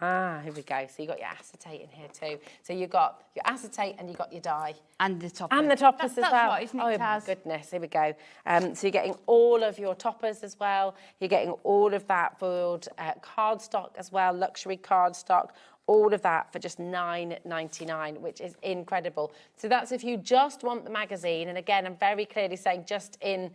O: Here we go. So you got your acetate in here too. So you got your acetate and you got your die.
K: And the toppers.
O: And the toppers as well.
K: That's right, isn't it,
O: Oh
K: Taz?
O: my goodness, here we go. So you're getting all of your toppers as well. You're getting all of that foiled cardstock as well, luxury cardstock. All of that for just $9.99, which is incredible. So that's if you just want the magazine. And again, I'm very clearly saying just in,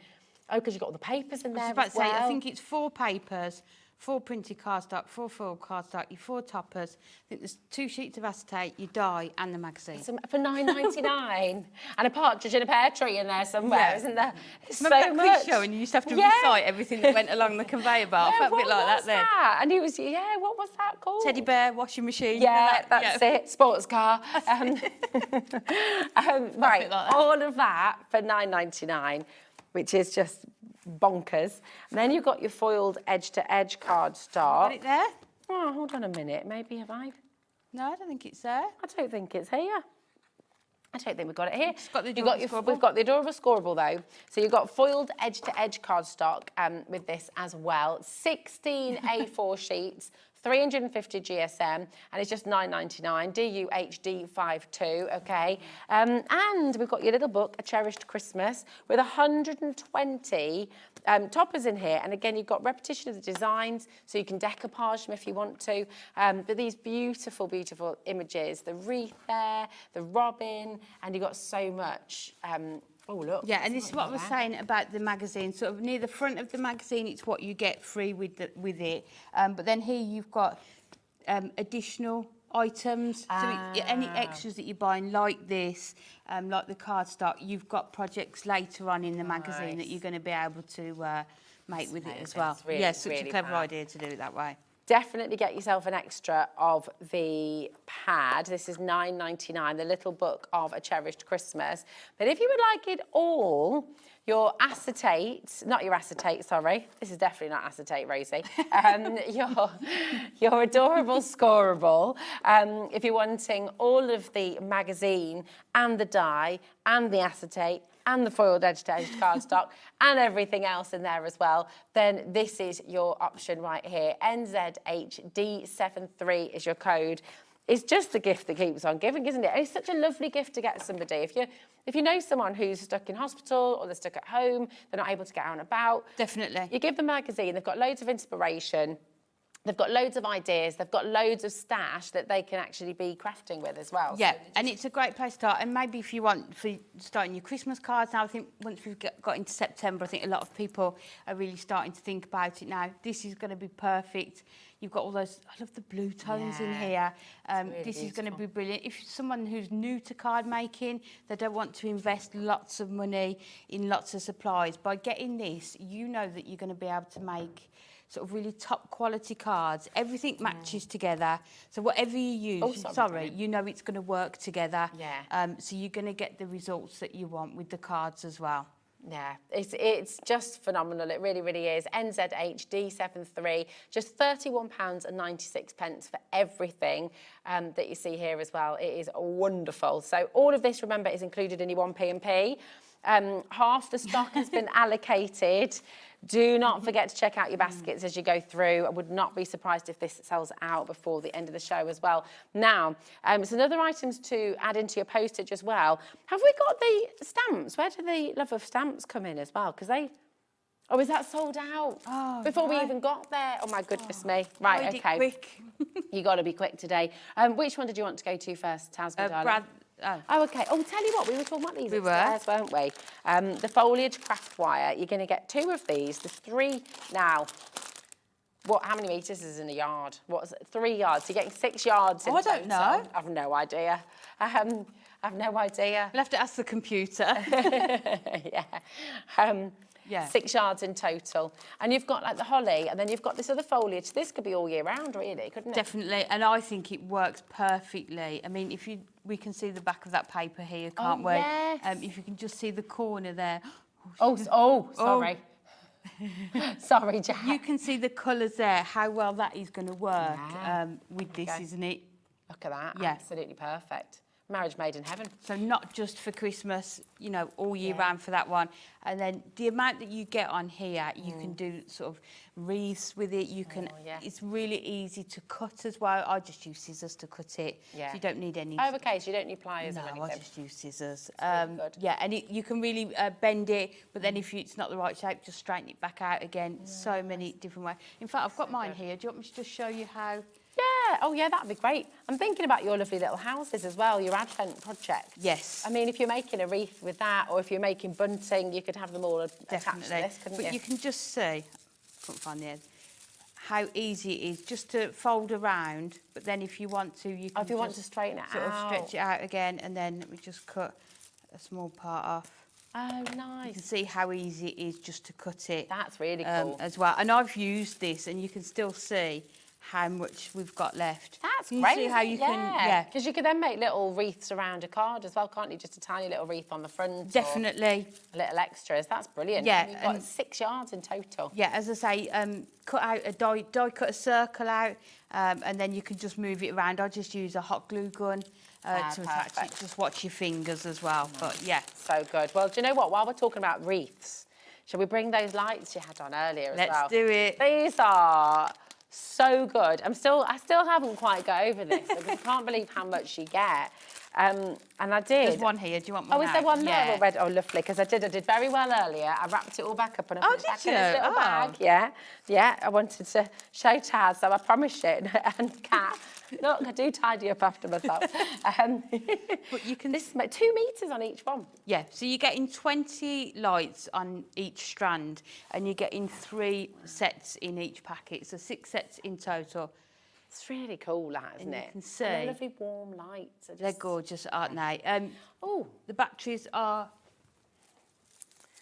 O: because you've got all the papers in there as well.
K: I think it's 4 papers, 4 printed cardstock, 4 foiled cardstock, your 4 toppers. I think there's 2 sheets of acetate, your die, and the magazine.
O: So for $9.99, and a partridge in a pear tree in there somewhere, isn't there? It's
K: Remember
O: so
K: that
O: much.
K: quiz show and you used to have to recite everything that went along the conveyor belt? I felt a bit like that then.
O: That? And he was, what was that called?
K: Teddy bear, washing machine.
O: Yeah, that's it. Sports car. Right, all of that for $9.99, which is just bonkers. And then you've got your foiled edge-to-edge cardstock.
K: Got it there?
O: Oh, hold on a minute. Maybe have I?
K: No, I don't think it's there.
O: I don't think it's here. I don't think we've got it here.
K: It's got the
O: We've got the adorable scorable though. So you've got foiled edge-to-edge cardstock with this as well. 16 A4 sheets, 350 GSM, and it's just $9.99, DUHD52, okay? And we've got your little book, A Cherished Christmas, with 120 toppers in here. And again, you've got repetition of the designs, so you can decoupage them if you want to. But these beautiful, beautiful images, the wreath there, the robin, and you've got so much. Oh, look.
K: Yeah, and this is what I was saying about the magazine. Sort of near the front of the magazine, it's what you get free with it. But then here you've got additional items. So any extras that you're buying, like this, like the cardstock, you've got projects later on in the magazine that you're going to be able to make with it as well.
O: Really,
K: yeah, such
O: really
K: a clever
O: fab.
K: idea to do it that way.
O: Definitely get yourself an extra of the pad. This is $9.99, the little book of A Cherished Christmas. But if you would like it all, your acetate, not your acetate, sorry. This is definitely not acetate, Rosie. Your adorable scorable. If you're wanting all of the magazine and the die and the acetate and the foiled edge-to-edge cardstock and everything else in there as well, then this is your option right here. NZHD73 is your code. It's just the gift that keeps on giving, isn't it? And it's such a lovely gift to get somebody. If you know someone who's stuck in hospital or they're stuck at home, they're not able to get out and about.
K: Definitely.
O: You give them a magazine, they've got loads of inspiration. They've got loads of ideas. They've got loads of stash that they can actually be crafting with as well.
K: Yeah, and it's a great place to start. And maybe if you want for starting your Christmas cards now, I think once we've got into September, I think a lot of people are really starting to think about it now. This is going to be perfect. You've got all those, I love the blue tones in here.
O: Really
K: this is going to
O: beautiful.
K: be brilliant. If someone who's new to card making, they don't want to invest lots of money in lots of supplies, by getting this, you know that you're going to be able to make sort of really top quality cards. Everything matches together. So whatever you use, you know it's going to work together.
O: Yeah.
K: So you're going to get the results that you want with the cards as well.
O: Yeah, it's just phenomenal. It really, really is. NZHD73, just £31.96 for everything that you see here as well. It is wonderful. So all of this, remember, is included in your 1P&P. Half the stock has been allocated. Do not forget to check out your baskets as you go through. I would not be surprised if this sells out before the end of the show as well. Now, some other items to add into your postage as well. Have we got the stamps? Where do the love of stamps come in as well? Because they... Oh, is that sold out? Before we even got there? Oh, my goodness me. Right, okay.
K: Quick.
O: You got to be quick today. Which one did you want to go to first, Taz, my darling?
K: Brad.
O: Oh, okay. Oh, tell you what, we were talking about these
K: We
O: upstairs, weren't we? The foliage craft wire, you're going to get 2 of these. There's 3 now How many metres is in a yard? What's it? 3 yards. You're getting 6 yards in
K: I don't know.
O: I've no idea. I've no idea.
K: We'll have to ask the computer.
O: Yeah. 6 yards in total. And you've got like the holly, and then you've got this other foliage. This could be all year round, really, couldn't it?
K: Definitely, and I think it works perfectly. I mean, we can see the back of that paper here, can't we?
O: Yes.
K: If you can just see the corner there.
O: Sorry. Sorry, Jack.
K: You can see the colours there, how well that is going to work with this, isn't it?
O: Look at that.
K: Yeah.
O: Absolutely perfect. Marriage made in heaven.
K: So not just for Christmas, you know, all year round for that one. And then the amount that you get on here, you can do sort of wreaths with it. You can. It's really easy to cut as well. I just use scissors to cut it.
O: Yeah.
K: So you don't need any.
O: Oh, okay. So you don't need pliers or anything.
K: No, I just use scissors.
O: Really good.
K: Yeah, and you can really bend it, but then if it's not the right shape, just straighten it back out again. So many different ways. In fact, I've got mine here. Do you want me to just show you how?
O: Yeah, oh yeah, that'd be great. I'm thinking about your lovely little houses as well, your Advent project.
K: Yes.
O: I mean, if you're making a wreath with that, or if you're making bunting, you could have them all attached to this, couldn't you?
K: But you can just see, I couldn't find the end, how easy it is just to fold around, but then if you want to, you can
O: if you want to straighten it
K: sort
O: out.
K: of stretch it out again, and then we just cut a small part off.
O: Oh,
K: You
O: nice.
K: can see how easy it is just to cut it.
O: That's really cool.
K: As well. And I've used this, and you can still see how much we've got left.
O: That's
K: you
O: great.
K: See how you can,
O: Because you could then make little wreaths around a card as well, can't you? Just a tiny little wreath on the front.
K: Definitely.
O: Or little extras. That's brilliant.
K: Yeah.
O: And you've got 6 yards in total.
K: Yeah, as I say, cut out a die cut a circle out, and then you can just move it around. I just use a hot glue gun to attach it. Just watch your fingers as well. But yeah.
O: So good. Well, do you know what? While we're talking about wreaths, shall we bring those lights you had on earlier as well?
K: Let's do it.
O: These are so good. I still haven't quite got over this because I can't believe how much you get. And I did.
K: There's one here. Do you want one?
O: Oh, is there one there already? Oh, lovely. Because I did very well earlier. I wrapped it all back up and I put it back in this little bag. Yeah, yeah. I wanted to show Taz, so I promised it. And Kat, look, I do tidy up after myself.
K: But you can.
O: This is 2 meters on each one.
K: Yeah. So you're getting 20 lights on each strand, and you're getting 3 sets in each packet. So 6 sets in total.
O: It's really cool, that, isn't it?
K: You can see.
O: And lovely warm lights.
K: They're gorgeous, aren't they?
O: Oh,
K: the batteries are.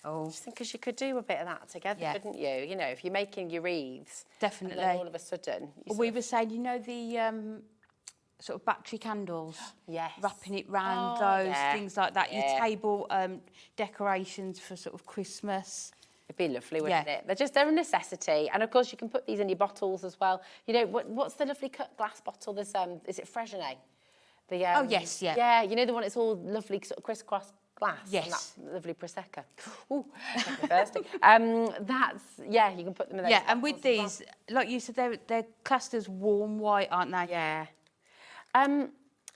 O: Just think, because you could do a bit of that together, couldn't you? You know, if you're making your wreaths.
K: Definitely.
O: And then all of a sudden.
K: We were saying, you know, the sort of battery candles.
O: Yes.
K: Wrapping it round those, things like that. Your table decorations for sort of Christmas.
O: It'd be lovely, wouldn't it? They're a necessity. And of course, you can put these in your bottles as well. You know, what's the lovely cut glass bottle? There's, is it Freshenet?
K: Oh, yes, yeah.
O: Yeah, you know the one that's all lovely sort of crisscross glass?
K: Yes.
O: And that lovely Prosecco. Ooh, thirsty. You can put them in those.
K: Yeah, and with these, like you said, they're classed as warm white, aren't they?
O: Yeah.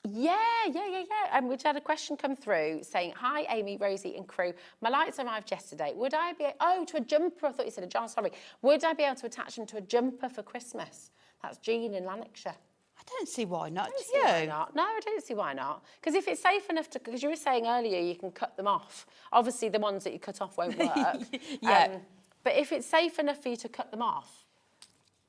O: We just had a question come through saying, hi, Amy, Rosie and crew. My lights arrived yesterday. Would I be... Oh, to a jumper. I thought you said a jar, sorry. Would I be able to attach them to a jumper for Christmas? That's Jean in Lanarkshire.
K: I don't see why not, do
O: you? Why not? No, I don't see why not. Because if it's safe enough to... Because you were saying earlier you can cut them off. Obviously, the ones that you cut off won't work. But if it's safe enough for you to cut them off,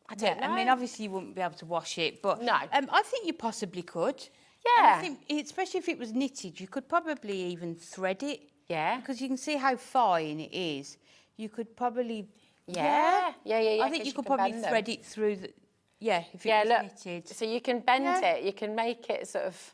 O: I don't know.
K: I mean, obviously, you wouldn't be able to wash it, but...
O: No.
K: I think you possibly could.
O: Yeah.
K: And I think, especially if it was knitted, you could probably even thread it.
O: Yeah.
K: Because you can see how fine it is. You could probably...
O: Yeah.
K: I think you could probably thread it through the... Yeah, if it was knitted.
O: So you can bend it, you can make it sort of...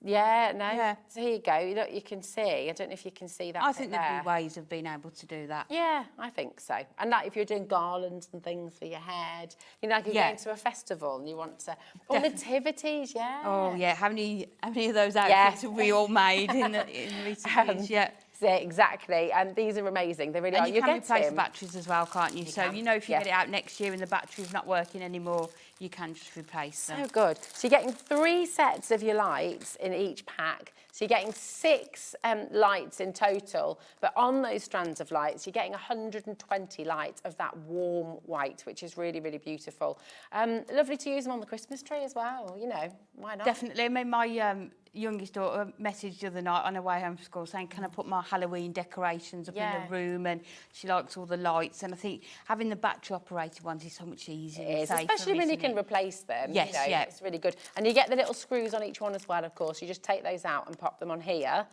K: Yeah.
O: So here you go. Look, you can see. I don't know if you can see that.
K: I think there'd be ways of being able to do that.
O: Yeah, I think so. And that if you're doing garlands and things for your head, you know, like you're going to a festival and you want to... Or nativities,
K: Oh, yeah. How many of those outfits have we all made in recent years? Yeah.
O: Yeah, exactly. And these are amazing. They really are.
K: And you can replace the batteries as well, can't you? So, you know, if you get it out next year and the battery's not working anymore, you can just replace them.
O: So good. So you're getting 3 sets of your lights in each pack. So you're getting 6 lights in total. But on those strands of lights, you're getting 120 lights of that warm white, which is really, really beautiful. Lovely to use them on the Christmas tree as well. You know, why not?
K: Definitely. I mean, youngest daughter messaged the other night on her way home from school saying, can I put my Halloween decorations up in the room? And she likes all the lights. And I think having the battery operated ones is so much easier.
O: It is,
K: safer,
O: especially when you
K: isn't
O: can
K: it?
O: replace them.
K: Yes,
O: you know,
K: yeah.
O: It's really good. And you get the little screws on each one as well, of course. You just take those out and pop them on here.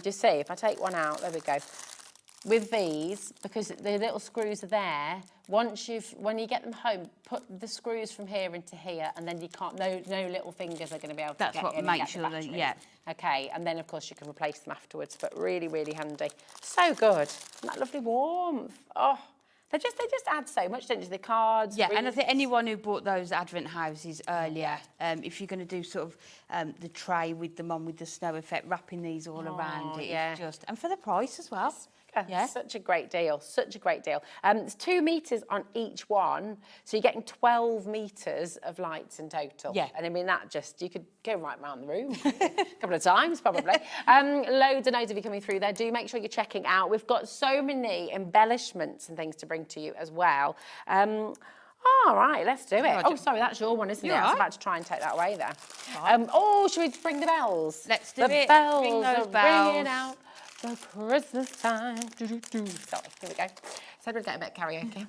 O: Just see, if I take one out, there we go. With these, because the little screws are there, when you get them home, put the screws from here into here, and then you can't, no little fingers are going to be able to
K: That's
O: get
K: what
O: in and
K: makes
O: get the
K: sure that,
O: batteries.
K: yeah.
O: Okay, and then of course you can replace them afterwards, but really, really handy. So good. And that lovely warmth. Oh, they just add so much, don't they? The cards.
K: Yeah, and I
O: wreaths.
K: think anyone who bought those Advent houses earlier, if you're going to do sort of the tray with them on with the snow effect, wrapping these all around it,
O: yeah.
K: is just, and for the price as well.
O: Yeah. Such a great deal, such a great deal. There's 2 metres on each one, so you're getting 12 metres of lights in total.
K: Yeah.
O: And I mean, that just, you could go right around the room a couple of times probably. Loads and loads of you coming through there. Do make sure you're checking out. We've got so many embellishments and things to bring to you as well. All right, let's do it. Oh, sorry, that's your one, isn't it? I was about to try and take that away there. Oh, should we bring the bells?
K: Let's do it.
O: The bells
K: Bring those
O: are
K: bells.
O: ringing out. The Christmas time. Sorry, here we go. So we're getting a bit karaoke.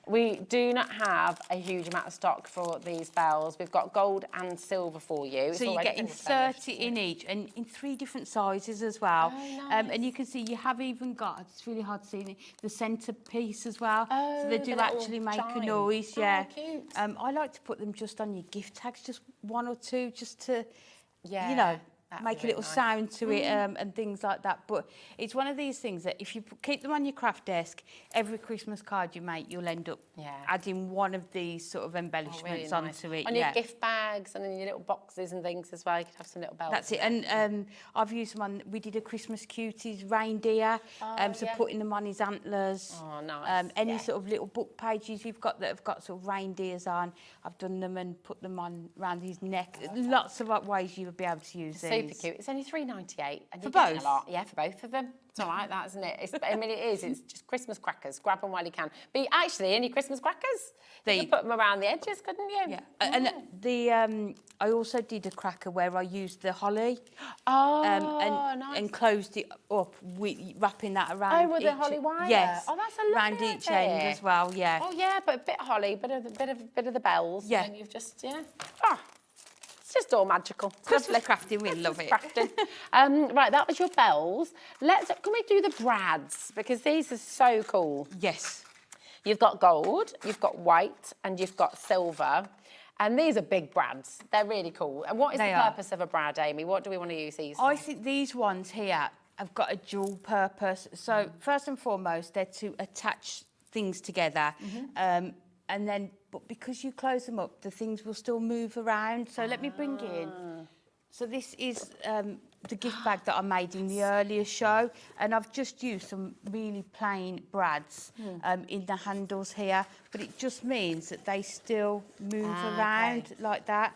O: We do not have a huge amount of stock for these bells. We've got gold and silver for you.
K: So you're getting 30 in each, and in 3 different sizes as well.
O: Oh, nice.
K: And you can see you have even got, it's really hard to see, the centrepiece as well.
O: Oh,
K: so they
O: the
K: do
O: little
K: actually make a
O: chime.
K: noise,
O: Oh,
K: yeah.
O: cute.
K: I like to put them just on your gift tags, just 1 or 2, just to,
O: Yeah,
K: you know,
O: that'd
K: make
O: be
K: a little
O: really nice.
K: sound to it and things like that. But it's one of these things that if you keep them on your craft desk, every Christmas card you make, you'll end up adding one of these sort of embellishments
O: really nice.
K: onto it.
O: On your gift bags and in your little boxes and things as well. You could have some little bells.
K: That's it. And I've used them on, we did a Christmas cuties reindeer, so putting them on his antlers.
O: Oh, nice.
K: Any sort of little book pages you've got that have got sort of reindeers on, I've done them and put them on around his neck. Lots of ways you would be able to use these.
O: Super cute. It's only $3.98. And
K: For
O: you're getting
K: both?
O: A lot. Yeah, for both of them. It's all like that, isn't it? I mean, it is. It's just Christmas crackers. Grab them while you can. But actually, any Christmas crackers? You could put them around the edges, couldn't you?
K: Yeah. And the I also did a cracker where I used the holly.
O: Nice.
K: And closed it up, wrapping that around.
O: Oh, with the holly wire?
K: Yes.
O: Oh, that's a lovely
K: around each end
O: idea.
K: as well. Yeah.
O: Oh, yeah, but a bit holly, bit of the bells.
K: Yeah.
O: And you've just, Oh, it's just all magical.
K: Christmas crafting, we love it.
O: Crafting. Right, that was your bells. Can we do the brads? Because these are so cool.
K: Yes.
O: You've got gold, you've got white, and you've got silver. And these are big brads. They're really cool. And what is the purpose of a brad, Amy? What do we want to use these for?
K: I think these ones here have got a dual purpose. So first and foremost, they're to attach things together. And then, but because you close them up, the things will still move around. So let me bring in. So this is the gift bag that I made in the earlier show. And I've just used some really plain brads in the handles here. But it just means that they still move around like that.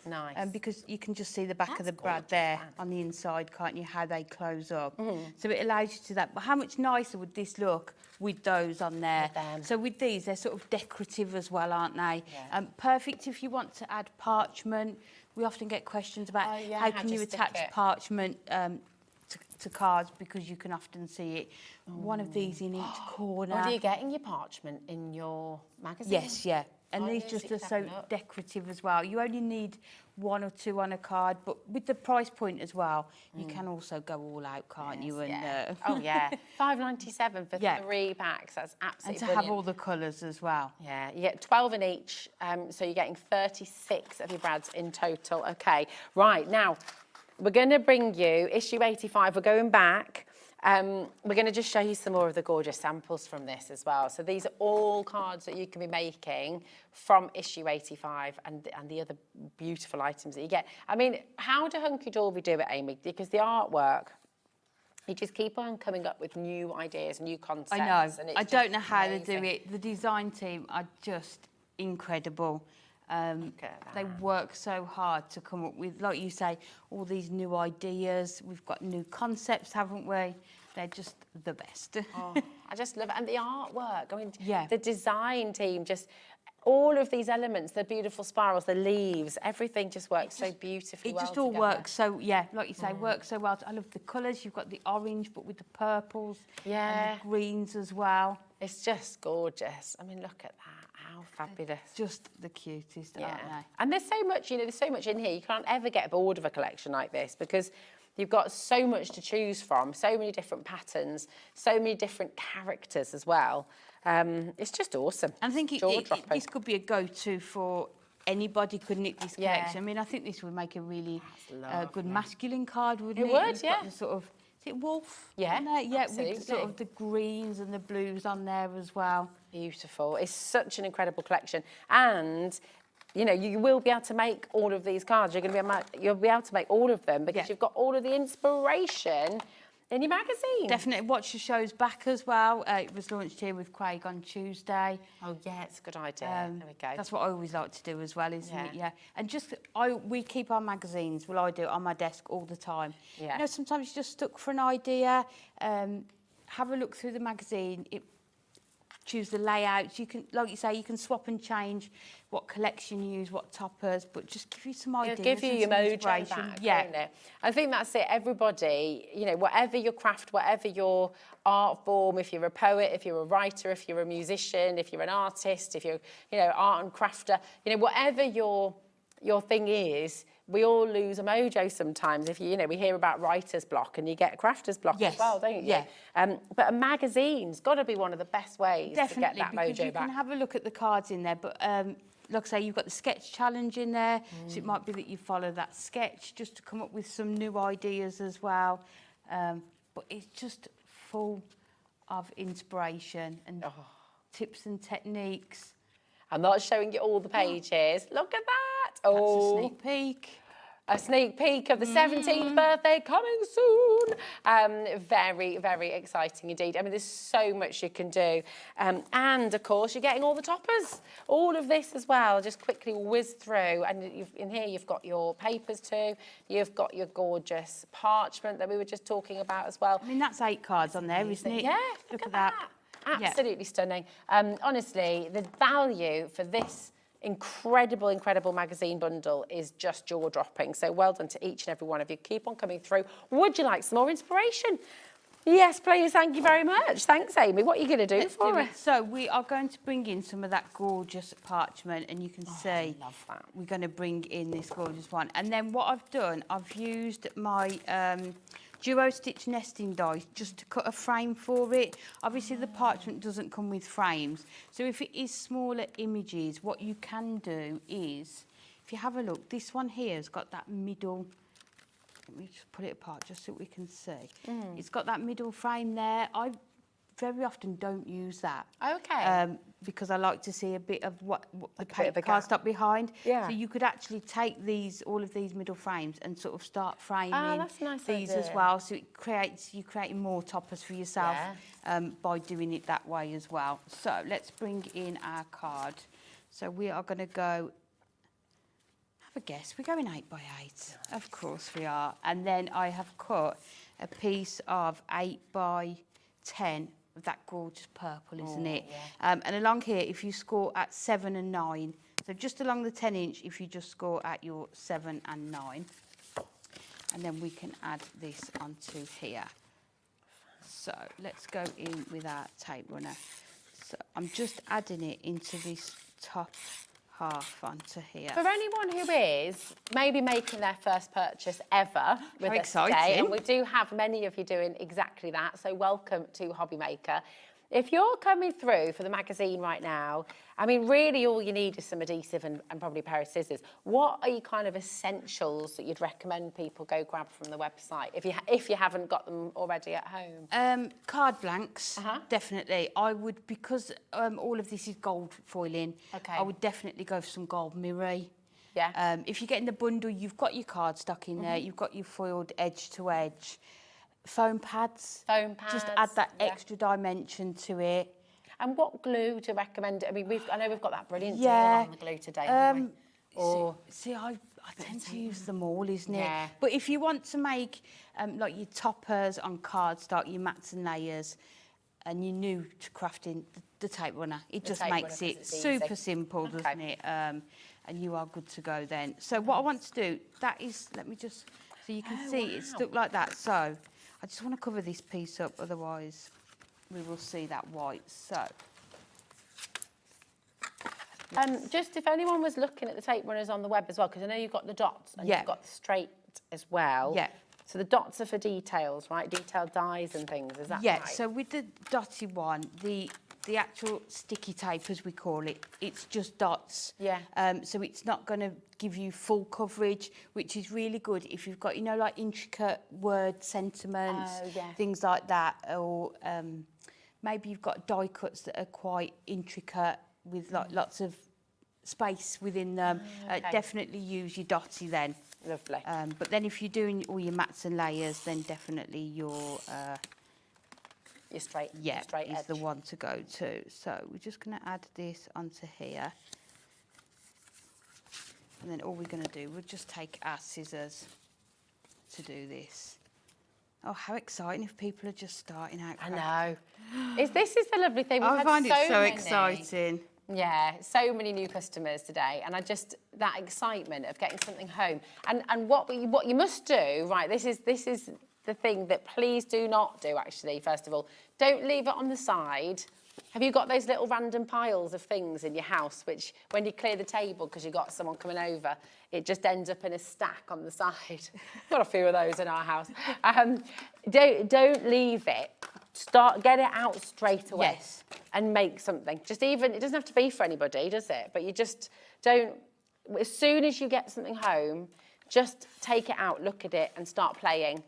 O: Nice.
K: Because you can just see the back of the brad there on the inside, can't you, how they close up. So it allows you to do that. But how much nicer would this look with those on there? So with these, they're sort of decorative as well, aren't they?
O: Yeah.
K: Perfect if you want to add parchment. We often get questions about how can you attach parchment to cards, because you can often see it. One of these in each corner.
O: Are you getting your parchment in your magazine?
K: Yes, yeah. And these just are so decorative as well. You only need 1 or 2 on a card, but with the price point as well, you can also go all out, can't you? And,
O: Oh, yeah. $5.97 for 3 packs. That's absolutely
K: and to
O: brilliant.
K: have all the colours as well.
O: Yeah, you get 12 in each, so you're getting 36 of your brads in total. Okay, right, now, we're going to bring you issue 85. We're going back. We're going to just show you some more of the gorgeous samples from this as well. So these are all cards that you can be making from issue 85 and the other beautiful items that you get. I mean, how do Hunkydory do it, Amy? Because the artwork, you just keep on coming up with new ideas, new concepts.
K: I know.
O: And it's
K: I don't know
O: just
K: how
O: amazing.
K: they do it. The design team are just incredible. They work so hard to come up with, like you say, all these new ideas. We've got new concepts, haven't we? They're just the best.
O: Oh, I just love it. And the artwork. I mean, the design team just... all of these elements, the beautiful spirals, the leaves, everything just works so beautifully
K: It
O: well
K: just all
O: together.
K: works so, yeah, like you say, works so well. I love the colours. You've got the orange, but with the purples and the greens as well.
O: It's just gorgeous. I mean, look at that. How fabulous.
K: Just the cutest, aren't they?
O: And there's so much, you know, there's so much in here. You can't ever get bored of a collection like this because you've got so much to choose from, so many different patterns, so many different characters as well. It's just awesome.
K: And I think this could be a go-to for anybody, couldn't it, this collection? I mean, I think this would make a really good masculine card, wouldn't it?
O: It would,
K: You've got the sort of, is it wolf?
O: Yeah,
K: yeah,
O: absolutely.
K: with sort of the greens and the blues on there as well.
O: Beautiful. It's such an incredible collection. And, you know, you will be able to make all of these cards. You'll be able to make all of them because you've got all of the inspiration in your magazine.
K: Definitely watch the shows back as well. It was launched here with Craig on Tuesday.
O: Oh, yeah, it's a good idea. There we go.
K: That's what I always like to do as well, isn't it?
O: Yeah.
K: And just, we keep our magazines, I do it on my desk all the time.
O: Yeah.
K: You know, sometimes you're just stuck for an idea. Have a look through the magazine. Choose the layouts. You can, like you say, you can swap and change what collection you use, what toppers, but just give you some ideas.
O: It'll give you your mojo back, won't it? I think that's it. Everybody, you know, whatever your craft, whatever your art form, if you're a poet, if you're a writer, if you're a musician, if you're an artist, if you're, you know, art and crafter, you know, whatever your thing is, we all lose a mojo sometimes. If you know, we hear about writer's block and you get crafter's block as well, don't you?
K: Yeah.
O: But a magazine's got to be one of the best ways to get that
K: because
O: mojo
K: you
O: back.
K: can have a look at the cards in there, but like I say, you've got the sketch challenge in there, so it might be that you follow that sketch just to come up with some new ideas as well. But it's just full of inspiration and tips and techniques.
O: I'm not showing you all the pages. Look at that.
K: That's a sneak peek.
O: A sneak peek of the 17th birthday coming soon. Very, very exciting indeed. I mean, there's so much you can do. And, of course, you're getting all the toppers. All of this as well. Just quickly whiz through. And in here, you've got your papers too. You've got your gorgeous parchment that we were just talking about as well.
K: I mean, that's 8 cards on there, isn't it?
O: Yeah,
K: look at that.
O: Absolutely stunning. Honestly, the value for this incredible magazine bundle is just jaw-dropping. So well done to each and every one of you. Keep on coming through. Would you like some more inspiration? Yes, please. Thank you very much. Thanks, Amy. What are you going to do for us?
K: So we are going to bring in some of that gorgeous parchment, and you can see
O: I love that.
K: we're going to bring in this gorgeous one. And then what I've done, I've used my duo stitch nesting dies just to cut a frame for it. Obviously the parchment doesn't come with frames, so if it is smaller images, what you can do is, if you have a look, this one here has got that middle, let me just put it apart just so we can see. It's got that middle frame there. I very often don't use that.
O: Okay.
K: Because I like to see a bit of what
O: Like
K: the
O: a bit of a
K: paper
O: gap.
K: stuck behind.
O: Yeah.
K: So you could actually take all of these middle frames and sort of start framing
O: that's a nice
K: these as
O: idea.
K: well. So you're creating more toppers for yourself by doing it that way as well. So let's bring in our card. So we are going to go. Have a guess. We're going 8 by 8. Of course we are. And then I have cut a piece of 8 by 10 of that gorgeous purple, isn't it?
O: Yeah.
K: And along here, if you score at 7 and 9, so just along the 10 inch, if you just score at your 7 and 9, and then we can add this onto here. So let's go in with our tape runner. So I'm just adding it into this top half onto here.
O: For anyone who is maybe making their first purchase ever with
K: How
O: us today,
K: exciting.
O: and we do have many of you doing exactly that, so welcome to Hobby Maker. If you're coming through for the magazine right now, I mean, really all you need is some adhesive and probably a pair of scissors. What are your kind of essentials that you'd recommend people go grab from the website if you haven't got them already at home?
K: Card blanks, definitely. I would, because all of this is gold foiling, I would definitely go for some gold mirror.
O: Yeah.
K: If you're getting the bundle, you've got your card stuck in there, you've got your foiled edge to edge. Foam pads. Just add that extra dimension to it.
O: And what glue to recommend? I mean, I know we've got that brilliant deal on the glue today, haven't we? Or
K: see, I tend to use them all, isn't it?
O: Yeah.
K: But if you want to make like your toppers on cardstock, your mats and layers, and you're new to crafting, the tape runner, it
O: The
K: just
O: tape
K: makes
O: runner,
K: it
O: 'cause it's
K: super
O: easy.
K: simple, doesn't
O: Okay.
K: it? And you are good to go then. So what I want to do, that is, let me just, so you can see it's stuck like that. So I just want to cover this piece up, otherwise we will see that white. So.
O: Just if anyone was looking at the tape runners on the web as well, because I know you've got the dots and
K: Yeah.
O: you've got the straight as well.
K: Yeah.
O: So the dots are for details, right? Detailed dies and things, is that
K: Yeah,
O: right?
K: so with the dotty one, the actual sticky tape, as we call it, it's just dots.
O: Yeah.
K: So it's not going to give you full coverage, which is really good if you've got, you know, like intricate word sentiments,
O: Oh, yeah.
K: things like that, or maybe you've got die cuts that are quite intricate with like lots of space within them.
O: Okay.
K: Definitely use your dotty then.
O: Lovely.
K: But then if you're doing all your mats and layers, then definitely your
O: straight,
K: yeah,
O: straight
K: is
O: edge.
K: the one to go to. So we're just going to add this onto here. And then all we're going to do, we'll just take our scissors to do this. Oh, how exciting if people are just starting out.
O: I know. This is the lovely thing. We've
K: I
O: had
K: find it so
O: many.
K: exciting.
O: Yeah, so many new customers today, and that excitement of getting something home. And what you must do, right? This is the thing that please do not do. Actually, first of all, don't leave it on the side. Have you got those little random piles of things in your house, which when you clear the table because you've got someone coming over, it just ends up in a stack on the side? Got a few of those in our house. Don't leave it. Get it out straight away.
K: Yes.
O: And make something. Just even, it doesn't have to be for anybody, does it? But you just don't, as soon as you get something home, just take it out, look at it and start playing.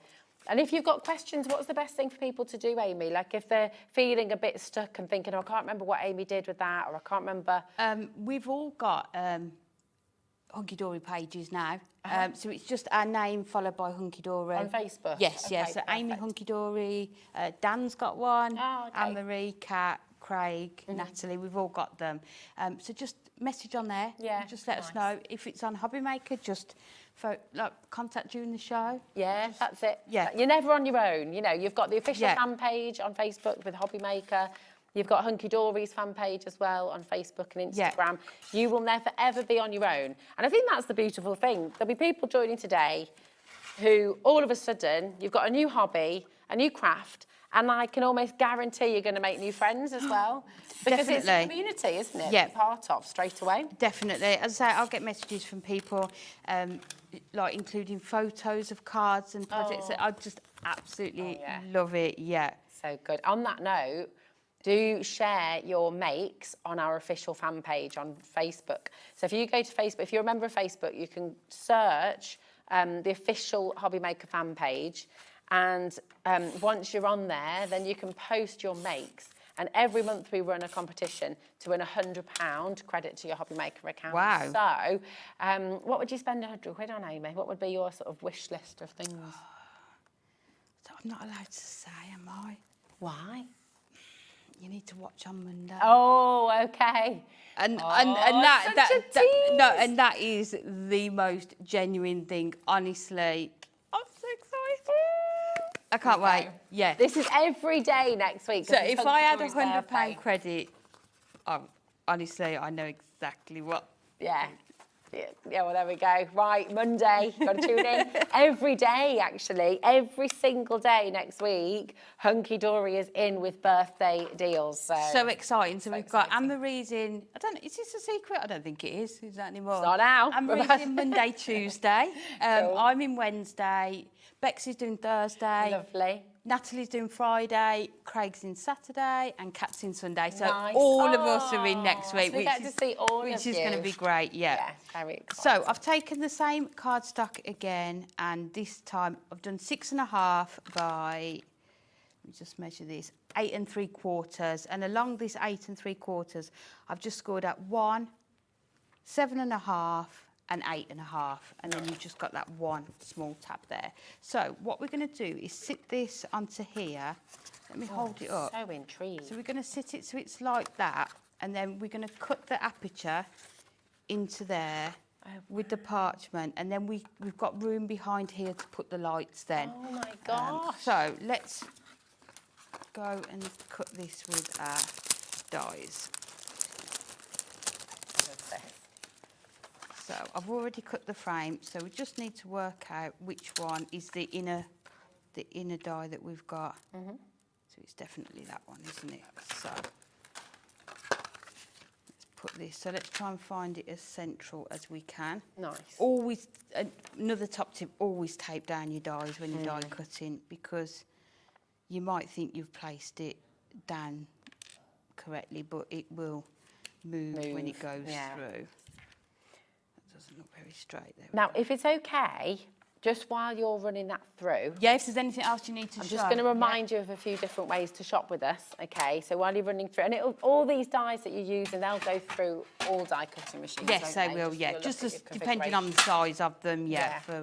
O: And if you've got questions, what's the best thing for people to do, Amy? Like if they're feeling a bit stuck and thinking, oh, I can't remember what Amy did with that, or I can't remember.
K: We've all got Hunkydory pages now. So it's just our name followed by Hunkydory.
O: On Facebook?
K: Yes,
O: Okay,
K: yes. So Amy Hunkydory, Dan's got one,
O: Oh, okay.
K: Anne-Marie, Kat, Craig, Natalie, we've all got them. So just message on there.
O: Yeah,
K: Just let us know. If it's on Hobby Maker, just contact during the show.
O: Yeah, that's it.
K: Yeah.
O: You're never on your own. You know, you've got the official
K: Yeah.
O: fan page on Facebook with Hobby Maker. You've got Hunkydory's fan page as well on Facebook and Instagram.
K: Yeah.
O: You will never, ever be on your own. And I think that's the beautiful thing. There'll be people joining today who all of a sudden, you've got a new hobby, a new craft, and I can almost guarantee you're going to make new friends as well. Because it's a
K: Definitely.
O: community, isn't it?
K: Yeah.
O: To be part of straight away.
K: Definitely. As I say, I'll get messages from people, like including photos of cards and projects.
O: Oh.
K: I just absolutely
O: Oh, yeah.
K: love it. Yeah.
O: So good. On that note, do share your makes on our official fan page on Facebook. So if you go to Facebook, if you're a member of Facebook, you can search the official Hobby Maker fan page. And once you're on there, then you can post your makes. And every month we run a competition to win £100 credit to your Hobby Maker account.
K: Wow.
O: So what would you spend £100 on, Amy? What would be your sort of wish list of things?
K: So I'm not allowed to say, am I?
O: Why?
K: You need to watch on Monday.
O: Oh, okay.
K: And that is the most genuine thing. Honestly, I'm so excited. I can't wait. Yeah.
O: This is every day next week.
K: So if I had
O: £100
K: £100 credit, honestly, I know exactly what.
O: Yeah. Yeah, well, there we go. Right, Monday, got to tune in. Every day, actually, every single day next week, Hunkydory is in with birthday deals.
K: So exciting. So we've got Anne-Marie's in, I don't know, is this a secret? I don't think it is. Is that anymore?
O: It's not now.
K: Anne-Marie's in Monday, Tuesday.
O: Cool.
K: I'm in Wednesday. Bex is doing Thursday.
O: Lovely.
K: Natalie's doing Friday, Craig's in Saturday, and Kat's in Sunday. So
O: Nice.
K: all of us are in next week,
O: So we get to see all of
K: which
O: you.
K: is going to be great. Yeah.
O: Yeah, very exciting.
K: So I've taken the same cardstock again, and this time I've done 6.5 by, let me just measure this, 8 3/4. And along this 8 3/4, I've just scored at 1, 7.5, and 8.5, and then you've just got that one small tab there. So what we're going to do is sit this onto here. Let me hold it up.
O: So intrigued.
K: So we're going to sit it so it's like that, and then we're going to cut the aperture into there with the parchment, and then we've got room behind here to put the lights then.
O: Oh my gosh.
K: So let's go and cut this with our dies. So I've already cut the frame, so we just need to work out which one is the inner die that we've got. So it's definitely that one, isn't it? So let's put this. So let's try and find it as central as we can.
O: Nice.
K: Always, another top tip, always tape down your dies when you're die cutting, because you might think you've placed it down correctly, but it will move. When it goes through. Doesn't look very straight there.
O: Now, if it's okay, just while you're running that through...
K: Yeah, if there's anything else you need to show.
O: I'm just going to remind you of a few different ways to shop with us, okay? So while you're running through... And all these dies that you use, and they'll go through all die cutting machines,
K: yes, they will, yeah. Just as depending on the size of them, for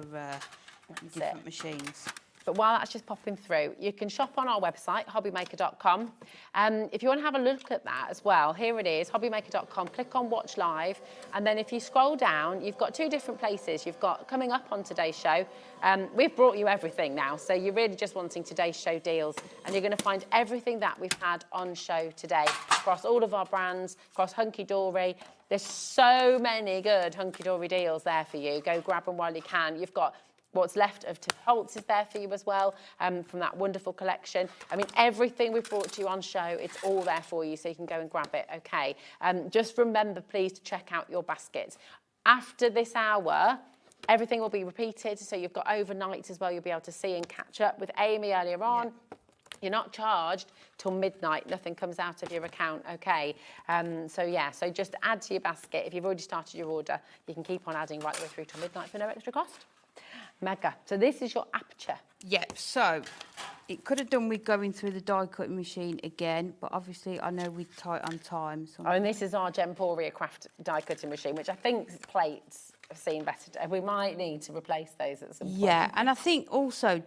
K: different machines.
O: But while that's just popping through, you can shop on our website, hobbymaker.com. If you want to have a look at that as well, here it is, hobbymaker.com. Click on Watch Live. And then if you scroll down, you've got two different places. You've got, coming up on today's show, we've brought you everything now. So you're really just wanting today's show deals. And you're going to find everything that we've had on show today across all of our brands, across Hunkydory. There's so many good Hunkydory deals there for you. Go grab them while you can. You've got what's left of Tim Holtz is there for you as well, from that wonderful collection. I mean, everything we've brought to you on show, it's all there for you, so you can go and grab it, okay? Just remember, please, to check out your baskets. After this hour, everything will be repeated, so you've got overnights as well. You'll be able to see and catch up with Amy earlier on. Yeah. You're not charged till midnight. Nothing comes out of your account, okay? So just add to your basket. If you've already started your order, you can keep on adding right the way through till midnight for no extra cost. Mega. So this is your aperture.
K: Yep, so it could have done with going through the die cutting machine again, but obviously I know we're tight on time. So
O: and this is our Gemporia Craft die cutting machine, which I think plates have seen better. We might need to replace those at some point.
K: Yeah, and I think also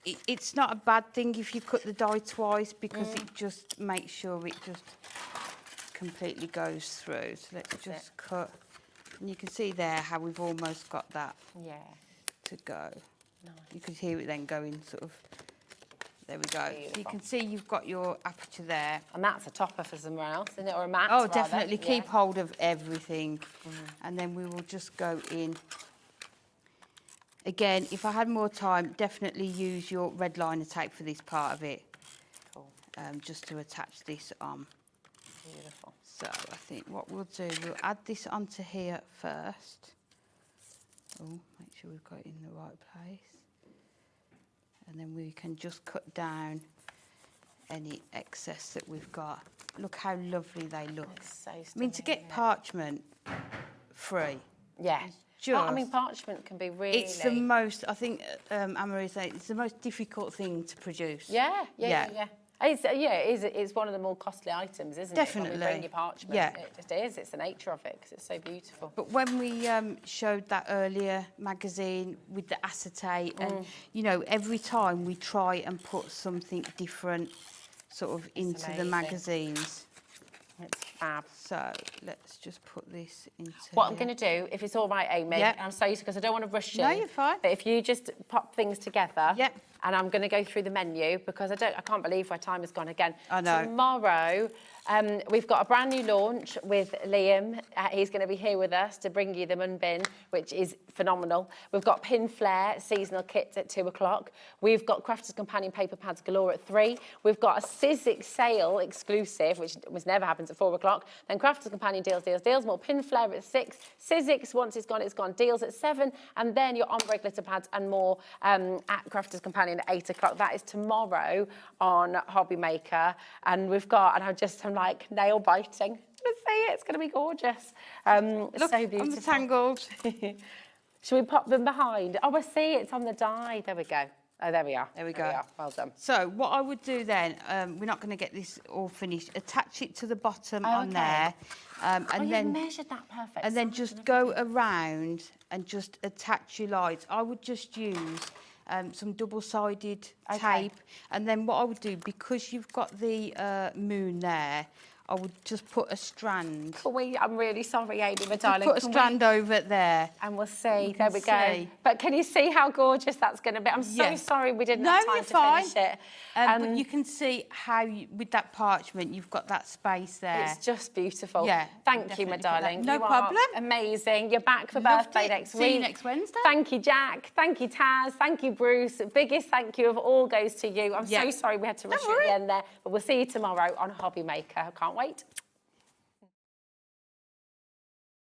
K: it's not a bad thing if you cut the die twice, because it just makes sure it just completely goes through. So let's just cut. And you can see there how we've almost got that to go. Nice. You can hear it then going sort of, there we go. So you can see you've got your aperture there.
O: And that's a topper for somewhere else, isn't it? Or a mat,
K: Oh, definitely. Keep hold of everything. And then we will just go in. Again, if I had more time, definitely use your red liner tape for this part of it. Cool. Just to attach this on.
O: Beautiful.
K: So I think what we'll do, we'll add this onto here first. Oh, make sure we've got it in the right place. And then we can just cut down any excess that we've got. Look how lovely they look.
O: It's so stunning,
K: I mean, to get parchment free.
O: Yeah. I mean, parchment can be really...
K: It's the most, I think, Anne-Marie said, it's the most difficult thing to produce.
O: Yeah. It's one of the more costly items, isn't
K: it? When we
O: bring your parchment.
K: Yeah.
O: It just is. It's the nature of it, because it's so beautiful.
K: But when we showed that earlier magazine with the acetate, and, you know, every time we try and put something different sort of into the magazines.
O: It's fab.
K: So let's just put this into
O: What I'm going to do, if it's all right, Amy, I'm so used because I don't want to rush you.
K: No, you're fine.
O: But if you just pop things together, and I'm going to go through the menu because I can't believe where time has gone again.
K: I know.
O: Tomorrow, we've got a brand new launch with Liam. He's going to be here with us to bring you the Mun Bin, which is phenomenal. We've got Pin Flare seasonal kits at 2 o'clock. We've got Crafter's Companion paper pads galore at 3. We've got a Sizzix sale exclusive, which never happens at 4 o'clock. Then Crafter's Companion deals. More Pin Flare at 6. Sizzix, once it's gone. Deals at 7. And then your ombre glitter pads and more at Crafter's Companion at 8 o'clock. That is tomorrow on Hobby Maker. And we've got, I'm like nail biting. Let's see it. It's going to be gorgeous.
K: Look,
O: so beautiful.
K: I'm tangled.
O: Should we pop them behind? Oh, I see. It's on the die. There we go. Oh, there we are.
K: There we go.
O: Well done.
K: So what I would do then, we're not going to get this all finished. Attach it to the bottom on there. And then
O: measured that perfect.
K: And then just go around and just attach your lights. I would just use some double-sided tape. And then what I would do, because you've got the moon there, I would just put a strand.
O: Can we? I'm really sorry, Amy, my darling.
K: Put a
O: Can
K: strand over there.
O: And we'll see.
K: You
O: There
K: can
O: we go.
K: see.
O: But can you see how gorgeous that's going to be? I'm so sorry we didn't have time to finish it.
K: But you can see how, with that parchment, you've got that space there.
O: It's just beautiful.
K: Yeah.
O: Thank you, my darling.
K: No
O: You are
K: problem.
O: amazing. You're back for
K: Loved
O: birthday
K: it.
O: next
K: See
O: week.
K: you next Wednesday.
O: Thank you, Jack. Thank you, Taz. Thank you, Bruce. Biggest thank you of all goes to you. I'm so sorry we had to rush you at the end there. But we'll see you tomorrow on Hobby Maker. I can't wait.